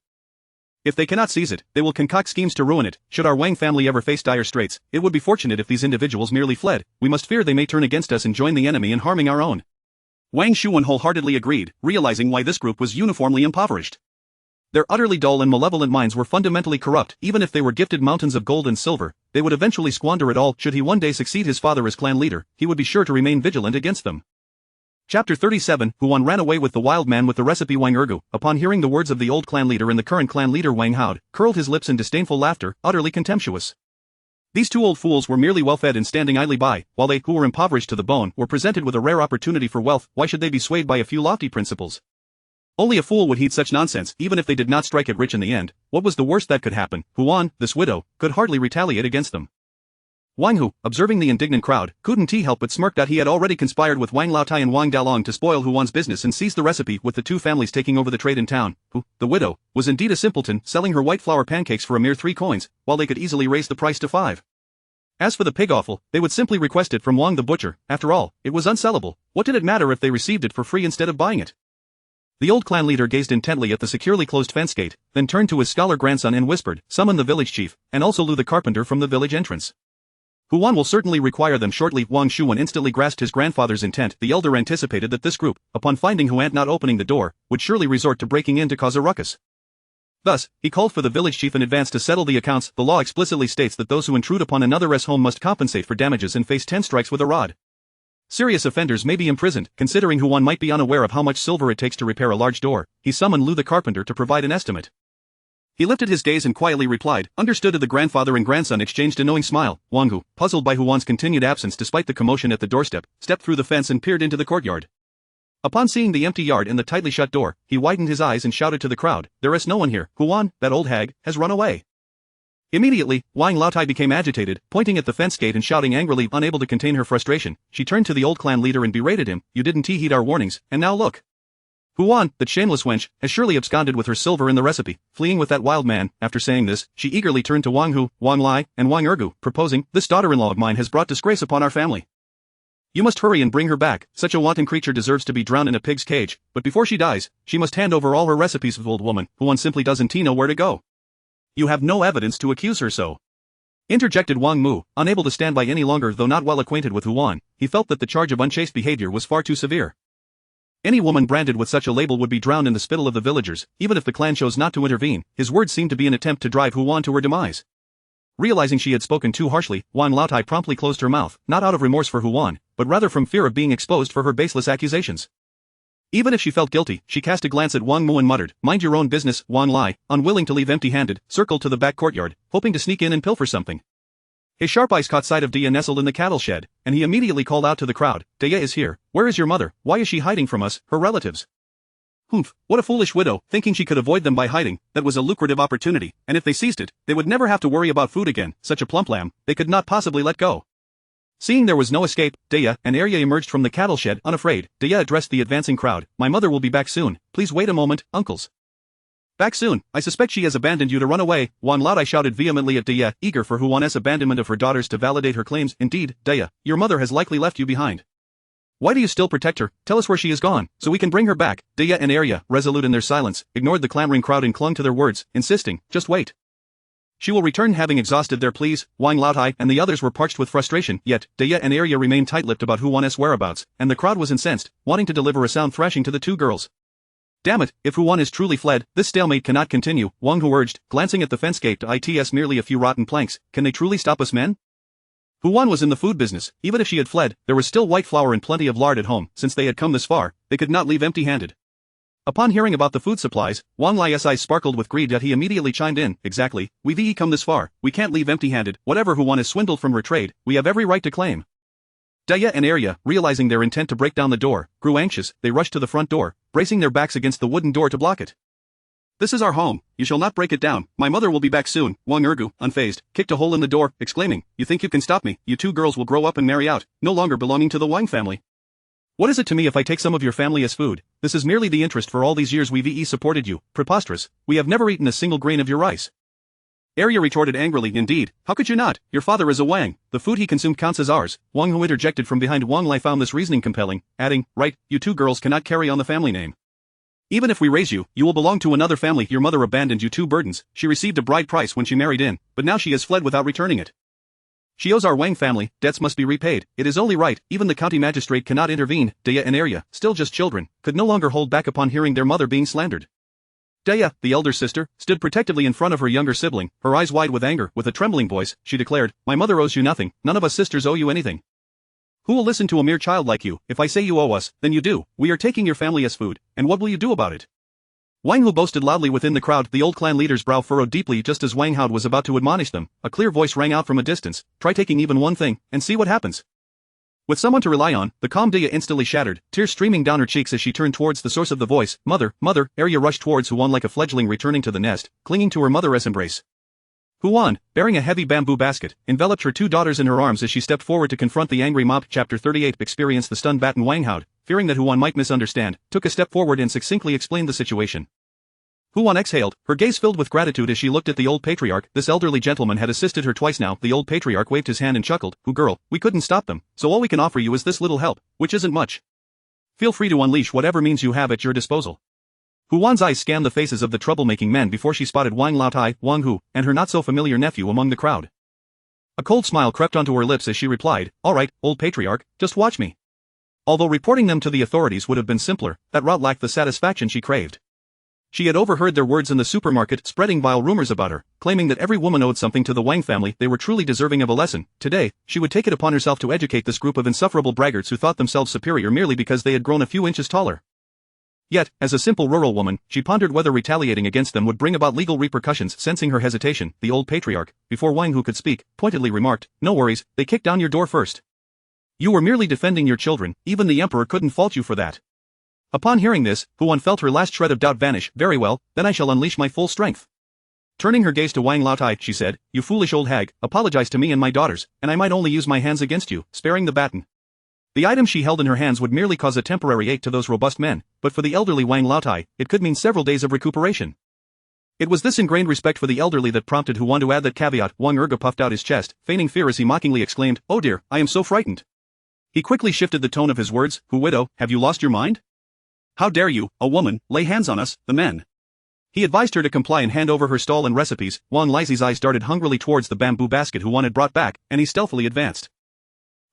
If they cannot seize it, they will concoct schemes to ruin it. Should our Wang family ever face dire straits, it would be fortunate if these individuals merely fled. We must fear they may turn against us and join the enemy in harming our own." Wang Shuan wholeheartedly agreed, realizing why this group was uniformly impoverished. Their utterly dull and malevolent minds were fundamentally corrupt. Even if they were gifted mountains of gold and silver, they would eventually squander it all. Should he one day succeed his father as clan leader, he would be sure to remain vigilant against them. Chapter 37, Hu Wan ran away with the wild man with the recipe. Wang Ergu, upon hearing the words of the old clan leader and the current clan leader Wang Hao, curled his lips in disdainful laughter, utterly contemptuous. These 2 old fools were merely well-fed and standing idly by, while they, who were impoverished to the bone, were presented with a rare opportunity for wealth. Why should they be swayed by a few lofty principles? Only a fool would heed such nonsense. Even if they did not strike it rich in the end, what was the worst that could happen? Hu Wan, this widow, could hardly retaliate against them. Wang Hu, observing the indignant crowd, couldn't help but smirk. He had already conspired with Wang Laotai and Wang Dalong to spoil Hu Wan's business and seize the recipe, with the 2 families taking over the trade in town. Hu, the widow, was indeed a simpleton, selling her white flour pancakes for a mere 3 coins, while they could easily raise the price to 5. As for the pig offal, they would simply request it from Wang the butcher. After all, it was unsellable. What did it matter if they received it for free instead of buying it? The old clan leader gazed intently at the securely closed fence gate, then turned to his scholar grandson and whispered, "Summon the village chief, and also Lu the carpenter from the village entrance. Hu Wan will certainly require them shortly." Wang Shuan instantly grasped his grandfather's intent. The elder anticipated that this group, upon finding Hu Ant not opening the door, would surely resort to breaking in to cause a ruckus. Thus, he called for the village chief in advance to settle the accounts. The law explicitly states that those who intrude upon another's home must compensate for damages and face 10 strikes with a rod. Serious offenders may be imprisoned. Considering Hu Wan might be unaware of how much silver it takes to repair a large door, he summoned Lu the carpenter to provide an estimate. He lifted his gaze and quietly replied, "Understood." The grandfather and grandson exchanged a knowing smile. Wang Hu, puzzled by Hu Wan's continued absence despite the commotion at the doorstep, stepped through the fence and peered into the courtyard. Upon seeing the empty yard and the tightly shut door, he widened his eyes and shouted to the crowd, "There is no one here. Hu Wan, that old hag, has run away." Immediately, Wang Laotai became agitated, pointing at the fence gate and shouting angrily. Unable to contain her frustration, she turned to the old clan leader and berated him, "You didn't heed our warnings, and now look. Hu Wan, that shameless wench, has surely absconded with her silver in the recipe, fleeing with that wild man." After saying this, she eagerly turned to Wang Hu, Wang Lai, and Wang Ergu, proposing, "This daughter-in-law of mine has brought disgrace upon our family. You must hurry and bring her back. Such a wanton creature deserves to be drowned in a pig's cage, but before she dies, she must hand over all her recipes." Of old woman, Hu Wan simply doesn't know where to go. "You have no evidence to accuse her so," interjected Wang Mu, unable to stand by any longer. Though not well acquainted with Hu Wan, he felt that the charge of unchaste behavior was far too severe. Any woman branded with such a label would be drowned in the spittle of the villagers, even if the clan chose not to intervene. His words seemed to be an attempt to drive Huan to her demise. Realizing she had spoken too harshly, Wang Laotai promptly closed her mouth, not out of remorse for Huan, but rather from fear of being exposed for her baseless accusations. Even if she felt guilty, she cast a glance at Wang Mu and muttered, "Mind your own business." Wang Lai, unwilling to leave empty-handed, circled to the back courtyard, hoping to sneak in and pilfer something. His sharp eyes caught sight of Dia nestled in the cattle shed, and he immediately called out to the crowd, "Dia is here. Where is your mother? Why is she hiding from us, her relatives?" Humph, what a foolish widow, thinking she could avoid them by hiding. That was a lucrative opportunity, and if they seized it, they would never have to worry about food again. Such a plump lamb, they could not possibly let go. Seeing there was no escape, Dia and Arya emerged from the cattle shed unafraid. Dia addressed the advancing crowd, "My mother will be back soon. Please wait a moment, uncles." "Back soon? I suspect she has abandoned you to run away." Wang Laotai shouted vehemently at Dia, eager for Huan's abandonment of her daughters to validate her claims. "Indeed, Dia, your mother has likely left you behind. Why do you still protect her? Tell us where she is gone, so we can bring her back." Dia and Arya, resolute in their silence, ignored the clamoring crowd and clung to their words, insisting, "Just wait. She will return." Having exhausted their pleas, Wang Laotai and the others were parched with frustration, yet Dia and Arya remained tight-lipped about Huan's whereabouts, and the crowd was incensed, wanting to deliver a sound thrashing to the two girls. "Damn it, if Huan is truly fled, this stalemate cannot continue," Wang Hu urged, glancing at the fence gate. "It's merely a few rotten planks. Can they truly stop us, men?" Huan was in the food business. Even if she had fled, there was still white flour and plenty of lard at home. Since they had come this far, they could not leave empty-handed. Upon hearing about the food supplies, Wang Lai's eyes sparkled with greed, yet he immediately chimed in, "Exactly, we've come this far, we can't leave empty-handed. Whatever Huan has swindled from her trade, we have every right to claim." Dia and Arya, realizing their intent to break down the door, grew anxious. They rushed to the front door, bracing their backs against the wooden door to block it. "This is our home, you shall not break it down. My mother will be back soon." Wang Ergu, unfazed, kicked a hole in the door, exclaiming, "You think you can stop me? You two girls will grow up and marry out, no longer belonging to the Wang family. What is it to me if I take some of your family as food? This is merely the interest. For all these years we've supported you. Preposterous, we have never eaten a single grain of your rice." Arya retorted angrily, "Indeed, how could you not? Your father is a Wang. The food he consumed counts as ours." Wang Hu interjected from behind. Wang Lai found this reasoning compelling, adding, "Right, you two girls cannot carry on the family name. Even if we raise you, you will belong to another family. Your mother abandoned you two burdens. She received a bride price when she married in, but now she has fled without returning it. She owes our Wang family, debts must be repaid. It is only right. Even the county magistrate cannot intervene." Dia and Arya, still just children, could no longer hold back upon hearing their mother being slandered. Dia, the elder sister, stood protectively in front of her younger sibling, her eyes wide with anger. With a trembling voice, she declared, "My mother owes you nothing. None of us sisters owe you anything. Who will listen to a mere child like you? If I say you owe us, then you do. We are taking your family as food, and what will you do about it?" Wang Hu boasted loudly within the crowd. The old clan leader's brow furrowed deeply just as Wang Hao was about to admonish them. A clear voice rang out from a distance, "Try taking even one thing, and see what happens." With someone to rely on, the calm Dia instantly shattered, tears streaming down her cheeks as she turned towards the source of the voice. "Mother, mother!" Arya rushed towards Huan like a fledgling returning to the nest, clinging to her mother's embrace. Huan, bearing a heavy bamboo basket, enveloped her two daughters in her arms as she stepped forward to confront the angry mob. Chapter 38. Experienced the stunned Bat and Wang Hao, fearing that Huan might misunderstand, took a step forward and succinctly explained the situation. Huan exhaled, her gaze filled with gratitude as she looked at the old patriarch. This elderly gentleman had assisted her twice now. The old patriarch waved his hand and chuckled, "Hu girl, we couldn't stop them, so all we can offer you is this little help, which isn't much. Feel free to unleash whatever means you have at your disposal." Huan's eyes scanned the faces of the troublemaking men before she spotted Wang Laotai, Wang Hu, and her not-so-familiar nephew among the crowd. A cold smile crept onto her lips as she replied, "All right, old patriarch, just watch me." Although reporting them to the authorities would have been simpler, that route lacked the satisfaction she craved. She had overheard their words in the supermarket, spreading vile rumors about her, claiming that every woman owed something to the Wang family. They were truly deserving of a lesson. Today, she would take it upon herself to educate this group of insufferable braggarts who thought themselves superior merely because they had grown a few inches taller. Yet, as a simple rural woman, she pondered whether retaliating against them would bring about legal repercussions. Sensing her hesitation, the old patriarch, before Wang Hu could speak, pointedly remarked, "No worries, they kicked down your door first. You were merely defending your children, even the emperor couldn't fault you for that." Upon hearing this, Huan felt her last shred of doubt vanish. "Very well, then I shall unleash my full strength." Turning her gaze to Wang Laotai, she said, "You foolish old hag, apologize to me and my daughters, and I might only use my hands against you." Sparing the baton. The item she held in her hands would merely cause a temporary ache to those robust men, but for the elderly Wang Laotai, it could mean several days of recuperation. It was this ingrained respect for the elderly that prompted Huan to add that caveat. Wang Erga puffed out his chest, feigning fear as he mockingly exclaimed, "Oh dear, I am so frightened." He quickly shifted the tone of his words, "Hu widow, have you lost your mind? How dare you, a woman, lay hands on us, the men?" He advised her to comply and hand over her stall and recipes. Wang Lai's eyes darted hungrily towards the bamboo basket Huan had brought back, and he stealthily advanced.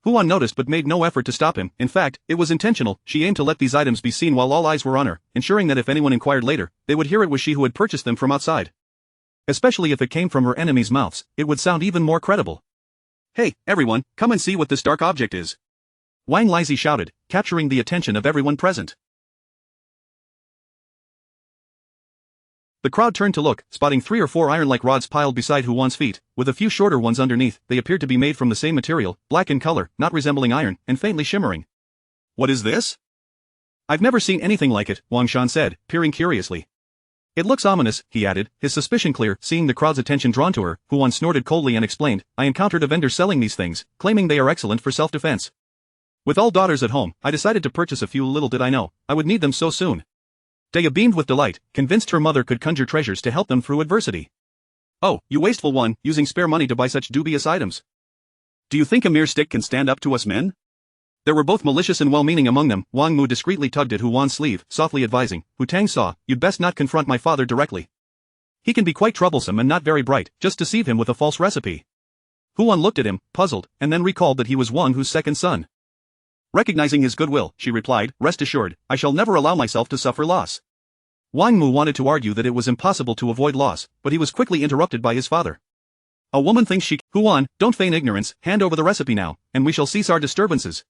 Huan noticed but made no effort to stop him. In fact, it was intentional. She aimed to let these items be seen while all eyes were on her, ensuring that if anyone inquired later, they would hear it was she who had purchased them from outside. Especially if it came from her enemies' mouths, it would sound even more credible. "Hey, everyone, come and see what this dark object is," Wang Lizi shouted, capturing the attention of everyone present. The crowd turned to look, spotting 3 or 4 iron-like rods piled beside Huan's feet, with a few shorter ones underneath. They appeared to be made from the same material, black in color, not resembling iron, and faintly shimmering. "What is this?" "I've never seen anything like it," Wang Shan said, peering curiously. "It looks ominous," he added, his suspicion clear. Seeing the crowd's attention drawn to her, Huan snorted coldly and explained, "I encountered a vendor selling these things, claiming they are excellent for self-defense. With all daughters at home, I decided to purchase a few. Little did I know I would need them so soon." Daya beamed with delight, convinced her mother could conjure treasures to help them through adversity. "Oh, you wasteful one, using spare money to buy such dubious items. Do you think a mere stick can stand up to us men?" There were both malicious and well-meaning among them. Wang Mu discreetly tugged at Huan's sleeve, softly advising, "Hu Tang saw, you'd best not confront my father directly. He can be quite troublesome and not very bright. Just deceive him with a false recipe." Huan looked at him, puzzled, and then recalled that he was Wang Hu's second son. Recognizing his goodwill, she replied, "Rest assured, I shall never allow myself to suffer loss." Wang Mu wanted to argue that it was impossible to avoid loss, but he was quickly interrupted by his father. "A woman thinks she— Huan, don't feign ignorance, hand over the recipe now, and we shall cease our disturbances."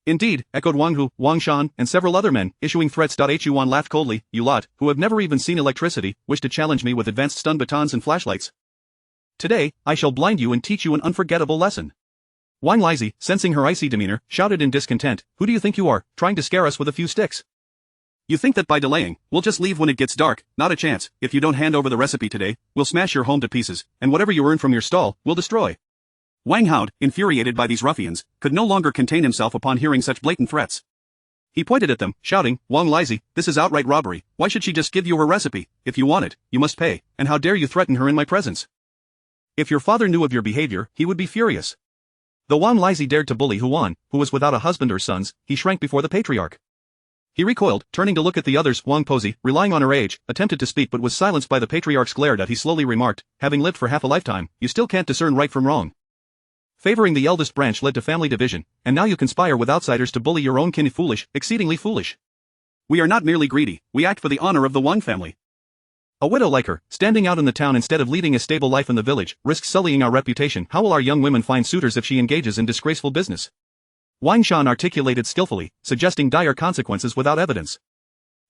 "Indeed," echoed Wang Hu, Wang Shan, and several other men, issuing threats. Huan laughed coldly, "You lot, who have never even seen electricity, wish to challenge me with advanced stun batons and flashlights. Today, I shall blind you and teach you an unforgettable lesson." Wang Lizi, sensing her icy demeanor, shouted in discontent, "Who do you think you are, trying to scare us with a few sticks? You think that by delaying, we'll just leave when it gets dark? Not a chance. If you don't hand over the recipe today, we'll smash your home to pieces, and whatever you earn from your stall, we'll destroy." Wang Hao, infuriated by these ruffians, could no longer contain himself upon hearing such blatant threats. He pointed at them, shouting, "Wang Lizi, this is outright robbery. Why should she just give you her recipe? If you want it, you must pay, and how dare you threaten her in my presence? If your father knew of your behavior, he would be furious." Though Wang Lizi dared to bully Huan, who was without a husband or sons, he shrank before the patriarch. He recoiled, turning to look at the others. Wang Pozi, relying on her age, attempted to speak but was silenced by the patriarch's glare. He slowly remarked, "Having lived for half a lifetime, you still can't discern right from wrong. Favoring the eldest branch led to family division, and now you conspire with outsiders to bully your own kin. Foolish, exceedingly foolish. We are not merely greedy, we act for the honor of the Wang family. A widow like her, standing out in the town instead of leading a stable life in the village, risks sullying our reputation. How will our young women find suitors if she engages in disgraceful business?" Wang Shan articulated skillfully, suggesting dire consequences without evidence.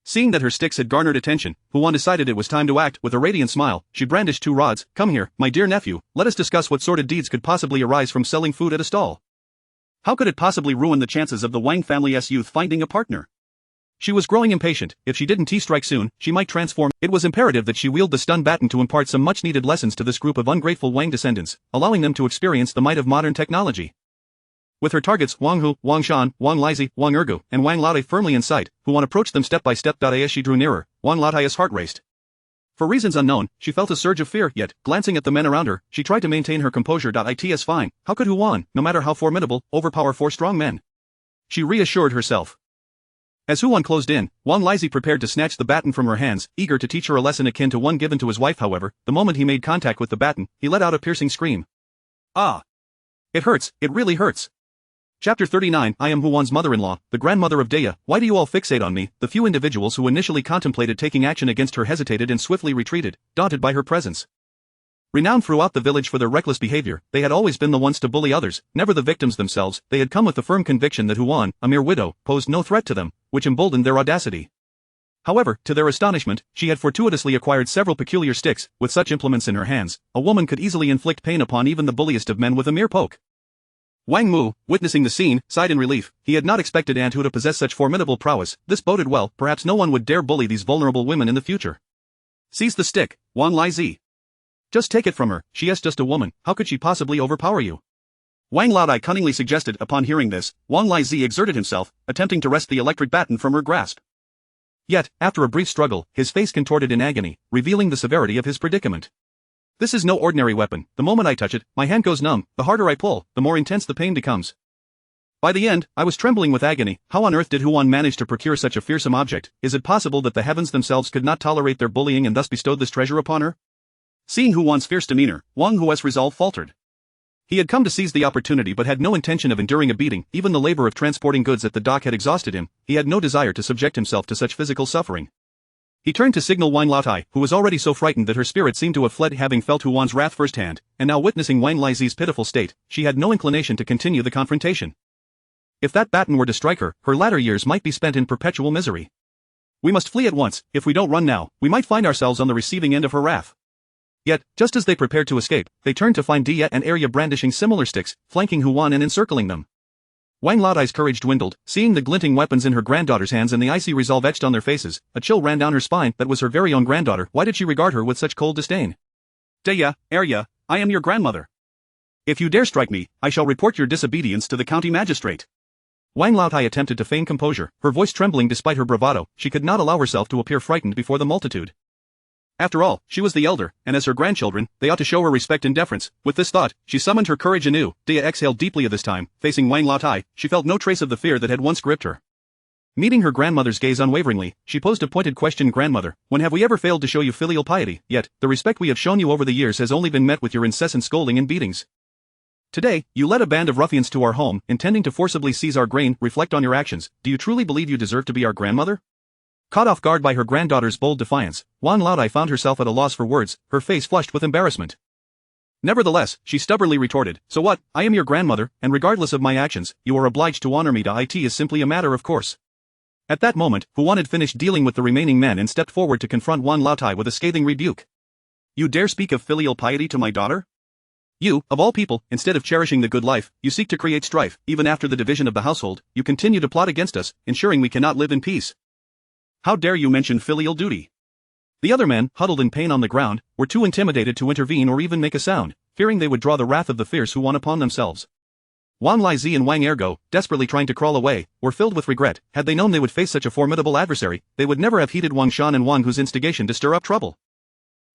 Seeing that her sticks had garnered attention, Huan decided it was time to act. With a radiant smile, she brandished 2 rods. "Come here, my dear nephew, let us discuss what sordid deeds could possibly arise from selling food at a stall. How could it possibly ruin the chances of the Wang family's youth finding a partner?" She was growing impatient. If she didn't strike soon, she might transform. It was imperative that she wield the stun baton to impart some much-needed lessons to this group of ungrateful Wang descendants, allowing them to experience the might of modern technology. With her targets Wang Hu, Wang Shan, Wang Lizi, Wang Ergu, and Wang Laotai firmly in sight, Huan approached them step by step. As she drew nearer, Wang Laotai's heart raced. For reasons unknown, she felt a surge of fear, yet, glancing at the men around her, she tried to maintain her composure. It's fine. How could Huan, no matter how formidable, overpower 4 strong men? She reassured herself. As Huan closed in, Wang Lizi prepared to snatch the baton from her hands, eager to teach her a lesson akin to one given to his wife. However, the moment he made contact with the baton, he let out a piercing scream. "Ah! It hurts, it really hurts." Chapter 39. I am Huan's mother-in-law, the grandmother of Daya. Why do you all fixate on me? The few individuals who initially contemplated taking action against her hesitated and swiftly retreated, daunted by her presence. Renowned throughout the village for their reckless behavior, they had always been the ones to bully others, never the victims themselves. They had come with the firm conviction that Huan, a mere widow, posed no threat to them, which emboldened their audacity. However, to their astonishment, she had fortuitously acquired several peculiar sticks. With such implements in her hands, a woman could easily inflict pain upon even the bulliest of men with a mere poke. Wang Mu, witnessing the scene, sighed in relief. He had not expected Aunt Hu to possess such formidable prowess. This boded well. Perhaps no one would dare bully these vulnerable women in the future. "Seize the stick, Wang Lizi. Just take it from her. She is just a woman. How could she possibly overpower you?" Wang Laodai cunningly suggested. Upon hearing this, Wang Lizi exerted himself, attempting to wrest the electric baton from her grasp. Yet, after a brief struggle, his face contorted in agony, revealing the severity of his predicament. "This is no ordinary weapon. The moment I touch it, my hand goes numb. The harder I pull, the more intense the pain becomes. By the end, I was trembling with agony. How on earth did Huan manage to procure such a fearsome object? Is it possible that the heavens themselves could not tolerate their bullying and thus bestowed this treasure upon her?" Seeing Huan's fierce demeanor, Wang Hu's resolve faltered. He had come to seize the opportunity but had no intention of enduring a beating. Even the labor of transporting goods at the dock had exhausted him. He had no desire to subject himself to such physical suffering. He turned to signal Wang Laotai, who was already so frightened that her spirit seemed to have fled, having felt Huan's wrath firsthand, and now witnessing Wang Laizi's pitiful state, she had no inclination to continue the confrontation. If that baton were to strike her, her latter years might be spent in perpetual misery. We must flee at once. If we don't run now, we might find ourselves on the receiving end of her wrath. Yet, just as they prepared to escape, they turned to find Dia and Arya brandishing similar sticks, flanking Huan and encircling them. Wang Laotai's courage dwindled, seeing the glinting weapons in her granddaughter's hands and the icy resolve etched on their faces. A chill ran down her spine. That was her very own granddaughter. Why did she regard her with such cold disdain? Dia, Arya, I am your grandmother. If you dare strike me, I shall report your disobedience to the county magistrate. Wang Laotai attempted to feign composure, her voice trembling despite her bravado. She could not allow herself to appear frightened before the multitude. After all, she was the elder, and as her grandchildren, they ought to show her respect and deference. With this thought, she summoned her courage anew. Dia exhaled deeply at this time. Facing Wang Laotai, she felt no trace of the fear that had once gripped her. Meeting her grandmother's gaze unwaveringly, she posed a pointed question. Grandmother, when have we ever failed to show you filial piety? Yet, the respect we have shown you over the years has only been met with your incessant scolding and beatings. Today, you led a band of ruffians to our home, intending to forcibly seize our grain. Reflect on your actions. Do you truly believe you deserve to be our grandmother? Caught off guard by her granddaughter's bold defiance, Wang Laotai found herself at a loss for words, her face flushed with embarrassment. Nevertheless, she stubbornly retorted, so what? I am your grandmother, and regardless of my actions, you are obliged to honor me. It is simply a matter of course. At that moment, Huan had finished dealing with the remaining men and stepped forward to confront Wang Laotai with a scathing rebuke. You dare speak of filial piety to my daughter? You, of all people, instead of cherishing the good life, you seek to create strife. Even after the division of the household, you continue to plot against us, ensuring we cannot live in peace. How dare you mention filial duty? The other men, huddled in pain on the ground, were too intimidated to intervene or even make a sound, fearing they would draw the wrath of the fierce Huan upon themselves. Wang Laizi and Wang Ergo, desperately trying to crawl away, were filled with regret. Had they known they would face such a formidable adversary, they would never have heeded Wang Shan and Wang Hu's instigation to stir up trouble.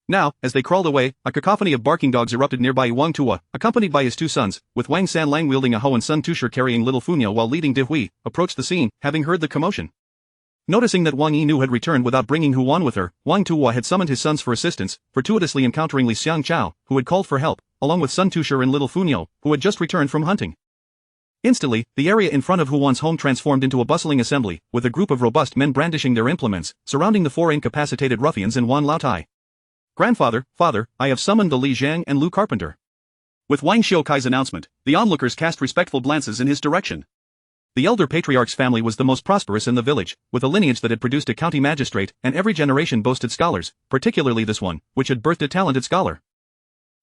Now, as they crawled away, a cacophony of barking dogs erupted nearby. Wang Tuo, accompanied by his two sons, with Wang San Lang wielding a hoe and Sun Tushar carrying little Funyo while leading De Hui, approached the scene, having heard the commotion. Noticing that Wang Yinu had returned without bringing Huan with her, Wang Tuo had summoned his sons for assistance, fortuitously encountering Li Xiang Chao, who had called for help, along with Sun Tushar and little Funyo, who had just returned from hunting. Instantly, the area in front of Huan's home transformed into a bustling assembly, with a group of robust men brandishing their implements, surrounding the four incapacitated ruffians and Wang Laotai. Grandfather, father, I have summoned the Li Zhang and Lu Carpenter. With Wang Xiaokai's announcement, the onlookers cast respectful glances in his direction. The elder patriarch's family was the most prosperous in the village, with a lineage that had produced a county magistrate, and every generation boasted scholars, particularly this one, which had birthed a talented scholar.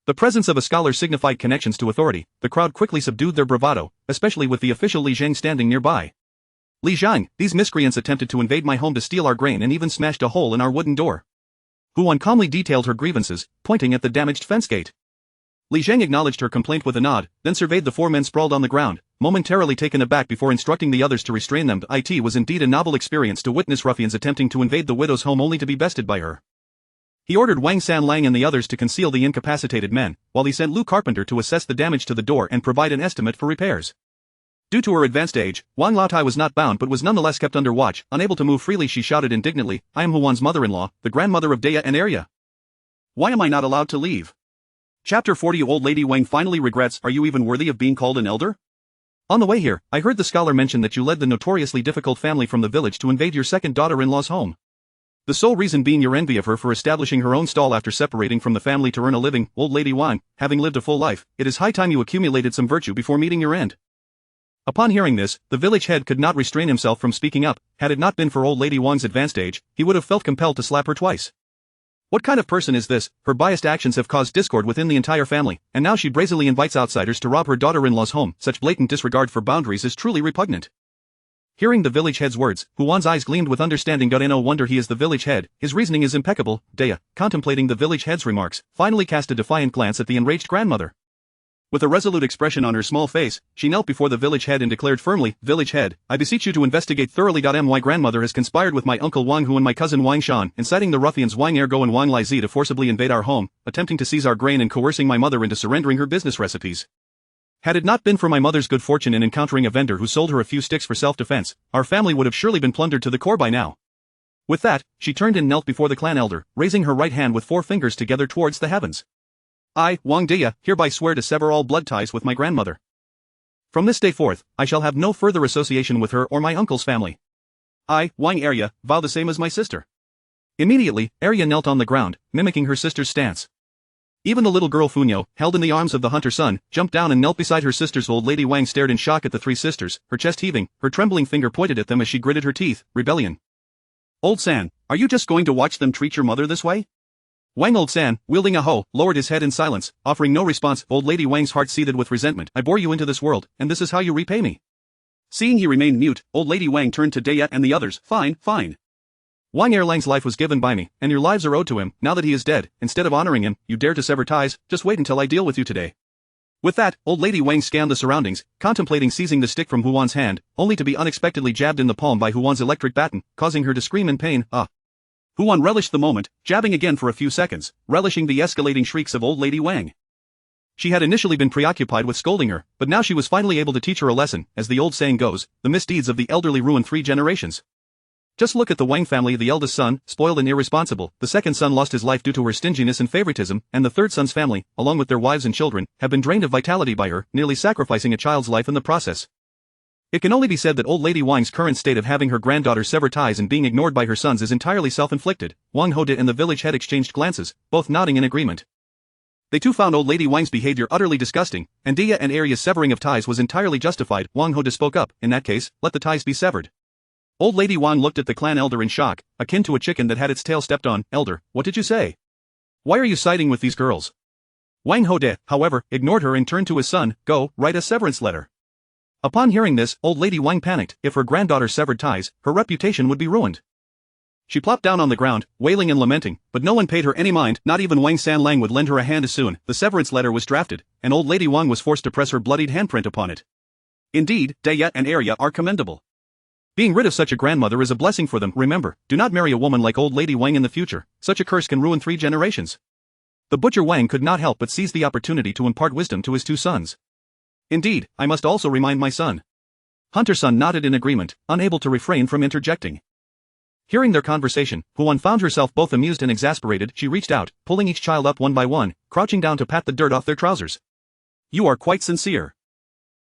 The presence of a scholar signified connections to authority. The crowd quickly subdued their bravado, especially with the official Li Zhang standing nearby. Li Zhang, these miscreants attempted to invade my home to steal our grain and even smashed a hole in our wooden door. Huan calmly detailed her grievances, pointing at the damaged fence gate. Li Zhang acknowledged her complaint with a nod, then surveyed the four men sprawled on the ground, momentarily taken aback before instructing the others to restrain them. It was indeed a novel experience to witness ruffians attempting to invade the widow's home only to be bested by her. He ordered Wang San Lang and the others to conceal the incapacitated men, while he sent Lu Carpenter to assess the damage to the door and provide an estimate for repairs. Due to her advanced age, Wang Laotai was not bound but was nonetheless kept under watch. Unable to move freely, she shouted indignantly, I am Huan's mother-in-law, the grandmother of Dea and Arya. Why am I not allowed to leave? Chapter 40. Old Lady Wang finally regrets. Are you even worthy of being called an elder? On the way here, I heard the scholar mention that you led the notoriously difficult family from the village to invade your second daughter-in-law's home. The sole reason being your envy of her for establishing her own stall after separating from the family to earn a living. Old Lady Wang, having lived a full life, it is high time you accumulated some virtue before meeting your end. Upon hearing this, the village head could not restrain himself from speaking up. Had it not been for Old Lady Wang's advanced age, he would have felt compelled to slap her twice. What kind of person is this? Her biased actions have caused discord within the entire family, and now she brazenly invites outsiders to rob her daughter-in-law's home. Such blatant disregard for boundaries is truly repugnant. Hearing the village head's words, Huan's eyes gleamed with understanding. No wonder he is the village head, his reasoning is impeccable. Dea, contemplating the village head's remarks, finally cast a defiant glance at the enraged grandmother. With a resolute expression on her small face, she knelt before the village head and declared firmly, Village head, I beseech you to investigate thoroughly. My grandmother has conspired with my uncle Wang Hu and my cousin Wang Shan, inciting the ruffians Wang Ergo and Wang Laizi to forcibly invade our home, attempting to seize our grain and coercing my mother into surrendering her business recipes. Had it not been for my mother's good fortune in encountering a vendor who sold her a few sticks for self-defense, our family would have surely been plundered to the core by now. With that, she turned and knelt before the clan elder, raising her right hand with 4 fingers together towards the heavens. I, Wang Dia, hereby swear to sever all blood ties with my grandmother. From this day forth, I shall have no further association with her or my uncle's family. I, Wang Arya, vow the same as my sister. Immediately, Arya knelt on the ground, mimicking her sister's stance. Even the little girl Funyo, held in the arms of the hunter son, jumped down and knelt beside her sisters. Old Lady Wang stared in shock at the three sisters, her chest heaving, her trembling finger pointed at them as she gritted her teeth. Rebellion. Old San, are you just going to watch them treat your mother this way? Wang Old San, wielding a hoe, lowered his head in silence, offering no response. Old Lady Wang's heart seethed with resentment. I bore you into this world, and this is how you repay me. Seeing he remained mute, Old Lady Wang turned to Daya and the others. Fine, fine. Wang Erlang's life was given by me, and your lives are owed to him. Now that he is dead, instead of honoring him, you dare to sever ties. Just wait until I deal with you today. With that, Old Lady Wang scanned the surroundings, contemplating seizing the stick from Huan's hand, only to be unexpectedly jabbed in the palm by Huan's electric baton, causing her to scream in pain. Huan relished the moment, jabbing again for a few seconds, relishing the escalating shrieks of Old Lady Wang. She had initially been preoccupied with scolding her, but now she was finally able to teach her a lesson. As the old saying goes, the misdeeds of the elderly ruin 3 generations. Just look at the Wang family. The eldest son, spoiled and irresponsible, the second son lost his life due to her stinginess and favoritism, and the third son's family, along with their wives and children, have been drained of vitality by her, nearly sacrificing a child's life in the process. It can only be said that Old Lady Wang's current state of having her granddaughter sever ties and being ignored by her sons is entirely self-inflicted. Wang Hode and the village head exchanged glances, both nodding in agreement. They too found Old Lady Wang's behavior utterly disgusting, and Dia and Arya's severing of ties was entirely justified. Wang Hode spoke up. In that case, let the ties be severed. Old Lady Wang looked at the clan elder in shock, akin to a chicken that had its tail stepped on. Elder, what did you say? Why are you siding with these girls? Wang Hode, however, ignored her and turned to his son. Go, write a severance letter. Upon hearing this, Old Lady Wang panicked. If her granddaughter severed ties, her reputation would be ruined. She plopped down on the ground, wailing and lamenting, but no one paid her any mind. Not even Wang Sanlang would lend her a hand as soon. The severance letter was drafted, and Old Lady Wang was forced to press her bloodied handprint upon it. Indeed, Daya and Arya are commendable. Being rid of such a grandmother is a blessing for them. Remember, do not marry a woman like Old Lady Wang in the future. Such a curse can ruin 3 generations. The butcher Wang could not help but seize the opportunity to impart wisdom to his 2 sons. Indeed, I must also remind my son. Hunter son nodded in agreement, unable to refrain from interjecting. Hearing their conversation, Huan found herself both amused and exasperated. She reached out, pulling each child up one by one, crouching down to pat the dirt off their trousers. You are quite sincere.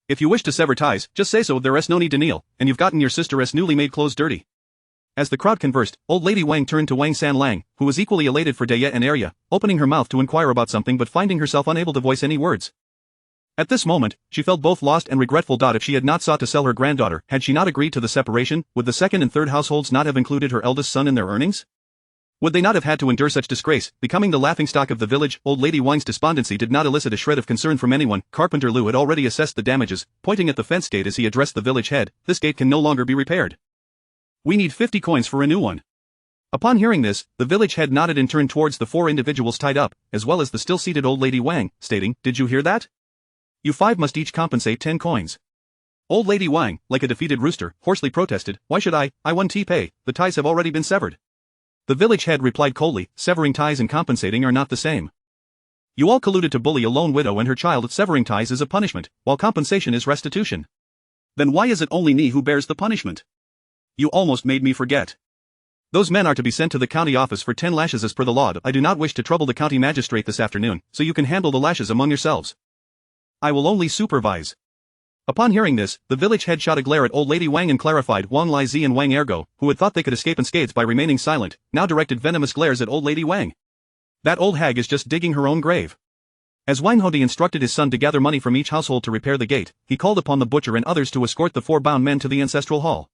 If you wish to sever ties, just say so. There's no need to kneel, and you've gotten your sister's newly made clothes dirty. As the crowd conversed, Old Lady Wang turned to Wang Sanlang, who was equally elated for Daya and Arya, opening her mouth to inquire about something but finding herself unable to voice any words. At this moment, she felt both lost and regretful. If she had not sought to sell her granddaughter, had she not agreed to the separation, would the second and third households not have included her eldest son in their earnings? Would they not have had to endure such disgrace, becoming the laughingstock of the village? Old Lady Wang's despondency did not elicit a shred of concern from anyone. Carpenter Lu had already assessed the damages, pointing at the fence gate as he addressed the village head. This gate can no longer be repaired. We need 50 coins for a new one. Upon hearing this, the village head nodded and turned towards the 4 individuals tied up, as well as the still-seated Old Lady Wang, stating, Did you hear that? You 5 must each compensate 10 coins. Old Lady Wang, like a defeated rooster, hoarsely protested, Why should I 1T pay? The ties have already been severed. The village head replied coldly, Severing ties and compensating are not the same. You all colluded to bully a lone widow and her child. Severing ties is a punishment, while compensation is restitution. Then why is it only me who bears the punishment? You almost made me forget. Those men are to be sent to the county office for 10 lashes as per the law. I do not wish to trouble the county magistrate this afternoon, so you can handle the lashes among yourselves. I will only supervise. Upon hearing this, the village head shot a glare at Old Lady Wang and clarified. Wang Lizi and Wang Ergo, who had thought they could escape unscathed by remaining silent, now directed venomous glares at Old Lady Wang. That old hag is just digging her own grave. As Wang Hodi instructed his son to gather money from each household to repair the gate, he called upon the butcher and others to escort the 4 bound men to the ancestral hall.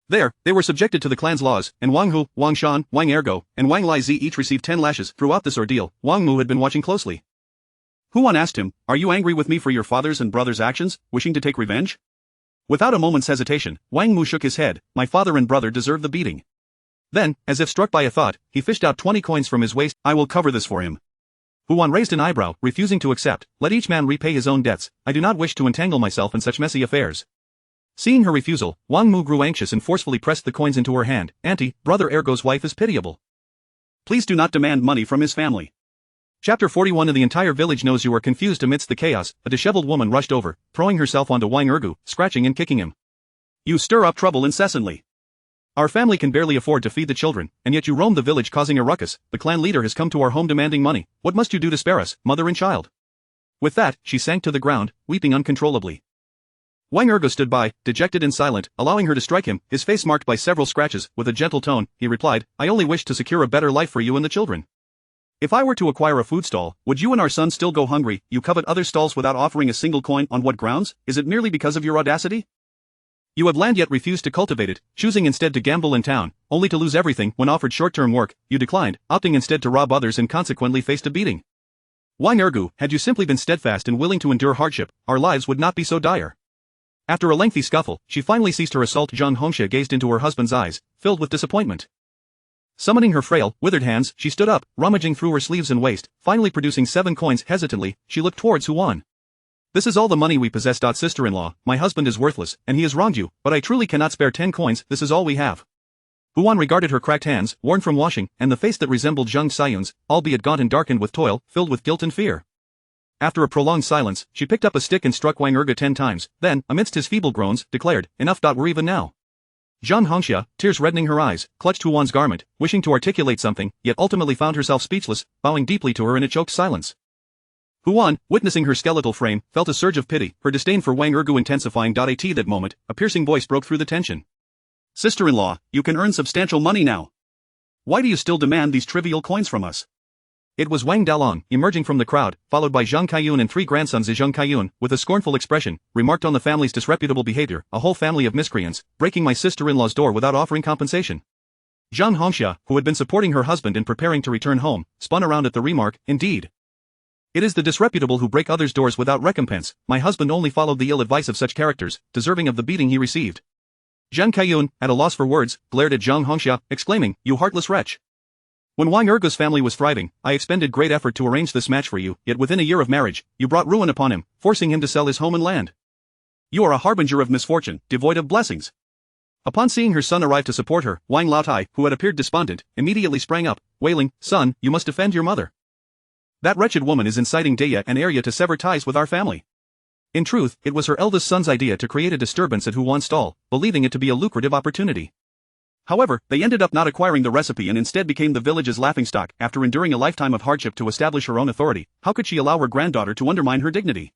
There, they were subjected to the clan's laws, and Wang Hu, Wang Shan, Wang Ergo, and Wang Lizi each received 10 lashes. Throughout this ordeal, Wang Mu had been watching closely. Huan asked him, Are you angry with me for your father's and brother's actions, wishing to take revenge? Without a moment's hesitation, Wang Mu shook his head. My father and brother deserve the beating. Then, as if struck by a thought, he fished out 20 coins from his waist. I will cover this for him. Huan raised an eyebrow, refusing to accept. Let each man repay his own debts. I do not wish to entangle myself in such messy affairs. Seeing her refusal, Wang Mu grew anxious and forcefully pressed the coins into her hand. Auntie, Brother Ergo's wife is pitiable. Please do not demand money from his family. Chapter 41. The entire village knows you are confused. Amidst the chaos, a disheveled woman rushed over, throwing herself onto Wang Ergu, scratching and kicking him. You stir up trouble incessantly. Our family can barely afford to feed the children, and yet you roam the village causing a ruckus. The clan leader has come to our home demanding money. What must you do to spare us, mother and child?" With that, she sank to the ground, weeping uncontrollably. Wang Ergo stood by, dejected and silent, allowing her to strike him, his face marked by several scratches. With a gentle tone, he replied, "I only wish to secure a better life for you and the children. If I were to acquire a food stall, would you and our son still go hungry? You covet other stalls without offering a single coin. On what grounds? Is it merely because of your audacity? You have land yet refuse to cultivate it, choosing instead to gamble in town, only to lose everything. When offered short-term work, you declined, opting instead to rob others and consequently faced a beating. Wang Ergu, had you simply been steadfast and willing to endure hardship, our lives would not be so dire." After a lengthy scuffle, she finally ceased her assault. Zhang Hongxia gazed into her husband's eyes, filled with disappointment. Summoning her frail, withered hands, she stood up, rummaging through her sleeves and waist, finally producing 7 coins. Hesitantly, she looked towards Huan. "This is all the money we possess. Sister-in-law, my husband is worthless, and he has wronged you, but I truly cannot spare 10 coins, this is all we have." Huan regarded her cracked hands, worn from washing, and the face that resembled Zhang Xian's, albeit gaunt and darkened with toil, filled with guilt and fear. After a prolonged silence, she picked up a stick and struck Wang Erga 10 times, then, amidst his feeble groans, declared, "Enough. We're even now." Zhang Hongxia, tears reddening her eyes, clutched Huan's garment, wishing to articulate something, yet ultimately found herself speechless, bowing deeply to her in a choked silence. Huan, witnessing her skeletal frame, felt a surge of pity, her disdain for Wang Ergu intensifying. At that moment, a piercing voice broke through the tension. "Sister-in-law, you can earn substantial money now. Why do you still demand these trivial coins from us?" It was Wang Dalong, emerging from the crowd, followed by Zhang Kaiyun and 3 grandsons. Zhang Kaiyun, with a scornful expression, remarked on the family's disreputable behavior, "A whole family of miscreants, breaking my sister-in-law's door without offering compensation." Zhang Hongxia, who had been supporting her husband and preparing to return home, spun around at the remark, "Indeed. It is the disreputable who break others' doors without recompense. My husband only followed the ill advice of such characters, deserving of the beating he received." Zhang Kaiyun, at a loss for words, glared at Zhang Hongxia, exclaiming, "You heartless wretch! When Wang Ergo's family was thriving, I expended great effort to arrange this match for you, yet within a year of marriage, you brought ruin upon him, forcing him to sell his home and land. You are a harbinger of misfortune, devoid of blessings." Upon seeing her son arrive to support her, Wang Laotai, who had appeared despondent, immediately sprang up, wailing, "Son, you must defend your mother. That wretched woman is inciting Deya and Arya to sever ties with our family." In truth, it was her eldest son's idea to create a disturbance at Huan's stall, believing it to be a lucrative opportunity. However, they ended up not acquiring the recipe and instead became the village's laughingstock. After enduring a lifetime of hardship to establish her own authority, how could she allow her granddaughter to undermine her dignity?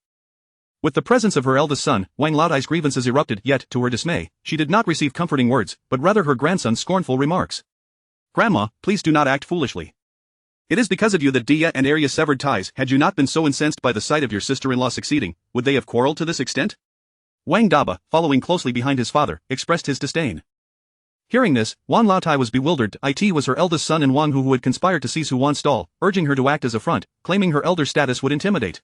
With the presence of her eldest son, Wang Laotai's grievances erupted, yet, to her dismay, she did not receive comforting words, but rather her grandson's scornful remarks. "Grandma, please do not act foolishly. It is because of you that Dia and Arya severed ties. Had you not been so incensed by the sight of your sister-in-law succeeding, would they have quarreled to this extent?" Wang Daba, following closely behind his father, expressed his disdain. Hearing this, Wang Laotai was bewildered. It was her eldest son and Wang Hu who had conspired to seize Huan's stall, urging her to act as a front, claiming her elder status would intimidate.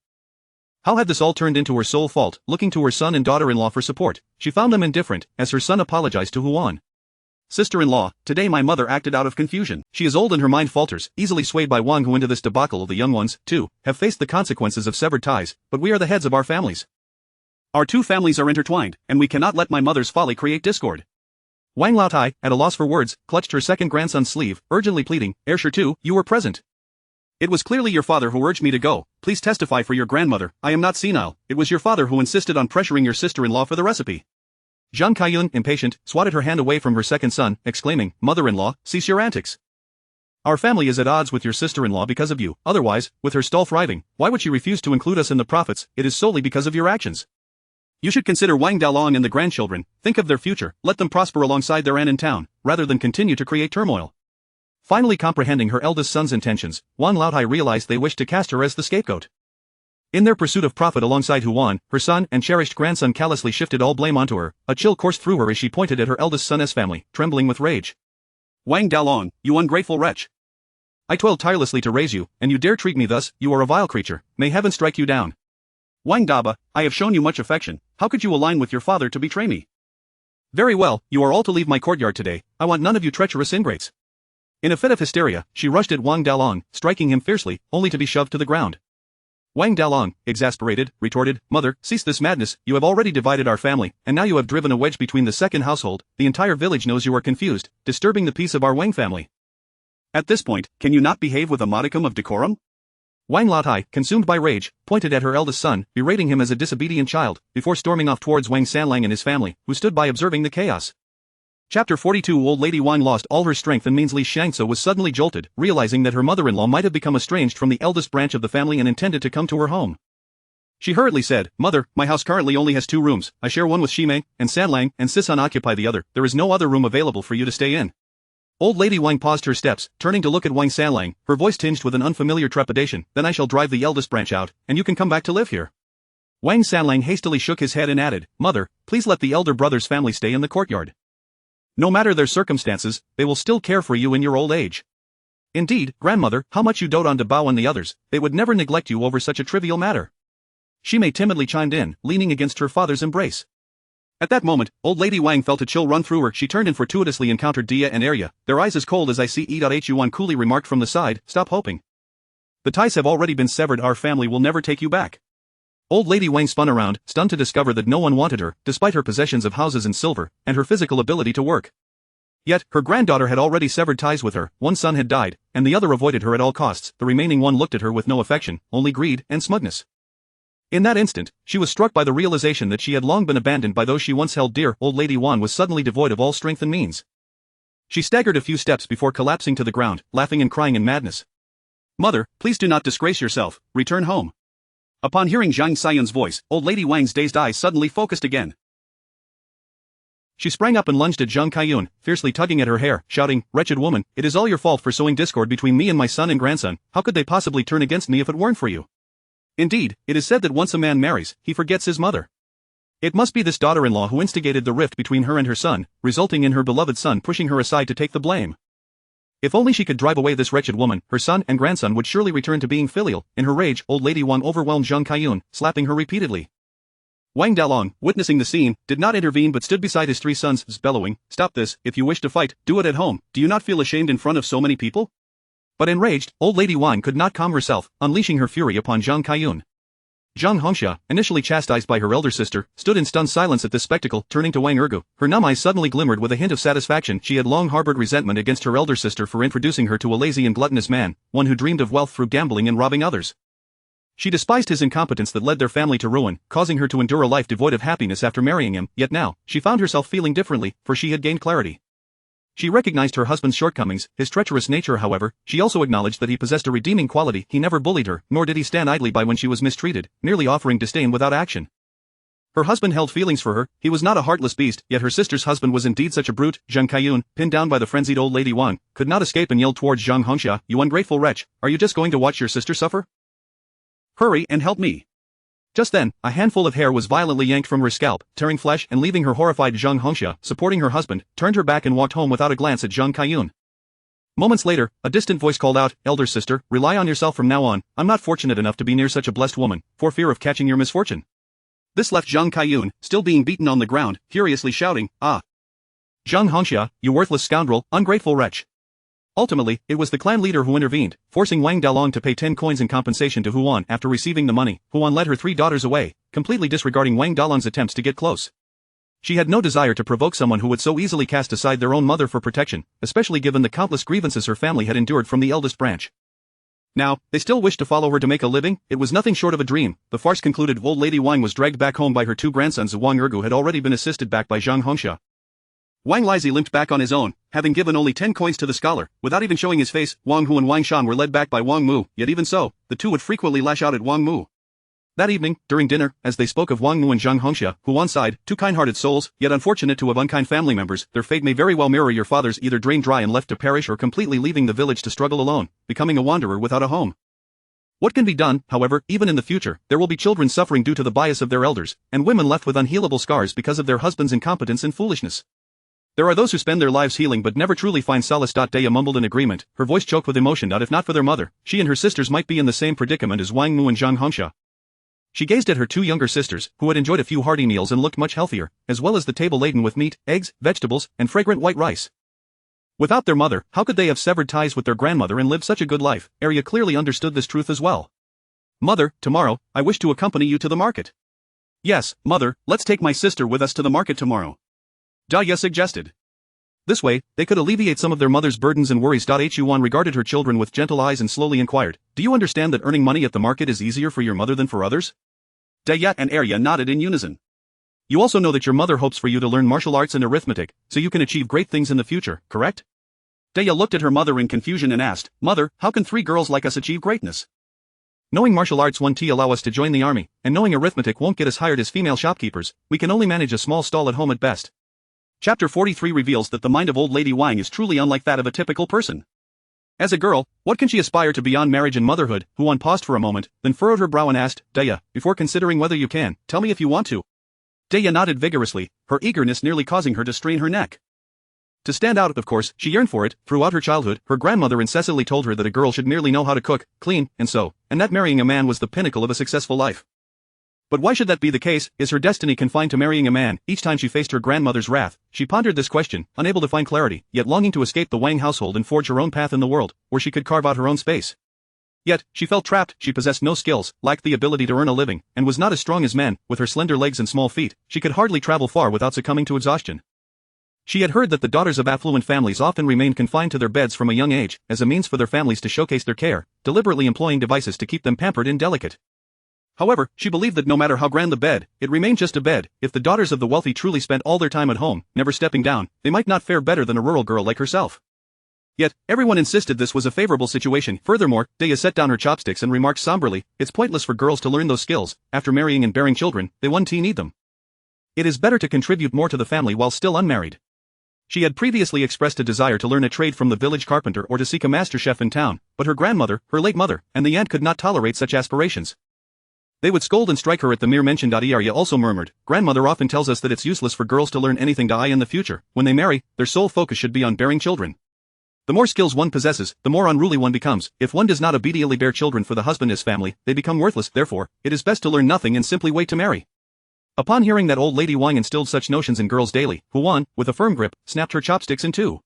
How had this all turned into her sole fault? Looking to her son and daughter-in-law for support, she found them indifferent, as her son apologized to Huan. "Sister-in-law, today my mother acted out of confusion. She is old and her mind falters, easily swayed by Wang Hu into this debacle. The young ones, too, have faced the consequences of severed ties, but we are the heads of our families. Our 2 families are intertwined, and we cannot let my mother's folly create discord." Wang Laotai, at a loss for words, clutched her second grandson's sleeve, urgently pleading, "Heir too, you were present. It was clearly your father who urged me to go. Please testify for your grandmother. I am not senile. It was your father who insisted on pressuring your sister-in-law for the recipe." Zhang Kaiyun, impatient, swatted her hand away from her second son, exclaiming, "Mother-in-law, cease your antics. Our family is at odds with your sister-in-law because of you. Otherwise, with her stall thriving, why would she refuse to include us in the profits? It is solely because of your actions. You should consider Wang Dalong and the grandchildren, think of their future, let them prosper alongside their aunt in town, rather than continue to create turmoil." Finally comprehending her eldest son's intentions, Wang Laotai realized they wished to cast her as the scapegoat. In their pursuit of profit alongside Huan, her son and cherished grandson callously shifted all blame onto her. A chill coursed through her as she pointed at her eldest son's family, trembling with rage. "Wang Dalong, you ungrateful wretch! I toiled tirelessly to raise you, and you dare treat me thus. You are a vile creature. May heaven strike you down. Wang Daba, I have shown you much affection. How could you align with your father to betray me? Very well, you are all to leave my courtyard today. I want none of you treacherous ingrates." In a fit of hysteria, she rushed at Wang Dalong, striking him fiercely, only to be shoved to the ground. Wang Dalong, exasperated, retorted, "Mother, cease this madness. You have already divided our family, and now you have driven a wedge between the second household. The entire village knows you are confused, disturbing the peace of our Wang family. At this point, can you not behave with a modicum of decorum?" Wang Laotai, consumed by rage, pointed at her eldest son, berating him as a disobedient child, before storming off towards Wang Sanlang and his family, who stood by observing the chaos. Chapter 42 Old Lady Wang lost all her strength and Mainsley Shangsa was suddenly jolted, realizing that her mother-in-law might have become estranged from the eldest branch of the family and intended to come to her home. She hurriedly said, "Mother, my house currently only has 2 rooms. I share one with Shimei, and Sanlang and Sisun occupy the other. There is no other room available for you to stay in." Old Lady Wang paused her steps, turning to look at Wang Sanlang, her voice tinged with an unfamiliar trepidation. "Then I shall drive the eldest branch out, and you can come back to live here." Wang Sanlang hastily shook his head and added, "Mother, please let the elder brother's family stay in the courtyard. No matter their circumstances, they will still care for you in your old age. Indeed, grandmother, how much you dote on Dabao and the others, they would never neglect you over such a trivial matter." Shimei timidly chimed in, leaning against her father's embrace. At that moment, Old Lady Wang felt a chill run through her. She turned and fortuitously encountered Dia and Arya, their eyes as cold as ice. Yuan coolly remarked from the side, "Stop hoping. The ties have already been severed. Our family will never take you back." Old Lady Wang spun around, stunned to discover that no one wanted her, despite her possessions of houses and silver, and her physical ability to work. Yet, her granddaughter had already severed ties with her, one son had died, and the other avoided her at all costs, the remaining one looked at her with no affection, only greed and smugness. In that instant, she was struck by the realization that she had long been abandoned by those she once held dear. Old Lady Wan was suddenly devoid of all strength and means. She staggered a few steps before collapsing to the ground, laughing and crying in madness. "Mother, please do not disgrace yourself, return home." Upon hearing Zhang Xian's voice, Old Lady Wang's dazed eyes suddenly focused again. She sprang up and lunged at Zhang Kaiyun, fiercely tugging at her hair, shouting, "Wretched woman, it is all your fault for sowing discord between me and my son and grandson. How could they possibly turn against me if it weren't for you? Indeed, it is said that once a man marries, he forgets his mother. It must be this daughter-in-law who instigated the rift between her and her son, resulting in her beloved son pushing her aside to take the blame. If only she could drive away this wretched woman, her son and grandson would surely return to being filial." In her rage, Old Lady Wang overwhelmed Zhang Kaiyun, slapping her repeatedly. Wang Dalong, witnessing the scene, did not intervene but stood beside his 3 sons, bellowing, "Stop this, if you wish to fight, do it at home. Do you not feel ashamed in front of so many people?" But enraged, Old Lady Wang could not calm herself, unleashing her fury upon Zhang Kaiyun. Zhang Hongxia, initially chastised by her elder sister, stood in stunned silence at this spectacle. Turning to Wang Ergu, her numb eyes suddenly glimmered with a hint of satisfaction. She had long harbored resentment against her elder sister for introducing her to a lazy and gluttonous man, one who dreamed of wealth through gambling and robbing others. She despised his incompetence that led their family to ruin, causing her to endure a life devoid of happiness after marrying him. Yet now, she found herself feeling differently, for she had gained clarity. She recognized her husband's shortcomings, his treacherous nature. However, she also acknowledged that he possessed a redeeming quality. He never bullied her, nor did he stand idly by when she was mistreated, merely offering disdain without action. Her husband held feelings for her, he was not a heartless beast, yet her sister's husband was indeed such a brute. Zhang Kaiyun, pinned down by the frenzied Old Lady Wang, could not escape and yelled towards Zhang Hongxia, "You ungrateful wretch, are you just going to watch your sister suffer? Hurry and help me." Just then, a handful of hair was violently yanked from her scalp, tearing flesh and leaving her horrified. Zhang Hongxia, supporting her husband, turned her back and walked home without a glance at Zhang Kaiyun. Moments later, a distant voice called out, "Elder sister, rely on yourself from now on. I'm not fortunate enough to be near such a blessed woman, for fear of catching your misfortune." This left Zhang Kaiyun, still being beaten on the ground, furiously shouting, "Ah! Zhang Hongxia, you worthless scoundrel, ungrateful wretch." Ultimately, it was the clan leader who intervened, forcing Wang Dalong to pay 10 coins in compensation to Huan. After receiving the money, Huan led her 3 daughters away, completely disregarding Wang Dalong's attempts to get close. She had no desire to provoke someone who would so easily cast aside their own mother for protection, especially given the countless grievances her family had endured from the eldest branch. Now, they still wished to follow her to make a living. It was nothing short of a dream. The farce concluded, Old Lady Wang was dragged back home by her 2 grandsons. Wang Ergu had already been assisted back by Zhang Hongxia. Wang Lizi limped back on his own, having given only 10 coins to the scholar, without even showing his face. Wang Hu and Wang Shan were led back by Wang Mu, yet even so, the 2 would frequently lash out at Wang Mu. That evening, during dinner, as they spoke of Wang Mu and Zhang Hongxia, Huan sighed, 2 kind-hearted souls, yet unfortunate to have unkind family members. Their fate may very well mirror your father's, either drained dry and left to perish or completely leaving the village to struggle alone, becoming a wanderer without a home. What can be done, however, even in the future, there will be children suffering due to the bias of their elders, and women left with unhealable scars because of their husbands' incompetence and foolishness. There are those who spend their lives healing but never truly find solace. Daya mumbled in agreement, her voice choked with emotion. If not for their mother, she and her sisters might be in the same predicament as Wang Mu and Zhang Hongxia. She gazed at her 2 younger sisters, who had enjoyed a few hearty meals and looked much healthier, as well as the table laden with meat, eggs, vegetables, and fragrant white rice. Without their mother, how could they have severed ties with their grandmother and lived such a good life? Arya clearly understood this truth as well. "Mother, tomorrow, I wish to accompany you to the market." "Yes, mother, let's take my sister with us to the market tomorrow," Daya suggested. This way, they could alleviate some of their mother's burdens and worries. Yuan regarded her children with gentle eyes and slowly inquired, "Do you understand that earning money at the market is easier for your mother than for others?" Dayat and Arya nodded in unison. You also know that your mother hopes for you to learn martial arts and arithmetic, so you can achieve great things in the future, correct? Daya looked at her mother in confusion and asked, Mother, how can 3 girls like us achieve greatness? Knowing martial arts won't allow us to join the army, and knowing arithmetic won't get us hired as female shopkeepers, we can only manage a small stall at home at best. Chapter 43 reveals that the mind of old Lady Wang is truly unlike that of a typical person. As a girl, what can she aspire to beyond marriage and motherhood? Huan paused for a moment, then furrowed her brow and asked, Daya, before considering whether you can, tell me if you want to. Daya nodded vigorously, her eagerness nearly causing her to strain her neck. To stand out, of course, she yearned for it. Throughout her childhood, her grandmother incessantly told her that a girl should merely know how to cook, clean, and sew, and that marrying a man was the pinnacle of a successful life. But why should that be the case? Is her destiny confined to marrying a man? Each time she faced her grandmother's wrath, she pondered this question, unable to find clarity, yet longing to escape the Wang household and forge her own path in the world, where she could carve out her own space. Yet, she felt trapped. She possessed no skills, lacked the ability to earn a living, and was not as strong as men. With her slender legs and small feet, she could hardly travel far without succumbing to exhaustion. She had heard that the daughters of affluent families often remained confined to their beds from a young age, as a means for their families to showcase their care, deliberately employing devices to keep them pampered and delicate. However, she believed that no matter how grand the bed, it remained just a bed. If the daughters of the wealthy truly spent all their time at home, never stepping down, they might not fare better than a rural girl like herself. Yet, everyone insisted this was a favorable situation. Furthermore, Daya set down her chopsticks and remarked somberly, it's pointless for girls to learn those skills. After marrying and bearing children, they won't need them. It is better to contribute more to the family while still unmarried. She had previously expressed a desire to learn a trade from the village carpenter or to seek a master chef in town, but her grandmother, her late mother, and the aunt could not tolerate such aspirations. They would scold and strike her at the mere mention. Arya also murmured, Grandmother often tells us that it's useless for girls to learn anything in the future. When they marry, their sole focus should be on bearing children. The more skills one possesses, the more unruly one becomes. If one does not obediently bear children for the husband and his family, they become worthless. Therefore, it is best to learn nothing and simply wait to marry. Upon hearing that old Lady Wang instilled such notions in girls daily, Huan, with a firm grip, snapped her chopsticks in two.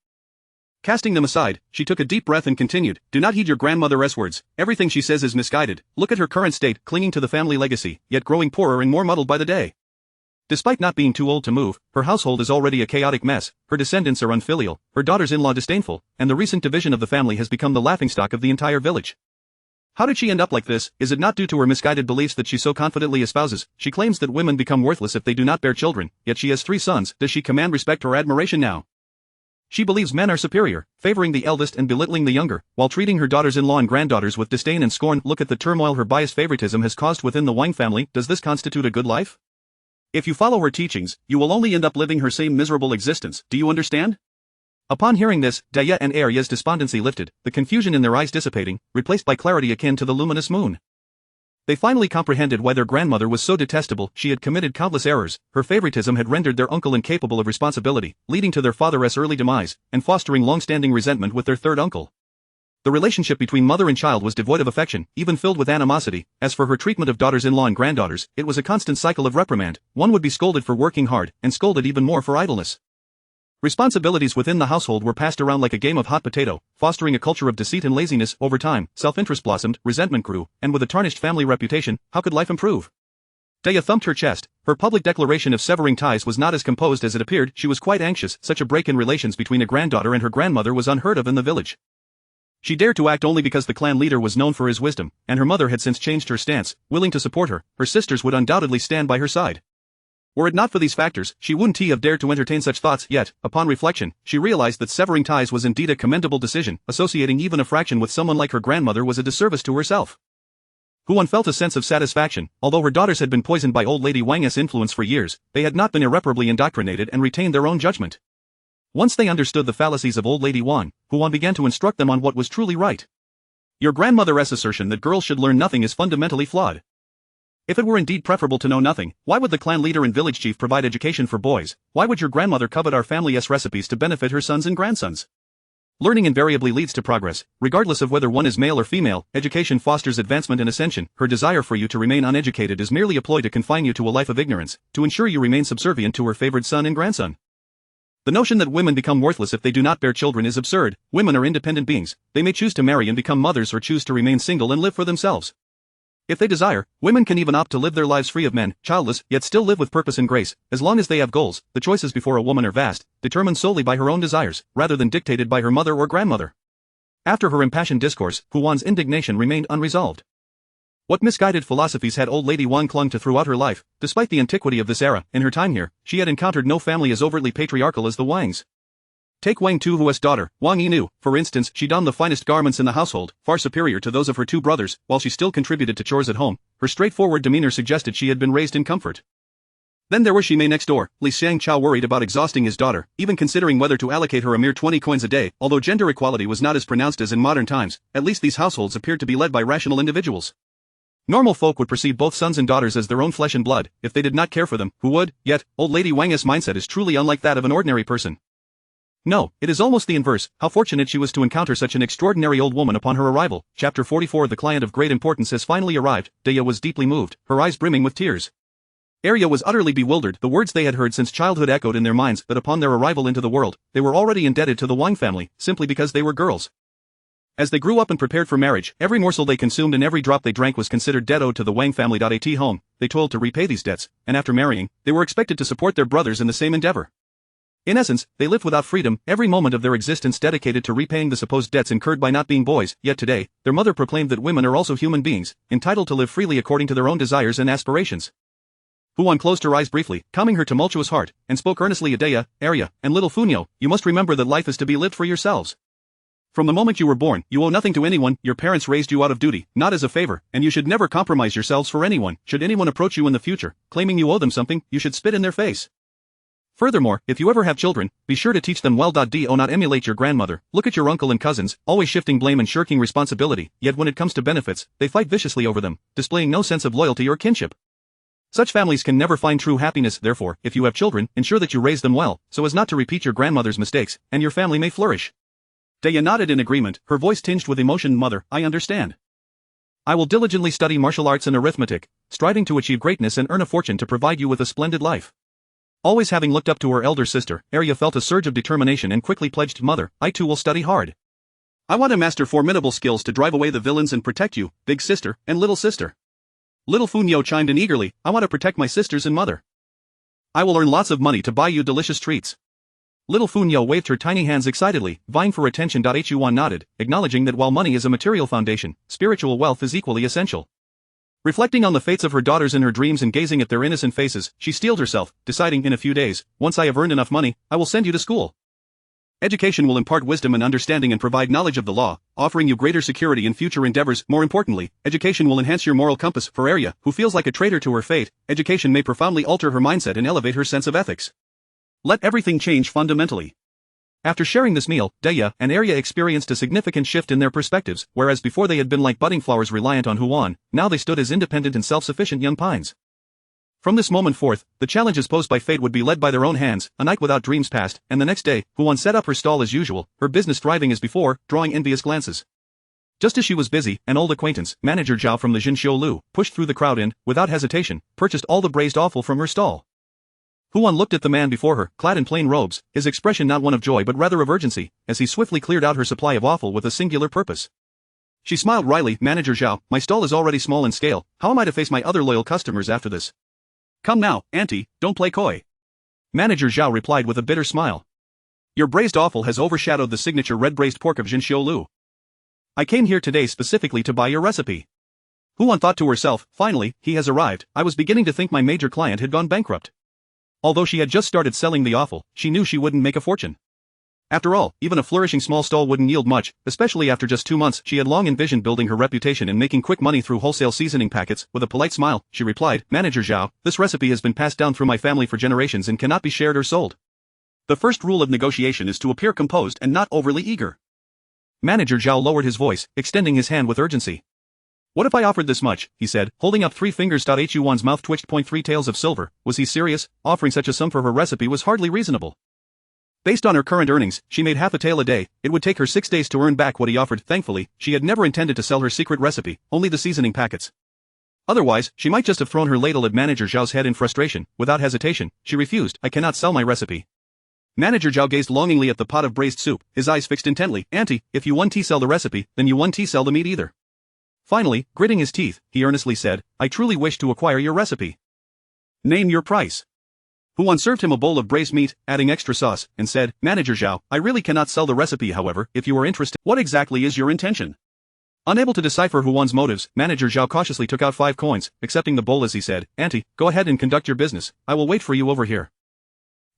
Casting them aside, she took a deep breath and continued, Do not heed your grandmother's words. Everything she says is misguided. Look at her current state, clinging to the family legacy, yet growing poorer and more muddled by the day. Despite not being too old to move, her household is already a chaotic mess, her descendants are unfilial, her daughters-in-law disdainful, and the recent division of the family has become the laughingstock of the entire village. How did she end up like this? Is it not due to her misguided beliefs that she so confidently espouses? She claims that women become worthless if they do not bear children, yet she has 3 sons. Does she command respect or admiration now? She believes men are superior, favoring the eldest and belittling the younger, while treating her daughters-in-law and granddaughters with disdain and scorn. Look at the turmoil her biased favoritism has caused within the Wang family. Does this constitute a good life? If you follow her teachings, you will only end up living her same miserable existence. Do you understand? Upon hearing this, Daya and Arya's despondency lifted, the confusion in their eyes dissipating, replaced by clarity akin to the luminous moon. They finally comprehended why their grandmother was so detestable. She had committed countless errors, her favoritism had rendered their uncle incapable of responsibility, leading to their father's early demise, and fostering long-standing resentment with their third uncle. The relationship between mother and child was devoid of affection, even filled with animosity. As for her treatment of daughters-in-law and granddaughters, it was a constant cycle of reprimand. One would be scolded for working hard, and scolded even more for idleness. Responsibilities within the household were passed around like a game of hot potato, fostering a culture of deceit and laziness. Over time, self-interest blossomed, resentment grew, and with a tarnished family reputation, how could life improve? Daya thumped her chest. Her public declaration of severing ties was not as composed as it appeared. She was quite anxious. Such a break in relations between a granddaughter and her grandmother was unheard of in the village. She dared to act only because the clan leader was known for his wisdom, and her mother had since changed her stance, willing to support her. Her sisters would undoubtedly stand by her side. Were it not for these factors, she wouldn't have dared to entertain such thoughts. Yet, upon reflection, she realized that severing ties was indeed a commendable decision. Associating even a fraction with someone like her grandmother was a disservice to herself. Huan felt a sense of satisfaction. Although her daughters had been poisoned by old Lady Wang's influence for years, they had not been irreparably indoctrinated and retained their own judgment. Once they understood the fallacies of old Lady Wang, Huan began to instruct them on what was truly right. Your grandmother's assertion that girls should learn nothing is fundamentally flawed. If it were indeed preferable to know nothing, why would the clan leader and village chief provide education for boys? Why would your grandmother covet our family's recipes to benefit her sons and grandsons? Learning invariably leads to progress, regardless of whether one is male or female. Education fosters advancement and ascension. Her desire for you to remain uneducated is merely a ploy to confine you to a life of ignorance, to ensure you remain subservient to her favored son and grandson. The notion that women become worthless if they do not bear children is absurd. Women are independent beings. They may choose to marry and become mothers or choose to remain single and live for themselves. If they desire, women can even opt to live their lives free of men, childless, yet still live with purpose and grace. As long as they have goals, the choices before a woman are vast, determined solely by her own desires, rather than dictated by her mother or grandmother. After her impassioned discourse, Huan's indignation remained unresolved. What misguided philosophies had old lady Wang clung to throughout her life? Despite the antiquity of this era, in her time here, she had encountered no family as overtly patriarchal as the Wangs. Take Wang Tuhua's daughter, Wang Yinu, for instance. She donned the finest garments in the household, far superior to those of her two brothers, while she still contributed to chores at home. Her straightforward demeanor suggested she had been raised in comfort. Then there was Shimei next door. Li Xiangchao worried about exhausting his daughter, even considering whether to allocate her a mere 20 coins a day. Although gender equality was not as pronounced as in modern times, at least these households appeared to be led by rational individuals. Normal folk would perceive both sons and daughters as their own flesh and blood. If they did not care for them, who would? Yet, old lady Wang's mindset is truly unlike that of an ordinary person. No, it is almost the inverse. How fortunate she was to encounter such an extraordinary old woman upon her arrival. Chapter 44. The client of great importance has finally arrived. Deya was deeply moved, her eyes brimming with tears. Arya was utterly bewildered. The words they had heard since childhood echoed in their minds, that upon their arrival into the world, they were already indebted to the Wang family, simply because they were girls. As they grew up and prepared for marriage, every morsel they consumed and every drop they drank was considered debt owed to the Wang family. At home, they toiled to repay these debts, and after marrying, they were expected to support their brothers in the same endeavor. In essence, they lived without freedom, every moment of their existence dedicated to repaying the supposed debts incurred by not being boys. Yet today, their mother proclaimed that women are also human beings, entitled to live freely according to their own desires and aspirations. Huan closed her eyes briefly, calming her tumultuous heart, and spoke earnestly. Adeya, Arya, and little Funyo, you must remember that life is to be lived for yourselves. From the moment you were born, you owe nothing to anyone. Your parents raised you out of duty, not as a favor, and you should never compromise yourselves for anyone. Should anyone approach you in the future, claiming you owe them something, you should spit in their face. Furthermore, if you ever have children, be sure to teach them well. Do not emulate your grandmother. Look at your uncle and cousins, always shifting blame and shirking responsibility, yet when it comes to benefits, they fight viciously over them, displaying no sense of loyalty or kinship. Such families can never find true happiness. Therefore, if you have children, ensure that you raise them well, so as not to repeat your grandmother's mistakes, and your family may flourish. Deya nodded in agreement, her voice tinged with emotion. Mother, I understand. I will diligently study martial arts and arithmetic, striving to achieve greatness and earn a fortune to provide you with a splendid life. Always having looked up to her elder sister, Arya felt a surge of determination and quickly pledged. Mother, I too will study hard. I want to master formidable skills to drive away the villains and protect you, big sister, and little sister. Little Funyo chimed in eagerly, I want to protect my sisters and mother. I will earn lots of money to buy you delicious treats. Little Funyo waved her tiny hands excitedly, vying for attention. Huan nodded, acknowledging that while money is a material foundation, spiritual wealth is equally essential. Reflecting on the fates of her daughters in her dreams and gazing at their innocent faces, she steeled herself, deciding, in a few days, once I have earned enough money, I will send you to school. Education will impart wisdom and understanding and provide knowledge of the law, offering you greater security in future endeavors. More importantly, education will enhance your moral compass. For Arya, who feels like a traitor to her fate, education may profoundly alter her mindset and elevate her sense of ethics. Let everything change fundamentally. After sharing this meal, Deya and Arya experienced a significant shift in their perspectives. Whereas before they had been like budding flowers reliant on Huan, now they stood as independent and self-sufficient young pines. From this moment forth, the challenges posed by fate would be led by their own hands. A night without dreams passed, and the next day, Huan set up her stall as usual, her business thriving as before, drawing envious glances. Just as she was busy, an old acquaintance, Manager Zhao from the Jinxiu Lu, pushed through the crowd and, without hesitation, purchased all the braised offal from her stall. Huan looked at the man before her, clad in plain robes, his expression not one of joy but rather of urgency, as he swiftly cleared out her supply of offal with a singular purpose. She smiled wryly. Manager Zhao, my stall is already small in scale, how am I to face my other loyal customers after this? Come now, auntie, don't play coy. Manager Zhao replied with a bitter smile. Your braised offal has overshadowed the signature red braised pork of Jinxiu Lu. I came here today specifically to buy your recipe. Huan thought to herself, finally, he has arrived. I was beginning to think my major client had gone bankrupt. Although she had just started selling the offal, she knew she wouldn't make a fortune. After all, even a flourishing small stall wouldn't yield much, especially after just 2 months. She had long envisioned building her reputation and making quick money through wholesale seasoning packets. With a polite smile, she replied, Manager Zhao, this recipe has been passed down through my family for generations and cannot be shared or sold. The first rule of negotiation is to appear composed and not overly eager. Manager Zhao lowered his voice, extending his hand with urgency. What if I offered this much, he said, holding up 3 fingers. Huan's mouth twitched. 3 taels of silver, was he serious? Offering such a sum for her recipe was hardly reasonable. Based on her current earnings, she made half a tael a day. It would take her 6 days to earn back what he offered. Thankfully, she had never intended to sell her secret recipe, only the seasoning packets. Otherwise, she might just have thrown her ladle at Manager Zhao's head in frustration. Without hesitation, she refused. I cannot sell my recipe. Manager Zhao gazed longingly at the pot of braised soup, his eyes fixed intently. Auntie, if you won't sell the recipe, then you won't sell the meat either. Finally, gritting his teeth, he earnestly said, I truly wish to acquire your recipe. Name your price. Huan served him a bowl of braised meat, adding extra sauce, and said, Manager Zhao, I really cannot sell the recipe. However, if you are interested, what exactly is your intention? Unable to decipher Huan's motives, Manager Zhao cautiously took out 5 coins, accepting the bowl as he said, "Auntie, go ahead and conduct your business, I will wait for you over here.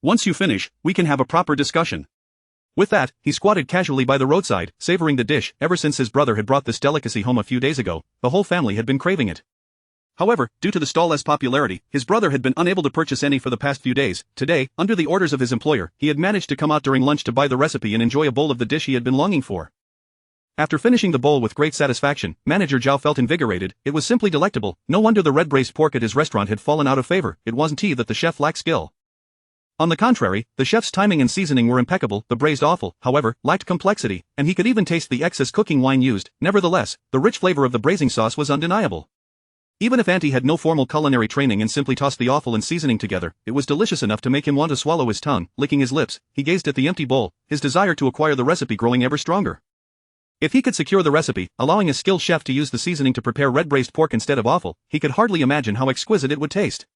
Once you finish, we can have a proper discussion." With that, he squatted casually by the roadside, savoring the dish. Ever since his brother had brought this delicacy home a few days ago, the whole family had been craving it. However, due to the stall's popularity, his brother had been unable to purchase any for the past few days. Today, under the orders of his employer, he had managed to come out during lunch to buy the recipe and enjoy a bowl of the dish he had been longing for. After finishing the bowl with great satisfaction, Manager Zhao felt invigorated. It was simply delectable. No wonder the red braised pork at his restaurant had fallen out of favor. It wasn't he that the chef lacked skill. On the contrary, the chef's timing and seasoning were impeccable. The braised offal, however, lacked complexity, and he could even taste the excess cooking wine used. Nevertheless, the rich flavor of the braising sauce was undeniable. Even if Auntie had no formal culinary training and simply tossed the offal and seasoning together, it was delicious enough to make him want to swallow his tongue. Licking his lips, he gazed at the empty bowl, his desire to acquire the recipe growing ever stronger. If he could secure the recipe, allowing a skilled chef to use the seasoning to prepare red braised pork instead of offal, he could hardly imagine how exquisite it would taste.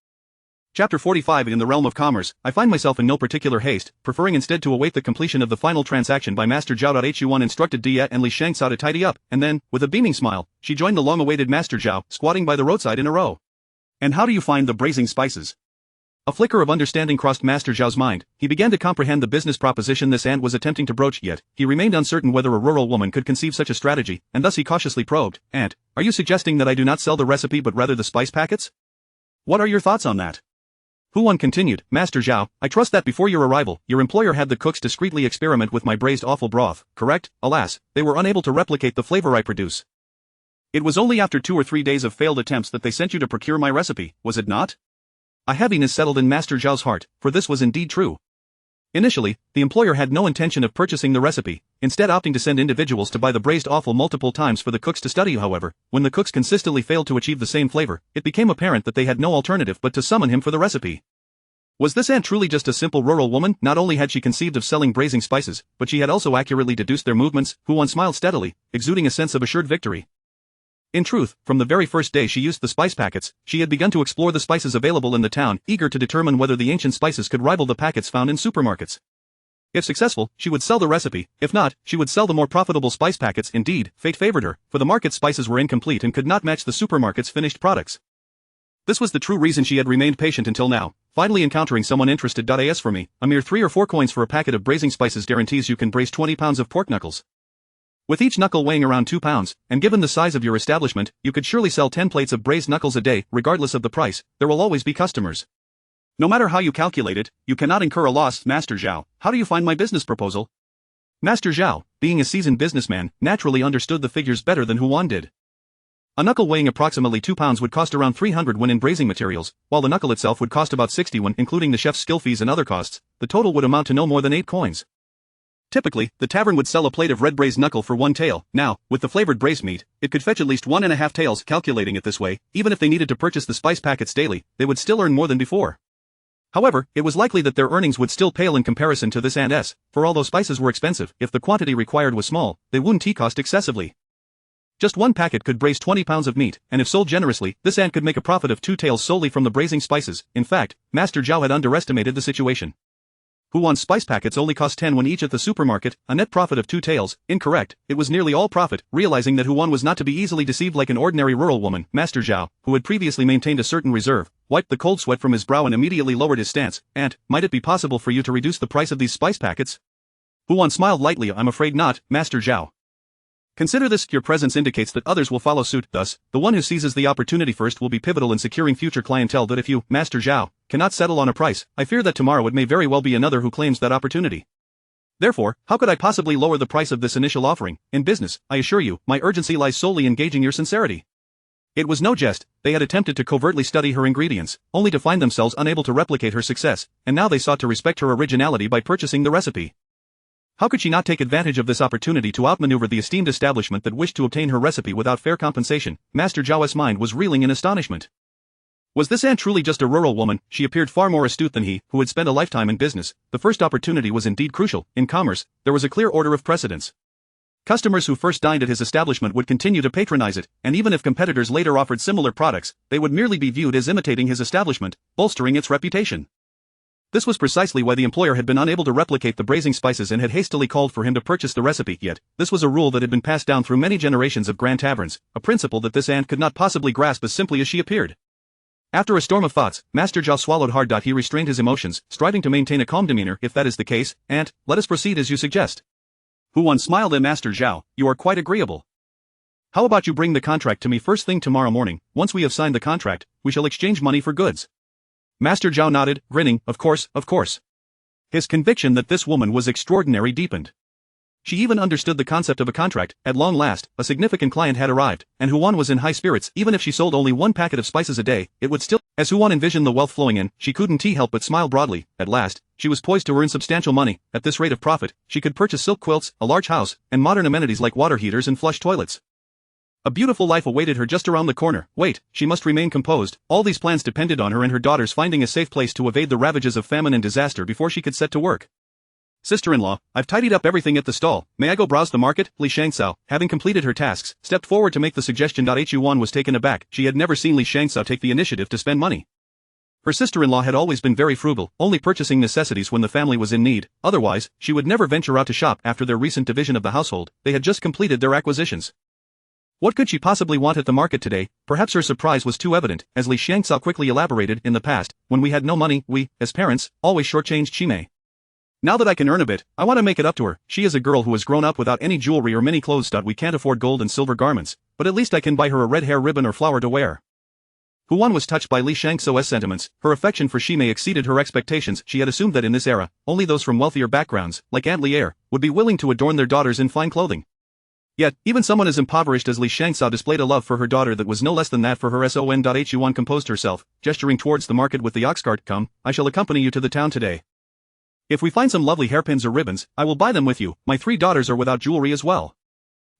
Chapter 45. In the realm of commerce, I find myself in no particular haste, preferring instead to await the completion of the final transaction by Master Zhao. Huan instructed Dia and Li Shangcao to tidy up, and then, with a beaming smile, she joined the long-awaited Master Zhao, squatting by the roadside in a row. "And how do you find the braising spices?" A flicker of understanding crossed Master Zhao's mind. He began to comprehend the business proposition this aunt was attempting to broach, yet he remained uncertain whether a rural woman could conceive such a strategy, and thus he cautiously probed, "Aunt, are you suggesting that I do not sell the recipe but rather the spice packets? What are your thoughts on that?" Huan continued, "Master Zhao, I trust that before your arrival, your employer had the cooks discreetly experiment with my braised offal broth, correct? Alas, they were unable to replicate the flavor I produce. It was only after 2 or 3 days of failed attempts that they sent you to procure my recipe, was it not?" A heaviness settled in Master Zhao's heart, for this was indeed true. Initially, the employer had no intention of purchasing the recipe, instead opting to send individuals to buy the braised offal multiple times for the cooks to study. However, when the cooks consistently failed to achieve the same flavor, it became apparent that they had no alternative but to summon him for the recipe. Was this aunt truly just a simple rural woman? Not only had she conceived of selling braising spices, but she had also accurately deduced their movements. Huan smiled steadily, exuding a sense of assured victory. In truth, from the very first day she used the spice packets, she had begun to explore the spices available in the town, eager to determine whether the ancient spices could rival the packets found in supermarkets. If successful, she would sell the recipe; if not, she would sell the more profitable spice packets. Indeed, fate favored her, for the market spices were incomplete and could not match the supermarket's finished products. This was the true reason she had remained patient until now, finally encountering someone interested. As for me, a mere 3 or 4 coins for a packet of braising spices guarantees you can braise 20 pounds of pork knuckles. With each knuckle weighing around 2 pounds, and given the size of your establishment, you could surely sell 10 plates of braised knuckles a day. Regardless of the price, there will always be customers. No matter how you calculate it, you cannot incur a loss. Master Zhao, how do you find my business proposal? Master Zhao, being a seasoned businessman, naturally understood the figures better than Huan did. A knuckle weighing approximately 2 pounds would cost around 300 when in braising materials, while the knuckle itself would cost about 60 when including the chef's skill fees and other costs. The total would amount to no more than 8 coins. Typically, the tavern would sell a plate of red braised knuckle for 1 tael. Now, with the flavored braised meat, it could fetch at least 1.5 taels. Calculating it this way, even if they needed to purchase the spice packets daily, they would still earn more than before. However, it was likely that their earnings would still pale in comparison to this aunt's, for although spices were expensive, if the quantity required was small, they wouldn't cost excessively. Just 1 packet could braise 20 pounds of meat, and if sold generously, this aunt could make a profit of 2 taels solely from the braising spices. In fact, Master Zhao had underestimated the situation. Huan's spice packets only cost 10 when each at the supermarket, a net profit of 2 taels. Incorrect, it was nearly all profit. Realizing that Huan was not to be easily deceived like an ordinary rural woman, Master Zhao, who had previously maintained a certain reserve, wiped the cold sweat from his brow and immediately lowered his stance. "Aunt, might it be possible for you to reduce the price of these spice packets?" Huan smiled lightly. "I'm afraid not, Master Zhao. Consider this, your presence indicates that others will follow suit. Thus, the one who seizes the opportunity first will be pivotal in securing future clientele. That if you, Master Zhao, cannot settle on a price, I fear that tomorrow it may very well be another who claims that opportunity. Therefore, how could I possibly lower the price of this initial offering? In business, I assure you, my urgency lies solely in gauging your sincerity." It was no jest. They had attempted to covertly study her ingredients, only to find themselves unable to replicate her success, and now they sought to respect her originality by purchasing the recipe. How could she not take advantage of this opportunity to outmaneuver the esteemed establishment that wished to obtain her recipe without fair compensation? Master Zhao's mind was reeling in astonishment. Was this aunt truly just a rural woman? She appeared far more astute than he, who had spent a lifetime in business. The first opportunity was indeed crucial. In commerce, there was a clear order of precedence. Customers who first dined at his establishment would continue to patronize it, and even if competitors later offered similar products, they would merely be viewed as imitating his establishment, bolstering its reputation. This was precisely why the employer had been unable to replicate the braising spices and had hastily called for him to purchase the recipe, yet this was a rule that had been passed down through many generations of grand taverns, a principle that this aunt could not possibly grasp as simply as she appeared. After a storm of thoughts, Master Zhao swallowed hard. He restrained his emotions, striving to maintain a calm demeanor. If that is the case, aunt, let us proceed as you suggest. Huan smiled at Master Zhao. You are quite agreeable. How about you bring the contract to me first thing tomorrow morning? Once we have signed the contract, we shall exchange money for goods. Master Zhao nodded, grinning. Of course, of course. His conviction that this woman was extraordinary deepened. She even understood the concept of a contract. At long last, a significant client had arrived, and Huan was in high spirits. Even if she sold only one packet of spices a day, it would still. As Huan envisioned the wealth flowing in, she couldn't help but smile broadly. At last, she was poised to earn substantial money. At this rate of profit, she could purchase silk quilts, a large house, and modern amenities like water heaters and flush toilets. A beautiful life awaited her just around the corner. Wait, she must remain composed. All these plans depended on her and her daughters finding a safe place to evade the ravages of famine and disaster before she could set to work. Sister-in-law, I've tidied up everything at the stall. May I go browse the market? Li Shangxiao, having completed her tasks, stepped forward to make the suggestion. Yuan was taken aback. She had never seen Li Shangxiao take the initiative to spend money. Her sister-in-law had always been very frugal, only purchasing necessities when the family was in need. Otherwise, she would never venture out to shop. After their recent division of the household, they had just completed their acquisitions. What could she possibly want at the market today? Perhaps her surprise was too evident, as Li Shangxiao quickly elaborated. In the past, when we had no money, we, as parents, always shortchanged Chimei. Now that I can earn a bit, I want to make it up to her. She is a girl who has grown up without any jewelry or many clothes. We can't afford gold and silver garments, but at least I can buy her a red hair ribbon or flower to wear. Huan was touched by Li Shangxiao's sentiments. Her affection for Chimei exceeded her expectations. She had assumed that in this era, only those from wealthier backgrounds, like Aunt Lier, would be willing to adorn their daughters in fine clothing. Yet, even someone as impoverished as Li Shangxiao displayed a love for her daughter that was no less than that for her son. Yuan composed herself, gesturing towards the market with the ox cart. Come, I shall accompany you to the town today. If we find some lovely hairpins or ribbons, I will buy them with you. My 3 daughters are without jewelry as well.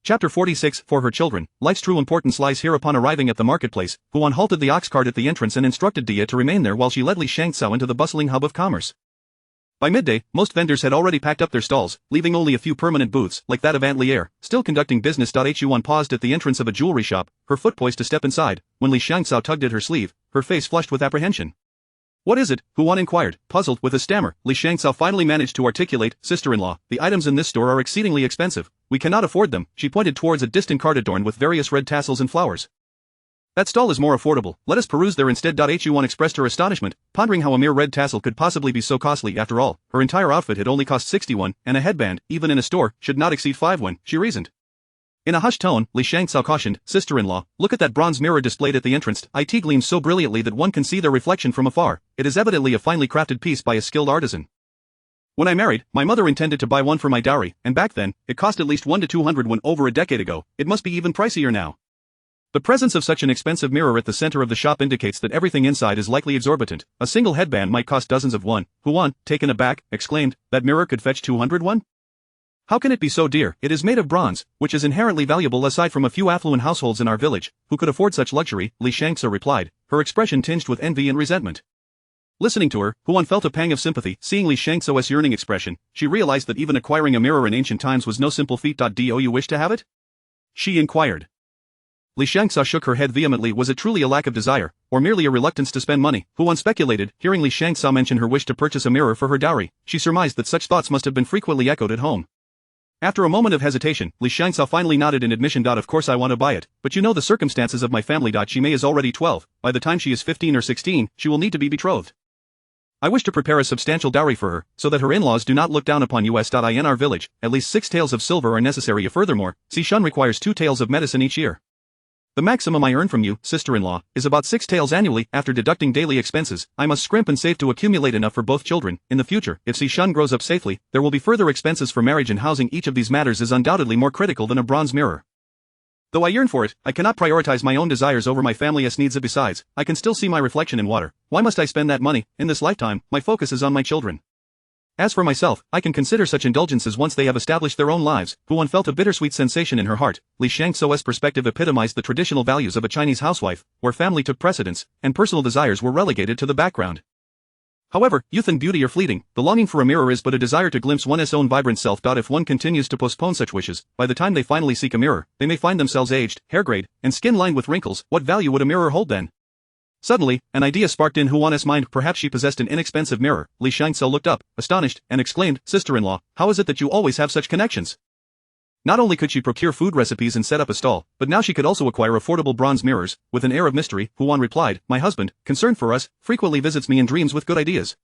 Chapter 46, For her children, life's true importance lies here. Upon arriving at the marketplace, Huan halted the ox cart at the entrance and instructed Dia to remain there while she led Li Shangxiao into the bustling hub of commerce. By midday, most vendors had already packed up their stalls, leaving only a few permanent booths, like that of Aunt Lier, still conducting business. Yuan paused at the entrance of a jewelry shop, her foot poised to step inside, when Li Shangxiao tugged at her sleeve, her face flushed with apprehension. What is it? Huan inquired, puzzled. With a stammer, Li Shangxiao finally managed to articulate, Sister-in-law, the items in this store are exceedingly expensive. We cannot afford them. She pointed towards a distant cart adorned with various red tassels and flowers. That stall is more affordable, let us peruse there instead. Yuan expressed her astonishment, pondering how a mere red tassel could possibly be so costly. After all, her entire outfit had only cost 61, and a headband, even in a store, should not exceed 5 yuan, she reasoned. In a hushed tone, Li Shangxiao cautioned, Sister-in-law, look at that bronze mirror displayed at the entrance. It gleams so brilliantly that one can see their reflection from afar. It is evidently a finely crafted piece by a skilled artisan. When I married, my mother intended to buy one for my dowry, and back then, it cost at least 1 to 200 when over a decade ago. It must be even pricier now. The presence of such an expensive mirror at the center of the shop indicates that everything inside is likely exorbitant. A single headband might cost dozens of yuan. Huan, taken aback, exclaimed, that mirror could fetch 200 yuan? How can it be so dear? It is made of bronze, which is inherently valuable. Aside from a few affluent households in our village, who could afford such luxury, Li Shangxiao replied, her expression tinged with envy and resentment. Listening to her, Huan felt a pang of sympathy. Seeing Li Shangxiao's yearning expression, she realized that even acquiring a mirror in ancient times was no simple feat. Do you wish to have it? She inquired. Li Shangxiao shook her head vehemently. Was it truly a lack of desire, or merely a reluctance to spend money? Huan speculated, hearing Li Shangxiao mention her wish to purchase a mirror for her dowry. She surmised that such thoughts must have been frequently echoed at home. After a moment of hesitation, Li Shangxiao finally nodded in admission. Of course I want to buy it, but you know the circumstances of my family. Chimei is already 12, by the time she is 15 or 16, she will need to be betrothed. I wish to prepare a substantial dowry for her, so that her in-laws do not look down upon us. In our village, at least 6 taels of silver are necessary. Furthermore, Xishan requires 2 taels of medicine each year. The maximum I earn from you, sister-in-law, is about 6 taels annually. After deducting daily expenses, I must scrimp and save to accumulate enough for both children. In the future, if Xishan grows up safely, there will be further expenses for marriage and housing. Each of these matters is undoubtedly more critical than a bronze mirror. Though I yearn for it, I cannot prioritize my own desires over my family's needs. Besides, I can still see my reflection in water. Why must I spend that money? In this lifetime, my focus is on my children. As for myself, I can consider such indulgences once they have established their own lives. Huan felt a bittersweet sensation in her heart. Li Shangxiao's perspective epitomized the traditional values of a Chinese housewife, where family took precedence, and personal desires were relegated to the background. However, youth and beauty are fleeting. The longing for a mirror is but a desire to glimpse one's own vibrant self. If one continues to postpone such wishes, by the time they finally seek a mirror, they may find themselves aged, hair-grayed, and skin lined with wrinkles. What value would a mirror hold then? Suddenly, an idea sparked in Huan's mind. Perhaps she possessed an inexpensive mirror. Li Shangso looked up, astonished, and exclaimed, "Sister-in-law, how is it that you always have such connections?" Not only could she procure food recipes and set up a stall, but now she could also acquire affordable bronze mirrors. With an air of mystery, Huan replied, "My husband, concerned for us, frequently visits me in dreams with good ideas.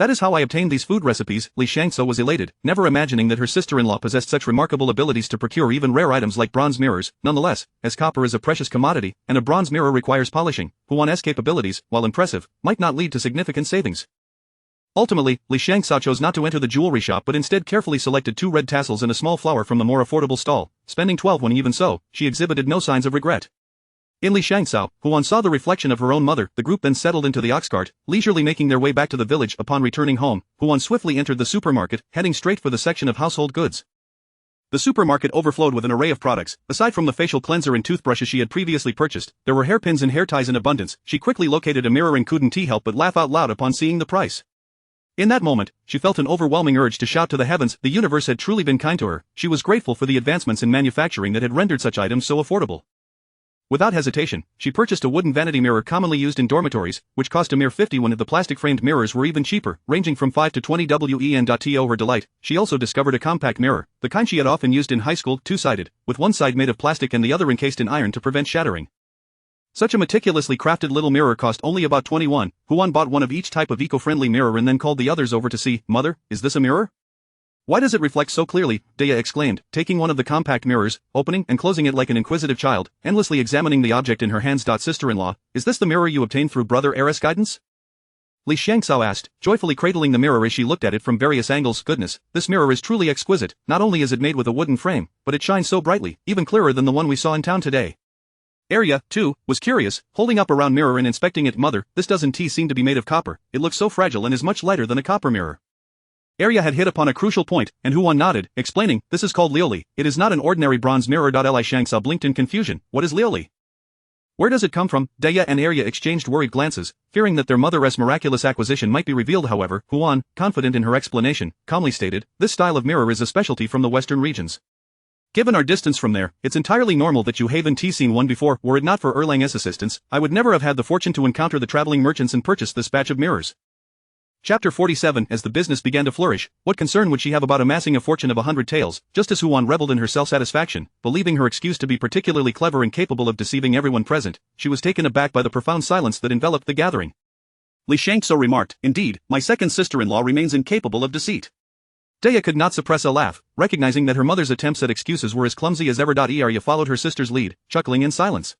That is how I obtained these food recipes." Li Shangso was elated, never imagining that her sister-in-law possessed such remarkable abilities to procure even rare items like bronze mirrors. Nonetheless, as copper is a precious commodity, and a bronze mirror requires polishing, Huan's capabilities, while impressive, might not lead to significant savings. Ultimately, Li Shangso chose not to enter the jewelry shop but instead carefully selected 2 red tassels and a small flower from the more affordable stall, spending 12 when even so, she exhibited no signs of regret. In Li Shangso, Huan saw the reflection of her own mother. The group then settled into the ox cart, leisurely making their way back to the village. Upon returning home, Huan swiftly entered the supermarket, heading straight for the section of household goods. The supermarket overflowed with an array of products. Aside from the facial cleanser and toothbrushes she had previously purchased, there were hairpins and hair ties in abundance. She quickly located a mirror and couldn't help but laugh out loud upon seeing the price. In that moment, she felt an overwhelming urge to shout to the heavens. The universe had truly been kind to her. She was grateful for the advancements in manufacturing that had rendered such items so affordable. Without hesitation, she purchased a wooden vanity mirror commonly used in dormitories, which cost a mere 50 when the plastic-framed mirrors were even cheaper, ranging from 5 to 20 wen. To her delight, she also discovered a compact mirror, the kind she had often used in high school, two-sided, with one side made of plastic and the other encased in iron to prevent shattering. Such a meticulously crafted little mirror cost only about 21. Huan bought one of each type of eco-friendly mirror and then called the others over to see. "Mother, is this a mirror? Why does it reflect so clearly?" Dea exclaimed, taking one of the compact mirrors, opening and closing it like an inquisitive child, endlessly examining the object in her hands. "Sister-in-law, is this the mirror you obtained through Brother Era's guidance?" Li Shangso asked, joyfully cradling the mirror as she looked at it from various angles. "Goodness, this mirror is truly exquisite. Not only is it made with a wooden frame, but it shines so brightly, even clearer than the one we saw in town today." Arya, too, was curious, holding up a round mirror and inspecting it. "Mother, this doesn't seem to be made of copper. It looks so fragile and is much lighter than a copper mirror." Arya had hit upon a crucial point, and Huan nodded, explaining, "This is called lioli. It is not an ordinary bronze mirror." Li Shangso blinked in confusion. "What is lioli? Where does it come from?" Dea and Arya exchanged worried glances, fearing that their mother's miraculous acquisition might be revealed. However, Huan, confident in her explanation, calmly stated, "This style of mirror is a specialty from the western regions. Given our distance from there, it's entirely normal that you haven't seen one before. Were it not for Erlang's assistance, I would never have had the fortune to encounter the traveling merchants and purchase this batch of mirrors." Chapter 47. As the business began to flourish, what concern would she have about amassing a fortune of 100 taels? Just as Huan reveled in her self-satisfaction, believing her excuse to be particularly clever and capable of deceiving everyone present, she was taken aback by the profound silence that enveloped the gathering. Li Shangso remarked, "Indeed, my second sister-in-law remains incapable of deceit." Dea could not suppress a laugh, recognizing that her mother's attempts at excuses were as clumsy as ever. Arya followed her sister's lead, chuckling in silence.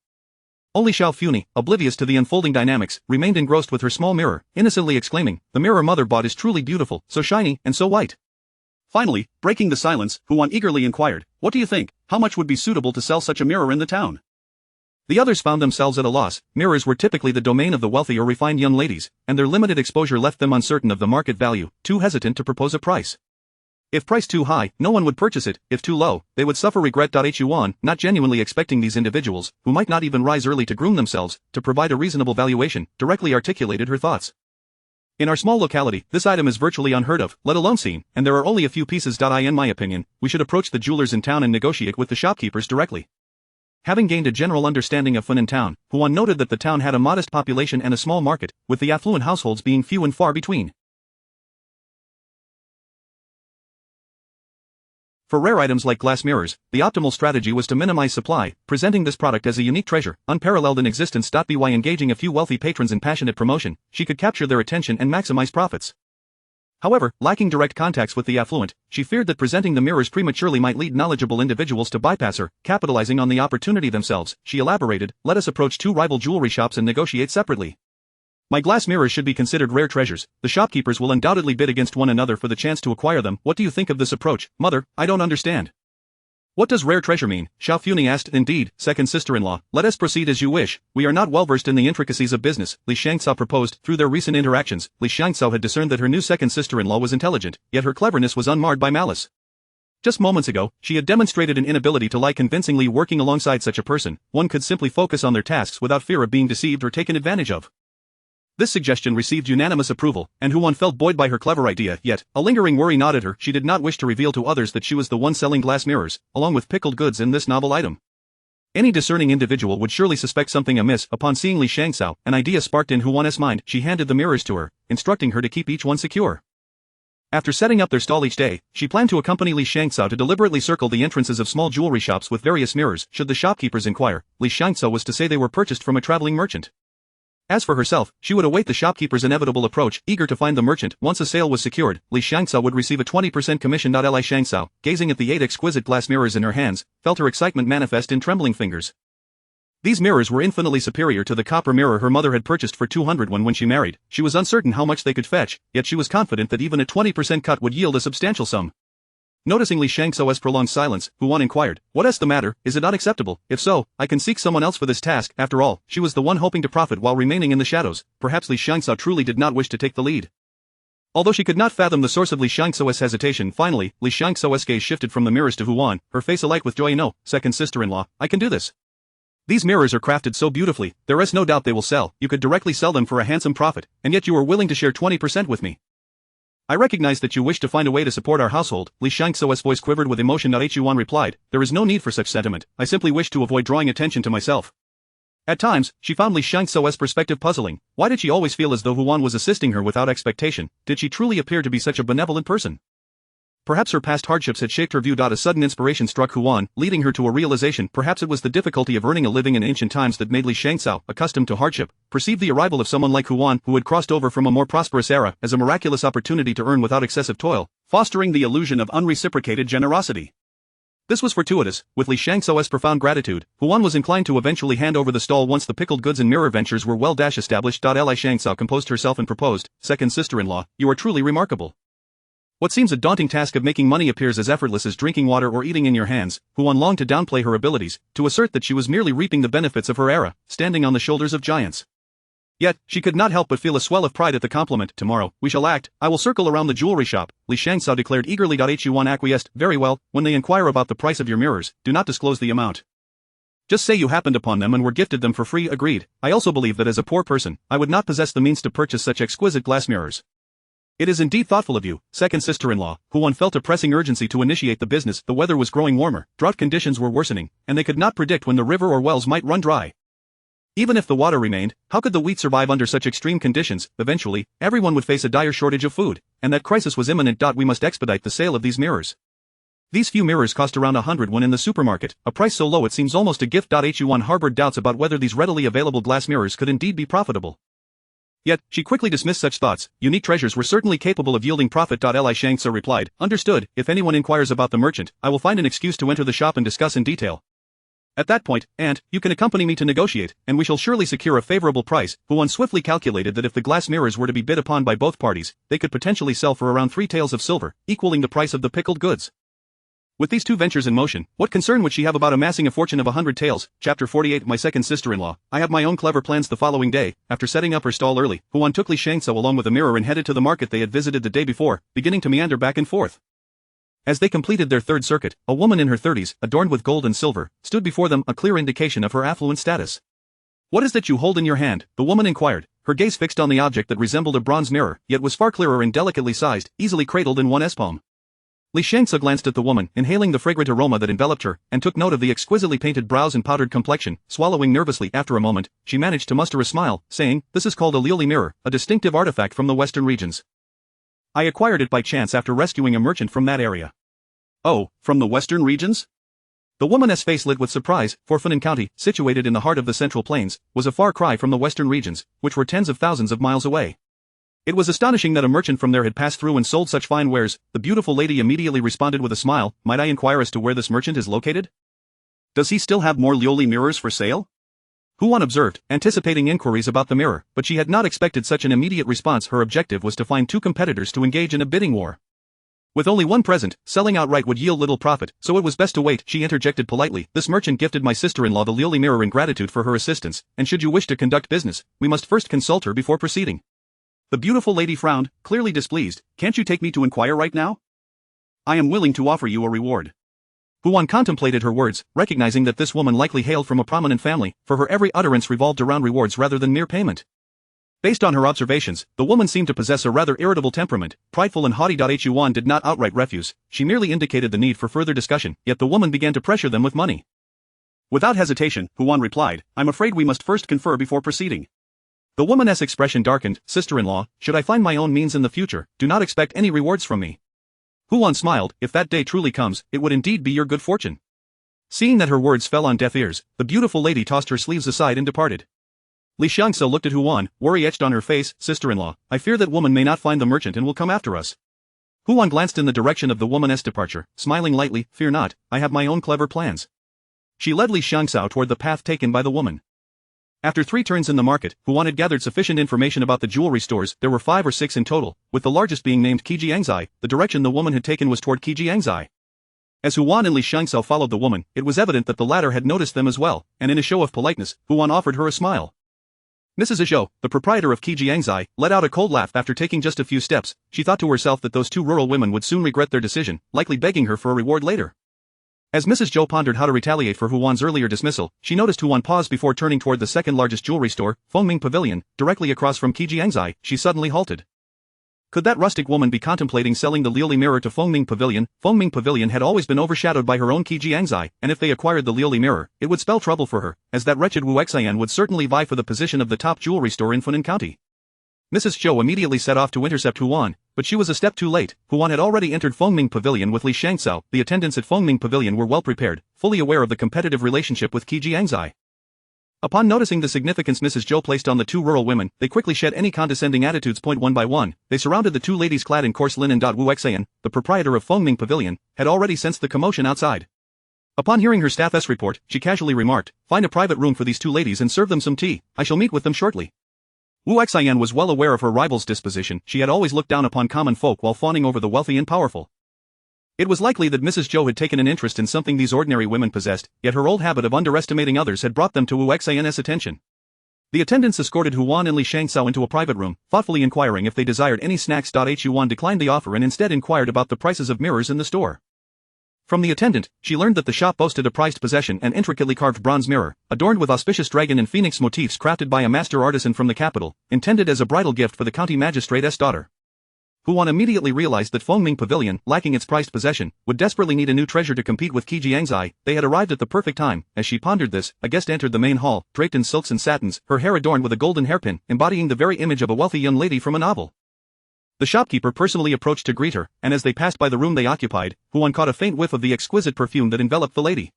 Only Xiaofuni, oblivious to the unfolding dynamics, remained engrossed with her small mirror, innocently exclaiming, "The mirror mother bought is truly beautiful, so shiny, and so white." Finally, breaking the silence, Huan eagerly inquired, "What do you think? How much would be suitable to sell such a mirror in the town?" The others found themselves at a loss. Mirrors were typically the domain of the wealthy or refined young ladies, and their limited exposure left them uncertain of the market value, too hesitant to propose a price. If priced too high, no one would purchase it. If too low, they would suffer regret. Huan, not genuinely expecting these individuals, who might not even rise early to groom themselves, to provide a reasonable valuation, directly articulated her thoughts. "In our small locality, this item is virtually unheard of, let alone seen, and there are only a few pieces. In my opinion, we should approach the jewelers in town and negotiate with the shopkeepers directly." Having gained a general understanding of Famine town, Huan noted that the town had a modest population and a small market, with the affluent households being few and far between. For rare items like glass mirrors, the optimal strategy was to minimize supply, presenting this product as a unique treasure, unparalleled in existence. By engaging a few wealthy patrons in passionate promotion, she could capture their attention and maximize profits. However, lacking direct contacts with the affluent, she feared that presenting the mirrors prematurely might lead knowledgeable individuals to bypass her, capitalizing on the opportunity themselves. She elaborated, "Let us approach 2 rival jewelry shops and negotiate separately. My glass mirrors should be considered rare treasures. The shopkeepers will undoubtedly bid against one another for the chance to acquire them. What do you think of this approach?" "Mother, I don't understand. What does rare treasure mean?" Xiaofuni asked. "Indeed, second sister-in-law, let us proceed as you wish. We are not well versed in the intricacies of business," Li Shangso proposed. Through their recent interactions, Li Shangso had discerned that her new second sister-in-law was intelligent, yet her cleverness was unmarred by malice. Just moments ago, she had demonstrated an inability to lie convincingly. Working alongside such a person, one could simply focus on their tasks without fear of being deceived or taken advantage of. This suggestion received unanimous approval, and Huan felt buoyed by her clever idea. Yet, a lingering worry gnawed at her. She did not wish to reveal to others that she was the one selling glass mirrors, along with pickled goods in this novel item. Any discerning individual would surely suspect something amiss upon seeing Li Shangxiao. An idea sparked in Huan's mind. She handed the mirrors to her, instructing her to keep each one secure. After setting up their stall each day, she planned to accompany Li Shangxiao to deliberately circle the entrances of small jewelry shops with various mirrors. Should the shopkeepers inquire, Li Shangxiao was to say they were purchased from a traveling merchant. As for herself, she would await the shopkeeper's inevitable approach, eager to find the merchant. Once a sale was secured, Li Shangxiao would receive a 20% commission. Li Shangxiao, gazing at the 8 exquisite glass mirrors in her hands, felt her excitement manifest in trembling fingers. These mirrors were infinitely superior to the copper mirror her mother had purchased for 200 when she married. She was uncertain how much they could fetch, yet she was confident that even a 20% cut would yield a substantial sum. Noticing Li Shangxiao's prolonged silence, Huan inquired, "What's the matter? Is it not acceptable? If so, I can seek someone else for this task." After all, she was the one hoping to profit while remaining in the shadows. Perhaps Li Shangxiao truly did not wish to take the lead. Although she could not fathom the source of Li Shangxiao's hesitation, finally, Li Shangxiao's gaze shifted from the mirrors to Huan, her face alight with joy. "No, second sister-in-law, I can do this. These mirrors are crafted so beautifully, there is no doubt they will sell. You could directly sell them for a handsome profit, and yet you are willing to share 20% with me. I recognize that you wish to find a way to support our household." Li Shangxiao's voice quivered with emotion. Huan replied, "There is no need for such sentiment. I simply wish to avoid drawing attention to myself." At times, she found Li Shangxiao's perspective puzzling. Why did she always feel as though Huan was assisting her without expectation? Did she truly appear to be such a benevolent person? Perhaps her past hardships had shaped her view. A sudden inspiration struck Huan, leading her to a realization. Perhaps it was the difficulty of earning a living in ancient times that made Li Shangxiao, accustomed to hardship, perceive the arrival of someone like Huan, who had crossed over from a more prosperous era, as a miraculous opportunity to earn without excessive toil, fostering the illusion of unreciprocated generosity. This was fortuitous. With Li Shangxiao's profound gratitude, Huan was inclined to eventually hand over the stall once the pickled goods and mirror ventures were well established. Li Shangxiao composed herself and proposed, "Second sister-in-law, you are truly remarkable. What seems a daunting task of making money appears as effortless as drinking water or eating in your hands." Huan longed to downplay her abilities, to assert that she was merely reaping the benefits of her era, standing on the shoulders of giants. Yet, she could not help but feel a swell of pride at the compliment. "Tomorrow, we shall act. I will circle around the jewelry shop," Li Shangxiao declared eagerly. Huan acquiesced. "Very well, when they inquire about the price of your mirrors, do not disclose the amount. Just say you happened upon them and were gifted them for free." "Agreed. I also believe that as a poor person, I would not possess the means to purchase such exquisite glass mirrors." "It is indeed thoughtful of you, second sister-in-law." Huan felt a pressing urgency to initiate the business. The weather was growing warmer, drought conditions were worsening, and they could not predict when the river or wells might run dry. Even if the water remained, how could the wheat survive under such extreme conditions? Eventually, everyone would face a dire shortage of food, and that crisis was imminent. We must expedite the sale of these mirrors. These few mirrors cost around 100 when in the supermarket, a price so low it seems almost a gift. Huan harbored doubts about whether these readily available glass mirrors could indeed be profitable. Yet, she quickly dismissed such thoughts. Unique treasures were certainly capable of yielding profit. Li Shangxiao replied, "Understood. If anyone inquires about the merchant, I will find an excuse to enter the shop and discuss in detail. At that point, Aunt, you can accompany me to negotiate, and we shall surely secure a favorable price." Huan swiftly calculated that if the glass mirrors were to be bid upon by both parties, they could potentially sell for around 3 taels of silver, equaling the price of the pickled goods. With these two ventures in motion, what concern would she have about amassing a fortune of 100 taels? Chapter 48. My second sister-in-law. I have my own clever plans. The following day, after setting up her stall early, Huan took Li Shangxiao along with a mirror and headed to the market they had visited the day before, beginning to meander back and forth. As they completed their third circuit, a woman in her 30s, adorned with gold and silver, stood before them, a clear indication of her affluent status. "What is that you hold in your hand?" the woman inquired, her gaze fixed on the object that resembled a bronze mirror, yet was far clearer and delicately sized, easily cradled in one's palm. Li Shangxiao glanced at the woman, inhaling the fragrant aroma that enveloped her, and took note of the exquisitely painted brows and powdered complexion. Swallowing nervously, after a moment, she managed to muster a smile, saying, "This is called a liuli mirror, a distinctive artifact from the western regions. I acquired it by chance after rescuing a merchant from that area." "Oh, from the western regions?" The woman's face lit with surprise, for Famine County, situated in the heart of the Central Plains, was a far cry from the western regions, which were tens of thousands of miles away. It was astonishing that a merchant from there had passed through and sold such fine wares. The beautiful lady immediately responded with a smile, "Might I inquire as to where this merchant is located? Does he still have more liuli mirrors for sale?" Huan observed, anticipating inquiries about the mirror, but she had not expected such an immediate response. Her objective was to find two competitors to engage in a bidding war. With only one present, selling outright would yield little profit, so it was best to wait. She interjected politely, "This merchant gifted my sister-in-law the liuli mirror in gratitude for her assistance, and should you wish to conduct business, we must first consult her before proceeding." The beautiful lady frowned, clearly displeased. "Can't you take me to inquire right now? I am willing to offer you a reward." Huan contemplated her words, recognizing that this woman likely hailed from a prominent family, for her every utterance revolved around rewards rather than mere payment. Based on her observations, the woman seemed to possess a rather irritable temperament, prideful and haughty. Huan did not outright refuse, she merely indicated the need for further discussion, yet the woman began to pressure them with money. Without hesitation, Huan replied, I'm afraid we must first confer before proceeding. The woman's expression darkened. Sister-in-law, should I find my own means in the future, do not expect any rewards from me. Huan smiled, if that day truly comes, it would indeed be your good fortune. Seeing that her words fell on deaf ears, the beautiful lady tossed her sleeves aside and departed. Li Xiangso looked at Huan, worry etched on her face. Sister-in-law, I fear that woman may not find the merchant and will come after us. Huan glanced in the direction of the woman's departure, smiling lightly, fear not, I have my own clever plans. She led Li Xiangso toward the path taken by the woman. After 3 turns in the market, Huan had gathered sufficient information about the jewelry stores. There were 5 or 6 in total, with the largest being named Qijiangzai. The direction the woman had taken was toward Qijiangzai. As Huan and Li Xiangso followed the woman, it was evident that the latter had noticed them as well, and in a show of politeness, Huan offered her a smile. Mrs. Zhou, the proprietor of Qijiangzai, let out a cold laugh after taking just a few steps. She thought to herself that those 2 rural women would soon regret their decision, likely begging her for a reward later. As Mrs. Zhou pondered how to retaliate for Huan's earlier dismissal, she noticed Huan pause before turning toward the second largest jewelry store, Famine Pavilion, directly across from Qijiangzai. She suddenly halted. Could that rustic woman be contemplating selling the Liuli mirror to Famine Pavilion? Famine Pavilion had always been overshadowed by her own Qijiangzai, and if they acquired the Liuli mirror, it would spell trouble for her, as that wretched Wu Xian would certainly vie for the position of the top jewelry store in Funan County. Mrs. Zhou immediately set off to intercept Huan, but she was a step too late. Huan had already entered Famine Pavilion with Li Xiangso. The attendants at Famine Pavilion were well prepared, fully aware of the competitive relationship with Qijiangzai. Upon noticing the significance Mrs. Zhou placed on the 2 rural women, they quickly shed any condescending attitudes. One by one, they surrounded the 2 ladies clad in coarse linen. Wu Xian, the proprietor of Famine Pavilion, had already sensed the commotion outside. Upon hearing her staff's report, she casually remarked, find a private room for these 2 ladies and serve them some tea. I shall meet with them shortly. Wu Xian was well aware of her rival's disposition. She had always looked down upon common folk while fawning over the wealthy and powerful. It was likely that Mrs. Zhou had taken an interest in something these ordinary women possessed, yet her old habit of underestimating others had brought them to Wu Xian's attention. The attendants escorted Huan and Li Xiangso into a private room, thoughtfully inquiring if they desired any snacks. Huan declined the offer and instead inquired about the prices of mirrors in the store. From the attendant, she learned that the shop boasted a prized possession, an intricately carved bronze mirror, adorned with auspicious dragon and phoenix motifs crafted by a master artisan from the capital, intended as a bridal gift for the county magistrate's daughter. Huan immediately realized that Famine Pavilion, lacking its prized possession, would desperately need a new treasure to compete with Qijiangzai. They had arrived at the perfect time. As she pondered this, a guest entered the main hall, draped in silks and satins, her hair adorned with a golden hairpin, embodying the very image of a wealthy young lady from a novel. The shopkeeper personally approached to greet her, and as they passed by the room they occupied, Huan caught a faint whiff of the exquisite perfume that enveloped the lady.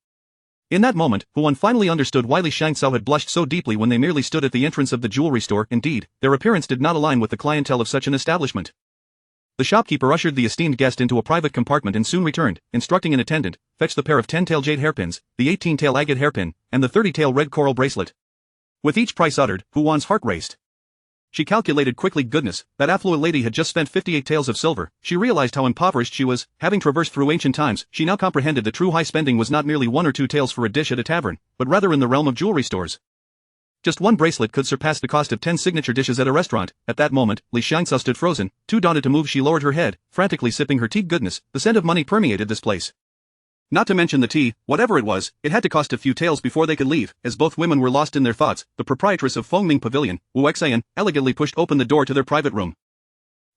In that moment, Huan finally understood why Li Xiangso had blushed so deeply when they merely stood at the entrance of the jewelry store. Indeed, their appearance did not align with the clientele of such an establishment. The shopkeeper ushered the esteemed guest into a private compartment and soon returned, instructing an attendant, fetch the pair of 10-tail jade hairpins, the 18-tail agate hairpin, and the 30-tail red coral bracelet. With each price uttered, Huan's heart raced. She calculated quickly, goodness, that affluent lady had just spent 58 taels of silver. She realized how impoverished she was. Having traversed through ancient times, she now comprehended that true high spending was not merely 1 or 2 taels for a dish at a tavern, but rather in the realm of jewelry stores. Just 1 bracelet could surpass the cost of 10 signature dishes at a restaurant. At that moment, Li Xiangso stood frozen, too daunted to move. She lowered her head, frantically sipping her tea. Goodness, the scent of money permeated this place. Not to mention the tea, whatever it was, it had to cost a few taels before they could leave. As both women were lost in their thoughts, the proprietress of Famine Pavilion, Wu Xian, elegantly pushed open the door to their private room.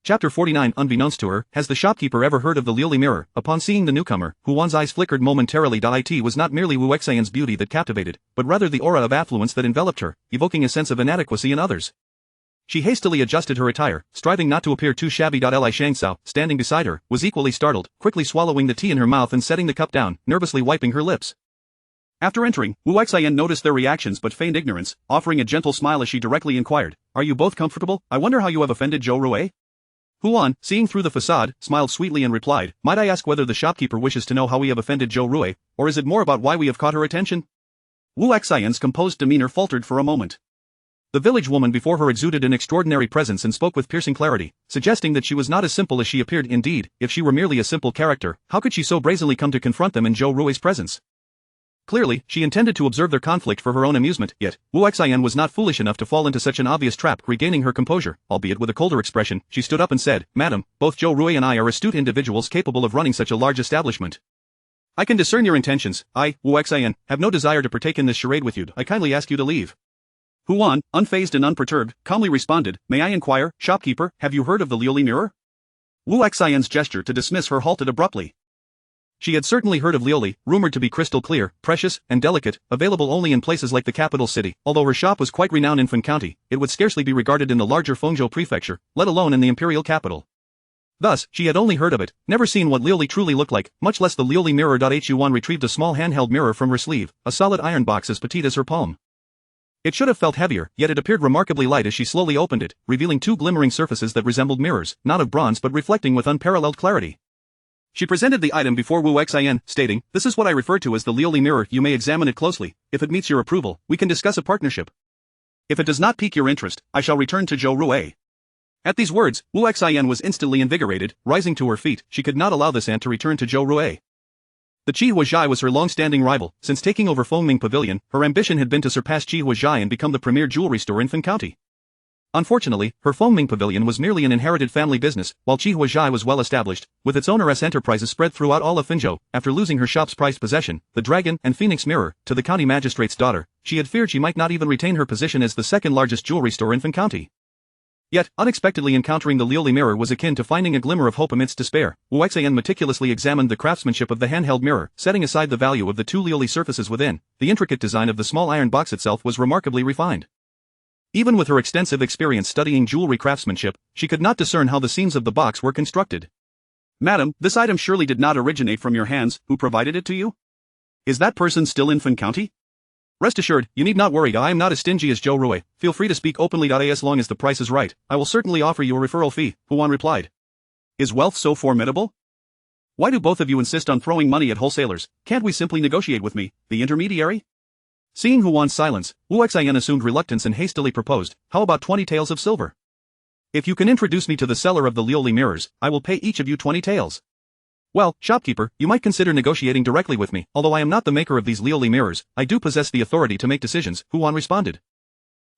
Chapter 49. Unbeknownst to her, has the shopkeeper ever heard of the Liuli mirror? Upon seeing the newcomer, Huan's eyes flickered momentarily. It was not merely Wu Xian's beauty that captivated, but rather the aura of affluence that enveloped her, evoking a sense of inadequacy in others. She hastily adjusted her attire, striving not to appear too shabby. Li Xiangso, standing beside her, was equally startled, quickly swallowing the tea in her mouth and setting the cup down, nervously wiping her lips. After entering, Wu Xian noticed their reactions but feigned ignorance, offering a gentle smile as she directly inquired, "Are you both comfortable? I wonder how you have offended Zhou Rui?" Huan, seeing through the facade, smiled sweetly and replied, "Might I ask whether the shopkeeper wishes to know how we have offended Zhou Rui, or is it more about why we have caught her attention?" Wu Xian's composed demeanor faltered for a moment. The village woman before her exuded an extraordinary presence and spoke with piercing clarity, suggesting that she was not as simple as she appeared. Indeed, if she were merely a simple character, how could she so brazenly come to confront them in Zhou Rui's presence? Clearly, she intended to observe their conflict for her own amusement, yet, Wu Xian was not foolish enough to fall into such an obvious trap. Regaining her composure, albeit with a colder expression, she stood up and said, "Madam, both Zhou Rui and I are astute individuals capable of running such a large establishment. I can discern your intentions. I, Wu Xian, have no desire to partake in this charade with you. I kindly ask you to leave." Huan, unfazed and unperturbed, calmly responded, "May I inquire, shopkeeper, have you heard of the Liuli mirror?" Wu Xian's gesture to dismiss her halted abruptly. She had certainly heard of Lioli, rumored to be crystal clear, precious, and delicate, available only in places like the capital city. Although her shop was quite renowned in Fan County, it would scarcely be regarded in the larger Fengzhou prefecture, let alone in the imperial capital. Thus, she had only heard of it, never seen what Lioli truly looked like, much less the Lioli mirror. Huan retrieved a small handheld mirror from her sleeve, a solid iron box as petite as her palm. It should have felt heavier, yet it appeared remarkably light as she slowly opened it, revealing two glimmering surfaces that resembled mirrors, not of bronze but reflecting with unparalleled clarity. She presented the item before Wu Xian, stating, "This is what I refer to as the Lioli mirror. You may examine it closely. If it meets your approval, we can discuss a partnership. If it does not pique your interest, I shall return to Zhou Rui." At these words, Wu Xian was instantly invigorated. Rising to her feet, she could not allow this aunt to return to Zhou Rui. The Qi Huazhai was her long-standing rival. Since taking over Fengming Pavilion, her ambition had been to surpass Qi Huazhai and become the premier jewelry store in Fan County. Unfortunately, her Fengming Pavilion was merely an inherited family business, while Qi Huazhai was well established, with its owneress enterprises spread throughout all of Fengzhou. After losing her shop's prized possession, the Dragon and Phoenix Mirror, to the county magistrate's daughter, she had feared she might not even retain her position as the second-largest jewelry store in Fan County. Yet, unexpectedly encountering the Lioli mirror was akin to finding a glimmer of hope amidst despair. Wu Xian meticulously examined the craftsmanship of the handheld mirror, setting aside the value of the two Lioli surfaces within. The intricate design of the small iron box itself was remarkably refined. Even with her extensive experience studying jewelry craftsmanship, she could not discern how the seams of the box were constructed. "Madam, this item surely did not originate from your hands. Who provided it to you? Is that person still in Fan County?" "Rest assured, you need not worry. I am not as stingy as Zhou Rui. Feel free to speak openly. As long as the price is right, I will certainly offer you a referral fee," Huan replied. "Is wealth so formidable? Why do both of you insist on throwing money at wholesalers? Can't we simply negotiate with me, the intermediary?" Seeing Huan's silence, Wu Xian assumed reluctance and hastily proposed, "How about 20 taels of silver? If you can introduce me to the seller of the Lioli mirrors, I will pay each of you 20 taels. "Well, shopkeeper, you might consider negotiating directly with me. Although I am not the maker of these Lioli mirrors, I do possess the authority to make decisions," Huan responded.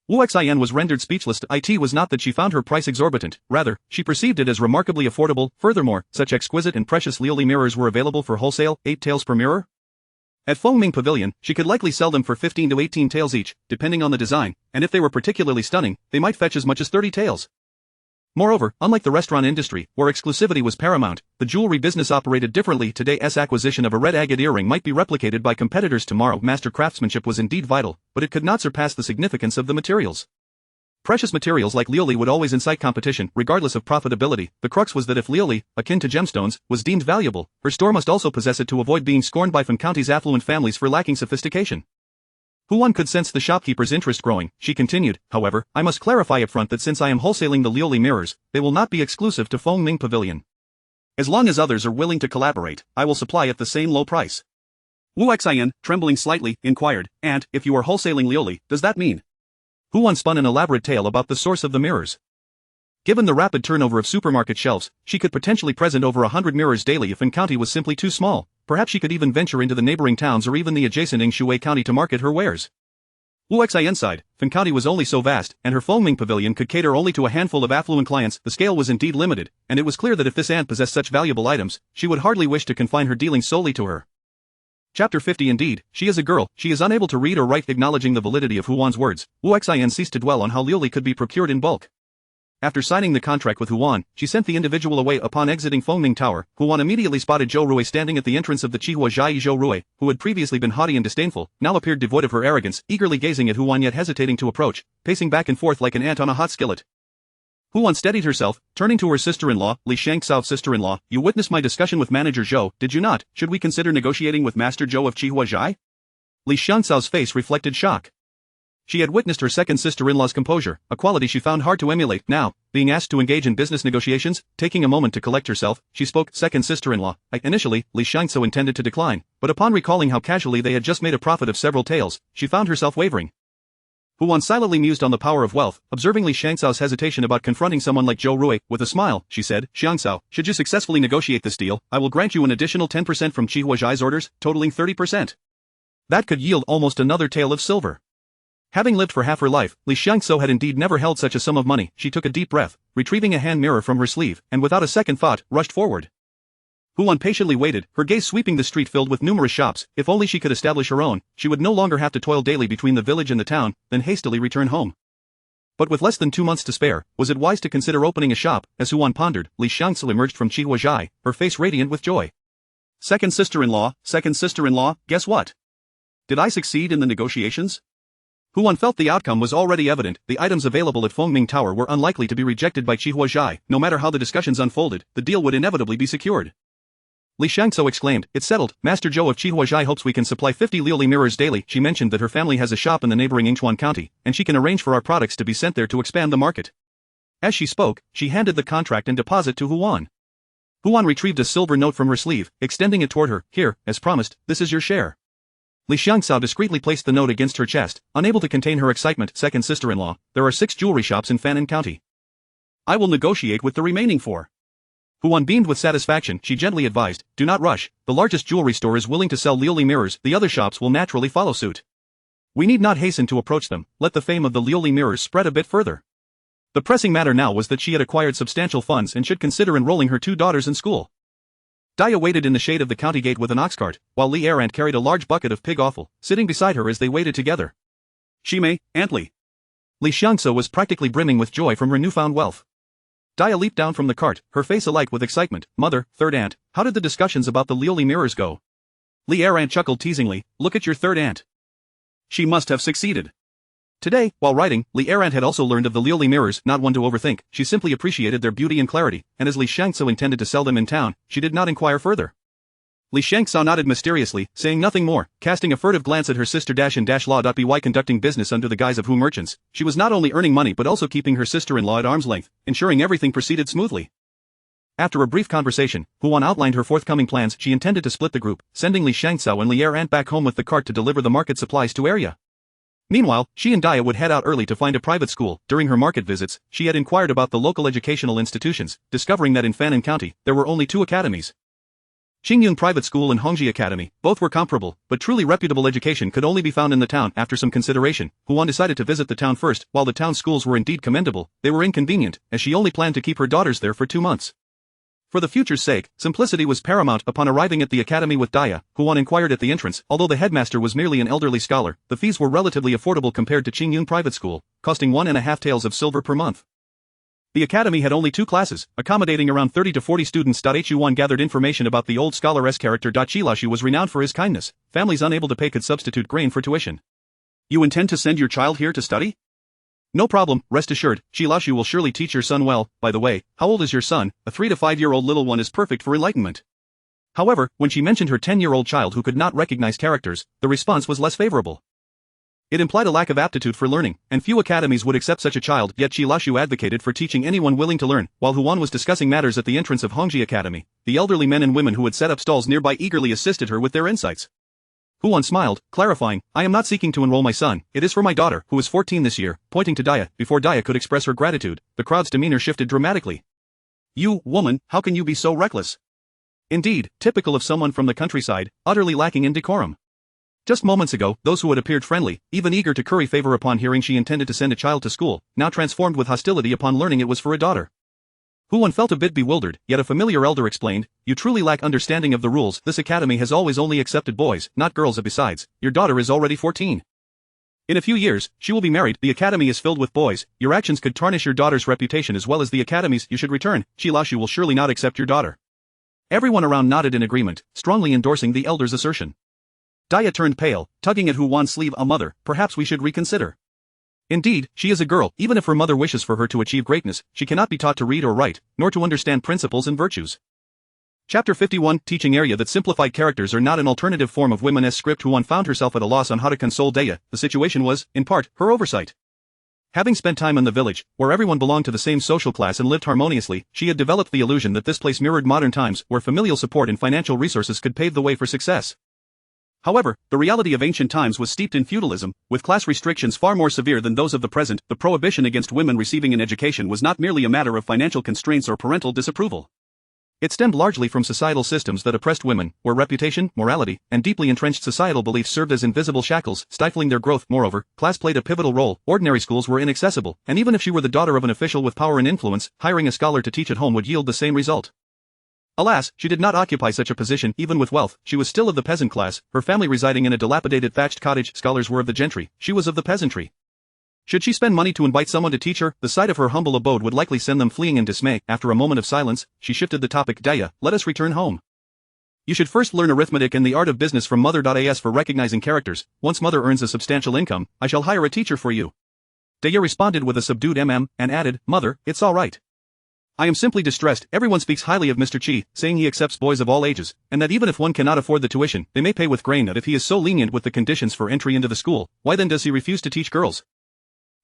Wu Xian was rendered speechless. It was not that she found her price exorbitant, rather, she perceived it as remarkably affordable. Furthermore, such exquisite and precious Lioli mirrors were available for wholesale, 8 taels per mirror. At Fengming Pavilion, she could likely sell them for 15 to 18 taels each, depending on the design, and if they were particularly stunning, they might fetch as much as 30 taels. Moreover, unlike the restaurant industry, where exclusivity was paramount, the jewelry business operated differently. Today's acquisition of a red agate earring might be replicated by competitors tomorrow. Master craftsmanship was indeed vital, but it could not surpass the significance of the materials. Precious materials like Lioli would always incite competition, regardless of profitability. The crux was that if Lioli, akin to gemstones, was deemed valuable, her store must also possess it to avoid being scorned by Fan County's affluent families for lacking sophistication. Huan could sense the shopkeeper's interest growing. She continued, "However, I must clarify upfront that since I am wholesaling the Lioli mirrors, they will not be exclusive to Fengming Pavilion. As long as others are willing to collaborate, I will supply at the same low price." Wu Xian, trembling slightly, inquired, "And, if you are wholesaling Lioli, does that mean?" Huan spun an elaborate tale about the source of the mirrors. Given the rapid turnover of supermarket shelves, she could potentially present over 100 mirrors daily if Fan County was simply too small. Perhaps she could even venture into the neighboring towns or even the adjacent Yingshui County to market her wares. Wu Xian sighed. Fan County was only so vast, and her Fengming Pavilion could cater only to a handful of affluent clients. The scale was indeed limited, and it was clear that if this aunt possessed such valuable items, she would hardly wish to confine her dealings solely to her. Chapter 50. Indeed, she is a girl, she is unable to read or write. Acknowledging the validity of Huan's words, Wu Xian ceased to dwell on how Lioli could be procured in bulk. After signing the contract with Huan, she sent the individual away. Upon exiting Fengming Tower, Huan immediately spotted Zhou Rui standing at the entrance of the Qi Huazhai. Zhou Rui, who had previously been haughty and disdainful, now appeared devoid of her arrogance, eagerly gazing at Huan yet hesitating to approach, pacing back and forth like an ant on a hot skillet. Huan steadied herself, turning to her sister-in-law, Li Shangxiao. "Sister-in-law, you witnessed my discussion with manager Zhou, did you not? Should we consider negotiating with Master Zhou of Qi Huazhai?" Li Shangxiao's face reflected shock. She had witnessed her second sister-in-law's composure, a quality she found hard to emulate. Now, being asked to engage in business negotiations, taking a moment to collect herself, she spoke, "Second sister-in-law." Initially, Li Shangxiao intended to decline, but upon recalling how casually they had just made a profit of several taels, she found herself wavering. Huan silently mused on the power of wealth, observing Li Shangxiao's hesitation about confronting someone like Zhou Rui. With a smile, she said, "Xiangxiao, should you successfully negotiate this deal, I will grant you an additional 10% from Qi Huazhai's orders, totaling 30%. That could yield almost another tael of silver." Having lived for half her life, Li Shangxiao had indeed never held such a sum of money. She took a deep breath, retrieving a hand mirror from her sleeve, and without a second thought, rushed forward. Huan patiently waited, her gaze sweeping the street filled with numerous shops. If only she could establish her own, she would no longer have to toil daily between the village and the town, then hastily return home. But with less than 2 months to spare, was it wise to consider opening a shop? As Huan pondered, Li Shangxiao emerged from Qi Huazhai, her face radiant with joy. Second sister-in-law, guess what? Did I succeed in the negotiations? Huan felt the outcome was already evident. The items available at Famine Tower were unlikely to be rejected by Qihua Zhai. No matter how the discussions unfolded, the deal would inevitably be secured. Li Shangso exclaimed, "It's settled. Master Zhou of Qihua Zhai hopes we can supply 50 Liuli mirrors daily." She mentioned that her family has a shop in the neighboring Yingchuan County, and she can arrange for our products to be sent there to expand the market. As she spoke, she handed the contract and deposit to Huan. Huan retrieved a silver note from her sleeve, extending it toward her. "Here, as promised, this is your share." Li Xiangxao discreetly placed the note against her chest, unable to contain her excitement. "Second sister-in-law, there are 6 jewelry shops in Famine County. I will negotiate with the remaining 4. Huan beamed with satisfaction. She gently advised, "Do not rush. The largest jewelry store is willing to sell Liuli mirrors. The other shops will naturally follow suit. We need not hasten to approach them. Let the fame of the Liuli mirrors spread a bit further." The pressing matter now was that she had acquired substantial funds and should consider enrolling her 2 daughters in school. Daya waited in the shade of the county gate with an ox cart, while Li Errant carried a large bucket of pig offal, sitting beside her as they waited together. "Shimei, Aunt Li." Li Xiangso was practically brimming with joy from her newfound wealth. Daya leaped down from the cart, her face alight with excitement. "Mother, third aunt, how did the discussions about the Liuli mirrors go?" Li Errant chuckled teasingly. "Look at your third aunt. She must have succeeded." Today, while writing, Li Errant had also learned of the Liuli mirrors, not one to overthink. She simply appreciated their beauty and clarity, and as Li Shangso intended to sell them in town, she did not inquire further. Li Shangso nodded mysteriously, saying nothing more, casting a furtive glance at her sister Law.by conducting business under the guise of Hu merchants. She was not only earning money but also keeping her sister-in-law at arm's length, ensuring everything proceeded smoothly. After a brief conversation, Huan outlined her forthcoming plans. She intended to split the group, sending Li Shangso and Li Errant back home with the cart to deliver the market supplies to area. Meanwhile, she and Daya would head out early to find a private school. During her market visits, she had inquired about the local educational institutions, discovering that in Famine County, there were only 2 academies. Xingyun Private School and Hongji Academy, both were comparable, but truly reputable education could only be found in the town. After some consideration, Huan decided to visit the town first. While the town schools were indeed commendable, they were inconvenient, as she only planned to keep her daughters there for 2 months. For the future's sake, simplicity was paramount. Upon arriving at the academy with Daya, Huan inquired at the entrance. Although the headmaster was merely an elderly scholar, the fees were relatively affordable compared to Qingyun Private School, costing 1.5 taels of silver per month. The academy had only 2 classes, accommodating around 30 to 40 students. Huan gathered information about the old scholar's character. Qilashu was renowned for his kindness. Families unable to pay could substitute grain for tuition. "You intend to send your child here to study?" "No problem, rest assured, Qilashu will surely teach your son well. By the way, how old is your son? A 3 to 5-year-old little one is perfect for enlightenment." However, when she mentioned her 10-year-old child who could not recognize characters, the response was less favorable. It implied a lack of aptitude for learning, and few academies would accept such a child. Yet Qilashu advocated for teaching anyone willing to learn. While Huan was discussing matters at the entrance of Hongji Academy, the elderly men and women who had set up stalls nearby eagerly assisted her with their insights. Huan smiled, clarifying, "I am not seeking to enroll my son, it is for my daughter, who is 14 this year," pointing to Daya. Before Daya could express her gratitude, the crowd's demeanor shifted dramatically. "You, woman, how can you be so reckless?" Indeed, typical of someone from the countryside, utterly lacking in decorum. Just moments ago, those who had appeared friendly, even eager to curry favor upon hearing she intended to send a child to school, now transformed with hostility upon learning it was for a daughter. Huan felt a bit bewildered, yet a familiar elder explained, "You truly lack understanding of the rules. This academy has always only accepted boys, not girls. Besides, your daughter is already 14. In a few years, she will be married. The academy is filled with boys. Your actions could tarnish your daughter's reputation as well as the academy's. You should return. Qilashu will surely not accept your daughter." Everyone around nodded in agreement, strongly endorsing the elder's assertion. Daya turned pale, tugging at Huan's sleeve. "Mother, perhaps we should reconsider. Indeed, she is a girl. Even if her mother wishes for her to achieve greatness, she cannot be taught to read or write, nor to understand principles and virtues." Chapter 51, Teaching Area. That simplified characters are not an alternative form of women's script. Huan found herself at a loss on how to console Daya. The situation was, in part, her oversight. Having spent time in the village, where everyone belonged to the same social class and lived harmoniously, she had developed the illusion that this place mirrored modern times, where familial support and financial resources could pave the way for success. However, the reality of ancient times was steeped in feudalism, with class restrictions far more severe than those of the present. The prohibition against women receiving an education was not merely a matter of financial constraints or parental disapproval. It stemmed largely from societal systems that oppressed women, where reputation, morality, and deeply entrenched societal beliefs served as invisible shackles, stifling their growth. Moreover, class played a pivotal role. Ordinary schools were inaccessible, and even if she were the daughter of an official with power and influence, hiring a scholar to teach at home would yield the same result. Alas, she did not occupy such a position. Even with wealth, she was still of the peasant class, her family residing in a dilapidated thatched cottage. Scholars were of the gentry, she was of the peasantry. Should she spend money to invite someone to teach her, the sight of her humble abode would likely send them fleeing in dismay. After a moment of silence, she shifted the topic. "Daya, let us return home. You should first learn arithmetic and the art of business from Mother.as for recognizing characters. Once Mother earns a substantial income, I shall hire a teacher for you. Daya responded with a subdued and added, Mother, it's all right. I am simply distressed. Everyone speaks highly of Mr. Chi, saying he accepts boys of all ages, and that even if one cannot afford the tuition, they may pay with grain. That if he is so lenient with the conditions for entry into the school, why then does he refuse to teach girls?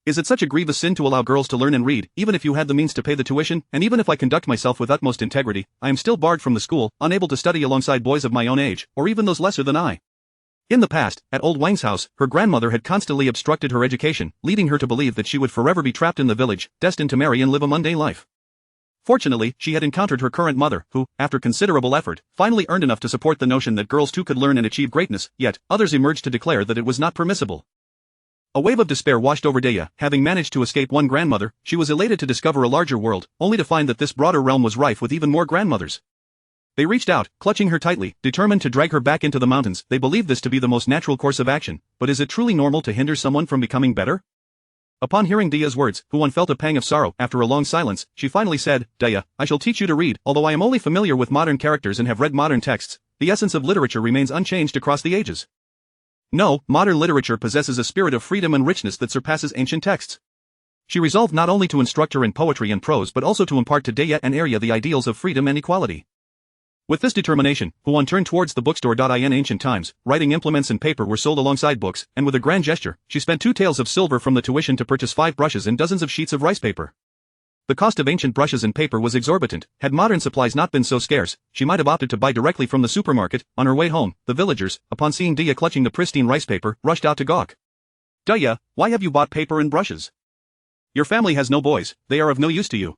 Is it such a grievous sin to allow girls to learn and read, even if you had the means to pay the tuition? And even if I conduct myself with utmost integrity, I am still barred from the school, unable to study alongside boys of my own age, or even those lesser than I. In the past, at old Wang's house, her grandmother had constantly obstructed her education, leading her to believe that she would forever be trapped in the village, destined to marry and live a mundane life. Fortunately, she had encountered her current mother, who, after considerable effort, finally earned enough to support the notion that girls too could learn and achieve greatness, yet others emerged to declare that it was not permissible. A wave of despair washed over Daya. Having managed to escape one grandmother, she was elated to discover a larger world, only to find that this broader realm was rife with even more grandmothers. They reached out, clutching her tightly, determined to drag her back into the mountains. They believed this to be the most natural course of action, but is it truly normal to hinder someone from becoming better? Upon hearing Daya's words, Huan felt a pang of sorrow. After a long silence, she finally said, Daya, I shall teach you to read. Although I am only familiar with modern characters and have read modern texts, the essence of literature remains unchanged across the ages. No, modern literature possesses a spirit of freedom and richness that surpasses ancient texts. She resolved not only to instruct her in poetry and prose but also to impart to Daya and Arya the ideals of freedom and equality. With this determination, Huan turned towards the bookstore. In ancient times, writing implements and paper were sold alongside books, and with a grand gesture, she spent 2 taels of silver from the tuition to purchase 5 brushes and dozens of sheets of rice paper. The cost of ancient brushes and paper was exorbitant. Had modern supplies not been so scarce, she might have opted to buy directly from the supermarket. On her way home, the villagers, upon seeing Daya clutching the pristine rice paper, rushed out to gawk. Daya, why have you bought paper and brushes? Your family has no boys, they are of no use to you.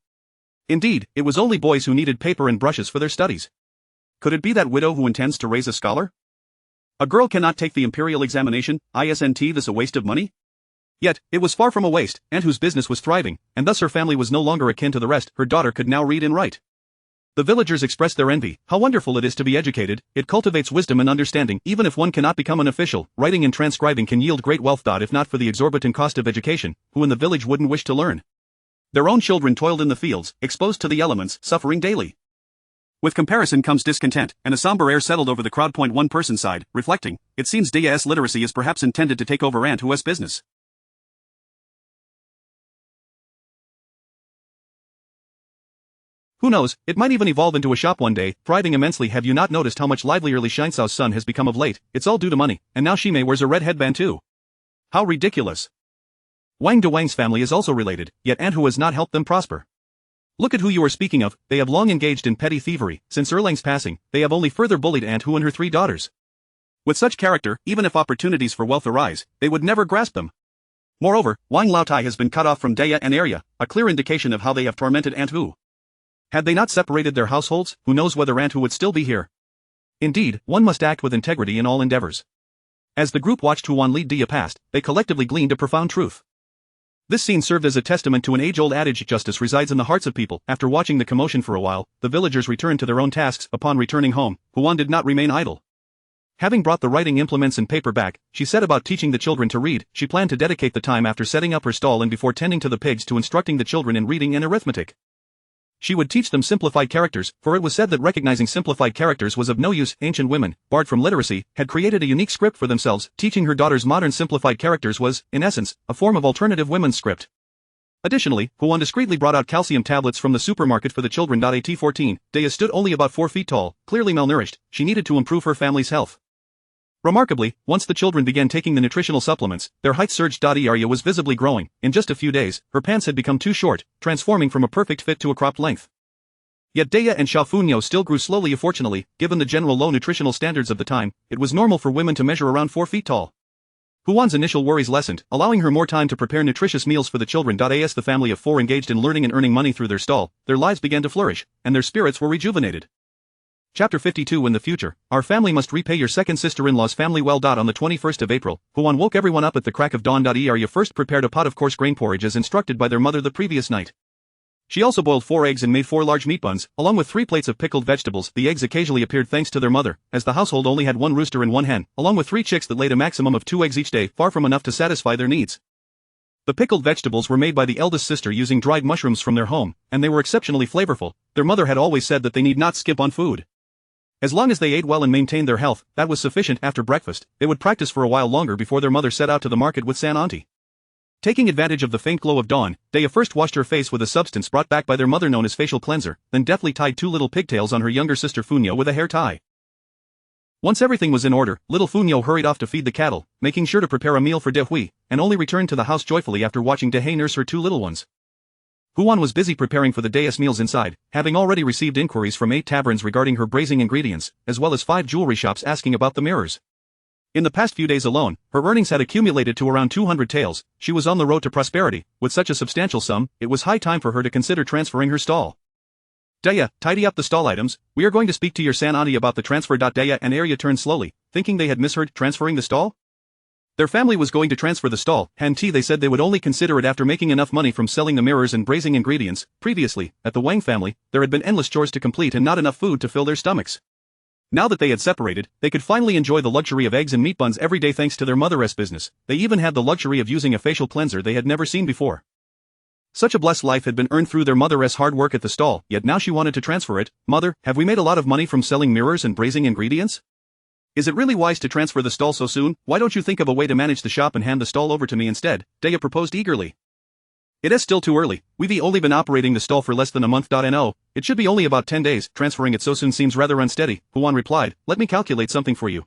Indeed, it was only boys who needed paper and brushes for their studies. Could it be that widow who intends to raise a scholar? A girl cannot take the imperial examination, isn't this a waste of money? Yet, it was far from a waste, and whose business was thriving, and thus her family was no longer akin to the rest. Her daughter could now read and write. The villagers expressed their envy. How wonderful it is to be educated, it cultivates wisdom and understanding. Even if one cannot become an official, writing and transcribing can yield great wealth. If not for the exorbitant cost of education, who in the village wouldn't wish to learn? Their own children toiled in the fields, exposed to the elements, suffering daily. With comparison comes discontent, and a somber air settled over the crowd. One person sighed, reflecting, it seems Daya's literacy is perhaps intended to take over Aunt Hua's business. Who knows, it might even evolve into a shop one day, thriving immensely. Have you not noticed how much livelier Li Xianxao's son has become of late? It's all due to money, and now Shimei wears a red headband too. How ridiculous. Wang Duwang's family is also related, yet Aunt Hu has not helped them prosper. Look at who you are speaking of. They have long engaged in petty thievery. Since Erlang's passing, they have only further bullied Aunt Hu and her 3 daughters. With such character, even if opportunities for wealth arise, they would never grasp them. Moreover, Wang Laotai has been cut off from Daya and Arya, a clear indication of how they have tormented Aunt Hu. Had they not separated their households, who knows whether Aunt Hu would still be here? Indeed, one must act with integrity in all endeavors. As the group watched Huan lead Daya past, they collectively gleaned a profound truth. This scene served as a testament to an age-old adage: justice resides in the hearts of people. After watching the commotion for a while, the villagers returned to their own tasks. Upon returning home, Huan did not remain idle. Having brought the writing implements and paper back, she set about teaching the children to read. She planned to dedicate the time after setting up her stall and before tending to the pigs to instructing the children in reading and arithmetic. She would teach them simplified characters, for it was said that recognizing simplified characters was of no use. Ancient women, barred from literacy, had created a unique script for themselves. Teaching her daughters modern simplified characters was, in essence, a form of alternative women's script. Additionally, Huan discreetly brought out calcium tablets from the supermarket for the children. At 14, Daya stood only about 4 feet tall, clearly malnourished. She needed to improve her family's health. Remarkably, once the children began taking the nutritional supplements, their height surged. Arya was visibly growing. In just a few days, her pants had become too short, transforming from a perfect fit to a cropped length. Yet Daya and Xiaofunyo still grew slowly. Fortunately, given the general low nutritional standards of the time, it was normal for women to measure around 4 feet tall. Huan's initial worries lessened, allowing her more time to prepare nutritious meals for the children. As the family of 4 engaged in learning and earning money through their stall, their lives began to flourish, and their spirits were rejuvenated. Chapter 52. In the future, our family must repay your second sister-in-law's family well. On the 21st of April, Huan woke everyone up at the crack of dawn. Arya first prepared a pot of coarse grain porridge as instructed by their mother the previous night. She also boiled 4 eggs and made 4 large meat buns, along with 3 plates of pickled vegetables. The eggs occasionally appeared thanks to their mother, as the household only had 1 rooster and 1 hen, along with 3 chicks that laid a maximum of 2 eggs each day, far from enough to satisfy their needs. The pickled vegetables were made by the eldest sister using dried mushrooms from their home, and they were exceptionally flavorful. Their mother had always said that they need not skimp on food. As long as they ate well and maintained their health, that was sufficient. After breakfast, they would practice for a while longer before their mother set out to the market with San Auntie. Taking advantage of the faint glow of dawn, Daya first washed her face with a substance brought back by their mother known as facial cleanser, then deftly tied two little pigtails on her younger sister Funyo with a hair tie. Once everything was in order, little Funyo hurried off to feed the cattle, making sure to prepare a meal for Dehui, and only returned to the house joyfully after watching Dehei nurse her two little ones. Huan was busy preparing for the day's meals inside, having already received inquiries from 8 taverns regarding her braising ingredients, as well as 5 jewelry shops asking about the mirrors. In the past few days alone, her earnings had accumulated to around 200 taels. She was on the road to prosperity. With such a substantial sum, it was high time for her to consider transferring her stall. Daya, tidy up the stall items. We are going to speak to your San Auntie about the transfer. Daya and Arya turned slowly, thinking they had misheard transferring the stall. Their family was going to transfer the stall, Hanti. They said they would only consider it after making enough money from selling the mirrors and braising ingredients. Previously, at the Wang family, there had been endless chores to complete and not enough food to fill their stomachs. Now that they had separated, they could finally enjoy the luxury of eggs and meat buns every day thanks to their mother's business. They even had the luxury of using a facial cleanser they had never seen before. Such a blessed life had been earned through their mother's hard work at the stall, yet now she wanted to transfer it. Mother, have we made a lot of money from selling mirrors and braising ingredients? Is it really wise to transfer the stall so soon? Why don't you think of a way to manage the shop and hand the stall over to me instead? Daya proposed eagerly. It is still too early. We've only been operating the stall for less than a month. No, it should be only about 10 days. Transferring it so soon seems rather unsteady. Huan replied. Let me calculate something for you.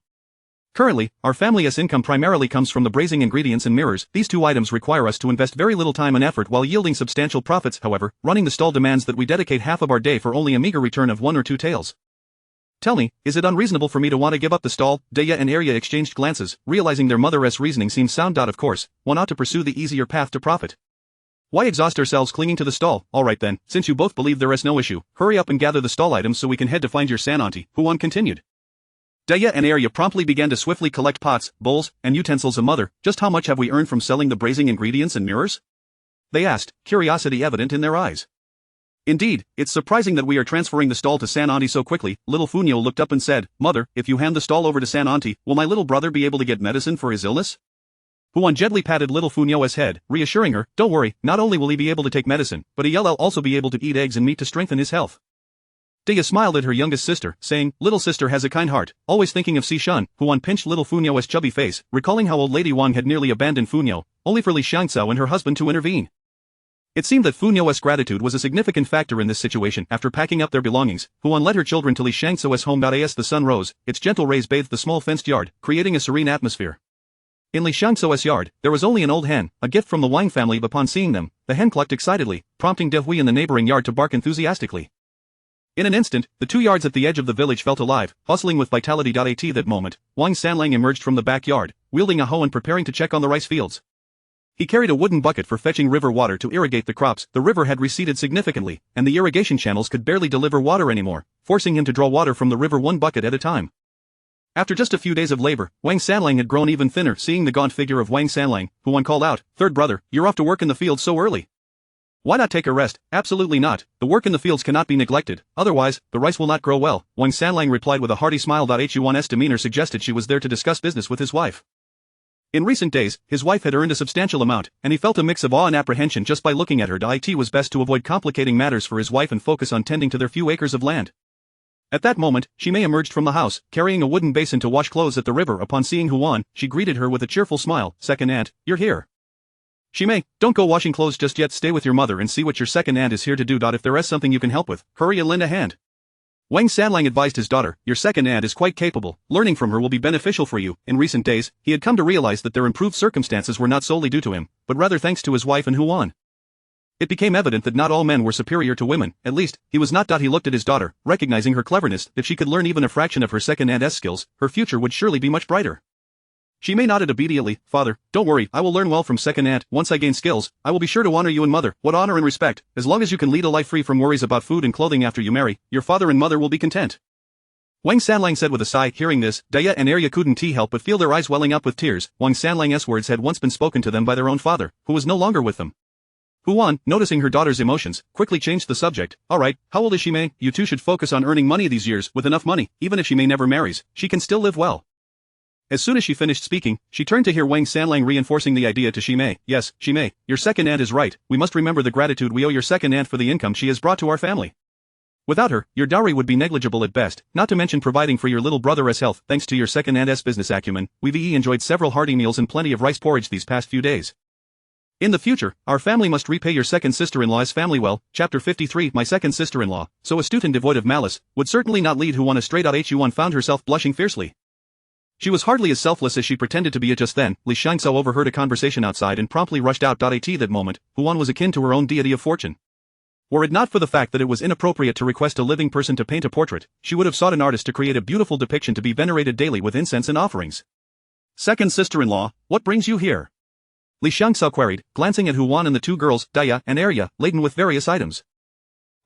Currently, our family's income primarily comes from the braising ingredients and mirrors. These two items require us to invest very little time and effort while yielding substantial profits. However, running the stall demands that we dedicate half of our day for only a meager return of 1 or 2 taels. Tell me, is it unreasonable for me to want to give up the stall? Daya and Arya exchanged glances, realizing their mother's reasoning seemed sound. Of course, one ought to pursue the easier path to profit. Why exhaust ourselves clinging to the stall? Alright then, since you both believe there is no issue, hurry up and gather the stall items so we can head to find your San Auntie, Huan continued. Daya and Arya promptly began to swiftly collect pots, bowls, and utensils. Mother, just how much have we earned from selling the braising ingredients and mirrors? They asked, curiosity evident in their eyes. Indeed, it's surprising that we are transferring the stall to San Auntie so quickly. Little Funyo looked up and said, Mother, if you hand the stall over to San Auntie, will my little brother be able to get medicine for his illness? Huan gently patted little Funyo's head, reassuring her, don't worry, not only will he be able to take medicine, but he'll also be able to eat eggs and meat to strengthen his health. Daya smiled at her youngest sister, saying, little sister has a kind heart, always thinking of Si Shun. Huan pinched little Funyo's chubby face, recalling how old Lady Wang had nearly abandoned Funyo, only for Li Xiangzhou and her husband to intervene. It seemed that Funyo's gratitude was a significant factor in this situation. After packing up their belongings, Huan led her children to Li Xiangzhou's home. As the sun rose, its gentle rays bathed the small fenced yard, creating a serene atmosphere. In Li Xiangzhou's yard, there was only an old hen, a gift from the Wang family. Upon seeing them, the hen clucked excitedly, prompting Dehui in the neighboring yard to bark enthusiastically. In an instant, the 2 yards at the edge of the village felt alive, bustling with vitality. At that moment, Wang Sanlang emerged from the backyard, wielding a hoe and preparing to check on the rice fields. He carried a wooden bucket for fetching river water to irrigate the crops. The river had receded significantly, and the irrigation channels could barely deliver water anymore, forcing him to draw water from the river one bucket at a time. After just a few days of labor, Wang Sanlang had grown even thinner. Seeing the gaunt figure of Wang Sanlang, Huan called out, third brother, you're off to work in the fields so early. Why not take a rest? Absolutely not. The work in the fields cannot be neglected, otherwise, the rice will not grow well. Wang Sanlang replied with a hearty smile. Huan's demeanor suggested she was there to discuss business with his wife. In recent days, his wife had earned a substantial amount, and he felt a mix of awe and apprehension just by looking at her. It was best to avoid complicating matters for his wife and focus on tending to their few acres of land. At that moment, Shimei emerged from the house, carrying a wooden basin to wash clothes at the river. Upon seeing Huan, she greeted her with a cheerful smile. Second aunt, you're here. Shimei, don't go washing clothes just yet. Stay with your mother and see what your second aunt is here to do. If there is something you can help with, hurry and lend a hand. Wang Sanlang advised his daughter, your second aunt is quite capable, learning from her will be beneficial for you. In recent days, he had come to realize that their improved circumstances were not solely due to him, but rather thanks to his wife and Huan. It became evident that not all men were superior to women, at least, he was not. He looked at his daughter, recognizing her cleverness. If she could learn even a fraction of her second aunt's skills, her future would surely be much brighter. Shimei nodded obediently. Father, don't worry, I will learn well from second aunt. Once I gain skills, I will be sure to honor you and mother. What honor and respect? As long as you can lead a life free from worries about food and clothing after you marry, your father and mother will be content. Wang Sanlang said with a sigh. Hearing this, Daya and Arya couldn't help but feel their eyes welling up with tears. Wang Sanlang's words had once been spoken to them by their own father, who was no longer with them. Huan, noticing her daughter's emotions, quickly changed the subject. Alright, how old is Shimei? You two should focus on earning money these years. With enough money, even if Shimei never marries, she can still live well. As soon as she finished speaking, she turned to hear Wang Sanlang reinforcing the idea to Shimei. Yes, Shimei, your second aunt is right. We must remember the gratitude we owe your second aunt for the income she has brought to our family. Without her, your dowry would be negligible at best, not to mention providing for your little brother's health. Thanks to your second aunt's business acumen, we've enjoyed several hearty meals and plenty of rice porridge these past few days. In the future, our family must repay your second sister-in-law's family well. Chapter 53. My second sister-in-law, so astute and devoid of malice, would certainly not lead Huan astray. Huan found herself blushing fiercely. She was hardly as selfless as she pretended to be. Just then, Li Xiangzhou overheard a conversation outside and promptly rushed out. At that moment, Huan was akin to her own deity of fortune. Were it not for the fact that it was inappropriate to request a living person to paint a portrait, she would have sought an artist to create a beautiful depiction to be venerated daily with incense and offerings. Second sister-in-law, what brings you here? Li Xiangzhou queried, glancing at Huan and the two girls, Daya and Arya, laden with various items.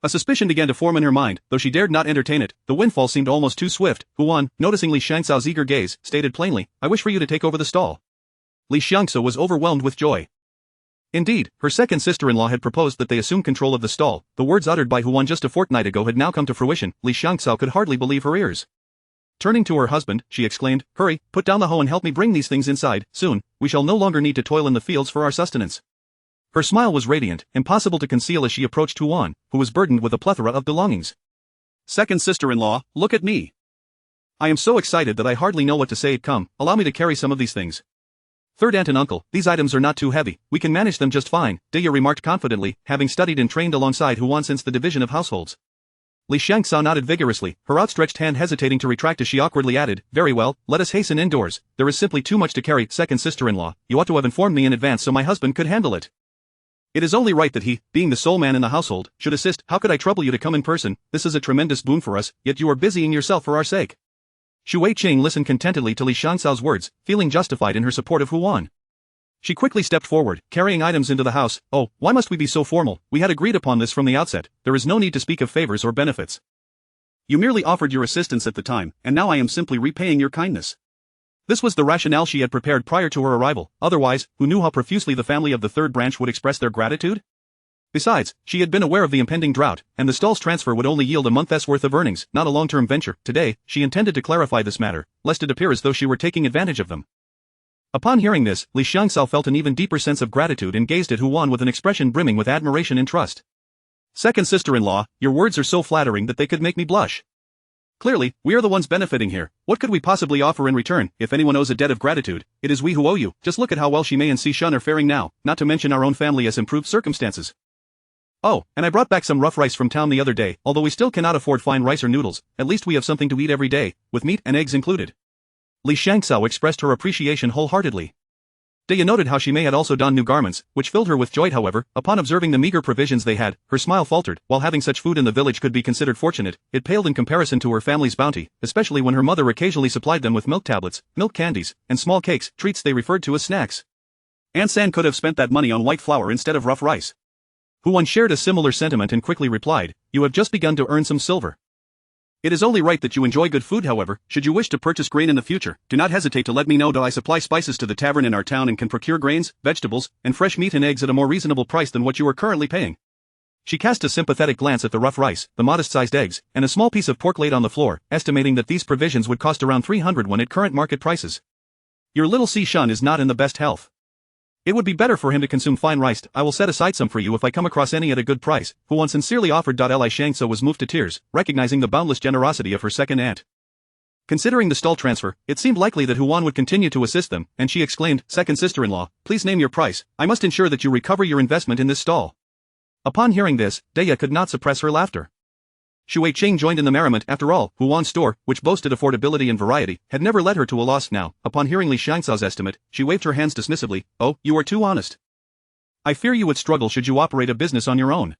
A suspicion began to form in her mind, though she dared not entertain it. The windfall seemed almost too swift. Huan, noticing Li Xiangzhou's eager gaze, stated plainly, I wish for you to take over the stall. Li Xiangzhou was overwhelmed with joy. Indeed, her second sister-in-law had proposed that they assume control of the stall. The words uttered by Huan just a fortnight ago had now come to fruition. Li Xiangzhou could hardly believe her ears. Turning to her husband, she exclaimed, Hurry, put down the hoe and help me bring these things inside. Soon, we shall no longer need to toil in the fields for our sustenance. Her smile was radiant, impossible to conceal as she approached Huan, who was burdened with a plethora of belongings. Second sister-in-law, look at me. I am so excited that I hardly know what to say. Come, allow me to carry some of these things. Third aunt and uncle, these items are not too heavy, we can manage them just fine, Daya remarked confidently, having studied and trained alongside Huan since the division of households. Li Xiangzhou nodded vigorously, her outstretched hand hesitating to retract as she awkwardly added, Very well, let us hasten indoors, there is simply too much to carry. Second sister-in-law, you ought to have informed me in advance so my husband could handle it. It is only right that he, being the sole man in the household, should assist. How could I trouble you to come in person? This is a tremendous boon for us, yet you are busying yourself for our sake. Shu Weiqing listened contentedly to Li Xiangzhou's words, feeling justified in her support of Huan. She quickly stepped forward, carrying items into the house. Oh, why must we be so formal? We had agreed upon this from the outset. There is no need to speak of favors or benefits. You merely offered your assistance at the time, and now I am simply repaying your kindness. This was the rationale she had prepared prior to her arrival. Otherwise, who knew how profusely the family of the third branch would express their gratitude? Besides, she had been aware of the impending drought, and the stall's transfer would only yield a month's worth of earnings, not a long-term venture. Today, she intended to clarify this matter, lest it appear as though she were taking advantage of them. Upon hearing this, Li Xiangzhou felt an even deeper sense of gratitude and gazed at Huan with an expression brimming with admiration and trust. Second sister-in-law, your words are so flattering that they could make me blush. Clearly, we are the ones benefiting here. What could we possibly offer in return? If anyone owes a debt of gratitude, it is we who owe you. Just look at how well Shimei and Shun are faring now, not to mention our own family has improved circumstances. Oh, and I brought back some rough rice from town the other day. Although we still cannot afford fine rice or noodles, at least we have something to eat every day, with meat and eggs included. Li Xiangzhou expressed her appreciation wholeheartedly. Daya noted how Shimei had also donned new garments, which filled her with joy. However, upon observing the meager provisions they had, her smile faltered. While having such food in the village could be considered fortunate, it paled in comparison to her family's bounty, especially when her mother occasionally supplied them with milk tablets, milk candies, and small cakes, treats they referred to as snacks. Aunt San could have spent that money on white flour instead of rough rice. Huan shared a similar sentiment and quickly replied, You have just begun to earn some silver. It is only right that you enjoy good food. However, should you wish to purchase grain in the future, do not hesitate to let me know. I supply spices to the tavern in our town and can procure grains, vegetables, and fresh meat and eggs at a more reasonable price than what you are currently paying. She cast a sympathetic glance at the rough rice, the modest-sized eggs, and a small piece of pork laid on the floor, estimating that these provisions would cost around 300 won at current market prices. Your little Shun is not in the best health. It would be better for him to consume fine rice. I will set aside some for you if I come across any at a good price. Huan sincerely offered. Li Xiangzhou was moved to tears, recognizing the boundless generosity of her second aunt. Considering the stall transfer, it seemed likely that Huan would continue to assist them, and she exclaimed, Second sister-in-law, please name your price. I must ensure that you recover your investment in this stall. Upon hearing this, Daya could not suppress her laughter. Shu Weiqing joined in the merriment. After all, Huan's store, which boasted affordability and variety, had never led her to a loss. Now, upon hearing Li Xiangzhou's estimate, she waved her hands dismissively. Oh, you are too honest. I fear you would struggle should you operate a business on your own.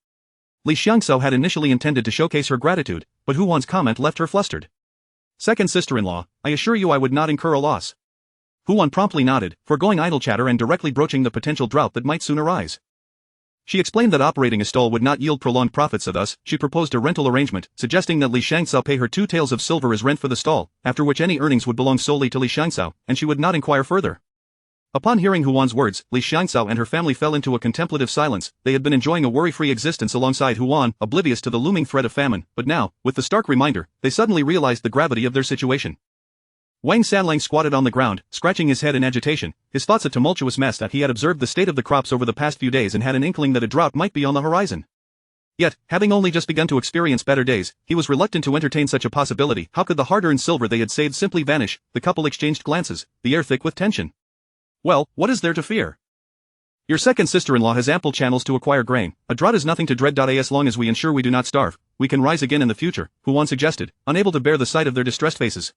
Li Xiangzhou had initially intended to showcase her gratitude, but Huan's comment left her flustered. Second sister-in-law, I assure you I would not incur a loss. Huan promptly nodded, foregoing idle chatter and directly broaching the potential drought that might soon arise. She explained that operating a stall would not yield prolonged profits, so thus, she proposed a rental arrangement, suggesting that Li Xiangzhou pay her 2 taels of silver as rent for the stall, after which any earnings would belong solely to Li Xiangzhou, and she would not inquire further. Upon hearing Huan's words, Li Xiangzhou and her family fell into a contemplative silence. They had been enjoying a worry-free existence alongside Huan, oblivious to the looming threat of famine, but now, with the stark reminder, they suddenly realized the gravity of their situation. Wang Sanlang squatted on the ground, scratching his head in agitation, his thoughts a tumultuous mess. That he had observed the state of the crops over the past few days and had an inkling that a drought might be on the horizon. Yet, having only just begun to experience better days, he was reluctant to entertain such a possibility. How could the hard-earned silver they had saved simply vanish? The couple exchanged glances, the air thick with tension. Well, what is there to fear? Your second sister-in-law has ample channels to acquire grain. A drought is nothing to dread. As long as we ensure we do not starve, we can rise again in the future, Huan suggested, unable to bear the sight of their distressed faces.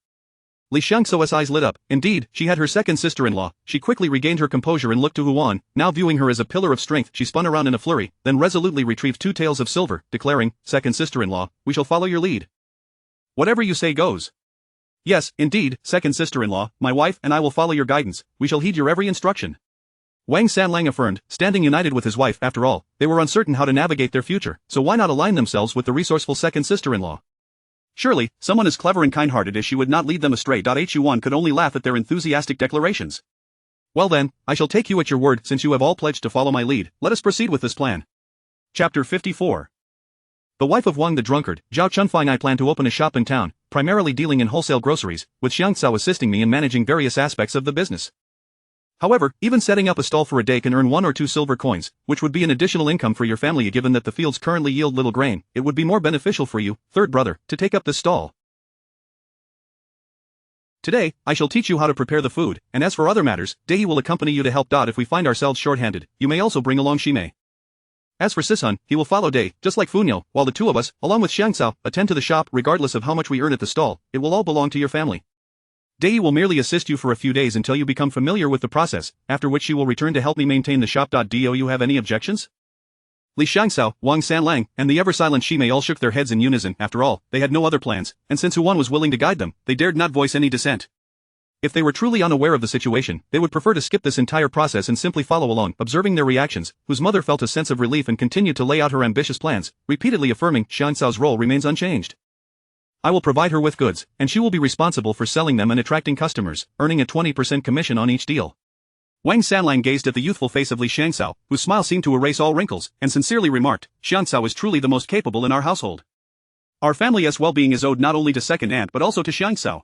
Li Xiangsao's eyes lit up. Indeed, she had her second sister-in-law. She quickly regained her composure and looked to Huan, now viewing her as a pillar of strength. She spun around in a flurry, then resolutely retrieved 2 taels of silver, declaring, "Second sister-in-law, we shall follow your lead. Whatever you say goes." "Yes, indeed, second sister-in-law, my wife and I will follow your guidance. We shall heed your every instruction," Wang Sanlang affirmed, standing united with his wife. After all, they were uncertain how to navigate their future, so why not align themselves with the resourceful second sister-in-law? Surely, someone as clever and kind-hearted as she would not lead them astray. Yuan could only laugh at their enthusiastic declarations. Well then, I shall take you at your word. Since you have all pledged to follow my lead, let us proceed with this plan. Chapter 54. The wife of Wang the drunkard, Zhao Chunfang. I plan to open a shop in town, primarily dealing in wholesale groceries, with Xiangcao assisting me in managing various aspects of the business. However, even setting up a stall for a day can earn 1 or 2 silver coins, which would be an additional income for your family. Given that the fields currently yield little grain, it would be more beneficial for you, third brother, to take up this stall. Today, I shall teach you how to prepare the food, and as for other matters, Dei will accompany you to help. If we find ourselves short-handed, you may also bring along Shimei. As for Sishun, he will follow Dei, just like Funyo, while the 2 of us, along with Xiangcao, attend to the shop. Regardless of how much we earn at the stall, it will all belong to your family. Dei will merely assist you for a few days until you become familiar with the process, after which she will return to help me maintain the shop. Do you have any objections? Li Xiangcao, Wang Sanlang, and the ever-silent Shimei all shook their heads in unison. After all, they had no other plans, and since Huan was willing to guide them, they dared not voice any dissent. If they were truly unaware of the situation, they would prefer to skip this entire process and simply follow along. Observing their reactions, whose mother felt a sense of relief and continued to lay out her ambitious plans, repeatedly affirming Xiangcao's role remains unchanged. I will provide her with goods, and she will be responsible for selling them and attracting customers, earning a 20% commission on each deal. Wang Sanlang gazed at the youthful face of Li Xiangcao, whose smile seemed to erase all wrinkles, and sincerely remarked, Xiangcao is truly the most capable in our household. Our family's well-being is owed not only to second aunt but also to Xiangcao.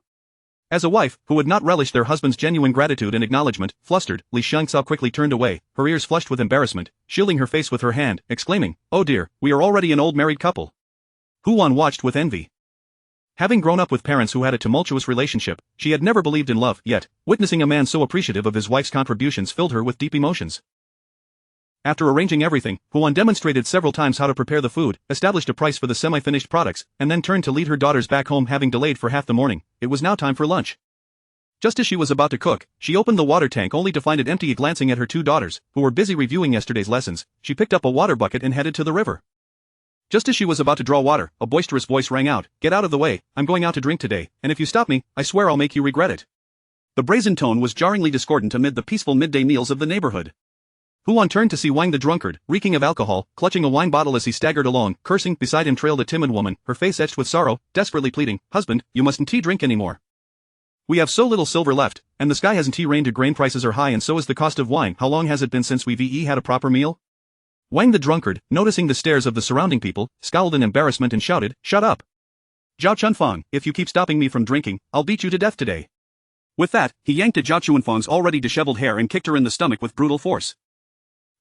As a wife, who would not relish their husband's genuine gratitude and acknowledgement, flustered, Li Xiangcao quickly turned away, her ears flushed with embarrassment, shielding her face with her hand, exclaiming, "Oh dear, we are already an old married couple." Huan watched with envy. Having grown up with parents who had a tumultuous relationship, she had never believed in love. Yet, witnessing a man so appreciative of his wife's contributions filled her with deep emotions. After arranging everything, Huan demonstrated several times how to prepare the food, established a price for the semi-finished products, and then turned to lead her daughters back home. Having delayed for half the morning, it was now time for lunch. Just as she was about to cook, she opened the water tank only to find it empty. Glancing at her 2 daughters, who were busy reviewing yesterday's lessons, she picked up a water bucket and headed to the river. Just as she was about to draw water, a boisterous voice rang out, "Get out of the way, I'm going out to drink today, and if you stop me, I swear I'll make you regret it." The brazen tone was jarringly discordant amid the peaceful midday meals of the neighborhood. Huan turned to see Wang the drunkard, reeking of alcohol, clutching a wine bottle as he staggered along, cursing. Beside him trailed a timid woman, her face etched with sorrow, desperately pleading, "Husband, you mustn't drink anymore. We have so little silver left, and the sky hasn't rained. Grain prices are high and so is the cost of wine. How long has it been since we've had a proper meal?" Wang the drunkard, noticing the stares of the surrounding people, scowled in embarrassment and shouted, "Shut up! Zhao Chunfang, if you keep stopping me from drinking, I'll beat you to death today." With that, he yanked at Zhao Chunfang's already disheveled hair and kicked her in the stomach with brutal force.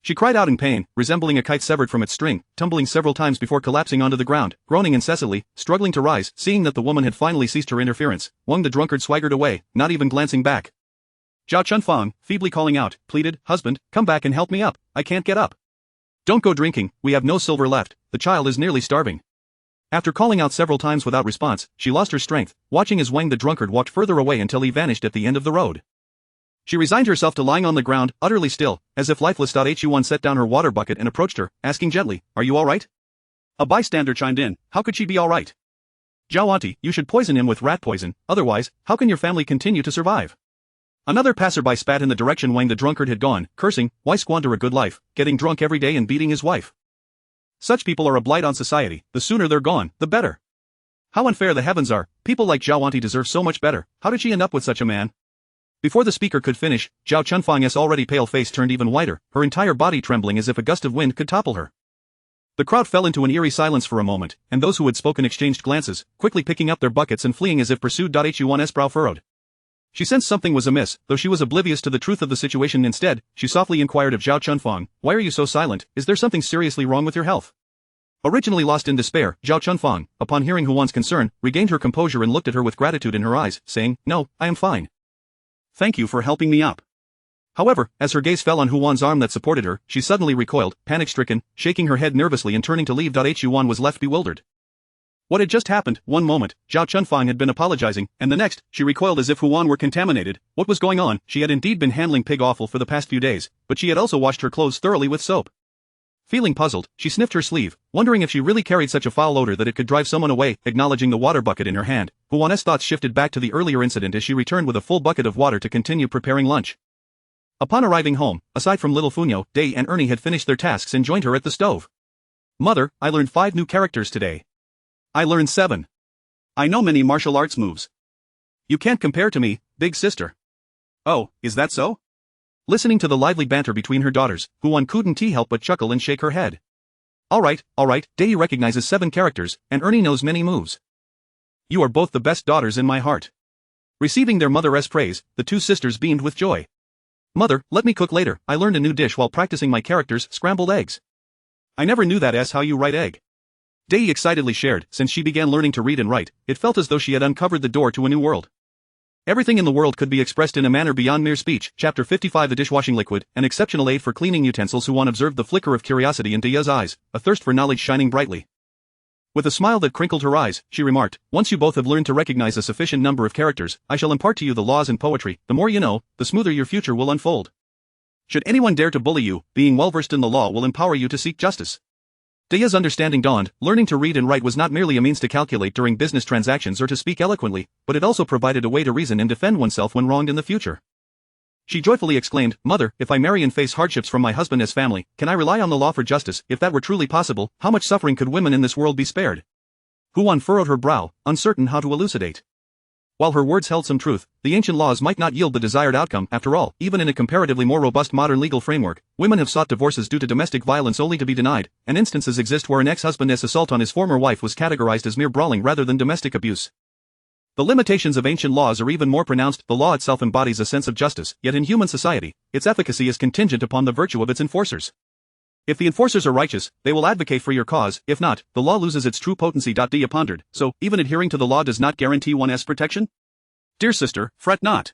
She cried out in pain, resembling a kite severed from its string, tumbling several times before collapsing onto the ground, groaning incessantly, struggling to rise. Seeing that the woman had finally ceased her interference, Wang the drunkard swaggered away, not even glancing back. Zhao Chunfang, feebly calling out, pleaded, "Husband, come back and help me up, I can't get up. Don't go drinking, we have no silver left, the child is nearly starving." After calling out several times without response, she lost her strength, watching as Wang the drunkard walked further away until he vanished at the end of the road. She resigned herself to lying on the ground, utterly still, as if lifeless. Huan set down her water bucket and approached her, asking gently, "Are you alright?" A bystander chimed in, "How could she be alright? Zhao auntie, you should poison him with rat poison, otherwise, how can your family continue to survive?" Another passerby spat in the direction Wang the drunkard had gone, cursing, "Why squander a good life, getting drunk every day and beating his wife? Such people are a blight on society, the sooner they're gone, the better. How unfair the heavens are, people like Zhao auntie deserve so much better, how did she end up with such a man?" Before the speaker could finish, Zhao Chunfang's already pale face turned even whiter, her entire body trembling as if a gust of wind could topple her. The crowd fell into an eerie silence for a moment, and those who had spoken exchanged glances, quickly picking up their buckets and fleeing as if pursued. Huan's brow furrowed. She sensed something was amiss, though she was oblivious to the truth of the situation. Instead, she softly inquired of Zhao Chunfang, "Why are you so silent? Is there something seriously wrong with your health?" Originally lost in despair, Zhao Chunfang, upon hearing Huan's concern, regained her composure and looked at her with gratitude in her eyes, saying, "No, I am fine. Thank you for helping me up." However, as her gaze fell on Huan's arm that supported her, she suddenly recoiled, panic-stricken, shaking her head nervously and turning to leave. Huan was left bewildered. What had just happened? One moment, Zhao Chunfang had been apologizing, and the next, she recoiled as if Huan were contaminated. What was going on? She had indeed been handling pig offal for the past few days, but she had also washed her clothes thoroughly with soap. Feeling puzzled, she sniffed her sleeve, wondering if she really carried such a foul odor that it could drive someone away. Acknowledging the water bucket in her hand, Huan's thoughts shifted back to the earlier incident as she returned with a full bucket of water to continue preparing lunch. Upon arriving home, aside from little Funyo, Day and Ernie had finished their tasks and joined her at the stove. "Mother, I learned 5 new characters today. I learned 7. I know many martial arts moves. You can't compare to me, big sister." "Oh, is that so?" Listening to the lively banter between her daughters, Huan couldn't help but chuckle and shake her head. All right, Day recognizes 7 characters, and Ernie knows many moves. You are both the best daughters in my heart." Receiving their mother's praise, the 2 sisters beamed with joy. "Mother, let me cook later. I learned a new dish while practicing my characters, scrambled eggs. I never knew that's how you write egg." Day excitedly shared. Since she began learning to read and write, it felt as though she had uncovered the door to a new world. Everything in the world could be expressed in a manner beyond mere speech. Chapter 55. The dishwashing liquid, an exceptional aid for cleaning utensils. Huan observed the flicker of curiosity in Daya's eyes, a thirst for knowledge shining brightly. With a smile that crinkled her eyes, she remarked, "Once you both have learned to recognize a sufficient number of characters, I shall impart to you the laws and poetry. The more you know, the smoother your future will unfold. Should anyone dare to bully you, being well-versed in the law will empower you to seek justice." Daya's understanding dawned. Learning to read and write was not merely a means to calculate during business transactions or to speak eloquently, but it also provided a way to reason and defend oneself when wronged in the future. She joyfully exclaimed, "Mother, if I marry and face hardships from my husband's family, can I rely on the law for justice? If that were truly possible, how much suffering could women in this world be spared?" Huan furrowed her brow, uncertain how to elucidate. While her words held some truth, the ancient laws might not yield the desired outcome. After all, even in a comparatively more robust modern legal framework, women have sought divorces due to domestic violence only to be denied, and instances exist where an ex-husband's assault on his former wife was categorized as mere brawling rather than domestic abuse. The limitations of ancient laws are even more pronounced. The law itself embodies a sense of justice, yet in human society, its efficacy is contingent upon the virtue of its enforcers. If the enforcers are righteous, they will advocate for your cause. If not, the law loses its true potency. Dia pondered, so, even adhering to the law does not guarantee one's protection? Dear sister, fret not.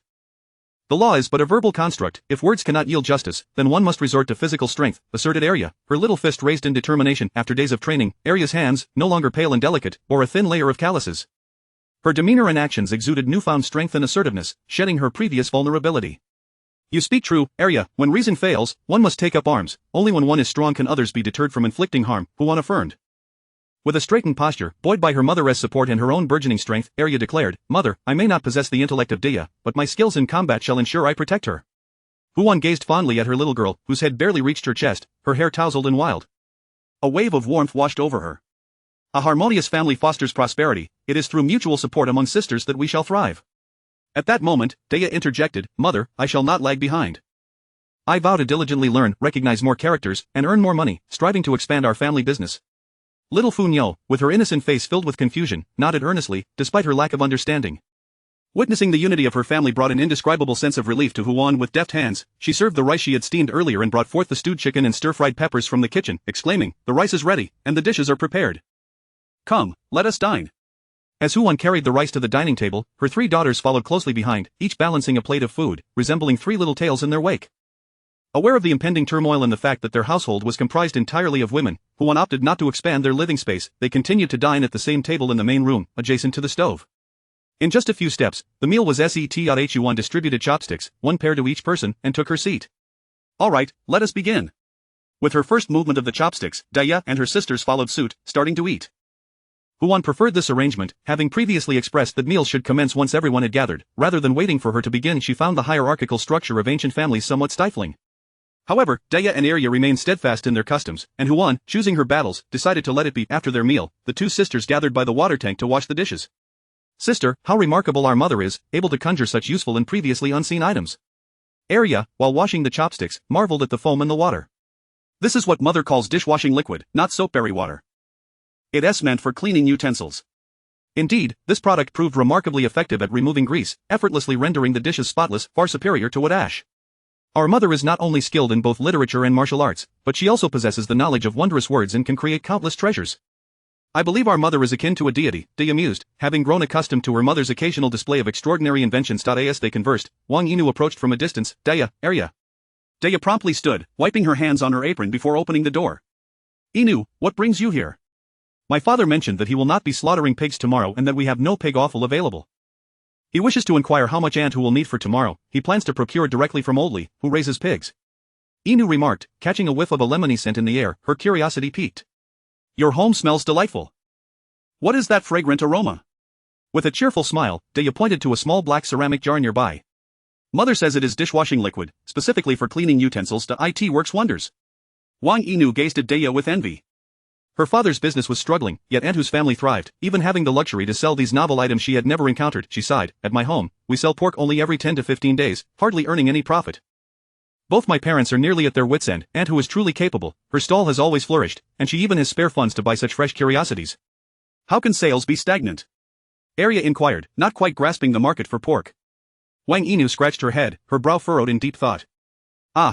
The law is but a verbal construct. If words cannot yield justice, then one must resort to physical strength, asserted Arya, her little fist raised in determination. After days of training, Arya's hands, no longer pale and delicate, bore a thin layer of calluses. Her demeanor and actions exuded newfound strength and assertiveness, shedding her previous vulnerability. You speak true, Arya. When reason fails, one must take up arms. Only when one is strong can others be deterred from inflicting harm, Huan affirmed. With a straightened posture, buoyed by her mother's support and her own burgeoning strength, Arya declared, "Mother, I may not possess the intellect of Dia, but my skills in combat shall ensure I protect her." Huan gazed fondly at her little girl, whose head barely reached her chest, her hair tousled and wild. A wave of warmth washed over her. A harmonious family fosters prosperity. It is through mutual support among sisters that we shall thrive. At that moment, Daya interjected, "Mother, I shall not lag behind. I vow to diligently learn, recognize more characters, and earn more money, striving to expand our family business." Little Funyo, with her innocent face filled with confusion, nodded earnestly, despite her lack of understanding. Witnessing the unity of her family brought an indescribable sense of relief to Huan. With deft hands, she served the rice she had steamed earlier and brought forth the stewed chicken and stir-fried peppers from the kitchen, exclaiming, "The rice is ready, and the dishes are prepared. Come, let us dine." As Huan carried the rice to the dining table, her 3 daughters followed closely behind, each balancing a plate of food, resembling 3 little tails in their wake. Aware of the impending turmoil and the fact that their household was comprised entirely of women, Huan opted not to expand their living space. They continued to dine at the same table in the main room, adjacent to the stove. In just a few steps, the meal was set. Huan distributed chopsticks, 1 pair to each person, and took her seat. "All right, let us begin." With her first movement of the chopsticks, Daya and her sisters followed suit, starting to eat. Huan preferred this arrangement, having previously expressed that meals should commence once everyone had gathered. Rather than waiting for her to begin, she found the hierarchical structure of ancient families somewhat stifling. However, Daya and Arya remained steadfast in their customs, and Huan, choosing her battles, decided to let it be. After their meal, the 2 sisters gathered by the water tank to wash the dishes. "Sister, how remarkable our mother is, able to conjure such useful and previously unseen items." Arya, while washing the chopsticks, marveled at the foam in the water. "This is what mother calls dishwashing liquid, not soapberry water. It's meant for cleaning utensils." Indeed, this product proved remarkably effective at removing grease, effortlessly rendering the dishes spotless, far superior to wood ash. Our mother is not only skilled in both literature and martial arts, but she also possesses the knowledge of wondrous words and can create countless treasures. I believe our mother is akin to a deity, Daya mused, having grown accustomed to her mother's occasional display of extraordinary inventions. As they conversed, Wang Yinu approached from a distance. Daya, area. Daya promptly stood, wiping her hands on her apron before opening the door. Inu, what brings you here? My father mentioned that he will not be slaughtering pigs tomorrow and that we have no pig offal available. He wishes to inquire how much Aunt Hu will need for tomorrow. He plans to procure it directly from Oldley, who raises pigs. Inu remarked, catching a whiff of a lemony scent in the air. Her curiosity piqued. Your home smells delightful. What is that fragrant aroma? With a cheerful smile, Daya pointed to a small black ceramic jar nearby. Mother says it is dishwashing liquid, specifically for cleaning utensils. It works wonders. Wang Inu gazed at Daya with envy. Her father's business was struggling, yet Aunt Hu's family thrived, even having the luxury to sell these novel items she had never encountered. She sighed. At my home, we sell pork only every 10 to 15 days, hardly earning any profit. Both my parents are nearly at their wits' end. Aunt Hu is truly capable, her stall has always flourished, and she even has spare funds to buy such fresh curiosities. How can sales be stagnant? Arya inquired, not quite grasping the market for pork. Wang Inu scratched her head, her brow furrowed in deep thought.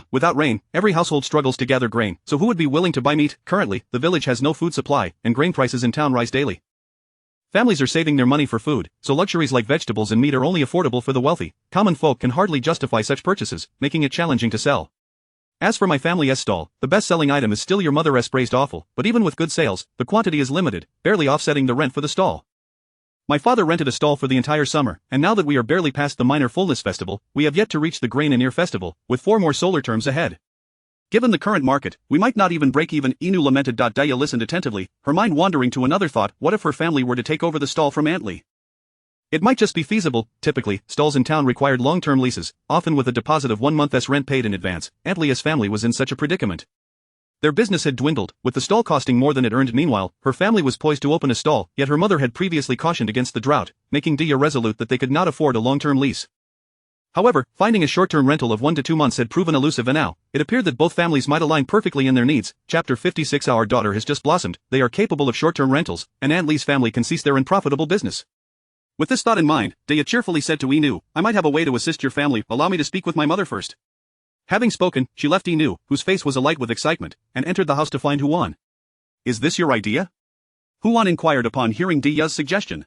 Without rain, every household struggles to gather grain, so who would be willing to buy meat? Currently, the village has no food supply, and grain prices in town rise daily. Families are saving their money for food, so luxuries like vegetables and meat are only affordable for the wealthy. Common folk can hardly justify such purchases, making it challenging to sell. As for my family's stall, the best-selling item is still your mother's braised offal, but even with good sales, the quantity is limited, barely offsetting the rent for the stall. My father rented a stall for the entire summer, and now that we are barely past the minor fullness festival, we have yet to reach the grain and ear festival, with 4 more solar terms ahead. Given the current market, we might not even break even. Inu lamented. Daya listened attentively, her mind wandering to another thought. What if her family were to take over the stall from Aunt Lee? It might just be feasible. Typically, stalls in town required long-term leases, often with a deposit of 1 month's rent paid in advance. Aunt Leah's family was in such a predicament. Their business had dwindled, with the stall costing more than it earned. Meanwhile, her family was poised to open a stall, yet her mother had previously cautioned against the drought, making Daya resolute that they could not afford a long-term lease. However, finding a short-term rental of 1 to 2 months had proven elusive, and now, it appeared that both families might align perfectly in their needs. Chapter 56. Our daughter has just blossomed, they are capable of short-term rentals, and Aunt Lee's family can cease their unprofitable business. With this thought in mind, Daya cheerfully said to Inu, I might have a way to assist your family. Allow me to speak with my mother first. Having spoken, she left Inu, whose face was alight with excitement, and entered the house to find Huan. Is this your idea? Huan inquired upon hearing Daya's suggestion.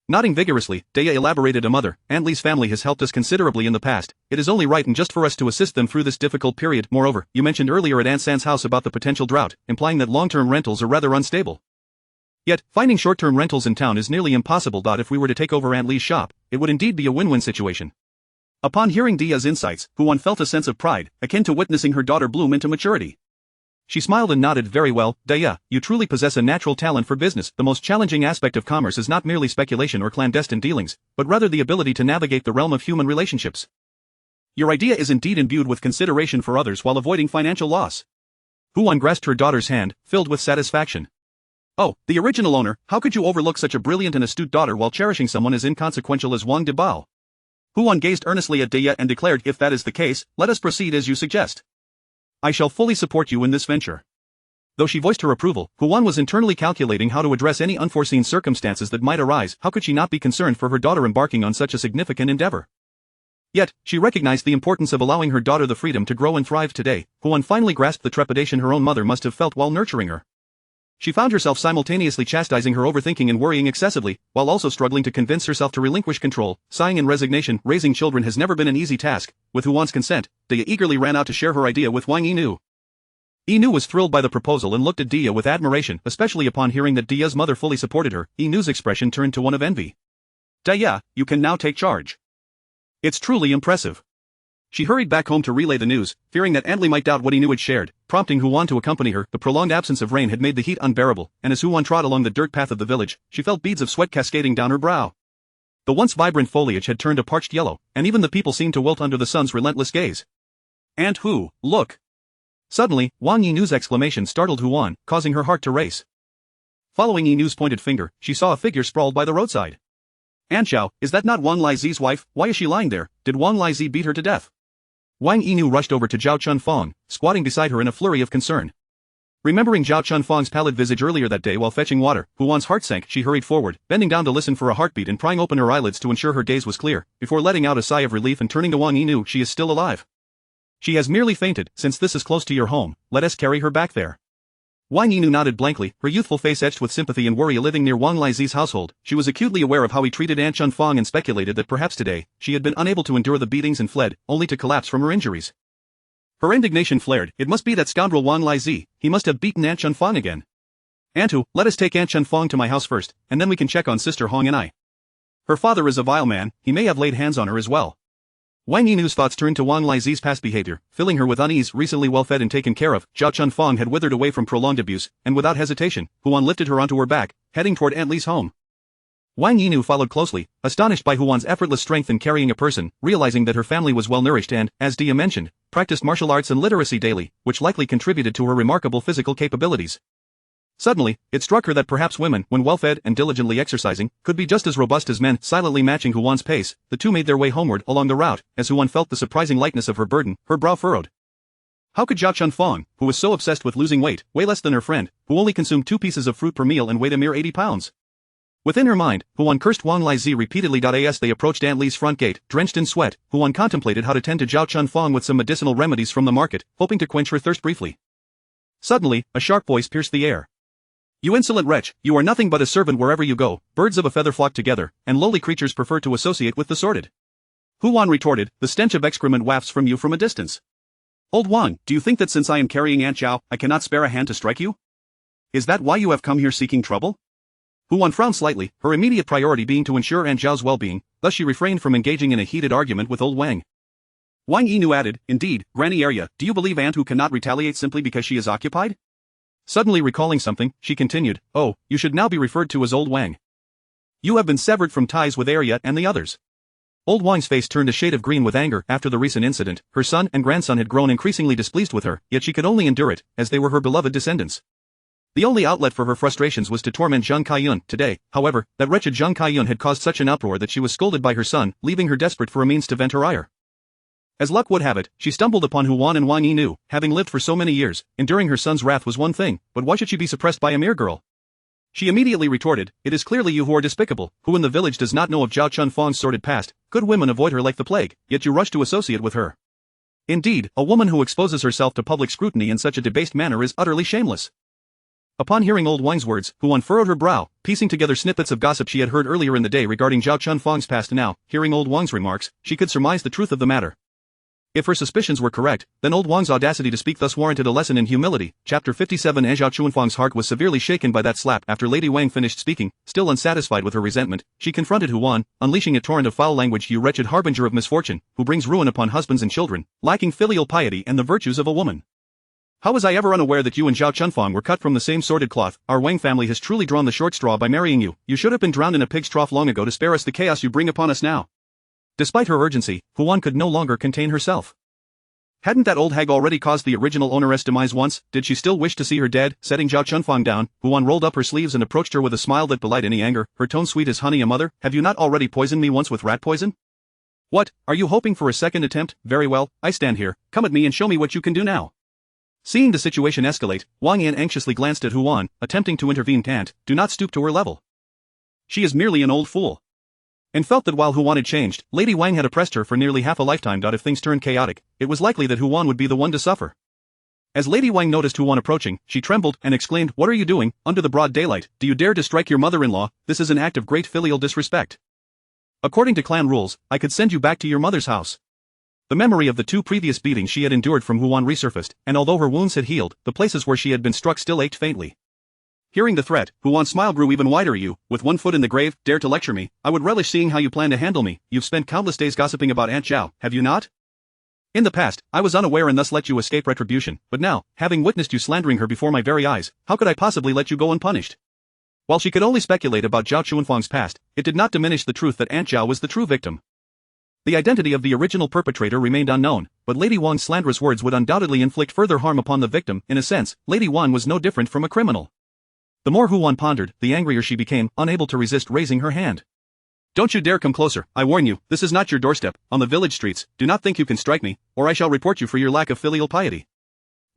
Nodding vigorously, Daya elaborated. Mother, Aunt Lee's family has helped us considerably in the past. It is only right and just for us to assist them through this difficult period. Moreover, you mentioned earlier at Aunt San's house about the potential drought, implying that long-term rentals are rather unstable. Yet, finding short-term rentals in town is nearly impossible. If we were to take over Aunt Lee's shop, it would indeed be a win-win situation. Upon hearing Daya's insights, Huan felt a sense of pride, akin to witnessing her daughter bloom into maturity. She smiled and nodded. Very well, Daya, you truly possess a natural talent for business. The most challenging aspect of commerce is not merely speculation or clandestine dealings, but rather the ability to navigate the realm of human relationships. Your idea is indeed imbued with consideration for others while avoiding financial loss. Huan grasped her daughter's hand, filled with satisfaction. Oh, the original owner, how could you overlook such a brilliant and astute daughter while cherishing someone as inconsequential as Wang Debao? Huan gazed earnestly at Daya and declared, if that is the case, let us proceed as you suggest. I shall fully support you in this venture. Though she voiced her approval, Huan was internally calculating how to address any unforeseen circumstances that might arise. How could she not be concerned for her daughter embarking on such a significant endeavor? Yet, she recognized the importance of allowing her daughter the freedom to grow and thrive. Today, Huan finally grasped the trepidation her own mother must have felt while nurturing her. She found herself simultaneously chastising her overthinking and worrying excessively, while also struggling to convince herself to relinquish control. Sighing in resignation, raising children has never been an easy task. With Huan's consent, Daya eagerly ran out to share her idea with Wang Inu. Inu was thrilled by the proposal and looked at Daya with admiration, especially upon hearing that Daya's mother fully supported her. Inu's expression turned to one of envy. Daya, you can now take charge. It's truly impressive. She hurried back home to relay the news, fearing that Aunt Lee might doubt what Inu had shared, prompting Huan to accompany her. The prolonged absence of rain had made the heat unbearable, and as Huan trod along the dirt path of the village, she felt beads of sweat cascading down her brow. The once vibrant foliage had turned a parched yellow, and even the people seemed to wilt under the sun's relentless gaze. Aunt Hu, look! Suddenly, Wang Yinu's exclamation startled Huan, causing her heart to race. Following Yinu's pointed finger, she saw a figure sprawled by the roadside. Aunt Xiao, is that not Wang Laizi's wife? Why is she lying there? Did Wang Laizi beat her to death? Wang Yinu rushed over to Zhao Chunfang, squatting beside her in a flurry of concern. Remembering Zhao Chunfang's pallid visage earlier that day while fetching water, Huan's heart sank. She hurried forward, bending down to listen for a heartbeat and prying open her eyelids to ensure her gaze was clear, before letting out a sigh of relief and turning to Wang Yinu. She is still alive. She has merely fainted. Since this is close to your home, let us carry her back there. Wang Yinu nodded blankly, her youthful face etched with sympathy and worry. Living near Wang Lizi's household, she was acutely aware of how he treated An Chunfang and speculated that perhaps today, she had been unable to endure the beatings and fled, only to collapse from her injuries. Her indignation flared. It must be that scoundrel Wang Lizi, he must have beaten An Chunfang again. Antu, let us take An Chunfang to my house first, and then we can check on Sister Hong and I. Her father is a vile man, he may have laid hands on her as well. Wang Yinu's thoughts turned to Wang Lizi's past behavior, filling her with unease. Recently well fed and taken care of, Zhao Chunfang had withered away from prolonged abuse, and without hesitation, Huan lifted her onto her back, heading toward Aunt Li's home. Wang Yinu followed closely, astonished by Huan's effortless strength in carrying a person, realizing that her family was well nourished and, as Dia mentioned, practiced martial arts and literacy daily, which likely contributed to her remarkable physical capabilities. Suddenly, it struck her that perhaps women, when well-fed and diligently exercising, could be just as robust as men. Silently matching Huan's pace, the two made their way homeward along the route. As Huan felt the surprising lightness of her burden, her brow furrowed. How could Zhao Chunfang, who was so obsessed with losing weight, weigh less than her friend, who only consumed 2 pieces of fruit per meal and weighed a mere 80 pounds? Within her mind, Huan cursed Wang Lizi repeatedly. As they approached Aunt Li's front gate, drenched in sweat, Huan contemplated how to tend to Zhao Chunfang with some medicinal remedies from the market, hoping to quench her thirst briefly. Suddenly, a sharp voice pierced the air. You insolent wretch, you are nothing but a servant wherever you go. Birds of a feather flock together, and lowly creatures prefer to associate with the sordid. Huan retorted, the stench of excrement wafts from you from a distance. Old Wang, do you think that since I am carrying Aunt Zhao, I cannot spare a hand to strike you? Is that why you have come here seeking trouble? Huan frowned slightly, her immediate priority being to ensure Aunt Zhao's well-being, thus she refrained from engaging in a heated argument with old Wang. Wang Yinu added, indeed, Granny Arya, do you believe Aunt Hu cannot retaliate simply because she is occupied? Suddenly recalling something, she continued, oh, you should now be referred to as Old Wang. You have been severed from ties with Arya and the others. Old Wang's face turned a shade of green with anger. After the recent incident, her son and grandson had grown increasingly displeased with her, yet she could only endure it, as they were her beloved descendants. The only outlet for her frustrations was to torment Zhang Kaiyun. Today, however, that wretched Zhang Kaiyun had caused such an uproar that she was scolded by her son, leaving her desperate for a means to vent her ire. As luck would have it, she stumbled upon Huan and Wang Yinu. Having lived for so many years, enduring her son's wrath was one thing, but why should she be suppressed by a mere girl? She immediately retorted, it is clearly you who are despicable, who in the village does not know of Zhao Chunfang's sordid past. Good women avoid her like the plague, yet you rush to associate with her. Indeed, a woman who exposes herself to public scrutiny in such a debased manner is utterly shameless. Upon hearing old Wang's words, Huan furrowed her brow, piecing together snippets of gossip she had heard earlier in the day regarding Zhao Chunfang's past. Now, hearing old Wang's remarks, she could surmise the truth of the matter. If her suspicions were correct, then old Wang's audacity to speak thus warranted a lesson in humility. Chapter 57. Zhao Chunfang's heart was severely shaken by that slap. After Lady Wang finished speaking, still unsatisfied with her resentment, she confronted Huan, unleashing a torrent of foul language. You wretched harbinger of misfortune, who brings ruin upon husbands and children, lacking filial piety and the virtues of a woman. How was I ever unaware that you and Zhao Chunfang were cut from the same sordid cloth? Our Wang family has truly drawn the short straw by marrying you. You should have been drowned in a pig's trough long ago to spare us the chaos you bring upon us now. Despite her urgency, Huan could no longer contain herself. Hadn't that old hag already caused the original owneress demise once? Did she still wish to see her dead? Setting Zhao Chunfang down, Huan rolled up her sleeves and approached her with a smile that belied any anger, her tone sweet as honey. A mother, have you not already poisoned me once with rat poison? What, are you hoping for a second attempt? Very well, I stand here, come at me and show me what you can do now. Seeing the situation escalate, Wang Yan anxiously glanced at Huan, attempting to intervene. Can't, do not stoop to her level. She is merely an old fool. And felt that while Huan had changed, Lady Wang had oppressed her for nearly half a lifetime. If things turned chaotic, it was likely that Huan would be the one to suffer. As Lady Wang noticed Huan approaching, she trembled and exclaimed, what are you doing, under the broad daylight? Do you dare to strike your mother-in-law? This is an act of great filial disrespect. According to clan rules, I could send you back to your mother's house. The memory of the 2 previous beatings she had endured from Huan resurfaced, and although her wounds had healed, the places where she had been struck still ached faintly. Hearing the threat, Huan's smile grew even wider. You, with one foot in the grave, dare to lecture me? I would relish seeing how you plan to handle me. You've spent countless days gossiping about Aunt Zhao, have you not? In the past, I was unaware and thus let you escape retribution, but now, having witnessed you slandering her before my very eyes, how could I possibly let you go unpunished? While she could only speculate about Zhao Chunfang's past, it did not diminish the truth that Aunt Zhao was the true victim. The identity of the original perpetrator remained unknown, but Lady Wang's slanderous words would undoubtedly inflict further harm upon the victim. In a sense, Lady Wang was no different from a criminal. The more Huan pondered, the angrier she became, unable to resist raising her hand. Don't you dare come closer, I warn you, this is not your doorstep, on the village streets, do not think you can strike me, or I shall report you for your lack of filial piety.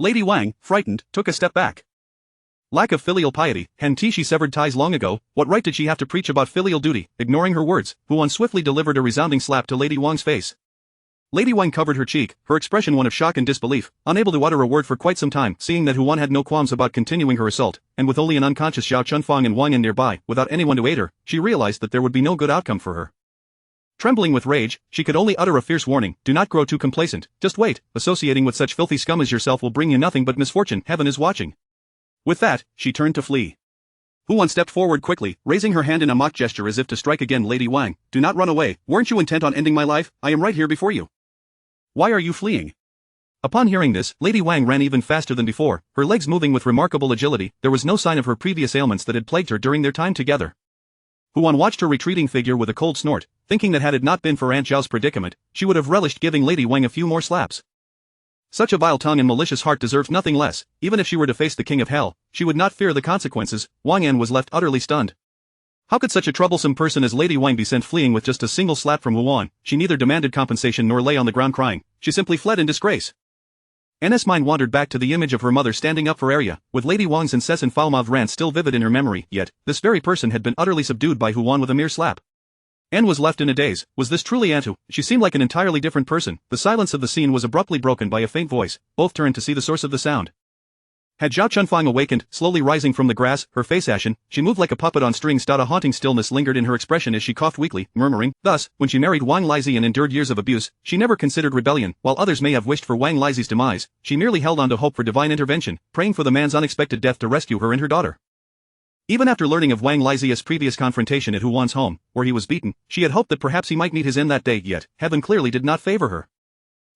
Lady Wang, frightened, took a step back. Lack of filial piety, hadn't she severed ties long ago? What right did she have to preach about filial duty? Ignoring her words, Huan swiftly delivered a resounding slap to Lady Wang's face. Lady Wang covered her cheek, her expression one of shock and disbelief, unable to utter a word for quite some time, seeing that Huan had no qualms about continuing her assault, and with only an unconscious Zhao Chunfang and Wang Yan nearby, without anyone to aid her, she realized that there would be no good outcome for her. Trembling with rage, she could only utter a fierce warning, do not grow too complacent, just wait, associating with such filthy scum as yourself will bring you nothing but misfortune, heaven is watching. With that, she turned to flee. Huan stepped forward quickly, raising her hand in a mock gesture as if to strike again. Lady Wang, do not run away, weren't you intent on ending my life? I am right here before you. Why are you fleeing? Upon hearing this, Lady Wang ran even faster than before, her legs moving with remarkable agility. There was no sign of her previous ailments that had plagued her during their time together. Huan watched her retreating figure with a cold snort, thinking that had it not been for Aunt Zhao's predicament, she would have relished giving Lady Wang a few more slaps. Such a vile tongue and malicious heart deserves nothing less. Even if she were to face the king of hell, she would not fear the consequences. Wang Yan was left utterly stunned. How could such a troublesome person as Lady Wang be sent fleeing with just a single slap from Huan? She neither demanded compensation nor lay on the ground crying, she simply fled in disgrace. Anna's mind wandered back to the image of her mother standing up for Arya, with Lady Wang's incessant foul-mouthed rant still vivid in her memory, yet, this very person had been utterly subdued by Huan with a mere slap. Anne was left in a daze. Was this truly Antu? She seemed like an entirely different person. The silence of the scene was abruptly broken by a faint voice. Both turned to see the source of the sound. Had Zhao Chunfang awakened, slowly rising from the grass, her face ashen, she moved like a puppet on strings. A haunting stillness lingered in her expression as she coughed weakly, murmuring, thus, when she married Wang Lizi and endured years of abuse, she never considered rebellion. While others may have wished for Wang Lizi's demise, she merely held on to hope for divine intervention, praying for the man's unexpected death to rescue her and her daughter. Even after learning of Wang Lizi's previous confrontation at Huan's home, where he was beaten, she had hoped that perhaps he might meet his end that day, yet, heaven clearly did not favor her.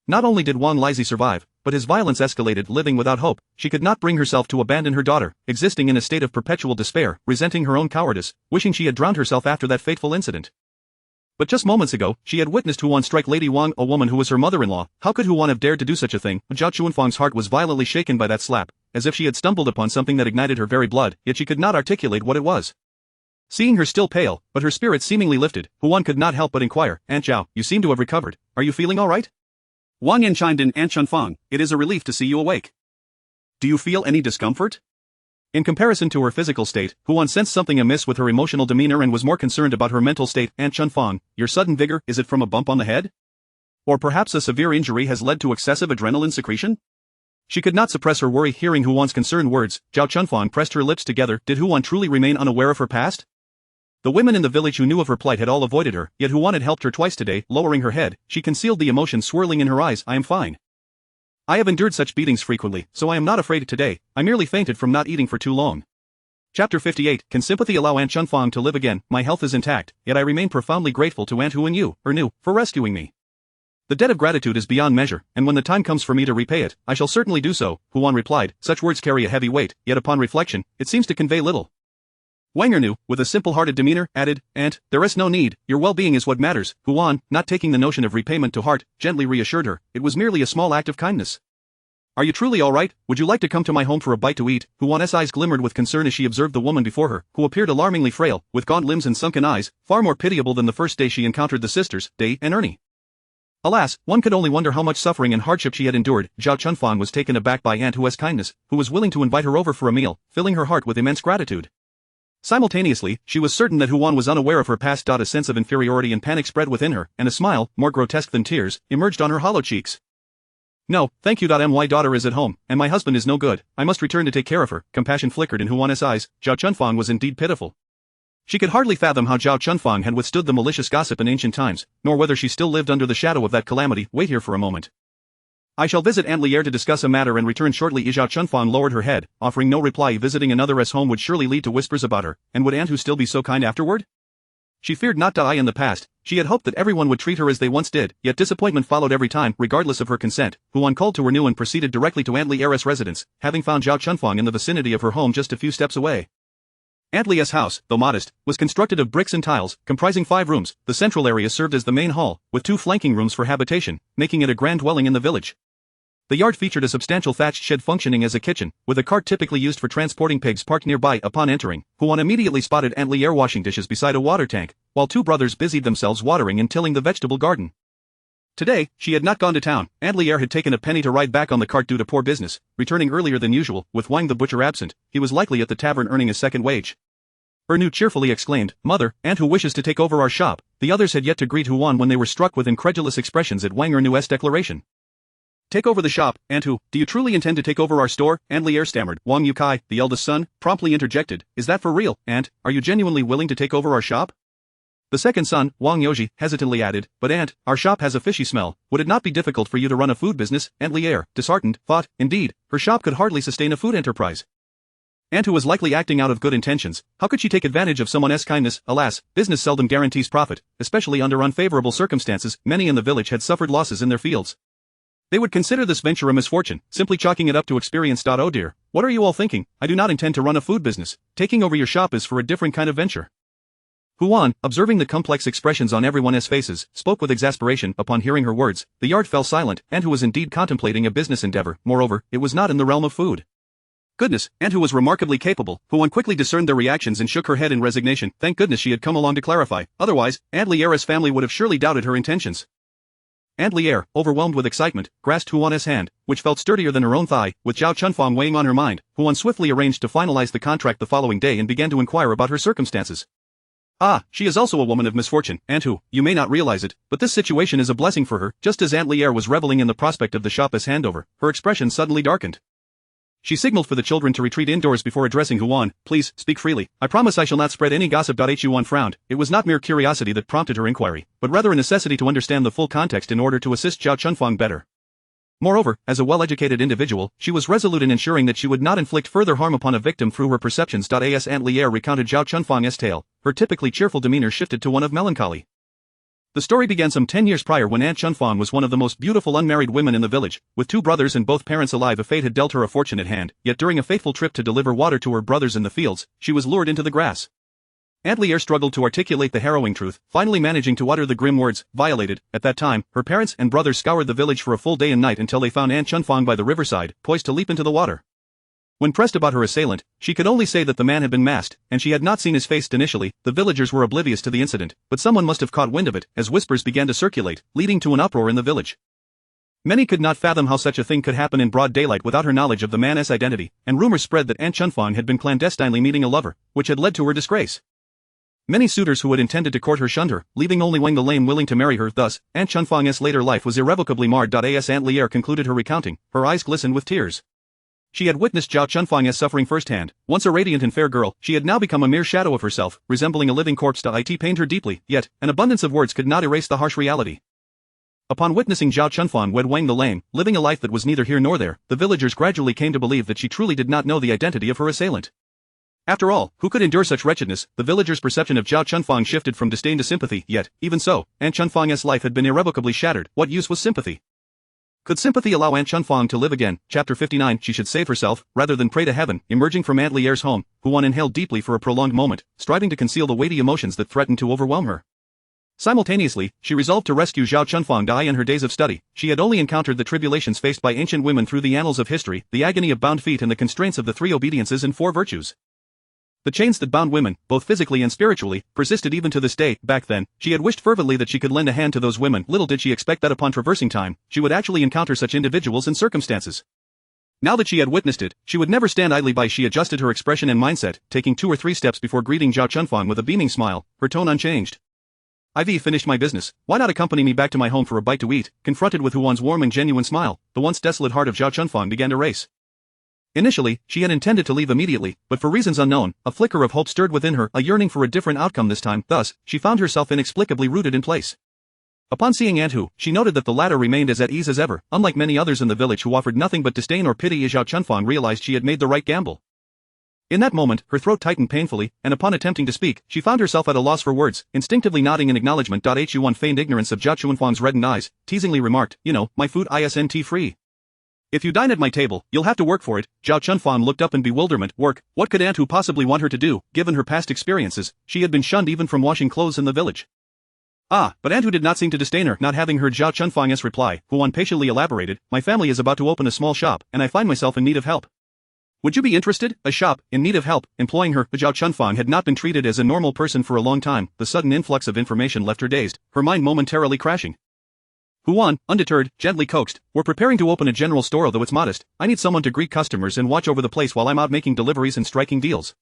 Not only did Wang Lizi survive, but his violence escalated. Living without hope, she could not bring herself to abandon her daughter, existing in a state of perpetual despair, resenting her own cowardice, wishing she had drowned herself after that fateful incident. But just moments ago, she had witnessed Huan strike Lady Wang, a woman who was her mother-in-law. How could Huan have dared to do such a thing? Zhao Chunfang's heart was violently shaken by that slap, as if she had stumbled upon something that ignited her very blood, yet she could not articulate what it was. Seeing her still pale, but her spirit seemingly lifted, Huan could not help but inquire, Aunt Zhao, you seem to have recovered. Are you feeling all right? Wang Yan chimed in. Aunt Chunfang, it is a relief to see you awake. Do you feel any discomfort? In comparison to her physical state, Huan sensed something amiss with her emotional demeanor and was more concerned about her mental state. Aunt Chunfang, your sudden vigor, is it from a bump on the head? Or perhaps a severe injury has led to excessive adrenaline secretion? She could not suppress her worry hearing Huan's concerned words. Zhao Chunfang pressed her lips together. Did Huan truly remain unaware of her past? The women in the village who knew of her plight had all avoided her, yet Huan had helped her twice today. Lowering her head, she concealed the emotion swirling in her eyes. I am fine. I have endured such beatings frequently, so I am not afraid today. I merely fainted from not eating for too long. Chapter 58. Can sympathy allow Aunt Chunfang to live again? My health is intact, yet I remain profoundly grateful to Aunt Hu and you, or Nu, for rescuing me. The debt of gratitude is beyond measure, and when the time comes for me to repay it, I shall certainly do so, Huan replied. Such words carry a heavy weight, yet upon reflection, it seems to convey little. Wang Nu, with a simple-hearted demeanor, added, Aunt, there is no need, your well-being is what matters. Huan, not taking the notion of repayment to heart, gently reassured her, it was merely a small act of kindness. Are you truly all right? Would you like to come to my home for a bite to eat? Huan's eyes glimmered with concern as she observed the woman before her, who appeared alarmingly frail, with gaunt limbs and sunken eyes, far more pitiable than the first day she encountered the sisters, Dai and Ernie. Alas, one could only wonder how much suffering and hardship she had endured. Zhao Chunfang was taken aback by Aunt Hu's kindness, who was willing to invite her over for a meal, filling her heart with immense gratitude. Simultaneously, she was certain that Huan was unaware of her past. A sense of inferiority and panic spread within her, and a smile, more grotesque than tears, emerged on her hollow cheeks. No, thank you. My daughter is at home, and my husband is no good. I must return to take care of her. Compassion flickered in Huan's eyes. Zhao Chunfang was indeed pitiful. She could hardly fathom how Zhao Chunfang had withstood the malicious gossip in ancient times, nor whether she still lived under the shadow of that calamity. Wait here for a moment. I shall visit Aunt Lier to discuss a matter and return shortly. Zhao Chunfang lowered her head, offering no reply. Visiting another's home would surely lead to whispers about her, and would Aunt Hu still be so kind afterward? She feared not to die in the past. She had hoped that everyone would treat her as they once did, yet disappointment followed every time, regardless of her consent. Huan called to her Nu and proceeded directly to Aunt Lier's residence, having found Zhao Chunfang in the vicinity of her home just a few steps away. Aunt Lier's house, though modest, was constructed of bricks and tiles, comprising 5 rooms. The central area served as the main hall, with 2 flanking rooms for habitation, making it a grand dwelling in the village. The yard featured a substantial thatched shed functioning as a kitchen, with a cart typically used for transporting pigs parked nearby. Upon entering, Huan immediately spotted Aunt Lier washing dishes beside a water tank, while 2 brothers busied themselves watering and tilling the vegetable garden. Today, she had not gone to town. Aunt Lier had taken a penny to ride back on the cart due to poor business, returning earlier than usual. With Wang the butcher absent, he was likely at the tavern earning his second wage. Ernu cheerfully exclaimed, "Mother, Aunt Hu wishes to take over our shop." The others had yet to greet Huan when they were struck with incredulous expressions at Wang Ernu's declaration. "Take over the shop, Aunt Hu, do you truly intend to take over our store?" Aunt Lier stammered. Wang Yukai, the eldest son, promptly interjected, "Is that for real, Aunt? Are you genuinely willing to take over our shop?" The second son, Wang Yoji, hesitantly added, "But Aunt, our shop has a fishy smell. Would it not be difficult for you to run a food business?" Aunt Lier, disheartened, thought, indeed, her shop could hardly sustain a food enterprise. Aunt Hu was likely acting out of good intentions. How could she take advantage of someone's kindness? Alas, business seldom guarantees profit, especially under unfavorable circumstances. Many in the village had suffered losses in their fields. They would consider this venture a misfortune, simply chalking it up to experience. Oh dear, what are you all thinking? I do not intend to run a food business. Taking over your shop is for a different kind of venture. Huan, observing the complex expressions on everyone's faces, spoke with exasperation. Upon hearing her words, the yard fell silent. Aunt Hu was indeed contemplating a business endeavor. Moreover, it was not in the realm of food. Goodness, Aunt Hu was remarkably capable. Huan quickly discerned their reactions and shook her head in resignation. Thank goodness she had come along to clarify. Otherwise, Aunt Lier's family would have surely doubted her intentions. Aunt Lier, overwhelmed with excitement, grasped Huan's hand, which felt sturdier than her own thigh. With Zhao Chunfang weighing on her mind, Huan swiftly arranged to finalize the contract the following day and began to inquire about her circumstances. "Ah, she is also a woman of misfortune, Aunt Hu. You may not realize it, but this situation is a blessing for her." Just as Aunt Lier was reveling in the prospect of the shop as handover, her expression suddenly darkened. She signaled for the children to retreat indoors before addressing Huan. "Please, speak freely. I promise I shall not spread any gossip." Huan frowned. It was not mere curiosity that prompted her inquiry, but rather a necessity to understand the full context in order to assist Zhao Chunfang better. Moreover, as a well-educated individual, she was resolute in ensuring that she would not inflict further harm upon a victim through her perceptions. As Aunt Lier recounted Zhao Chunfang's tale, her typically cheerful demeanor shifted to one of melancholy. The story began some 10 years prior when Aunt Chunfang was one of the most beautiful unmarried women in the village. With 2 brothers and both parents alive, a fate had dealt her a fortunate hand, yet during a fateful trip to deliver water to her brothers in the fields, she was lured into the grass. Aunt Lier struggled to articulate the harrowing truth, finally managing to utter the grim words, "violated." At that time, her parents and brothers scoured the village for a full day and night until they found Aunt Chunfang by the riverside, poised to leap into the water. When pressed about her assailant, she could only say that the man had been masked, and she had not seen his face initially. The villagers were oblivious to the incident, but someone must have caught wind of it, as whispers began to circulate, leading to an uproar in the village. Many could not fathom how such a thing could happen in broad daylight without her knowledge of the man's identity, and rumors spread that Aunt Chunfang had been clandestinely meeting a lover, which had led to her disgrace. Many suitors who had intended to court her shunned her, leaving only Wang the Lame willing to marry her. Thus, Aunt Chunfang's later life was irrevocably marred. As Aunt Lier concluded her recounting, her eyes glistened with tears. She had witnessed Zhao Chunfang's suffering firsthand. Once a radiant and fair girl, she had now become a mere shadow of herself, resembling a living corpse. It pained her deeply, yet, an abundance of words could not erase the harsh reality. Upon witnessing Zhao Chunfang wed Wang the Lame, living a life that was neither here nor there, the villagers gradually came to believe that she truly did not know the identity of her assailant. After all, who could endure such wretchedness? The villagers' perception of Zhao Chunfang shifted from disdain to sympathy, yet, even so, Aunt Chunfang's life had been irrevocably shattered. What use was sympathy? Could sympathy allow Aunt Chunfang to live again? Chapter 59. She should save herself, rather than pray to heaven. Emerging from Aunt Lier's home, Huan inhaled deeply for a prolonged moment, striving to conceal the weighty emotions that threatened to overwhelm her. Simultaneously, she resolved to rescue Zhao Chunfang. In her days of study, she had only encountered the tribulations faced by ancient women through the annals of history, the agony of bound feet and the constraints of the 3 obediences and 4 virtues. The chains that bound women, both physically and spiritually, persisted even to this day. Back then, she had wished fervently that she could lend a hand to those women. Little did she expect that upon traversing time, she would actually encounter such individuals and circumstances. Now that she had witnessed it, she would never stand idly by. She adjusted her expression and mindset, taking 2 or 3 steps before greeting Zhao Chunfang with a beaming smile, her tone unchanged. "I've finished my business. Why not accompany me back to my home for a bite to eat?" Confronted with Huan's warm and genuine smile, the once desolate heart of Zhao Chunfang began to race. Initially, she had intended to leave immediately, but for reasons unknown, a flicker of hope stirred within her, a yearning for a different outcome this time. Thus, she found herself inexplicably rooted in place. Upon seeing Aunt Hu, she noted that the latter remained as at ease as ever, unlike many others in the village who offered nothing but disdain or pity. Zhao Chunfang realized she had made the right gamble. In that moment, her throat tightened painfully, and upon attempting to speak, she found herself at a loss for words, instinctively nodding in acknowledgement. Huan feigned ignorance of Zhao Chunfang's reddened eyes, teasingly remarked, "You know, my food isn't free. If you dine at my table, you'll have to work for it." Zhao Chunfang looked up in bewilderment. Work? What could Aunt Hu possibly want her to do? Given her past experiences, she had been shunned even from washing clothes in the village. Ah, but Aunt Hu did not seem to disdain her. Not having heard Zhao Chunfang's reply, Huan patiently elaborated, "My family is about to open a small shop, and I find myself in need of help. Would you be interested?" A shop, in need of help, employing her. Zhao Chunfang had not been treated as a normal person for a long time. The sudden influx of information left her dazed, her mind momentarily crashing. Huan, undeterred, gently coaxed, "We're preparing to open a general store, although it's modest. I need someone to greet customers and watch over the place while I'm out making deliveries and striking deals."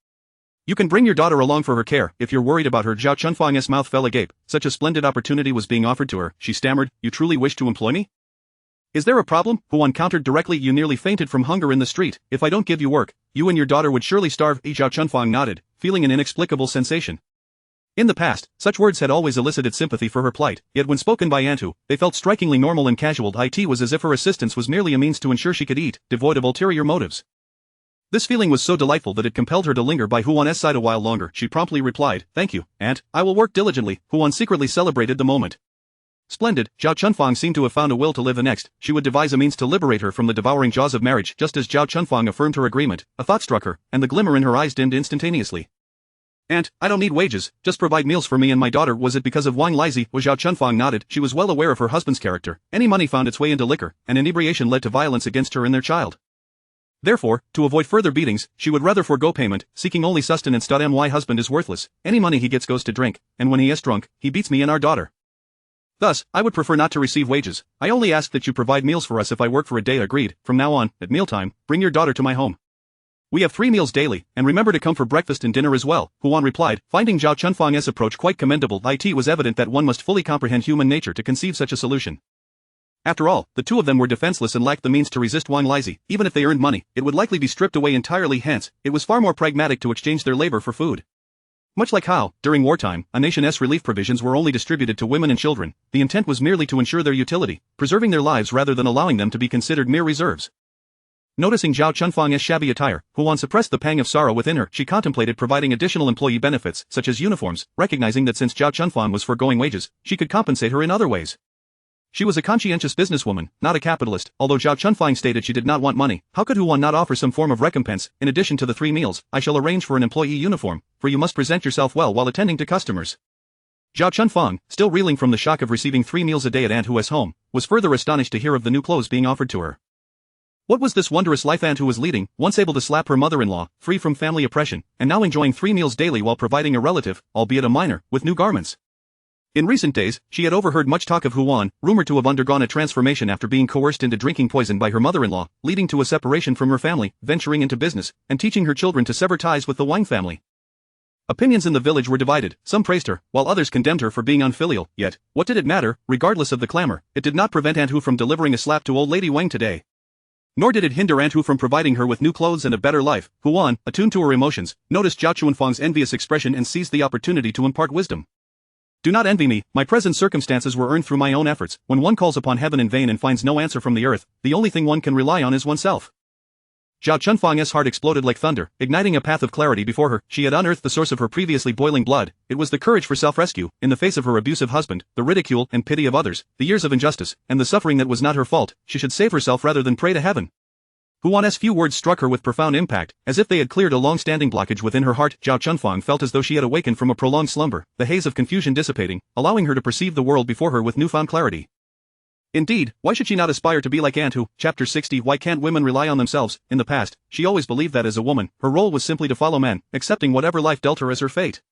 You can bring your daughter along for her care, if you're worried about her. Zhao Chunfang's mouth fell agape. Such a splendid opportunity was being offered to her. She stammered, you truly wish to employ me? Is there a problem? Huan countered directly. You nearly fainted from hunger in the street. If I don't give you work, you and your daughter would surely starve. Zhao Chunfang nodded, feeling an inexplicable sensation. In the past, such words had always elicited sympathy for her plight, yet when spoken by Antu, they felt strikingly normal and casual. It was as if her assistance was merely a means to ensure she could eat, devoid of ulterior motives. This feeling was so delightful that it compelled her to linger by Huan's side a while longer. She promptly replied, thank you, Aunt, I will work diligently. Huan secretly celebrated the moment. Splendid, Zhao Chunfang seemed to have found a will to live. The next, she would devise a means to liberate her from the devouring jaws of marriage. Just as Zhao Chunfang affirmed her agreement, a thought struck her, and the glimmer in her eyes dimmed instantaneously. Aunt, I don't need wages, just provide meals for me and my daughter. Was it because of Wang Lizhi? Zhao Chunfang nodded. She was well aware of her husband's character. Any money found its way into liquor, and inebriation led to violence against her and their child. Therefore, to avoid further beatings, she would rather forego payment, seeking only sustenance. My husband is worthless. Any money he gets goes to drink, and when he is drunk, he beats me and our daughter. Thus, I would prefer not to receive wages. I only ask that you provide meals for us if I work for a day. Agreed. From now on, at mealtime, bring your daughter to my home. We have 3 meals daily, and remember to come for breakfast and dinner as well, Huan replied, finding Zhao Chunfang's approach quite commendable. It was evident that one must fully comprehend human nature to conceive such a solution. After all, the two of them were defenseless and lacked the means to resist Wang Lizhi. Even if they earned money, it would likely be stripped away entirely. Hence, it was far more pragmatic to exchange their labor for food. Much like how, during wartime, a nation's relief provisions were only distributed to women and children, the intent was merely to ensure their utility, preserving their lives rather than allowing them to be considered mere reserves. Noticing Zhao Chunfang's shabby attire, Huan suppressed the pang of sorrow within her. She contemplated providing additional employee benefits, such as uniforms, recognizing that since Zhao Chunfang was foregoing wages, she could compensate her in other ways. She was a conscientious businesswoman, not a capitalist. Although Zhao Chunfang stated she did not want money, how could Huan not offer some form of recompense? In addition to the 3 meals, I shall arrange for an employee uniform, for you must present yourself well while attending to customers. Zhao Chunfang, still reeling from the shock of receiving 3 meals a day at Aunt Hu's home, was further astonished to hear of the new clothes being offered to her. What was this wondrous life Aunt Hu was leading, once able to slap her mother-in-law, free from family oppression, and now enjoying 3 meals daily while providing a relative, albeit a minor, with new garments? In recent days, she had overheard much talk of Huan, rumored to have undergone a transformation after being coerced into drinking poison by her mother-in-law, leading to a separation from her family, venturing into business, and teaching her children to sever ties with the Wang family. Opinions in the village were divided. Some praised her, while others condemned her for being unfilial. Yet, what did it matter? Regardless of the clamor, it did not prevent Aunt Hu from delivering a slap to old lady Wang today. Nor did it hinder Aunt Hu from providing her with new clothes and a better life. Huan, attuned to her emotions, noticed Zhao Chunfang's envious expression and seized the opportunity to impart wisdom. Do not envy me. My present circumstances were earned through my own efforts. When one calls upon heaven in vain and finds no answer from the earth, the only thing one can rely on is oneself. Zhao Chunfang's heart exploded like thunder, igniting a path of clarity before her. She had unearthed the source of her previously boiling blood. It was the courage for self-rescue, in the face of her abusive husband, the ridicule and pity of others, the years of injustice, and the suffering that was not her fault. She should save herself rather than pray to heaven. Huan's few words struck her with profound impact, as if they had cleared a long-standing blockage within her heart. Zhao Chunfang felt as though she had awakened from a prolonged slumber, the haze of confusion dissipating, allowing her to perceive the world before her with newfound clarity. Indeed, why should she not aspire to be like Aunt Hu? Chapter 60. Why can't women rely on themselves? In the past, she always believed that as a woman, her role was simply to follow men, accepting whatever life dealt her as her fate.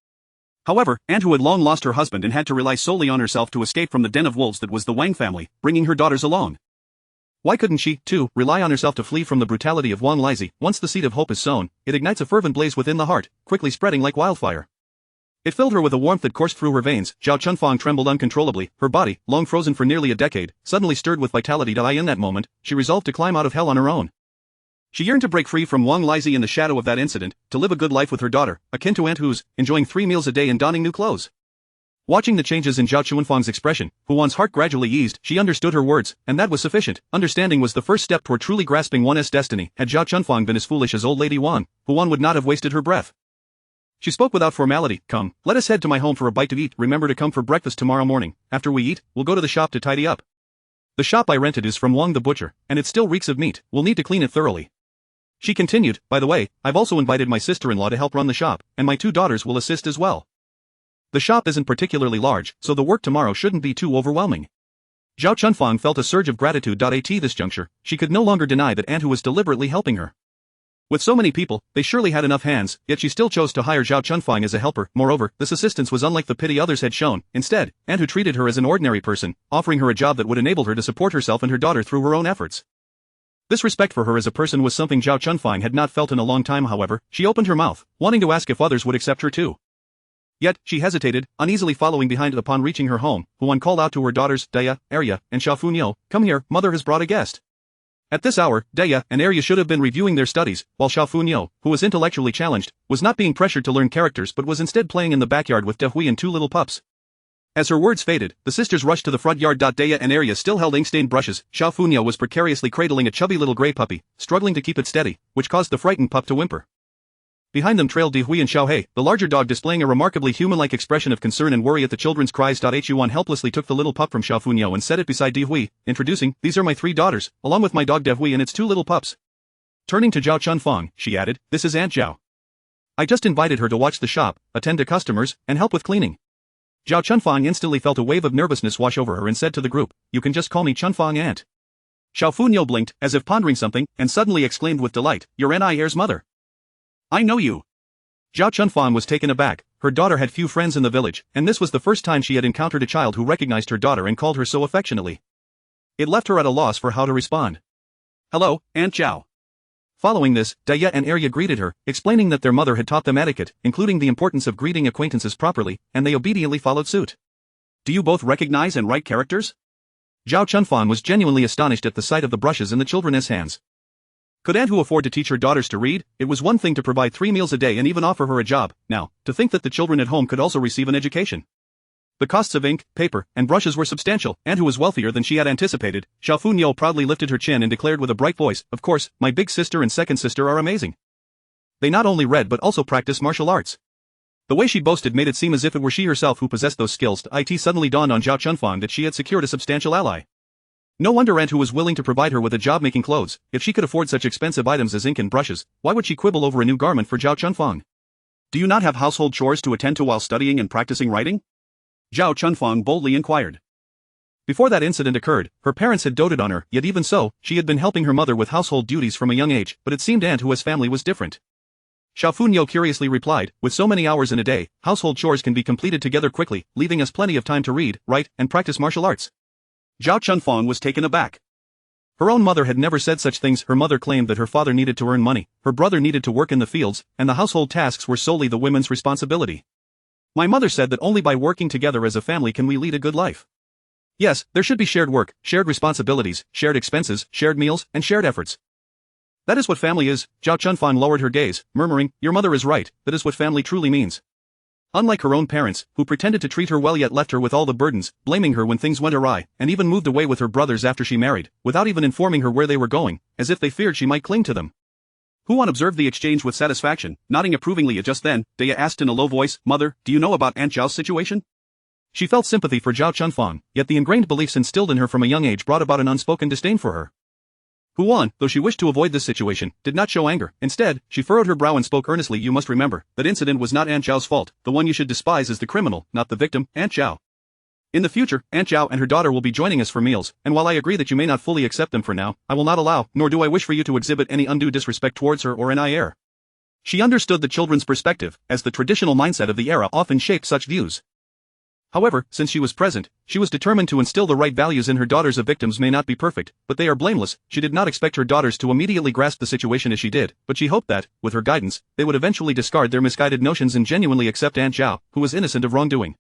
However, Aunt Hu had long lost her husband and had to rely solely on herself to escape from the den of wolves that was the Wang family, bringing her daughters along. Why couldn't she, too, rely on herself to flee from the brutality of Wang Lizhi? Once the seed of hope is sown, it ignites a fervent blaze within the heart, quickly spreading like wildfire. It filled her with a warmth that coursed through her veins. Zhao Chunfang trembled uncontrollably, her body, long frozen for nearly a decade, suddenly stirred with vitality. In that moment, she resolved to climb out of hell on her own. She yearned to break free from Wang Lizhi in the shadow of that incident, to live a good life with her daughter, akin to Aunt Hu's, enjoying 3 meals a day and donning new clothes. Watching the changes in Zhao Chunfang's expression, Huan's heart gradually eased. She understood her words, and that was sufficient. Understanding was the first step toward truly grasping one's destiny. Had Zhao Chunfang been as foolish as old lady Wang, Huan would not have wasted her breath. She spoke without formality. Come, let us head to my home for a bite to eat. Remember to come for breakfast tomorrow morning. After we eat, we'll go to the shop to tidy up. The shop I rented is from Wang the butcher, and it still reeks of meat. We'll need to clean it thoroughly. She continued, by the way, I've also invited my sister-in-law to help run the shop, and my 2 daughters will assist as well. The shop isn't particularly large, so the work tomorrow shouldn't be too overwhelming. Zhao Chunfang felt a surge of gratitude. At this juncture, she could no longer deny that Aunt Hu was deliberately helping her. With so many people, they surely had enough hands, yet she still chose to hire Zhao Chunfang as a helper. Moreover, this assistance was unlike the pity others had shown. Instead, Aunt Hu treated her as an ordinary person, offering her a job that would enable her to support herself and her daughter through her own efforts. This respect for her as a person was something Zhao Chunfang had not felt in a long time. However, she opened her mouth, wanting to ask if others would accept her too. Yet, she hesitated, uneasily following behind. Upon reaching her home, Huan called out to her daughters, Daya, Arya, and Xiaofunyo, "Come here, mother has brought a guest." At this hour, Daya and Arya should have been reviewing their studies, while Xiaofunyo, who was intellectually challenged, was not being pressured to learn characters but was instead playing in the backyard with Dehui and two little pups. As her words faded, the sisters rushed to the front yard. Daya and Arya still held ink-stained brushes. Xiaofunyo was precariously cradling a chubby little gray puppy, struggling to keep it steady, which caused the frightened pup to whimper. Behind them trailed Dehui and Xiaohei, the larger dog displaying a remarkably human-like expression of concern and worry at the children's cries. Yuan helplessly took the little pup from Xiaofunyo and set it beside Dehui, introducing, "These are my 3 daughters, along with my dog Dehui and its 2 little pups." Turning to Zhao Chunfang, she added, "This is Aunt Zhao. I just invited her to watch the shop, attend to customers, and help with cleaning." Zhao Chunfang instantly felt a wave of nervousness wash over her and said to the group, "You can just call me Chunfang Aunt." Xiaofunyo blinked, as if pondering something, and suddenly exclaimed with delight, "You're N.I.'s mother. I know you." Zhao Chunfang was taken aback. Her daughter had few friends in the village, and this was the first time she had encountered a child who recognized her daughter and called her so affectionately. It left her at a loss for how to respond. "Hello, Aunt Zhao." Following this, Daya and Arya greeted her, explaining that their mother had taught them etiquette, including the importance of greeting acquaintances properly, and they obediently followed suit. "Do you both recognize and write characters?" Zhao Chunfang was genuinely astonished at the sight of the brushes in the children's hands. Could Aunt Hu afford to teach her daughters to read? It was one thing to provide 3 meals a day and even offer her a job. Now, to think that the children at home could also receive an education. The costs of ink, paper, and brushes were substantial. Aunt Hu was wealthier than she had anticipated. Xiaofunyo proudly lifted her chin and declared with a bright voice, "Of course, my big sister and second sister are amazing. They not only read but also practice martial arts." The way she boasted made it seem as if it were she herself who possessed those skills. It suddenly dawned on Zhao Chunfang that she had secured a substantial ally. No wonder Aunt Hu was willing to provide her with a job making clothes. If she could afford such expensive items as ink and brushes, why would she quibble over a new garment for Zhao Chunfang? "Do you not have household chores to attend to while studying and practicing writing?" Zhao Chunfang boldly inquired. Before that incident occurred, her parents had doted on her, yet even so, she had been helping her mother with household duties from a young age, but it seemed Aunt Hu's family was different. Xiaofunyo curiously replied, "With so many hours in a day, household chores can be completed together quickly, leaving us plenty of time to read, write, and practice martial arts." Zhao Chunfang was taken aback. Her own mother had never said such things. Her mother claimed that her father needed to earn money, her brother needed to work in the fields, and the household tasks were solely the women's responsibility. "My mother said that only by working together as a family can we lead a good life. Yes, there should be shared work, shared responsibilities, shared expenses, shared meals, and shared efforts. That is what family is." Zhao Chunfang lowered her gaze, murmuring, "Your mother is right, that is what family truly means." Unlike her own parents, who pretended to treat her well yet left her with all the burdens, blaming her when things went awry, and even moved away with her brothers after she married, without even informing her where they were going, as if they feared she might cling to them. Huan observed the exchange with satisfaction, nodding approvingly. Just then, Daya asked in a low voice, "Mother, do you know about Aunt Zhao's situation?" She felt sympathy for Zhao Chunfang, yet the ingrained beliefs instilled in her from a young age brought about an unspoken disdain for her. Huan, though she wished to avoid this situation, did not show anger. Instead, she furrowed her brow and spoke earnestly, "You must remember, that incident was not Aunt Zhao's fault. The one you should despise is the criminal, not the victim, Aunt Zhao. In the future, Aunt Zhao and her daughter will be joining us for meals, and while I agree that you may not fully accept them for now, I will not allow, nor do I wish for you to exhibit any undue disrespect towards her or any heir." She understood the children's perspective, as the traditional mindset of the era often shaped such views. However, since she was present, she was determined to instill the right values in her daughters. Victims may not be perfect, but they are blameless. She did not expect her daughters to immediately grasp the situation as she did, but she hoped that, with her guidance, they would eventually discard their misguided notions and genuinely accept Aunt Zhao, who was innocent of wrongdoing.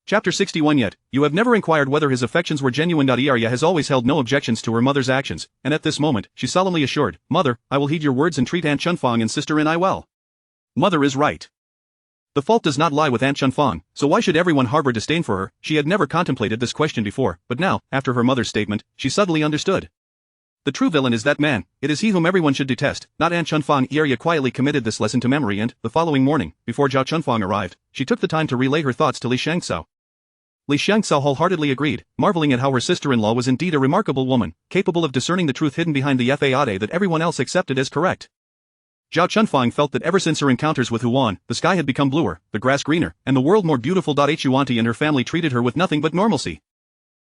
Chapter 61. Yet, you have never inquired whether his affections were genuine. Arya has always held no objections to her mother's actions, and at this moment, she solemnly assured, "Mother, I will heed your words and treat Aunt Chunfang and sister In well." Mother is right. The fault does not lie with Aunt Chunfang, so why should everyone harbor disdain for her? She had never contemplated this question before, but now, after her mother's statement, she suddenly understood. The true villain is that man. It is he whom everyone should detest, not Aunt Chunfang. Arya quietly committed this lesson to memory and, the following morning, before Zhao Chunfang arrived, she took the time to relay her thoughts to Li Shangcao. Li Shangcao wholeheartedly agreed, marveling at how her sister-in-law was indeed a remarkable woman, capable of discerning the truth hidden behind the facade that everyone else accepted as correct. Zhao Chunfang felt that ever since her encounters with Huan, the sky had become bluer, the grass greener, and the world more beautiful. Huanti and her family treated her with nothing but normalcy.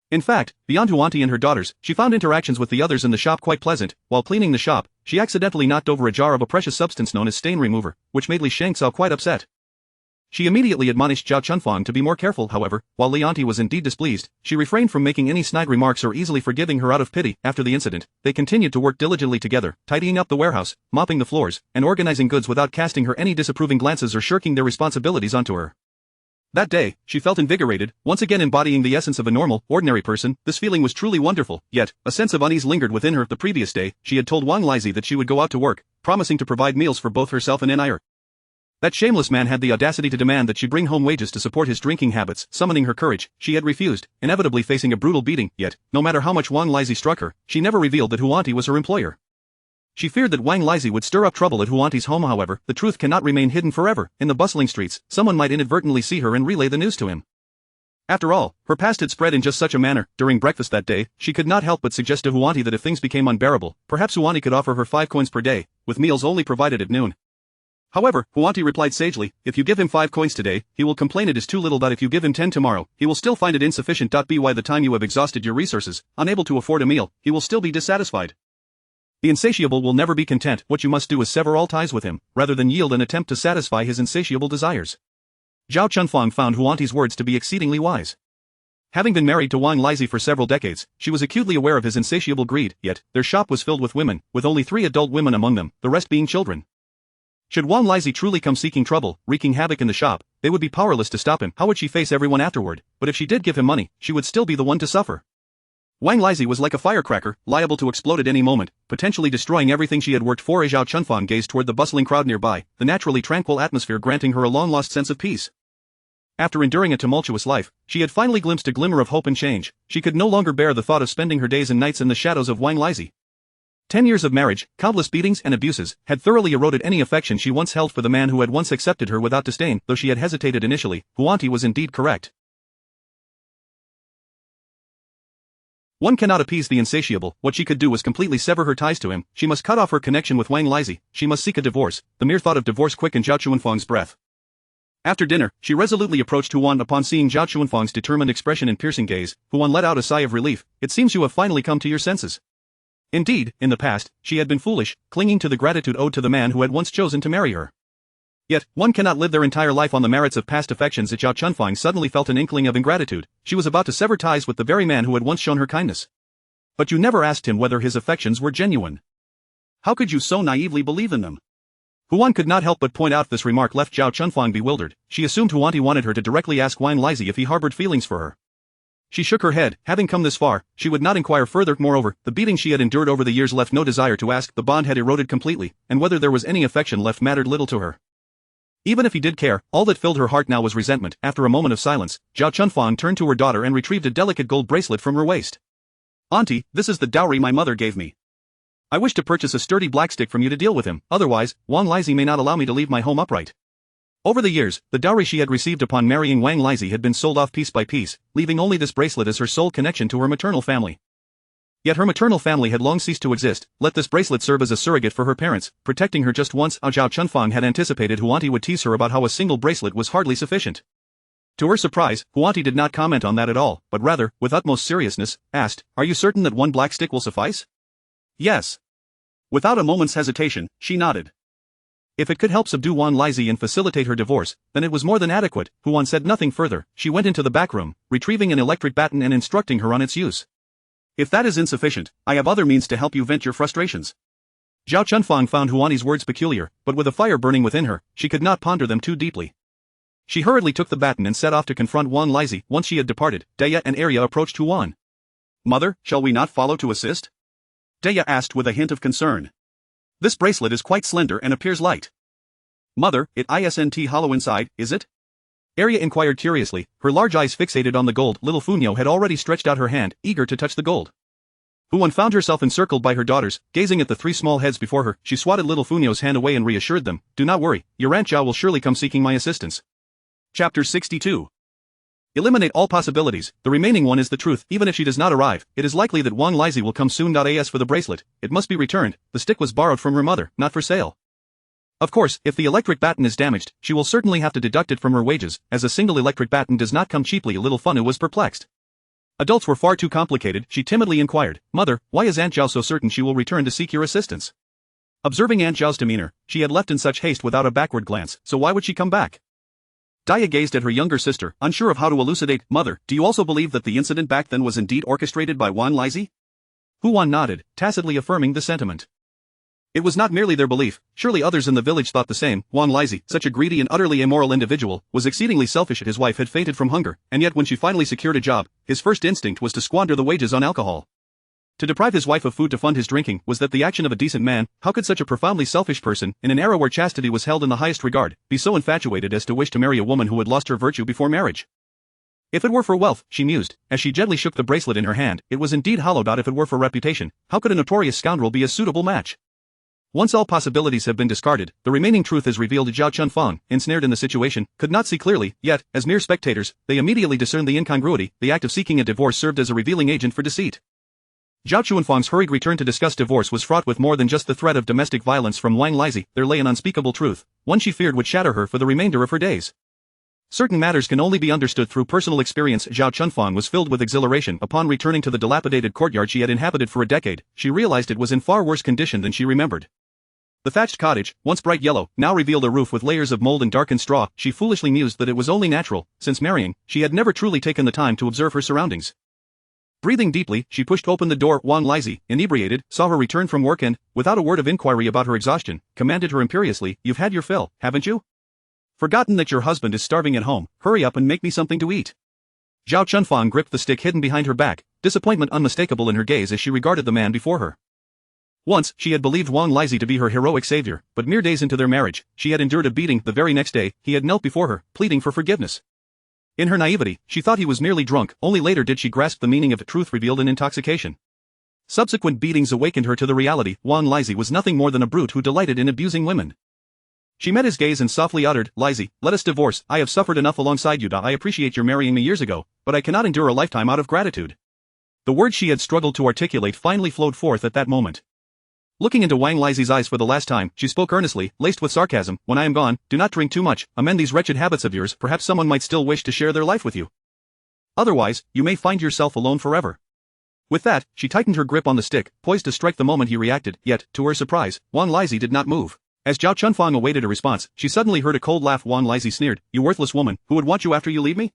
In fact, beyond Huanti and her daughters, she found interactions with the others in the shop quite pleasant. While cleaning the shop, she accidentally knocked over a jar of a precious substance known as stain remover, which made Li Shangcao quite upset. She immediately admonished Zhao Chunfang to be more careful. However, while Li Auntie was indeed displeased, she refrained from making any snide remarks or easily forgiving her out of pity. After the incident, they continued to work diligently together, tidying up the warehouse, mopping the floors, and organizing goods without casting her any disapproving glances or shirking their responsibilities onto her. That day, she felt invigorated, once again embodying the essence of a normal, ordinary person. This feeling was truly wonderful, yet, a sense of unease lingered within her. The previous day, she had told Wang Lizhi that she would go out to work, promising to provide meals for both herself and Nir. That shameless man had the audacity to demand that she bring home wages to support his drinking habits. Summoning her courage, she had refused, inevitably facing a brutal beating. Yet, no matter how much Wang Lizhi struck her, she never revealed that Huanti was her employer. She feared that Wang Lizhi would stir up trouble at Huanti's home. However, the truth cannot remain hidden forever. In the bustling streets, someone might inadvertently see her and relay the news to him. After all, her past had spread in just such a manner. During breakfast that day, she could not help but suggest to Huanti that if things became unbearable, perhaps Huanti could offer her 5 coins per day, with meals only provided at noon. However, Huanti replied sagely, if you give him 5 coins today, he will complain it is too little. That if you give him 10 tomorrow, he will still find it insufficient. By the time you have exhausted your resources, unable to afford a meal, he will still be dissatisfied. The insatiable will never be content. What you must do is sever all ties with him, rather than yield and attempt to satisfy his insatiable desires. Zhao Chunfang found Huanti's words to be exceedingly wise. Having been married to Wang Lizhi for several decades, she was acutely aware of his insatiable greed. Yet, their shop was filled with women, with only 3 adult women among them, the rest being children. Should Wang Lizhi truly come seeking trouble, wreaking havoc in the shop, they would be powerless to stop him. How would she face everyone afterward? But if she did give him money, she would still be the one to suffer. Wang Lizhi was like a firecracker, liable to explode at any moment, potentially destroying everything she had worked for. Zhao Chunfang gazed toward the bustling crowd nearby, the naturally tranquil atmosphere granting her a long-lost sense of peace. After enduring a tumultuous life, she had finally glimpsed a glimmer of hope and change. She could no longer bear the thought of spending her days and nights in the shadows of Wang Lizhi. 10 years of marriage, countless beatings and abuses, had thoroughly eroded any affection she once held for the man who had once accepted her without disdain. Though she had hesitated initially, Huanti was indeed correct. One cannot appease the insatiable. What she could do was completely sever her ties to him. She must cut off her connection with Wang Lizhi. She must seek a divorce. The mere thought of divorce quickened Zhao Chunfang's breath. After dinner, she resolutely approached Huan. Upon seeing Zhao Chunfang's determined expression and piercing gaze, Huan let out a sigh of relief. It seems you have finally come to your senses. Indeed, in the past, she had been foolish, clinging to the gratitude owed to the man who had once chosen to marry her. Yet, one cannot live their entire life on the merits of past affections. Zhao Chunfang suddenly felt an inkling of ingratitude. She was about to sever ties with the very man who had once shown her kindness. But you never asked him whether his affections were genuine. How could you so naively believe in them? Huan could not help but point out this remark left Zhao Chunfang bewildered. She assumed Huanti wanted her to directly ask Wang Lizhi if he harbored feelings for her. She shook her head. Having come this far, she would not inquire further. Moreover, the beating she had endured over the years left no desire to ask. The bond had eroded completely, and whether there was any affection left mattered little to her. Even if he did care, all that filled her heart now was resentment. After a moment of silence, Zhao Chunfang turned to her daughter and retrieved a delicate gold bracelet from her waist. Auntie, this is the dowry my mother gave me. I wish to purchase a sturdy black stick from you to deal with him, otherwise, Wang Lizhi may not allow me to leave my home upright. Over the years, the dowry she had received upon marrying Wang Lizhi had been sold off piece by piece, leaving only this bracelet as her sole connection to her maternal family. Yet her maternal family had long ceased to exist. Let this bracelet serve as a surrogate for her parents, protecting her just once. Zhao Chunfang had anticipated Huanti would tease her about how a single bracelet was hardly sufficient. To her surprise, Huanti did not comment on that at all, but rather, with utmost seriousness, asked, "Are you certain that one black stick will suffice?" "Yes." Without a moment's hesitation, she nodded. If it could help subdue Wang Lizhi and facilitate her divorce, then it was more than adequate. Huan said nothing further. She went into the back room, retrieving an electric baton and instructing her on its use. "If that is insufficient, I have other means to help you vent your frustrations." Zhao Chunfang found Huani's words peculiar, but with a fire burning within her, she could not ponder them too deeply. She hurriedly took the baton and set off to confront Wang Lizhi. Once she had departed, Deya and Arya approached Huan. "Mother, shall we not follow to assist?" Deya asked with a hint of concern. "This bracelet is quite slender and appears light." "Mother, it isn't hollow inside, is it?" Arya inquired curiously, her large eyes fixated on the gold. Little Funyo had already stretched out her hand, eager to touch the gold. Huan found herself encircled by her daughters, gazing at the 3 small heads before her. She swatted little Funyo's hand away and reassured them, "Do not worry, your Aunt Zhao will surely come seeking my assistance." Chapter 62. Eliminate all possibilities. The remaining one is the truth. Even if she does not arrive, it is likely that Wang Lizhi will come soon. As for the bracelet, it must be returned. The stick was borrowed from her mother, not for sale. Of course, if the electric baton is damaged, she will certainly have to deduct it from her wages, as a single electric baton does not come cheaply. Little Funu was perplexed. Adults were far too complicated. She timidly inquired, "Mother, why is Aunt Zhao so certain she will return to seek your assistance?" Observing Aunt Zhao's demeanor, she had left in such haste without a backward glance, so why would she come back? Dia gazed at her younger sister, unsure of how to elucidate. Mother, do you also believe that the incident back then was indeed orchestrated by Wan Lizzie? Huan nodded, tacitly affirming the sentiment. It was not merely their belief, surely others in the village thought the same. Wan Lizzie, such a greedy and utterly immoral individual, was exceedingly selfish. His wife had fainted from hunger, and yet when she finally secured a job, his first instinct was to squander the wages on alcohol. To deprive his wife of food to fund his drinking was that the action of a decent man? How could such a profoundly selfish person, in an era where chastity was held in the highest regard, be so infatuated as to wish to marry a woman who had lost her virtue before marriage? If it were for wealth, she mused, as she gently shook the bracelet in her hand, it was indeed hollowed out. If it were for reputation, how could a notorious scoundrel be a suitable match? Once all possibilities have been discarded, the remaining truth is revealed. Zhao Chunfang, ensnared in the situation, could not see clearly, yet, as mere spectators, they immediately discerned the incongruity. The act of seeking a divorce served as a revealing agent for deceit. Zhao Chunfang's hurried return to discuss divorce was fraught with more than just the threat of domestic violence from Wang Lizzie. There lay an unspeakable truth, one she feared would shatter her for the remainder of her days. Certain matters can only be understood through personal experience. Zhao Chunfang was filled with exhilaration upon returning to the dilapidated courtyard she had inhabited for a decade. She realized it was in far worse condition than she remembered. The thatched cottage, once bright yellow, now revealed a roof with layers of mold and darkened straw. She foolishly mused that it was only natural. Since marrying, she had never truly taken the time to observe her surroundings. Breathing deeply, she pushed open the door. Wang Lizzie, inebriated, saw her return from work and, without a word of inquiry about her exhaustion, commanded her imperiously, "You've had your fill, haven't you? Forgotten that your husband is starving at home? Hurry up and make me something to eat." Zhao Chunfang gripped the stick hidden behind her back, disappointment unmistakable in her gaze as she regarded the man before her. Once, she had believed Wang Lizzie to be her heroic savior, but mere days into their marriage, she had endured a beating. The very next day, he had knelt before her, pleading for forgiveness. In her naivety, she thought he was merely drunk. Only later did she grasp the meaning of the truth revealed in intoxication. Subsequent beatings awakened her to the reality. Wang Lizzie was nothing more than a brute who delighted in abusing women. She met his gaze and softly uttered, "Lizzie, let us divorce. I have suffered enough alongside you. I appreciate your marrying me years ago, but I cannot endure a lifetime out of gratitude." The words she had struggled to articulate finally flowed forth at that moment. Looking into Wang Lizzie's eyes for the last time, she spoke earnestly, laced with sarcasm, "When I am gone, do not drink too much, amend these wretched habits of yours. Perhaps someone might still wish to share their life with you. Otherwise, you may find yourself alone forever." With that, she tightened her grip on the stick, poised to strike the moment he reacted, yet, to her surprise, Wang Lizzie did not move. As Zhao Chunfang awaited a response, she suddenly heard a cold laugh. Wang Lizzie sneered, "You worthless woman, who would want you after you leave me?"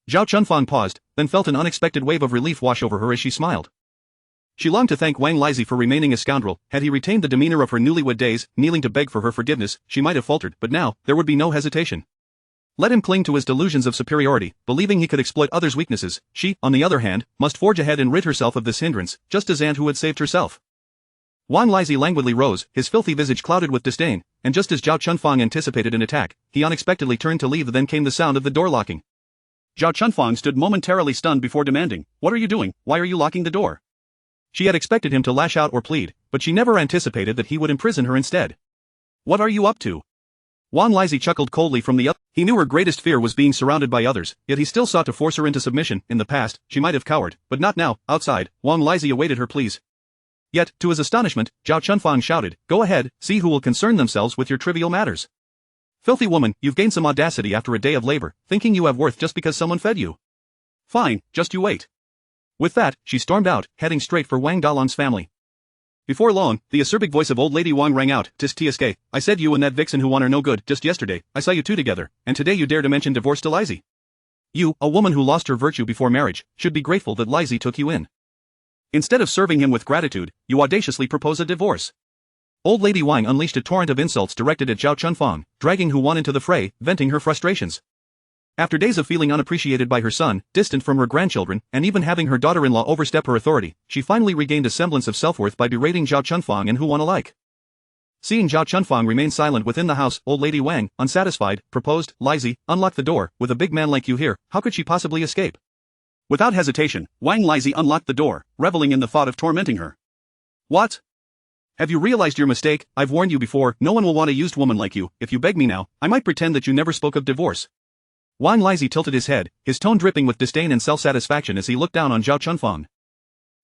Zhao Chunfang paused, then felt an unexpected wave of relief wash over her as she smiled. She longed to thank Wang Lizzie for remaining a scoundrel. Had he retained the demeanor of her newlywed days, kneeling to beg for her forgiveness, she might have faltered, but now, there would be no hesitation. Let him cling to his delusions of superiority, believing he could exploit others' weaknesses. She, on the other hand, must forge ahead and rid herself of this hindrance, just as Aunt Hu had saved herself. Wang Lizzie languidly rose, his filthy visage clouded with disdain, and just as Zhao Chunfang anticipated an attack, he unexpectedly turned to leave. Then came the sound of the door locking. Zhao Chunfang stood momentarily stunned before demanding, "What are you doing? Why are you locking the door?" She had expected him to lash out or plead, but she never anticipated that he would imprison her instead. "What are you up to?" Wang Lizzie chuckled coldly from the other. He knew her greatest fear was being surrounded by others, yet he still sought to force her into submission. In the past, she might have cowered, but not now. Outside, Wang Lizzie awaited her pleas. Yet, to his astonishment, Zhao Chunfang shouted, "Go ahead, see who will concern themselves with your trivial matters. Filthy woman, you've gained some audacity after a day of labor, thinking you have worth just because someone fed you. Fine, just you wait." With that, she stormed out, heading straight for Wang Dalong's family. Before long, the acerbic voice of old lady Wang rang out, "Tis TSK, I said you and that vixen who won are no good. Just yesterday, I saw you two together, and today you dare to mention divorce to Lizzie. You, a woman who lost her virtue before marriage, should be grateful that Lizzie took you in. Instead of serving him with gratitude, you audaciously propose a divorce." Old lady Wang unleashed a torrent of insults directed at Zhao Chunfang, dragging Hu Wan into the fray, venting her frustrations. After days of feeling unappreciated by her son, distant from her grandchildren, and even having her daughter-in-law overstep her authority, she finally regained a semblance of self-worth by berating Zhao Chunfang and Hu Wan alike. Seeing Zhao Chunfang remain silent within the house, old lady Wang, unsatisfied, proposed, "Lizzie, unlock the door. With a big man like you here, how could she possibly escape?" Without hesitation, Wang Lizzie unlocked the door, reveling in the thought of tormenting her. "What? Have you realized your mistake? I've warned you before, no one will want a used woman like you. If you beg me now, I might pretend that you never spoke of divorce." Wang Lizzie tilted his head, his tone dripping with disdain and self-satisfaction as he looked down on Zhao Chunfang.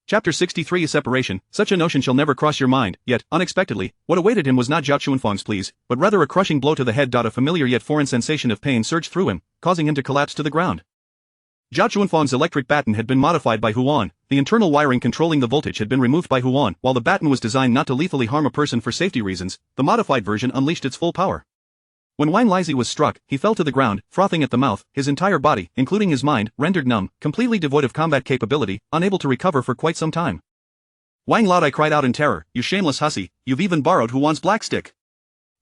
Chapter 63 Separation. Such a notion shall never cross your mind, yet, unexpectedly, what awaited him was not Zhao Chunfang's pleas, but rather a crushing blow to the head. A familiar yet foreign sensation of pain surged through him, causing him to collapse to the ground. Zhao Chunfang's electric baton had been modified by Huan. The internal wiring controlling the voltage had been removed by Huan. While the baton was designed not to lethally harm a person for safety reasons, the modified version unleashed its full power. When Wang Lizi was struck, he fell to the ground, frothing at the mouth, his entire body, including his mind, rendered numb, completely devoid of combat capability, unable to recover for quite some time. Wang Laodai cried out in terror, "You shameless hussy, you've even borrowed Huan's black stick."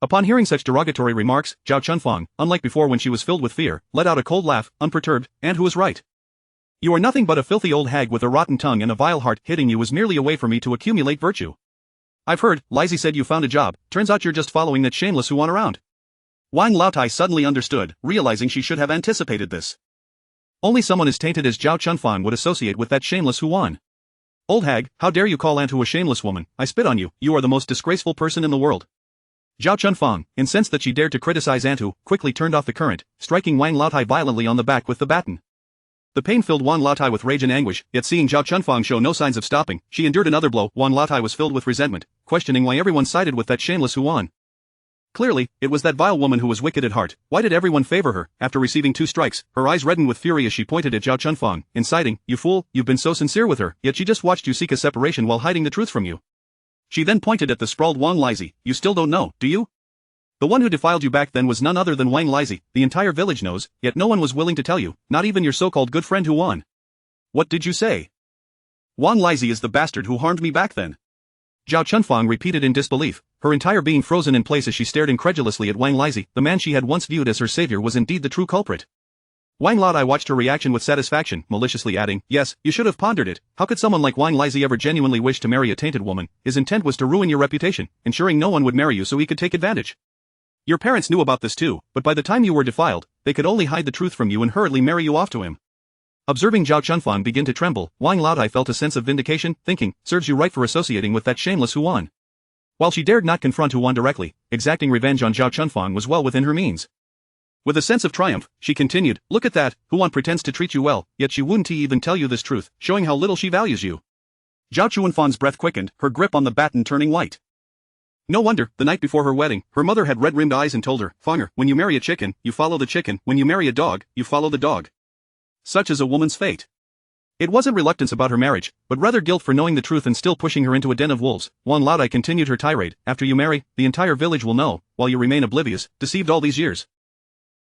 Upon hearing such derogatory remarks, Zhao Chunfang, unlike before when she was filled with fear, let out a cold laugh, unperturbed, and who was right? "You are nothing but a filthy old hag with a rotten tongue and a vile heart. Hitting you was merely a way for me to accumulate virtue. I've heard, Lizi said you found a job, turns out you're just following that shameless Huan around." Wang Laotai suddenly understood, realizing she should have anticipated this. Only someone as tainted as Zhao Chunfang would associate with that shameless Huan. "Old hag, how dare you call Antu a shameless woman? I spit on you, you are the most disgraceful person in the world." Zhao Chunfang, incensed that she dared to criticize Antu, quickly turned off the current, striking Wang Laotai violently on the back with the baton. The pain filled Wang Laotai with rage and anguish, yet seeing Zhao Chunfang show no signs of stopping, she endured another blow. Wang Laotai was filled with resentment, questioning why everyone sided with that shameless Huan. Clearly, it was that vile woman who was wicked at heart. Why did everyone favor her? After receiving 2 strikes, her eyes reddened with fury as she pointed at Zhao Chunfang, inciting, "You fool, you've been so sincere with her, yet she just watched you seek a separation while hiding the truth from you." She then pointed at the sprawled Wang Lizi. "You still don't know, do you? The one who defiled you back then was none other than Wang Lizi. The entire village knows, yet no one was willing to tell you, not even your so-called good friend Huan." "What did you say?" "Wang Lizi is the bastard who harmed me back then." Zhao Chunfang repeated in disbelief, her entire being frozen in place as she stared incredulously at Wang Lizi. The man she had once viewed as her savior was indeed the true culprit. Wang Laodai watched her reaction with satisfaction, maliciously adding, "Yes, you should have pondered it. How could someone like Wang Lizi ever genuinely wish to marry a tainted woman? His intent was to ruin your reputation, ensuring no one would marry you so he could take advantage. Your parents knew about this too, but by the time you were defiled, they could only hide the truth from you and hurriedly marry you off to him." Observing Zhao Chunfang begin to tremble, Wang Laodai felt a sense of vindication, thinking, "Serves you right for associating with that shameless Huan." While she dared not confront Huan directly, exacting revenge on Zhao Chunfang was well within her means. With a sense of triumph, she continued, "Look at that, Huan pretends to treat you well, yet she wouldn't even tell you this truth, showing how little she values you." Zhao Chunfang's breath quickened, her grip on the baton turning white. No wonder, the night before her wedding, her mother had red-rimmed eyes and told her, "Fanger, when you marry a chicken, you follow the chicken, when you marry a dog, you follow the dog." Such is a woman's fate. It wasn't reluctance about her marriage, but rather guilt for knowing the truth and still pushing her into a den of wolves. Wang Laodai continued her tirade, "After you marry, the entire village will know, while you remain oblivious, deceived all these years.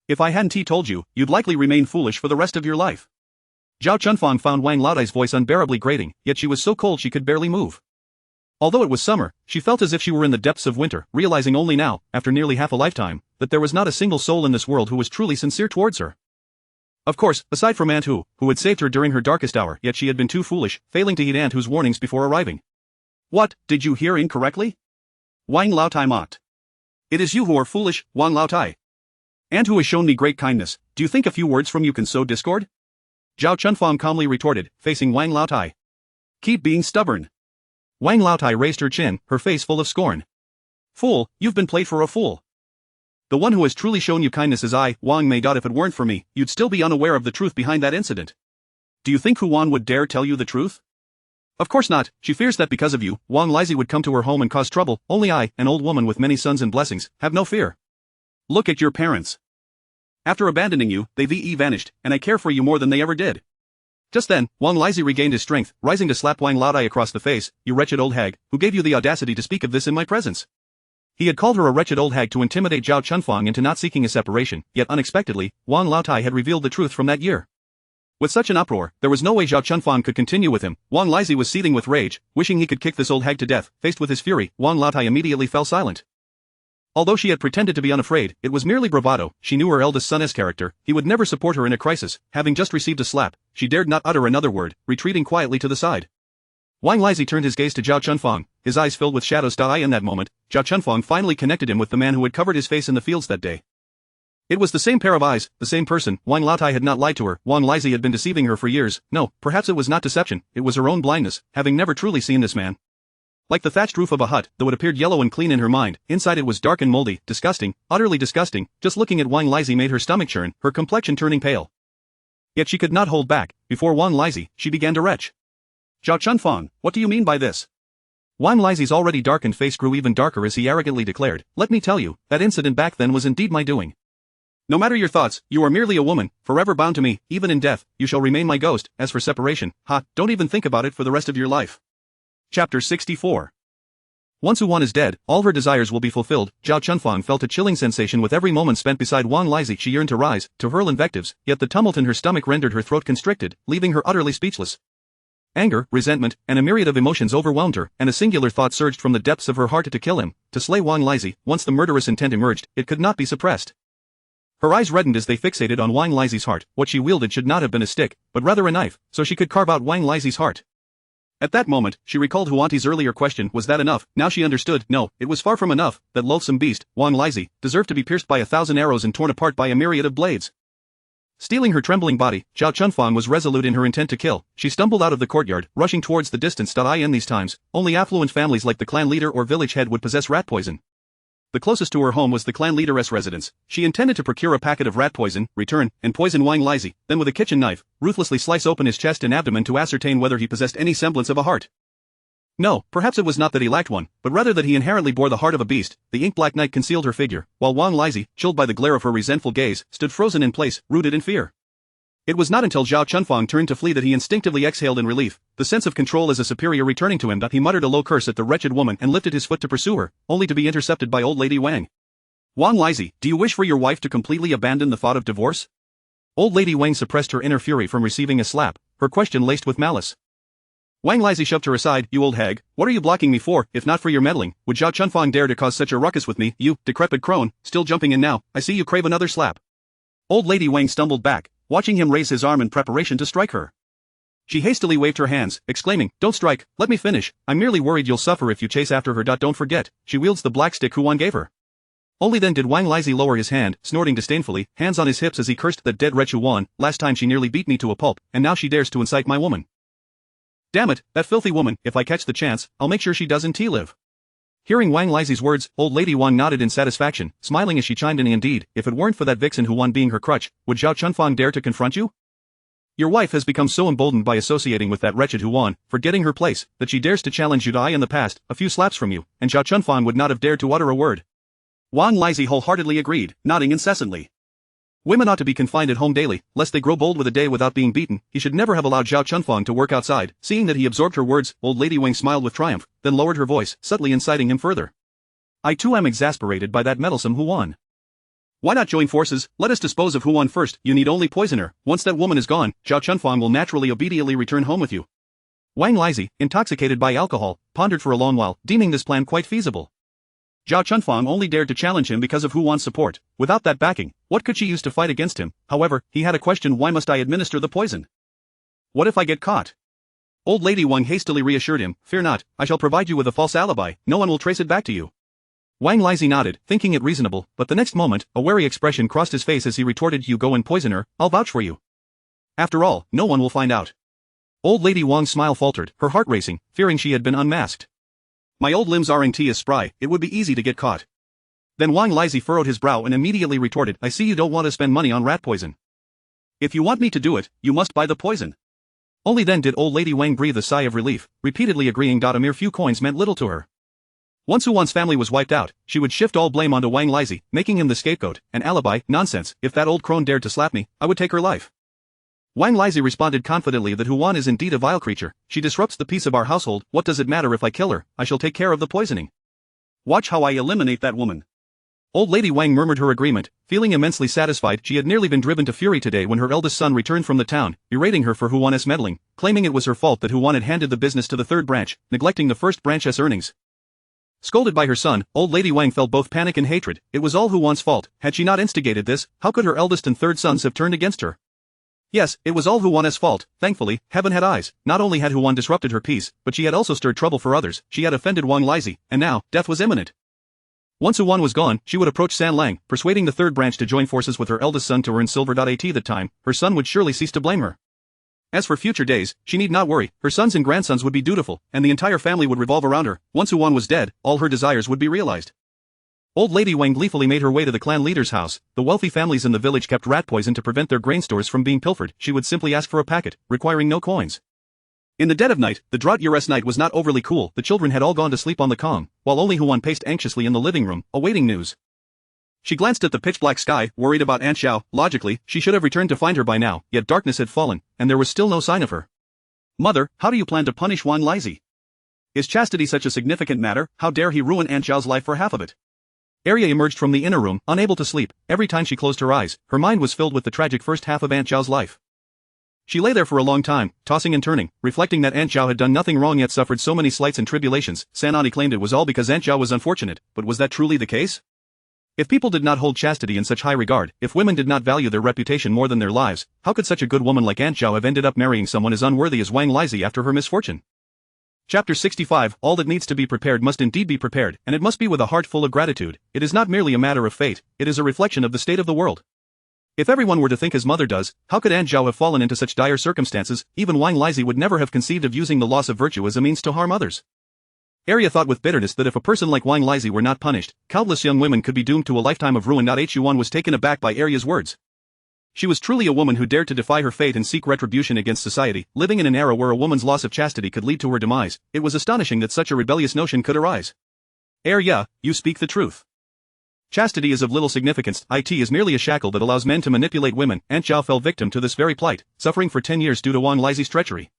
If I hadn't told you, you'd likely remain foolish for the rest of your life." Zhao Chunfang found Wang Laodai's voice unbearably grating, yet she was so cold she could barely move. Although it was summer, she felt as if she were in the depths of winter, realizing only now, after nearly half a lifetime, that there was not a single soul in this world who was truly sincere towards her. Of course, aside from Aunt Hu, who had saved her during her darkest hour, yet she had been too foolish, failing to heed Aunt Hu's warnings before arriving. "What, did you hear incorrectly?" Wang Laotai mocked. "It is you who are foolish, Wang Laotai. Aunt Hu has shown me great kindness, do you think a few words from you can sow discord?" Zhao Chunfang calmly retorted, facing Wang Laotai. "Keep being stubborn." Wang Laotai raised her chin, her face full of scorn. "Fool, you've been played for a fool. The one who has truly shown you kindness is I, Wang Mei. If it weren't for me, you'd still be unaware of the truth behind that incident. Do you think Huan would dare tell you the truth? Of course not. She fears that because of you, Wang Lizi would come to her home and cause trouble. Only I, an old woman with many sons and blessings, have no fear. Look at your parents. After abandoning you, they vanished, and I care for you more than they ever did." Just then, Wang Lizi regained his strength, rising to slap Wang Laodai across the face. "You wretched old hag, who gave you the audacity to speak of this in my presence?" He had called her a wretched old hag to intimidate Zhao Chunfang into not seeking a separation, yet unexpectedly, Wang Laotai had revealed the truth from that year. With such an uproar, there was no way Zhao Chunfang could continue with him. Wang Lizi was seething with rage, wishing he could kick this old hag to death. Faced with his fury, Wang Laotai immediately fell silent. Although she had pretended to be unafraid, it was merely bravado. She knew her eldest son's character. He would never support her in a crisis. Having just received a slap, she dared not utter another word, retreating quietly to the side. Wang Lizi turned his gaze to Zhao Chunfang, his eyes filled with shadows. In that moment, Zhao Chunfang finally connected him with the man who had covered his face in the fields that day. It was the same pair of eyes, the same person. Wang Laotai had not lied to her. Wang Lizi had been deceiving her for years. No, perhaps it was not deception, it was her own blindness, having never truly seen this man. Like the thatched roof of a hut, though it appeared yellow and clean in her mind, inside it was dark and moldy, disgusting, utterly disgusting. Just looking at Wang Lizi made her stomach churn, her complexion turning pale. Yet she could not hold back. Before Wang Lizi, she began to retch. "Zhao Chunfang, what do you mean by this?" Wang Lizi's already darkened face grew even darker as he arrogantly declared, "Let me tell you, that incident back then was indeed my doing. No matter your thoughts, you are merely a woman, forever bound to me. Even in death, you shall remain my ghost. As for separation, don't even think about it for the rest of your life." Chapter 64. Once Huan is dead, all her desires will be fulfilled. Zhao Chunfang felt a chilling sensation with every moment spent beside Wang Lizhi. She yearned to rise, to hurl invectives, yet the tumult in her stomach rendered her throat constricted, leaving her utterly speechless. Anger, resentment, and a myriad of emotions overwhelmed her, and a singular thought surged from the depths of her heart to kill him, to slay Wang Lizhi. Once the murderous intent emerged, it could not be suppressed. Her eyes reddened as they fixated on Wang Lizhi's heart. What she wielded should not have been a stick, but rather a knife, so she could carve out Wang Lizhi's heart. At that moment, she recalled Huanti's earlier question, was that enough? Now she understood, no, it was far from enough. That loathsome beast, Wang Lizhi, deserved to be pierced by 1,000 arrows and torn apart by a myriad of blades. Steeling her trembling body, Zhao Chunfang was resolute in her intent to kill. She stumbled out of the courtyard, rushing towards the distance. In these times, only affluent families like the clan leader or village head would possess rat poison. The closest to her home was the clan leader's residence. She intended to procure a packet of rat poison, return, and poison Wang Lizhi, then with a kitchen knife, ruthlessly slice open his chest and abdomen to ascertain whether he possessed any semblance of a heart. No, perhaps it was not that he lacked one, but rather that he inherently bore the heart of a beast. The ink-black night concealed her figure, while Wang Lizhi, chilled by the glare of her resentful gaze, stood frozen in place, rooted in fear. It was not until Zhao Chunfang turned to flee that he instinctively exhaled in relief, the sense of control as a superior returning to him. He muttered a low curse at the wretched woman and lifted his foot to pursue her, only to be intercepted by old lady Wang. Wang Lizhi, do you wish for your wife to completely abandon the thought of divorce? Old lady Wang suppressed her inner fury from receiving a slap, her question laced with malice. Wang Lizhi shoved her aside. You old hag, what are you blocking me for? If not for your meddling, would Zhao Chunfang dare to cause such a ruckus with me? You, decrepit crone, still jumping in now, I see you crave another slap. Old lady Wang stumbled back, watching him raise his arm in preparation to strike her. She hastily waved her hands, exclaiming, don't strike, let me finish, I'm merely worried you'll suffer if you chase after her. Don't forget, she wields the black stick Huan gave her. Only then did Wang Lizhi lower his hand, snorting disdainfully, hands on his hips as he cursed that dead wretch Huan. Last time she nearly beat me to a pulp, and now she dares to incite my woman. Damn it, that filthy woman, if I catch the chance, I'll make sure she doesn't live. Hearing Wang Lizhi's words, old lady Wang nodded in satisfaction, smiling as she chimed in. Indeed, if it weren't for that vixen Huan being her crutch, would Zhao Chunfang dare to confront you? Your wife has become so emboldened by associating with that wretched Huan, forgetting her place, that she dares to challenge you. In the past, a few slaps from you, and Zhao Chunfang would not have dared to utter a word. Wang Lizhi wholeheartedly agreed, nodding incessantly. Women ought to be confined at home daily, lest they grow bold with a day without being beaten. He should never have allowed Zhao Chunfang to work outside. Seeing that he absorbed her words, old lady Wang smiled with triumph, then lowered her voice, subtly inciting him further. I too am exasperated by that meddlesome Huan. Why not join forces? Let us dispose of Huan first. You need only poison her. Once that woman is gone, Zhao Chunfang will naturally obediently return home with you. Wang Lizhi, intoxicated by alcohol, pondered for a long while, deeming this plan quite feasible. Zhao Chunfang only dared to challenge him because of Huan's support. Without that backing, what could she use to fight against him? However, he had a question. Why must I administer the poison? What if I get caught? Old lady Wang hastily reassured him, fear not, I shall provide you with a false alibi, no one will trace it back to you. Wang Lizhi nodded, thinking it reasonable, but the next moment, a wary expression crossed his face as he retorted, you go and poison her, I'll vouch for you. After all, no one will find out. Old lady Wang's smile faltered, her heart racing, fearing she had been unmasked. My old limbs aren't as spry, it would be easy to get caught. Then Wang Lizhi furrowed his brow and immediately retorted, I see you don't want to spend money on rat poison. If you want me to do it, you must buy the poison. Only then did old lady Wang breathe a sigh of relief, repeatedly agreeing. A mere few coins meant little to her. Once Huan's family was wiped out, she would shift all blame onto Wang Lizhi, making him the scapegoat. An alibi? Nonsense, if that old crone dared to slap me, I would take her life. Wang Lizhi responded confidently that Huan is indeed a vile creature. She disrupts the peace of our household. What does it matter if I kill her? I shall take care of the poisoning. Watch how I eliminate that woman. Old lady Wang murmured her agreement, feeling immensely satisfied. She had nearly been driven to fury today when her eldest son returned from the town, berating her for Huan's meddling, claiming it was her fault that Huan had handed the business to the third branch, neglecting the first branch's earnings. Scolded by her son, old lady Wang felt both panic and hatred. It was all Huan's fault. Had she not instigated this, how could her eldest and third sons have turned against her? Yes, it was all Huan's fault. Thankfully, heaven had eyes. Not only had Huan disrupted her peace, but she had also stirred trouble for others. She had offended Wang Lizhi, and now, death was imminent. Once Huan was gone, she would approach San Lang, persuading the third branch to join forces with her eldest son to earn silver. At that time, her son would surely cease to blame her. As for future days, she need not worry. Her sons and grandsons would be dutiful, and the entire family would revolve around her. Once Huan was dead, all her desires would be realized. Old lady Wang gleefully made her way to the clan leader's house. The wealthy families in the village kept rat poison to prevent their grain stores from being pilfered. She would simply ask for a packet, requiring no coins. In the dead of night, the drought-urous night was not overly cool. The children had all gone to sleep on the Kong, while only Huan paced anxiously in the living room, awaiting news. She glanced at the pitch-black sky, worried about Aunt Xiao. Logically, she should have returned to find her by now, yet darkness had fallen, and there was still no sign of her. Mother, how do you plan to punish Wang Lizhi? Is chastity such a significant matter? How dare he ruin Aunt Zhao's life for half of it? Arya emerged from the inner room, unable to sleep. Every time she closed her eyes, her mind was filled with the tragic first half of Aunt Zhao's life. She lay there for a long time, tossing and turning, reflecting that Aunt Zhao had done nothing wrong yet suffered so many slights and tribulations. Sanani claimed it was all because Aunt Zhao was unfortunate, but was that truly the case? If people did not hold chastity in such high regard, if women did not value their reputation more than their lives, how could such a good woman like Aunt Zhao have ended up marrying someone as unworthy as Wang Lizhi after her misfortune? Chapter 65 All that needs to be prepared must indeed be prepared, and it must be with a heart full of gratitude. It is not merely a matter of fate, it is a reflection of the state of the world. If everyone were to think as mother does, how could Aunt Zhao have fallen into such dire circumstances? Even Wang Lizhi would never have conceived of using the loss of virtue as a means to harm others. Arya thought with bitterness that if a person like Wang Lizhi were not punished, countless young women could be doomed to a lifetime of ruin. Yuan was taken aback by Arya's words. She was truly a woman who dared to defy her fate and seek retribution against society, living in an era where a woman's loss of chastity could lead to her demise. It was astonishing that such a rebellious notion could arise. Arya, you speak the truth. Chastity is of little significance. It is merely a shackle that allows men to manipulate women. Aunt Zhao fell victim to this very plight, suffering for 10 years due to Wang Lizhi's treachery.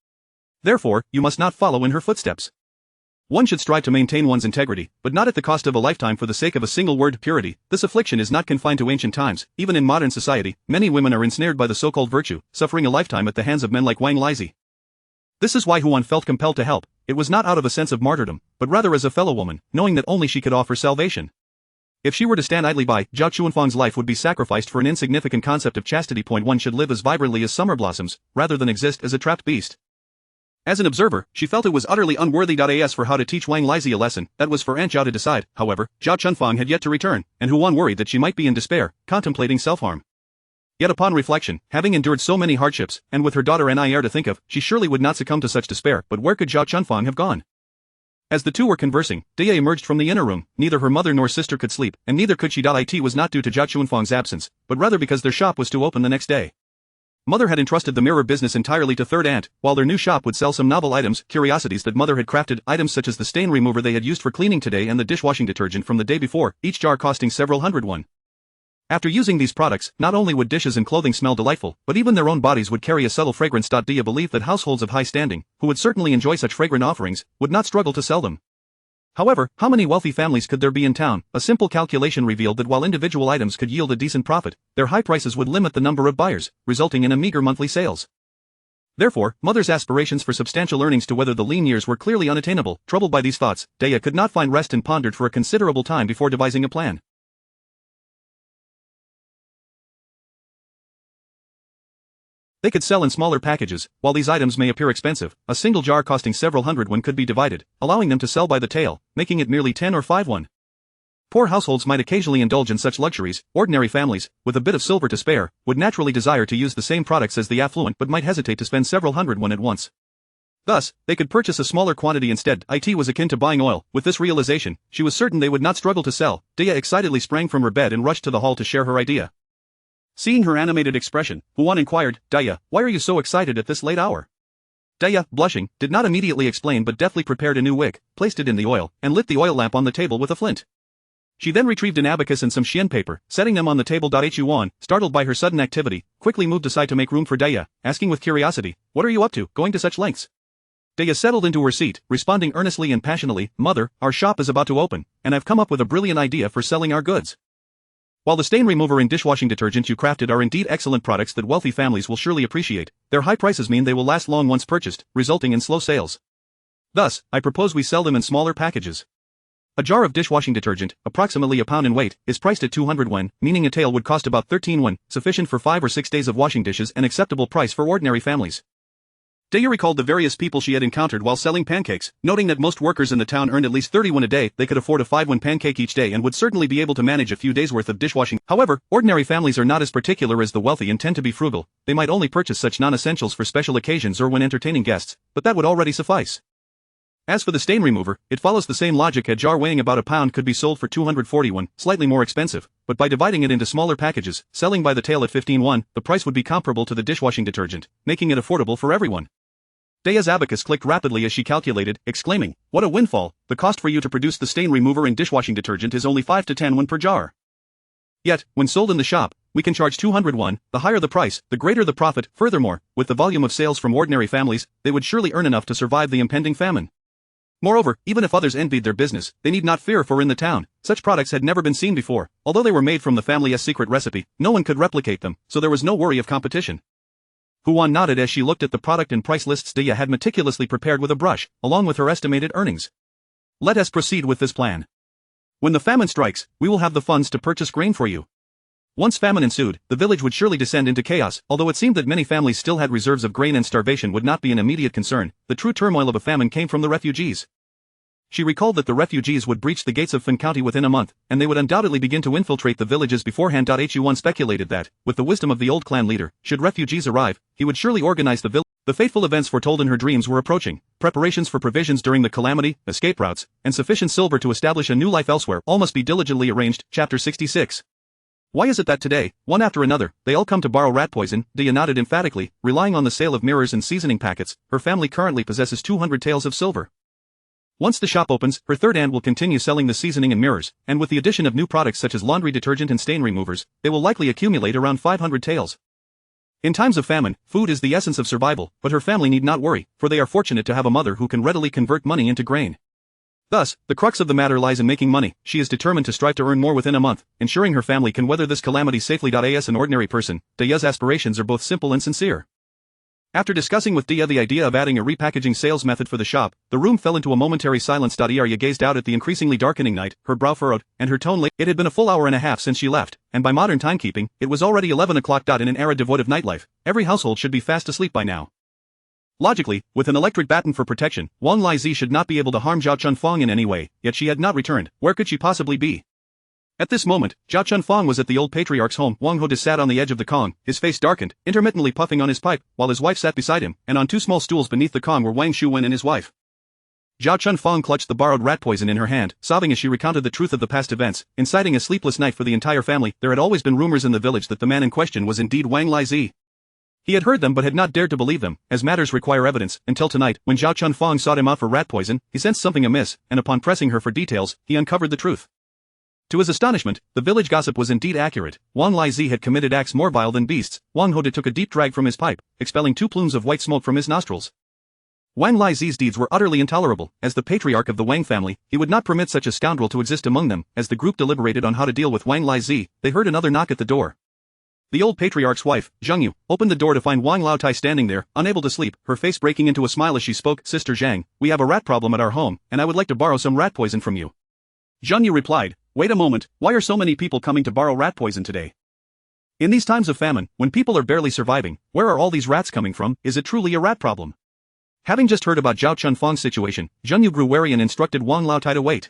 Therefore, you must not follow in her footsteps. One should strive to maintain one's integrity, but not at the cost of a lifetime for the sake of a single word, purity. This affliction is not confined to ancient times. Even in modern society, many women are ensnared by the so-called virtue, suffering a lifetime at the hands of men like Wang Lizhi. This is why Huan felt compelled to help. It was not out of a sense of martyrdom, but rather as a fellow woman, knowing that only she could offer salvation. If she were to stand idly by, Zhao Chuanfang's life would be sacrificed for an insignificant concept of chastity. One should live as vibrantly as summer blossoms, rather than exist as a trapped beast. As an observer, she felt it was utterly unworthy. As for how to teach Wang Lizhi a lesson, that was for Aunt Zhao to decide. However, Zhao Chunfang had yet to return, and Huan worried that she might be in despair, contemplating self-harm. Yet upon reflection, having endured so many hardships, and with her daughter Nir to think of, she surely would not succumb to such despair. But where could Zhao Chunfang have gone? As the two were conversing, Daya emerged from the inner room. Neither her mother nor sister could sleep, and neither could she. It was not due to Zhao Chunfang's absence, but rather because their shop was to open the next day. Mother had entrusted the mirror business entirely to third aunt, while their new shop would sell some novel items, curiosities that mother had crafted, items such as the stain remover they had used for cleaning today and the dishwashing detergent from the day before, each jar costing several hundred won. After using these products, not only would dishes and clothing smell delightful, but even their own bodies would carry a subtle fragrance. Dia believed that households of high standing, who would certainly enjoy such fragrant offerings, would not struggle to sell them. However, how many wealthy families could there be in town? A simple calculation revealed that while individual items could yield a decent profit, their high prices would limit the number of buyers, resulting in a meager monthly sales. Therefore, mother's aspirations for substantial earnings to weather the lean years were clearly unattainable. Troubled by these thoughts, Daya could not find rest and pondered for a considerable time before devising a plan. They could sell in smaller packages. While these items may appear expensive, a single jar costing several hundred won could be divided, allowing them to sell by the tail, making it merely 10 or 5 won. Poor households might occasionally indulge in such luxuries. Ordinary families, with a bit of silver to spare, would naturally desire to use the same products as the affluent but might hesitate to spend several hundred won at once. Thus, they could purchase a smaller quantity instead. It was akin to buying oil. With this realization, she was certain they would not struggle to sell. Daya excitedly sprang from her bed and rushed to the hall to share her idea. Seeing her animated expression, Huan inquired, Daya, why are you so excited at this late hour? Daya, blushing, did not immediately explain but deftly prepared a new wick, placed it in the oil, and lit the oil lamp on the table with a flint. She then retrieved an abacus and some xian paper, setting them on the table. Huan, startled by her sudden activity, quickly moved aside to make room for Daya, asking with curiosity, what are you up to, going to such lengths? Daya settled into her seat, responding earnestly and passionately, Mother, our shop is about to open, and I've come up with a brilliant idea for selling our goods. While the stain remover and dishwashing detergent you crafted are indeed excellent products that wealthy families will surely appreciate, their high prices mean they will last long once purchased, resulting in slow sales. Thus, I propose we sell them in smaller packages. A jar of dishwashing detergent, approximately a pound in weight, is priced at 200 won, meaning a tail would cost about 13 won, sufficient for 5 or 6 days of washing dishes, an acceptable price for ordinary families. Daya recalled the various people she had encountered while selling pancakes, noting that most workers in the town earned at least 30 won a day. They could afford a 5 won pancake each day and would certainly be able to manage a few days' worth of dishwashing. However, ordinary families are not as particular as the wealthy and tend to be frugal. They might only purchase such non-essentials for special occasions or when entertaining guests, but that would already suffice. As for the stain remover, it follows the same logic. A jar weighing about a pound could be sold for 240 won, slightly more expensive, but by dividing it into smaller packages, selling by the tail at 15 won, the price would be comparable to the dishwashing detergent, making it affordable for everyone. Daya's abacus clicked rapidly as she calculated, exclaiming, what a windfall, the cost for you to produce the stain remover and dishwashing detergent is only 5 to 10 won per jar. Yet, when sold in the shop, we can charge 200 won, the higher the price, the greater the profit. Furthermore, with the volume of sales from ordinary families, they would surely earn enough to survive the impending famine. Moreover, even if others envied their business, they need not fear, for in the town, such products had never been seen before. Although they were made from the family's secret recipe, no one could replicate them, so there was no worry of competition. Huan nodded as she looked at the product and price lists Dia had meticulously prepared with a brush, along with her estimated earnings. Let us proceed with this plan. When the famine strikes, we will have the funds to purchase grain for you. Once famine ensued, the village would surely descend into chaos. Although it seemed that many families still had reserves of grain and starvation would not be an immediate concern, the true turmoil of a famine came from the refugees. She recalled that the refugees would breach the gates of Fan County within a month, and they would undoubtedly begin to infiltrate the villages beforehand. Hu1 speculated that, with the wisdom of the old clan leader, should refugees arrive, he would surely organize the village. The fateful events foretold in her dreams were approaching: preparations for provisions during the calamity, escape routes, and sufficient silver to establish a new life elsewhere all must be diligently arranged. Chapter 66. Why is it that today, one after another, they all come to borrow rat poison? Dia nodded emphatically, relying on the sale of mirrors and seasoning packets. Her family currently possesses 200 taels of silver. Once the shop opens, her third aunt will continue selling the seasoning and mirrors, and with the addition of new products such as laundry detergent and stain removers, they will likely accumulate around 500 taels. In times of famine, food is the essence of survival, but her family need not worry, for they are fortunate to have a mother who can readily convert money into grain. Thus, the crux of the matter lies in making money. She is determined to strive to earn more within a month, ensuring her family can weather this calamity safely. As an ordinary person, Dia's aspirations are both simple and sincere. After discussing with Dia the idea of adding a repackaging sales method for the shop, the room fell into a momentary silence. Arya gazed out at the increasingly darkening night, her brow furrowed, and her tone late. It had been a full hour and a half since she left, and by modern timekeeping, it was already 11 o'clock. In an era devoid of nightlife, every household should be fast asleep by now. Logically, with an electric baton for protection, Wang Laizi should not be able to harm Zhao Chunfang in any way, yet she had not returned. Where could she possibly be? At this moment, Zhao Chunfang was at the old patriarch's home. Wang Hode sat on the edge of the Kong, his face darkened, intermittently puffing on his pipe, while his wife sat beside him, and on two small stools beneath the Kong were Wang Shuwen and his wife. Zhao Chunfang clutched the borrowed rat poison in her hand, sobbing as she recounted the truth of the past events, inciting a sleepless night for the entire family. There had always been rumors in the village that the man in question was indeed Wang Laizi. He had heard them but had not dared to believe them, as matters require evidence, until tonight, when Zhao Chunfang sought him out for rat poison, he sensed something amiss, and upon pressing her for details, he uncovered the truth. To his astonishment, the village gossip was indeed accurate. Wang Laizi had committed acts more vile than beasts. Wang Hode took a deep drag from his pipe, expelling 2 plumes of white smoke from his nostrils. Wang Laizi's deeds were utterly intolerable. As the patriarch of the Wang family, he would not permit such a scoundrel to exist among them. As the group deliberated on how to deal with Wang Laizi, they heard another knock at the door. The old patriarch's wife, Zhang Yu, opened the door to find Wang Laotai standing there, unable to sleep, her face breaking into a smile as she spoke. Sister Zhang, we have a rat problem at our home, and I would like to borrow some rat poison from you. Zhang Yu replied, wait a moment, why are so many people coming to borrow rat poison today? In these times of famine, when people are barely surviving, where are all these rats coming from? Is it truly a rat problem? Having just heard about Zhao Chunfang's situation, Zhang Yu grew wary and instructed Wang Laotai to wait.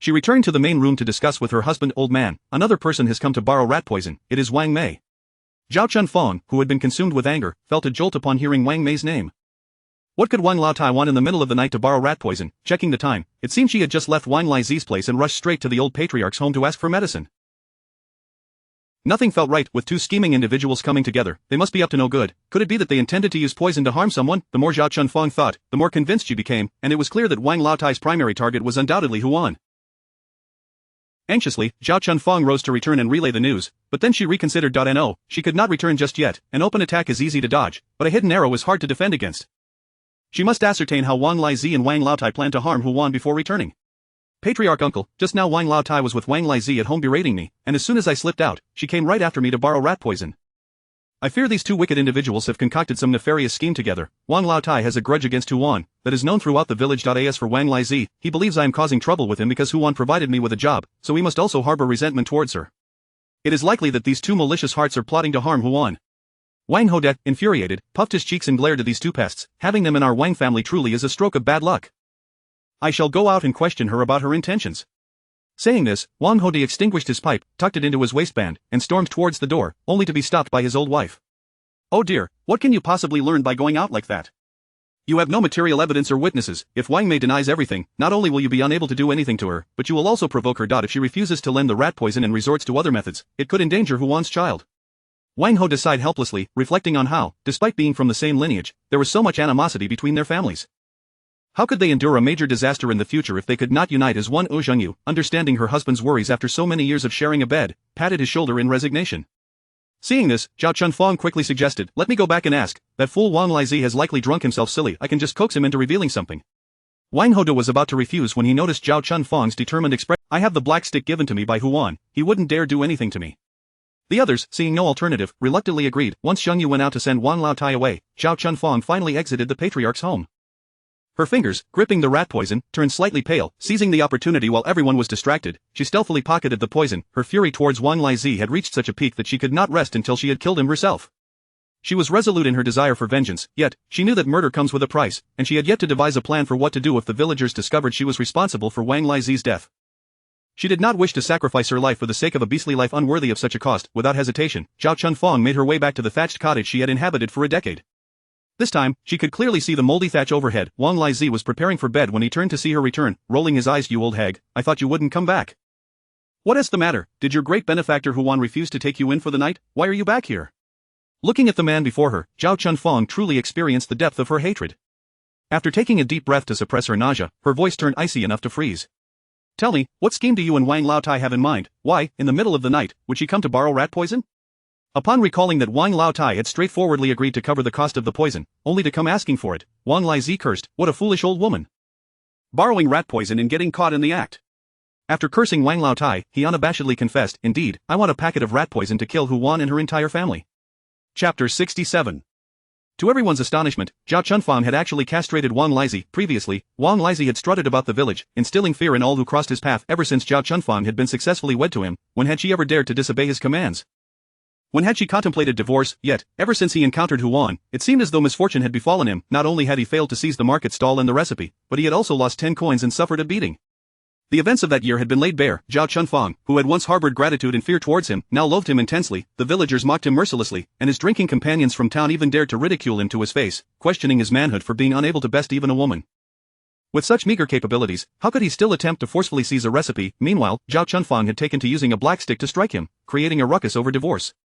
She returned to the main room to discuss with her husband. Old man, another person has come to borrow rat poison. It is Wang Mei. Zhao Chunfang, who had been consumed with anger, felt a jolt upon hearing Wang Mei's name. What could Wang Laotai want in the middle of the night to borrow rat poison? Checking the time, it seemed she had just left Wang Laizi's place and rushed straight to the old patriarch's home to ask for medicine. Nothing felt right with two scheming individuals coming together. They must be up to no good. Could it be that they intended to use poison to harm someone? The more Zhao Chunfang thought, the more convinced she became, and it was clear that Wang Laotai's primary target was undoubtedly Huan. Anxiously, Zhao Chunfang rose to return and relay the news, but then she reconsidered. No, she could not return just yet. An open attack is easy to dodge, but a hidden arrow is hard to defend against. She must ascertain how Wang Laizi and Wang Laotai plan to harm Huan before returning. Patriarch uncle, just now Wang Laotai was with Wang Laizi at home berating me, and as soon as I slipped out, she came right after me to borrow rat poison. I fear these two wicked individuals have concocted some nefarious scheme together. Wang Laotai has a grudge against Huan that is known throughout the village. As for Wang Laizi, he believes I am causing trouble with him because Huan provided me with a job, so he must also harbor resentment towards her. It is likely that these two malicious hearts are plotting to harm Huan. Wang Hode, infuriated, puffed his cheeks and glared at these two pests. Having them in our Wang family truly is a stroke of bad luck. I shall go out and question her about her intentions. Saying this, Wang Hode extinguished his pipe, tucked it into his waistband, and stormed towards the door, only to be stopped by his old wife. Oh dear, what can you possibly learn by going out like that? You have no material evidence or witnesses. If Wang Mei denies everything, not only will you be unable to do anything to her, but you will also provoke her. If she refuses to lend the rat poison and resorts to other methods, it could endanger Huan's child. Wang Hode sighed helplessly, reflecting on how, despite being from the same lineage, there was so much animosity between their families. How could they endure a major disaster in the future if they could not unite as one? Zhang Yu, understanding her husband's worries after so many years of sharing a bed, patted his shoulder in resignation. Seeing this, Zhao Chunfang quickly suggested, let me go back and ask, that fool Wang Laizi has likely drunk himself silly. I can just coax him into revealing something. Wang Hoda was about to refuse when he noticed Zhao Chunfang's determined expression. I have the black stick given to me by Huan, he wouldn't dare do anything to me. The others, seeing no alternative, reluctantly agreed. Once Xiang Yu went out to send Wan Lao Tai away, Zhao Chunfang finally exited the patriarch's home. Her fingers, gripping the rat poison, turned slightly pale. Seizing the opportunity while everyone was distracted, she stealthily pocketed the poison. Her fury towards Wang Laizi had reached such a peak that she could not rest until she had killed him herself. She was resolute in her desire for vengeance, yet, she knew that murder comes with a price, and she had yet to devise a plan for what to do if the villagers discovered she was responsible for Wang Laizi's death. She did not wish to sacrifice her life for the sake of a beastly life unworthy of such a cost. Without hesitation, Zhao Chunfang made her way back to the thatched cottage she had inhabited for a decade. This time, she could clearly see the moldy thatch overhead. Wang Laizi was preparing for bed when he turned to see her return, rolling his eyes. You old hag, I thought you wouldn't come back. What is the matter? Did your great benefactor Huan refuse to take you in for the night? Why are you back here? Looking at the man before her, Zhao Chunfang truly experienced the depth of her hatred. After taking a deep breath to suppress her nausea, her voice turned icy enough to freeze. Tell me, what scheme do you and Wang Lao Tai have in mind? Why, in the middle of the night, would she come to borrow rat poison? Upon recalling that Wang Lao Tai had straightforwardly agreed to cover the cost of the poison, only to come asking for it, Wang Laizi cursed. What a foolish old woman. Borrowing rat poison and getting caught in the act. After cursing Wang Lao Tai, he unabashedly confessed, indeed, I want a packet of rat poison to kill Huan and her entire family. Chapter 67. To everyone's astonishment, Zhao Chunfang had actually castrated Wang Laizi. Previously, Wang Laizi had strutted about the village, instilling fear in all who crossed his path. Ever since Zhao Chunfang had been successfully wed to him, when had she ever dared to disobey his commands? When had she contemplated divorce? Yet, ever since he encountered Huan, it seemed as though misfortune had befallen him. Not only had he failed to seize the market stall and the recipe, but he had also lost 10 coins and suffered a beating. The events of that year had been laid bare. Zhao Chunfang, who had once harbored gratitude and fear towards him, now loathed him intensely. The villagers mocked him mercilessly, and his drinking companions from town even dared to ridicule him to his face, questioning his manhood for being unable to best even a woman. With such meager capabilities, how could he still attempt to forcefully seize a recipe? Meanwhile, Zhao Chunfang had taken to using a black stick to strike him, creating a ruckus over divorce.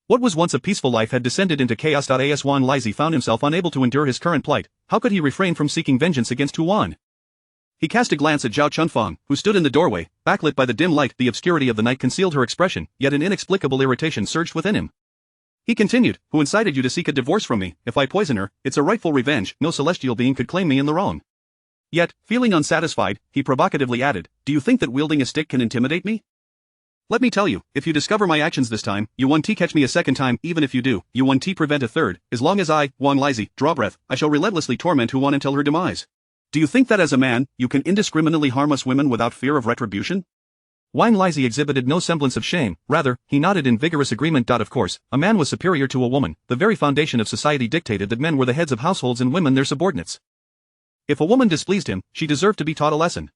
What was once a peaceful life had descended into chaos. As Wang Laizi found himself unable to endure his current plight, how could he refrain from seeking vengeance against Huan? He cast a glance at Zhao Chunfang, who stood in the doorway, backlit by the dim light. The obscurity of the night concealed her expression, yet an inexplicable irritation surged within him. He continued, who incited you to seek a divorce from me? If I poison her, it's a rightful revenge. No celestial being could claim me in the wrong. Yet, feeling unsatisfied, he provocatively added, do you think that wielding a stick can intimidate me? Let me tell you, if you discover my actions this time, you won't catch me a second time. Even if you do, you won't prevent a third. As long as I, Wang Laizi, draw breath, I shall relentlessly torment Huan until her demise. Do you think that as a man, you can indiscriminately harm us women without fear of retribution? Wang Laizi exhibited no semblance of shame, rather, he nodded in vigorous agreement. Of course, a man was superior to a woman. The very foundation of society dictated that men were the heads of households and women their subordinates. If a woman displeased him, she deserved to be taught a lesson.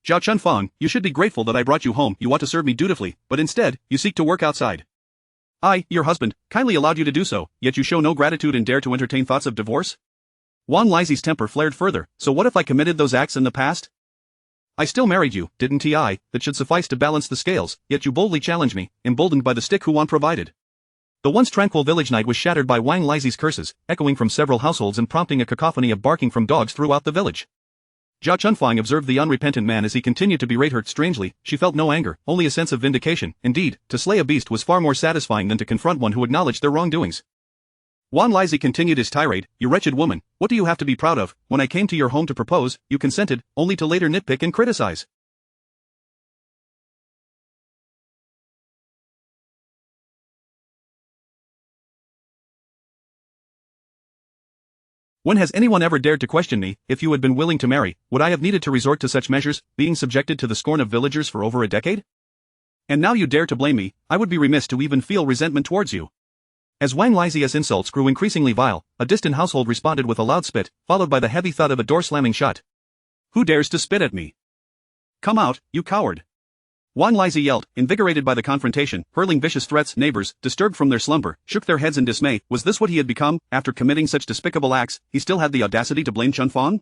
Zhao Chunfang, you should be grateful that I brought you home. You ought to serve me dutifully, but instead, you seek to work outside. I, your husband, kindly allowed you to do so, yet you show no gratitude and dare to entertain thoughts of divorce? Wang Laizi's temper flared further. So what if I committed those acts in the past? I still married you, didn't I? That should suffice to balance the scales, yet you boldly challenge me, emboldened by the stick Huan provided. The once tranquil village night was shattered by Wang Laizi's curses, echoing from several households and prompting a cacophony of barking from dogs throughout the village. Zhao Chunfang observed the unrepentant man as he continued to berate her. Strangely, she felt no anger, only a sense of vindication. Indeed, to slay a beast was far more satisfying than to confront one who acknowledged their wrongdoings. Wang Laizi continued his tirade, you wretched woman, what do you have to be proud of? When I came to your home to propose, you consented, only to later nitpick and criticize. When has anyone ever dared to question me? If you had been willing to marry, would I have needed to resort to such measures, being subjected to the scorn of villagers for over a decade? And now you dare to blame me. I would be remiss to even feel resentment towards you. As Wang Laizi's insults grew increasingly vile, a distant household responded with a loud spit, followed by the heavy thud of a door slamming shut. Who dares to spit at me? Come out, you coward! Wang Laizi yelled, invigorated by the confrontation, hurling vicious threats. Neighbors, disturbed from their slumber, shook their heads in dismay. Was this what he had become? After committing such despicable acts, he still had the audacity to blame Chunfang?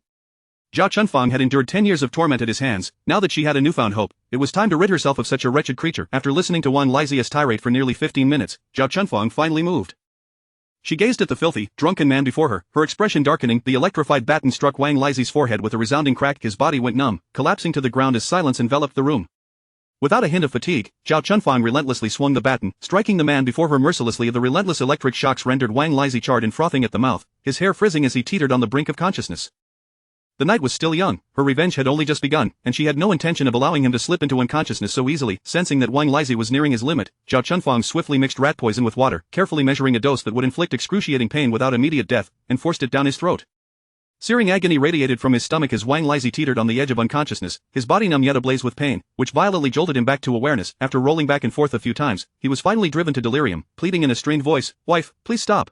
Zhao Chunfang had endured 10 years of torment at his hands. Now that she had a newfound hope, it was time to rid herself of such a wretched creature. After listening to Wang Laizi's tirade for nearly 15 minutes, Zhao Chunfang finally moved. She gazed at the filthy, drunken man before her, her expression darkening. The electrified baton struck Wang Laizi's forehead with a resounding crack. His body went numb, collapsing to the ground as silence enveloped the room. Without a hint of fatigue, Zhao Chunfang relentlessly swung the baton, striking the man before her mercilessly. The relentless electric shocks rendered Wang Laizi charred and frothing at the mouth, his hair frizzing as he teetered on the brink of consciousness. The night was still young, her revenge had only just begun, and she had no intention of allowing him to slip into unconsciousness so easily. Sensing that Wang Lizhi was nearing his limit, Zhao Chunfang swiftly mixed rat poison with water, carefully measuring a dose that would inflict excruciating pain without immediate death, and forced it down his throat. Searing agony radiated from his stomach as Wang Lizhi teetered on the edge of unconsciousness, his body numb yet ablaze with pain, which violently jolted him back to awareness. After rolling back and forth a few times, he was finally driven to delirium, pleading in a strained voice, "Wife, please stop.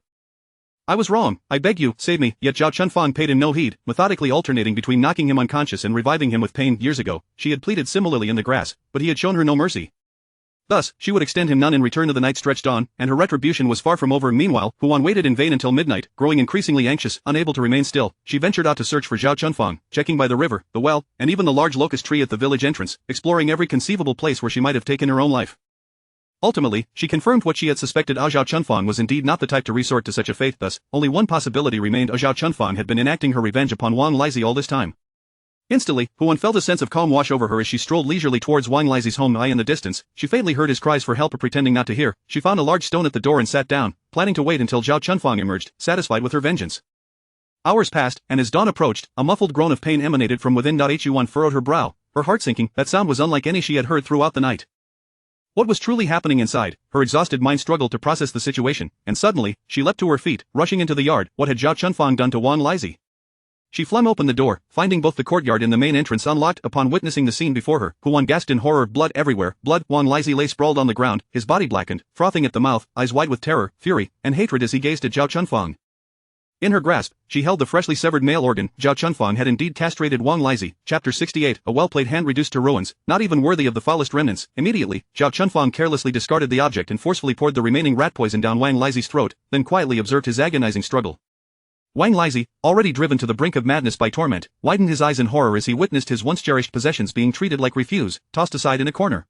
I was wrong, I beg you, save me." Yet Zhao Chunfang paid him no heed, methodically alternating between knocking him unconscious and reviving him with pain. Years ago, she had pleaded similarly in the grass, but he had shown her no mercy. Thus, she would extend him none in return. The night stretched on, and her retribution was far from over. Meanwhile, Huan waited in vain until midnight, growing increasingly anxious, unable to remain still. She ventured out to search for Zhao Chunfang, checking by the river, the well, and even the large locust tree at the village entrance, exploring every conceivable place where she might have taken her own life. Ultimately, she confirmed what she had suspected. Zhao Chunfang was indeed not the type to resort to such a fate. Thus, only one possibility remained. Zhao Chunfang had been enacting her revenge upon Wang Lizhi all this time. Instantly, Huan felt a sense of calm wash over her as she strolled leisurely towards Wang Lizhi's home. In the distance, she faintly heard his cries for help. Pretending not to hear, she found a large stone at the door and sat down, planning to wait until Zhao Chunfang emerged, satisfied with her vengeance. Hours passed, and as dawn approached, a muffled groan of pain emanated from within. Huan furrowed her brow, her heart sinking. That sound was unlike any she had heard throughout the night. What was truly happening inside? Her exhausted mind struggled to process the situation, and suddenly, she leapt to her feet, rushing into the yard. What had Zhao Chunfang done to Wang Lizhi? She flung open the door, finding both the courtyard and the main entrance unlocked. Upon witnessing the scene before her, Huan gasped in horror. Blood everywhere, blood. Wang Lizhi lay sprawled on the ground, his body blackened, frothing at the mouth, eyes wide with terror, fury, and hatred as he gazed at Zhao Chunfang. In her grasp, she held the freshly severed male organ. Zhao Chunfang had indeed castrated Wang Lizhi. Chapter 68. A well-played hand reduced to ruins, not even worthy of the foulest remnants. Immediately, Zhao Chunfang carelessly discarded the object and forcefully poured the remaining rat poison down Wang Lizhi's throat, then quietly observed his agonizing struggle. Wang Lizhi, already driven to the brink of madness by torment, widened his eyes in horror as he witnessed his once cherished possessions being treated like refuse, tossed aside in a corner.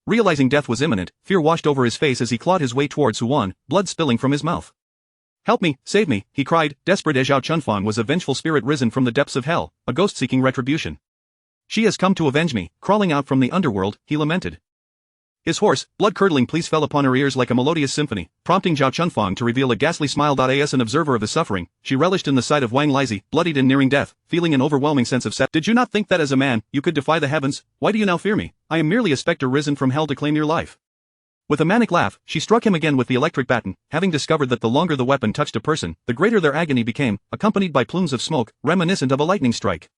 Realizing death was imminent, fear washed over his face as he clawed his way towards Huan, blood spilling from his mouth. "Help me, save me," he cried, desperate. As Zhao Chunfang was a vengeful spirit risen from the depths of hell, a ghost seeking retribution. "She has come to avenge me," crawling out from the underworld, he lamented. His hoarse, blood-curdling pleas fell upon her ears like a melodious symphony, prompting Zhao Chunfang to reveal a ghastly smile. As an observer of his suffering, she relished in the sight of Wang Lizhi, bloodied and nearing death, feeling an overwhelming sense of sadness. "Did you not think that as a man, you could defy the heavens? Why do you now fear me? I am merely a spectre risen from hell to claim your life." With a manic laugh, she struck him again with the electric baton, having discovered that the longer the weapon touched a person, the greater their agony became, accompanied by plumes of smoke, reminiscent of a lightning strike.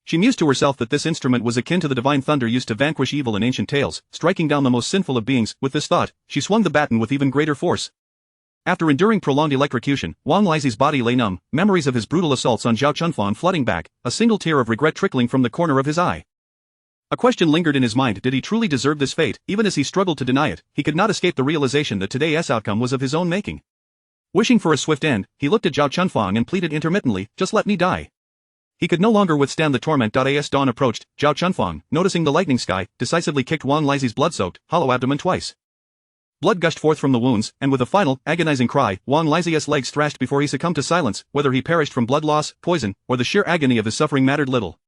She mused to herself that this instrument was akin to the divine thunder used to vanquish evil in ancient tales, striking down the most sinful of beings. With this thought, she swung the baton with even greater force. After enduring prolonged electrocution, Wang Lizhi's body lay numb, memories of his brutal assaults on Zhao Chunfang flooding back, a single tear of regret trickling from the corner of his eye. A question lingered in his mind: did he truly deserve this fate? Even as he struggled to deny it, he could not escape the realization that today's outcome was of his own making. Wishing for a swift end, he looked at Zhao Chunfang and pleaded intermittently, "Just let me die." He could no longer withstand the torment. As dawn approached, Zhao Chunfang, noticing the lightning sky, decisively kicked Wang Lizhi's blood-soaked, hollow abdomen twice. Blood gushed forth from the wounds, and with a final, agonizing cry, Wang Lizhi's legs thrashed before he succumbed to silence. Whether he perished from blood loss, poison, or the sheer agony of his suffering mattered little.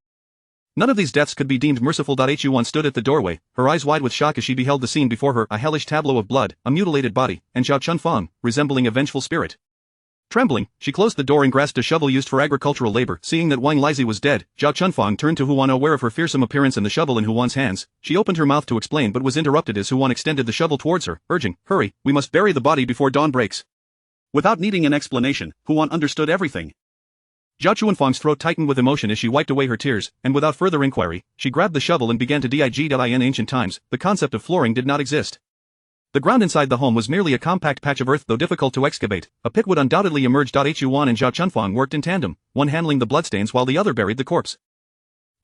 None of these deaths could be deemed merciful. Huan stood at the doorway, her eyes wide with shock as she beheld the scene before her, a hellish tableau of blood, a mutilated body, and Zhao Chunfang, resembling a vengeful spirit. Trembling, she closed the door and grasped a shovel used for agricultural labor. Seeing that Wang Lizhi was dead, Zhao Chunfang turned to Huan. Aware of her fearsome appearance and the shovel in Huan's hands, she opened her mouth to explain but was interrupted as Huan extended the shovel towards her, urging, "Hurry, we must bury the body before dawn breaks." Without needing an explanation, Huan understood everything. Zhao Chunfang's throat tightened with emotion as she wiped away her tears, and without further inquiry, she grabbed the shovel and began to dig. In ancient times, the concept of flooring did not exist. The ground inside the home was merely a compact patch of earth. Though difficult to excavate, a pit would undoubtedly emerge. Huan and Zhao Chunfang worked in tandem, one handling the bloodstains while the other buried the corpse.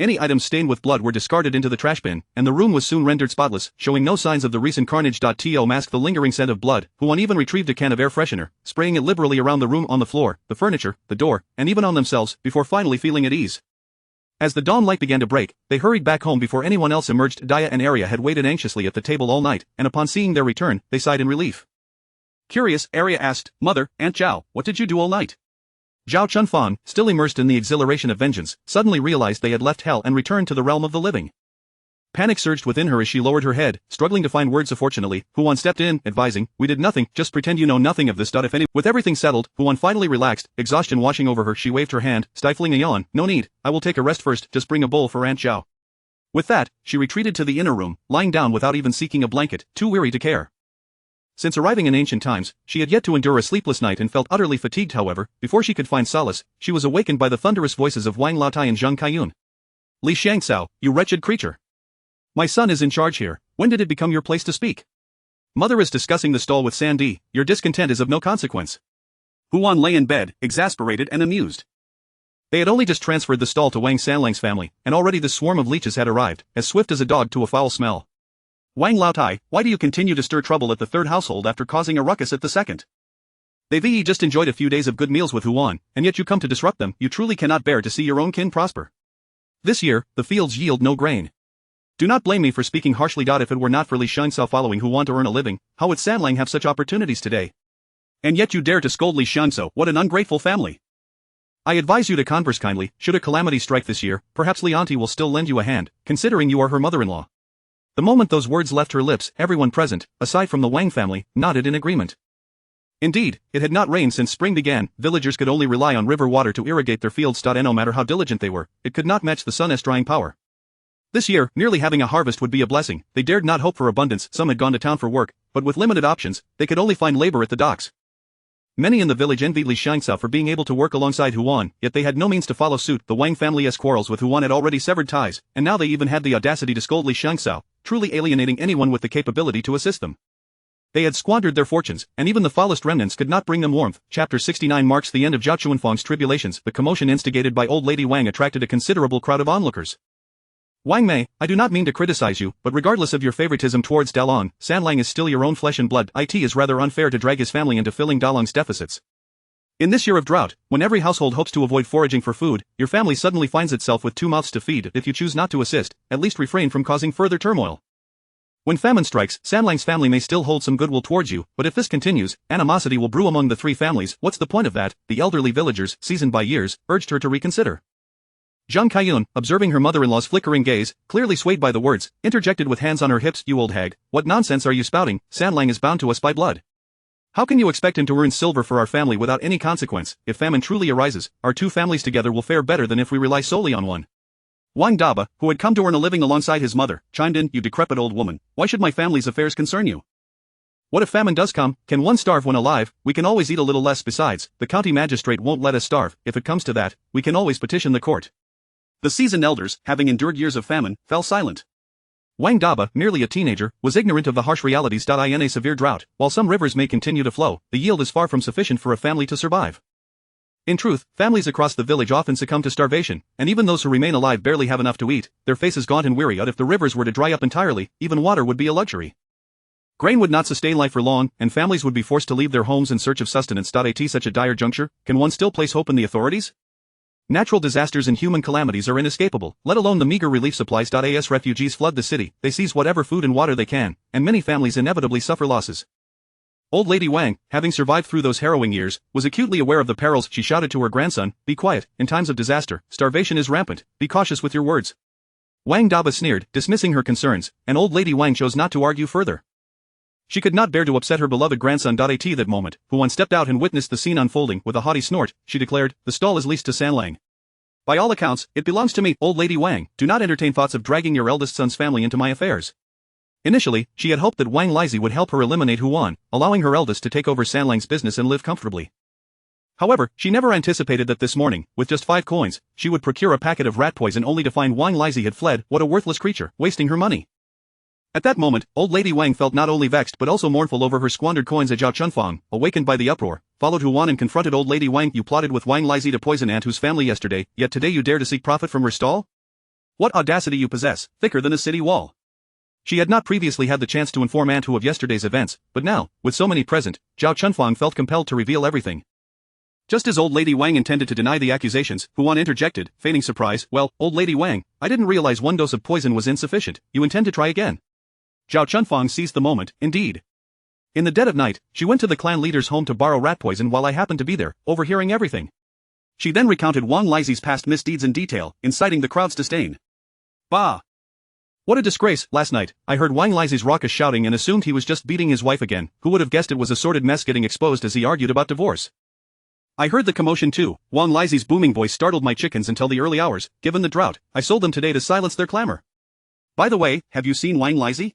Any items stained with blood were discarded into the trash bin, and the room was soon rendered spotless, showing no signs of the recent carnage. To mask the lingering scent of blood, Huan even retrieved a can of air freshener, spraying it liberally around the room, on the floor, the furniture, the door, and even on themselves, before finally feeling at ease. As the dawn light began to break, they hurried back home before anyone else emerged. Daya and Arya had waited anxiously at the table all night, and upon seeing their return, they sighed in relief. Curious, Arya asked, "Mother, Aunt Zhao, what did you do all night?" Zhao Chunfang, still immersed in the exhilaration of vengeance, suddenly realized they had left hell and returned to the realm of the living. Panic surged within her as she lowered her head, struggling to find words. Fortunately, Huan stepped in, advising, "We did nothing, just pretend you know nothing of this. If any." With everything settled, Huan finally relaxed, exhaustion washing over her. She waved her hand, stifling a yawn. "No need, I will take a rest first, just bring a bowl for Aunt Zhao." With that, she retreated to the inner room, lying down without even seeking a blanket, too weary to care. Since arriving in ancient times, she had yet to endure a sleepless night and felt utterly fatigued. However, before she could find solace, she was awakened by the thunderous voices of Wang Laotai and Zhang Kaiyun. "Li Xiangcao, you wretched creature! My son is in charge here. When did it become your place to speak? Mother is discussing the stall with Sandy. Your discontent is of no consequence." Huan lay in bed, exasperated and amused. They had only just transferred the stall to Wang Sanlang's family, and already the swarm of leeches had arrived, as swift as a dog to a foul smell. "Wang Laotai, why do you continue to stir trouble at the third household after causing a ruckus at the second? They've just enjoyed a few days of good meals with Huan, and yet you come to disrupt them. You truly cannot bear to see your own kin prosper. This year, the fields yield no grain. Do not blame me for speaking harshly. If it were not for Li Xiangcao following Huan to earn a living, how would Sanlang have such opportunities today? And yet you dare to scold Li Xiangcao. What an ungrateful family! I advise you to converse kindly. Should a calamity strike this year, perhaps Li Auntie will still lend you a hand, considering you are her mother-in-law." The moment those words left her lips, everyone present, aside from the Wang family, nodded in agreement. Indeed, it had not rained since spring began. Villagers could only rely on river water to irrigate their fields. No matter how diligent they were, it could not match the sun's drying power. This year, merely having a harvest would be a blessing. They dared not hope for abundance. Some had gone to town for work, but with limited options, they could only find labor at the docks. Many in the village envied Li Xiangcao for being able to work alongside Huan, yet they had no means to follow suit. The Wang family's quarrels with Huan had already severed ties, and now they even had the audacity to scold Li Xiangcao, truly alienating anyone with the capability to assist them. They had squandered their fortunes, and even the foulest remnants could not bring them warmth. Chapter 69 marks the end of Zhao Chuanfang's tribulations. The commotion instigated by old lady Wang attracted a considerable crowd of onlookers. "Wang Mei, I do not mean to criticize you, but regardless of your favoritism towards Dalong, Sanlang is still your own flesh and blood. It is rather unfair to drag his family into filling Dalong's deficits. In this year of drought, when every household hopes to avoid foraging for food, your family suddenly finds itself with two mouths to feed. If you choose not to assist, at least refrain from causing further turmoil. When famine strikes, Sanlang's family may still hold some goodwill towards you, but if this continues, animosity will brew among the three families. What's the point of that?" The elderly villagers, seasoned by years, urged her to reconsider. Zhang Kaiyun, observing her mother-in-law's flickering gaze, clearly swayed by the words, interjected with hands on her hips. "You old hag, what nonsense are you spouting? Sanlang is bound to us by blood. How can you expect him to earn silver for our family without any consequence? If famine truly arises, our two families together will fare better than if we rely solely on one." Wang Daba, who had come to earn a living alongside his mother, chimed in. "You decrepit old woman, why should my family's affairs concern you? What if famine does come? Can one starve when alive? We can always eat a little less. Besides, the county magistrate won't let us starve. If it comes to that, we can always petition the court." The seasoned elders, having endured years of famine, fell silent. Wang Daba, merely a teenager, was ignorant of the harsh realities. In a severe drought, while some rivers may continue to flow, the yield is far from sufficient for a family to survive. In truth, families across the village often succumb to starvation, and even those who remain alive barely have enough to eat, their faces gaunt and weary. If the rivers were to dry up entirely, even water would be a luxury. Grain would not sustain life for long, and families would be forced to leave their homes in search of sustenance. At such a dire juncture, can one still place hope in the authorities? Natural disasters and human calamities are inescapable, let alone the meager relief supplies. As refugees flood the city, they seize whatever food and water they can, and many families inevitably suffer losses. Old Lady Wang, having survived through those harrowing years, was acutely aware of the perils. She shouted to her grandson, "Be quiet, in times of disaster, starvation is rampant, be cautious with your words." Wang Daba sneered, dismissing her concerns, and old Lady Wang chose not to argue further. She could not bear to upset her beloved grandson. At that moment, Huan stepped out and witnessed the scene unfolding. With a haughty snort, she declared, "The stall is leased to Sanlang. By all accounts, it belongs to me. Old Lady Wang, do not entertain thoughts of dragging your eldest son's family into my affairs." Initially, she had hoped that Wang Lizi would help her eliminate Huan, allowing her eldest to take over Sanlang's business and live comfortably. However, she never anticipated that this morning, with just 5 coins, she would procure a packet of rat poison only to find Wang Lizi had fled. What a worthless creature, wasting her money. At that moment, old Lady Wang felt not only vexed but also mournful over her squandered coins. Zhao Chunfang, awakened by the uproar, followed Huan and confronted old Lady Wang. "You plotted with Wang Lizi to poison Aunt Hu's family yesterday, yet today you dare to seek profit from her stall? What audacity you possess, thicker than a city wall." She had not previously had the chance to inform Aunt Hu of yesterday's events, but now, with so many present, Zhao Chunfang felt compelled to reveal everything. Just as old Lady Wang intended to deny the accusations, Huan interjected, feigning surprise, "Well, old Lady Wang, I didn't realize 1 dose of poison was insufficient. You intend to try again?" Zhao Chunfang seized the moment. "Indeed. In the dead of night, she went to the clan leader's home to borrow rat poison while I happened to be there, overhearing everything. She then recounted Wang Lizi's past misdeeds in detail, inciting the crowd's disdain. Bah! What a disgrace. Last night, I heard Wang Lizi's raucous shouting and assumed he was just beating his wife again. Who would have guessed it was a sordid mess getting exposed as he argued about divorce? I heard the commotion too. Wang Lizi's booming voice startled my chickens until the early hours. Given the drought, I sold them today to silence their clamor. By the way, have you seen Wang Lizi?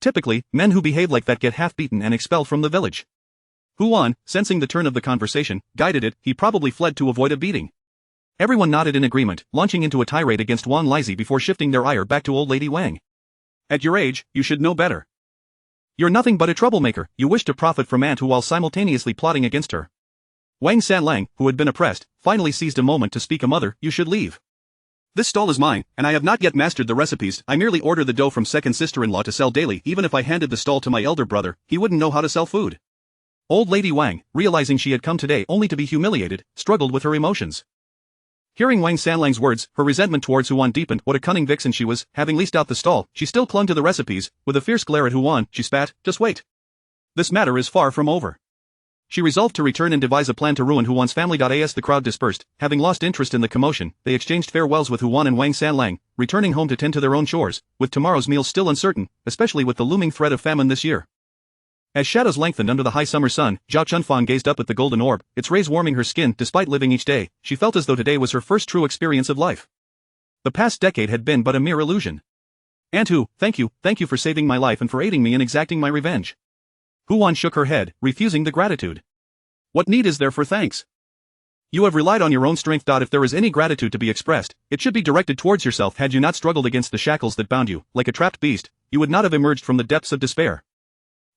Typically, men who behave like that get half beaten and expelled from the village. Huan, sensing the turn of the conversation, guided it. He probably fled to avoid a beating. Everyone nodded in agreement, launching into a tirade against Wang Lizi before shifting their ire back to old lady Wang. At your age, you should know better. You're nothing but a troublemaker. You wish to profit from Aunt Hu while simultaneously plotting against her. Wang Sanlang, who had been oppressed, finally seized a moment to speak. A mother, you should leave. This stall is mine, and I have not yet mastered the recipes. I merely order the dough from second sister-in-law to sell daily. Even if I handed the stall to my elder brother, he wouldn't know how to sell food. Old lady Wang, realizing she had come today only to be humiliated, struggled with her emotions. Hearing Wang Sanlang's words, her resentment towards Huan deepened. What a cunning vixen she was. Having leased out the stall, she still clung to the recipes. With a fierce glare at Huan, she spat, just wait. This matter is far from over. She resolved to return and devise a plan to ruin Huan's family. As the crowd dispersed, having lost interest in the commotion, they exchanged farewells with Huan and Wang Sanlang, returning home to tend to their own chores, with tomorrow's meal still uncertain, especially with the looming threat of famine this year. As shadows lengthened under the high summer sun, Zhao Chunfang gazed up at the golden orb, its rays warming her skin. Despite living each day, she felt as though today was her first true experience of life. The past decade had been but a mere illusion. Aunt Hu, thank you for saving my life and for aiding me in exacting my revenge. Huan shook her head, refusing the gratitude. What need is there for thanks? You have relied on your own strength. If there is any gratitude to be expressed, it should be directed towards yourself. Had you not struggled against the shackles that bound you, like a trapped beast, you would not have emerged from the depths of despair.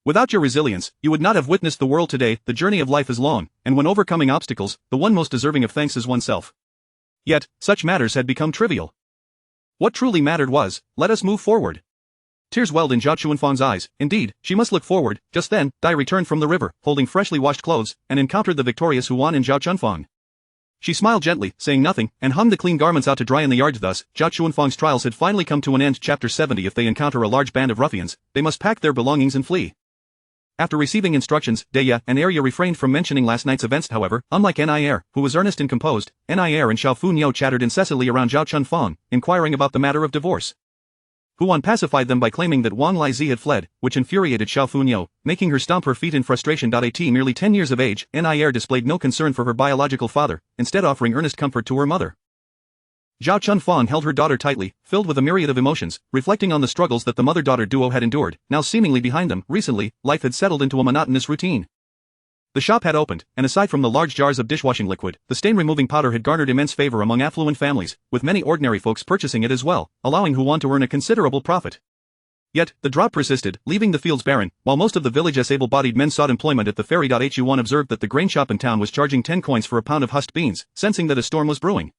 Without your resilience, you would not have witnessed the world today. The journey of life is long, and when overcoming obstacles, the one most deserving of thanks is oneself. Yet, such matters had become trivial. What truly mattered was, let us move forward. Tears welled in Zhao Chunfang's eyes. Indeed, she must look forward. Just then, Dai returned from the river, holding freshly washed clothes, and encountered the victorious Huan and Zhao Chunfang. She smiled gently, saying nothing, and hung the clean garments out to dry in the yard. Thus, Zhao Chunfang's trials had finally come to an end. Chapter 70. If they encounter a large band of ruffians, they must pack their belongings and flee. After receiving instructions, Deya and Arya refrained from mentioning last night's events. However, unlike Nair, who was earnest and composed, Nair and Xiao Funyo chattered incessantly around Zhao Chunfang, inquiring about the matter of divorce. Huan pacified them by claiming that Wang Lizi had fled, which infuriated Xiao Funyo, making her stomp her feet in frustration. At merely 10 years of age, Nair displayed no concern for her biological father, instead offering earnest comfort to her mother. Zhao Chunfang held her daughter tightly, filled with a myriad of emotions, reflecting on the struggles that the mother-daughter duo had endured. Now seemingly behind them, recently, life had settled into a monotonous routine. The shop had opened, and aside from the large jars of dishwashing liquid, the stain-removing powder had garnered immense favor among affluent families, with many ordinary folks purchasing it as well, allowing Huan to earn a considerable profit. Yet, the drought persisted, leaving the fields barren, while most of the village's able-bodied men sought employment at the ferry. Huan observed that the grain shop in town was charging 10 coins for a pound of husked beans, sensing that a storm was brewing.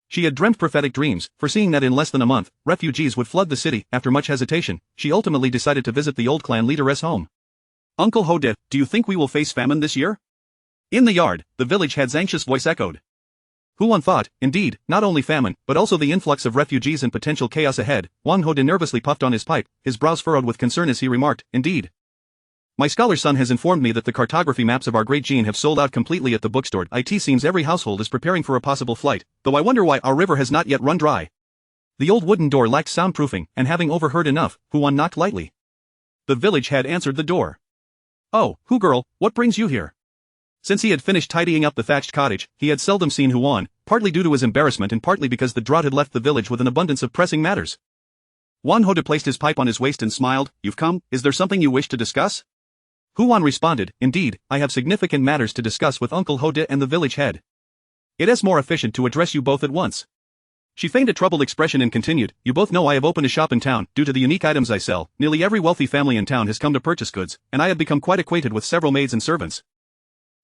She had dreamt prophetic dreams, foreseeing that in less than a month, refugees would flood the city. After much hesitation, she ultimately decided to visit the old clan leader's home. Uncle Hode, do you think we will face famine this year? In the yard, the village head's anxious voice echoed. Huan thought, indeed, not only famine, but also the influx of refugees and potential chaos ahead. Wang Hode nervously puffed on his pipe, his brows furrowed with concern as he remarked, indeed. My scholar son has informed me that the cartography maps of our great gene have sold out completely at the bookstore. It seems every household is preparing for a possible flight, though I wonder why our river has not yet run dry. The old wooden door lacked soundproofing, and having overheard enough, Huan knocked lightly. The village head answered the door. Oh, Hu girl, what brings you here? Since he had finished tidying up the thatched cottage, he had seldom seen Huan, partly due to his embarrassment and partly because the drought had left the village with an abundance of pressing matters. Wang Hode placed his pipe on his waist and smiled. You've come, is there something you wish to discuss? Huan responded, indeed, I have significant matters to discuss with Uncle Hode and the village head. It is more efficient to address you both at once. She feigned a troubled expression and continued, you both know I have opened a shop in town. Due to the unique items I sell, nearly every wealthy family in town has come to purchase goods, and I have become quite acquainted with several maids and servants.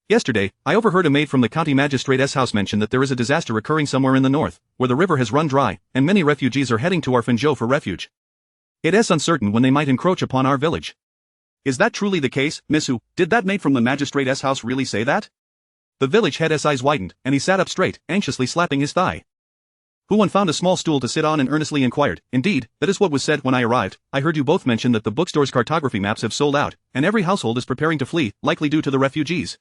Yesterday, I overheard a maid from the county magistrate's house mention that there is a disaster occurring somewhere in the north, where the river has run dry, and many refugees are heading to Orphanjo for refuge. It is uncertain when they might encroach upon our village. Is that truly the case, Miss Hu? Did that maid from the magistrate's house really say that? The village head's eyes widened, and he sat up straight, anxiously slapping his thigh. Huan found a small stool to sit on and earnestly inquired, indeed, that is what was said when I arrived. I heard you both mention that the bookstore's cartography maps have sold out, and every household is preparing to flee, likely due to the refugees.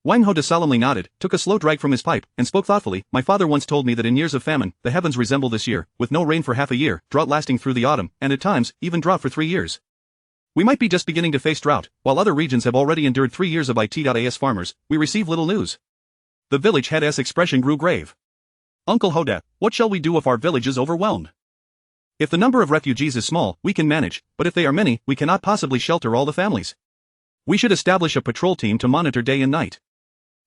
Wang Hoda solemnly nodded, took a slow drag from his pipe, and spoke thoughtfully. My father once told me that in years of famine, the heavens resemble this year, with no rain for half a year, drought lasting through the autumn, and at times, even drought for 3 years. We might be just beginning to face drought, while other regions have already endured 3 years of it. As farmers, we receive little news. The village head's expression grew grave. Uncle Hoda, what shall we do if our village is overwhelmed? If the number of refugees is small, we can manage, but if they are many, we cannot possibly shelter all the families. We should establish a patrol team to monitor day and night.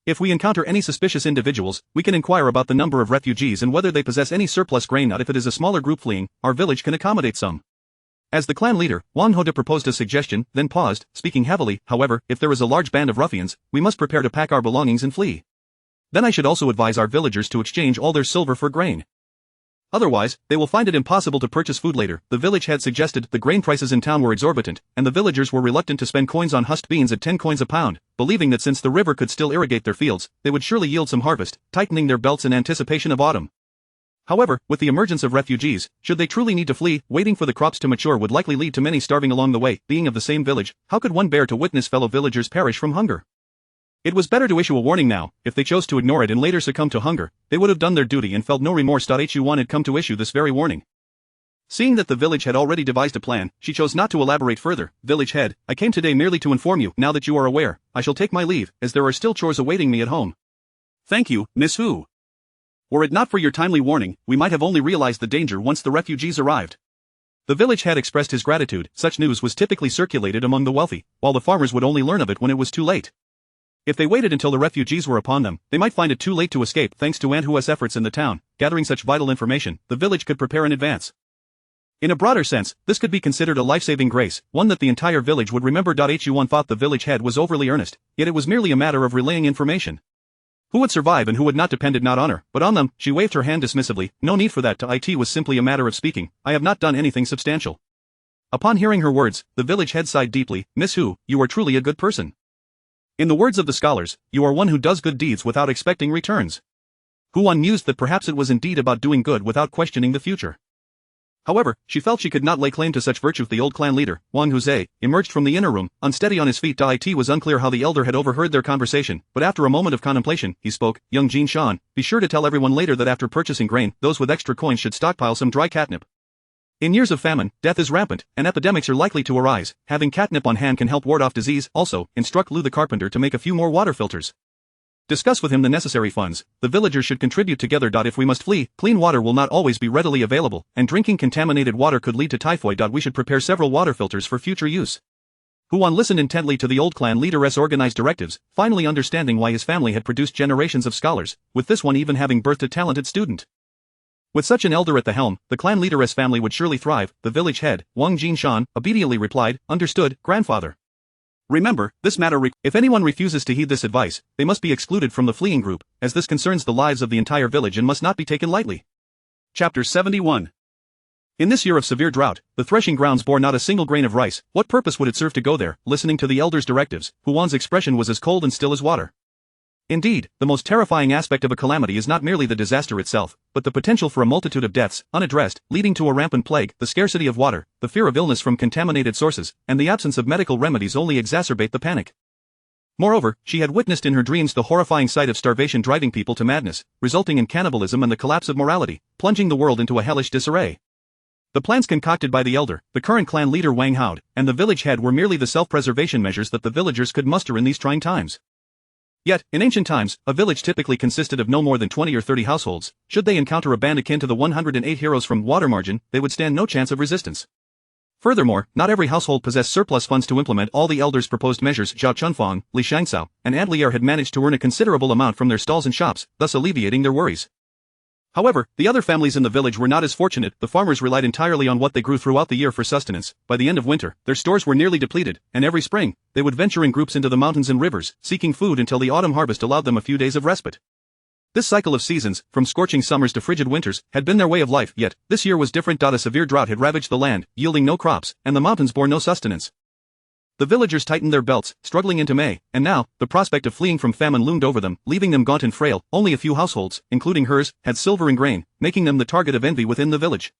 If we encounter any suspicious individuals, we can inquire about the number of refugees and whether they possess any surplus grain. If it is a smaller group fleeing, our village can accommodate some. As the clan leader, Wang Hoda proposed a suggestion, then paused, speaking heavily. However, if there is a large band of ruffians, we must prepare to pack our belongings and flee. Then I should also advise our villagers to exchange all their silver for grain. Otherwise, they will find it impossible to purchase food later. The village had suggested the grain prices in town were exorbitant, and the villagers were reluctant to spend coins on husked beans at 10 coins a pound, believing that since the river could still irrigate their fields, they would surely yield some harvest, tightening their belts in anticipation of autumn. However, with the emergence of refugees, should they truly need to flee, waiting for the crops to mature would likely lead to many starving along the way. Being of the same village, how could one bear to witness fellow villagers perish from hunger? It was better to issue a warning now. If they chose to ignore it and later succumb to hunger, they would have done their duty and felt no remorse. Yuan had come to issue this very warning. Seeing that the village had already devised a plan, she chose not to elaborate further. Village head, I came today merely to inform you. Now that you are aware, I shall take my leave, as there are still chores awaiting me at home. Thank you, Miss Hu. Were it not for your timely warning, we might have only realized the danger once the refugees arrived. The village head expressed his gratitude. Such news was typically circulated among the wealthy, while the farmers would only learn of it when it was too late. If they waited until the refugees were upon them, they might find it too late to escape. Thanks to Aunt Hua's efforts in the town, gathering such vital information, the village could prepare in advance. In a broader sense, this could be considered a life-saving grace, one that the entire village would remember. Yuan thought the village head was overly earnest, yet it was merely a matter of relaying information. Who would survive and who would not depended not on her, but on them. She waved her hand dismissively. No need for that. It was simply a matter of speaking. I have not done anything substantial. Upon hearing her words, the village head sighed deeply. Miss Hu, you are truly a good person. In the words of the scholars, you are one who does good deeds without expecting returns. Huan mused that perhaps it was indeed about doing good without questioning the future. However, she felt she could not lay claim to such virtue. The old clan leader, Wang Huze, emerged from the inner room, unsteady on his feet. It was unclear how the elder had overheard their conversation, but after a moment of contemplation, he spoke. Young Jin Shan, be sure to tell everyone later that after purchasing grain, those with extra coins should stockpile some dry catnip. In years of famine, death is rampant, and epidemics are likely to arise. Having catnip on hand can help ward off disease. Also, instruct Lu the carpenter to make a few more water filters. Discuss with him the necessary funds. The villagers should contribute together. If we must flee, clean water will not always be readily available, and drinking contaminated water could lead to typhoid. We should prepare several water filters for future use. Huan listened intently to the old clan leader's organized directives, finally understanding why his family had produced generations of scholars, with this one even having birthed a talented student. With such an elder at the helm, the clan leader's family would surely thrive. The village head, Wang Jinshan, obediently replied, understood, grandfather. Remember, this matter if anyone refuses to heed this advice, they must be excluded from the fleeing group, as this concerns the lives of the entire village and must not be taken lightly. Chapter 71. In this year of severe drought, the threshing grounds bore not a single grain of rice. What purpose would it serve to go there? Listening to the elder's directives, Huan's expression was as cold and still as water. Indeed, the most terrifying aspect of a calamity is not merely the disaster itself, but the potential for a multitude of deaths, unaddressed, leading to a rampant plague. The scarcity of water, the fear of illness from contaminated sources, and the absence of medical remedies only exacerbate the panic. Moreover, she had witnessed in her dreams the horrifying sight of starvation driving people to madness, resulting in cannibalism and the collapse of morality, plunging the world into a hellish disarray. The plans concocted by the elder, the current clan leader Wang Haod, and the village head were merely the self-preservation measures that the villagers could muster in these trying times. Yet, in ancient times, a village typically consisted of no more than 20 or 30 households. Should they encounter a band akin to the 108 heroes from Water Margin, they would stand no chance of resistance. Furthermore, not every household possessed surplus funds to implement all the elder's proposed measures. Zhao Chunfang, Li Shangcao, and Aunt Lier had managed to earn a considerable amount from their stalls and shops, thus alleviating their worries. However, the other families in the village were not as fortunate. The farmers relied entirely on what they grew throughout the year for sustenance. By the end of winter, their stores were nearly depleted, and every spring, they would venture in groups into the mountains and rivers, seeking food until the autumn harvest allowed them a few days of respite. This cycle of seasons, from scorching summers to frigid winters, had been their way of life. Yet, this year was different. A severe drought had ravaged the land, yielding no crops, and the mountains bore no sustenance. The villagers tightened their belts, struggling into May, and now, the prospect of fleeing from famine loomed over them, leaving them gaunt and frail. Only a few households, including hers, had silver and grain, making them the target of envy within the village.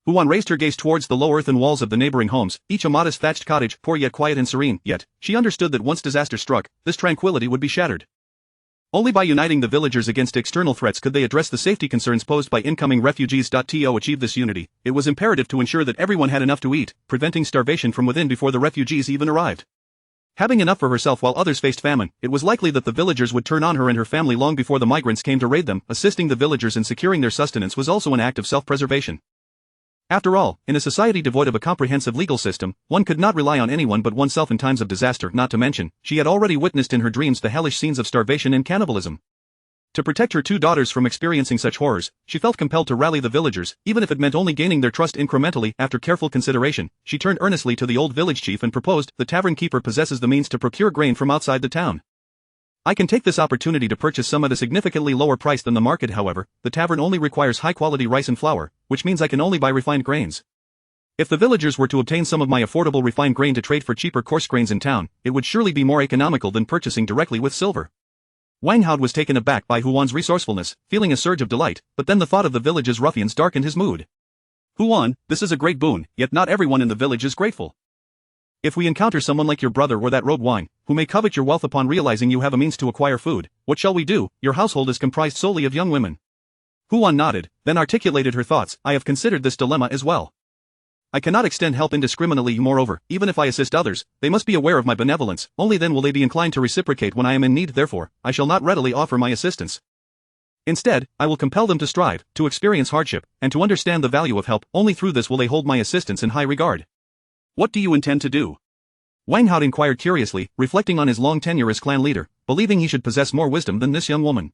Huan raised her gaze towards the low earthen walls of the neighboring homes, each a modest thatched cottage, poor yet quiet and serene. Yet, she understood that once disaster struck, this tranquility would be shattered. Only by uniting the villagers against external threats could they address the safety concerns posed by incoming refugees. To achieve this unity, it was imperative to ensure that everyone had enough to eat, preventing starvation from within before the refugees even arrived. Having enough for herself while others faced famine, it was likely that the villagers would turn on her and her family long before the migrants came to raid them. Assisting the villagers in securing their sustenance was also an act of self-preservation. After all, in a society devoid of a comprehensive legal system, one could not rely on anyone but oneself in times of disaster. Not to mention, she had already witnessed in her dreams the hellish scenes of starvation and cannibalism. To protect her two daughters from experiencing such horrors, she felt compelled to rally the villagers, even if it meant only gaining their trust incrementally. After careful consideration, she turned earnestly to the old village chief and proposed, "The tavern keeper possesses the means to procure grain from outside the town. I can take this opportunity to purchase some at a significantly lower price than the market. However, the tavern only requires high-quality rice and flour, which means I can only buy refined grains. If the villagers were to obtain some of my affordable refined grain to trade for cheaper coarse grains in town, it would surely be more economical than purchasing directly with silver." Wang Hao was taken aback by Huan's resourcefulness, feeling a surge of delight, but then the thought of the village's ruffians darkened his mood. "Huan, this is a great boon, yet not everyone in the village is grateful. If we encounter someone like your brother or that road wine, who may covet your wealth upon realizing you have a means to acquire food, what shall we do? Your household is comprised solely of young women." Huan nodded, then articulated her thoughts. "I have considered this dilemma as well. I cannot extend help indiscriminately. Moreover, even if I assist others, they must be aware of my benevolence, only then will they be inclined to reciprocate when I am in need. Therefore, I shall not readily offer my assistance. Instead, I will compel them to strive, to experience hardship, and to understand the value of help. Only through this will they hold my assistance in high regard." "What do you intend to do?" Wang Hao inquired curiously, reflecting on his long tenure as clan leader, believing he should possess more wisdom than this young woman.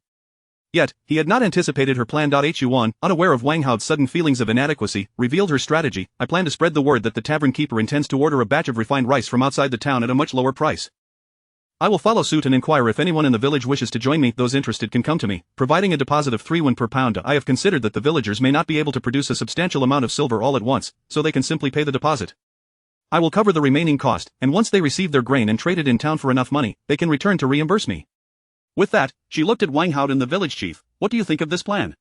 Yet, he had not anticipated her plan. Yuan, unaware of Wang Hao's sudden feelings of inadequacy, revealed her strategy. "I plan to spread the word that the tavern keeper intends to order a batch of refined rice from outside the town at a much lower price. I will follow suit and inquire if anyone in the village wishes to join me. Those interested can come to me, providing a deposit of 3 won per pound. I have considered that the villagers may not be able to produce a substantial amount of silver all at once, so they can simply pay the deposit. I will cover the remaining cost, and once they receive their grain and trade it in town for enough money, they can return to reimburse me." With that, she looked at Wang Hao and the village chief. "What do you think of this plan?"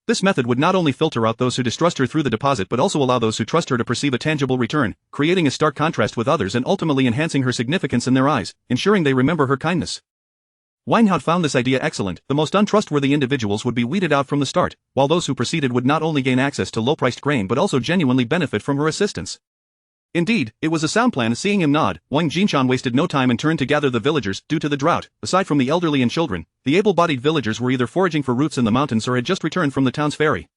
This method would not only filter out those who distrust her through the deposit but also allow those who trust her to perceive a tangible return, creating a stark contrast with others and ultimately enhancing her significance in their eyes, ensuring they remember her kindness. Wang Hao found this idea excellent. The most untrustworthy individuals would be weeded out from the start, while those who proceeded would not only gain access to low-priced grain but also genuinely benefit from her assistance. Indeed, it was a sound plan. Seeing him nod, Wang Jinshan wasted no time and turned to gather the villagers. Due to the drought, aside from the elderly and children, the able-bodied villagers were either foraging for roots in the mountains or had just returned from the town's ferry.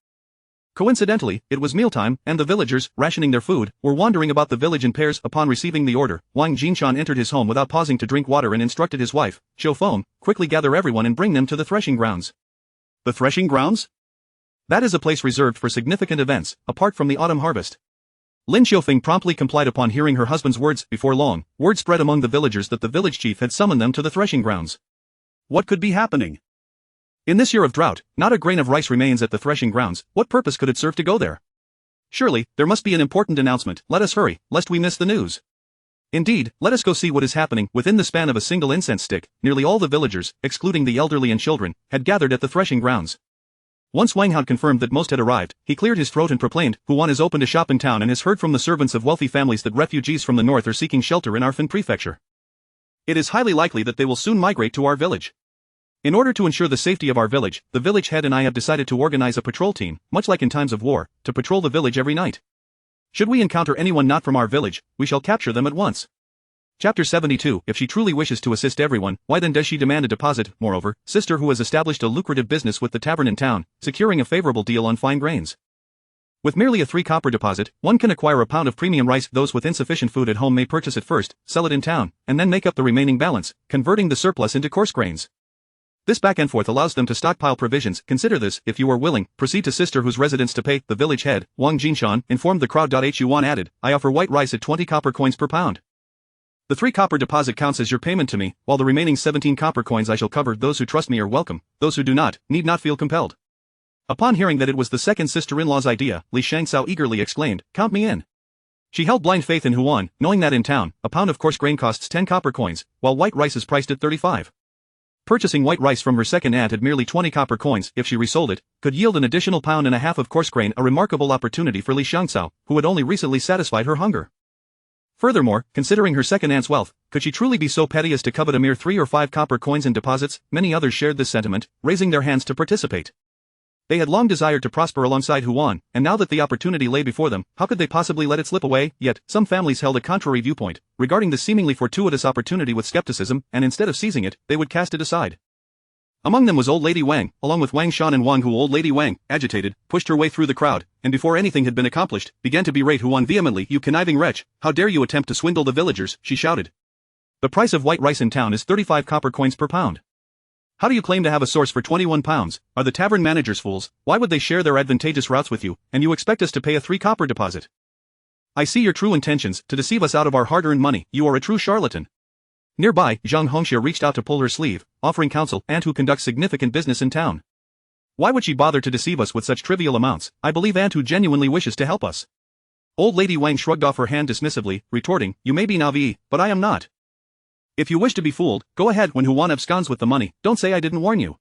Coincidentally, it was mealtime, and the villagers, rationing their food, were wandering about the village in pairs. Upon receiving the order, Wang Jinshan entered his home without pausing to drink water and instructed his wife, Xiu Feng, quickly gather everyone and bring them to the threshing grounds. The threshing grounds? That is a place reserved for significant events, apart from the autumn harvest. Lin Xiufeng promptly complied. Upon hearing her husband's words. Before long, word spread among the villagers that the village chief had summoned them to the threshing grounds. What could be happening? In this year of drought, not a grain of rice remains at the threshing grounds. What purpose could it serve to go there? Surely, there must be an important announcement. Let us hurry, lest we miss the news. Indeed, let us go see what is happening. Within the span of a single incense stick, nearly all the villagers, excluding the elderly and children, had gathered at the threshing grounds. Once Wang Hao confirmed that most had arrived, he cleared his throat and proclaimed, "Huan has opened a shop in town and has heard from the servants of wealthy families that refugees from the north are seeking shelter in our Famine prefecture. It is highly likely that they will soon migrate to our village. In order to ensure the safety of our village, the village head and I have decided to organize a patrol team, much like in times of war, to patrol the village every night. Should we encounter anyone not from our village, we shall capture them at once." Chapter 72. If she truly wishes to assist everyone, why then does she demand a deposit? Moreover, sister who has established a lucrative business with the tavern in town, securing a favorable deal on fine grains. With merely a 3 copper deposit, one can acquire a pound of premium rice. Those with insufficient food at home may purchase it first, sell it in town, and then make up the remaining balance, converting the surplus into coarse grains. This back and forth allows them to stockpile provisions. Consider this. If you are willing, proceed to sister whose residence to pay. The village head, Wang Jinshan, informed the crowd. Yuan added, "I offer white rice at 20 copper coins per pound. The 3 copper deposit counts as your payment to me, while the remaining 17 copper coins I shall cover. Those who trust me are welcome, those who do not, need not feel compelled." Upon hearing that it was the second sister-in-law's idea, Li Shangxiao eagerly exclaimed, "Count me in." She held blind faith in Huan, knowing that in town, a pound of coarse grain costs 10 copper coins, while white rice is priced at 35. Purchasing white rice from her second aunt at merely 20 copper coins, if she resold it, could yield an additional pound and a half of coarse grain, a remarkable opportunity for Li Shangxiao, who had only recently satisfied her hunger. Furthermore, considering her second aunt's wealth, Could she truly be so petty as to covet a mere 3 or 5 copper coins in deposits? Many others shared this sentiment, raising their hands to participate. They had long desired to prosper alongside Huan, and now that the opportunity lay before them, how could they possibly let it slip away? Yet, some families held a contrary viewpoint, regarding this seemingly fortuitous opportunity with skepticism, and instead of seizing it, they would cast it aside. Among them was old Lady Wang, along with Wang Shan and Wang Hu. Old Lady Wang, agitated, pushed her way through the crowd, and before anything had been accomplished, began to berate Huan vehemently. "You conniving wretch, how dare you attempt to swindle the villagers," she shouted. "The price of white rice in town is 35 copper coins per pound. How do you claim to have a source for 21 pounds? Are the tavern managers fools? Why would they share their advantageous routes with you, and you expect us to pay a 3 copper deposit? I see your true intentions, to deceive us out of our hard-earned money. You are a true charlatan." Nearby, Zhang Hongxia reached out to pull her sleeve, offering counsel, "Aunt who conducts significant business in town. Why would she bother to deceive us with such trivial amounts? I believe Aunt who genuinely wishes to help us." Old Lady Wang shrugged off her hand dismissively, retorting, "You may be naive, but I am not. If you wish to be fooled, go ahead. When Huan absconds with the money, don't say I didn't warn you."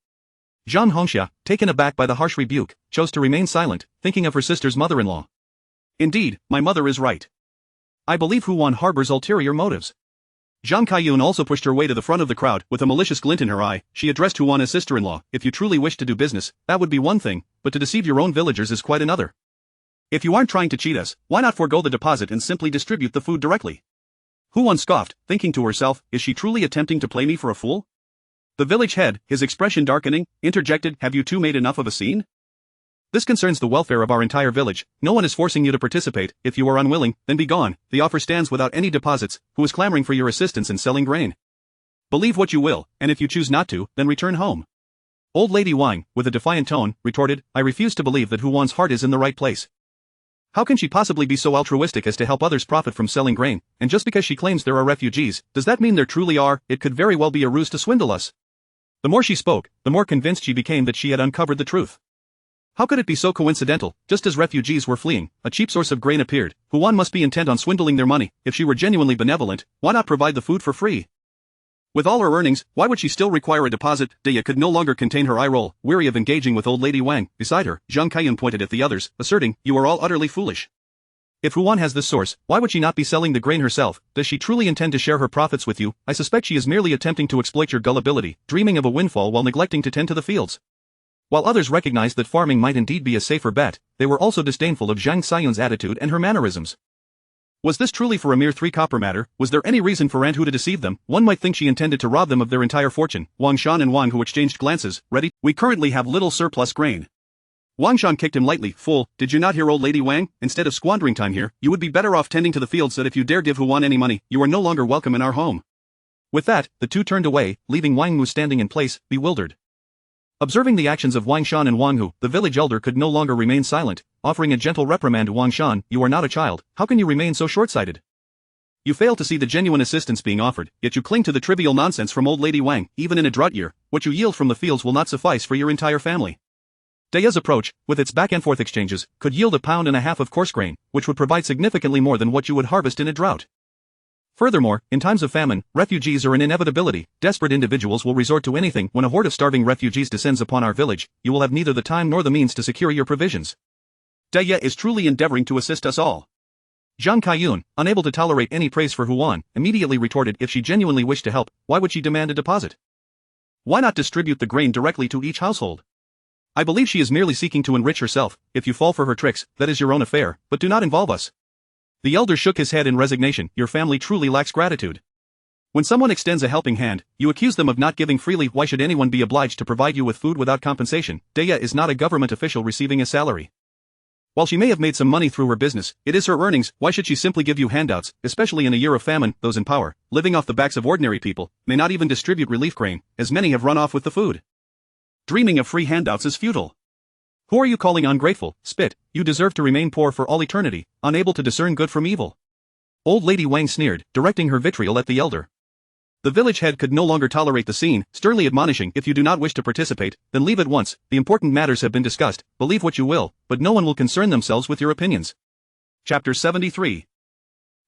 Zhang Hongxia, taken aback by the harsh rebuke, chose to remain silent, thinking of her sister's mother-in-law. "Indeed, my mother is right. I believe Huan harbors ulterior motives." Zhang Kaiyun also pushed her way to the front of the crowd, with a malicious glint in her eye. She addressed Huan as sister-in-law. "If you truly wish to do business, that would be one thing, but to deceive your own villagers is quite another. If you aren't trying to cheat us, why not forego the deposit and simply distribute the food directly?" Huan scoffed, thinking to herself, "Is she truly attempting to play me for a fool?" The village head, his expression darkening, interjected, "Have you two made enough of a scene? This concerns the welfare of our entire village. No one is forcing you to participate. If you are unwilling, then be gone. The offer stands without any deposits. Who is clamoring for your assistance in selling grain? Believe what you will, and if you choose not to, then return home." Old Lady Wang, with a defiant tone, retorted, "I refuse to believe that Huan's heart is in the right place. How can she possibly be so altruistic as to help others profit from selling grain? And just because she claims there are refugees, does that mean there truly are? It could very well be a ruse to swindle us." The more she spoke, the more convinced she became that she had uncovered the truth. How could it be so coincidental? Just as refugees were fleeing, a cheap source of grain appeared. Huan must be intent on swindling their money. If she were genuinely benevolent, why not provide the food for free? With all her earnings, why would she still require a deposit? Deya could no longer contain her eye roll, weary of engaging with old Lady Wang. Beside her, Zhang Kaiyun pointed at the others, asserting, "You are all utterly foolish. If Huan has this source, why would she not be selling the grain herself? Does she truly intend to share her profits with you? I suspect she is merely attempting to exploit your gullibility, dreaming of a windfall while neglecting to tend to the fields." While others recognized that farming might indeed be a safer bet, they were also disdainful of Zhang Kaiyun's attitude and her mannerisms. Was this truly for a mere 3 copper matter? Was there any reason for Aunt Hu to deceive them? One might think she intended to rob them of their entire fortune. Wang Shan and Wang Hu exchanged glances. "Ready? We currently have little surplus grain." Wang Shan kicked him lightly. "Fool, did you not hear old Lady Wang? Instead of squandering time here, you would be better off tending to the fields. That if you dare give Huan any money, you are no longer welcome in our home." With that, the two turned away, leaving Wang Hu standing in place, bewildered. Observing the actions of Wang Shan and Wang Hu, the village elder could no longer remain silent, offering a gentle reprimand to Wang Shan. "You are not a child. How can you remain so short-sighted? You fail to see the genuine assistance being offered, yet you cling to the trivial nonsense from old Lady Wang. Even in a drought year, what you yield from the fields will not suffice for your entire family." Deya's approach, with its back-and-forth exchanges, could yield 1.5 pounds of coarse grain, which would provide significantly more than what you would harvest in a drought. Furthermore, in times of famine, refugees are an inevitability. Desperate individuals will resort to anything. When a horde of starving refugees descends upon our village, you will have neither the time nor the means to secure your provisions. Deya is truly endeavoring to assist us all. Zhang Kaiyun, unable to tolerate any praise for Huan, immediately retorted, "If she genuinely wished to help, why would she demand a deposit? Why not distribute the grain directly to each household? I believe she is merely seeking to enrich herself. If you fall for her tricks, that is your own affair, but do not involve us." The elder shook his head in resignation. "Your family truly lacks gratitude. When someone extends a helping hand, you accuse them of not giving freely. Why should anyone be obliged to provide you with food without compensation? Deya is not a government official receiving a salary. While she may have made some money through her business, it is her earnings. Why should she simply give you handouts, especially in a year of famine? Those in power, living off the backs of ordinary people, may not even distribute relief grain, as many have run off with the food. Dreaming of free handouts is futile. Who are you calling ungrateful? Spit, you deserve to remain poor for all eternity, unable to discern good from evil." Old Lady Wang sneered, directing her vitriol at the elder. The village head could no longer tolerate the scene, sternly admonishing, "If you do not wish to participate, then leave at once. The important matters have been discussed. Believe what you will, but no one will concern themselves with your opinions." Chapter 73.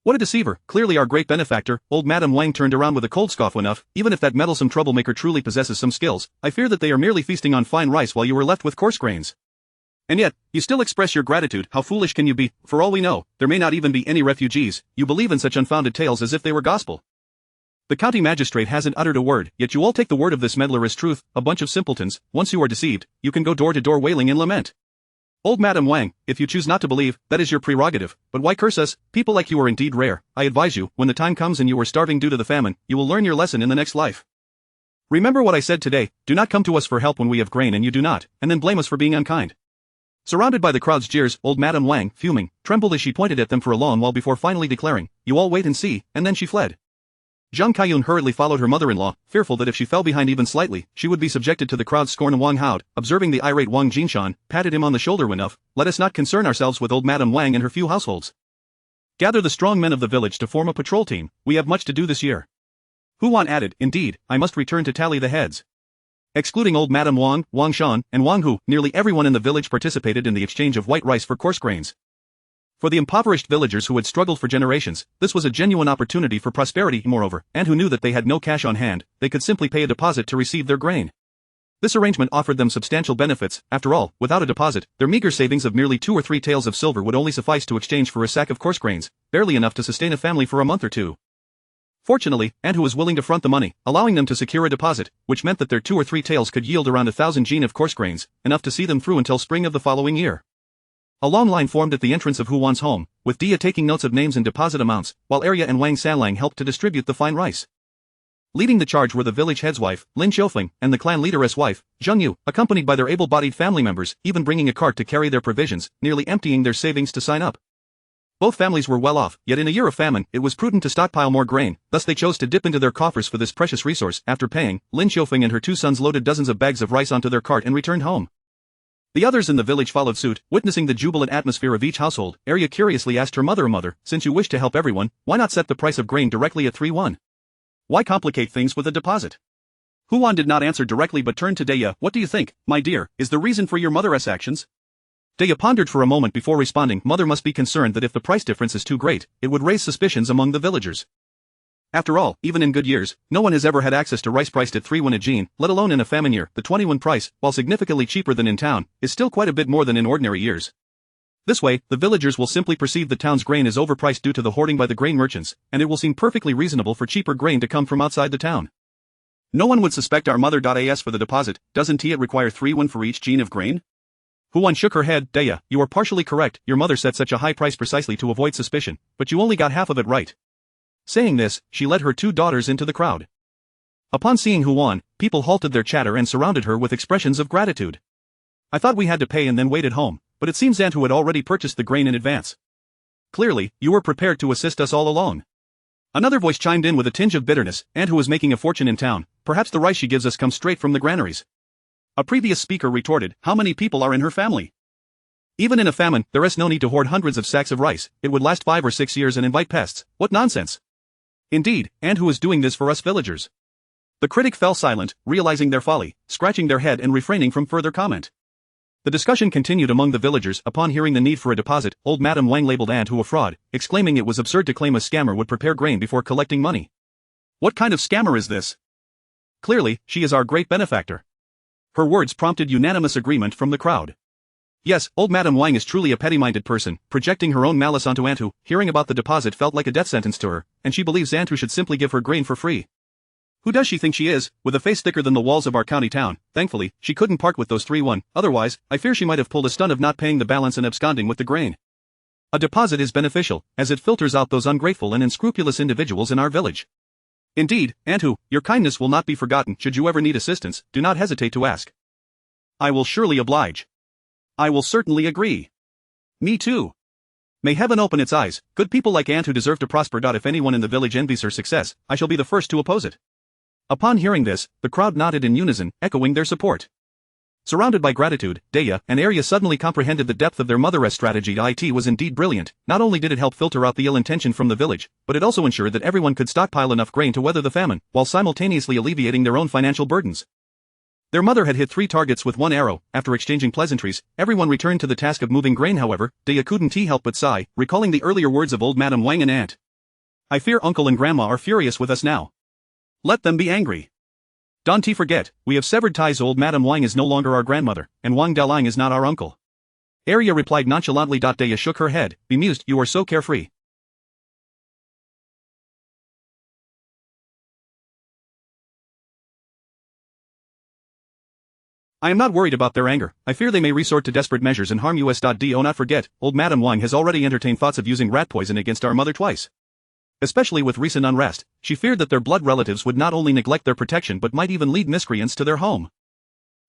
What a deceiver, clearly our great benefactor. Old Madame Wang turned around with a cold scoff. "Enough, even if that meddlesome troublemaker truly possesses some skills, I fear that they are merely feasting on fine rice while you are left with coarse grains. And yet, you still express your gratitude. How foolish can you be? For all we know, there may not even be any refugees. You believe in such unfounded tales as if they were gospel." The county magistrate hasn't uttered a word, yet you all take the word of this meddler as truth, a bunch of simpletons. Once you are deceived, you can go door to door wailing in lament. Old Madam Wang, if you choose not to believe, that is your prerogative, but why curse us? People like you are indeed rare. I advise you, when the time comes and you are starving due to the famine, you will learn your lesson in the next life. Remember what I said today, do not come to us for help when we have grain and you do not, and then blame us for being unkind. Surrounded by the crowd's jeers, old Madam Wang, fuming, trembled as she pointed at them for a long while before finally declaring, "You all wait and see," and then she fled. Zhang Kaiyun hurriedly followed her mother-in-law, fearful that if she fell behind even slightly, she would be subjected to the crowd's scorn. Wang Hao, observing the irate Wang Jinshan, patted him on the shoulder. Enough, let us not concern ourselves with old Madam Wang and her few households. Gather the strong men of the village to form a patrol team, we have much to do this year. Huan added, indeed, I must return to tally the heads. Excluding old Madam Wang, Wang Shan, and Wang Hu, nearly everyone in the village participated in the exchange of white rice for coarse grains. For the impoverished villagers who had struggled for generations, this was a genuine opportunity for prosperity. Moreover, and who knew that they had no cash on hand, they could simply pay a deposit to receive their grain. This arrangement offered them substantial benefits. After all, without a deposit, their meager savings of merely 2 or 3 taels of silver would only suffice to exchange for a sack of coarse grains, barely enough to sustain a family for a month or two. Fortunately, Antu was willing to front the money, allowing them to secure a deposit, which meant that their 2 or 3 taels could yield around 1,000 jin of coarse grains, enough to see them through until spring of the following year. A long line formed at the entrance of Huan's home, with Dia taking notes of names and deposit amounts, while Arya and Wang Sanlang helped to distribute the fine rice. Leading the charge were the village head's wife, Lin Xiufeng, and the clan leaderess' wife, Zheng Yu, accompanied by their able-bodied family members, even bringing a cart to carry their provisions, nearly emptying their savings to sign up. Both families were well off, yet in a year of famine, it was prudent to stockpile more grain, thus they chose to dip into their coffers for this precious resource. After paying, Lin Xiufeng and her 2 sons loaded dozens of bags of rice onto their cart and returned home. The others in the village followed suit, witnessing the jubilant atmosphere of each household. Arya curiously asked her mother, since you wish to help everyone, why not set the price of grain directly at 3-1? Why complicate things with a deposit? Huan did not answer directly but turned to Deya. What do you think, my dear, is the reason for your mother's actions? Deya pondered for a moment before responding. Mother must be concerned that if the price difference is too great, it would raise suspicions among the villagers. After all, even in good years, no one has ever had access to rice priced at 3-1 a jin, let alone in a famine year. The 21 price, while significantly cheaper than in town, is still quite a bit more than in ordinary years. This way, the villagers will simply perceive the town's grain is overpriced due to the hoarding by the grain merchants, and it will seem perfectly reasonable for cheaper grain to come from outside the town. No one would suspect our mother.as for the deposit. Doesn't it require 3-1 for each jin of grain? Huan shook her head. Deya, you are partially correct, your mother set such a high price precisely to avoid suspicion, but you only got half of it right. Saying this, she led her 2 daughters into the crowd. Upon seeing Huan, people halted their chatter and surrounded her with expressions of gratitude. I thought we had to pay and then wait at home, but it seems Antu had already purchased the grain in advance. Clearly, you were prepared to assist us all along. Another voice chimed in with a tinge of bitterness. Antu was making a fortune in town, perhaps the rice she gives us comes straight from the granaries. A previous speaker retorted, how many people are in her family? Even in a famine, there is no need to hoard hundreds of sacks of rice, it would last 5 or 6 years and invite pests. What nonsense! Indeed, and who is doing this for us villagers? The critic fell silent, realizing their folly, scratching their head and refraining from further comment. The discussion continued among the villagers. Upon hearing the need for a deposit, old Madam Wang labeled Antu a fraud, exclaiming it was absurd to claim a scammer would prepare grain before collecting money. What kind of scammer is this? Clearly, she is our great benefactor. Her words prompted unanimous agreement from the crowd. Yes, old Madam Wang is truly a petty-minded person, projecting her own malice onto Antu. Hearing about the deposit felt like a death sentence to her, and she believes Antu should simply give her grain for free. Who does she think she is, with a face thicker than the walls of our county town? Thankfully, she couldn't part with those 3-1, otherwise, I fear she might have pulled a stunt of not paying the balance and absconding with the grain. A deposit is beneficial, as it filters out those ungrateful and unscrupulous individuals in our village. Indeed, Antu, your kindness will not be forgotten. Should you ever need assistance, do not hesitate to ask. I will surely oblige. I will certainly agree. Me too. May heaven open its eyes, good people like Antu deserve to prosper. If anyone in the village envies her success, I shall be the first to oppose it. Upon hearing this, the crowd nodded in unison, echoing their support. Surrounded by gratitude, Deya and Arya suddenly comprehended the depth of their mother's strategy. It was indeed brilliant. Not only did it help filter out the ill intention from the village, but it also ensured that everyone could stockpile enough grain to weather the famine, while simultaneously alleviating their own financial burdens. Their mother had hit 3 targets with 1 arrow. After exchanging pleasantries, everyone returned to the task of moving grain. However, Deya couldn't help but sigh, recalling the earlier words of old Madam Wang and Aunt. I fear Uncle and Grandma are furious with us now. Let them be angry. Don't forget, we have severed ties. Old Madam Wang is no longer our grandmother, and Wang Daolang is not our uncle. Arya replied nonchalantly. Deya shook her head, bemused. You are so carefree. I am not worried about their anger. I fear they may resort to desperate measures and harm us. Do not forget, old Madame Wang has already entertained thoughts of using rat poison against our mother twice. Especially with recent unrest, she feared that their blood relatives would not only neglect their protection but might even lead miscreants to their home.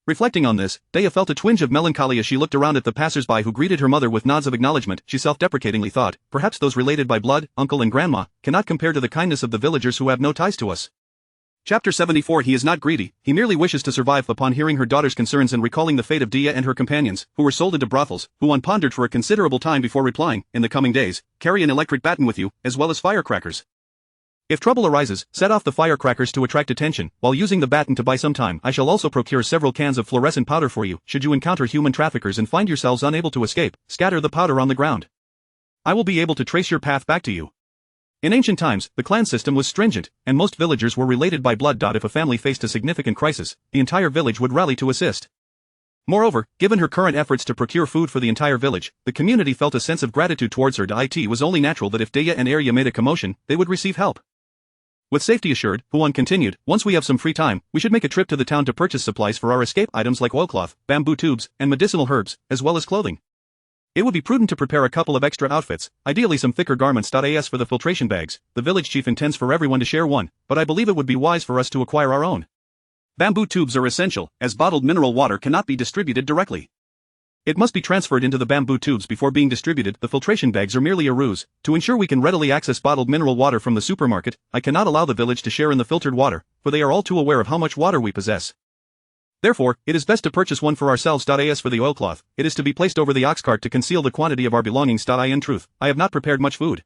Reflecting on this, Daya felt a twinge of melancholy as she looked around at the passers-by who greeted her mother with nods of acknowledgement. She self-deprecatingly thought, perhaps those related by blood, uncle and grandma, cannot compare to the kindness of the villagers who have no ties to us. Chapter 74. He is not greedy, he merely wishes to survive. Upon hearing her daughter's concerns and recalling the fate of Dia and her companions, who were sold into brothels, Huan pondered for a considerable time before replying, in the coming days, carry an electric baton with you, as well as firecrackers. If trouble arises, set off the firecrackers to attract attention, while using the baton to buy some time. I shall also procure several cans of fluorescent powder for you. Should you encounter human traffickers and find yourselves unable to escape, scatter the powder on the ground. I will be able to trace your path back to you. In ancient times, the clan system was stringent, and most villagers were related by blood. If a family faced a significant crisis, the entire village would rally to assist. Moreover, given her current efforts to procure food for the entire village, the community felt a sense of gratitude towards her. It was only natural that if Daya and Arya made a commotion, they would receive help. With safety assured, Huan continued, once we have some free time, we should make a trip to the town to purchase supplies for our escape items like oilcloth, bamboo tubes, and medicinal herbs, as well as clothing. It would be prudent to prepare a couple of extra outfits, ideally some thicker garments. As for the filtration bags, the village chief intends for everyone to share one, but I believe it would be wise for us to acquire our own. Bamboo tubes are essential, as bottled mineral water cannot be distributed directly. It must be transferred into the bamboo tubes before being distributed. The filtration bags are merely a ruse. To ensure we can readily access bottled mineral water from the supermarket, I cannot allow the village to share in the filtered water, for they are all too aware of how much water we possess. Therefore, it is best to purchase one for ourselves. As for the oilcloth, it is to be placed over the ox cart to conceal the quantity of our belongings. In truth, I have not prepared much food.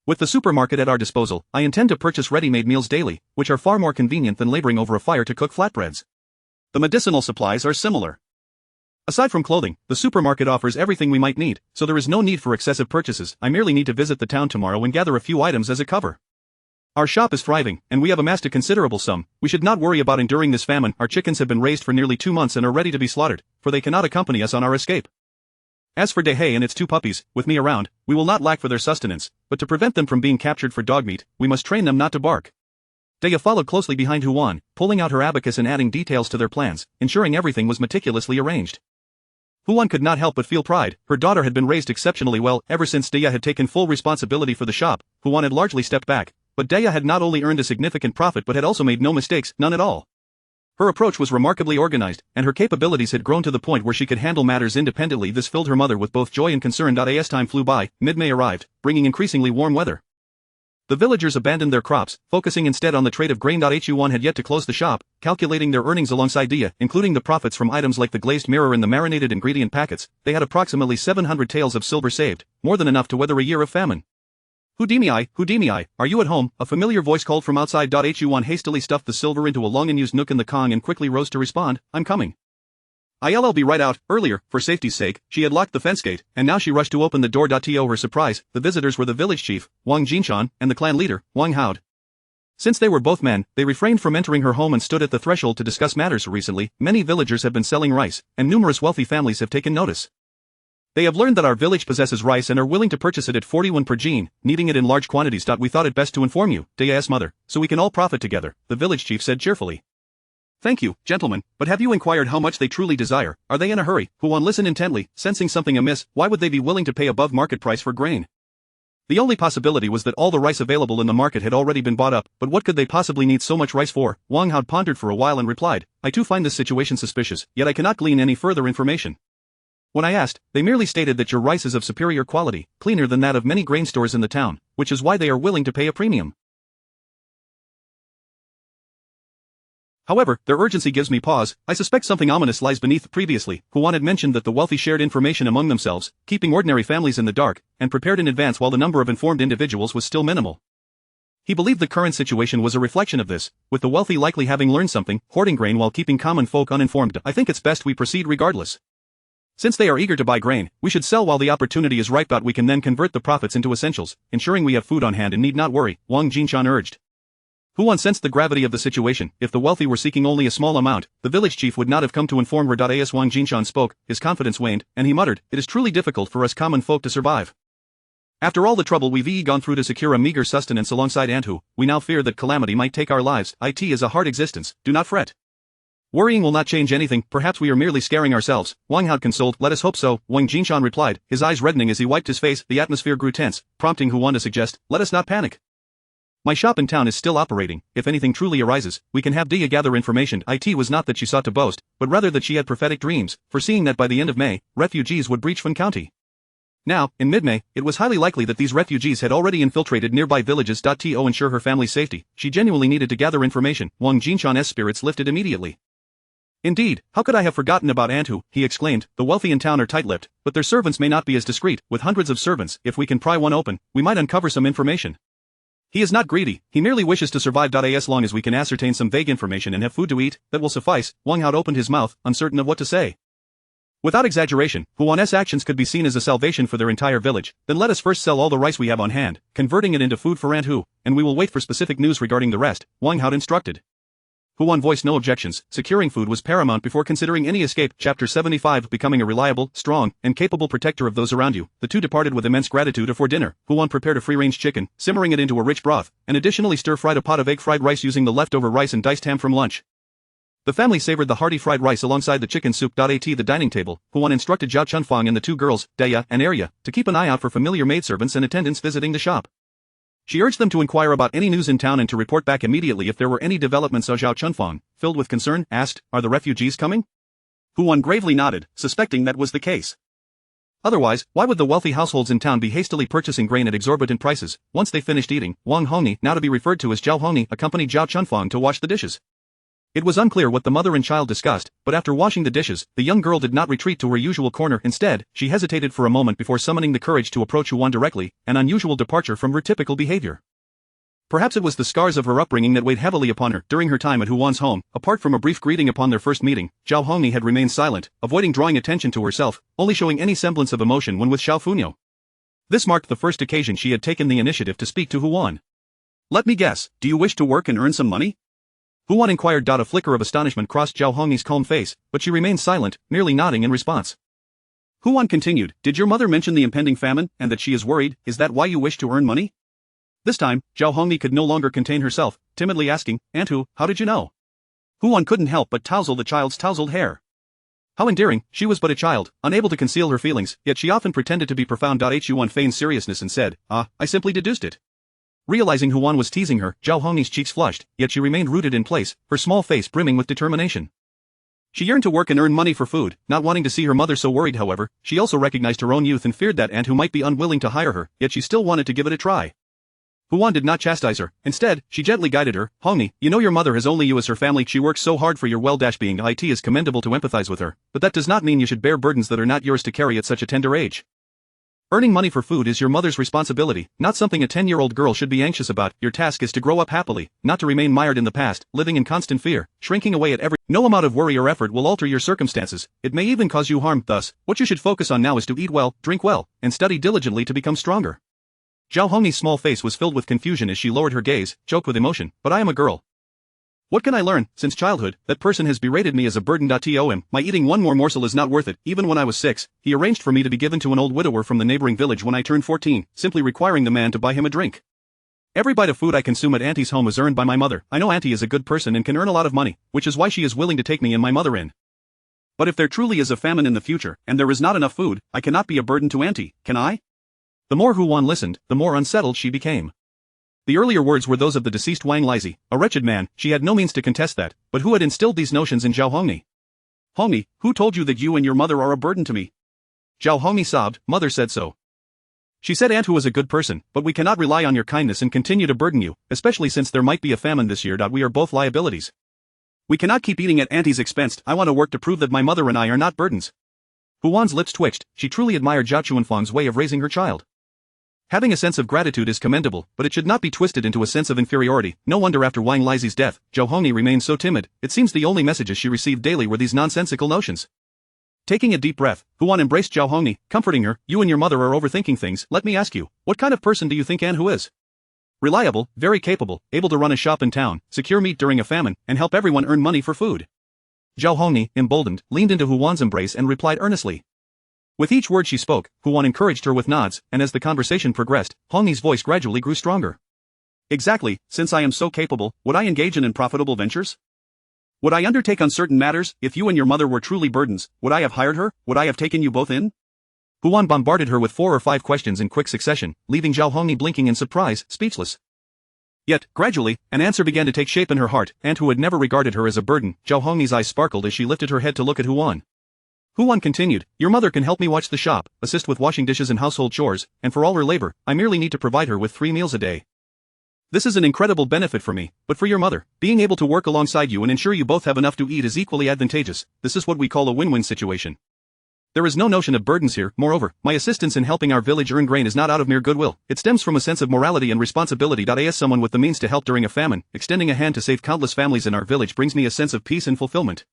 With the supermarket at our disposal, I intend to purchase ready-made meals daily, which are far more convenient than laboring over a fire to cook flatbreads. The medicinal supplies are similar. Aside from clothing, the supermarket offers everything we might need, so there is no need for excessive purchases. I merely need to visit the town tomorrow and gather a few items as a cover. Our shop is thriving, and we have amassed a considerable sum. We should not worry about enduring this famine. Our chickens have been raised for nearly 2 months and are ready to be slaughtered, for they cannot accompany us on our escape. As for Dehe and its 2 puppies, with me around, we will not lack for their sustenance, but to prevent them from being captured for dog meat, we must train them not to bark. Deya followed closely behind Huan, pulling out her abacus and adding details to their plans, ensuring everything was meticulously arranged. Huan could not help but feel pride. Her daughter had been raised exceptionally well. Ever since Deya had taken full responsibility for the shop, Huan had largely stepped back, but Deya had not only earned a significant profit but had also made no mistakes, none at all. Her approach was remarkably organized, and her capabilities had grown to the point where she could handle matters independently. This filled her mother with both joy and concern. As time flew by, mid-May arrived, bringing increasingly warm weather. The villagers abandoned their crops, focusing instead on the trade of grain. Huan had yet to close the shop, calculating their earnings alongside Deya, including the profits from items like the glazed mirror and the marinated ingredient packets. They had approximately 700 taels of silver saved, more than enough to weather a year of famine. Hudimi, are you at home? A familiar voice called from outside. Huan hastily stuffed the silver into a long-unused nook in the Kong and quickly rose to respond, I'm coming. I'll be right out. Earlier, for safety's sake, she had locked the fence gate, and now she rushed to open the door. To her surprise, the visitors were the village chief, Wang Jinshan, and the clan leader, Wang Haod. Since they were both men, they refrained from entering her home and stood at the threshold to discuss matters. Recently, many villagers have been selling rice, and numerous wealthy families have taken notice. They have learned that our village possesses rice and are willing to purchase it at 41 per jin, needing it in large quantities. We thought it best to inform you, Deya's mother, so we can all profit together, the village chief said cheerfully. Thank you, gentlemen, but have you inquired how much they truly desire? Are they in a hurry? Huan listened intently, sensing something amiss. Why would they be willing to pay above market price for grain? The only possibility was that all the rice available in the market had already been bought up, but what could they possibly need so much rice for? Wang Haod pondered for a while and replied, I too find this situation suspicious, yet I cannot glean any further information. When I asked, they merely stated that your rice is of superior quality, cleaner than that of many grain stores in the town, which is why they are willing to pay a premium. However, their urgency gives me pause. I suspect something ominous lies beneath. Previously, Huan had mentioned that the wealthy shared information among themselves, keeping ordinary families in the dark, and prepared in advance while the number of informed individuals was still minimal. He believed the current situation was a reflection of this, with the wealthy likely having learned something, hoarding grain while keeping common folk uninformed. I think it's best we proceed regardless. Since they are eager to buy grain, we should sell while the opportunity is ripe. We can then convert the profits into essentials, ensuring we have food on hand and need not worry, Wang Jinshan urged. Huan sensed the gravity of the situation. If the wealthy were seeking only a small amount, the village chief would not have come to inform her. As Wang Jinshan spoke, his confidence waned, and he muttered, it is truly difficult for us common folk to survive. After all the trouble we've gone through to secure a meager sustenance alongside Antu, we now fear that calamity might take our lives. It is a hard existence, do not fret. Worrying will not change anything, perhaps we are merely scaring ourselves, Wang Hao consoled. Let us hope so, Wang Jinshan replied, his eyes reddening as he wiped his face. The atmosphere grew tense, prompting Huan to suggest, let us not panic. My shop in town is still operating. If anything truly arises, we can have Dia gather information. It was not that she sought to boast, but rather that she had prophetic dreams, foreseeing that by the end of May, refugees would breach Fan County. Now, in mid-May, it was highly likely that these refugees had already infiltrated nearby villages. To ensure her family's safety, she genuinely needed to gather information. Wang Jinshan's spirits lifted immediately. Indeed, how could I have forgotten about Antu, he exclaimed. The wealthy in town are tight-lipped, but their servants may not be as discreet. With hundreds of servants, if we can pry one open, we might uncover some information. He is not greedy, he merely wishes to survive. As long as we can ascertain some vague information and have food to eat, that will suffice. Wang Hao opened his mouth, uncertain of what to say. Without exaggeration, Huan's actions could be seen as a salvation for their entire village. Then let us first sell all the rice we have on hand, converting it into food for Antu, and we will wait for specific news regarding the rest, Wang Hao instructed. Huan voiced no objections. Securing food was paramount before considering any escape. Chapter 75 Becoming a reliable, strong, and capable protector of those around you. The two departed with immense gratitude. For dinner, Huan prepared a free-range chicken, simmering it into a rich broth, and additionally stir-fried a pot of egg-fried rice using the leftover rice and diced ham from lunch. The family savored the hearty fried rice alongside the chicken soup. At the dining table, Huan instructed Zhao Chunfang and the two girls, Deya and Arya, to keep an eye out for familiar maidservants and attendants visiting the shop. She urged them to inquire about any news in town and to report back immediately if there were any developments. Zhao Chunfang, filled with concern, asked, are the refugees coming? Huan gravely nodded, suspecting that was the case. Otherwise, why would the wealthy households in town be hastily purchasing grain at exorbitant prices? Once they finished eating, Wang Hongni, now to be referred to as Zhao Hongni, accompanied Zhao Chunfang to wash the dishes. It was unclear what the mother and child discussed, but after washing the dishes, the young girl did not retreat to her usual corner. Instead, she hesitated for a moment before summoning the courage to approach Huan directly, an unusual departure from her typical behavior. Perhaps it was the scars of her upbringing that weighed heavily upon her. During her time at Huan's home, apart from a brief greeting upon their first meeting, Zhao Hongni had remained silent, avoiding drawing attention to herself, only showing any semblance of emotion when with Xiao Funyo. This marked the first occasion she had taken the initiative to speak to Huan. Let me guess, do you wish to work and earn some money? Huan inquired. A flicker of astonishment crossed Zhao Hongni's calm face, but she remained silent, merely nodding in response. Huan continued, did your mother mention the impending famine, and that she is worried? Is that why you wish to earn money? This time, Zhao Hongni could no longer contain herself, timidly asking, Antu, how did you know? Huan couldn't help but touzle the child's tousled hair. How endearing, she was but a child, unable to conceal her feelings, yet she often pretended to be profound. Huan feigned seriousness and said, I simply deduced it. Realizing Huan was teasing her, Zhao Hongni's cheeks flushed, yet she remained rooted in place, her small face brimming with determination. She yearned to work and earn money for food, not wanting to see her mother so worried. However, she also recognized her own youth and feared that Antu might be unwilling to hire her, yet she still wanted to give it a try. Huan did not chastise her. Instead, she gently guided her. Hongni, you know your mother has only you as her family. She works so hard for your well-being. It is commendable to empathize with her, but that does not mean you should bear burdens that are not yours to carry at such a tender age. Earning money for food is your mother's responsibility, not something a 10-year-old girl should be anxious about. Your task is to grow up happily, not to remain mired in the past, living in constant fear, shrinking away at every. No amount of worry or effort will alter your circumstances, it may even cause you harm. Thus, what you should focus on now is to eat well, drink well, and study diligently to become stronger. Zhao Hongni's small face was filled with confusion as she lowered her gaze, choked with emotion, but I am a girl. What can I learn? Since childhood, that person has berated me as a burden. To him, my eating one more morsel is not worth it. Even when I was 6, he arranged for me to be given to an old widower from the neighboring village when I turned 14, simply requiring the man to buy him a drink. Every bite of food I consume at Auntie's home is earned by my mother. I know Auntie is a good person and can earn a lot of money, which is why she is willing to take me and my mother in. But if there truly is a famine in the future, and there is not enough food, I cannot be a burden to Auntie, can I? The more Huan listened, the more unsettled she became. The earlier words were those of the deceased Wang Lizi, a wretched man. She had no means to contest that, but who had instilled these notions in Zhao Hongni? Hongni, who told you that you and your mother are a burden to me? Zhao Hongni sobbed, mother said so. She said Antu was a good person, but we cannot rely on your kindness and continue to burden you, especially since there might be a famine this year. We are both liabilities. We cannot keep eating at Auntie's expense. I want to work to prove that my mother and I are not burdens. Huan's lips twitched. She truly admired Zhao Chuanfang's way of raising her child. Having a sense of gratitude is commendable, but it should not be twisted into a sense of inferiority. No wonder after Wang Lizi's death, Zhao Hongni remained so timid. It seems the only messages she received daily were these nonsensical notions. Taking a deep breath, Huan embraced Zhao Hongni, comforting her. You and your mother are overthinking things. Let me ask you, what kind of person do you think Anhu is? Reliable, very capable, able to run a shop in town, secure meat during a famine, and help everyone earn money for food. Zhao Hongni, emboldened, leaned into Huan's embrace and replied earnestly. With each word she spoke, Huan encouraged her with nods, and as the conversation progressed, Hongni's voice gradually grew stronger. Exactly, since I am so capable, would I engage in unprofitable ventures? Would I undertake on certain matters? If you and your mother were truly burdens, would I have hired her? Would I have taken you both in? Huan bombarded her with 4 or 5 questions in quick succession, leaving Zhao Hongyi blinking in surprise, speechless. Yet, gradually, an answer began to take shape in her heart, and who had never regarded her as a burden, Zhao Hongyi's eyes sparkled as she lifted her head to look at Huan. Huan continued, your mother can help me watch the shop, assist with washing dishes and household chores, and for all her labor, I merely need to provide her with 3 meals a day. This is an incredible benefit for me, but for your mother, being able to work alongside you and ensure you both have enough to eat is equally advantageous. This is what we call a win-win situation. There is no notion of burdens here. Moreover, my assistance in helping our village earn grain is not out of mere goodwill. It stems from a sense of morality and responsibility. As someone with the means to help during a famine, extending a hand to save countless families in our village brings me a sense of peace and fulfillment.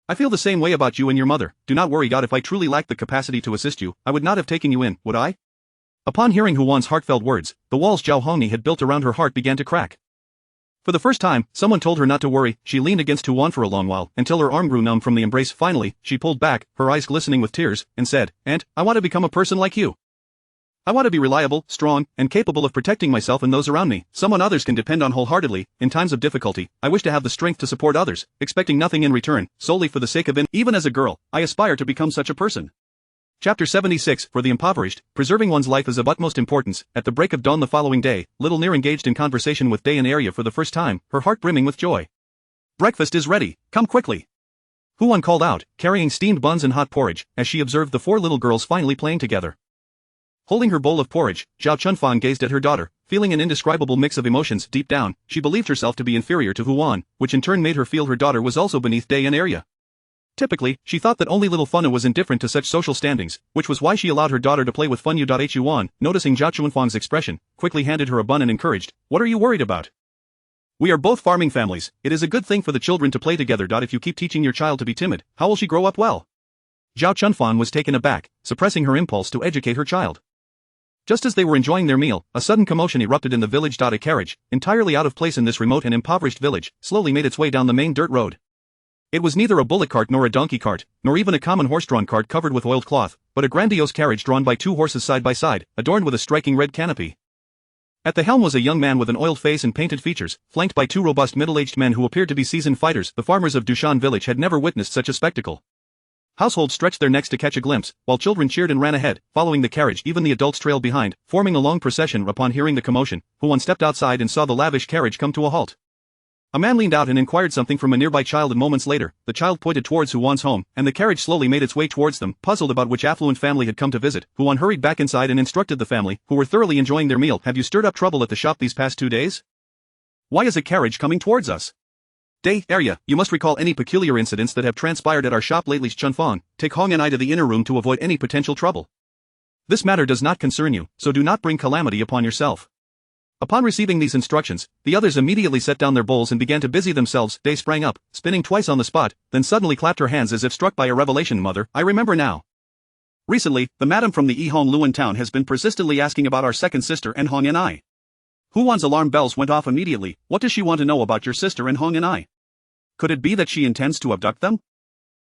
I feel the same way about you and your mother. Do not worry, God. If I truly lacked the capacity to assist you, I would not have taken you in, would I? Upon hearing Huan's heartfelt words, the walls Zhao Hongyi had built around her heart began to crack. For the first time, someone told her not to worry. She leaned against Huan for a long while, until her arm grew numb from the embrace. Finally, she pulled back, her eyes glistening with tears, and said, Aunt, I want to become a person like you. I want to be reliable, strong, and capable of protecting myself and those around me, someone others can depend on wholeheartedly. In times of difficulty, I wish to have the strength to support others, expecting nothing in return, solely for the sake of even as a girl, I aspire to become such a person. Chapter 76, For the Impoverished, preserving one's life is of utmost importance. At the break of dawn the following day, little Near engaged in conversation with Day and Arya for the first time, her heart brimming with joy. Breakfast is ready, come quickly. Huan called out, carrying steamed buns and hot porridge, as she observed the 4 little girls finally playing together. Holding her bowl of porridge, Zhao Chunfang gazed at her daughter, feeling an indescribable mix of emotions. Deep down, she believed herself to be inferior to Huan, which in turn made her feel her daughter was also beneath Day and Arya. Typically, she thought that only little Funa was indifferent to such social standings, which was why she allowed her daughter to play with Fun. Huan, noticing Zhao Chunfang's expression, quickly handed her a bun and encouraged, what are you worried about? We are both farming families, it is a good thing for the children to play together. If you keep teaching your child to be timid, how will she grow up well? Zhao Chunfang was taken aback, suppressing her impulse to educate her child. Just as they were enjoying their meal, a sudden commotion erupted in the village. A carriage, entirely out of place in this remote and impoverished village, slowly made its way down the main dirt road. It was neither a bullock cart nor a donkey cart, nor even a common horse-drawn cart covered with oiled cloth, but a grandiose carriage drawn by 2 horses side by side, adorned with a striking red canopy. At the helm was a young man with an oiled face and painted features, flanked by 2 robust middle-aged men who appeared to be seasoned fighters. The farmers of Dushan village had never witnessed such a spectacle. Households stretched their necks to catch a glimpse, while children cheered and ran ahead, following the carriage. Even the adults trailed behind, forming a long procession. Upon hearing the commotion, Huan stepped outside and saw the lavish carriage come to a halt. A man leaned out and inquired something from a nearby child, and moments later, the child pointed towards Huan's home, and the carriage slowly made its way towards them. Puzzled about which affluent family had come to visit, Huan hurried back inside and instructed the family, who were thoroughly enjoying their meal, have you stirred up trouble at the shop these past 2 days? Why is a carriage coming towards us? Day, Arya, you must recall any peculiar incidents that have transpired at our shop lately. Chunfang, take Hong and I to the inner room to avoid any potential trouble. This matter does not concern you, so do not bring calamity upon yourself. Upon receiving these instructions, the others immediately set down their bowls and began to busy themselves. Day sprang up, spinning twice on the spot, then suddenly clapped her hands as if struck by a revelation. Mother, I remember now. Recently, the madam from the Yihong Luan town has been persistently asking about our second sister and Hong and I. Huan's alarm bells went off immediately. What does she want to know about your sister and Hong and I? Could it be that she intends to abduct them?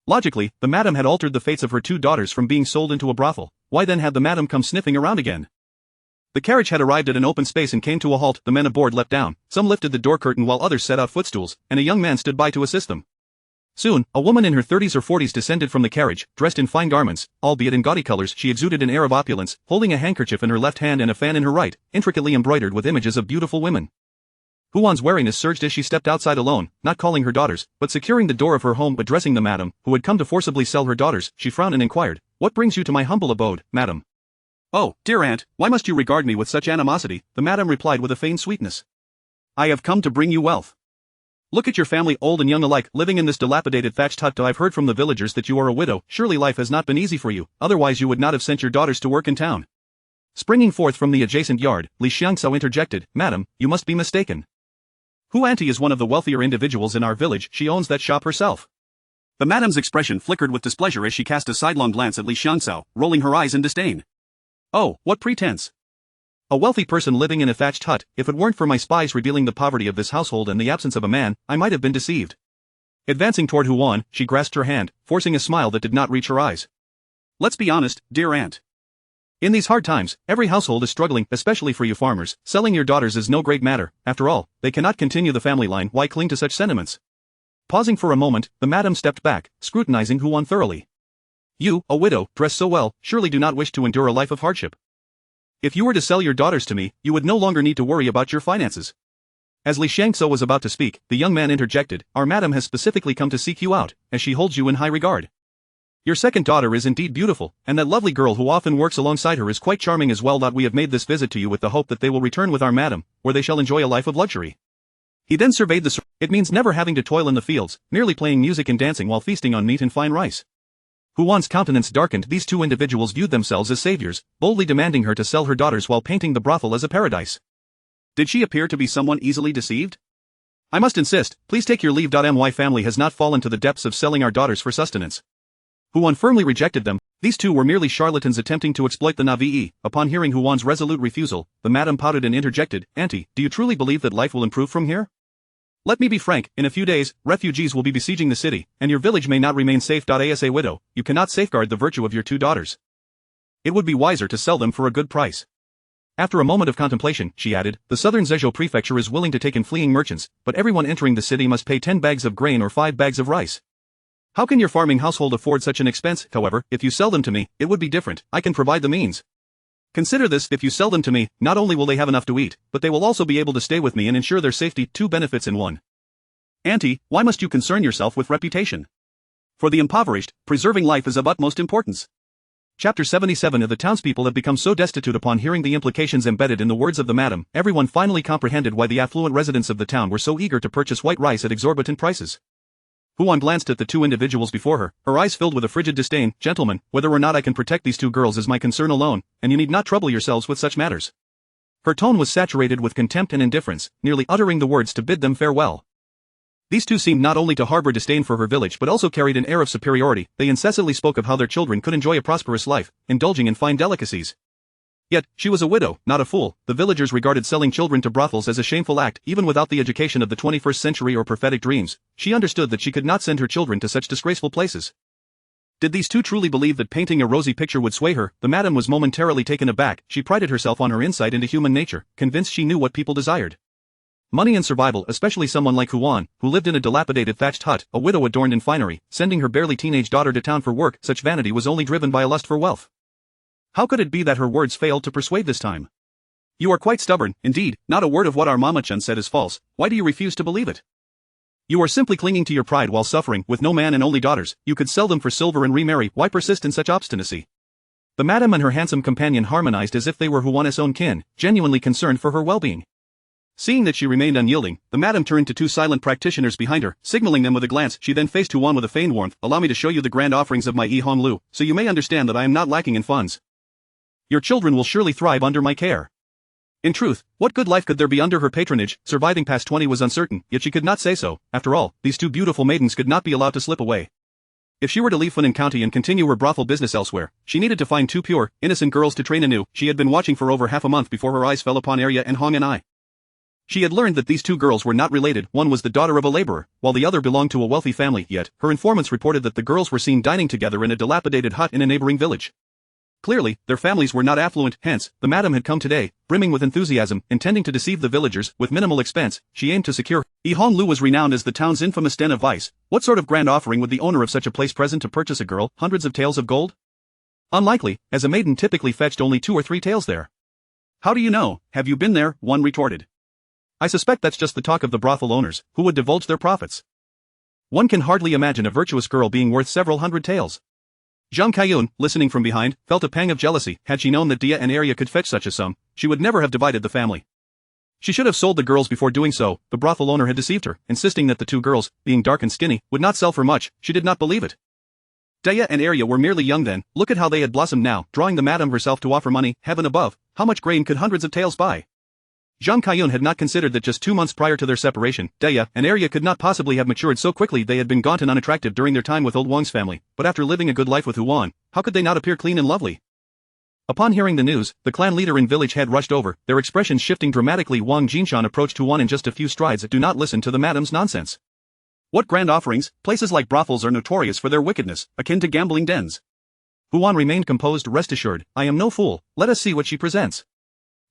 Logically, the madam had altered the fates of her 2 daughters from being sold into a brothel. Why then had the madam come sniffing around again? The carriage had arrived at an open space and came to a halt. The men aboard leapt down, some lifted the door curtain while others set out footstools, and a young man stood by to assist them. Soon, a woman in her 30s or 40s descended from the carriage, dressed in fine garments, albeit in gaudy colors. She exuded an air of opulence, holding a handkerchief in her left hand and a fan in her right, intricately embroidered with images of beautiful women. Huan's wariness surged as she stepped outside alone, not calling her daughters, but securing the door of her home. Addressing the madam, who had come to forcibly sell her daughters, she frowned and inquired, what brings you to my humble abode, madam? Oh, dear aunt, why must you regard me with such animosity? The madam replied with a feigned sweetness. I have come to bring you wealth. Look at your family, old and young alike, living in this dilapidated thatched hut. I've heard from the villagers that you are a widow. Surely life has not been easy for you, otherwise you would not have sent your daughters to work in town. Springing forth from the adjacent yard, Li Xiangxiao interjected, Madam, you must be mistaken. Hu Auntie is one of the wealthier individuals in our village. She owns that shop herself. The madam's expression flickered with displeasure as she cast a sidelong glance at Li Xiangxiao, rolling her eyes in disdain. Oh, what pretense! A wealthy person living in a thatched hut. If it weren't for my spies revealing the poverty of this household and the absence of a man, I might have been deceived. Advancing toward Huan, she grasped her hand, forcing a smile that did not reach her eyes. Let's be honest, dear aunt. In these hard times, every household is struggling, especially for you farmers. Selling your daughters is no great matter. After all, they cannot continue the family line. Why cling to such sentiments? Pausing for a moment, the madam stepped back, scrutinizing Huan thoroughly. You, a widow, dressed so well, surely do not wish to endure a life of hardship. If you were to sell your daughters to me, you would no longer need to worry about your finances. As Li Shangso was about to speak, the young man interjected, Our madam has specifically come to seek you out, as she holds you in high regard. Your second daughter is indeed beautiful, and that lovely girl who often works alongside her is quite charming as well. We have made this visit to you with the hope that they will return with our madam, where they shall enjoy a life of luxury. He then surveyed the It means never having to toil in the fields, merely playing music and dancing while feasting on meat and fine rice. Huan's countenance darkened. These two individuals viewed themselves as saviors, boldly demanding her to sell her daughters while painting the brothel as a paradise. Did she appear to be someone easily deceived? I must insist, please take your leave. My family has not fallen to the depths of selling our daughters for sustenance. Huan firmly rejected them. These two were merely charlatans attempting to exploit the Navii. Upon hearing Huan's resolute refusal, the madam pouted and interjected, Auntie, do you truly believe that life will improve from here? Let me be frank, in a few days, refugees will be besieging the city, and your village may not remain safe. As a widow, you cannot safeguard the virtue of your two daughters. It would be wiser to sell them for a good price. After a moment of contemplation, she added, the southern Zhejiu prefecture is willing to take in fleeing merchants, but everyone entering the city must pay 10 bags of grain or 5 bags of rice. How can your farming household afford such an expense? However, if you sell them to me, it would be different. I can provide the means. Consider this, if you sell them to me, not only will they have enough to eat, but they will also be able to stay with me and ensure their safety. 2 benefits in one. Auntie, why must you concern yourself with reputation? For the impoverished, preserving life is of utmost importance. Chapter 77 of the townspeople have become so destitute upon hearing the implications embedded in the words of the madam, everyone finally comprehended why the affluent residents of the town were so eager to purchase white rice at exorbitant prices. Huan glanced at the two individuals before her eyes filled with a frigid disdain. Gentlemen, whether or not I can protect these two girls is my concern alone, and you need not trouble yourselves with such matters. Her tone was saturated with contempt and indifference, nearly uttering the words to bid them farewell. These two seemed not only to harbor disdain for her village but also carried an air of superiority. They incessantly spoke of how their children could enjoy a prosperous life, indulging in fine delicacies. Yet, she was a widow, not a fool. The villagers regarded selling children to brothels as a shameful act. Even without the education of the 21st century or prophetic dreams, she understood that she could not send her children to such disgraceful places. Did these two truly believe that painting a rosy picture would sway her? The madam was momentarily taken aback. She prided herself on her insight into human nature, convinced she knew what people desired. Money and survival, especially someone like Huan, who lived in a dilapidated thatched hut, a widow adorned in finery, sending her barely teenage daughter to town for work. Such vanity was only driven by a lust for wealth. How could it be that her words failed to persuade this time? You are quite stubborn, indeed. Not a word of what our Mama-chan said is false. Why do you refuse to believe it? You are simply clinging to your pride while suffering. With no man and only daughters, you could sell them for silver and remarry. Why persist in such obstinacy? The madam and her handsome companion harmonized as if they were Huan's own kin, genuinely concerned for her well-being. Seeing that she remained unyielding, the madam turned to two silent practitioners behind her, signaling them with a glance. She then faced Huan with a feigned warmth. Allow me to show you the grand offerings of my Honglu, so you may understand that I am not lacking in funds. Your children will surely thrive under my care. In truth, what good life could there be under her patronage? Surviving past 20 was uncertain, yet she could not say so. After all, these two beautiful maidens could not be allowed to slip away. If she were to leave Famine County and continue her brothel business elsewhere, she needed to find two pure, innocent girls to train anew. She had been watching for over half a month before her eyes fell upon Arya and Hong and I. She had learned that these two girls were not related. One was the daughter of a laborer, while the other belonged to a wealthy family. Yet, her informants reported that the girls were seen dining together in a dilapidated hut in a neighboring village. Clearly, their families were not affluent. Hence, the madam had come today, brimming with enthusiasm, intending to deceive the villagers. With minimal expense, she aimed to secure. Honglu was renowned as the town's infamous den of vice. What sort of grand offering would the owner of such a place present to purchase a girl? Hundreds of taels of gold? Unlikely, as a maiden typically fetched only 2 or 3 taels there. How do you know? Have you been there? One retorted. I suspect that's just the talk of the brothel owners, who would divulge their profits. One can hardly imagine a virtuous girl being worth several hundred taels. Zhang Kaiyun, listening from behind, felt a pang of jealousy. Had she known that Dia and Arya could fetch such a sum, she would never have divided the family. She should have sold the girls before doing so. The brothel owner had deceived her, insisting that the two girls, being dark and skinny, would not sell for much. She did not believe it. Dia and Arya were merely young then. Look at how they had blossomed now, drawing the madam herself to offer money. Heaven above, how much grain could hundreds of taels buy? Zhang Kaiyun had not considered that just 2 months prior to their separation, Dia and Arya could not possibly have matured so quickly. They had been gaunt and unattractive during their time with old Wang's family, but after living a good life with Huan, how could they not appear clean and lovely? Upon hearing the news, the clan leader and village head rushed over, their expressions shifting dramatically. Wang Jinshan approached Huan in just a few strides. Do not listen to the madam's nonsense. What grand offerings? Places like brothels are notorious for their wickedness, akin to gambling dens. Huan remained composed. Rest assured, I am no fool. Let us see what she presents.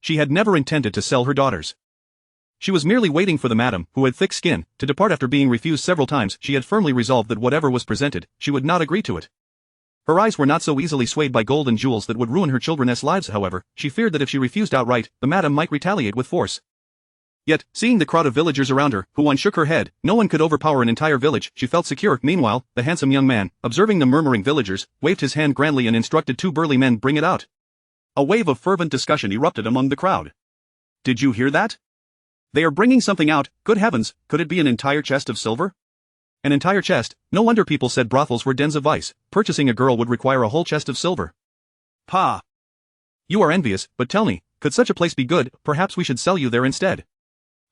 She had never intended to sell her daughters. She was merely waiting for the madam, who had thick skin, to depart after being refused several times. She had firmly resolved that whatever was presented, she would not agree to it. Her eyes were not so easily swayed by gold and jewels that would ruin her children's lives. However, she feared that if she refused outright, the madam might retaliate with force. Yet, seeing the crowd of villagers around her, who one shook her head, no one could overpower an entire village, she felt secure. Meanwhile, the handsome young man, observing the murmuring villagers, waved his hand grandly and instructed two burly men bring it out. A wave of fervent discussion erupted among the crowd. Did you hear that? They are bringing something out. Good heavens, could it be an entire chest of silver? An entire chest? No wonder people said brothels were dens of vice. Purchasing a girl would require a whole chest of silver. Pah! You are envious, but tell me, could such a place be good? Perhaps we should sell you there instead.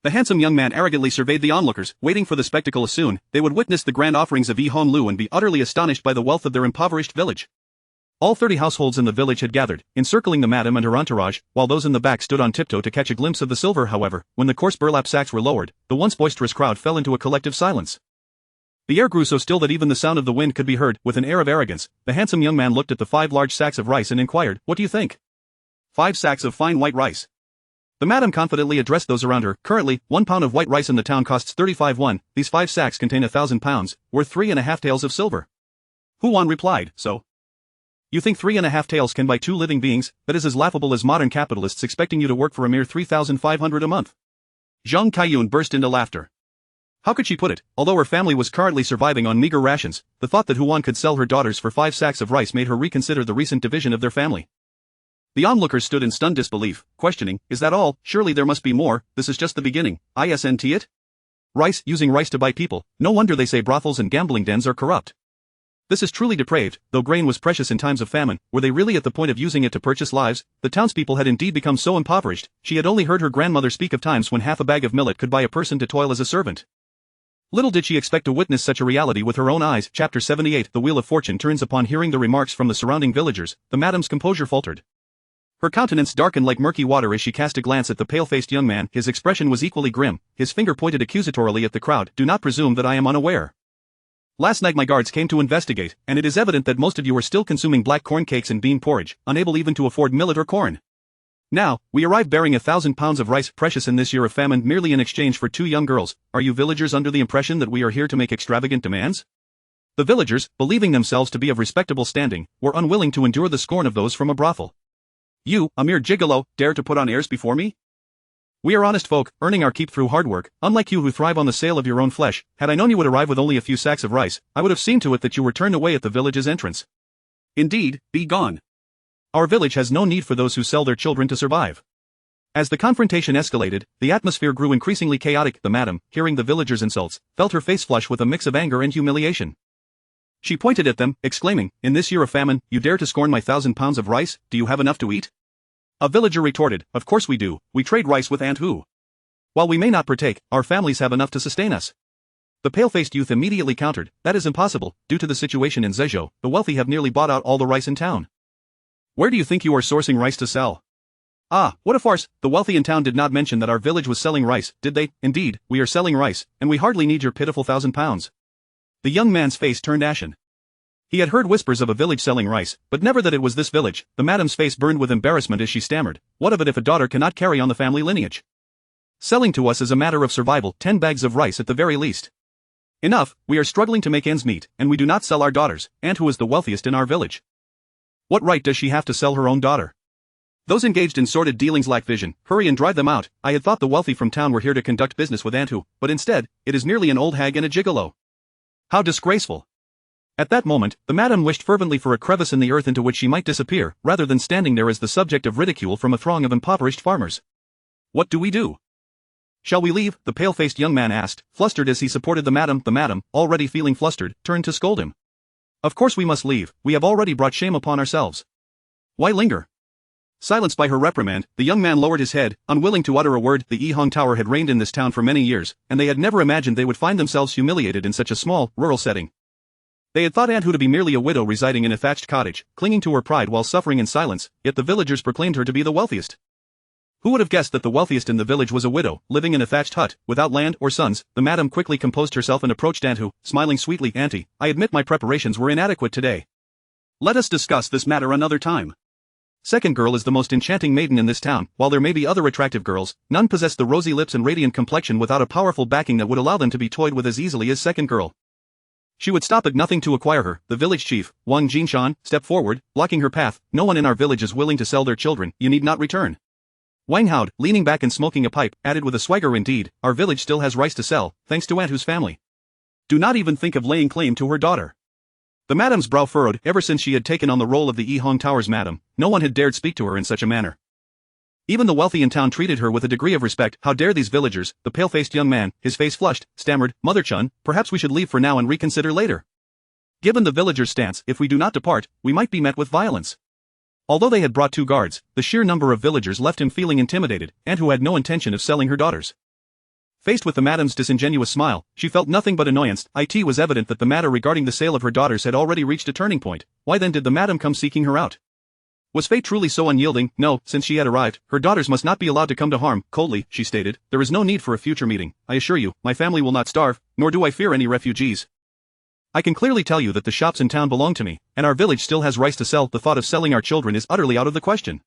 The handsome young man arrogantly surveyed the onlookers, waiting for the spectacle. Soon, they would witness the grand offerings of Yi Hon Lu and be utterly astonished by the wealth of their impoverished village. All 30 households in the village had gathered, encircling the madam and her entourage, while those in the back stood on tiptoe to catch a glimpse of the silver. However, when the coarse burlap sacks were lowered, the once boisterous crowd fell into a collective silence. The air grew so still that even the sound of the wind could be heard. With an air of arrogance, the handsome young man looked at the 5 large sacks of rice and inquired, "What do you think?" 5 sacks of fine white rice. The madam confidently addressed those around her. Currently, 1 pound of white rice in the town costs 35 won. These 5 sacks contain 1,000 pounds, worth 3.5 taels of silver. Huan replied, "So? You think 3.5 taels can buy 2 living beings? That is as laughable as modern capitalists expecting you to work for a mere 3,500 a month." Zhang Kaiyun burst into laughter. How could she put it? Although her family was currently surviving on meager rations, the thought that Huan could sell her daughters for 5 sacks of rice made her reconsider the recent division of their family. The onlookers stood in stunned disbelief, questioning, "Is that all? Surely there must be more. This is just the beginning. Isn't it? Rice, using rice to buy people. No wonder they say brothels and gambling dens are corrupt. This is truly depraved." Though grain was precious in times of famine, were they really at the point of using it to purchase lives? The townspeople had indeed become so impoverished. She had only heard her grandmother speak of times when half a bag of millet could buy a person to toil as a servant. Little did she expect to witness such a reality with her own eyes. Chapter 78. The Wheel of Fortune turns. Upon hearing the remarks from the surrounding villagers, the madam's composure faltered. Her countenance darkened like murky water as she cast a glance at the pale-faced young man. His expression was equally grim, his finger pointed accusatorily at the crowd. "Do not presume that I am unaware. Last night my guards came to investigate, and it is evident that most of you are still consuming black corn cakes and bean porridge, unable even to afford millet or corn. Now, we arrived bearing 1,000 pounds of rice, precious in this year of famine, merely in exchange for 2 young girls. Are you villagers under the impression that we are here to make extravagant demands?" The villagers, believing themselves to be of respectable standing, were unwilling to endure the scorn of those from a brothel. "You, a mere gigolo, dare to put on airs before me? We are honest folk, earning our keep through hard work, unlike you who thrive on the sale of your own flesh. Had I known you would arrive with only a few sacks of rice, I would have seen to it that you were turned away at the village's entrance. Indeed, be gone. Our village has no need for those who sell their children to survive." As the confrontation escalated, the atmosphere grew increasingly chaotic. The madam, hearing the villagers' insults, felt her face flush with a mix of anger and humiliation. She pointed at them, exclaiming, "In this year of famine, you dare to scorn my 1,000 pounds of rice? Do you have enough to eat?" A villager retorted, "Of course we do. We trade rice with Aunt Hu. While we may not partake, our families have enough to sustain us." The pale-faced youth immediately countered, "That is impossible. Due to the situation in Zhezhou, the wealthy have nearly bought out all the rice in town. Where do you think you are sourcing rice to sell?" "Ah, what a farce. The wealthy in town did not mention that our village was selling rice, did they? Indeed, we are selling rice, and we hardly need your pitiful 1,000 pounds. The young man's face turned ashen. He had heard whispers of a village selling rice, but never that it was this village. The madam's face burned with embarrassment as she stammered, "What of it if a daughter cannot carry on the family lineage? Selling to us is a matter of survival, 10 bags of rice at the very least. Enough, we are struggling to make ends meet, and we do not sell our daughters. Aunt Hu is the wealthiest in our village. What right does she have to sell her own daughter? Those engaged in sordid dealings lack vision. Hurry and drive them out. I had thought the wealthy from town were here to conduct business with Aunt Hu, but instead, it is merely an old hag and a gigolo. How disgraceful." At that moment, the madam wished fervently for a crevice in the earth into which she might disappear, rather than standing there as the subject of ridicule from a throng of impoverished farmers. "What do we do? Shall we leave?" the pale-faced young man asked, flustered as he supported the madam. The madam, already feeling flustered, turned to scold him. "Of course we must leave. We have already brought shame upon ourselves. Why linger?" Silenced by her reprimand, the young man lowered his head, unwilling to utter a word. The Yihong Tower had reigned in this town for many years, and they had never imagined they would find themselves humiliated in such a small, rural setting. They had thought Aunt Hu to be merely a widow residing in a thatched cottage, clinging to her pride while suffering in silence, yet the villagers proclaimed her to be the wealthiest. Who would have guessed that the wealthiest in the village was a widow, living in a thatched hut, without land or sons? The madam quickly composed herself and approached Aunt Hu, smiling sweetly. "Auntie, I admit my preparations were inadequate today. Let us discuss this matter another time. Second girl is the most enchanting maiden in this town. While there may be other attractive girls, none possess the rosy lips and radiant complexion without a powerful backing that would allow them to be toyed with as easily as second girl. She would stop at nothing to acquire her. The village chief, Wang Jinshan, stepped forward, blocking her path. No one in our village is willing to sell their children. You need not return. Wang Haod, leaning back and smoking a pipe, added with a swagger, indeed, our village still has rice to sell, thanks to Aunt Hu's family. Do not even think of laying claim to her daughter. The madam's brow furrowed. Ever since she had taken on the role of the Yihong Tower's madam, no one had dared speak to her in such a manner. Even the wealthy in town treated her with a degree of respect. How dare these villagers? The pale-faced young man, his face flushed, stammered, Mother Chun, perhaps we should leave for now and reconsider later. Given the villagers' stance, if we do not depart, we might be met with violence. Although they had brought 2 guards, the sheer number of villagers left him feeling intimidated, and who had no intention of selling her daughters. Faced with the madam's disingenuous smile, she felt nothing but annoyance. It was evident that the matter regarding the sale of her daughters had already reached a turning point. Why then did the madam come seeking her out? Was fate truly so unyielding? No, since she had arrived, her daughters must not be allowed to come to harm. Coldly, she stated, there is no need for a future meeting. I assure you, my family will not starve, nor do I fear any refugees. I can clearly tell you that the shops in town belong to me, and our village still has rice to sell. The thought of selling our children is utterly out of the question.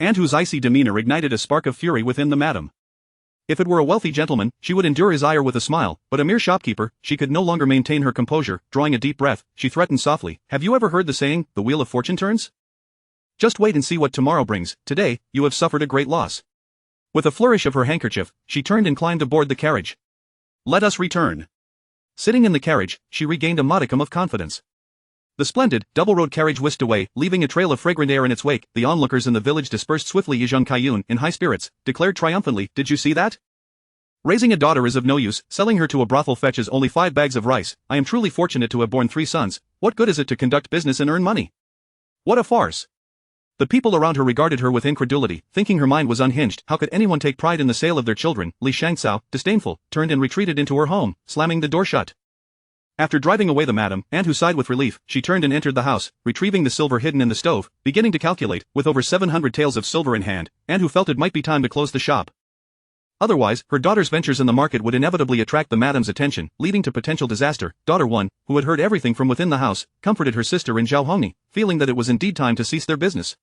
Aunt Hu's icy demeanor ignited a spark of fury within the madam. If it were a wealthy gentleman, she would endure his ire with a smile, but a mere shopkeeper, she could no longer maintain her composure. Drawing a deep breath, she threatened softly, have you ever heard the saying, the wheel of fortune turns? Just wait and see what tomorrow brings. Today, you have suffered a great loss. With a flourish of her handkerchief, she turned and climbed aboard the carriage. Let us return. Sitting in the carriage, she regained a modicum of confidence. The splendid, double-road carriage whisked away, leaving a trail of fragrant air in its wake. The onlookers in the village dispersed swiftly. Yizheng Kaiyun, in high spirits, declared triumphantly, did you see that? Raising a daughter is of no use, selling her to a brothel fetches only 5 bags of rice. I am truly fortunate to have borne 3 sons. What good is it to conduct business and earn money? What a farce. The people around her regarded her with incredulity, thinking her mind was unhinged. How could anyone take pride in the sale of their children? Li Shangcao, disdainful, turned and retreated into her home, slamming the door shut. After driving away the madam, Aunt Hu sighed with relief. She turned and entered the house, retrieving the silver hidden in the stove, beginning to calculate. With over 700 taels of silver in hand, Aunt Hu felt it might be time to close the shop. Otherwise, her daughter's ventures in the market would inevitably attract the madam's attention, leading to potential disaster. Daughter 1, who had heard everything from within the house, comforted her sister in Zhao Hongni, feeling that it was indeed time to cease their business.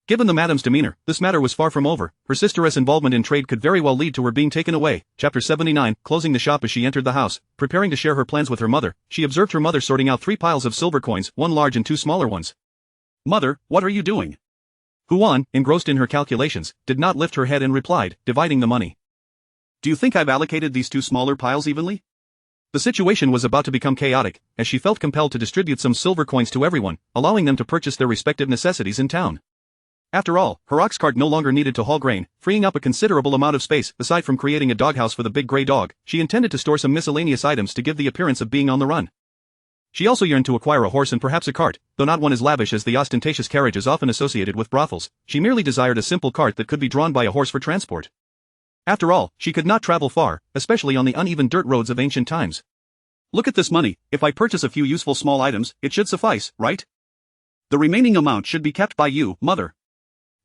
Given the madam's demeanor, this matter was far from over. Her sister's involvement in trade could very well lead to her being taken away. Chapter 79, closing the shop as she entered the house, preparing to share her plans with her mother, she observed her mother sorting out 3 piles of silver coins, 1 large and 2 smaller ones. Mother, what are you doing? Huan, engrossed in her calculations, did not lift her head and replied, dividing the money. Do you think I've allocated these 2 smaller piles evenly? The situation was about to become chaotic, as she felt compelled to distribute some silver coins to everyone, allowing them to purchase their respective necessities in town. After all, her ox cart no longer needed to haul grain, freeing up a considerable amount of space. Aside from creating a doghouse for the big gray dog, she intended to store some miscellaneous items to give the appearance of being on the run. She also yearned to acquire a horse and perhaps a cart, though not one as lavish as the ostentatious carriages often associated with brothels. She merely desired a simple cart that could be drawn by a horse for transport. After all, she could not travel far, especially on the uneven dirt roads of ancient times. Look at this money. If I purchase a few useful small items, it should suffice, right? The remaining amount should be kept by you, mother.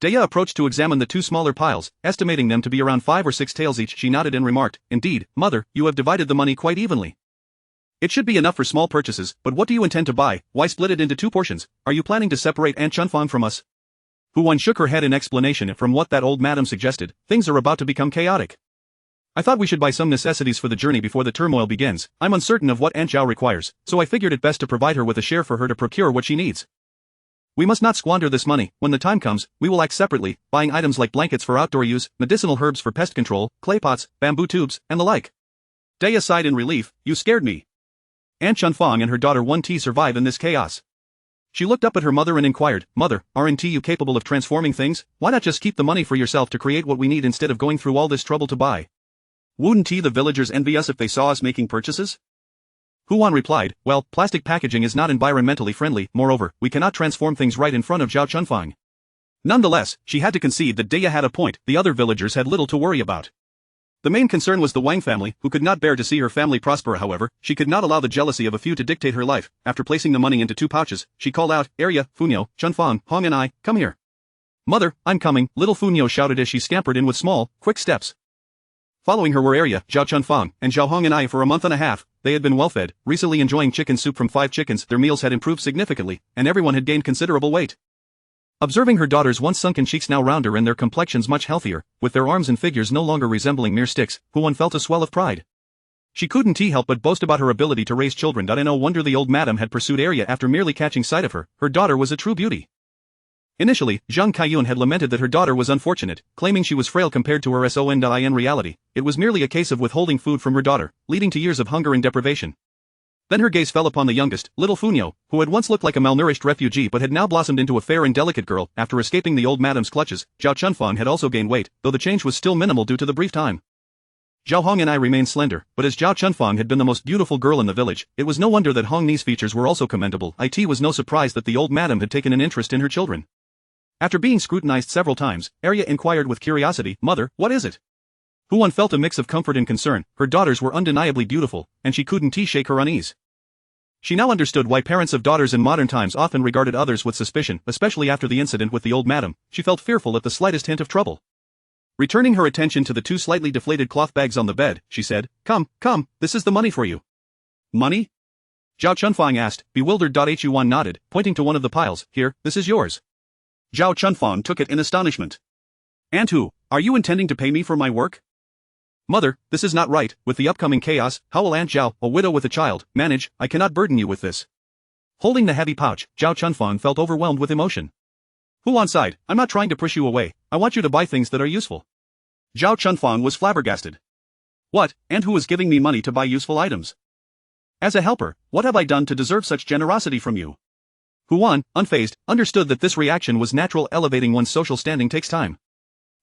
Daya approached to examine the 2 smaller piles, estimating them to be around 5 or 6 taels each. She nodded and remarked, indeed, mother, you have divided the money quite evenly. It should be enough for small purchases, but what do you intend to buy? Why split it into 2 portions? Are you planning to separate Aunt Chunfang from us? Huan shook her head in explanation. From what that old madam suggested, things are about to become chaotic. I thought we should buy some necessities for the journey before the turmoil begins. I'm uncertain of what Aunt Zhao requires, so I figured it best to provide her with a share for her to procure what she needs. We must not squander this money. When the time comes, we will act separately, buying items like blankets for outdoor use, medicinal herbs for pest control, clay pots, bamboo tubes, and the like. Daya sighed in relief. You scared me. Aunt Chunfang and her daughter 1T survive in this chaos. She looked up at her mother and inquired, Mother, aren't you capable of transforming things? Why not just keep the money for yourself to create what we need instead of going through all this trouble to buy? Wouldn't the villagers envy us if they saw us making purchases? Huan replied, well, plastic packaging is not environmentally friendly. Moreover, we cannot transform things right in front of Zhao Chunfang. Nonetheless, she had to concede that Daya had a point. The other villagers had little to worry about. The main concern was the Wang family, who could not bear to see her family prosper. However, she could not allow the jealousy of a few to dictate her life. After placing the money into 2 pouches, she called out, Arya, Funyo, Chunfang, Hong and I, come here. Mother, I'm coming, little Funyo shouted as she scampered in with small, quick steps. Following her were Arya, Zhao Chunfang, and Zhao Hong and I. For a month and a half, they had been well-fed, recently enjoying chicken soup from 5 chickens. Their meals had improved significantly, and everyone had gained considerable weight. Observing her daughter's once sunken cheeks now rounder and their complexions much healthier, with their arms and figures no longer resembling mere sticks, Huan felt a swell of pride. She couldn't help but boast about her ability to raise children. No wonder the old madam had pursued Arya after merely catching sight of her. Her daughter was a true beauty. Initially, Zhang Kaiyun had lamented that her daughter was unfortunate, claiming she was frail compared to her son. In reality, it was merely a case of withholding food from her daughter, leading to years of hunger and deprivation. Then her gaze fell upon the youngest, little Funyo, who had once looked like a malnourished refugee but had now blossomed into a fair and delicate girl. After escaping the old madam's clutches, Zhao Chunfang had also gained weight, though the change was still minimal due to the brief time. Zhao Hong'an remained slender, but as Zhao Chunfang had been the most beautiful girl in the village, it was no wonder that Hong Ni's features were also commendable. It was no surprise that the old madam had taken an interest in her children. After being scrutinized several times, Arya inquired with curiosity, "Mother, what is it?" Huan felt a mix of comfort and concern. Her daughters were undeniably beautiful, and she couldn't shake her unease. She now understood why parents of daughters in modern times often regarded others with suspicion, especially after the incident with the old madam. She felt fearful at the slightest hint of trouble. Returning her attention to the two slightly deflated cloth bags on the bed, she said, Come, this is the money for you." "Money?" Zhao Chunfang asked, bewildered. Huan nodded, pointing to one of the piles. "Here, this is yours." Zhao Chunfang took it in astonishment. "And who, are you intending to pay me for my work?" "Mother, this is not right. With the upcoming chaos, how will Aunt Zhao, a widow with a child, manage? I cannot burden you with this." Holding the heavy pouch, Zhao Chunfang felt overwhelmed with emotion. Huan sighed, "I'm not trying to push you away. I want you to buy things that are useful." Zhao Chunfang was flabbergasted. "What, and who is giving me money to buy useful items? As a helper, what have I done to deserve such generosity from you?" Huan, unfazed, understood that this reaction was natural. Elevating one's social standing takes time.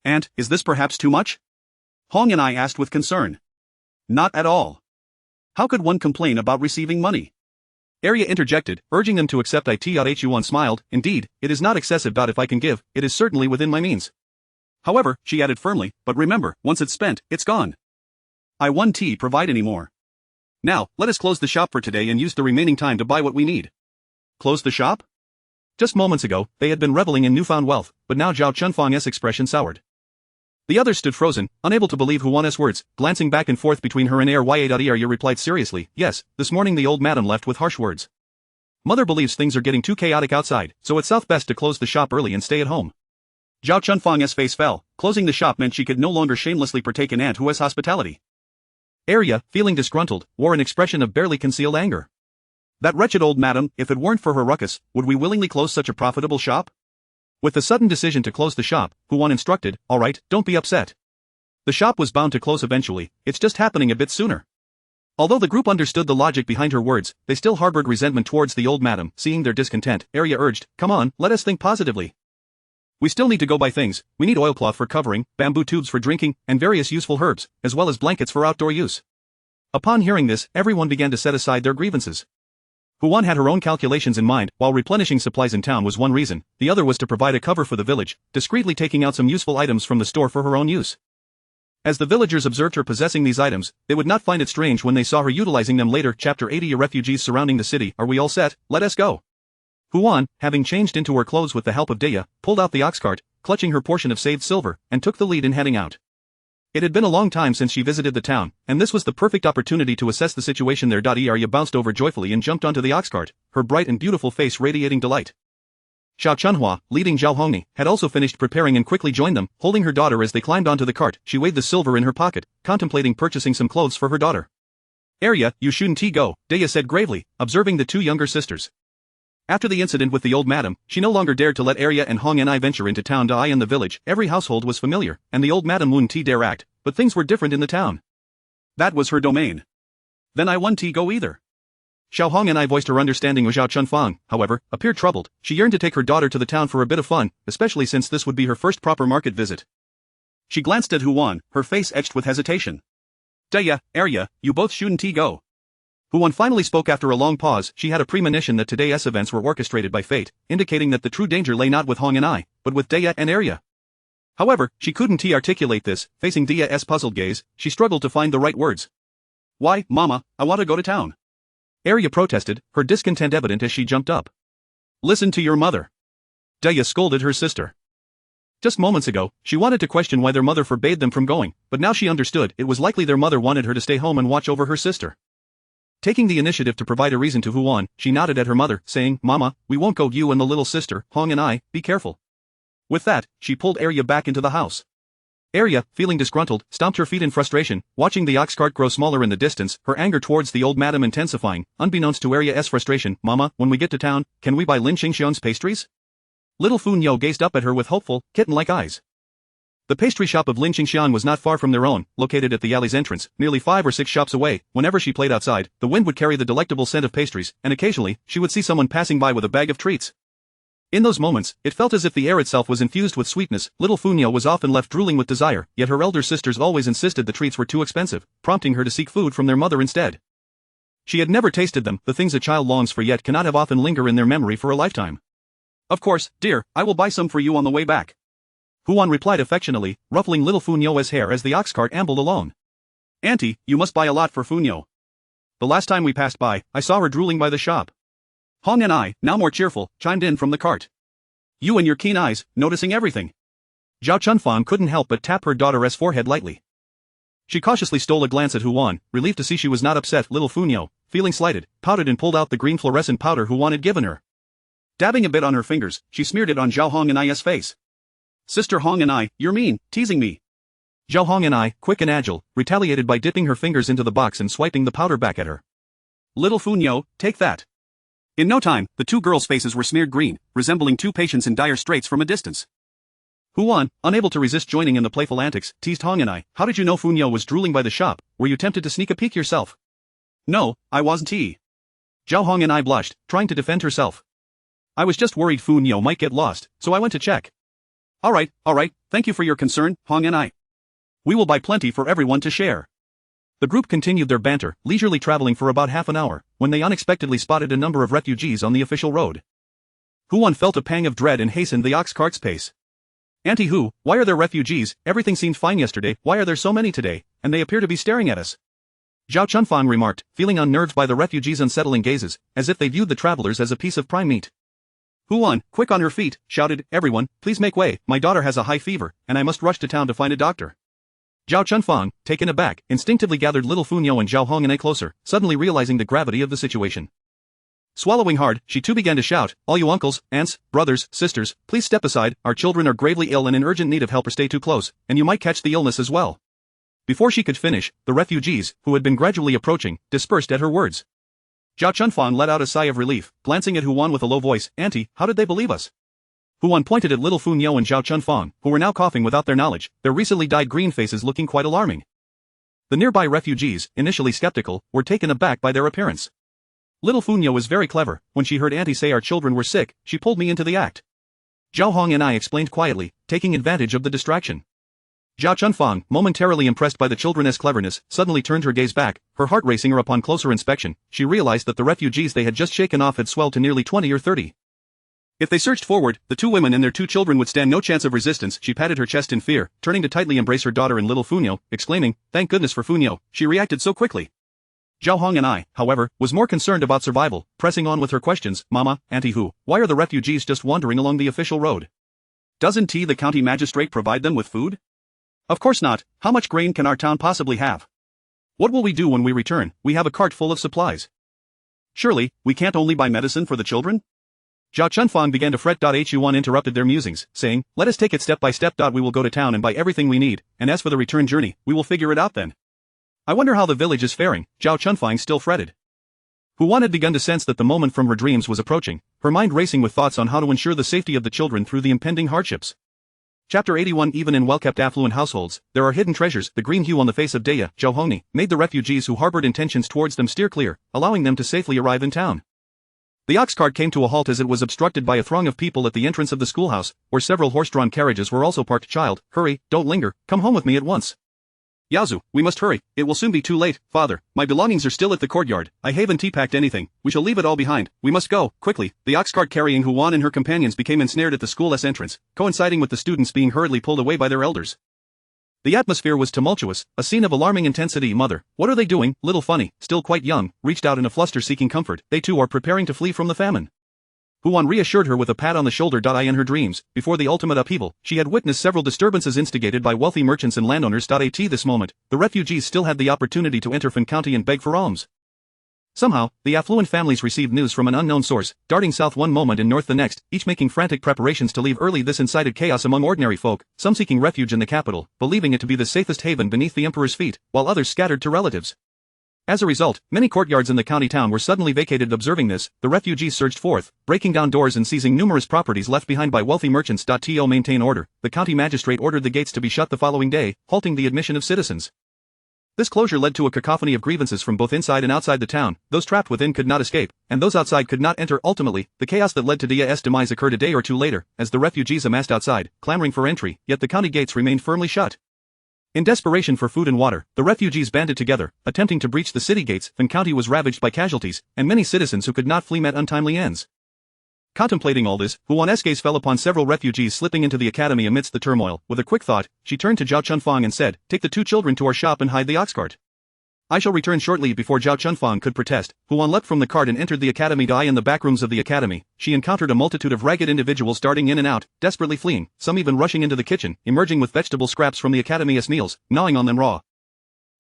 "And, is this perhaps too much?" Hong'an asked with concern. "Not at all. How could one complain about receiving money?" Arya interjected, urging them to accept it. Huan smiled, "Indeed, it is not excessive. If I can give, it is certainly within my means. However," she added firmly, "but remember, once it's spent, it's gone. I won't provide any more. Now, let us close the shop for today and use the remaining time to buy what we need." Close the shop? Just moments ago, they had been reveling in newfound wealth, but now Zhao Chunfang's expression soured. The others stood frozen, unable to believe Huan's words, glancing back and forth between her and Arya replied seriously, "Yes, this morning the old madam left with harsh words. Mother believes things are getting too chaotic outside, so it's best to close the shop early and stay at home." Zhao Chunfang's face fell. Closing the shop meant she could no longer shamelessly partake in Aunt Hua's hospitality. Arya, feeling disgruntled, wore an expression of barely concealed anger. That wretched old madam, if it weren't for her ruckus, would we willingly close such a profitable shop? With the sudden decision to close the shop, Huan instructed, "All right, don't be upset. The shop was bound to close eventually, it's just happening a bit sooner." Although the group understood the logic behind her words, they still harbored resentment towards the old madam. Seeing their discontent, Arya urged, "Come on, let us think positively. We still need to go buy things. We need oilcloth for covering, bamboo tubes for drinking, and various useful herbs, as well as blankets for outdoor use." Upon hearing this, everyone began to set aside their grievances. Huan had her own calculations in mind. While replenishing supplies in town was one reason, the other was to provide a cover for the village, discreetly taking out some useful items from the store for her own use. As the villagers observed her possessing these items, they would not find it strange when they saw her utilizing them later. Chapter 80. Refugees surrounding the city. Are we all set? Let us go. Huan, having changed into her clothes with the help of Daya, pulled out the ox cart, clutching her portion of saved silver, and took the lead in heading out. It had been a long time since she visited the town, and this was the perfect opportunity to assess the situation there. Arya bounced over joyfully and jumped onto the ox cart, her bright and beautiful face radiating delight. Xiao Chunhua, leading Zhao Hongni, had also finished preparing and quickly joined them, holding her daughter as they climbed onto the cart. She weighed the silver in her pocket, contemplating purchasing some clothes for her daughter. "Arya, you shouldn't go," Daya said gravely, observing the two younger sisters. After the incident with the old madam, she no longer dared to let Arya and Hong'an venture into town. In the village, every household was familiar, and the old madam wouldn't dare act, but things were different in the town. That was her domain. Then I won't go either. Xiao Hong'an voiced her understanding. Zhao Chunfang, however, appeared troubled. She yearned to take her daughter to the town for a bit of fun, especially since this would be her first proper market visit. She glanced at Huan, her face etched with hesitation. "Daya, Arya, you both shouldn't go." Huan finally spoke after a long pause. She had a premonition that today's events were orchestrated by fate, indicating that the true danger lay not with Hong'an, but with Daya and Arya. However, she couldn't articulate this. Facing Daya's puzzled gaze, she struggled to find the right words. "Why, Mama, I want to go to town," Arya protested, her discontent evident as she jumped up. "Listen to your mother," Daya scolded her sister. Just moments ago, she wanted to question why their mother forbade them from going, but now she understood. It was likely their mother wanted her to stay home and watch over her sister. Taking the initiative to provide a reason to Huan, she nodded at her mother, saying, "Mama, we won't go. You and the little sister, Hong and I, be careful. With that, she pulled Arya back into the house. Arya, feeling disgruntled, stomped her feet in frustration, watching the ox cart grow smaller in the distance, her anger towards the old madam intensifying. Unbeknownst to Arya's frustration, "Mama, when we get to town, can we buy Lin Qingxian's pastries?" Little Fu Niu gazed up at her with hopeful, kitten-like eyes. The pastry shop of Lin Qingxian was not far from their own, located at the alley's entrance, nearly 5 or 6 shops away. Whenever she played outside, the wind would carry the delectable scent of pastries, and occasionally, she would see someone passing by with a bag of treats. In those moments, it felt as if the air itself was infused with sweetness. Little Fu Niu was often left drooling with desire, yet her elder sisters always insisted the treats were too expensive, prompting her to seek food from their mother instead. She had never tasted them, the things a child longs for yet cannot have often linger in their memory for a lifetime. "Of course, dear, I will buy some for you on the way back," Huan replied affectionately, ruffling little Fu Niu's hair as the ox cart ambled along. "Auntie, you must buy a lot for Fu Niu. The last time we passed by, I saw her drooling by the shop." Hong and I, now more cheerful, chimed in from the cart. "You and your keen eyes, noticing everything." Zhao Chunfang couldn't help but tap her daughter's forehead lightly. She cautiously stole a glance at Huan, relieved to see she was not upset. Little Fu Niu, feeling slighted, pouted and pulled out the green fluorescent powder Huan had given her. Dabbing a bit on her fingers, she smeared it on Zhao Hong and I's face. "Sister Hong and I, you're mean, teasing me." Zhao Hong and I, quick and agile, retaliated by dipping her fingers into the box and swiping the powder back at her. "Little Fu Niu, take that." In no time, the two girls' faces were smeared green, resembling two patients in dire straits from a distance. Huan, unable to resist joining in the playful antics, teased Hong and I. "How did you know Fu Niu was drooling by the shop? Were you tempted to sneak a peek yourself?" "No, I wasn't." Zhao Hong and I blushed, trying to defend herself. "I was just worried Fu Niu might get lost, so I went to check." Alright, thank you for your concern, Hong and I. We will buy plenty for everyone to share." The group continued their banter, leisurely traveling for about half an hour, when they unexpectedly spotted a number of refugees on the official road. Huan felt a pang of dread and hastened the ox cart's pace. "Auntie Hu, why are there refugees? Everything seemed fine yesterday, why are there so many today, and they appear to be staring at us?" Zhao Chunfang remarked, feeling unnerved by the refugees' unsettling gazes, as if they viewed the travelers as a piece of prime meat. Huan, quick on your feet, shouted, "Everyone, please make way, my daughter has a high fever, and I must rush to town to find a doctor." Zhao Chunfang, taken aback, instinctively gathered little Fu Niu and Zhao Hong and A closer, suddenly realizing the gravity of the situation. Swallowing hard, she too began to shout, "All you uncles, aunts, brothers, sisters, please step aside, our children are gravely ill and in urgent need of help, or stay too close, and you might catch the illness as well." Before she could finish, the refugees, who had been gradually approaching, dispersed at her words. Zhao Chunfang let out a sigh of relief, glancing at Huan with a low voice. "Auntie, how did they believe us?" Huan pointed at little Fu Niu and Zhao Chunfang, who were now coughing without their knowledge, their recently dyed green faces looking quite alarming. The nearby refugees, initially skeptical, were taken aback by their appearance. Little Fu Niu was very clever. When she heard Auntie say our children were sick, she pulled me into the act. Zhao Hong and I explained quietly, taking advantage of the distraction. Zhao Chunfang, momentarily impressed by the children's cleverness, suddenly turned her gaze back, her heart racing her. Upon closer inspection, she realized that the refugees they had just shaken off had swelled to nearly 20 or 30. If they surged forward, the two women and their 2 children would stand no chance of resistance. She patted her chest in fear, turning to tightly embrace her daughter and little Fu Niu, exclaiming, "Thank goodness for Fu Niu, she reacted so quickly." Zhao Hong and I, however, was more concerned about survival, pressing on with her questions. "Mama, Auntie Hu, why are the refugees just wandering along the official road? Doesn't the county magistrate provide them with food?" "Of course not. How much grain can our town possibly have? What will we do when we return? We have a cart full of supplies. Surely, we can't only buy medicine for the children?" Zhao Chunfang began to fret. Huan interrupted their musings, saying, "Let us take it step by step. We will go to town and buy everything we need, and as for the return journey, we will figure it out then." "I wonder how the village is faring," Zhao Chunfang still fretted. Huan had begun to sense that the moment from her dreams was approaching, her mind racing with thoughts on how to ensure the safety of the children through the impending hardships. Chapter 81. Even in well-kept affluent households, there are hidden treasures. The green hue on the face of Daya, Zhao Hongni, made the refugees who harbored intentions towards them steer clear, allowing them to safely arrive in town. The ox cart came to a halt as it was obstructed by a throng of people at the entrance of the schoolhouse, where several horse-drawn carriages were also parked. "Child, hurry, don't linger, come home with me at once." "Yazu, we must hurry, it will soon be too late, father, my belongings are still at the courtyard, I haven't packed anything, we shall leave it all behind, we must go, quickly." The ox cart carrying Huan and her companions became ensnared at the school's entrance, coinciding with the students being hurriedly pulled away by their elders. The atmosphere was tumultuous, a scene of alarming intensity. "Mother, what are they doing?" Little Funny, still quite young, reached out in a fluster seeking comfort. "They too are preparing to flee from the famine." Huan reassured her with a pat on the shoulder. In her dreams, before the ultimate upheaval, she had witnessed several disturbances instigated by wealthy merchants and landowners. At this moment, the refugees still had the opportunity to enter Fan County and beg for alms. Somehow, the affluent families received news from an unknown source, darting south one moment and north the next, each making frantic preparations to leave early. This incited chaos among ordinary folk, some seeking refuge in the capital, believing it to be the safest haven beneath the emperor's feet, while others scattered to relatives. As a result, many courtyards in the county town were suddenly vacated. Observing this, the refugees surged forth, breaking down doors and seizing numerous properties left behind by wealthy merchants. To maintain order, the county magistrate ordered the gates to be shut the following day, halting the admission of citizens. This closure led to a cacophony of grievances from both inside and outside the town. Those trapped within could not escape, and those outside could not enter. Ultimately, the chaos that led to Dia's demise occurred a day or two later, as the refugees amassed outside, clamoring for entry, yet the county gates remained firmly shut. In desperation for food and water, the refugees banded together, attempting to breach the city gates. Famine County was ravaged by casualties, and many citizens who could not flee met untimely ends. Contemplating all this, Huan's gaze fell upon several refugees slipping into the academy amidst the turmoil. With a quick thought, she turned to Zhao Chunfang and said, "Take the two children to our shop and hide the ox cart. I shall return shortly." Before Zhao Chunfang could protest, Huan leapt from the cart and entered the academy. In the back rooms of the academy, she encountered a multitude of ragged individuals darting in and out, desperately fleeing, some even rushing into the kitchen, emerging with vegetable scraps from the academy's meals, gnawing on them raw.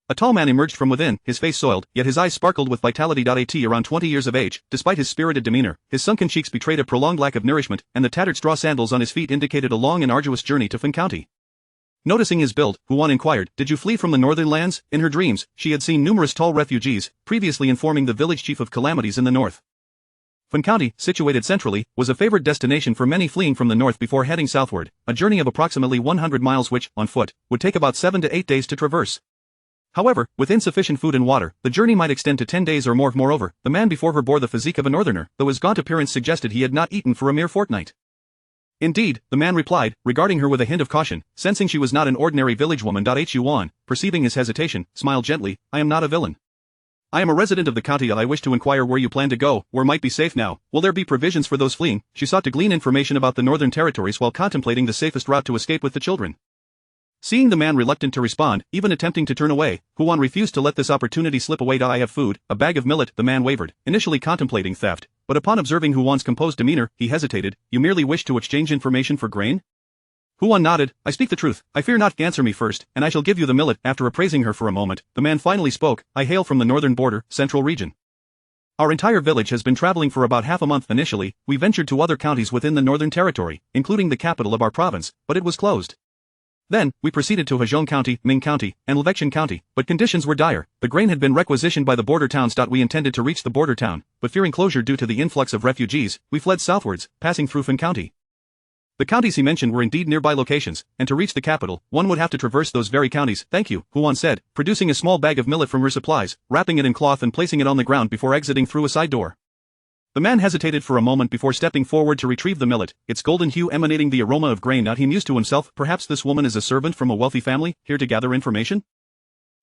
A tall man emerged from within, his face soiled, yet his eyes sparkled with vitality. Around 20 years of age, despite his spirited demeanor, his sunken cheeks betrayed a prolonged lack of nourishment, and the tattered straw sandals on his feet indicated a long and arduous journey to Famine County. Noticing his build, Huan inquired, "Did you flee from the northern lands?" In her dreams, she had seen numerous tall refugees, previously informing the village chief of calamities in the north. Famine County, situated centrally, was a favored destination for many fleeing from the north before heading southward, a journey of approximately 100 miles which, on foot, would take about 7 to 8 days to traverse. However, with insufficient food and water, the journey might extend to 10 days or more. Moreover, the man before her bore the physique of a northerner, though his gaunt appearance suggested he had not eaten for a mere fortnight. "Indeed," the man replied, regarding her with a hint of caution, sensing she was not an ordinary village woman. Huan, perceiving his hesitation, smiled gently, "I am not a villain. I am a resident of the county. I wish to inquire where you plan to go. Where might be safe now? Will there be provisions for those fleeing?" She sought to glean information about the northern territories while contemplating the safest route to escape with the children. Seeing the man reluctant to respond, even attempting to turn away, Huan refused to let this opportunity slip away. "I have food, a bag of millet." The man wavered, initially contemplating theft, but upon observing Huan's composed demeanor, he hesitated. "You merely wish to exchange information for grain?" Huan nodded. "I speak the truth. I fear not. Answer me first, and I shall give you the millet." After appraising her for a moment, the man finally spoke. "I hail from the northern border, central region. Our entire village has been traveling for about half a month. Initially, we ventured to other counties within the northern territory, including the capital of our province, but it was closed. Then, we proceeded to Hezhong County, Ming County, and Levechan County, but conditions were dire. The grain had been requisitioned by the border towns. We intended to reach the border town, but fearing closure due to the influx of refugees, we fled southwards, passing through Famine County. The counties he mentioned were indeed nearby locations, and to reach the capital, one would have to traverse those very counties. "Thank you," Huan said, producing a small bag of millet from her supplies, wrapping it in cloth and placing it on the ground before exiting through a side door. The man hesitated for a moment before stepping forward to retrieve the millet, its golden hue emanating the aroma of grain. He mused to himself, perhaps this woman is a servant from a wealthy family, here to gather information?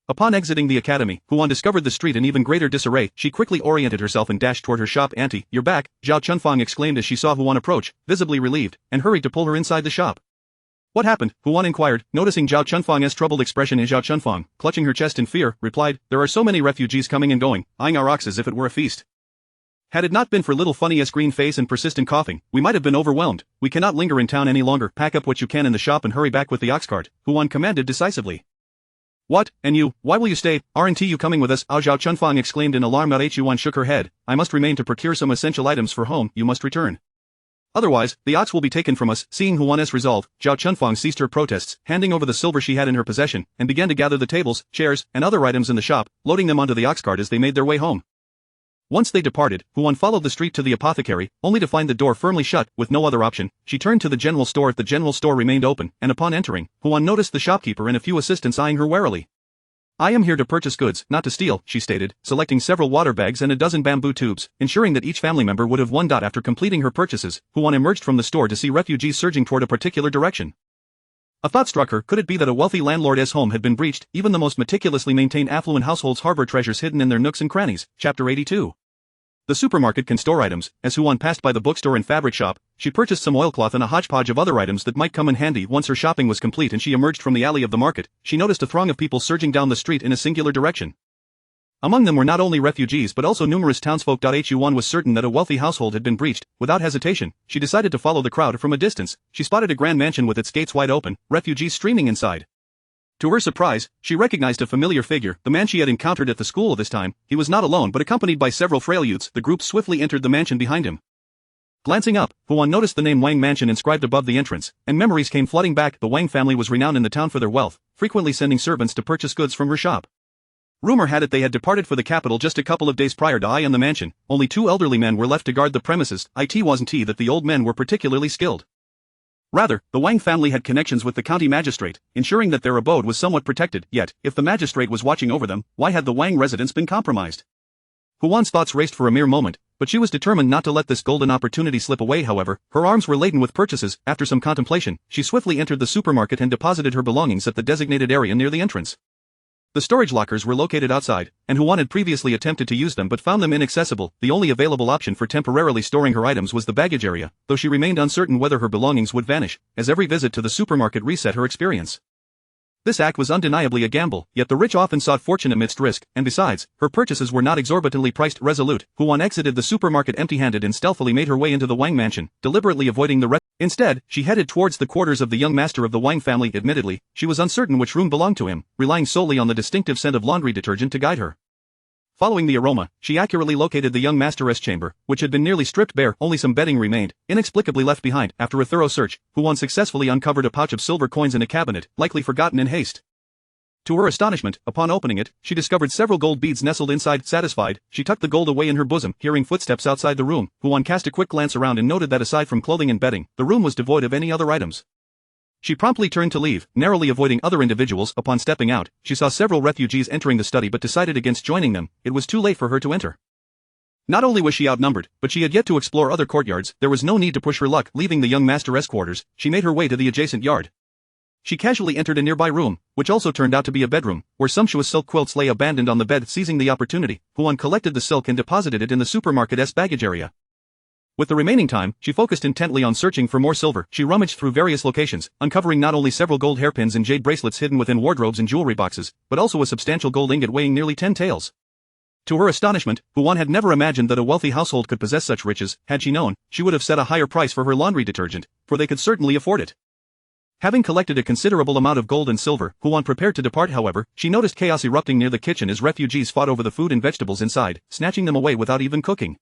Upon exiting the academy, Huan discovered the street in even greater disarray. She quickly oriented herself and dashed toward her shop. "Auntie, you're back," Zhao Chunfang exclaimed as she saw Huan approach, visibly relieved, and hurried to pull her inside the shop. "What happened?" Huan inquired, noticing Zhao Chunfang's troubled expression. Zhao Chunfang, clutching her chest in fear, replied, "There are so many refugees coming and going, eyeing our ox as if it were a feast. Had it not been for little Funny's green face and persistent coughing, we might have been overwhelmed. We cannot linger in town any longer. Pack up what you can in the shop and hurry back with the ox cart," Huan commanded decisively. "What, and you, why will you stay? Aren't you coming with us?" Zhao Chunfang exclaimed in alarm. Huan shook her head. "I must remain to procure some essential items for home. You must return. Otherwise, the ox will be taken from us." Seeing Huan's resolve, Zhao Chunfang ceased her protests, handing over the silver she had in her possession, and began to gather the tables, chairs, and other items in the shop, loading them onto the ox cart as they made their way home. Once they departed, Huan followed the street to the apothecary, only to find the door firmly shut. With no other option, she turned to the general store. The general store remained open, and upon entering, Huan noticed the shopkeeper and a few assistants eyeing her warily. "I am here to purchase goods, not to steal," she stated, selecting several water bags and a dozen bamboo tubes, ensuring that each family member would have one. After completing her purchases, Huan emerged from the store to see refugees surging toward a particular direction. A thought struck her. Could it be that a wealthy landlord's home had been breached? Even the most meticulously maintained affluent households harbor treasures hidden in their nooks and crannies. Chapter 82. The supermarket can store items. As Huan passed by the bookstore and fabric shop, she purchased some oilcloth and a hodgepodge of other items that might come in handy. Once her shopping was complete and she emerged from the alley of the market, she noticed a throng of people surging down the street in a singular direction. Among them were not only refugees but also numerous townsfolk. Huan was certain that a wealthy household had been breached. Without hesitation, she decided to follow the crowd from a distance. She spotted a grand mansion with its gates wide open, refugees streaming inside. To her surprise, she recognized a familiar figure, the man she had encountered at the school this time. He was not alone but accompanied by several frail youths. The group swiftly entered the mansion behind him. Glancing up, Huan noticed the name Wang Mansion inscribed above the entrance, and memories came flooding back. The Wang family was renowned in the town for their wealth, frequently sending servants to purchase goods from her shop. Rumor had it they had departed for the capital just a couple of days prior to in the mansion. Only 2 elderly men were left to guard the premises. It wasn't that the old men were particularly skilled. Rather, the Wang family had connections with the county magistrate, ensuring that their abode was somewhat protected. Yet, if the magistrate was watching over them, why had the Wang residence been compromised? Huan's thoughts raced for a mere moment, but she was determined not to let this golden opportunity slip away. However, her arms were laden with purchases. After some contemplation, she swiftly entered the supermarket and deposited her belongings at the designated area near the entrance. The storage lockers were located outside, and Huan had previously attempted to use them but found them inaccessible. The only available option for temporarily storing her items was the baggage area, though she remained uncertain whether her belongings would vanish, as every visit to the supermarket reset her experience. This act was undeniably a gamble, yet the rich often sought fortune amidst risk, and besides, her purchases were not exorbitantly priced. Resolute, Huan exited the supermarket empty-handed and stealthily made her way into the Wang mansion, deliberately avoiding the Instead, she headed towards the quarters of the young master of the Wang family. Admittedly, she was uncertain which room belonged to him, relying solely on the distinctive scent of laundry detergent to guide her. Following the aroma, she accurately located the young master's chamber, which had been nearly stripped bare. Only some bedding remained, inexplicably left behind. After a thorough search, Huan successfully uncovered a pouch of silver coins in a cabinet, likely forgotten in haste. To her astonishment, upon opening it, she discovered several gold beads nestled inside. Satisfied, she tucked the gold away in her bosom. Hearing footsteps outside the room, Huan cast a quick glance around and noted that aside from clothing and bedding, the room was devoid of any other items. She promptly turned to leave, narrowly avoiding other individuals. Upon stepping out, she saw several refugees entering the study but decided against joining them. It was too late for her to enter. Not only was she outnumbered, but she had yet to explore other courtyards. There was no need to push her luck. Leaving the young master's quarters, she made her way to the adjacent yard. She casually entered a nearby room, which also turned out to be a bedroom, where sumptuous silk quilts lay abandoned on the bed. Seizing the opportunity, Huan collected the silk and deposited it in the supermarket's baggage area. With the remaining time, she focused intently on searching for more silver. She rummaged through various locations, uncovering not only several gold hairpins and jade bracelets hidden within wardrobes and jewelry boxes, but also a substantial gold ingot weighing nearly 10 taels. To her astonishment, Huan had never imagined that a wealthy household could possess such riches. Had she known, she would have set a higher price for her laundry detergent, for they could certainly afford it. Having collected a considerable amount of gold and silver, Huan prepared to depart. However, she noticed chaos erupting near the kitchen as refugees fought over the food and vegetables inside, snatching them away without even cooking.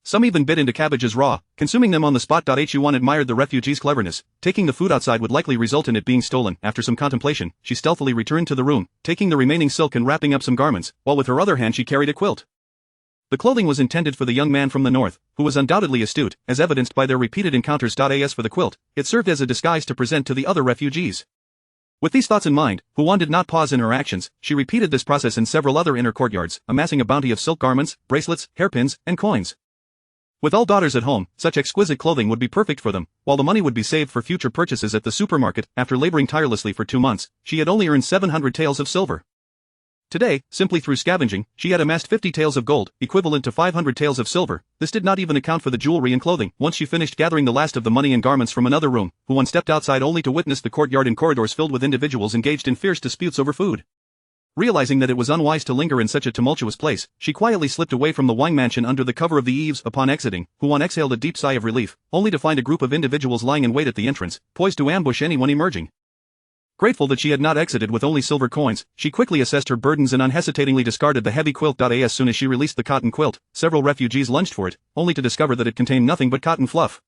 Some even bit into cabbages raw, consuming them on the spot. Huan admired the refugees' cleverness. Taking the food outside would likely result in it being stolen. After some contemplation, she stealthily returned to the room, taking the remaining silk and wrapping up some garments, while with her other hand she carried a quilt. The clothing was intended for the young man from the north, who was undoubtedly astute, as evidenced by their repeated encounters. As for the quilt, it served as a disguise to present to the other refugees. With these thoughts in mind, Huan did not pause in her actions. She repeated this process in several other inner courtyards, amassing a bounty of silk garments, bracelets, hairpins, and coins. With all daughters at home, such exquisite clothing would be perfect for them, while the money would be saved for future purchases at the supermarket. After laboring tirelessly for 2 months, she had only earned 700 taels of silver. Today, simply through scavenging, she had amassed 50 taels of gold, equivalent to 500 taels of silver. This did not even account for the jewelry and clothing. Once she finished gathering the last of the money and garments from another room, Huan stepped outside only to witness the courtyard and corridors filled with individuals engaged in fierce disputes over food. Realizing that it was unwise to linger in such a tumultuous place, she quietly slipped away from the Wang mansion under the cover of the eaves. Upon exiting, Huan exhaled a deep sigh of relief, only to find a group of individuals lying in wait at the entrance, poised to ambush anyone emerging. Grateful that she had not exited with only silver coins, she quickly assessed her burdens and unhesitatingly discarded the heavy quilt. As soon as she released the cotton quilt, several refugees lunged for it, only to discover that it contained nothing but cotton fluff.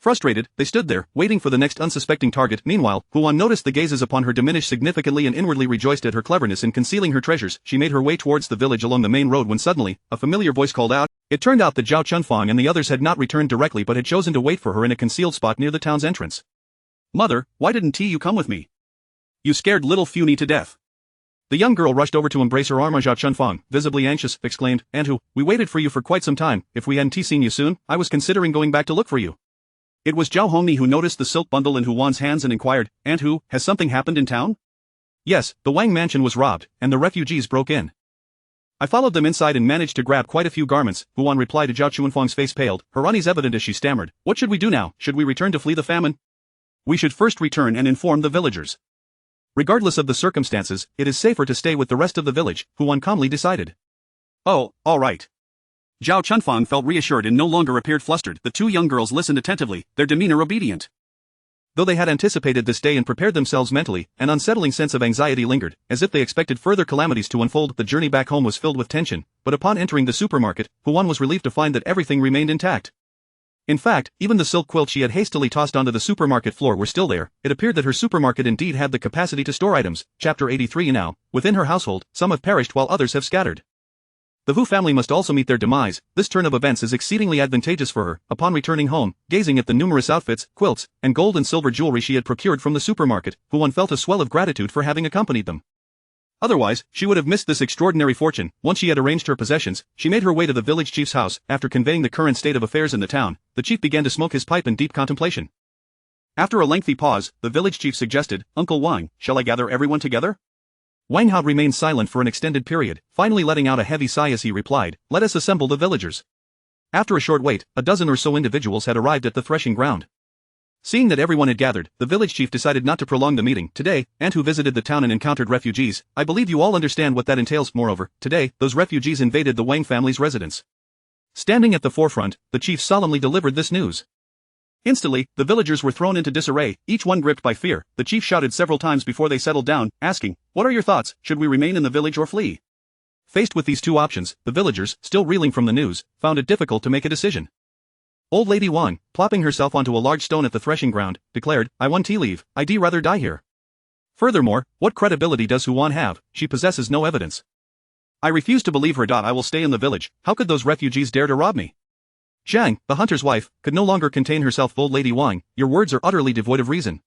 Frustrated, they stood there, waiting for the next unsuspecting target. Meanwhile, Huan noticed the gazes upon her diminish significantly and inwardly rejoiced at her cleverness in concealing her treasures. She made her way towards the village along the main road when suddenly, a familiar voice called out. It turned out that Zhao Chunfang and the others had not returned directly but had chosen to wait for her in a concealed spot near the town's entrance. Mother, why didn't you come with me? You scared little Funi to death. The young girl rushed over to embrace her arm. Zhao Chunfang, visibly anxious, exclaimed, Antu, we waited for you for quite some time. If we hadn't seen you soon, I was considering going back to look for you. It was Zhao Hongni who noticed the silk bundle in Huan's hands and inquired, Antu, has something happened in town? Yes, the Wang mansion was robbed, and the refugees broke in. I followed them inside and managed to grab quite a few garments. Huan replied. Zhao Chunfang's face paled, her unease evident as she stammered, What should we do now? Should we return to flee the famine? We should first return and inform the villagers. Regardless of the circumstances, it is safer to stay with the rest of the village, Huan calmly decided. Oh, all right. Zhao Chunfang felt reassured and no longer appeared flustered. The two young girls listened attentively, their demeanor obedient. Though they had anticipated this day and prepared themselves mentally, an unsettling sense of anxiety lingered, as if they expected further calamities to unfold. The journey back home was filled with tension, but upon entering the supermarket, Huan was relieved to find that everything remained intact. In fact, even the silk quilt she had hastily tossed onto the supermarket floor were still there. It appeared that her supermarket indeed had the capacity to store items. Chapter 83. Now, within her household, some have perished while others have scattered. The Hu family must also meet their demise. This turn of events is exceedingly advantageous for her. Upon returning home, gazing at the numerous outfits, quilts, and gold and silver jewelry she had procured from the supermarket, Huan felt a swell of gratitude for having accompanied them. Otherwise, she would have missed this extraordinary fortune. Once she had arranged her possessions, she made her way to the village chief's house. After conveying the current state of affairs in the town, the chief began to smoke his pipe in deep contemplation. After a lengthy pause, the village chief suggested, "Uncle Wang, shall I gather everyone together?" Wang Hao remained silent for an extended period, finally letting out a heavy sigh as he replied, "Let us assemble the villagers." After a short wait, a dozen or so individuals had arrived at the threshing ground. Seeing that everyone had gathered, the village chief decided not to prolong the meeting. "Today, and who visited the town and encountered refugees, I believe you all understand what that entails. Moreover, today, those refugees invaded the Wang family's residence." Standing at the forefront, the chief solemnly delivered this news. Instantly, the villagers were thrown into disarray, each one gripped by fear. The chief shouted several times before they settled down, asking, "What are your thoughts? Should we remain in the village or flee?" Faced with these two options, the villagers, still reeling from the news, found it difficult to make a decision. Old Lady Wang, plopping herself onto a large stone at the threshing ground, declared, "I want to leave. I'd rather die here. Furthermore, what credibility does Huan have? She possesses no evidence. I refuse to believe her. I will stay in the village. How could those refugees dare to rob me?" Zhang, the hunter's wife, could no longer contain herself. "Old Lady Wang, your words are utterly devoid of reason.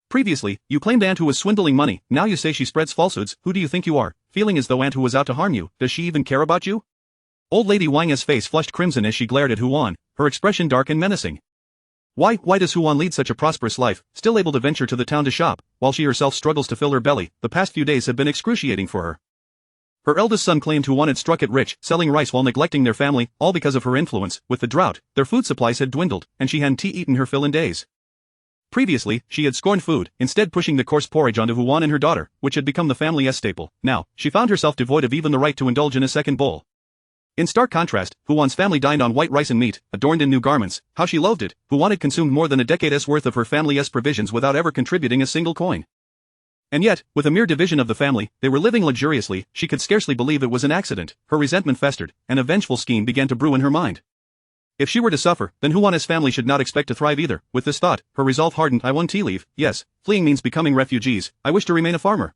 Previously, you claimed Aunt Hu was swindling money, now you say she spreads falsehoods. Who do you think you are, feeling as though Aunt Hu was out to harm you? Does she even care about you?" Old Lady Wang's face flushed crimson as she glared at Huan, her expression dark and menacing. Why does Huan lead such a prosperous life, still able to venture to the town to shop, while she herself struggles to fill her belly? The past few days have been excruciating for her. Her eldest son claimed Huan had struck it rich, selling rice while neglecting their family, all because of her influence. With the drought, their food supplies had dwindled, and she hadn't eaten her fill in days. Previously, she had scorned food, instead pushing the coarse porridge onto Huan and her daughter, which had become the family's staple. Now, she found herself devoid of even the right to indulge in a second bowl. In stark contrast, Huan's family dined on white rice and meat, adorned in new garments. How she loathed it! Huan had consumed more than a decade's worth of her family's provisions without ever contributing a single coin. And yet, with a mere division of the family, they were living luxuriously. She could scarcely believe it was an accident. Her resentment festered, and a vengeful scheme began to brew in her mind. If she were to suffer, then Huan's family should not expect to thrive either. With this thought, her resolve hardened. "I want to leave. Yes, fleeing means becoming refugees. I wish to remain a farmer.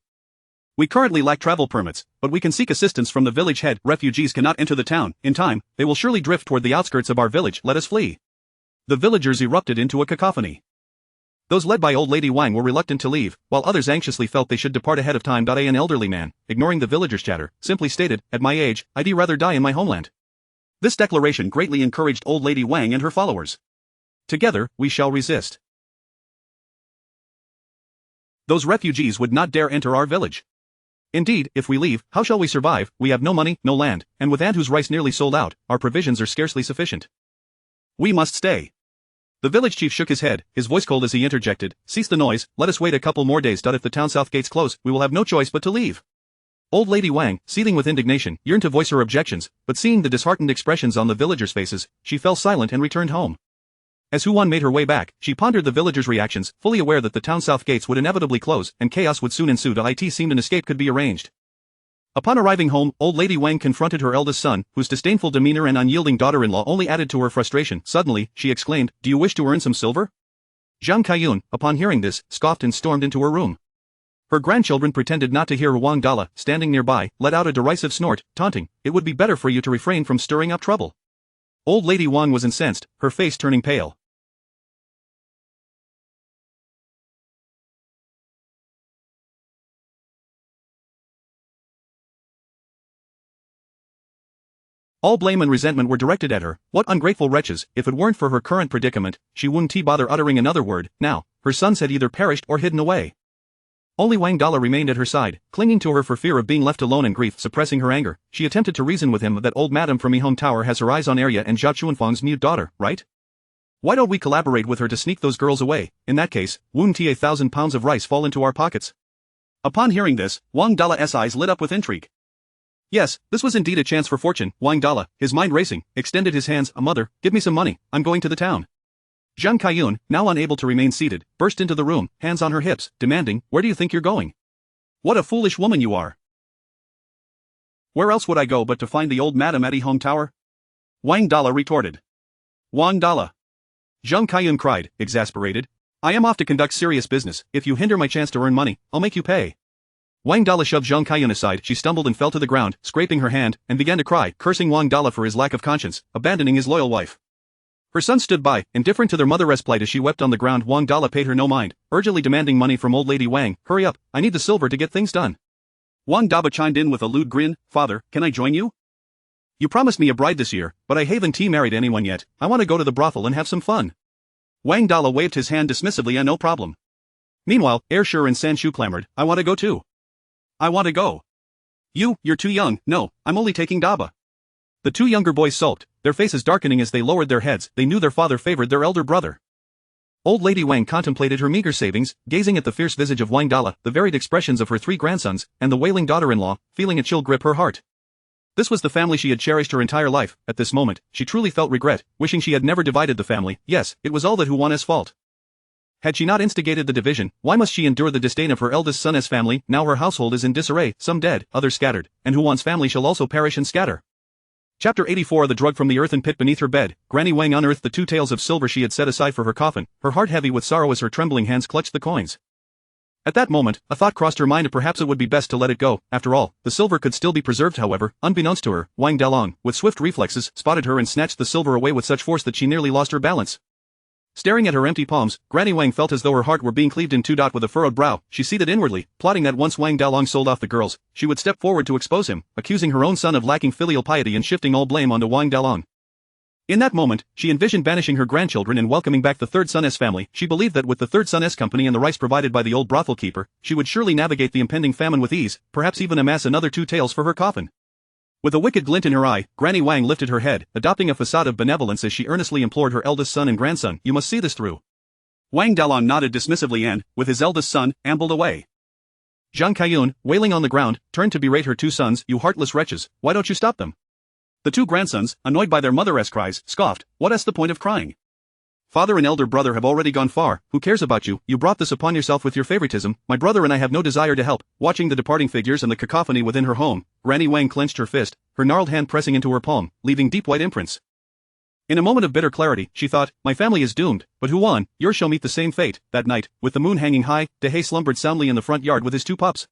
We currently lack travel permits, but we can seek assistance from the village head. Refugees cannot enter the town. In time, they will surely drift toward the outskirts of our village. Let us flee." The villagers erupted into a cacophony. Those led by Old Lady Wang were reluctant to leave, while others anxiously felt they should depart ahead of time. An elderly man, ignoring the villagers' chatter, simply stated, "At my age, I'd rather die in my homeland." This declaration greatly encouraged Old Lady Wang and her followers. "Together, we shall resist. Those refugees would not dare enter our village. Indeed, if we leave, how shall we survive? We have no money, no land, and with Aunt Hu's rice nearly sold out, our provisions are scarcely sufficient. We must stay." The village chief shook his head, his voice cold as he interjected, "Cease the noise, let us wait a couple more days. If the town south gates close, we will have no choice but to leave." Old Lady Wang, seething with indignation, yearned to voice her objections, but seeing the disheartened expressions on the villagers' faces, she fell silent and returned home. As Huan made her way back, she pondered the villagers' reactions, fully aware that the town south gates would inevitably close, and chaos would soon ensue. It seemed an escape could be arranged. Upon arriving home, Old Lady Wang confronted her eldest son, whose disdainful demeanor and unyielding daughter-in-law only added to her frustration. Suddenly, she exclaimed, "Do you wish to earn some silver?" Zhang Kaiyun, upon hearing this, scoffed and stormed into her room. Her grandchildren pretended not to hear. Wang Dala, standing nearby, let out a derisive snort, taunting, "It would be better for you to refrain from stirring up trouble." Old Lady Wang was incensed, her face turning pale. All blame and resentment were directed at her. What ungrateful wretches! If it weren't for her current predicament, she wouldn't bother uttering another word. Now, her sons had either perished or hidden away. Only Wang Dala remained at her side, clinging to her for fear of being left alone. In grief suppressing her anger, she attempted to reason with him that old Madame from Yihong Tower has her eyes on Arya and Zhao Chuanfang's mute daughter, right? Why don't we collaborate with her to sneak those girls away? In that case, wouldn't 1,000 pounds of rice fall into our pockets? Upon hearing this, Wang Dala's eyes lit up with intrigue. Yes, this was indeed a chance for fortune. Wang Dala, his mind racing, extended his hands. "Mother, give me some money, I'm going to the town." Zhang Kaiyun, now unable to remain seated, burst into the room, hands on her hips, demanding, "Where do you think you're going? What a foolish woman you are! Where else would I go but to find the old madam at Hong Tower?" Wang Dala retorted. "Wang Dala!" Zhang Kaiyun cried, exasperated. "I am off to conduct serious business. If you hinder my chance to earn money, I'll make you pay." Wang Dala shoved Zhang Kaiyun aside. She stumbled and fell to the ground, scraping her hand, and began to cry, cursing Wang Dala for his lack of conscience, abandoning his loyal wife. Her son stood by, indifferent to their mother's plight as she wept on the ground. Wang Dala paid her no mind, urgently demanding money from old lady Wang. "Hurry up, I need the silver to get things done." Wang Daba chimed in with a lewd grin. "Father, can I join you? You promised me a bride this year, but I haven't married anyone yet. I want to go to the brothel and have some fun." Wang Dala waved his hand dismissively. "No problem." Meanwhile, Air Shur and Sanshu clamored, "I want to go too. I want to go." You're too young." "No, I'm only taking Daba." The two younger boys sulked, their faces darkening as they lowered their heads. They knew their father favored their elder brother. Old Lady Wang contemplated her meager savings, gazing at the fierce visage of Wang Dala, the varied expressions of her three grandsons, and the wailing daughter-in-law, feeling a chill grip her heart. This was the family she had cherished her entire life. At this moment, she truly felt regret, wishing she had never divided the family. Yes, it was all that Huan's fault. Had she not instigated the division, why must she endure the disdain of her eldest son's family? Now her household is in disarray, some dead, others scattered, and Huan's family shall also perish and scatter. Chapter 84. The drug from the earthen pit beneath her bed. Granny Wang unearthed the 2 taels of silver she had set aside for her coffin, her heart heavy with sorrow as her trembling hands clutched the coins. At that moment, a thought crossed her mind, and perhaps it would be best to let it go. After all, the silver could still be preserved. However, unbeknownst to her, Wang Dalong, with swift reflexes, spotted her and snatched the silver away with such force that she nearly lost her balance. Staring at her empty palms, Granny Wang felt as though her heart were being cleaved in two. With a furrowed brow, she seethed inwardly, plotting that once Wang Dalong sold off the girls, she would step forward to expose him, accusing her own son of lacking filial piety and shifting all blame onto Wang Dalong. In that moment, she envisioned banishing her grandchildren and welcoming back the third son's family. She believed that with the third son's company and the rice provided by the old brothel keeper, she would surely navigate the impending famine with ease, perhaps even amass another 2 taels for her coffin. With a wicked glint in her eye, Granny Wang lifted her head, adopting a facade of benevolence as she earnestly implored her eldest son and grandson, "You must see this through." Wang Dalong nodded dismissively and, with his eldest son, ambled away. Zhang Kaiyun, wailing on the ground, turned to berate her 2 sons. "You heartless wretches, why don't you stop them?" The 2 grandsons, annoyed by their mother's cries, scoffed, "What's the point of crying? Father and elder brother have already gone far. Who cares about you? You brought this upon yourself with your favoritism. My brother and I have no desire to help." Watching the departing figures and the cacophony within her home, Granny Wang clenched her fist, her gnarled hand pressing into her palm, leaving deep white imprints. In a moment of bitter clarity, she thought, "My family is doomed, but Huan, yours shall meet the same fate." That night, with the moon hanging high, Dehe slumbered soundly in the front yard with his 2 pups.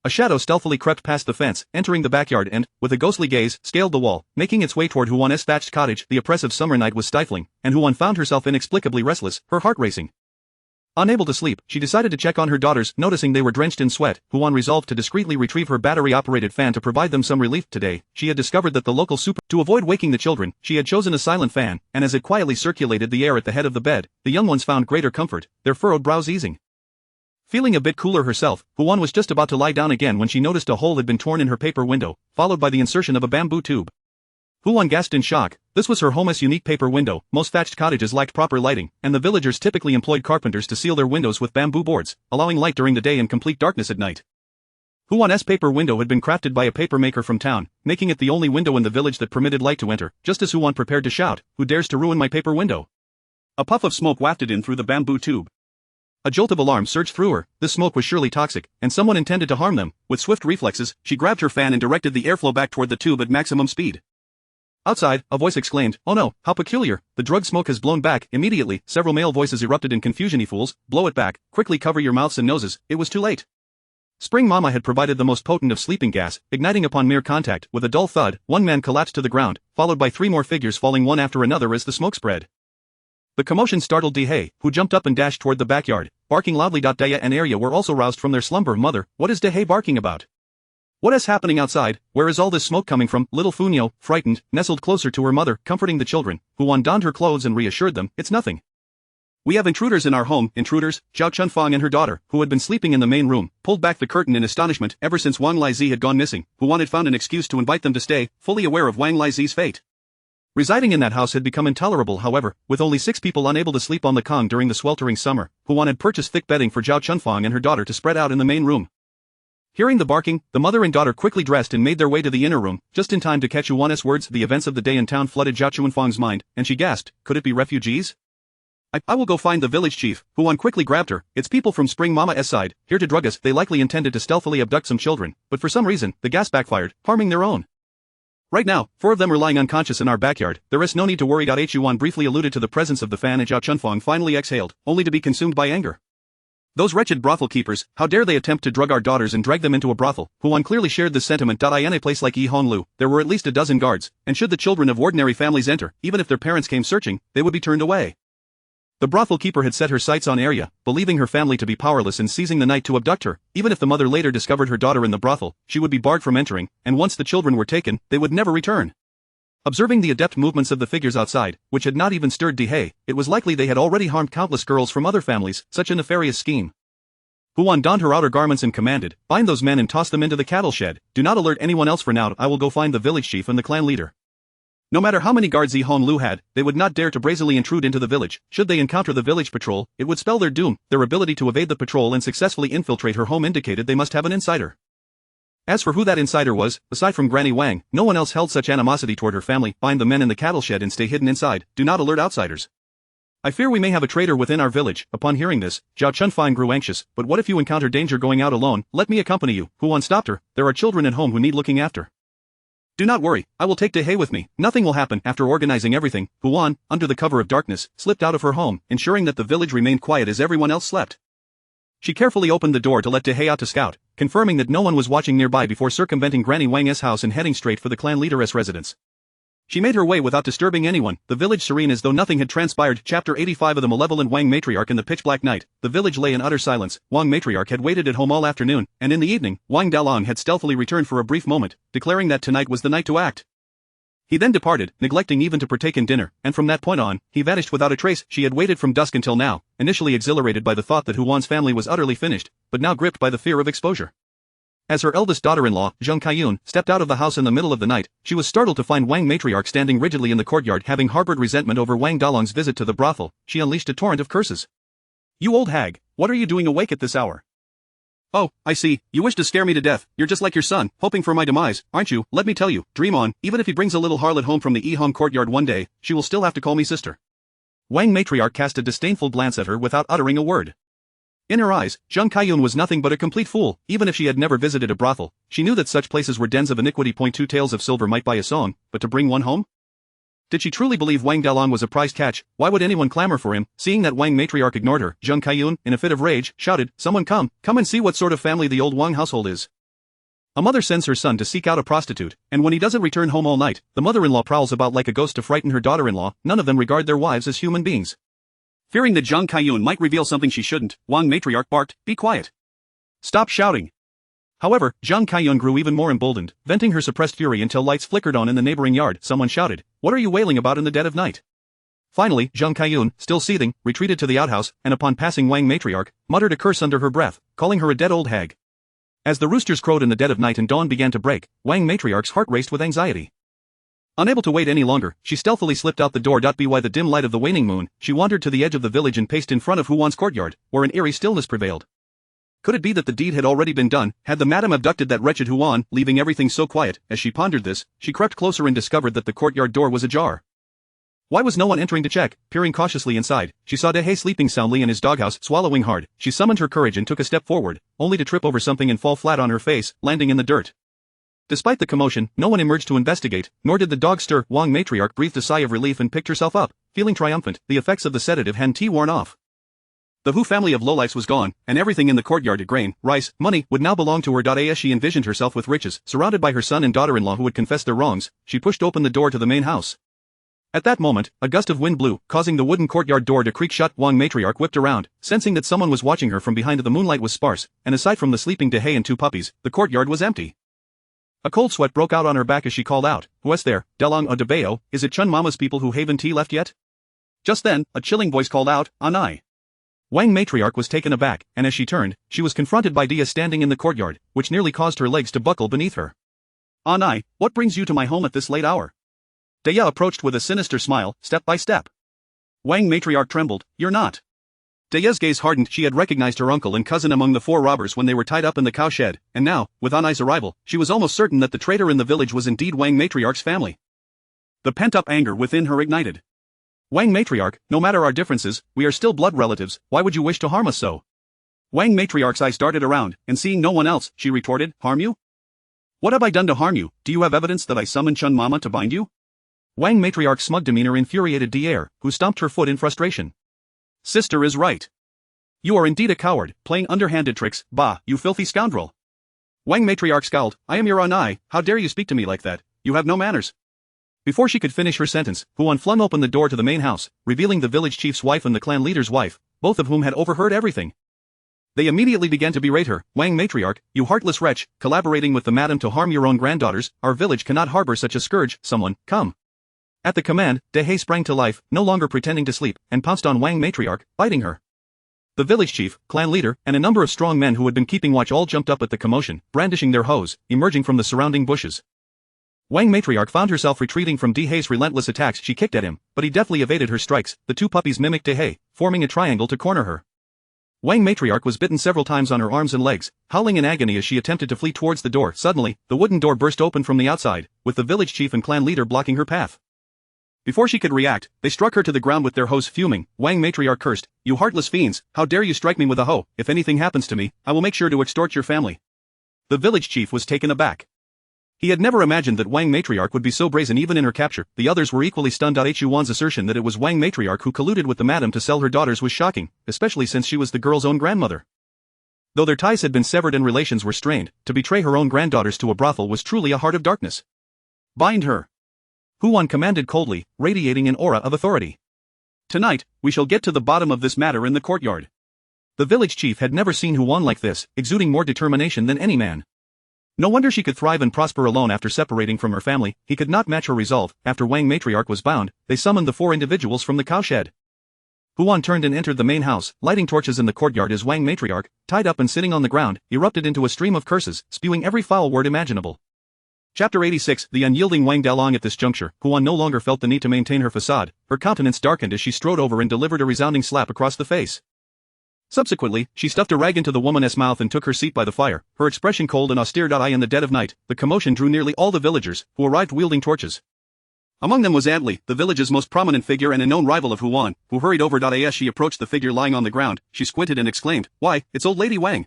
A shadow stealthily crept past the fence, entering the backyard and, with a ghostly gaze, scaled the wall, making its way toward Huan's thatched cottage. The oppressive summer night was stifling, and Huan found herself inexplicably restless, her heart racing. Unable to sleep, she decided to check on her daughters. Noticing they were drenched in sweat, Huan resolved to discreetly retrieve her battery-operated fan to provide them some relief. Today, she had discovered that the local To avoid waking the children, she had chosen a silent fan, and as it quietly circulated the air at the head of the bed, the young ones found greater comfort, their furrowed brows easing. Feeling a bit cooler herself, Huan was just about to lie down again when she noticed a hole had been torn in her paper window, followed by the insertion of a bamboo tube. Huan gasped in shock. This was her home's unique paper window. Most thatched cottages lacked proper lighting, and the villagers typically employed carpenters to seal their windows with bamboo boards, allowing light during the day and complete darkness at night. Huan's paper window had been crafted by a papermaker from town, making it the only window in the village that permitted light to enter. Just as Huan prepared to shout, "Who dares to ruin my paper window?" a puff of smoke wafted in through the bamboo tube. A jolt of alarm surged through her. This smoke was surely toxic, and someone intended to harm them. With swift reflexes, she grabbed her fan and directed the airflow back toward the tube at maximum speed. Outside, a voice exclaimed, "Oh no, how peculiar, the drug smoke has blown back." Immediately, several male voices erupted in confusion. "You fools, blow it back, quickly cover your mouths and noses." It was too late. Spring Mama had provided the most potent of sleeping gas, igniting upon mere contact. With a dull thud, one man collapsed to the ground, followed by 3 more figures falling one after another as the smoke spread. The commotion startled Dehe, who jumped up and dashed toward the backyard, barking loudly. Daya and Arya were also roused from their slumber. "Mother, what is Dehe barking about? What is happening outside? Where is all this smoke coming from?" Little Funyo, frightened, nestled closer to her mother, comforting the children. Huan donned her clothes and reassured them, "It's nothing. We have intruders in our home." Intruders? Zhao Chunfang and her daughter, who had been sleeping in the main room, pulled back the curtain in astonishment. Ever since Wang Lizi had gone missing, Huan had found an excuse to invite them to stay, fully aware of Wang Lizi's fate. Residing in that house had become intolerable. However, with only 6 people unable to sleep on the Kong during the sweltering summer, Huan had purchased thick bedding for Zhao Chunfang and her daughter to spread out in the main room. Hearing the barking, the mother and daughter quickly dressed and made their way to the inner room, just in time to catch Huan's words. The events of the day in town flooded Zhao Chunfang's mind, and she gasped, "Could it be refugees? I will go find the village chief, Huan quickly grabbed her. It's people from Spring Mama's side, here to drug us. They likely intended to stealthily abduct some children, but for some reason, the gas backfired, harming their own. Right now, 4 of them are lying unconscious in our backyard. There is no need to worry. Huan briefly alluded to the presence of the fan and Zhao Chunfang finally exhaled, only to be consumed by anger. Those wretched brothel keepers, how dare they attempt to drug our daughters and drag them into a brothel? Huan clearly shared this sentiment. In a place like Yi Honglu, there were at least a dozen guards, and should the children of ordinary families enter, even if their parents came searching, they would be turned away. The brothel keeper had set her sights on Arya, believing her family to be powerless in seizing the night to abduct her. Even if the mother later discovered her daughter in the brothel, she would be barred from entering, and once the children were taken, they would never return. Observing the adept movements of the figures outside, which had not even stirred Dehe, it was likely they had already harmed countless girls from other families. Such a nefarious scheme. Huan donned her outer garments and commanded, "Bind those men and toss them into the cattle shed. Do not alert anyone else for now. I will go find the village chief and the clan leader." No matter how many guards Yi Honglu had, they would not dare to brazenly intrude into the village. Should they encounter the village patrol, it would spell their doom. Their ability to evade the patrol and successfully infiltrate her home indicated they must have an insider. As for who that insider was, aside from Granny Wang, no one else held such animosity toward her family. Bind the men in the cattle shed and stay hidden inside. Do not alert outsiders. I fear we may have a traitor within our village. Upon hearing this, Zhao Chunfang grew anxious. But what if you encounter danger going out alone? Let me accompany you. Huan stopped her. There are children at home who need looking after. Do not worry, I will take Dehe with me. Nothing will happen. After organizing everything, Huan, under the cover of darkness, slipped out of her home, ensuring that the village remained quiet as everyone else slept. She carefully opened the door to let Dehe out to scout, confirming that no one was watching nearby before circumventing Granny Wang's house and heading straight for the clan leader's residence. She made her way without disturbing anyone, the village serene as though nothing had transpired. Chapter 85 of the Malevolent Wang Matriarch. In the pitch-black night, the village lay in utter silence. Wang Matriarch had waited at home all afternoon, and in the evening, Wang Dalong had stealthily returned for a brief moment, declaring that tonight was the night to act. He then departed, neglecting even to partake in dinner, and from that point on, he vanished without a trace. She had waited from dusk until now, initially exhilarated by the thought that Huan's family was utterly finished, but now gripped by the fear of exposure. As her eldest daughter-in-law, Zheng Kaiyun, stepped out of the house in the middle of the night, she was startled to find Wang Matriarch standing rigidly in the courtyard. Having harbored resentment over Wang Dalong's visit to the brothel, she unleashed a torrent of curses. "You old hag, what are you doing awake at this hour? Oh, I see, you wish to scare me to death. You're just like your son, hoping for my demise, aren't you? Let me tell you, dream on. Even if he brings a little harlot home from the Yihong courtyard one day, she will still have to call me sister." Wang Matriarch cast a disdainful glance at her without uttering a word. In her eyes, Zheng Kaiyun was nothing but a complete fool. Even if she had never visited a brothel, she knew that such places were dens of iniquity. 2 Tales of silver might buy a song, but to bring one home? Did she truly believe Wang Dalong was a prized catch? Why would anyone clamor for him? Seeing that Wang Matriarch ignored her, Zheng Kaiyun, in a fit of rage, shouted, "Someone come and see what sort of family the old Wang household is." A mother sends her son to seek out a prostitute, and when he doesn't return home all night, the mother-in-law prowls about like a ghost to frighten her daughter-in-law. None of them regard their wives as human beings. Fearing that Zheng Kaiyun might reveal something she shouldn't, Wang Matriarch barked, "Be quiet. Stop shouting." However, Zheng Kaiyun grew even more emboldened, venting her suppressed fury until lights flickered on in the neighboring yard. Someone shouted, "What are you wailing about in the dead of night?" Finally, Zheng Kaiyun, still seething, retreated to the outhouse, and upon passing Wang Matriarch, muttered a curse under her breath, calling her a dead old hag. As the roosters crowed in the dead of night and dawn began to break, Wang Matriarch's heart raced with anxiety. Unable to wait any longer, she stealthily slipped out the door. By the dim light of the waning moon, she wandered to the edge of the village and paced in front of Huan's courtyard, where an eerie stillness prevailed. Could it be that the deed had already been done? Had the madam abducted that wretched Huan, leaving everything so quiet? As she pondered this, she crept closer and discovered that the courtyard door was ajar. Why was no one entering to check? Peering cautiously inside, she saw Dehe sleeping soundly in his doghouse, swallowing hard. She summoned her courage and took a step forward, only to trip over something and fall flat on her face, landing in the dirt. Despite the commotion, no one emerged to investigate, nor did the dog stir. Wang Matriarch breathed a sigh of relief and picked herself up, feeling triumphant. The effects of the sedative hadn't worn off. The Hu family of lowlifes was gone, and everything in the courtyard, grain, rice, money, would now belong to her. As she envisioned herself with riches, surrounded by her son and daughter-in-law who would confess their wrongs, she pushed open the door to the main house. At that moment, a gust of wind blew, causing the wooden courtyard door to creak shut. Wang Matriarch whipped around, sensing that someone was watching her from behind. The moonlight was sparse, and aside from the sleeping Dehe and 2 puppies, the courtyard was empty. A cold sweat broke out on her back as she called out, "Who's there? Delong o Debeo, is it Chun Mama's people who haven't tea left yet?" Just then, a chilling voice called out, "Anai." Wang Matriarch was taken aback, and as she turned, she was confronted by Dia standing in the courtyard, which nearly caused her legs to buckle beneath her. "Anai, what brings you to my home at this late hour?" Dia approached with a sinister smile, step by step. Wang Matriarch trembled, "You're not." Dia's gaze hardened. She had recognized her uncle and cousin among the 4 robbers when they were tied up in the cow shed, and now, with Anai's arrival, she was almost certain that the traitor in the village was indeed Wang Matriarch's family. The pent-up anger within her ignited. Wang Matriarch, no matter our differences, we are still blood relatives, why would you wish to harm us so? Wang Matriarch's eyes darted around, and seeing no one else, she retorted, harm you? What have I done to harm you? Do you have evidence that I summoned Chun Mama to bind you? Wang Matriarch's smug demeanor infuriated Dier, who stomped her foot in frustration. Sister is right. You are indeed a coward, playing underhanded tricks, bah, you filthy scoundrel. Wang Matriarch scowled, I am your own eye, how dare you speak to me like that, you have no manners. Before she could finish her sentence, Huan flung open the door to the main house, revealing the village chief's wife and the clan leader's wife, both of whom had overheard everything. They immediately began to berate her, Wang Matriarch, you heartless wretch, collaborating with the madam to harm your own granddaughters, our village cannot harbor such a scourge, someone, come. At the command, Dehe sprang to life, no longer pretending to sleep, and pounced on Wang Matriarch, biting her. The village chief, clan leader, and a number of strong men who had been keeping watch all jumped up at the commotion, brandishing their hoes, emerging from the surrounding bushes. Wang Matriarch found herself retreating from Dehe's relentless attacks. She kicked at him, but he deftly evaded her strikes. The two puppies mimicked Dehe, forming a triangle to corner her. Wang Matriarch was bitten several times on her arms and legs, howling in agony as she attempted to flee towards the door. Suddenly, the wooden door burst open from the outside, with the village chief and clan leader blocking her path. Before she could react, they struck her to the ground with their hoes fuming. Wang Matriarch cursed, you heartless fiends, how dare you strike me with a hoe? If anything happens to me, I will make sure to extort your family. The village chief was taken aback. He had never imagined that Wang Matriarch would be so brazen even in her capture. The others were equally stunned. Huan's assertion that it was Wang Matriarch who colluded with the madam to sell her daughters was shocking, especially since she was the girl's own grandmother. Though their ties had been severed and relations were strained, to betray her own granddaughters to a brothel was truly a heart of darkness. Bind her. Huan commanded coldly, radiating an aura of authority. Tonight, we shall get to the bottom of this matter in the courtyard. The village chief had never seen Huan like this, exuding more determination than any man. No wonder she could thrive and prosper alone after separating from her family. He could not match her resolve. After Wang Matriarch was bound, they summoned the 4 individuals from the cowshed. Huan turned and entered the main house, lighting torches in the courtyard as Wang Matriarch, tied up and sitting on the ground, erupted into a stream of curses, spewing every foul word imaginable. Chapter 86, The unyielding Wang Dalong. At this juncture, Huan no longer felt the need to maintain her facade. Her countenance darkened as she strode over and delivered a resounding slap across the face. Subsequently, she stuffed a rag into the woman's mouth and took her seat by the fire, her expression cold and austere. In the dead of night, the commotion drew nearly all the villagers, who arrived wielding torches. Among them was Antli, the village's most prominent figure and a known rival of Huan, who hurried over. As she approached the figure lying on the ground, she squinted and exclaimed, why, it's old lady Wang.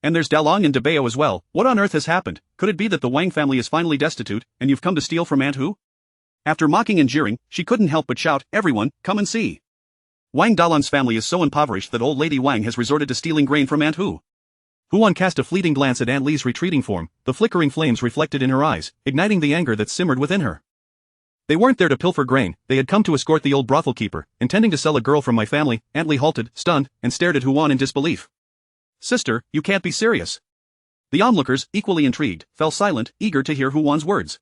And there's Dalong and Dabeo as well. What on earth has happened? Could it be that the Wang family is finally destitute, and you've come to steal from Aunt Hu? After mocking and jeering, she couldn't help but shout, everyone, come and see. Wang Dalong's family is so impoverished that old lady Wang has resorted to stealing grain from Aunt Hu. Huan cast a fleeting glance at Aunt Li's retreating form, the flickering flames reflected in her eyes, igniting the anger that simmered within her. They weren't there to pilfer grain, they had come to escort the old brothel keeper, intending to sell a girl from my family. Aunt Li halted, stunned, and stared at Huan in disbelief. Sister, you can't be serious. The onlookers, equally intrigued, fell silent, eager to hear Huan's words.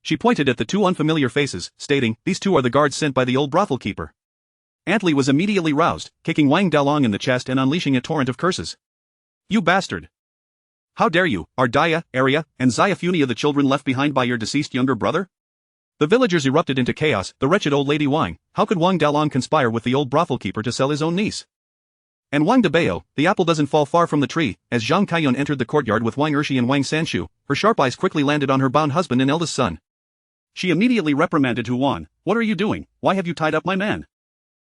She pointed at the 2 unfamiliar faces, stating, these 2 are the guards sent by the old brothel keeper. Aunt Li was immediately roused, kicking Wang Dalong in the chest and unleashing a torrent of curses. You bastard! How dare you, are Daya, Arya, and Xiafunia the children left behind by your deceased younger brother? The villagers erupted into chaos. The wretched old lady Wang, how could Wang Dalong conspire with the old brothel keeper to sell his own niece? And Wang Dabeo, the apple doesn't fall far from the tree. As Zhang Kaiyun entered the courtyard with Wang Ershi and Wang Sanshu, her sharp eyes quickly landed on her bound husband and eldest son. She immediately reprimanded Huan, what are you doing, why have you tied up my man?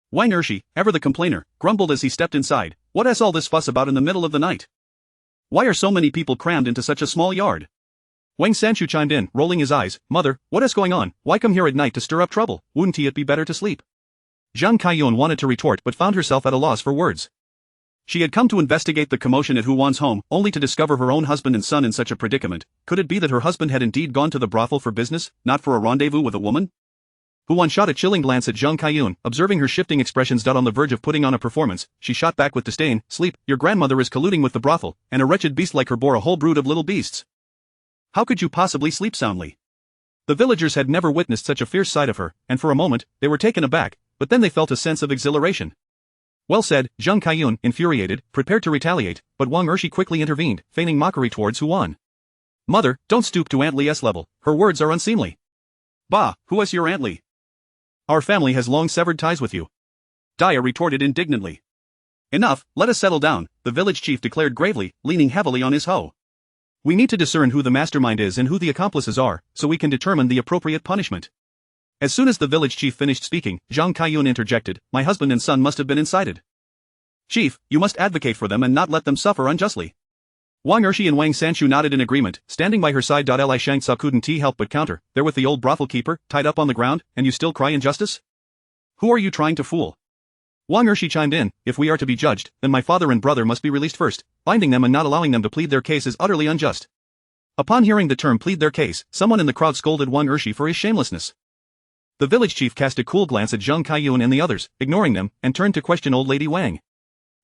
Wang Ershi, ever the complainer, grumbled as he stepped inside, what has all this fuss about in the middle of the night? Why are so many people crammed into such a small yard? Wang Sanshu chimed in, rolling his eyes, mother, what is going on, why come here at night to stir up trouble, wouldn't it be better to sleep? Zhang Kaiyun wanted to retort but found herself at a loss for words. She had come to investigate the commotion at Huan's home, only to discover her own husband and son in such a predicament. Could it be that her husband had indeed gone to the brothel for business, not for a rendezvous with a woman? Huan shot a chilling glance at Zhang Kaiyun, observing her shifting expressions. On the verge of putting on a performance, she shot back with disdain, sleep, your grandmother is colluding with the brothel, and a wretched beast like her bore a whole brood of little beasts. How could you possibly sleep soundly? The villagers had never witnessed such a fierce sight of her, and for a moment, they were taken aback, but then they felt a sense of exhilaration. Well said, Zhang Kaiyun, infuriated, prepared to retaliate, but Wang Ershi quickly intervened, feigning mockery towards Huan. Mother, don't stoop to Aunt Li's level, her words are unseemly. Bah, who is your Aunt Li? Our family has long severed ties with you. Daya retorted indignantly. Enough, let us settle down, the village chief declared gravely, leaning heavily on his hoe. We need to discern who the mastermind is and who the accomplices are, so we can determine the appropriate punishment. As soon as the village chief finished speaking, Zhang Kaiyun interjected, "My husband and son must have been incited. Chief, you must advocate for them and not let them suffer unjustly." Wang Ershi and Wang Sanshu nodded in agreement, standing by her side. Li Shangsa couldn't help but counter, "There with the old brothel keeper, tied up on the ground, and you still cry injustice? Who are you trying to fool?" Wang Ershi chimed in, "If we are to be judged, then my father and brother must be released first. Binding them and not allowing them to plead their case is utterly unjust." Upon hearing the term plead their case, someone in the crowd scolded Wang Ershi for his shamelessness. The village chief cast a cool glance at Zhang Kaiyun and the others, ignoring them, and turned to question Old Lady Wang.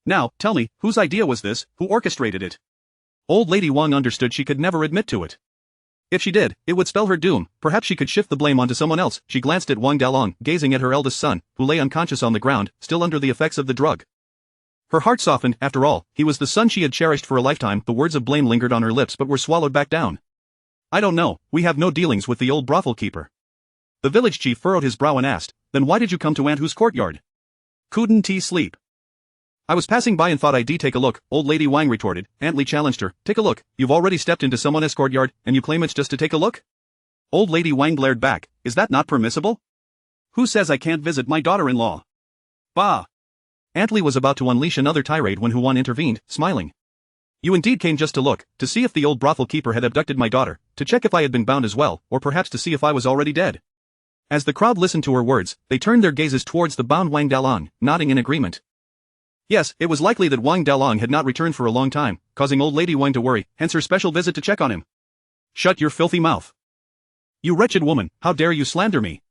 "Now, tell me, whose idea was this, who orchestrated it?" Old Lady Wang understood she could never admit to it. If she did, it would spell her doom. Perhaps she could shift the blame onto someone else. She glanced at Wang Dalong, gazing at her eldest son, who lay unconscious on the ground, still under the effects of the drug. Her heart softened. After all, he was the son she had cherished for a lifetime. The words of blame lingered on her lips but were swallowed back down. "I don't know, we have no dealings with the old brothel keeper." The village chief furrowed his brow and asked, "Then why did you come to Aunt Hu's courtyard?" "Couldn't he sleep?" "I was passing by and thought I'd take a look," Old Lady Wang retorted. Aunt Li challenged her, "Take a look, you've already stepped into someone's courtyard, and you claim it's just to take a look?" Old Lady Wang glared back, "Is that not permissible? Who says I can't visit my daughter-in-law?" "Bah!" Aunt Li was about to unleash another tirade when Huan intervened, smiling. "You indeed came just to look, to see if the old brothel keeper had abducted my daughter, to check if I had been bound as well, or perhaps to see if I was already dead." As the crowd listened to her words, they turned their gazes towards the bound Wang Dalong, nodding in agreement. Yes, it was likely that Wang Dalong had not returned for a long time, causing Old Lady Wang to worry, hence her special visit to check on him. "Shut your filthy mouth. You wretched woman, how dare you slander me?"